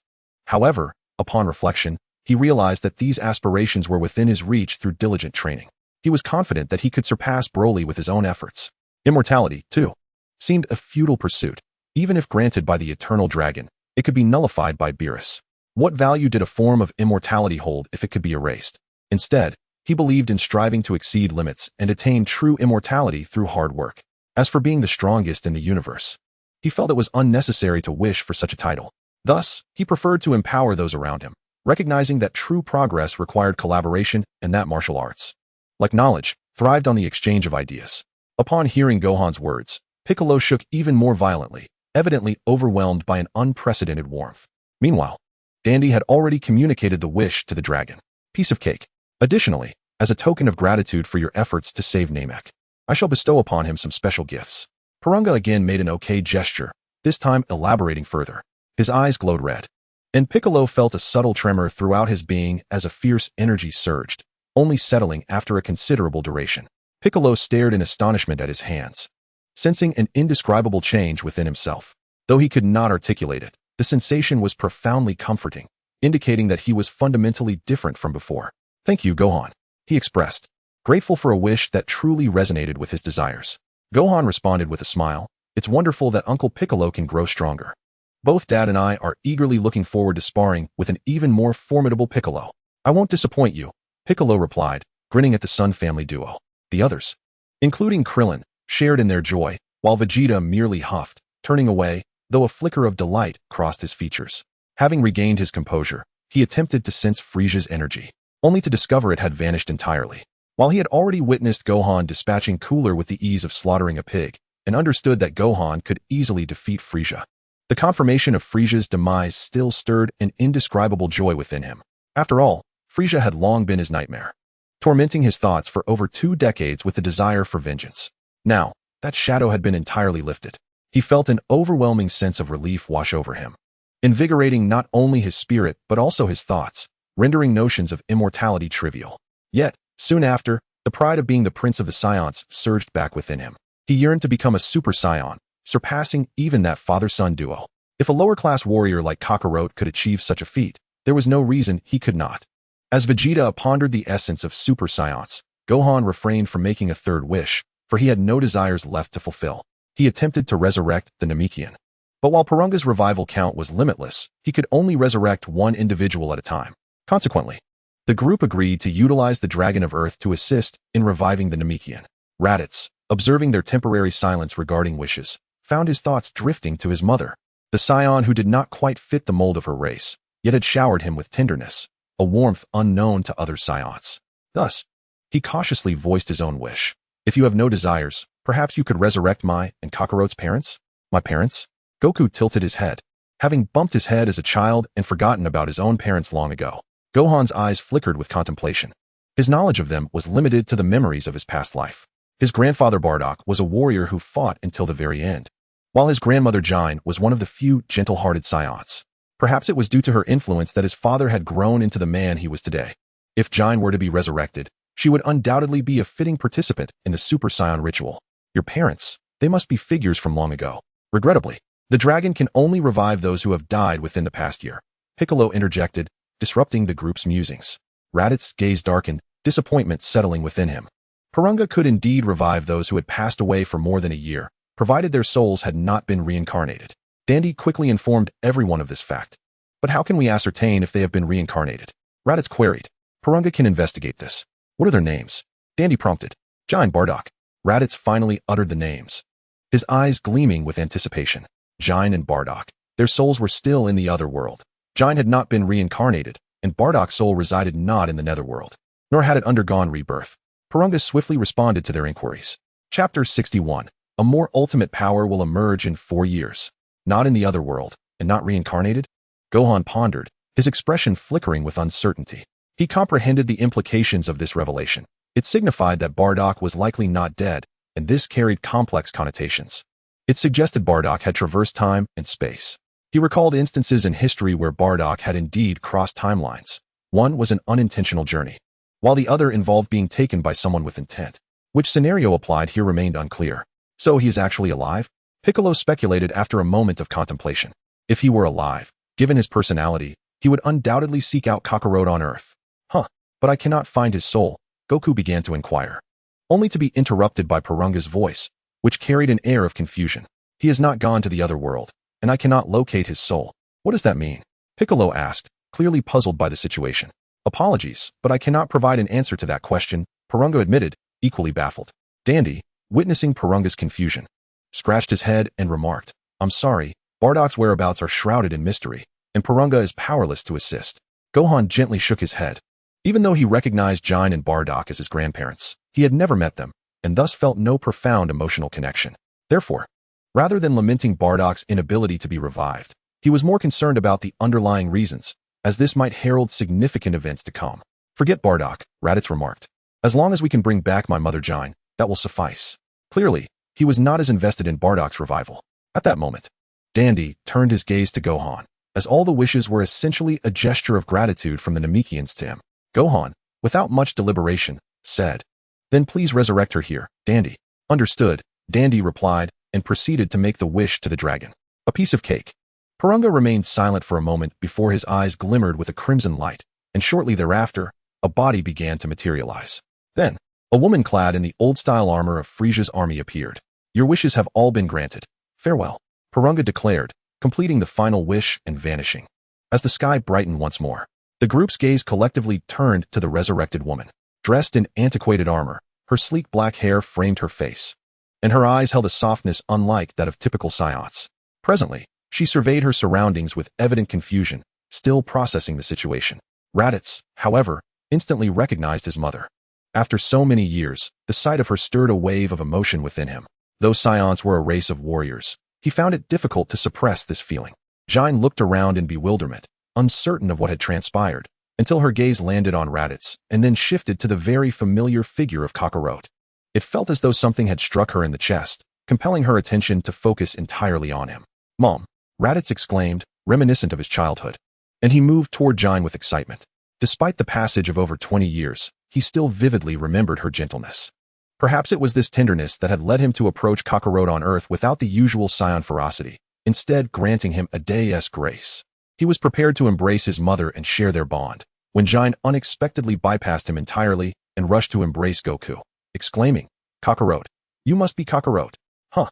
However, upon reflection, he realized that these aspirations were within his reach through diligent training. He was confident that he could surpass Broly with his own efforts. Immortality, too, seemed a futile pursuit. Even if granted by the eternal dragon, it could be nullified by Beerus. What value did a form of immortality hold if it could be erased? Instead, he believed in striving to exceed limits and attain true immortality through hard work. As for being the strongest in the universe, he felt it was unnecessary to wish for such a title. Thus, he preferred to empower those around him, recognizing that true progress required collaboration and that martial arts, like knowledge, thrived on the exchange of ideas. Upon hearing Gohan's words, Piccolo shook even more violently, evidently overwhelmed by an unprecedented warmth. Meanwhile, Dandy had already communicated the wish to the dragon. Piece of cake. Additionally, as a token of gratitude for your efforts to save Namek, I shall bestow upon him some special gifts. Porunga again made an okay gesture, this time elaborating further. His eyes glowed red, and Piccolo felt a subtle tremor throughout his being as a fierce energy surged, only settling after a considerable duration. Piccolo stared in astonishment at his hands, sensing an indescribable change within himself. Though he could not articulate it, the sensation was profoundly comforting, indicating that he was fundamentally different from before. Thank you, Gohan, he expressed, grateful for a wish that truly resonated with his desires. Gohan responded with a smile, it's wonderful that Uncle Piccolo can grow stronger. Both Dad and I are eagerly looking forward to sparring with an even more formidable Piccolo. I won't disappoint you, Piccolo replied, grinning at the Son family duo. The others, including Krillin, shared in their joy, while Vegeta merely huffed, turning away, though a flicker of delight crossed his features. Having regained his composure, he attempted to sense Frieza's energy, only to discover it had vanished entirely. While he had already witnessed Gohan dispatching Cooler with the ease of slaughtering a pig, and understood that Gohan could easily defeat Frieza, the confirmation of Frieza's demise still stirred an indescribable joy within him. After all, Frieza had long been his nightmare, tormenting his thoughts for over 2 decades with the desire for vengeance. Now, that shadow had been entirely lifted. He felt an overwhelming sense of relief wash over him, invigorating not only his spirit but also his thoughts, rendering notions of immortality trivial. Yet, soon after, the pride of being the prince of the Saiyans surged back within him. He yearned to become a Super Saiyan, surpassing even that father-son duo. If a lower-class warrior like Kakarot could achieve such a feat, there was no reason he could not. As Vegeta pondered the essence of Super Saiyans, Gohan refrained from making a third wish, for he had no desires left to fulfill. He attempted to resurrect the Namekian. But while Porunga's revival count was limitless, he could only resurrect one individual at a time. Consequently, the group agreed to utilize the Dragon of Earth to assist in reviving the Namekian. Raditz, observing their temporary silence regarding wishes, found his thoughts drifting to his mother, the Saiyan who did not quite fit the mold of her race, yet had showered him with tenderness, a warmth unknown to other Saiyans. Thus, he cautiously voiced his own wish. If you have no desires, perhaps you could resurrect my and Kakarot's parents? My parents? Goku tilted his head, having bumped his head as a child and forgotten about his own parents long ago. Gohan's eyes flickered with contemplation. His knowledge of them was limited to the memories of his past life. His grandfather Bardock was a warrior who fought until the very end, while his grandmother Jiren was one of the few gentle-hearted Saiyans. Perhaps it was due to her influence that his father had grown into the man he was today. If Jiren were to be resurrected, she would undoubtedly be a fitting participant in the Super Saiyan ritual. Your parents, they must be figures from long ago. Regrettably, the dragon can only revive those who have died within the past year. Piccolo interjected, disrupting the group's musings. Raditz's gaze darkened, disappointment settling within him. Porunga could indeed revive those who had passed away for more than a year, provided their souls had not been reincarnated. Dandy quickly informed everyone of this fact. But how can we ascertain if they have been reincarnated? Raditz queried. Purunga can investigate this. What are their names? Dandy prompted. Jiren, Bardock. Raditz finally uttered the names, his eyes gleaming with anticipation. Jiren and Bardock. Their souls were still in the other world. Jiren had not been reincarnated, and Bardock's soul resided not in the netherworld, nor had it undergone rebirth. Purunga swiftly responded to their inquiries. Chapter 61. A more ultimate power will emerge in 4 years. Not in the other world, and not reincarnated? Gohan pondered, his expression flickering with uncertainty. He comprehended the implications of this revelation. It signified that Bardock was likely not dead, and this carried complex connotations. It suggested Bardock had traversed time and space. He recalled instances in history where Bardock had indeed crossed timelines. One was an unintentional journey, while the other involved being taken by someone with intent. Which scenario applied here remained unclear. So he is actually alive? Piccolo speculated after a moment of contemplation. If he were alive, given his personality, he would undoubtedly seek out Kakarot on Earth. But I cannot find his soul, Goku began to inquire, only to be interrupted by Purunga's voice, which carried an air of confusion. He has not gone to the other world, and I cannot locate his soul. What does that mean? Piccolo asked, clearly puzzled by the situation. Apologies, but I cannot provide an answer to that question, Purunga admitted, equally baffled. Dandy, witnessing Purunga's confusion, scratched his head and remarked, I'm sorry, Bardock's whereabouts are shrouded in mystery, and Purunga is powerless to assist. Gohan gently shook his head. Even though he recognized Jiren and Bardock as his grandparents, he had never met them, and thus felt no profound emotional connection. Therefore, rather than lamenting Bardock's inability to be revived, he was more concerned about the underlying reasons, as this might herald significant events to come. Forget Bardock, Raditz remarked. As long as we can bring back my mother Jiren, that will suffice. Clearly, he was not as invested in Bardock's revival. At that moment, Dandy turned his gaze to Gohan, as all the wishes were essentially a gesture of gratitude from the Namekians to him. Gohan, without much deliberation, said, Then please resurrect her here, Dandy. Understood, Dandy replied, and proceeded to make the wish to the dragon. A piece of cake. Purunga remained silent for a moment before his eyes glimmered with a crimson light, and shortly thereafter, a body began to materialize. Then, a woman clad in the old-style armor of Frisia's army appeared. Your wishes have all been granted. Farewell, Purunga declared, completing the final wish and vanishing. As the sky brightened once more, the group's gaze collectively turned to the resurrected woman. Dressed in antiquated armor, her sleek black hair framed her face, and her eyes held a softness unlike that of typical Saiyans. Presently, she surveyed her surroundings with evident confusion, still processing the situation. Raditz, however, instantly recognized his mother. After so many years, the sight of her stirred a wave of emotion within him. Though Saiyans were a race of warriors, he found it difficult to suppress this feeling. Jiren looked around in bewilderment, uncertain of what had transpired, until her gaze landed on Raditz and then shifted to the very familiar figure of Kakarot. It felt as though something had struck her in the chest, compelling her attention to focus entirely on him. Mom, Raditz exclaimed, reminiscent of his childhood, and he moved toward Jiren with excitement. Despite the passage of over 20 years, he still vividly remembered her gentleness. Perhaps it was this tenderness that had led him to approach Kakarot on Earth without the usual Saiyan ferocity, instead granting him a day's grace. He was prepared to embrace his mother and share their bond, when Jiren unexpectedly bypassed him entirely and rushed to embrace Goku, exclaiming, Kakarot, you must be Kakarot. Huh.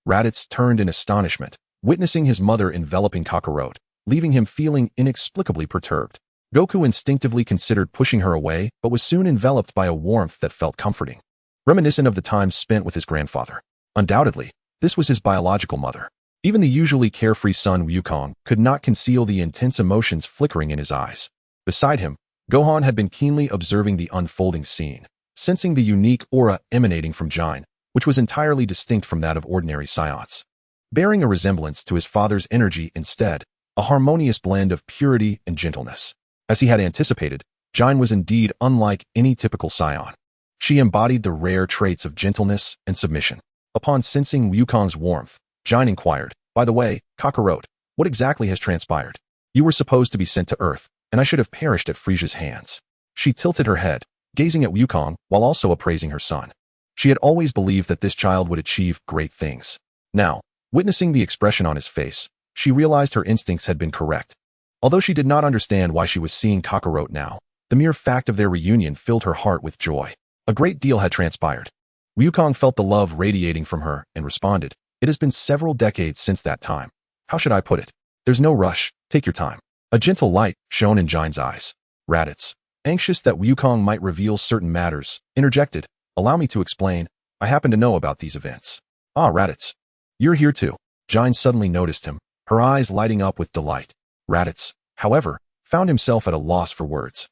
Raditz turned in astonishment, witnessing his mother enveloping Kakarot, leaving him feeling inexplicably perturbed. Goku instinctively considered pushing her away, but was soon enveloped by a warmth that felt comforting, reminiscent of the time spent with his grandfather. Undoubtedly, this was his biological mother. Even the usually carefree son Wukong could not conceal the intense emotions flickering in his eyes. Beside him, Gohan had been keenly observing the unfolding scene, sensing the unique aura emanating from Jiren, which was entirely distinct from that of ordinary Saiyans. Bearing a resemblance to his father's energy instead, a harmonious blend of purity and gentleness. As he had anticipated, Jiren was indeed unlike any typical Saiyan. She embodied the rare traits of gentleness and submission. Upon sensing Wukong's warmth, Jiren inquired, By the way, Kakarot, what exactly has transpired? You were supposed to be sent to Earth, and I should have perished at Frisia's hands. She tilted her head, gazing at Wukong while also appraising her son. She had always believed that this child would achieve great things. Now, witnessing the expression on his face, she realized her instincts had been correct. Although she did not understand why she was seeing Kakarot now, the mere fact of their reunion filled her heart with joy. A great deal had transpired. Wukong felt the love radiating from her and responded, It has been several decades since that time. How should I put it? There's no rush, take your time. A gentle light shone in Jiren's eyes. Raditz, anxious that Wukong might reveal certain matters, interjected, "Allow me to explain. I happen to know about these events." "Ah, Raditz. You're here too." Jiren suddenly noticed him, her eyes lighting up with delight. Raditz, however, found himself at a loss for words.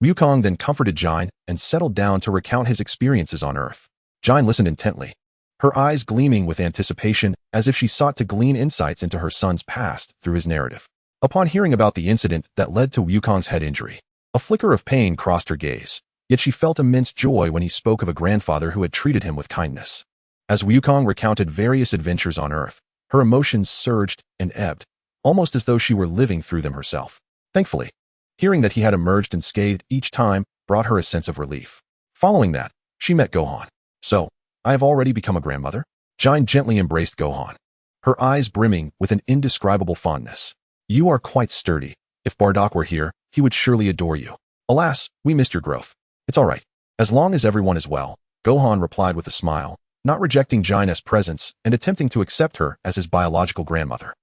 Wukong then comforted Jiren and settled down to recount his experiences on Earth. Jiren listened intently, her eyes gleaming with anticipation as if she sought to glean insights into her son's past through his narrative. Upon hearing about the incident that led to Wukong's head injury, a flicker of pain crossed her gaze, yet she felt immense joy when he spoke of a grandfather who had treated him with kindness. As Wukong recounted various adventures on Earth, her emotions surged and ebbed, almost as though she were living through them herself. Thankfully, hearing that he had emerged unscathed each time brought her a sense of relief. Following that, she met Gohan. "So, I have already become a grandmother?" Jiren gently embraced Gohan, her eyes brimming with an indescribable fondness. "You are quite sturdy. If Bardock were here, he would surely adore you. Alas, we missed your growth." "It's all right, as long as everyone is well," Gohan replied with a smile, not rejecting Jiren's presence and attempting to accept her as his biological grandmother.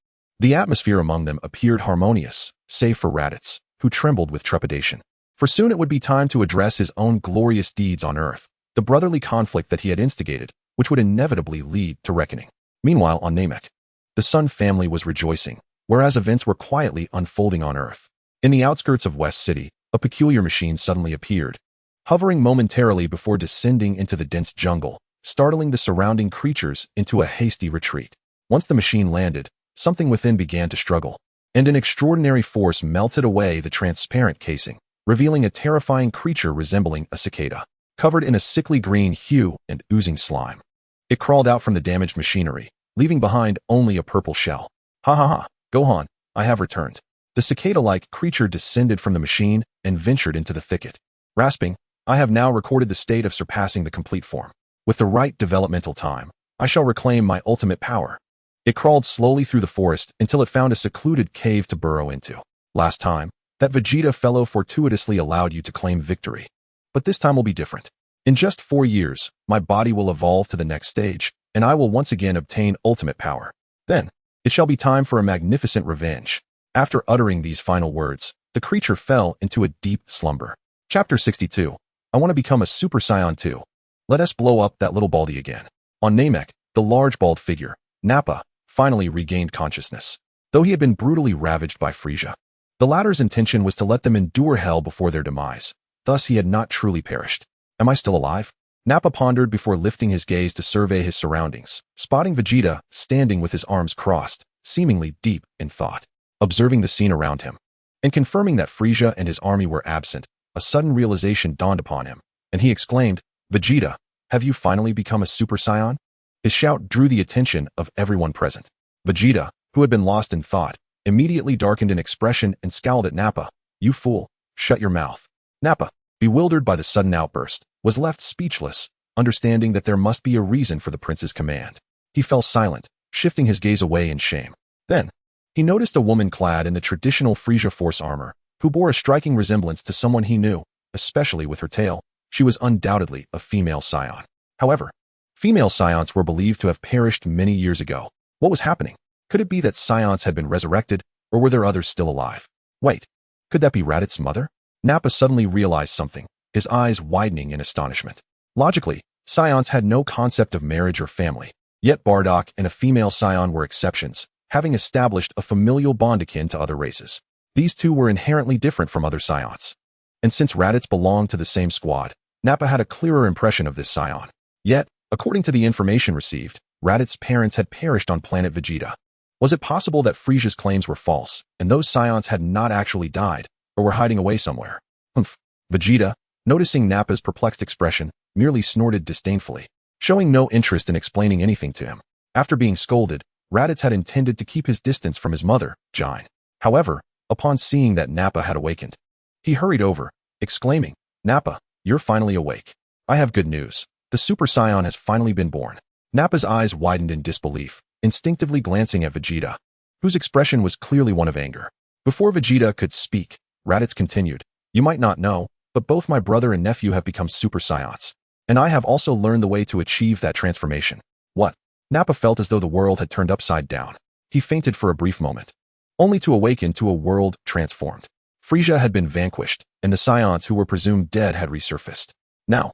The atmosphere among them appeared harmonious, save for Raditz, who trembled with trepidation. For soon it would be time to address his own glorious deeds on Earth, the brotherly conflict that he had instigated, which would inevitably lead to reckoning. Meanwhile, on Namek, the Sun family was rejoicing, whereas events were quietly unfolding on Earth. In the outskirts of West City, a peculiar machine suddenly appeared, hovering momentarily before descending into the dense jungle, startling the surrounding creatures into a hasty retreat. Once the machine landed, something within began to struggle, and an extraordinary force melted away the transparent casing, revealing a terrifying creature resembling a cicada, covered in a sickly green hue and oozing slime. It crawled out from the damaged machinery, leaving behind only a purple shell. "Ha ha ha, Gohan, I have returned." The cicada-like creature descended from the machine and ventured into the thicket. Rasping, "I have now recorded the state of surpassing the complete form. With the right developmental time, I shall reclaim my ultimate power." It crawled slowly through the forest until it found a secluded cave to burrow into. "Last time, that Vegeta fellow fortuitously allowed you to claim victory. But this time will be different. In just 4 years, my body will evolve to the next stage, and I will once again obtain ultimate power. Then, it shall be time for a magnificent revenge." After uttering these final words, the creature fell into a deep slumber. Chapter 62. I want to become a Super Saiyan too. Let us blow up that little baldy again. On Namek, the large bald figure, Nappa, finally regained consciousness, though he had been brutally ravaged by Frieza. The latter's intention was to let them endure hell before their demise. Thus he had not truly perished. "Am I still alive?" Nappa pondered before lifting his gaze to survey his surroundings, spotting Vegeta standing with his arms crossed, seemingly deep in thought. Observing the scene around him, and confirming that Frieza and his army were absent, a sudden realization dawned upon him, and he exclaimed, "Vegeta, have you finally become a Super Saiyan?" His shout drew the attention of everyone present. Vegeta, who had been lost in thought, immediately darkened in expression and scowled at Nappa. "You fool, shut your mouth." Nappa, bewildered by the sudden outburst, was left speechless, understanding that there must be a reason for the prince's command. He fell silent, shifting his gaze away in shame. Then, he noticed a woman clad in the traditional Frieza Force armor, who bore a striking resemblance to someone he knew, especially with her tail. She was undoubtedly a female Saiyan. However, female Saiyans were believed to have perished many years ago. What was happening? Could it be that Saiyans had been resurrected, or were there others still alive? Wait, could that be Raditz's mother? Nappa suddenly realized something, his eyes widening in astonishment. Logically, Saiyans had no concept of marriage or family, yet Bardock and a female Saiyan were exceptions, having established a familial bond akin to other races. These two were inherently different from other Saiyans. And since Raditz belonged to the same squad, Nappa had a clearer impression of this Saiyan. Yet, according to the information received, Raditz's parents had perished on planet Vegeta. Was it possible that Frieza's claims were false, and those Saiyans had not actually died, or were hiding away somewhere? Humph. Vegeta, noticing Nappa's perplexed expression, merely snorted disdainfully, showing no interest in explaining anything to him. After being scolded, Raditz had intended to keep his distance from his mother, Jiren. However, upon seeing that Nappa had awakened, he hurried over, exclaiming, "Nappa, you're finally awake. I have good news. The Super Saiyan has finally been born." Nappa's eyes widened in disbelief, instinctively glancing at Vegeta, whose expression was clearly one of anger. Before Vegeta could speak, Raditz continued, "You might not know, but both my brother and nephew have become Super Saiyans, and I have also learned the way to achieve that transformation." What? Nappa felt as though the world had turned upside down. He fainted for a brief moment. only to awaken to a world transformed. Frieza had been vanquished, and the Saiyans who were presumed dead had resurfaced. Now,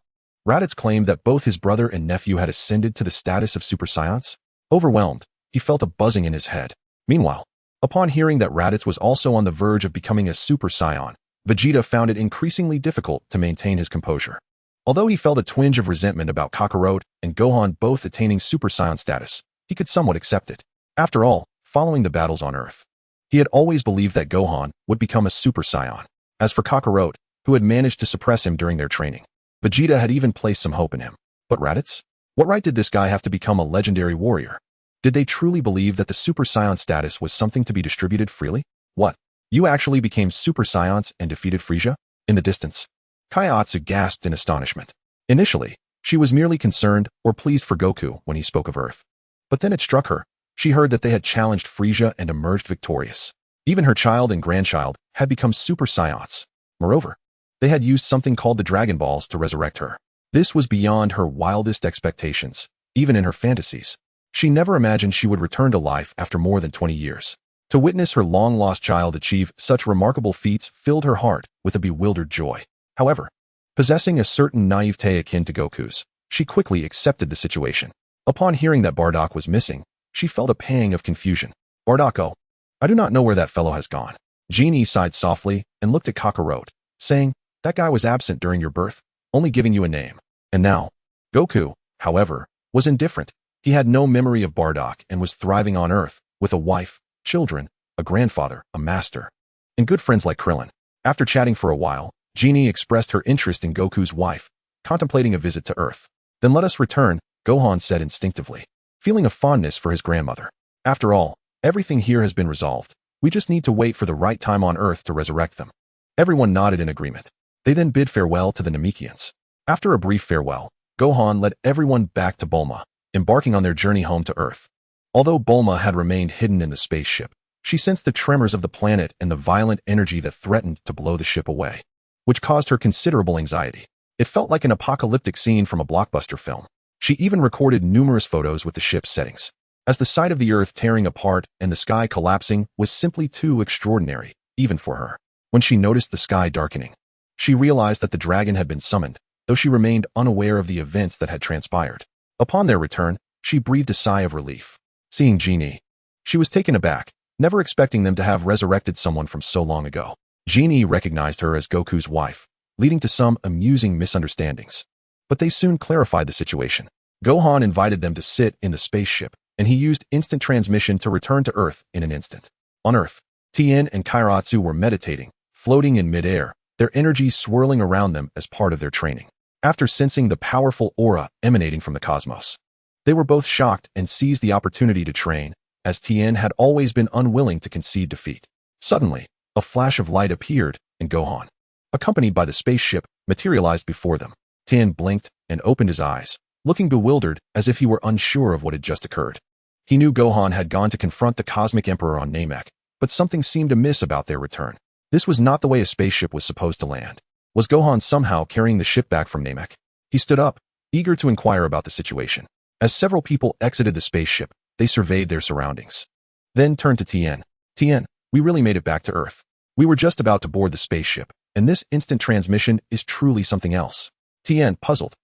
Raditz claimed that both his brother and nephew had ascended to the status of Super Saiyans. Overwhelmed, he felt a buzzing in his head. Meanwhile, upon hearing that Raditz was also on the verge of becoming a Super Saiyan, Vegeta found it increasingly difficult to maintain his composure. Although he felt a twinge of resentment about Kakarot and Gohan both attaining Super Saiyan status, he could somewhat accept it. After all, following the battles on Earth, he had always believed that Gohan would become a Super Saiyan. As for Kakarot, who had managed to suppress him during their training, Vegeta had even placed some hope in him. But Raditz? What right did this guy have to become a legendary warrior? Did they truly believe that the Super Saiyan status was something to be distributed freely? What? You actually became Super Saiyans and defeated Frieza? In the distance, Kaiatsu gasped in astonishment. Initially, she was merely concerned or pleased for Goku when he spoke of Earth. But then it struck her. She heard that they had challenged Frieza and emerged victorious. Even her child and grandchild had become Super Saiyans. Moreover, they had used something called the Dragon Balls to resurrect her. This was beyond her wildest expectations. Even in her fantasies, she never imagined she would return to life after more than 20 years. To witness her long-lost child achieve such remarkable feats filled her heart with a bewildered joy. However, possessing a certain naivete akin to Goku's, she quickly accepted the situation. Upon hearing that Bardock was missing, she felt a pang of confusion. Bardock, oh, I do not know where that fellow has gone. Genie sighed softly and looked at Kakarot, saying, that guy was absent during your birth, only giving you a name. And now, Goku, however, was indifferent. He had no memory of Bardock and was thriving on Earth, with a wife, children, a grandfather, a master, and good friends like Krillin. After chatting for a while, Genie expressed her interest in Goku's wife, contemplating a visit to Earth. Then let us return, Gohan said instinctively, feeling a fondness for his grandmother. After all, everything here has been resolved. We just need to wait for the right time on Earth to resurrect them. Everyone nodded in agreement. They then bid farewell to the Namekians. After a brief farewell, Gohan led everyone back to Bulma, embarking on their journey home to Earth. Although Bulma had remained hidden in the spaceship, she sensed the tremors of the planet and the violent energy that threatened to blow the ship away, which caused her considerable anxiety. It felt like an apocalyptic scene from a blockbuster film. She even recorded numerous photos with the ship's settings, as the sight of the Earth tearing apart and the sky collapsing was simply too extraordinary, even for her. When she noticed the sky darkening, she realized that the dragon had been summoned, though she remained unaware of the events that had transpired. Upon their return, she breathed a sigh of relief. Seeing Genie, she was taken aback, never expecting them to have resurrected someone from so long ago. Genie recognized her as Goku's wife, leading to some amusing misunderstandings. But they soon clarified the situation. Gohan invited them to sit in the spaceship, and he used instant transmission to return to Earth in an instant. On Earth, Tien and Kairatsu were meditating, floating in midair, their energy swirling around them as part of their training. After sensing the powerful aura emanating from the cosmos, they were both shocked and seized the opportunity to train, as Tien had always been unwilling to concede defeat. Suddenly, a flash of light appeared, and Gohan, accompanied by the spaceship, materialized before them. Tien blinked and opened his eyes, looking bewildered as if he were unsure of what had just occurred. He knew Gohan had gone to confront the Cosmic Emperor on Namek, but something seemed amiss about their return. This was not the way a spaceship was supposed to land. Was Gohan somehow carrying the ship back from Namek? He stood up, eager to inquire about the situation. As several people exited the spaceship, they surveyed their surroundings. Then turned to Tien. Tien, we really made it back to Earth. We were just about to board the spaceship, and this instant transmission is truly something else. Tien, puzzled,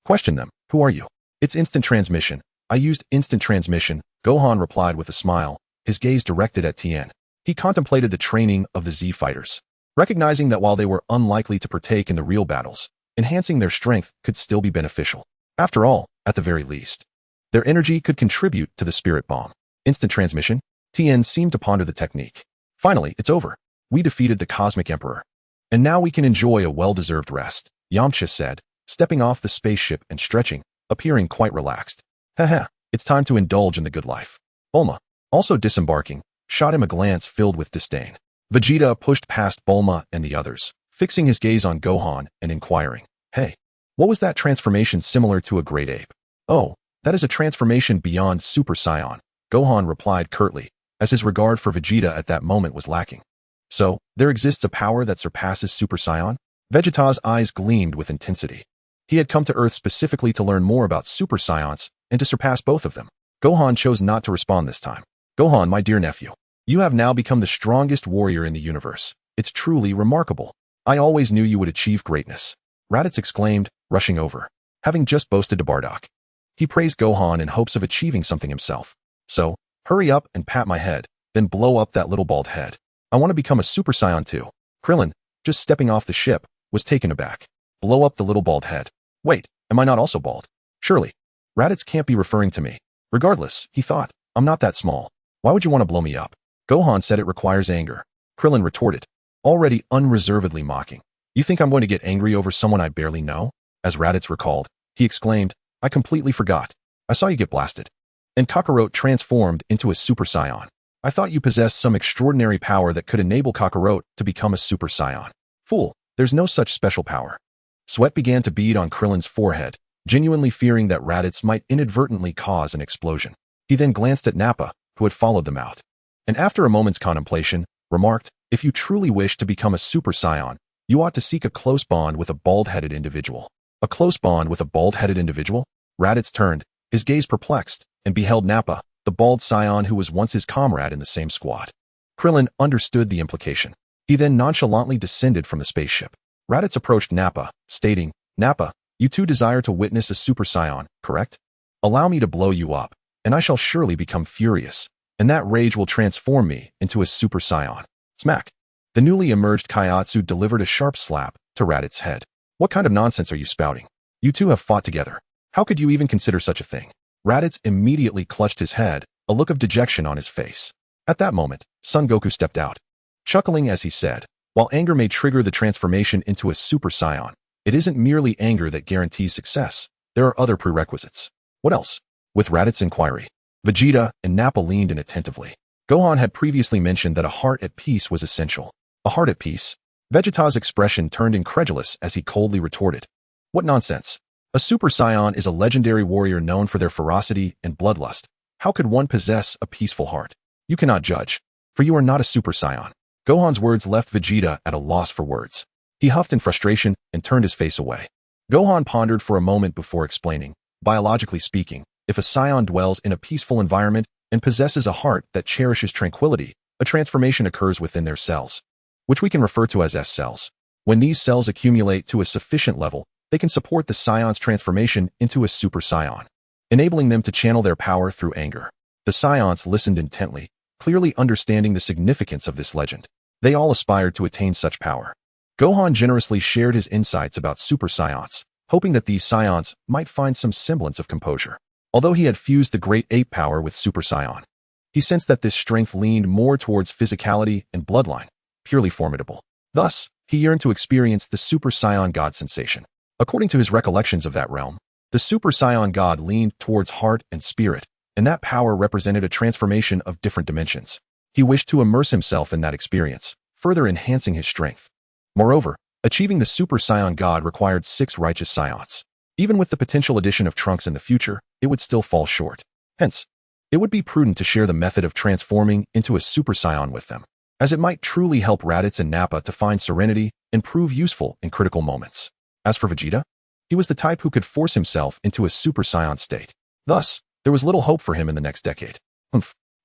questioned them. Who are you? It's instant transmission. I used instant transmission, Gohan replied with a smile, his gaze directed at Tien. He contemplated the training of the Z fighters, recognizing that while they were unlikely to partake in the real battles, enhancing their strength could still be beneficial. After all, at the very least, their energy could contribute to the spirit bomb. Instant transmission? Tien seemed to ponder the technique. Finally, it's over. We defeated the Cosmic Emperor. And now we can enjoy a well-deserved rest, Yamcha said, stepping off the spaceship and stretching, appearing quite relaxed. Haha, it's time to indulge in the good life. Bulma, also disembarking, shot him a glance filled with disdain. Vegeta pushed past Bulma and the others, fixing his gaze on Gohan and inquiring, hey, what was that transformation similar to a great ape? Oh, that is a transformation beyond Super Saiyan, Gohan replied curtly, as his regard for Vegeta at that moment was lacking. So, there exists a power that surpasses Super Saiyan? Vegeta's eyes gleamed with intensity. He had come to Earth specifically to learn more about Super Saiyans and to surpass both of them. Gohan chose not to respond this time. Gohan, my dear nephew, You have now become the strongest warrior in the universe. It's truly remarkable. I always knew you would achieve greatness. Raditz exclaimed, rushing over. Having just boasted to Bardock, he praised Gohan in hopes of achieving something himself. So, hurry up and pat my head, then blow up that little bald head. I want to become a Super Saiyan too. Krillin, just stepping off the ship, was taken aback. Blow up the little bald head. Wait, am I not also bald? Surely. Raditz can't be referring to me. Regardless, he thought, I'm not that small. Why would you want to blow me up? Gohan said it requires anger. Krillin retorted, already unreservedly mocking. You think I'm going to get angry over someone I barely know? As Raditz recalled, he exclaimed, I completely forgot. I saw you get blasted. And Kakarot transformed into a Super Saiyan. I thought you possessed some extraordinary power that could enable Kakarot to become a Super Saiyan. Fool, there's no such special power. Sweat began to bead on Krillin's forehead, genuinely fearing that Raditz might inadvertently cause an explosion. He then glanced at Nappa, who had followed them out. And after a moment's contemplation, remarked, if you truly wish to become a Super Saiyan, you ought to seek a close bond with a bald-headed individual. A close bond with a bald-headed individual? Raditz turned, his gaze perplexed, and beheld Nappa, the bald Saiyan who was once his comrade in the same squad. Krillin understood the implication. He then nonchalantly descended from the spaceship. Raditz approached Nappa, stating, Nappa, you two desire to witness a Super Saiyan, correct? Allow me to blow you up, and I shall surely become furious, and that rage will transform me into a Super Saiyan. Smack. The newly emerged Kaiatsu delivered a sharp slap to Raditz's head. What kind of nonsense are you spouting? You two have fought together. How could you even consider such a thing? Raditz immediately clutched his head, a look of dejection on his face. At that moment, Son Goku stepped out, chuckling as he said, while anger may trigger the transformation into a Super Saiyan, it isn't merely anger that guarantees success. There are other prerequisites. What else? With Raditz's inquiry, Vegeta and Nappa leaned in attentively. Gohan had previously mentioned that a heart at peace was essential. A heart at peace? Vegeta's expression turned incredulous as he coldly retorted. What nonsense. A Super Saiyan is a legendary warrior known for their ferocity and bloodlust. How could one possess a peaceful heart? You cannot judge, for you are not a Super Saiyan. Gohan's words left Vegeta at a loss for words. He huffed in frustration and turned his face away. Gohan pondered for a moment before explaining, biologically speaking, if a Saiyan dwells in a peaceful environment and possesses a heart that cherishes tranquility, a transformation occurs within their cells, which we can refer to as S cells. When these cells accumulate to a sufficient level, they can support the Saiyan's transformation into a Super Saiyan, enabling them to channel their power through anger. The Saiyans listened intently, clearly understanding the significance of this legend. They all aspired to attain such power. Gohan generously shared his insights about Super Saiyans, hoping that these Saiyans might find some semblance of composure. Although he had fused the Great Ape power with Super Saiyan, he sensed that this strength leaned more towards physicality and bloodline, purely formidable. Thus, he yearned to experience the Super Saiyan God sensation. According to his recollections of that realm, the Super Saiyan God leaned towards heart and spirit, and that power represented a transformation of different dimensions. He wished to immerse himself in that experience, further enhancing his strength. Moreover, achieving the Super Saiyan God required 6 righteous Saiyans. Even with the potential addition of Trunks in the future, it would still fall short. Hence, it would be prudent to share the method of transforming into a Super Saiyan with them, as it might truly help Raditz and Nappa to find serenity and prove useful in critical moments. As for Vegeta, he was the type who could force himself into a Super Saiyan state. Thus, there was little hope for him in the next decade.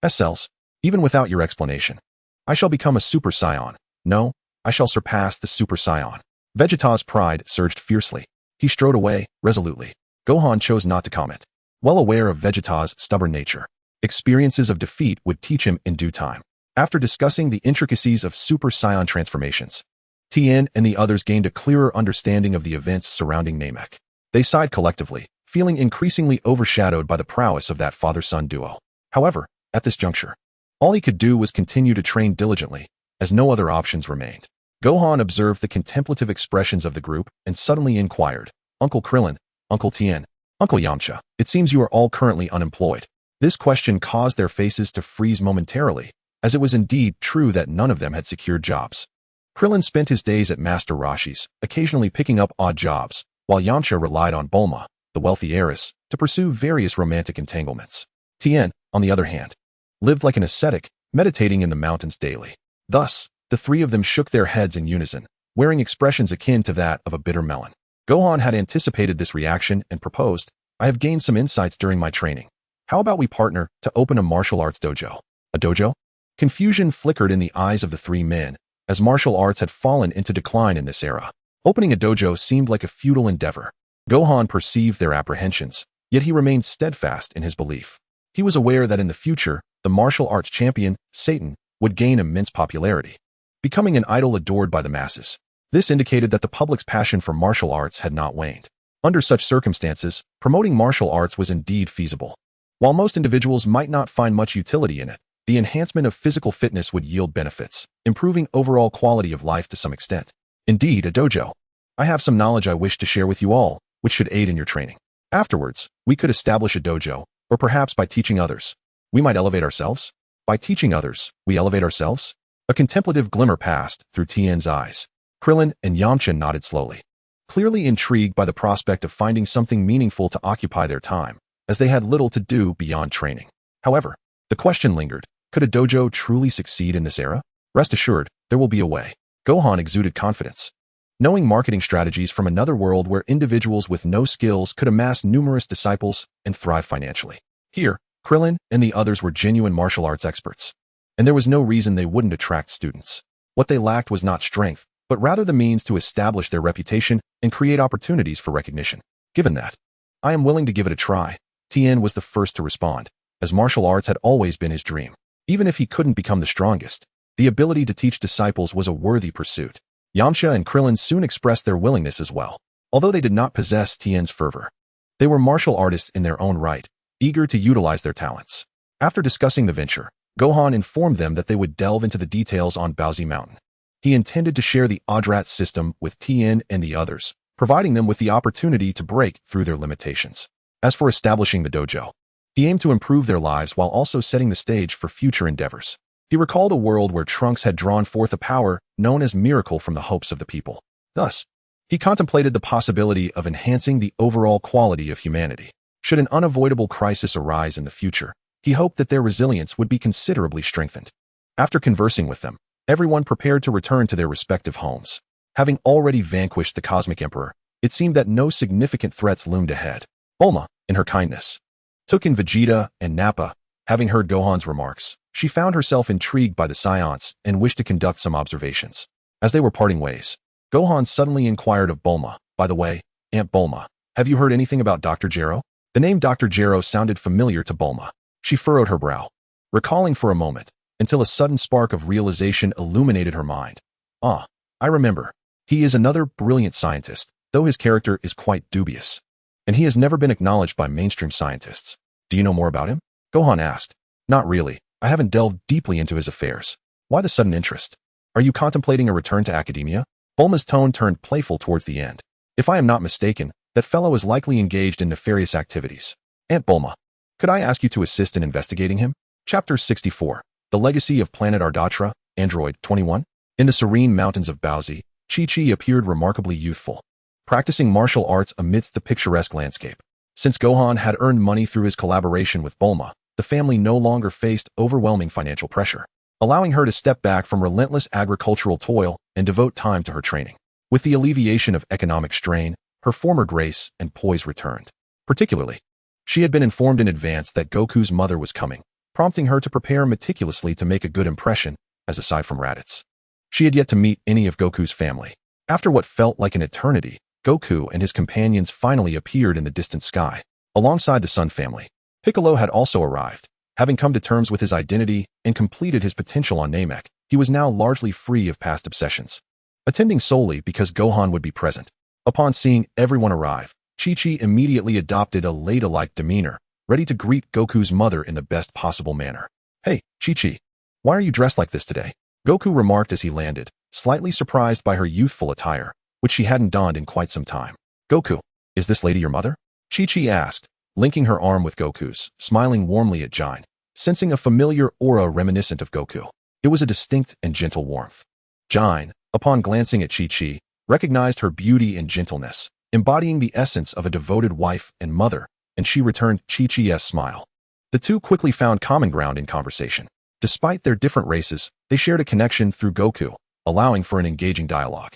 S-cells, even without your explanation. I shall become a Super Saiyan. No, I shall surpass the Super Saiyan. Vegeta's pride surged fiercely. He strode away, resolutely. Gohan chose not to comment. Well aware of Vegeta's stubborn nature, experiences of defeat would teach him in due time. After discussing the intricacies of Super Saiyan transformations, Tien and the others gained a clearer understanding of the events surrounding Namek. They sighed collectively, feeling increasingly overshadowed by the prowess of that father-son duo. However, at this juncture, all he could do was continue to train diligently, as no other options remained. Gohan observed the contemplative expressions of the group and suddenly inquired, Uncle Krillin, Uncle Tien, Uncle Yamcha, it seems you are all currently unemployed. This question caused their faces to freeze momentarily, as it was indeed true that none of them had secured jobs. Krillin spent his days at Master Roshi's, occasionally picking up odd jobs, while Yamcha relied on Bulma, the wealthy heiress, to pursue various romantic entanglements. Tien, on the other hand, lived like an ascetic, meditating in the mountains daily. Thus, the three of them shook their heads in unison, wearing expressions akin to that of a bitter melon. Gohan had anticipated this reaction and proposed, I have gained some insights during my training. How about we partner to open a martial arts dojo? A dojo? Confusion flickered in the eyes of the three men, as martial arts had fallen into decline in this era. Opening a dojo seemed like a futile endeavor. Gohan perceived their apprehensions, yet he remained steadfast in his belief. He was aware that in the future, the martial arts champion, Satan, would gain immense popularity, becoming an idol adored by the masses. This indicated that the public's passion for martial arts had not waned. Under such circumstances, promoting martial arts was indeed feasible. While most individuals might not find much utility in it, the enhancement of physical fitness would yield benefits, improving overall quality of life to some extent. Indeed, a dojo. I have some knowledge I wish to share with you all, which should aid in your training. Afterwards, we could establish a dojo, or perhaps by teaching others, we might elevate ourselves? By teaching others, we elevate ourselves? A contemplative glimmer passed through Tien's eyes. Krillin and Yamcha nodded slowly, clearly intrigued by the prospect of finding something meaningful to occupy their time, as they had little to do beyond training. However, the question lingered, could a dojo truly succeed in this era? Rest assured, there will be a way. Gohan exuded confidence, knowing marketing strategies from another world where individuals with no skills could amass numerous disciples and thrive financially. Here, Krillin and the others were genuine martial arts experts, and there was no reason they wouldn't attract students. What they lacked was not strength, but rather the means to establish their reputation and create opportunities for recognition. Given that, I am willing to give it a try. Tien was the first to respond, as martial arts had always been his dream. Even if he couldn't become the strongest, the ability to teach disciples was a worthy pursuit. Yamcha and Krillin soon expressed their willingness as well, although they did not possess Tien's fervor. They were martial artists in their own right, eager to utilize their talents. After discussing the venture, Gohan informed them that they would delve into the details on Baozi Mountain. He intended to share the Odrat system with Tien and the others, providing them with the opportunity to break through their limitations. As for establishing the dojo, he aimed to improve their lives while also setting the stage for future endeavors. He recalled a world where Trunks had drawn forth a power known as miracle from the hopes of the people. Thus, he contemplated the possibility of enhancing the overall quality of humanity. Should an unavoidable crisis arise in the future, he hoped that their resilience would be considerably strengthened. After conversing with them, everyone prepared to return to their respective homes. Having already vanquished the Cosmic Emperor, it seemed that no significant threats loomed ahead. Bulma, in her kindness, took in Vegeta and Nappa. Having heard Gohan's remarks, she found herself intrigued by the Saiyans and wished to conduct some observations. As they were parting ways, Gohan suddenly inquired of Bulma, "By the way, Aunt Bulma, have you heard anything about Dr. Gero?" The name Dr. Gero sounded familiar to Bulma. She furrowed her brow, recalling for a moment, until a sudden spark of realization illuminated her mind. "Ah, I remember. He is another brilliant scientist, though his character is quite dubious. And he has never been acknowledged by mainstream scientists. Do you know more about him?" Gohan asked. "Not really. I haven't delved deeply into his affairs. Why the sudden interest? Are you contemplating a return to academia?" Bulma's tone turned playful towards the end. "If I am not mistaken, that fellow is likely engaged in nefarious activities. Aunt Bulma, could I ask you to assist in investigating him?" Chapter 64. The Legacy of Planet Ardatra, Android 21. In the serene mountains of Baozi, Chi-Chi appeared remarkably youthful, practicing martial arts amidst the picturesque landscape. Since Gohan had earned money through his collaboration with Bulma, the family no longer faced overwhelming financial pressure, allowing her to step back from relentless agricultural toil and devote time to her training. With the alleviation of economic strain, her former grace and poise returned. Particularly, she had been informed in advance that Goku's mother was coming, prompting her to prepare meticulously to make a good impression, as aside from Raditz, she had yet to meet any of Goku's family. After what felt like an eternity, Goku and his companions finally appeared in the distant sky, alongside the Sun family. Piccolo had also arrived. Having come to terms with his identity and completed his potential on Namek, he was now largely free of past obsessions, attending solely because Gohan would be present. Upon seeing everyone arrive, Chi-Chi immediately adopted a ladylike demeanor, ready to greet Goku's mother in the best possible manner. "Hey, Chi-Chi, why are you dressed like this today?" Goku remarked as he landed, slightly surprised by her youthful attire, which she hadn't donned in quite some time. "Goku, is this lady your mother?" Chi-Chi asked, linking her arm with Goku's, smiling warmly at Jiren, sensing a familiar aura reminiscent of Goku. It was a distinct and gentle warmth. Jiren, upon glancing at Chi-Chi, recognized her beauty and gentleness, embodying the essence of a devoted wife and mother, and she returned Chi-Chi's smile. The two quickly found common ground in conversation. Despite their different races, they shared a connection through Goku, allowing for an engaging dialogue.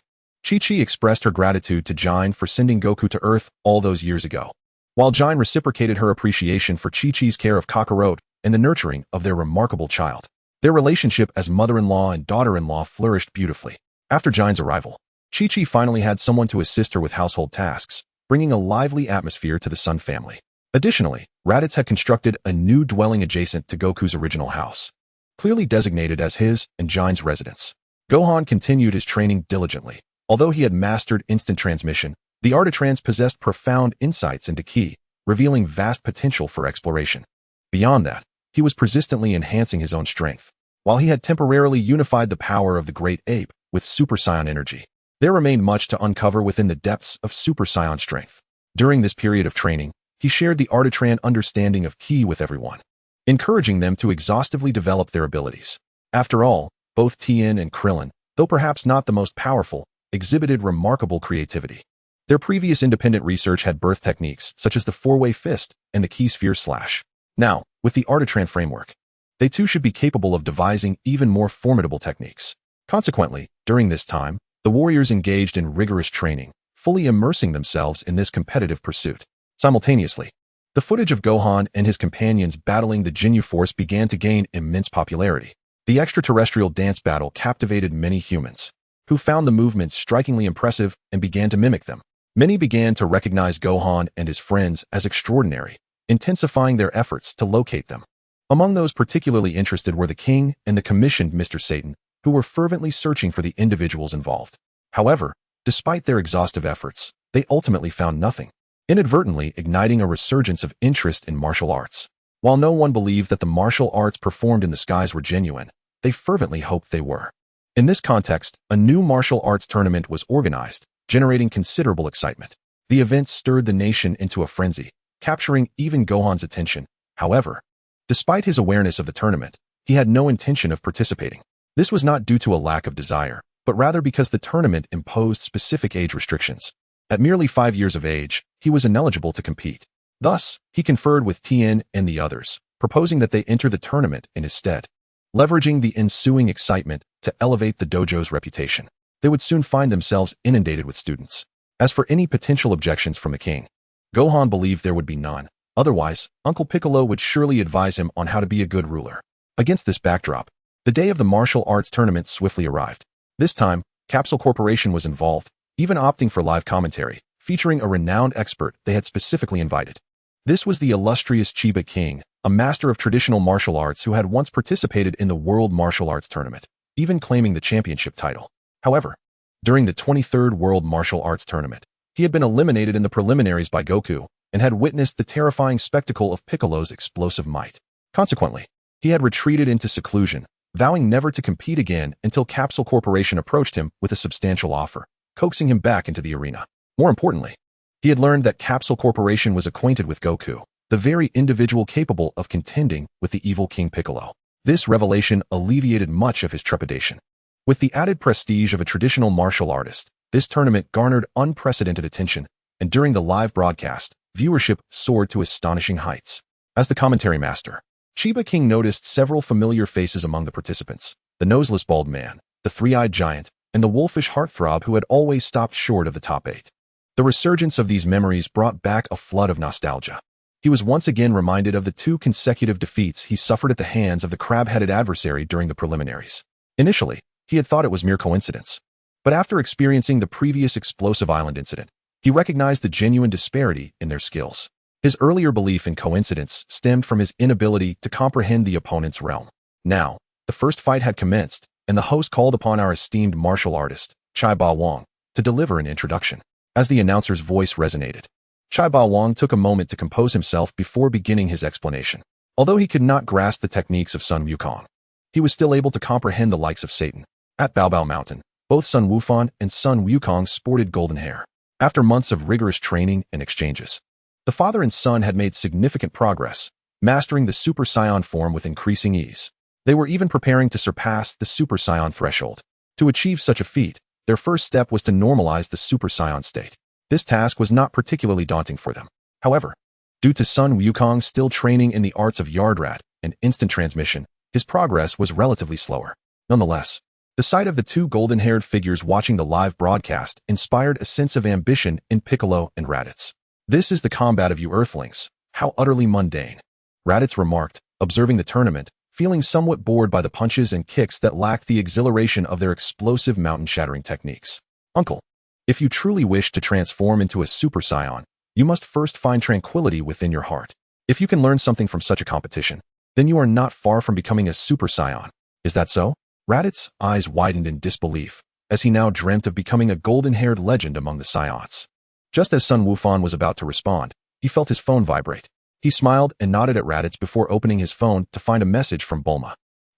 Chi-Chi expressed her gratitude to Jiren for sending Goku to Earth all those years ago, while Jiren reciprocated her appreciation for Chi-Chi's care of Kakarot and the nurturing of their remarkable child. Their relationship as mother-in-law and daughter-in-law flourished beautifully. After Jiren's arrival, Chi-Chi finally had someone to assist her with household tasks, bringing a lively atmosphere to the Son family. Additionally, Raditz had constructed a new dwelling adjacent to Goku's original house, clearly designated as his and Jiren's residence. Gohan continued his training diligently. Although he had mastered instant transmission, the Artitrans possessed profound insights into Ki, revealing vast potential for exploration. Beyond that, he was persistently enhancing his own strength. While he had temporarily unified the power of the Great Ape with Super Saiyan energy, there remained much to uncover within the depths of Super Saiyan strength. During this period of training, he shared the Artitran understanding of Ki with everyone, encouraging them to exhaustively develop their abilities. After all, both Tien and Krillin, though perhaps not the most powerful, exhibited remarkable creativity. Their previous independent research had birthed techniques such as the four-way fist and the Ki sphere slash. Now, with the Artitran framework, they too should be capable of devising even more formidable techniques. Consequently, during this time, the warriors engaged in rigorous training, fully immersing themselves in this competitive pursuit. Simultaneously, the footage of Gohan and his companions battling the Ginyu Force began to gain immense popularity. The extraterrestrial dance battle captivated many humans, who found the movements strikingly impressive and began to mimic them. Many began to recognize Gohan and his friends as extraordinary, intensifying their efforts to locate them. Among those particularly interested were the king and the commissioned Mr. Satan, who were fervently searching for the individuals involved. However, despite their exhaustive efforts, they ultimately found nothing, inadvertently igniting a resurgence of interest in martial arts. While no one believed that the martial arts performed in the skies were genuine, they fervently hoped they were. In this context, a new martial arts tournament was organized, generating considerable excitement. The event stirred the nation into a frenzy, capturing even Gohan's attention. However, despite his awareness of the tournament, he had no intention of participating. This was not due to a lack of desire, but rather because the tournament imposed specific age restrictions. At merely 5 years of age, he was ineligible to compete. Thus, he conferred with Tien and the others, proposing that they enter the tournament in his stead. Leveraging the ensuing excitement to elevate the dojo's reputation, they would soon find themselves inundated with students. As for any potential objections from the king, Gohan believed there would be none. Otherwise, Uncle Piccolo would surely advise him on how to be a good ruler. Against this backdrop, the day of the martial arts tournament swiftly arrived. This time, Capsule Corporation was involved, even opting for live commentary, featuring a renowned expert they had specifically invited. This was the illustrious Chiba King, a master of traditional martial arts who had once participated in the World Martial Arts Tournament, even claiming the championship title. However, during the 23rd World Martial Arts Tournament, he had been eliminated in the preliminaries by Goku and had witnessed the terrifying spectacle of Piccolo's explosive might. Consequently, he had retreated into seclusion, vowing never to compete again until Capsule Corporation approached him with a substantial offer, coaxing him back into the arena. More importantly, he had learned that Capsule Corporation was acquainted with Goku, the very individual capable of contending with the evil King Piccolo. This revelation alleviated much of his trepidation. With the added prestige of a traditional martial artist, this tournament garnered unprecedented attention, and during the live broadcast, viewership soared to astonishing heights. As the commentary master, Chiba King noticed several familiar faces among the participants: the noseless bald man, the three-eyed giant, and the wolfish heartthrob who had always stopped short of the top 8. The resurgence of these memories brought back a flood of nostalgia. He was once again reminded of the 2 consecutive defeats he suffered at the hands of the crab-headed adversary during the preliminaries. Initially, he had thought it was mere coincidence. But after experiencing the previous explosive island incident, he recognized the genuine disparity in their skills. His earlier belief in coincidence stemmed from his inability to comprehend the opponent's realm. Now, the first fight had commenced, and the host called upon our esteemed martial artist, Chai Ba Wang, to deliver an introduction. As the announcer's voice resonated, Chai Ba Wang took a moment to compose himself before beginning his explanation. Although he could not grasp the techniques of Sun Wukong, he was still able to comprehend the likes of Satan. At Bao Bao Mountain, both Sun Wufan and Sun Wukong sported golden hair. After months of rigorous training and exchanges, the father and son had made significant progress, mastering the Super Saiyan form with increasing ease. They were even preparing to surpass the Super Saiyan threshold. To achieve such a feat, their first step was to normalize the Super Saiyan state. This task was not particularly daunting for them. However, due to Sun Wukong still training in the arts of Yardrat and instant transmission, his progress was relatively slower. Nonetheless, the sight of the 2 golden-haired figures watching the live broadcast inspired a sense of ambition in Piccolo and Raditz. "This is the combat of you Earthlings. How utterly mundane," Raditz remarked, observing the tournament, feeling somewhat bored by the punches and kicks that lacked the exhilaration of their explosive mountain-shattering techniques. Uncle, if you truly wish to transform into a Super Saiyan, you must first find tranquility within your heart. If you can learn something from such a competition, then you are not far from becoming a Super Saiyan. Is that so? Raditz' eyes widened in disbelief, as he now dreamt of becoming a golden-haired legend among the Saiyans. Just as Son Wufan was about to respond, he felt his phone vibrate. He smiled and nodded at Raditz before opening his phone to find a message from Bulma.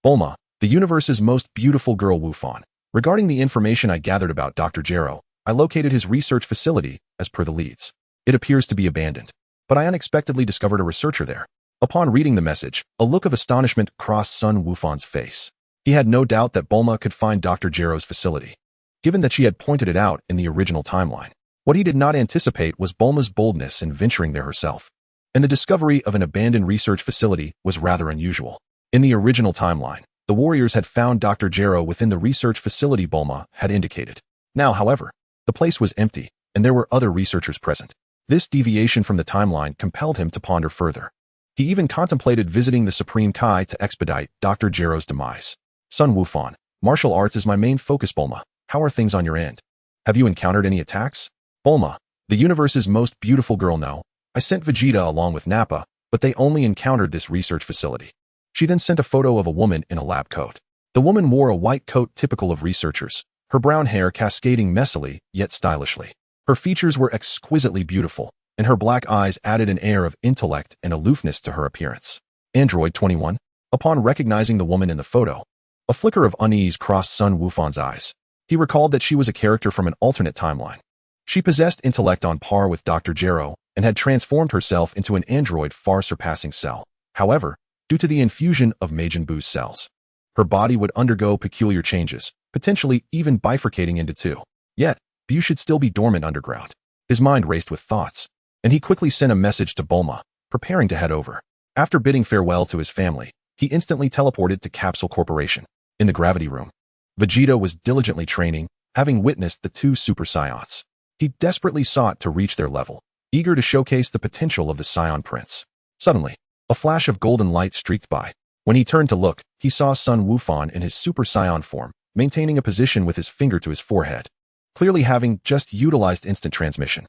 Bulma, the universe's most beautiful girl Wufan. Regarding the information I gathered about Dr. Gero, I located his research facility, as per the leads. It appears to be abandoned, but I unexpectedly discovered a researcher there. Upon reading the message, a look of astonishment crossed Son Wufan's face. He had no doubt that Bulma could find Dr. Gero's facility, given that she had pointed it out in the original timeline. What he did not anticipate was Bulma's boldness in venturing there herself. And the discovery of an abandoned research facility was rather unusual. In the original timeline, the warriors had found Dr. Gero within the research facility Bulma had indicated. Now, however, the place was empty, and there were other researchers present. This deviation from the timeline compelled him to ponder further. He even contemplated visiting the Supreme Kai to expedite Dr. Gero's demise. Son Wufan, martial arts is my main focus, Bulma. How are things on your end? Have you encountered any attacks? Bulma, the universe's most beautiful girl, no. I sent Vegeta along with Nappa, but they only encountered this research facility. She then sent a photo of a woman in a lab coat. The woman wore a white coat typical of researchers, her brown hair cascading messily, yet stylishly. Her features were exquisitely beautiful, and her black eyes added an air of intellect and aloofness to her appearance. Android 21. Upon recognizing the woman in the photo, a flicker of unease crossed Son Wufan's eyes. He recalled that she was a character from an alternate timeline. She possessed intellect on par with Dr. Gero and had transformed herself into an android far surpassing Cell. However, due to the infusion of Majin Buu's cells, her body would undergo peculiar changes, potentially even bifurcating into two. Yet, Buu should still be dormant underground. His mind raced with thoughts, and he quickly sent a message to Bulma, preparing to head over. After bidding farewell to his family, he instantly teleported to Capsule Corporation. In the gravity room, Vegeta was diligently training, having witnessed the two Super Saiyans. He desperately sought to reach their level, eager to showcase the potential of the Saiyan Prince. Suddenly, a flash of golden light streaked by. When he turned to look, he saw Son Wufan in his Super Saiyan form, maintaining a position with his finger to his forehead, clearly having just utilized instant transmission.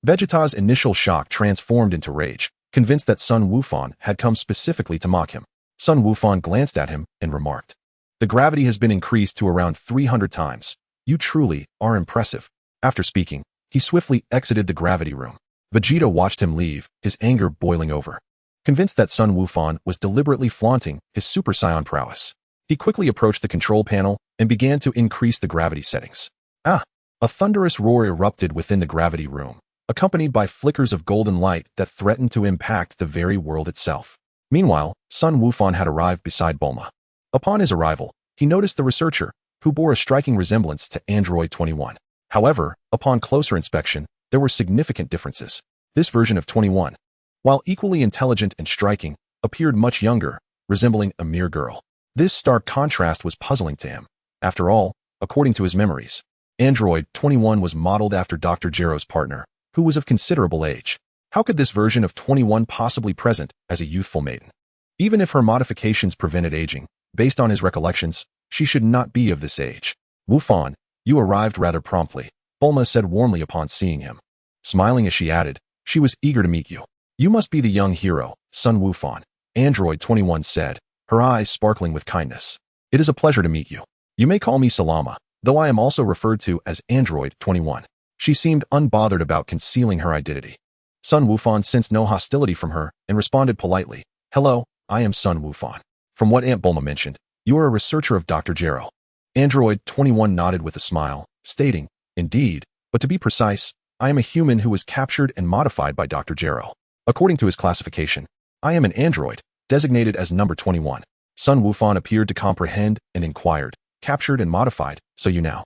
Vegeta's initial shock transformed into rage, convinced that Son Wufan had come specifically to mock him. Son Wufan glanced at him and remarked, "The gravity has been increased to around 300 times. You truly are impressive." After speaking, he swiftly exited the gravity room. Vegeta watched him leave, his anger boiling over. Convinced that Son Wufan was deliberately flaunting his Super Saiyan prowess, he quickly approached the control panel and began to increase the gravity settings. A thunderous roar erupted within the gravity room, accompanied by flickers of golden light that threatened to impact the very world itself. Meanwhile, Son Wufan had arrived beside Bulma. Upon his arrival, he noticed the researcher, who bore a striking resemblance to Android 21. However, upon closer inspection, there were significant differences. This version of 21, while equally intelligent and striking, appeared much younger, resembling a mere girl. This stark contrast was puzzling to him. After all, according to his memories, Android 21 was modeled after Dr. Gero's partner, who was of considerable age. How could this version of 21 possibly present as a youthful maiden? Even if her modifications prevented aging, based on his recollections, she should not be of this age. Wufan, you arrived rather promptly, Bulma said warmly upon seeing him. Smiling as she added, she was eager to meet you. You must be the young hero, Son Wufan, Android 21 said, her eyes sparkling with kindness. It is a pleasure to meet you. You may call me Salama, though I am also referred to as Android 21. She seemed unbothered about concealing her identity. Son Wufan sensed no hostility from her and responded politely, "Hello, I am Son Wufan. From what Aunt Bulma mentioned, you are a researcher of Dr. Gero." Android 21 nodded with a smile, stating, "Indeed, but to be precise, I am a human who was captured and modified by Dr. Gero. According to his classification, I am an android, designated as number 21. Son Wufan appeared to comprehend and inquired, "Captured and modified, so you now?"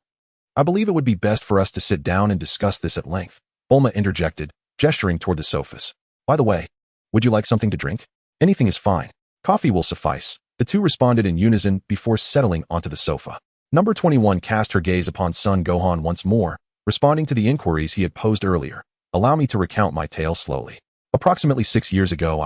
"I believe it would be best for us to sit down and discuss this at length," Bulma interjected, gesturing toward the sofas. "By the way, would you like something to drink?" "Anything is fine. Coffee will suffice," the two responded in unison before settling onto the sofa. Number 21 cast her gaze upon Son Gohan once more, responding to the inquiries he had posed earlier. "Allow me to recount my tale slowly. Approximately 6 years ago,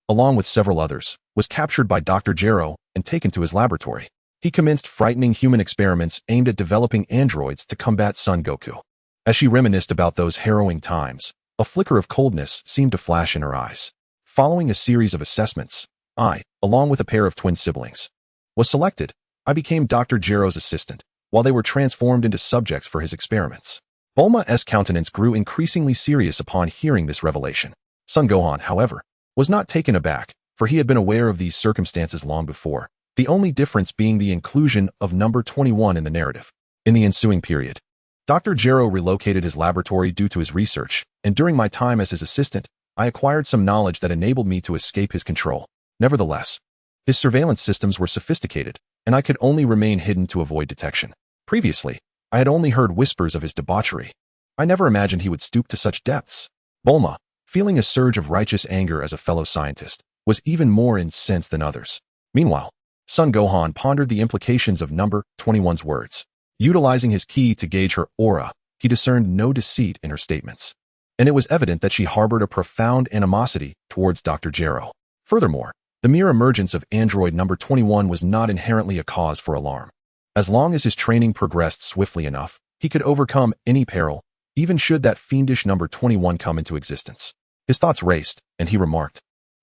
along with several others, was captured by Dr. Gero and taken to his laboratory. He commenced frightening human experiments aimed at developing androids to combat Son Goku. As she reminisced about those harrowing times, a flicker of coldness seemed to flash in her eyes. Following a series of assessments, I, along with a pair of twin siblings, was selected. I became Dr. Gero's assistant, while they were transformed into subjects for his experiments. Bulma's countenance grew increasingly serious upon hearing this revelation. Son Gohan, however, was not taken aback, for he had been aware of these circumstances long before, the only difference being the inclusion of number 21 in the narrative. In the ensuing period, Dr. Gero relocated his laboratory due to his research, and during my time as his assistant, I acquired some knowledge that enabled me to escape his control. Nevertheless, his surveillance systems were sophisticated, and I could only remain hidden to avoid detection. Previously, I had only heard whispers of his debauchery. I never imagined he would stoop to such depths. Bulma, feeling a surge of righteous anger as a fellow scientist, was even more incensed than others. Meanwhile, Son Gohan pondered the implications of number 21's words. Utilizing his ki to gauge her aura, he discerned no deceit in her statements. And it was evident that she harbored a profound animosity towards Dr. Gero. Furthermore, the mere emergence of android number 21 was not inherently a cause for alarm. As long as his training progressed swiftly enough, he could overcome any peril, even should that fiendish number 21 come into existence. His thoughts raced, and he remarked,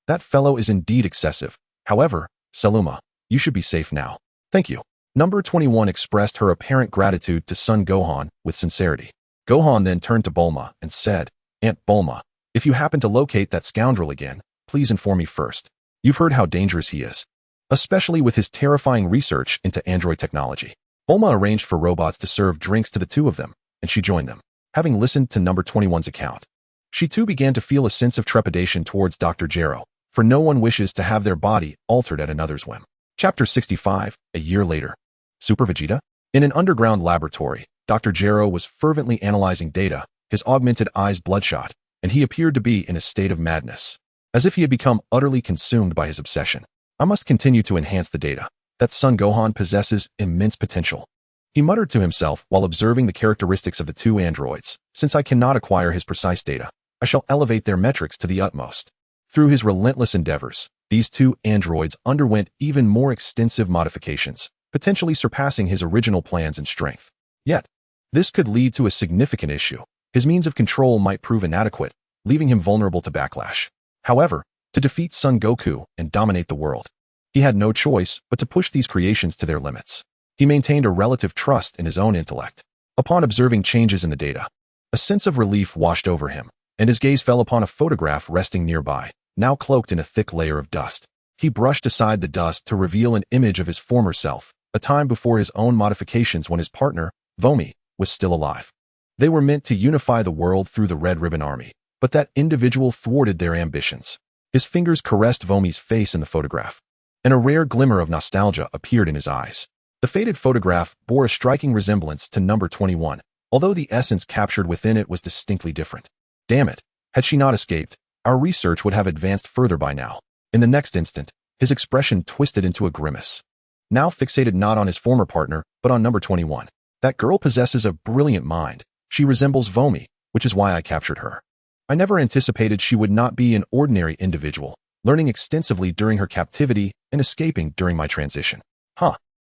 "That fellow is indeed excessive. However, Seluma, you should be safe now. Thank you." Number 21 expressed her apparent gratitude to Son Gohan with sincerity. Gohan then turned to Bulma and said, "Aunt Bulma, if you happen to locate that scoundrel again, please inform me first. You've heard how dangerous he is, especially with his terrifying research into android technology." Bulma arranged for robots to serve drinks to the two of them, and she joined them. Having listened to number 21's account, she too began to feel a sense of trepidation towards Dr. Gero, for no one wishes to have their body altered at another's whim. Chapter 65, a year later. Super Vegeta? In an underground laboratory, Dr. Gero was fervently analyzing data, his augmented eyes bloodshot, and he appeared to be in a state of madness, as if he had become utterly consumed by his obsession. I must continue to enhance the data. That Son Gohan possesses immense potential, he muttered to himself while observing the characteristics of the two androids. Since I cannot acquire his precise data, I shall elevate their metrics to the utmost. Through his relentless endeavors, these two androids underwent even more extensive modifications, potentially surpassing his original plans in strength. Yet, this could lead to a significant issue. His means of control might prove inadequate, leaving him vulnerable to backlash. However, to defeat Son Goku and dominate the world, he had no choice but to push these creations to their limits. He maintained a relative trust in his own intellect. Upon observing changes in the data, a sense of relief washed over him, and his gaze fell upon a photograph resting nearby, now cloaked in a thick layer of dust. He brushed aside the dust to reveal an image of his former self, a time before his own modifications when his partner, Vomi, was still alive. They were meant to unify the world through the Red Ribbon Army, but that individual thwarted their ambitions. His fingers caressed Vomi's face in the photograph, and a rare glimmer of nostalgia appeared in his eyes. The faded photograph bore a striking resemblance to number 21, although the essence captured within it was distinctly different. Damn it, had she not escaped, our research would have advanced further by now. In the next instant, his expression twisted into a grimace, now fixated not on his former partner, but on number 21. That girl possesses a brilliant mind. She resembles Vomi, which is why I captured her. I never anticipated she would not be an ordinary individual, learning extensively during her captivity and escaping during my transition.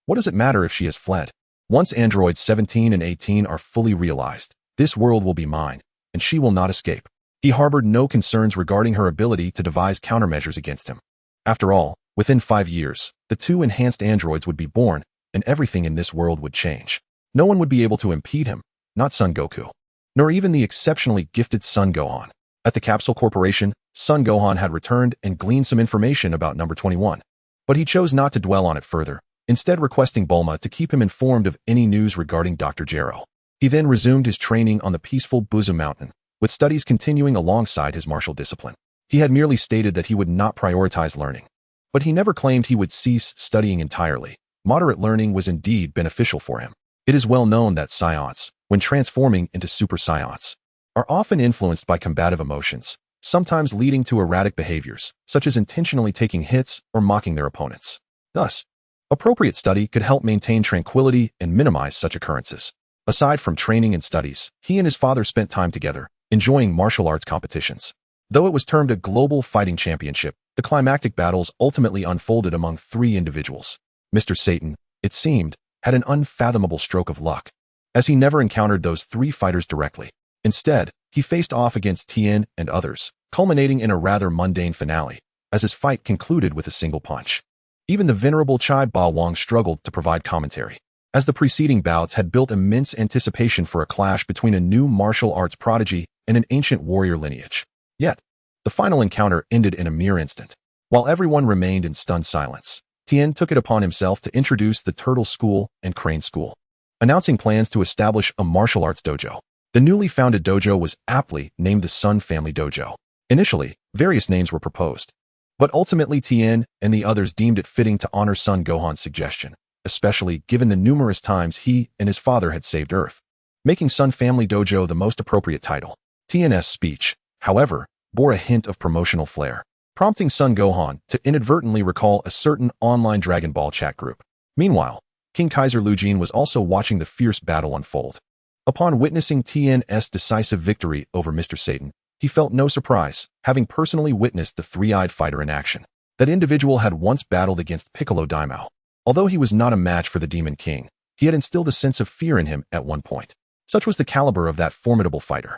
What does it matter if she has fled? Once androids 17 and 18 are fully realized, this world will be mine, and she will not escape. He harbored no concerns regarding her ability to devise countermeasures against him. After all, within 5 years, the two enhanced androids would be born, and everything in this world would change. No one would be able to impede him, not Son Goku, nor even the exceptionally gifted Son Gohan. At the Capsule Corporation, Son Gohan had returned and gleaned some information about number 21, but he chose not to dwell on it further, instead requesting Bulma to keep him informed of any news regarding Dr. Gero. He then resumed his training on the peaceful Buzu Mountain, with studies continuing alongside his martial discipline. He had merely stated that he would not prioritize learning, but he never claimed he would cease studying entirely. Moderate learning was indeed beneficial for him. It is well known that Saiyans, when transforming into Super Saiyans, are often influenced by combative emotions, sometimes leading to erratic behaviors, such as intentionally taking hits or mocking their opponents. Thus, appropriate study could help maintain tranquility and minimize such occurrences. Aside from training and studies, he and his father spent time together, enjoying martial arts competitions. Though it was termed a global fighting championship, the climactic battles ultimately unfolded among 3 individuals. Mr. Satan, it seemed, had an unfathomable stroke of luck, as he never encountered those 3 fighters directly. Instead, he faced off against Tien and others, culminating in a rather mundane finale, as his fight concluded with a single punch. Even the venerable Chai Ba Wang struggled to provide commentary, as the preceding bouts had built immense anticipation for a clash between a new martial arts prodigy and an ancient warrior lineage. Yet, the final encounter ended in a mere instant. While everyone remained in stunned silence, Tien took it upon himself to introduce the Turtle School and Crane School, announcing plans to establish a martial arts dojo. The newly founded dojo was aptly named the Sun Family Dojo. Initially, various names were proposed, but ultimately Tien and the others deemed it fitting to honor Son Gohan's suggestion, especially given the numerous times he and his father had saved Earth, making Sun Family Dojo the most appropriate title. Tien's speech, however, bore a hint of promotional flair, prompting Son Gohan to inadvertently recall a certain online Dragon Ball chat group. Meanwhile, King Kaiser Lujin was also watching the fierce battle unfold. Upon witnessing Tien's decisive victory over Mr. Satan, he felt no surprise, having personally witnessed the 3-eyed fighter in action. That individual had once battled against Piccolo Daimao. Although he was not a match for the Demon King, he had instilled a sense of fear in him at one point. Such was the caliber of that formidable fighter.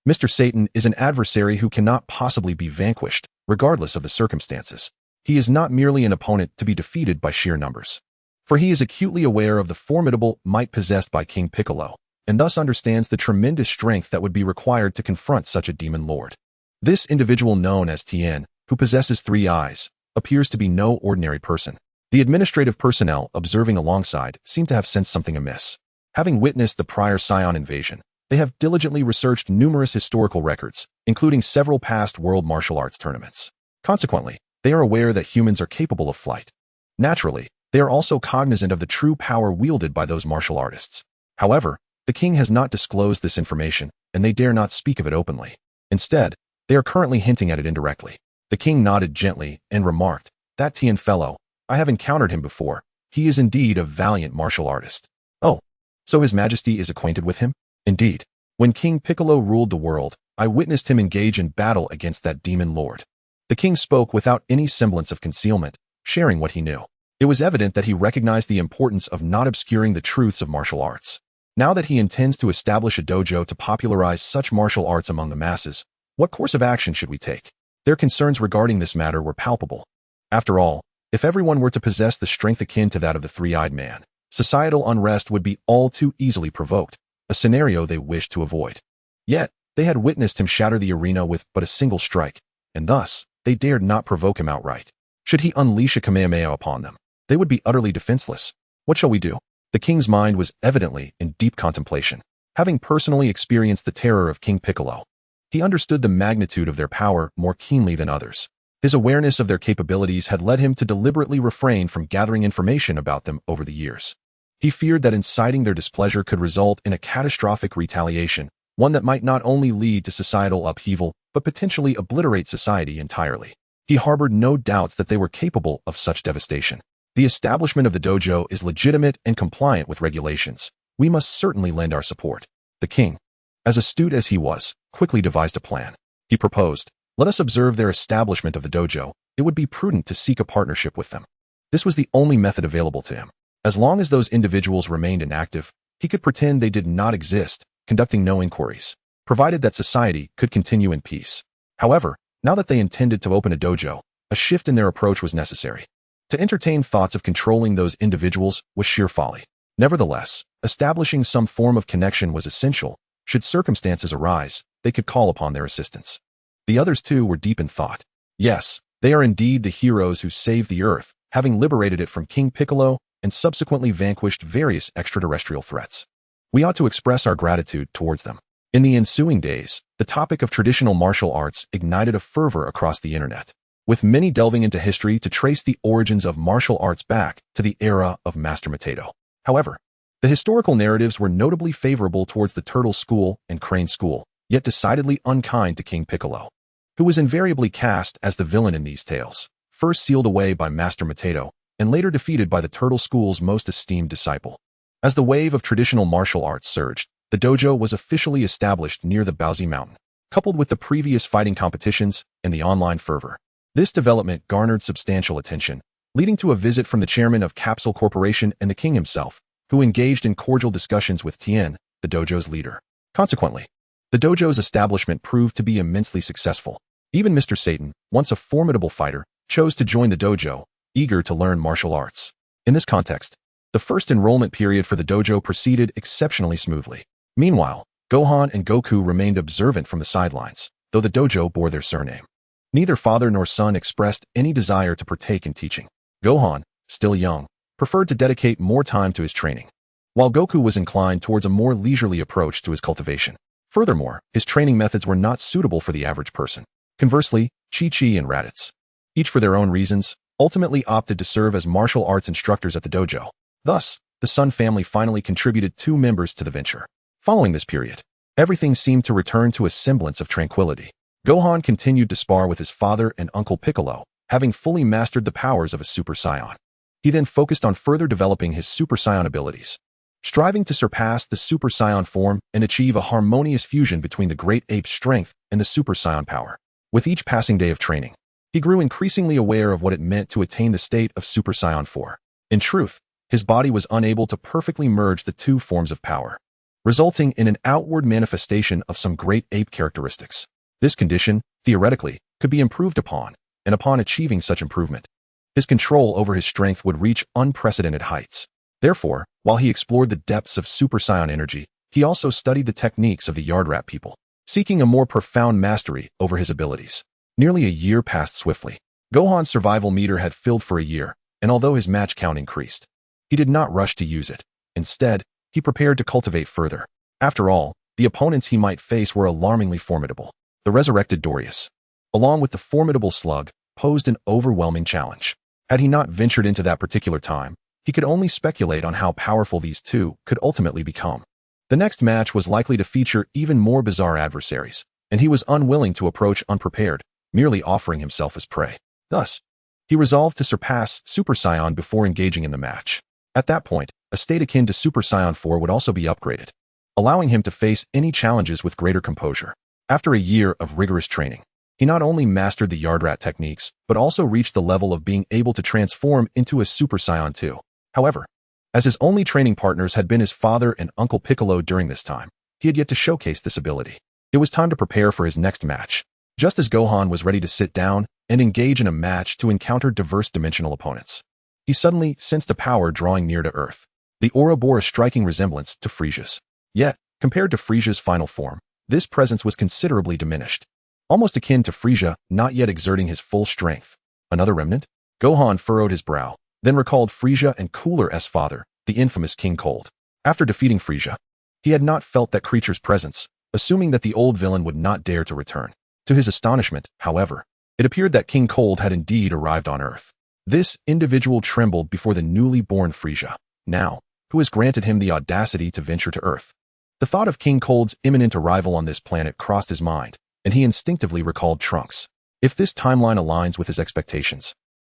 Mr. Satan is an adversary who cannot possibly be vanquished, regardless of the circumstances. He is not merely an opponent to be defeated by sheer numbers, for he is acutely aware of the formidable might possessed by King Piccolo, and thus understands the tremendous strength that would be required to confront such a demon lord. This individual known as Tien, who possesses 3 eyes, appears to be no ordinary person. The administrative personnel observing alongside seem to have sensed something amiss. Having witnessed the prior Saiyan invasion, they have diligently researched numerous historical records, including several past world martial arts tournaments. Consequently, they are aware that humans are capable of flight. Naturally, they are also cognizant of the true power wielded by those martial artists. However, the king has not disclosed this information, and they dare not speak of it openly. Instead, they are currently hinting at it indirectly. The king nodded gently and remarked, "That Tien fellow, I have encountered him before. He is indeed a valiant martial artist." "Oh, so His Majesty is acquainted with him?" "Indeed. When King Piccolo ruled the world, I witnessed him engage in battle against that demon lord." The king spoke without any semblance of concealment, sharing what he knew. It was evident that he recognized the importance of not obscuring the truths of martial arts. Now that he intends to establish a dojo to popularize such martial arts among the masses, what course of action should we take? Their concerns regarding this matter were palpable. After all, if everyone were to possess the strength akin to that of the 3-eyed man, societal unrest would be all too easily provoked, a scenario they wished to avoid. Yet, they had witnessed him shatter the arena with but a single strike, and thus, they dared not provoke him outright. Should he unleash a Kamehameha upon them, they would be utterly defenseless. What shall we do? The king's mind was evidently in deep contemplation. Having personally experienced the terror of King Piccolo, he understood the magnitude of their power more keenly than others. His awareness of their capabilities had led him to deliberately refrain from gathering information about them over the years. He feared that inciting their displeasure could result in a catastrophic retaliation, one that might not only lead to societal upheaval, but potentially obliterate society entirely. He harbored no doubts that they were capable of such devastation. The establishment of the dojo is legitimate and compliant with regulations. We must certainly lend our support. The king, as astute as he was, quickly devised a plan. He proposed, "Let us observe their establishment of the dojo. It would be prudent to seek a partnership with them." This was the only method available to him. As long as those individuals remained inactive, he could pretend they did not exist, conducting no inquiries, provided that society could continue in peace. However, now that they intended to open a dojo, a shift in their approach was necessary. To entertain thoughts of controlling those individuals was sheer folly. Nevertheless, establishing some form of connection was essential. Should circumstances arise, they could call upon their assistance. The others too were deep in thought. Yes, they are indeed the heroes who saved the Earth, having liberated it from King Piccolo and subsequently vanquished various extraterrestrial threats. We ought to express our gratitude towards them. In the ensuing days, the topic of traditional martial arts ignited a fervor across the internet, with many delving into history to trace the origins of martial arts back to the era of Master Mateto. However, the historical narratives were notably favorable towards the Turtle School and Crane School, yet decidedly unkind to King Piccolo, who was invariably cast as the villain in these tales, first sealed away by Master Mateto, and later defeated by the Turtle School's most esteemed disciple. As the wave of traditional martial arts surged, the dojo was officially established near the Baozi Mountain. coupled with the previous fighting competitions and the online fervor. This development garnered substantial attention, leading to a visit from the chairman of Capsule Corporation and the king himself, who engaged in cordial discussions with Tien, the dojo's leader. Consequently, the dojo's establishment proved to be immensely successful. Even Mr. Satan, once a formidable fighter, chose to join the dojo, eager to learn martial arts. In this context, the first enrollment period for the dojo proceeded exceptionally smoothly. Meanwhile, Gohan and Goku remained observant from the sidelines, though the dojo bore their surname. Neither father nor son expressed any desire to partake in teaching. Gohan, still young, preferred to dedicate more time to his training, while Goku was inclined towards a more leisurely approach to his cultivation. Furthermore, his training methods were not suitable for the average person. Conversely, Chi-Chi and Raditz, each for their own reasons, ultimately opted to serve as martial arts instructors at the dojo. Thus, the Son family finally contributed 2 members to the venture. Following this period, everything seemed to return to a semblance of tranquility. Gohan continued to spar with his father and Uncle Piccolo, having fully mastered the powers of a Super Saiyan. He then focused on further developing his Super Saiyan abilities, striving to surpass the Super Saiyan form and achieve a harmonious fusion between the Great Ape's strength and the Super Saiyan power. With each passing day of training, he grew increasingly aware of what it meant to attain the state of Super Saiyan 4. In truth, his body was unable to perfectly merge the 2 forms of power, resulting in an outward manifestation of some Great Ape characteristics. This condition, theoretically, could be improved upon, and upon achieving such improvement, his control over his strength would reach unprecedented heights. Therefore, while he explored the depths of Super Saiyan energy, he also studied the techniques of the Yard Rat people, seeking a more profound mastery over his abilities. Nearly a year passed swiftly. Gohan's survival meter had filled for a year, and although his match count increased, he did not rush to use it. Instead, he prepared to cultivate further. After all, the opponents he might face were alarmingly formidable. The resurrected Dorius, along with the formidable Slug, posed an overwhelming challenge. Had he not ventured into that particular time, he could only speculate on how powerful these 2 could ultimately become. The next match was likely to feature even more bizarre adversaries, and he was unwilling to approach unprepared, merely offering himself as prey. Thus, he resolved to surpass Super Saiyan before engaging in the match. At that point, a state akin to Super Saiyan 4 would also be upgraded, allowing him to face any challenges with greater composure. After a year of rigorous training, he not only mastered the Yard Rat techniques, but also reached the level of being able to transform into a Super Saiyan 2. However, as his only training partners had been his father and Uncle Piccolo during this time, he had yet to showcase this ability. It was time to prepare for his next match. Just as Gohan was ready to sit down and engage in a match to encounter diverse dimensional opponents, he suddenly sensed a power drawing near to Earth. The aura bore a striking resemblance to Frisia's. Yet, compared to Frisia's final form, this presence was considerably diminished, almost akin to Frisia not yet exerting his full strength. Another remnant? Gohan furrowed his brow, then recalled Frisia and Cooler's father, the infamous King Cold. After defeating Frisia, he had not felt that creature's presence, assuming that the old villain would not dare to return. To his astonishment, however, it appeared that King Cold had indeed arrived on Earth. This individual trembled before the newly born Frisia, now, who has granted him the audacity to venture to Earth. The thought of King Cold's imminent arrival on this planet crossed his mind, and he instinctively recalled Trunks. If this timeline aligns with his expectations,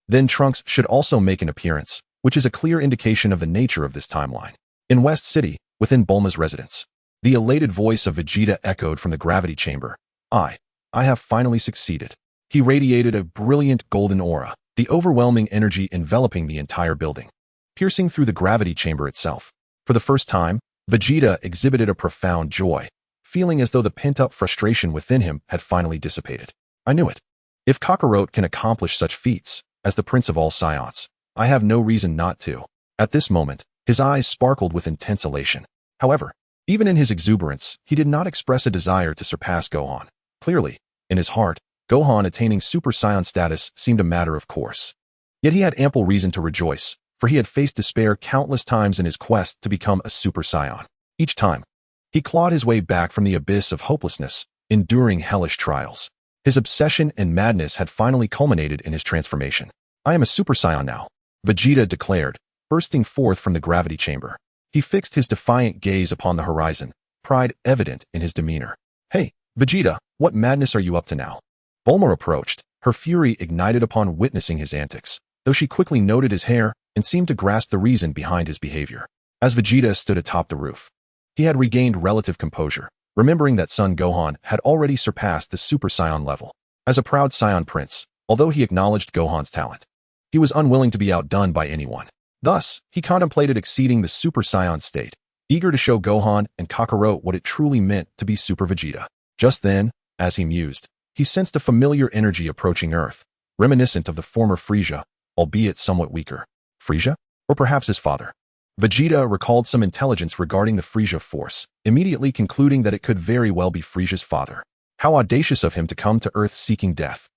then Trunks should also make an appearance, which is a clear indication of the nature of this timeline. In West City, within Bulma's residence, the elated voice of Vegeta echoed from the gravity chamber. I have finally succeeded. He radiated a brilliant golden aura, the overwhelming energy enveloping the entire building, piercing through the gravity chamber itself. For the first time, Vegeta exhibited a profound joy, feeling as though the pent-up frustration within him had finally dissipated. I knew it. If Kakarot can accomplish such feats, as the Prince of all Saiyans, I have no reason not to. At this moment, his eyes sparkled with intense elation. However, even in his exuberance, he did not express a desire to surpass Gohan. Clearly, in his heart, Gohan attaining Super Saiyan status seemed a matter of course. Yet he had ample reason to rejoice, for he had faced despair countless times in his quest to become a Super Saiyan. Each time, he clawed his way back from the abyss of hopelessness, enduring hellish trials. His obsession and madness had finally culminated in his transformation. I am a Super Saiyan now, Vegeta declared, bursting forth from the gravity chamber. He fixed his defiant gaze upon the horizon, pride evident in his demeanor. Hey, Vegeta, what madness are you up to now? Bulma approached, her fury ignited upon witnessing his antics, though she quickly noted his hair and seemed to grasp the reason behind his behavior. As Vegeta stood atop the roof, he had regained relative composure, remembering that Son Gohan had already surpassed the Super Saiyan level. As a proud Saiyan prince, although he acknowledged Gohan's talent, he was unwilling to be outdone by anyone. Thus, he contemplated exceeding the Super Saiyan state, eager to show Gohan and Kakarot what it truly meant to be Super Vegeta. Just then, as he mused, he sensed a familiar energy approaching Earth, reminiscent of the former Frieza, albeit somewhat weaker. Frieza? Or perhaps his father? Vegeta recalled some intelligence regarding the Frieza force, immediately concluding that it could very well be Frieza's father. How audacious of him to come to Earth seeking death.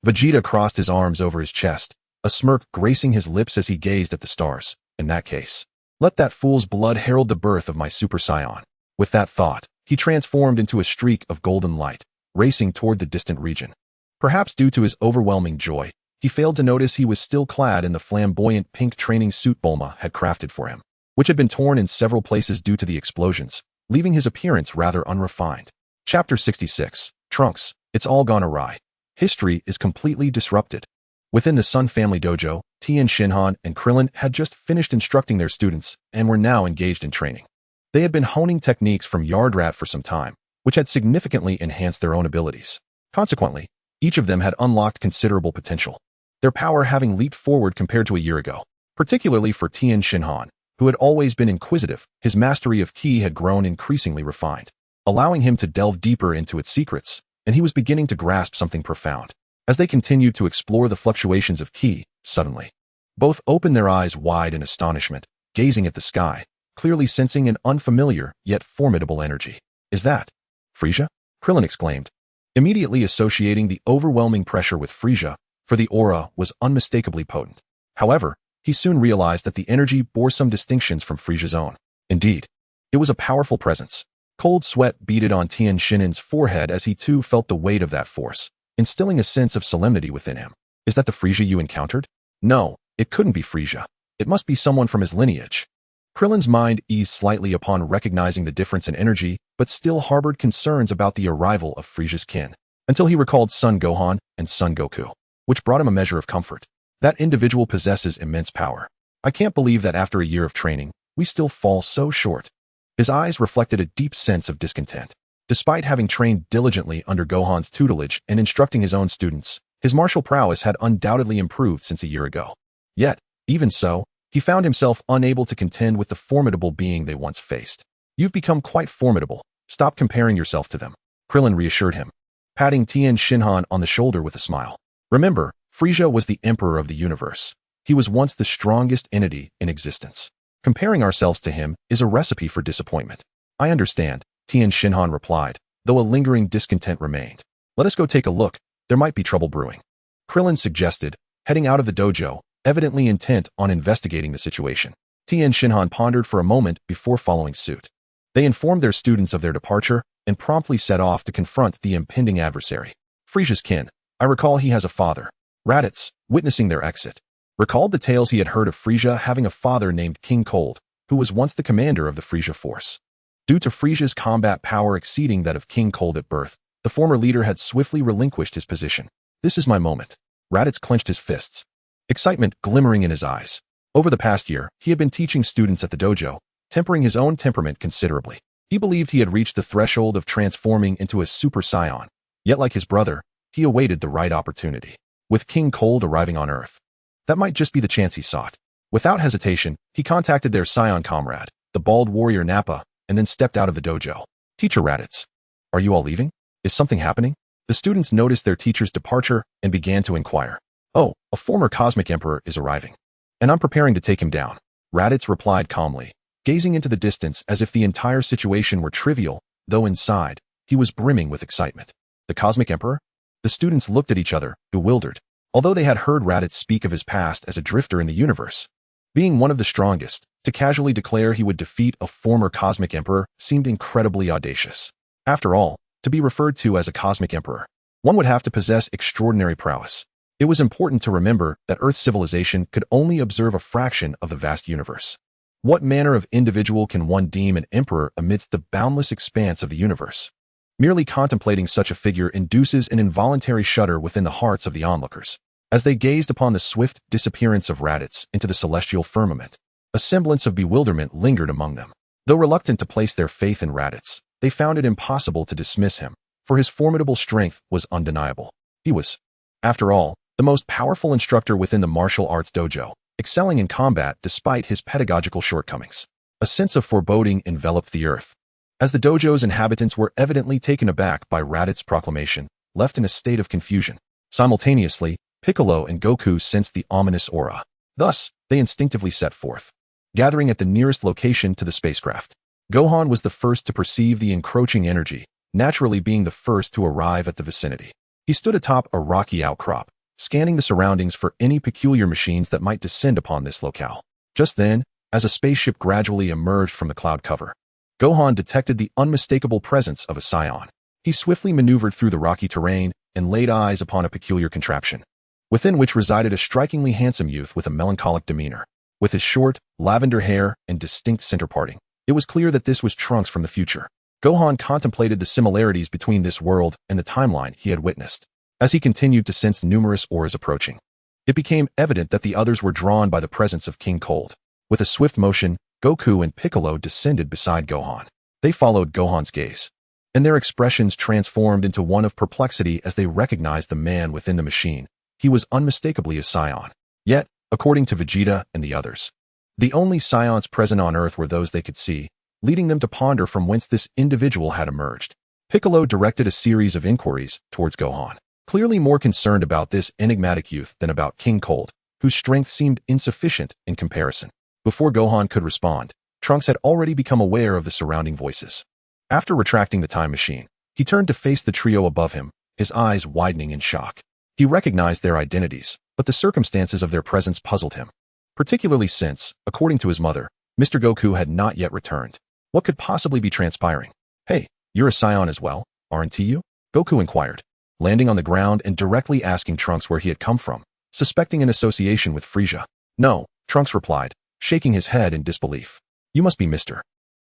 Vegeta crossed his arms over his chest, a smirk gracing his lips as he gazed at the stars. In that case, let that fool's blood herald the birth of my Super Saiyan. With that thought, he transformed into a streak of golden light, racing toward the distant region. Perhaps due to his overwhelming joy, he failed to notice he was still clad in the flamboyant pink training suit Bulma had crafted for him, which had been torn in several places due to the explosions, leaving his appearance rather unrefined. Chapter 66. Trunks, it's all gone awry. History is completely disrupted. Within the Sun family dojo, Tien Shinhan and Krillin had just finished instructing their students and were now engaged in training. They had been honing techniques from Yard Rat for some time, which had significantly enhanced their own abilities. Consequently, each of them had unlocked considerable potential, their power having leaped forward compared to a year ago. Particularly for Tien Shinhan, who had always been inquisitive, his mastery of Ki had grown increasingly refined, allowing him to delve deeper into its secrets, and he was beginning to grasp something profound. As they continued to explore the fluctuations of Ki, suddenly, both opened their eyes wide in astonishment, gazing at the sky, clearly sensing an unfamiliar yet formidable energy. Is that Frieza? Krillin exclaimed, immediately associating the overwhelming pressure with Frieza, for the aura was unmistakably potent. However, he soon realized that the energy bore some distinctions from Frieza's own. Indeed, it was a powerful presence. Cold sweat beaded on Tien Shinhan's forehead as he too felt the weight of that force, instilling a sense of solemnity within him. Is that the Frieza you encountered? No, it couldn't be Frieza. It must be someone from his lineage. Krillin's mind eased slightly upon recognizing the difference in energy, but still harbored concerns about the arrival of Frieza's kin, until he recalled Son Gohan and Son Goku, which brought him a measure of comfort. That individual possesses immense power. I can't believe that after a year of training, we still fall so short. His eyes reflected a deep sense of discontent. Despite having trained diligently under Gohan's tutelage and instructing his own students, his martial prowess had undoubtedly improved since a year ago. Yet, even so, he found himself unable to contend with the formidable being they once faced. You've become quite formidable. Stop comparing yourself to them, Krillin reassured him, patting Tien Shinhan on the shoulder with a smile. Remember, Frieza was the emperor of the universe. He was once the strongest entity in existence. Comparing ourselves to him is a recipe for disappointment. I understand, Tien Shinhan replied, though a lingering discontent remained. Let us go take a look. There might be trouble brewing, Krillin suggested, heading out of the dojo, evidently intent on investigating the situation. Tien Shinhan pondered for a moment before following suit. They informed their students of their departure and promptly set off to confront the impending adversary. Frieza's kin. I recall he has a father. Raditz, witnessing their exit, recalled the tales he had heard of Frieza having a father named King Cold, who was once the commander of the Frieza force. Due to Frieza's combat power exceeding that of King Cold at birth, the former leader had swiftly relinquished his position. This is my moment. Raditz clenched his fists, excitement glimmering in his eyes. Over the past year, he had been teaching students at the dojo, tempering his own temperament considerably. He believed he had reached the threshold of transforming into a Super Saiyan, yet like his brother, he awaited the right opportunity. With King Cold arriving on Earth, that might just be the chance he sought. Without hesitation, he contacted their Saiyan comrade, the bald warrior Nappa, and then stepped out of the dojo. Teacher Raditz, are you all leaving? Is something happening? The students noticed their teacher's departure and began to inquire. Oh, a former cosmic emperor is arriving, and I'm preparing to take him down, Raditz replied calmly, gazing into the distance as if the entire situation were trivial, though inside, he was brimming with excitement. The cosmic emperor? The students looked at each other, bewildered. Although they had heard Raditz speak of his past as a drifter in the universe, being one of the strongest, to casually declare he would defeat a former cosmic emperor seemed incredibly audacious. After all, to be referred to as a cosmic emperor, one would have to possess extraordinary prowess. It was important to remember that Earth's civilization could only observe a fraction of the vast universe. What manner of individual can one deem an emperor amidst the boundless expanse of the universe? Merely contemplating such a figure induces an involuntary shudder within the hearts of the onlookers. As they gazed upon the swift disappearance of Raditz into the celestial firmament, a semblance of bewilderment lingered among them. Though reluctant to place their faith in Raditz, they found it impossible to dismiss him, for his formidable strength was undeniable. He was, after all, the most powerful instructor within the martial arts dojo, excelling in combat despite his pedagogical shortcomings. A sense of foreboding enveloped the earth, as the dojo's inhabitants were evidently taken aback by Raditz' proclamation, left in a state of confusion. Simultaneously, Piccolo and Goku sensed the ominous aura. Thus, they instinctively set forth, gathering at the nearest location to the spacecraft. Gohan was the first to perceive the encroaching energy, naturally being the first to arrive at the vicinity. He stood atop a rocky outcrop, scanning the surroundings for any peculiar machines that might descend upon this locale. Just then, as a spaceship gradually emerged from the cloud cover, Gohan detected the unmistakable presence of a Saiyan. He swiftly maneuvered through the rocky terrain and laid eyes upon a peculiar contraption, within which resided a strikingly handsome youth with a melancholic demeanor. With his short, lavender hair and distinct center parting, it was clear that this was Trunks from the future. Gohan contemplated the similarities between this world and the timeline he had witnessed. As he continued to sense numerous auras approaching, it became evident that the others were drawn by the presence of King Cold. With a swift motion, Goku and Piccolo descended beside Gohan. They followed Gohan's gaze, and their expressions transformed into one of perplexity as they recognized the man within the machine. He was unmistakably a Saiyan. Yet, according to Vegeta and the others, the only Saiyans present on Earth were those they could see, leading them to ponder from whence this individual had emerged. Piccolo directed a series of inquiries towards Gohan, clearly more concerned about this enigmatic youth than about King Cold, whose strength seemed insufficient in comparison. Before Gohan could respond, Trunks had already become aware of the surrounding voices. After retracting the time machine, he turned to face the trio above him, his eyes widening in shock. He recognized their identities, but the circumstances of their presence puzzled him, particularly since, according to his mother, Mr. Goku had not yet returned. What could possibly be transpiring? "Hey, you're a Saiyan as well, aren't you?" Goku inquired, landing on the ground and directly asking Trunks where he had come from, suspecting an association with Frieza. "No," Trunks replied, shaking his head in disbelief. "You must be Mr.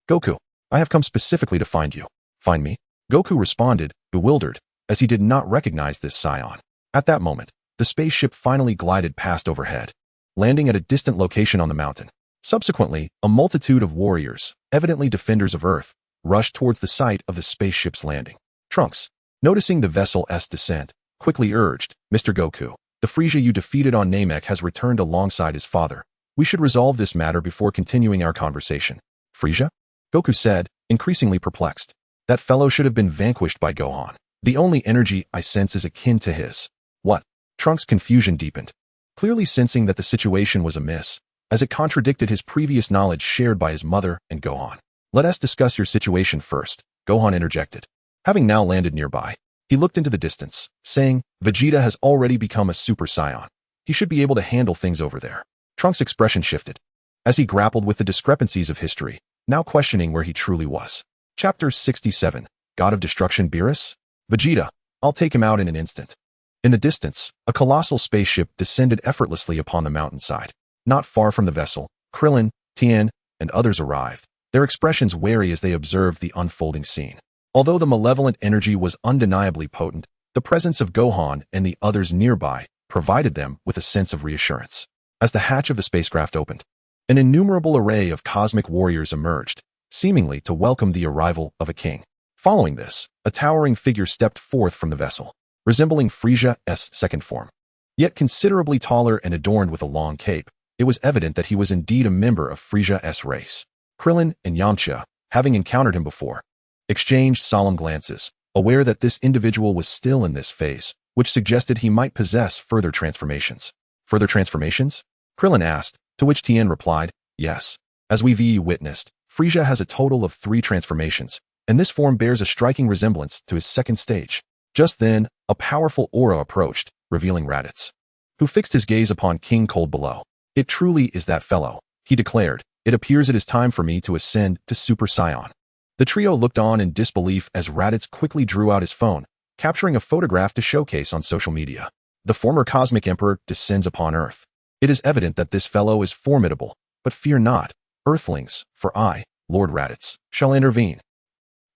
Goku. I have come specifically to find you." "Find me?" Goku responded, bewildered, as he did not recognize this Saiyan. At that moment, the spaceship finally glided past overhead, landing at a distant location on the mountain. Subsequently, a multitude of warriors, evidently defenders of Earth, rushed towards the site of the spaceship's landing. Trunks, noticing the vessel's descent, quickly urged, "Mr. Goku, the Frieza you defeated on Namek has returned alongside his father. We should resolve this matter before continuing our conversation." "Frieza?" Goku said, increasingly perplexed. "That fellow should have been vanquished by Gohan. The only energy I sense is akin to his." "What?" Trunks' confusion deepened, clearly sensing that the situation was amiss, as it contradicted his previous knowledge shared by his mother and Gohan. "Let us discuss your situation first," Gohan interjected. Having now landed nearby, he looked into the distance, saying, "Vegeta has already become a Super Saiyan. He should be able to handle things over there." Trunks' expression shifted, as he grappled with the discrepancies of history, now questioning where he truly was. Chapter 67, God of Destruction Beerus? "Vegeta, I'll take him out in an instant." In the distance, a colossal spaceship descended effortlessly upon the mountainside. Not far from the vessel, Krillin, Tien, and others arrived, their expressions wary as they observed the unfolding scene. Although the malevolent energy was undeniably potent, the presence of Gohan and the others nearby provided them with a sense of reassurance. As the hatch of the spacecraft opened, an innumerable array of cosmic warriors emerged, seemingly to welcome the arrival of a king. Following this, a towering figure stepped forth from the vessel, resembling Frieza's second form. Yet considerably taller and adorned with a long cape, it was evident that he was indeed a member of Frieza's race. Krillin and Yamcha, having encountered him before, exchanged solemn glances, aware that this individual was still in this phase, which suggested he might possess further transformations. "Further transformations?" Krillin asked, to which Tien replied, "Yes. As we've witnessed, Frieza has a total of 3 transformations, and this form bears a striking resemblance to his second stage." Just then, a powerful aura approached, revealing Raditz, who fixed his gaze upon King Cold below. "It truly is that fellow," he declared. "It appears it is time for me to ascend to Super Saiyan." The trio looked on in disbelief as Raditz quickly drew out his phone, capturing a photograph to showcase on social media. "The former Cosmic Emperor descends upon Earth. It is evident that this fellow is formidable, but fear not, Earthlings, for I, Lord Raditz, shall intervene."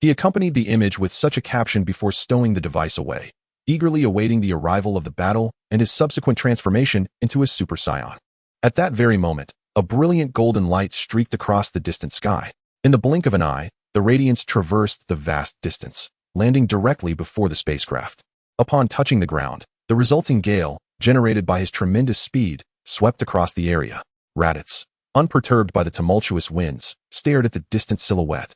He accompanied the image with such a caption before stowing the device away, eagerly awaiting the arrival of the battle and his subsequent transformation into a Super Saiyan. At that very moment, a brilliant golden light streaked across the distant sky. In the blink of an eye, the radiance traversed the vast distance, landing directly before the spacecraft. Upon touching the ground, the resulting gale, generated by his tremendous speed, swept across the area. Raditz, unperturbed by the tumultuous winds, stared at the distant silhouette.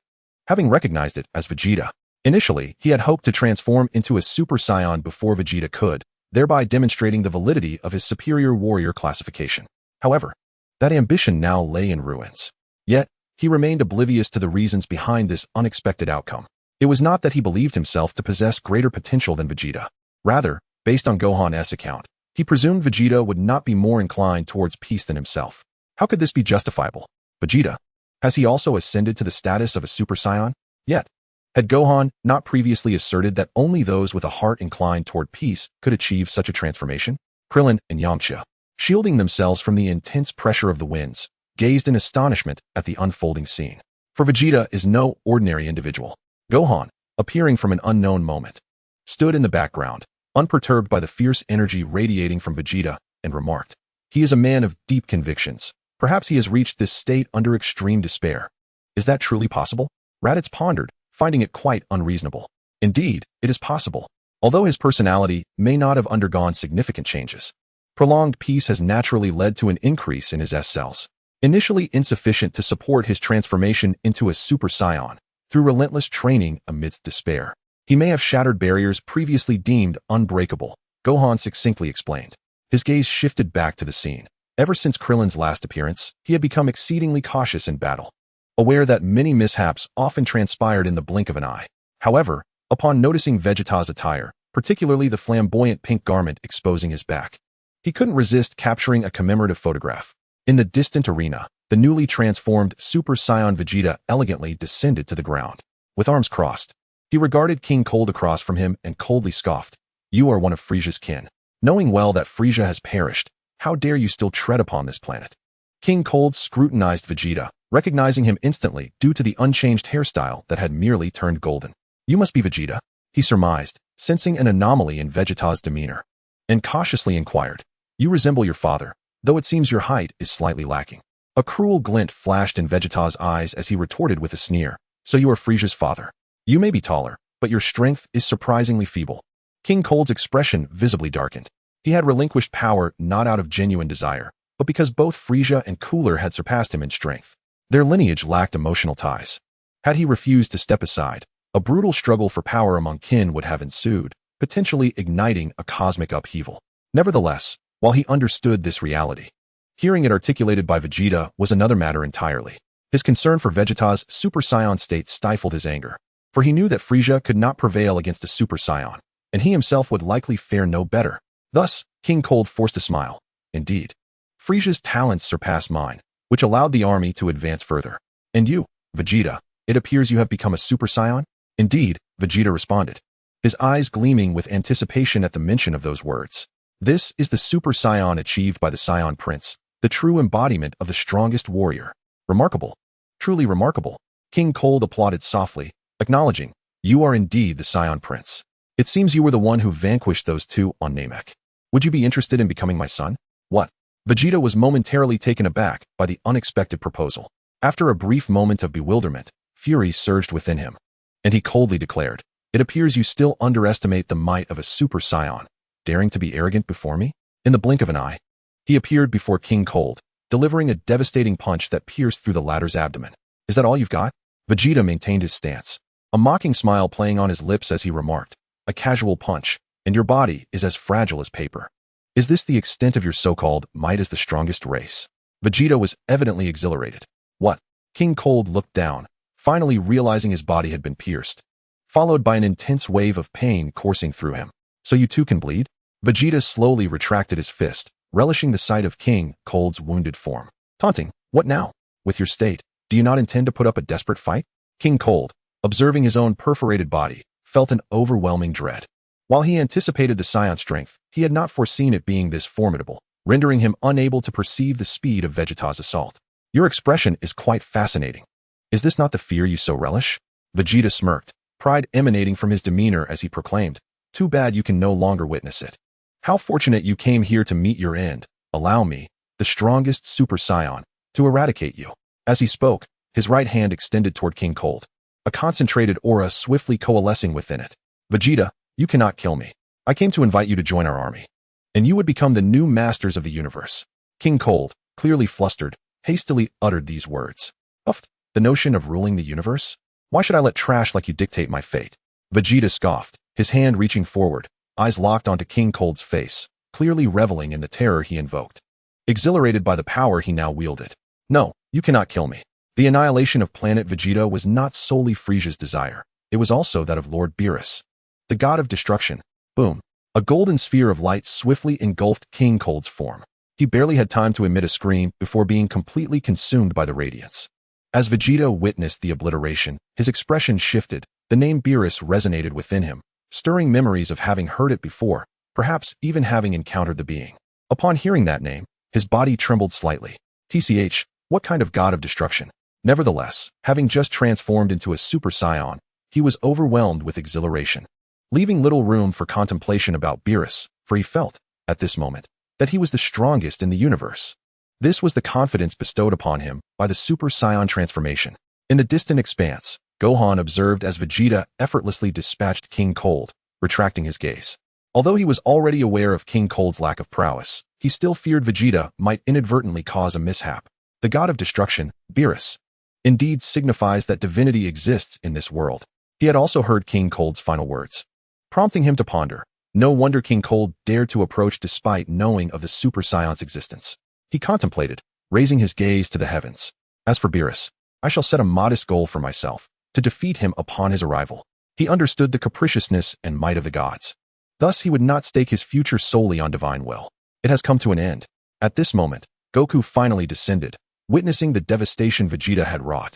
Having recognized it as Vegeta, initially he had hoped to transform into a Super Saiyan before Vegeta could, thereby demonstrating the validity of his superior warrior classification. However, that ambition now lay in ruins. Yet, he remained oblivious to the reasons behind this unexpected outcome. It was not that he believed himself to possess greater potential than Vegeta. Rather, based on Gohan's account, he presumed Vegeta would not be more inclined towards peace than himself. How could this be justifiable? Vegeta, has he also ascended to the status of a Super Saiyan? Yet, had Gohan not previously asserted that only those with a heart inclined toward peace could achieve such a transformation? Krillin and Yamcha, shielding themselves from the intense pressure of the winds, gazed in astonishment at the unfolding scene. For Vegeta is no ordinary individual. Gohan, appearing from an unknown moment, stood in the background, unperturbed by the fierce energy radiating from Vegeta, and remarked, "He is a man of deep convictions. Perhaps he has reached this state under extreme despair. Is that truly possible?" Raditz pondered, finding it quite unreasonable. Indeed, it is possible. Although his personality may not have undergone significant changes, prolonged peace has naturally led to an increase in his S cells, initially insufficient to support his transformation into a Super Saiyan. Through relentless training amidst despair, he may have shattered barriers previously deemed unbreakable, Gohan succinctly explained. His gaze shifted back to the scene. Ever since Krillin's last appearance, he had become exceedingly cautious in battle, aware that many mishaps often transpired in the blink of an eye. However, upon noticing Vegeta's attire, particularly the flamboyant pink garment exposing his back, he couldn't resist capturing a commemorative photograph. In the distant arena, the newly transformed Super Saiyan Vegeta elegantly descended to the ground. With arms crossed, he regarded King Cold across from him and coldly scoffed, "You are one of Frisia's kin. Knowing well that Frisia has perished, how dare you still tread upon this planet?" King Cold scrutinized Vegeta, recognizing him instantly due to the unchanged hairstyle that had merely turned golden. "You must be Vegeta," he surmised, sensing an anomaly in Vegeta's demeanor, and cautiously inquired, "You resemble your father, though it seems your height is slightly lacking." A cruel glint flashed in Vegeta's eyes as he retorted with a sneer, "So you are Frisia's father. You may be taller, but your strength is surprisingly feeble." King Cold's expression visibly darkened. He had relinquished power not out of genuine desire, but because both Frisia and Cooler had surpassed him in strength. Their lineage lacked emotional ties. Had he refused to step aside, a brutal struggle for power among kin would have ensued, potentially igniting a cosmic upheaval. Nevertheless, while he understood this reality, hearing it articulated by Vegeta was another matter entirely. His concern for Vegeta's Super Saiyan state stifled his anger, for he knew that Frisia could not prevail against a Super Saiyan, and he himself would likely fare no better. Thus, King Cold forced a smile. "Indeed, Frisia's talents surpass mine," which allowed the army to advance further. "And you, Vegeta, it appears you have become a Super Saiyan?" "Indeed," Vegeta responded, his eyes gleaming with anticipation at the mention of those words. "This is the Super Saiyan achieved by the Saiyan Prince, the true embodiment of the strongest warrior. Remarkable. Truly remarkable." King Cold applauded softly, acknowledging, "You are indeed the Saiyan Prince. It seems you were the one who vanquished those two on Namek. Would you be interested in becoming my son?" "What?" Vegeta was momentarily taken aback by the unexpected proposal. After a brief moment of bewilderment, fury surged within him, and he coldly declared, "It appears you still underestimate the might of a Super Saiyan, daring to be arrogant before me?" In the blink of an eye, he appeared before King Cold, delivering a devastating punch that pierced through the latter's abdomen. "Is that all you've got?" Vegeta maintained his stance, a mocking smile playing on his lips as he remarked, "A casual punch, and your body is as fragile as paper. Is this the extent of your so-called might as the strongest race?" Vegeta was evidently exhilarated. "What?" King Cold looked down, finally realizing his body had been pierced, followed by an intense wave of pain coursing through him. "So you too can bleed?" Vegeta slowly retracted his fist, relishing the sight of King Cold's wounded form. Taunting, "What now? With your state, do you not intend to put up a desperate fight?" King Cold, observing his own perforated body, felt an overwhelming dread. While he anticipated the Saiyan strength, he had not foreseen it being this formidable, rendering him unable to perceive the speed of Vegeta's assault. "Your expression is quite fascinating. Is this not the fear you so relish?" Vegeta smirked, pride emanating from his demeanor as he proclaimed, "Too bad you can no longer witness it. How fortunate you came here to meet your end. Allow me, the strongest Super Saiyan, to eradicate you." As he spoke, his right hand extended toward King Cold. a concentrated aura swiftly coalescing within it. Vegeta, you cannot kill me. I came to invite you to join our army, and you would become the new masters of the universe. King Cold, clearly flustered, hastily uttered these words. Uff, the notion of ruling the universe? Why should I let trash like you dictate my fate? Vegeta scoffed, his hand reaching forward, eyes locked onto King Cold's face, clearly reveling in the terror he invoked. Exhilarated by the power he now wielded. No, you cannot kill me. The annihilation of planet Vegeta was not solely Frieza's desire. It was also that of Lord Beerus, the god of destruction. Boom. A golden sphere of light swiftly engulfed King Cold's form. He barely had time to emit a scream before being completely consumed by the radiance. As Vegeta witnessed the obliteration, his expression shifted. The name Beerus resonated within him, stirring memories of having heard it before, perhaps even having encountered the being. Upon hearing that name, his body trembled slightly. TCH, what kind of god of destruction? Nevertheless, having just transformed into a Super Saiyan, he was overwhelmed with exhilaration, leaving little room for contemplation about Beerus, for he felt, at this moment, that he was the strongest in the universe. This was the confidence bestowed upon him by the Super Saiyan transformation. In the distant expanse, Gohan observed as Vegeta effortlessly dispatched King Cold, retracting his gaze. Although he was already aware of King Cold's lack of prowess, he still feared Vegeta might inadvertently cause a mishap. The god of destruction, Beerus, indeed signifies that divinity exists in this world. He had also heard King Cold's final words, prompting him to ponder. No wonder King Cold dared to approach despite knowing of the Super Saiyan's existence. He contemplated, raising his gaze to the heavens. As for Beerus, I shall set a modest goal for myself, to defeat him upon his arrival. He understood the capriciousness and might of the gods. Thus he would not stake his future solely on divine will. It has come to an end. At this moment, Goku finally descended, witnessing the devastation Vegeta had wrought.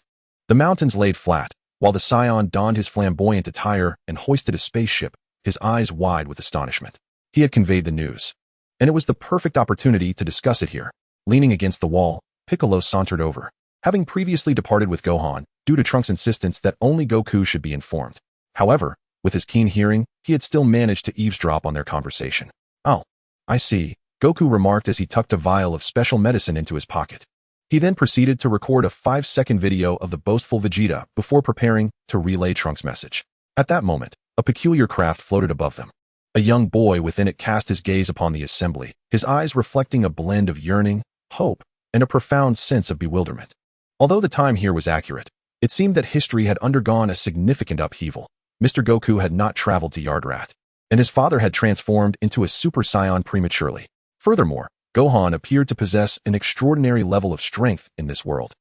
The mountains laid flat, while the Saiyan donned his flamboyant attire and hoisted a spaceship, his eyes wide with astonishment. He had conveyed the news, and it was the perfect opportunity to discuss it here. Leaning against the wall, Piccolo sauntered over, having previously departed with Gohan, due to Trunks' insistence that only Goku should be informed. However, with his keen hearing, he had still managed to eavesdrop on their conversation. Oh, I see, Goku remarked as he tucked a vial of special medicine into his pocket. He then proceeded to record a 5-second video of the boastful Vegeta before preparing to relay Trunks' message. At that moment, a peculiar craft floated above them. A young boy within it cast his gaze upon the assembly, his eyes reflecting a blend of yearning, hope, and a profound sense of bewilderment. Although the time here was accurate, it seemed that history had undergone a significant upheaval. Mr. Goku had not traveled to Yardrat, and his father had transformed into a Super Saiyan prematurely. Furthermore, Gohan appeared to possess an extraordinary level of strength in this world,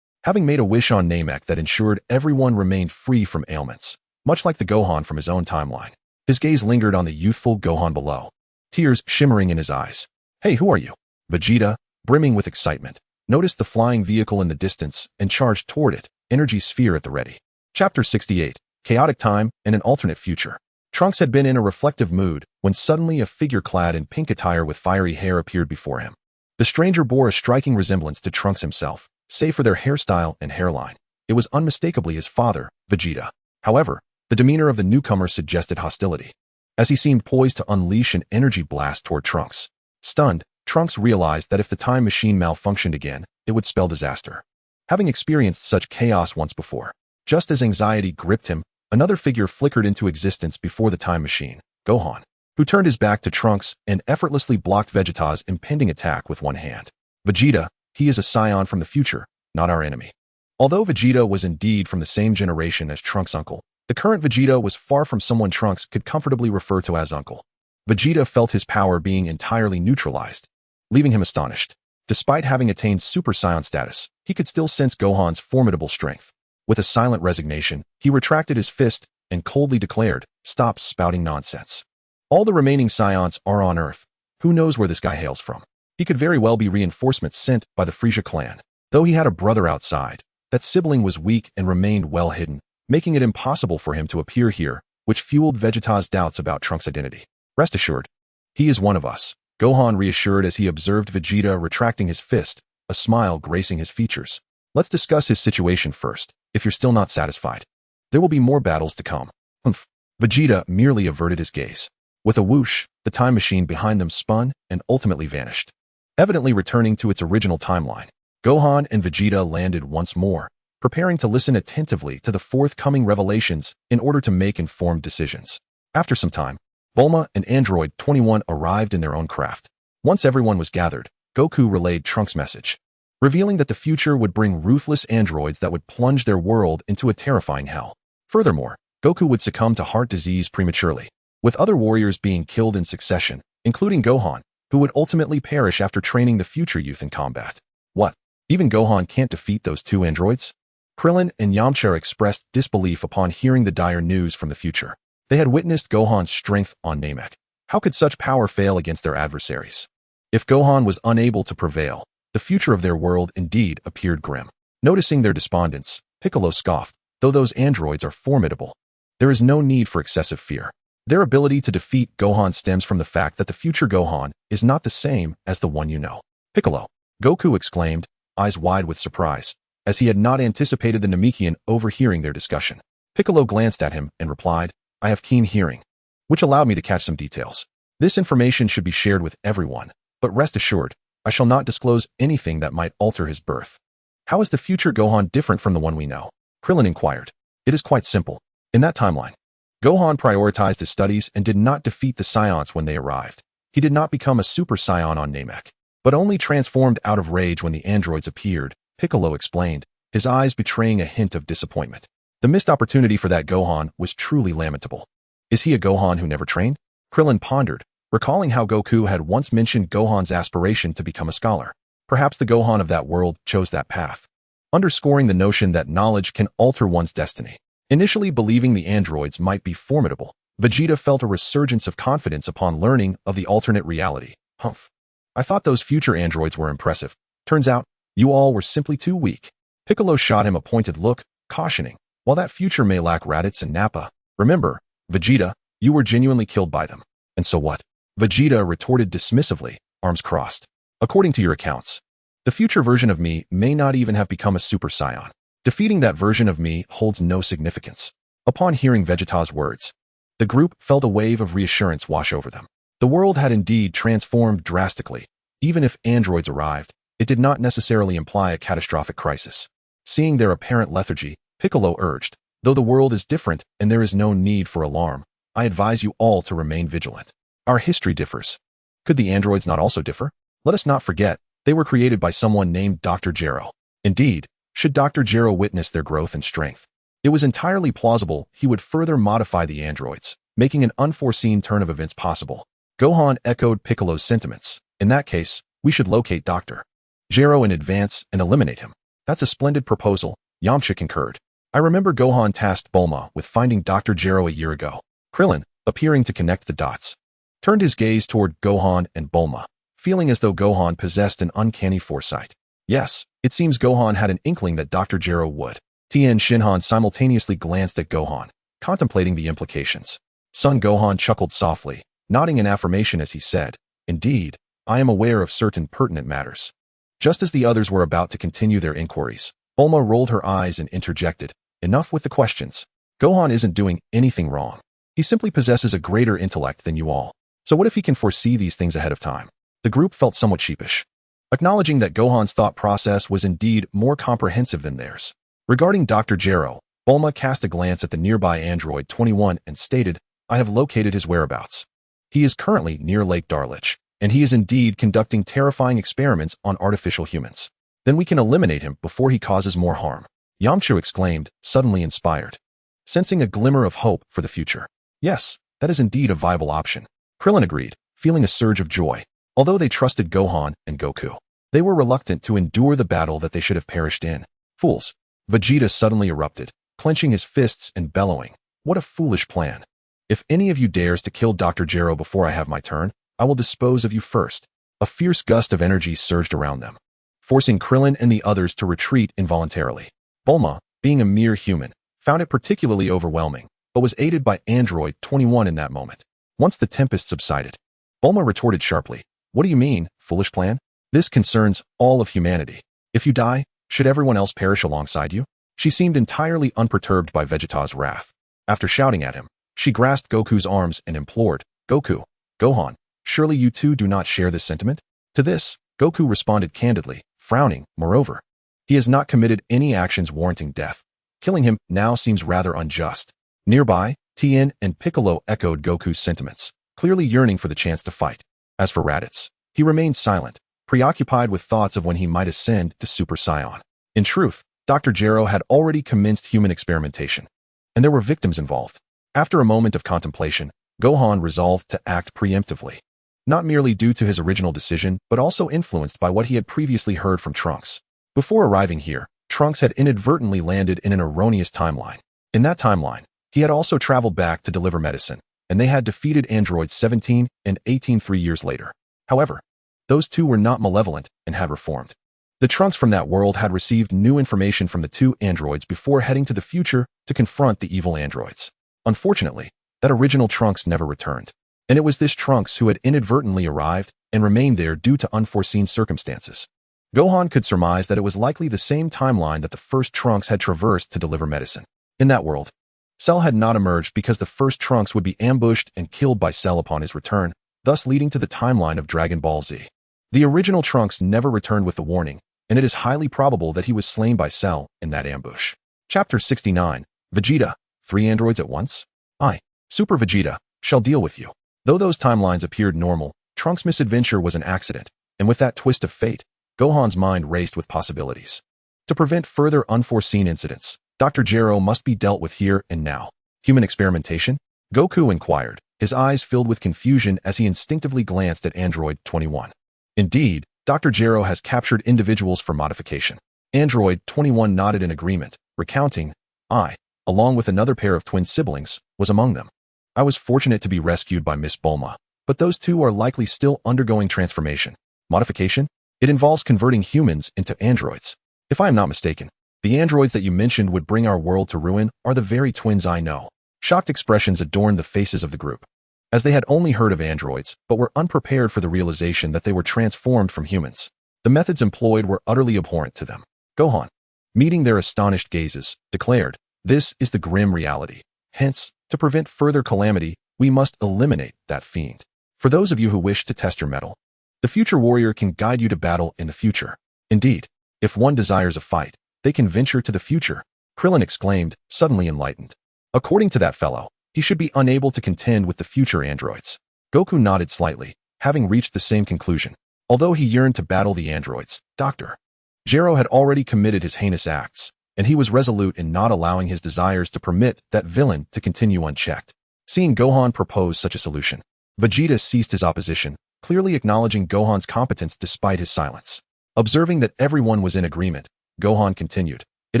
having made a wish on Namek that ensured everyone remained free from ailments, much like the Gohan from his own timeline. His gaze lingered on the youthful Gohan below, tears shimmering in his eyes. Hey, who are you? Vegeta, brimming with excitement, noticed the flying vehicle in the distance and charged toward it, energy sphere at the ready. Chapter 68, Chaotic Time and an Alternate Future. Trunks had been in a reflective mood when suddenly a figure clad in pink attire with fiery hair appeared before him. The stranger bore a striking resemblance to Trunks himself, save for their hairstyle and hairline. It was unmistakably his father, Vegeta. However, the demeanor of the newcomer suggested hostility, as he seemed poised to unleash an energy blast toward Trunks. Stunned, Trunks realized that if the time machine malfunctioned again, it would spell disaster. Having experienced such chaos once before, just as anxiety gripped him, another figure flickered into existence before the time machine, Gohan, who turned his back to Trunks and effortlessly blocked Vegeta's impending attack with one hand. Vegeta, he is a Saiyan from the future, not our enemy. Although Vegeta was indeed from the same generation as Trunks' uncle, the current Vegeta was far from someone Trunks could comfortably refer to as uncle. Vegeta felt his power being entirely neutralized, leaving him astonished. Despite having attained Super Saiyan status, he could still sense Gohan's formidable strength. With a silent resignation, he retracted his fist and coldly declared, "Stop spouting nonsense. All the remaining Saiyans are on Earth. Who knows where this guy hails from? He could very well be reinforcements sent by the Frieza clan. Though he had a brother outside, that sibling was weak and remained well hidden, making it impossible for him to appear here, which fueled Vegeta's doubts about Trunks' identity. Rest assured, he is one of us," Gohan reassured as he observed Vegeta retracting his fist, a smile gracing his features. "Let's discuss his situation first, if you're still not satisfied. There will be more battles to come." Humph. Vegeta merely averted his gaze. With a whoosh, the time machine behind them spun and ultimately vanished, evidently returning to its original timeline. Gohan and Vegeta landed once more, preparing to listen attentively to the forthcoming revelations in order to make informed decisions. After some time, Bulma and Android 21 arrived in their own craft. Once everyone was gathered, Goku relayed Trunks' message, revealing that the future would bring ruthless androids that would plunge their world into a terrifying hell. Furthermore, Goku would succumb to heart disease prematurely, with other warriors being killed in succession, including Gohan, who would ultimately perish after training the future youth in combat. What? Even Gohan can't defeat those two androids? Krillin and Yamcha expressed disbelief upon hearing the dire news from the future. They had witnessed Gohan's strength on Namek. How could such power fail against their adversaries? If Gohan was unable to prevail, the future of their world indeed appeared grim. Noticing their despondence, Piccolo scoffed, though those androids are formidable. There is no need for excessive fear. Their ability to defeat Gohan stems from the fact that the future Gohan is not the same as the one you know. Piccolo, Goku exclaimed, eyes wide with surprise, as he had not anticipated the Namekian overhearing their discussion. Piccolo glanced at him and replied, I have keen hearing, which allowed me to catch some details. This information should be shared with everyone, but rest assured, I shall not disclose anything that might alter his birth. How is the future Gohan different from the one we know? Krillin inquired. It is quite simple. In that timeline, Gohan prioritized his studies and did not defeat the Saiyans when they arrived. He did not become a Super Saiyan on Namek, but only transformed out of rage when the androids appeared, Piccolo explained, his eyes betraying a hint of disappointment. The missed opportunity for that Gohan was truly lamentable. Is he a Gohan who never trained? Krillin pondered, recalling how Goku had once mentioned Gohan's aspiration to become a scholar. Perhaps the Gohan of that world chose that path, underscoring the notion that knowledge can alter one's destiny. Initially believing the androids might be formidable, Vegeta felt a resurgence of confidence upon learning of the alternate reality. Humph. I thought those future androids were impressive. Turns out, you all were simply too weak. Piccolo shot him a pointed look, cautioning, while that future may lack Raditz and Nappa, remember, Vegeta, you were genuinely killed by them. And so what? Vegeta retorted dismissively, arms crossed. According to your accounts, the future version of me may not even have become a Super Saiyan. Defeating that version of me holds no significance. Upon hearing Vegeta's words, the group felt a wave of reassurance wash over them. The world had indeed transformed drastically. Even if androids arrived, it did not necessarily imply a catastrophic crisis. Seeing their apparent lethargy, Piccolo urged, though the world is different and there is no need for alarm, I advise you all to remain vigilant. Our history differs. Could the androids not also differ? Let us not forget, they were created by someone named Dr. Gero. Indeed, should Dr. Gero witness their growth and strength, it was entirely plausible he would further modify the androids, making an unforeseen turn of events possible. Gohan echoed Piccolo's sentiments. In that case, we should locate Dr. Gero in advance and eliminate him. That's a splendid proposal, Yamcha concurred. I remember Gohan tasked Bulma with finding Dr. Gero a year ago. Krillin, appearing to connect the dots, turned his gaze toward Gohan and Bulma, feeling as though Gohan possessed an uncanny foresight. Yes, it seems Gohan had an inkling that Dr. Gero would. Tien Shinhan simultaneously glanced at Gohan, contemplating the implications. Son Gohan chuckled softly, nodding in affirmation as he said, Indeed, I am aware of certain pertinent matters. Just as the others were about to continue their inquiries, Bulma rolled her eyes and interjected, Enough with the questions. Gohan isn't doing anything wrong. He simply possesses a greater intellect than you all. So what if he can foresee these things ahead of time? The group felt somewhat sheepish, acknowledging that Gohan's thought process was indeed more comprehensive than theirs. Regarding Dr. Gero, Bulma cast a glance at the nearby android 21 and stated, I have located his whereabouts. He is currently near Lake Darlich, and he is indeed conducting terrifying experiments on artificial humans. Then we can eliminate him before he causes more harm. Yamcha exclaimed, suddenly inspired, sensing a glimmer of hope for the future. Yes, that is indeed a viable option. Krillin agreed, feeling a surge of joy. Although they trusted Gohan and Goku, they were reluctant to endure the battle that they should have perished in. Fools! Vegeta suddenly erupted, clenching his fists and bellowing, What a foolish plan. If any of you dares to kill Dr. Gero before I have my turn, I will dispose of you first. A fierce gust of energy surged around them, forcing Krillin and the others to retreat involuntarily. Bulma, being a mere human, found it particularly overwhelming, but was aided by Android 21 in that moment. Once the tempest subsided, Bulma retorted sharply, What do you mean, foolish plan? This concerns all of humanity. If you die, should everyone else perish alongside you? She seemed entirely unperturbed by Vegeta's wrath. After shouting at him, she grasped Goku's arms and implored, Goku, Gohan, surely you two do not share this sentiment? To this, Goku responded candidly, frowning, moreover. He has not committed any actions warranting death. Killing him now seems rather unjust. Nearby, Tien and Piccolo echoed Goku's sentiments, clearly yearning for the chance to fight. As for Raditz, he remained silent, preoccupied with thoughts of when he might ascend to Super Saiyan. In truth, Dr. Gero had already commenced human experimentation, and there were victims involved. After a moment of contemplation, Gohan resolved to act preemptively, not merely due to his original decision, but also influenced by what he had previously heard from Trunks. Before arriving here, Trunks had inadvertently landed in an erroneous timeline. In that timeline, he had also traveled back to deliver medicine, and they had defeated androids 17 and 18 3 years later. However, those two were not malevolent and had reformed. The Trunks from that world had received new information from the two androids before heading to the future to confront the evil androids. Unfortunately, that original Trunks never returned, and it was this Trunks who had inadvertently arrived and remained there due to unforeseen circumstances. Gohan could surmise that it was likely the same timeline that the first Trunks had traversed to deliver medicine. In that world, Cell had not emerged because the first Trunks would be ambushed and killed by Cell upon his return, thus leading to the timeline of Dragon Ball Z. The original Trunks never returned with the warning, and it is highly probable that he was slain by Cell in that ambush. Chapter 69, Vegeta, 3 androids at once? I, Super Vegeta, shall deal with you. Though those timelines appeared normal, Trunks' misadventure was an accident, and with that twist of fate, Gohan's mind raced with possibilities. To prevent further unforeseen incidents, Dr. Gero must be dealt with here and now. Human experimentation? Goku inquired, his eyes filled with confusion as he instinctively glanced at Android 21. Indeed, Dr. Gero has captured individuals for modification. Android 21 nodded in agreement, recounting, I, along with another pair of twin siblings, was among them. I was fortunate to be rescued by Miss Bulma, but those two are likely still undergoing transformation. Modification? It involves converting humans into androids. If I am not mistaken, the androids that you mentioned would bring our world to ruin are the very twins I know. Shocked expressions adorned the faces of the group, as they had only heard of androids, but were unprepared for the realization that they were transformed from humans. The methods employed were utterly abhorrent to them. Gohan, meeting their astonished gazes, declared, this is the grim reality. Hence, to prevent further calamity, we must eliminate that fiend. For those of you who wish to test your mettle, the future warrior can guide you to battle in the future. Indeed, if one desires a fight, they can venture to the future, Krillin exclaimed, suddenly enlightened. According to that fellow, he should be unable to contend with the future androids. Goku nodded slightly, having reached the same conclusion. Although he yearned to battle the androids, Dr. Gero had already committed his heinous acts, and he was resolute in not allowing his desires to permit that villain to continue unchecked. Seeing Gohan propose such a solution, Vegeta ceased his opposition, clearly acknowledging Gohan's competence despite his silence. Observing that everyone was in agreement, Gohan continued, it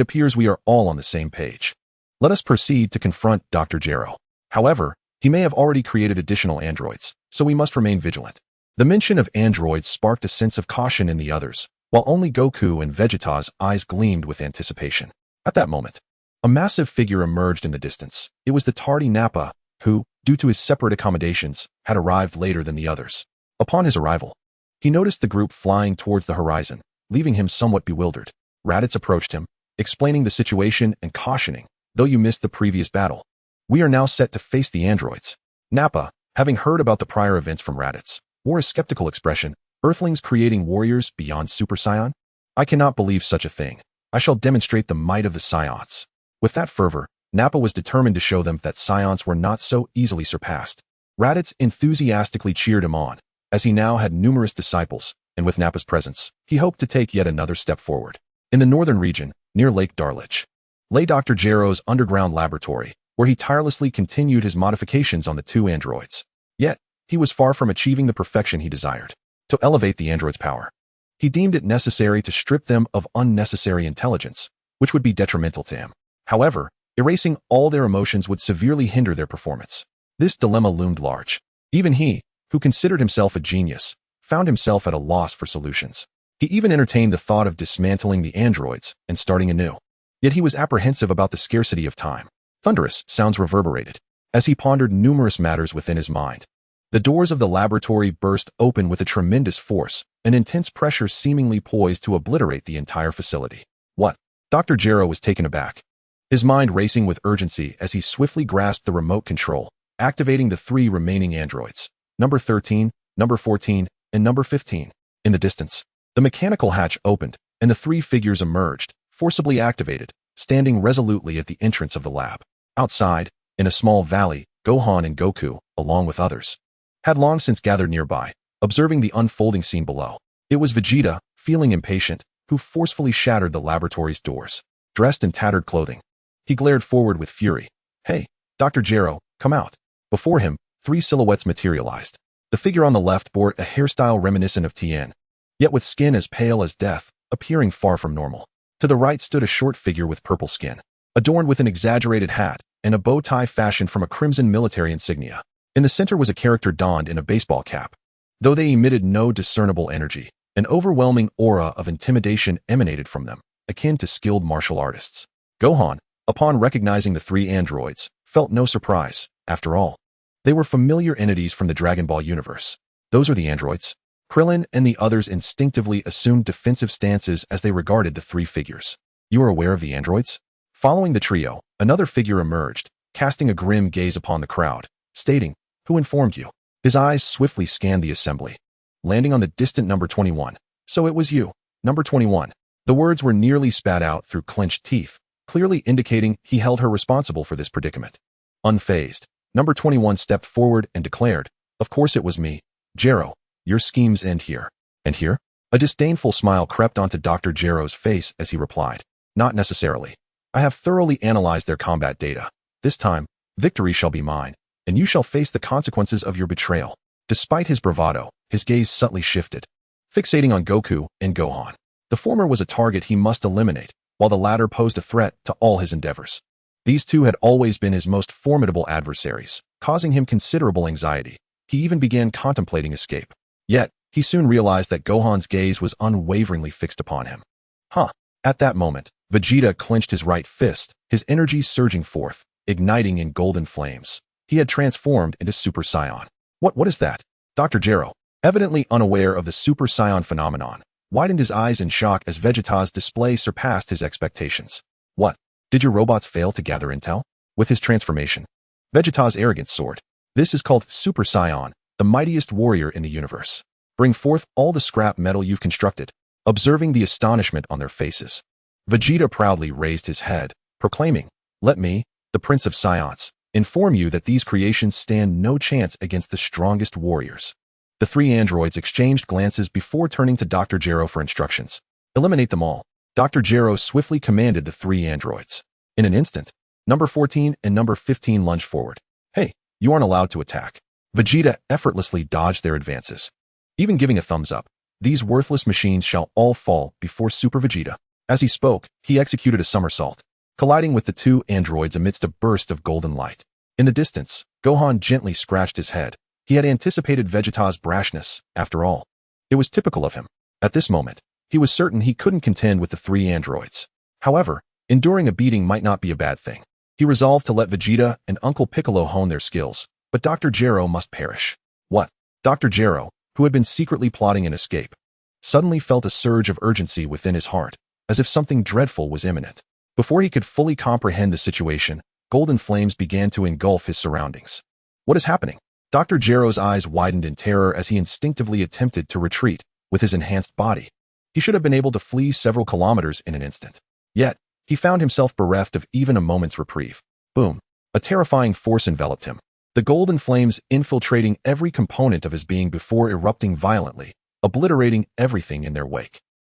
appears we are all on the same page. Let us proceed to confront Dr. Gero. However, he may have already created additional androids, so we must remain vigilant. The mention of androids sparked a sense of caution in the others, while only Goku and Vegeta's eyes gleamed with anticipation. At that moment, a massive figure emerged in the distance. It was the tardy Nappa, who, due to his separate accommodations, had arrived later than the others. Upon his arrival, he noticed the group flying towards the horizon, leaving him somewhat bewildered. Raditz approached him, explaining the situation and cautioning, though you missed the previous battle, we are now set to face the androids. Nappa, having heard about the prior events from Raditz, wore a skeptical expression, Earthlings creating warriors beyond Super Saiyan? I cannot believe such a thing. I shall demonstrate the might of the Saiyans. With that fervor, Nappa was determined to show them that Saiyans were not so easily surpassed. Raditz enthusiastically cheered him on, as he now had numerous disciples, and with Nappa's presence, he hoped to take yet another step forward. In the northern region, near Lake Darlich, lay Dr. Gero's underground laboratory, where he tirelessly continued his modifications on the two androids. Yet, he was far from achieving the perfection he desired. To elevate the androids' power, he deemed it necessary to strip them of unnecessary intelligence, which would be detrimental to him. However, erasing all their emotions would severely hinder their performance. This dilemma loomed large. Even he, who considered himself a genius, found himself at a loss for solutions. He even entertained the thought of dismantling the androids and starting anew. Yet he was apprehensive about the scarcity of time. Thunderous sounds reverberated, as he pondered numerous matters within his mind. The doors of the laboratory burst open with a tremendous force, an intense pressure seemingly poised to obliterate the entire facility. What? Dr. Gero was taken aback, his mind racing with urgency as he swiftly grasped the remote control, activating the 3 remaining androids, number 13, number 14, and number 15. In the distance, the mechanical hatch opened, and the three figures emerged, forcibly activated, standing resolutely at the entrance of the lab. Outside, in a small valley, Gohan and Goku, along with others, had long since gathered nearby, observing the unfolding scene below. It was Vegeta, feeling impatient, who forcefully shattered the laboratory's doors. Dressed in tattered clothing, he glared forward with fury. "Hey, Dr. Gero, come out." Before him, three silhouettes materialized. The figure on the left bore a hairstyle reminiscent of Tien, yet with skin as pale as death, appearing far from normal. To the right stood a short figure with purple skin, adorned with an exaggerated hat and a bow tie fashioned from a crimson military insignia. In the center was a character donned in a baseball cap. Though they emitted no discernible energy, an overwhelming aura of intimidation emanated from them, akin to skilled martial artists. Gohan, upon recognizing the three androids, felt no surprise. After all, they were familiar entities from the Dragon Ball universe. Those are the androids. Krillin and the others instinctively assumed defensive stances as they regarded the three figures. "You are aware of the androids?" Following the trio, another figure emerged, casting a grim gaze upon the crowd, stating, "Who informed you?" His eyes swiftly scanned the assembly, landing on the distant number 21. "So it was you, number 21." The words were nearly spat out through clenched teeth, clearly indicating he held her responsible for this predicament. Unfazed, number 21 stepped forward and declared, "Of course it was me, Gero. Your schemes end here." "And here?" A disdainful smile crept onto Dr. Gero's face as he replied, "Not necessarily. I have thoroughly analyzed their combat data. This time, victory shall be mine, and you shall face the consequences of your betrayal." Despite his bravado, his gaze subtly shifted, fixating on Goku and Gohan. The former was a target he must eliminate, while the latter posed a threat to all his endeavors. These two had always been his most formidable adversaries, causing him considerable anxiety. He even began contemplating escape. Yet, he soon realized that Gohan's gaze was unwaveringly fixed upon him. At that moment, Vegeta clenched his right fist, his energy surging forth, igniting in golden flames. He had transformed into Super Saiyan. What is that?" Dr. Gero, evidently unaware of the Super Saiyan phenomenon, widened his eyes in shock as Vegeta's display surpassed his expectations. "What? Did your robots fail to gather intel?" With his transformation, Vegeta's arrogance soared. "This is called Super Saiyan, the mightiest warrior in the universe. Bring forth all the scrap metal you've constructed." Observing the astonishment on their faces, Vegeta proudly raised his head, proclaiming, "Let me, the Prince of Saiyans, inform you that these creations stand no chance against the strongest warriors." The three androids exchanged glances before turning to Dr. Gero for instructions. "Eliminate them all." Dr. Gero swiftly commanded the three androids. In an instant, number 14 and number 15 lunged forward. "Hey, you aren't allowed to attack." Vegeta effortlessly dodged their advances, even giving a thumbs up. "These worthless machines shall all fall before Super Vegeta." As he spoke, he executed a somersault, colliding with the two androids amidst a burst of golden light. In the distance, Gohan gently scratched his head. He had anticipated Vegeta's brashness, after all. It was typical of him. At this moment, he was certain he couldn't contend with the three androids. However, enduring a beating might not be a bad thing. He resolved to let Vegeta and Uncle Piccolo hone their skills, but Dr. Gero must perish. What? Dr. Gero, who had been secretly plotting an escape, suddenly felt a surge of urgency within his heart, as if something dreadful was imminent. Before he could fully comprehend the situation, golden flames began to engulf his surroundings. "What is happening?" Dr. Gero's eyes widened in terror as he instinctively attempted to retreat with his enhanced body. He should have been able to flee several kilometers in an instant. Yet, he found himself bereft of even a moment's reprieve. Boom! A terrifying force enveloped him, the golden flames infiltrating every component of his being before erupting violently, obliterating everything in their wake.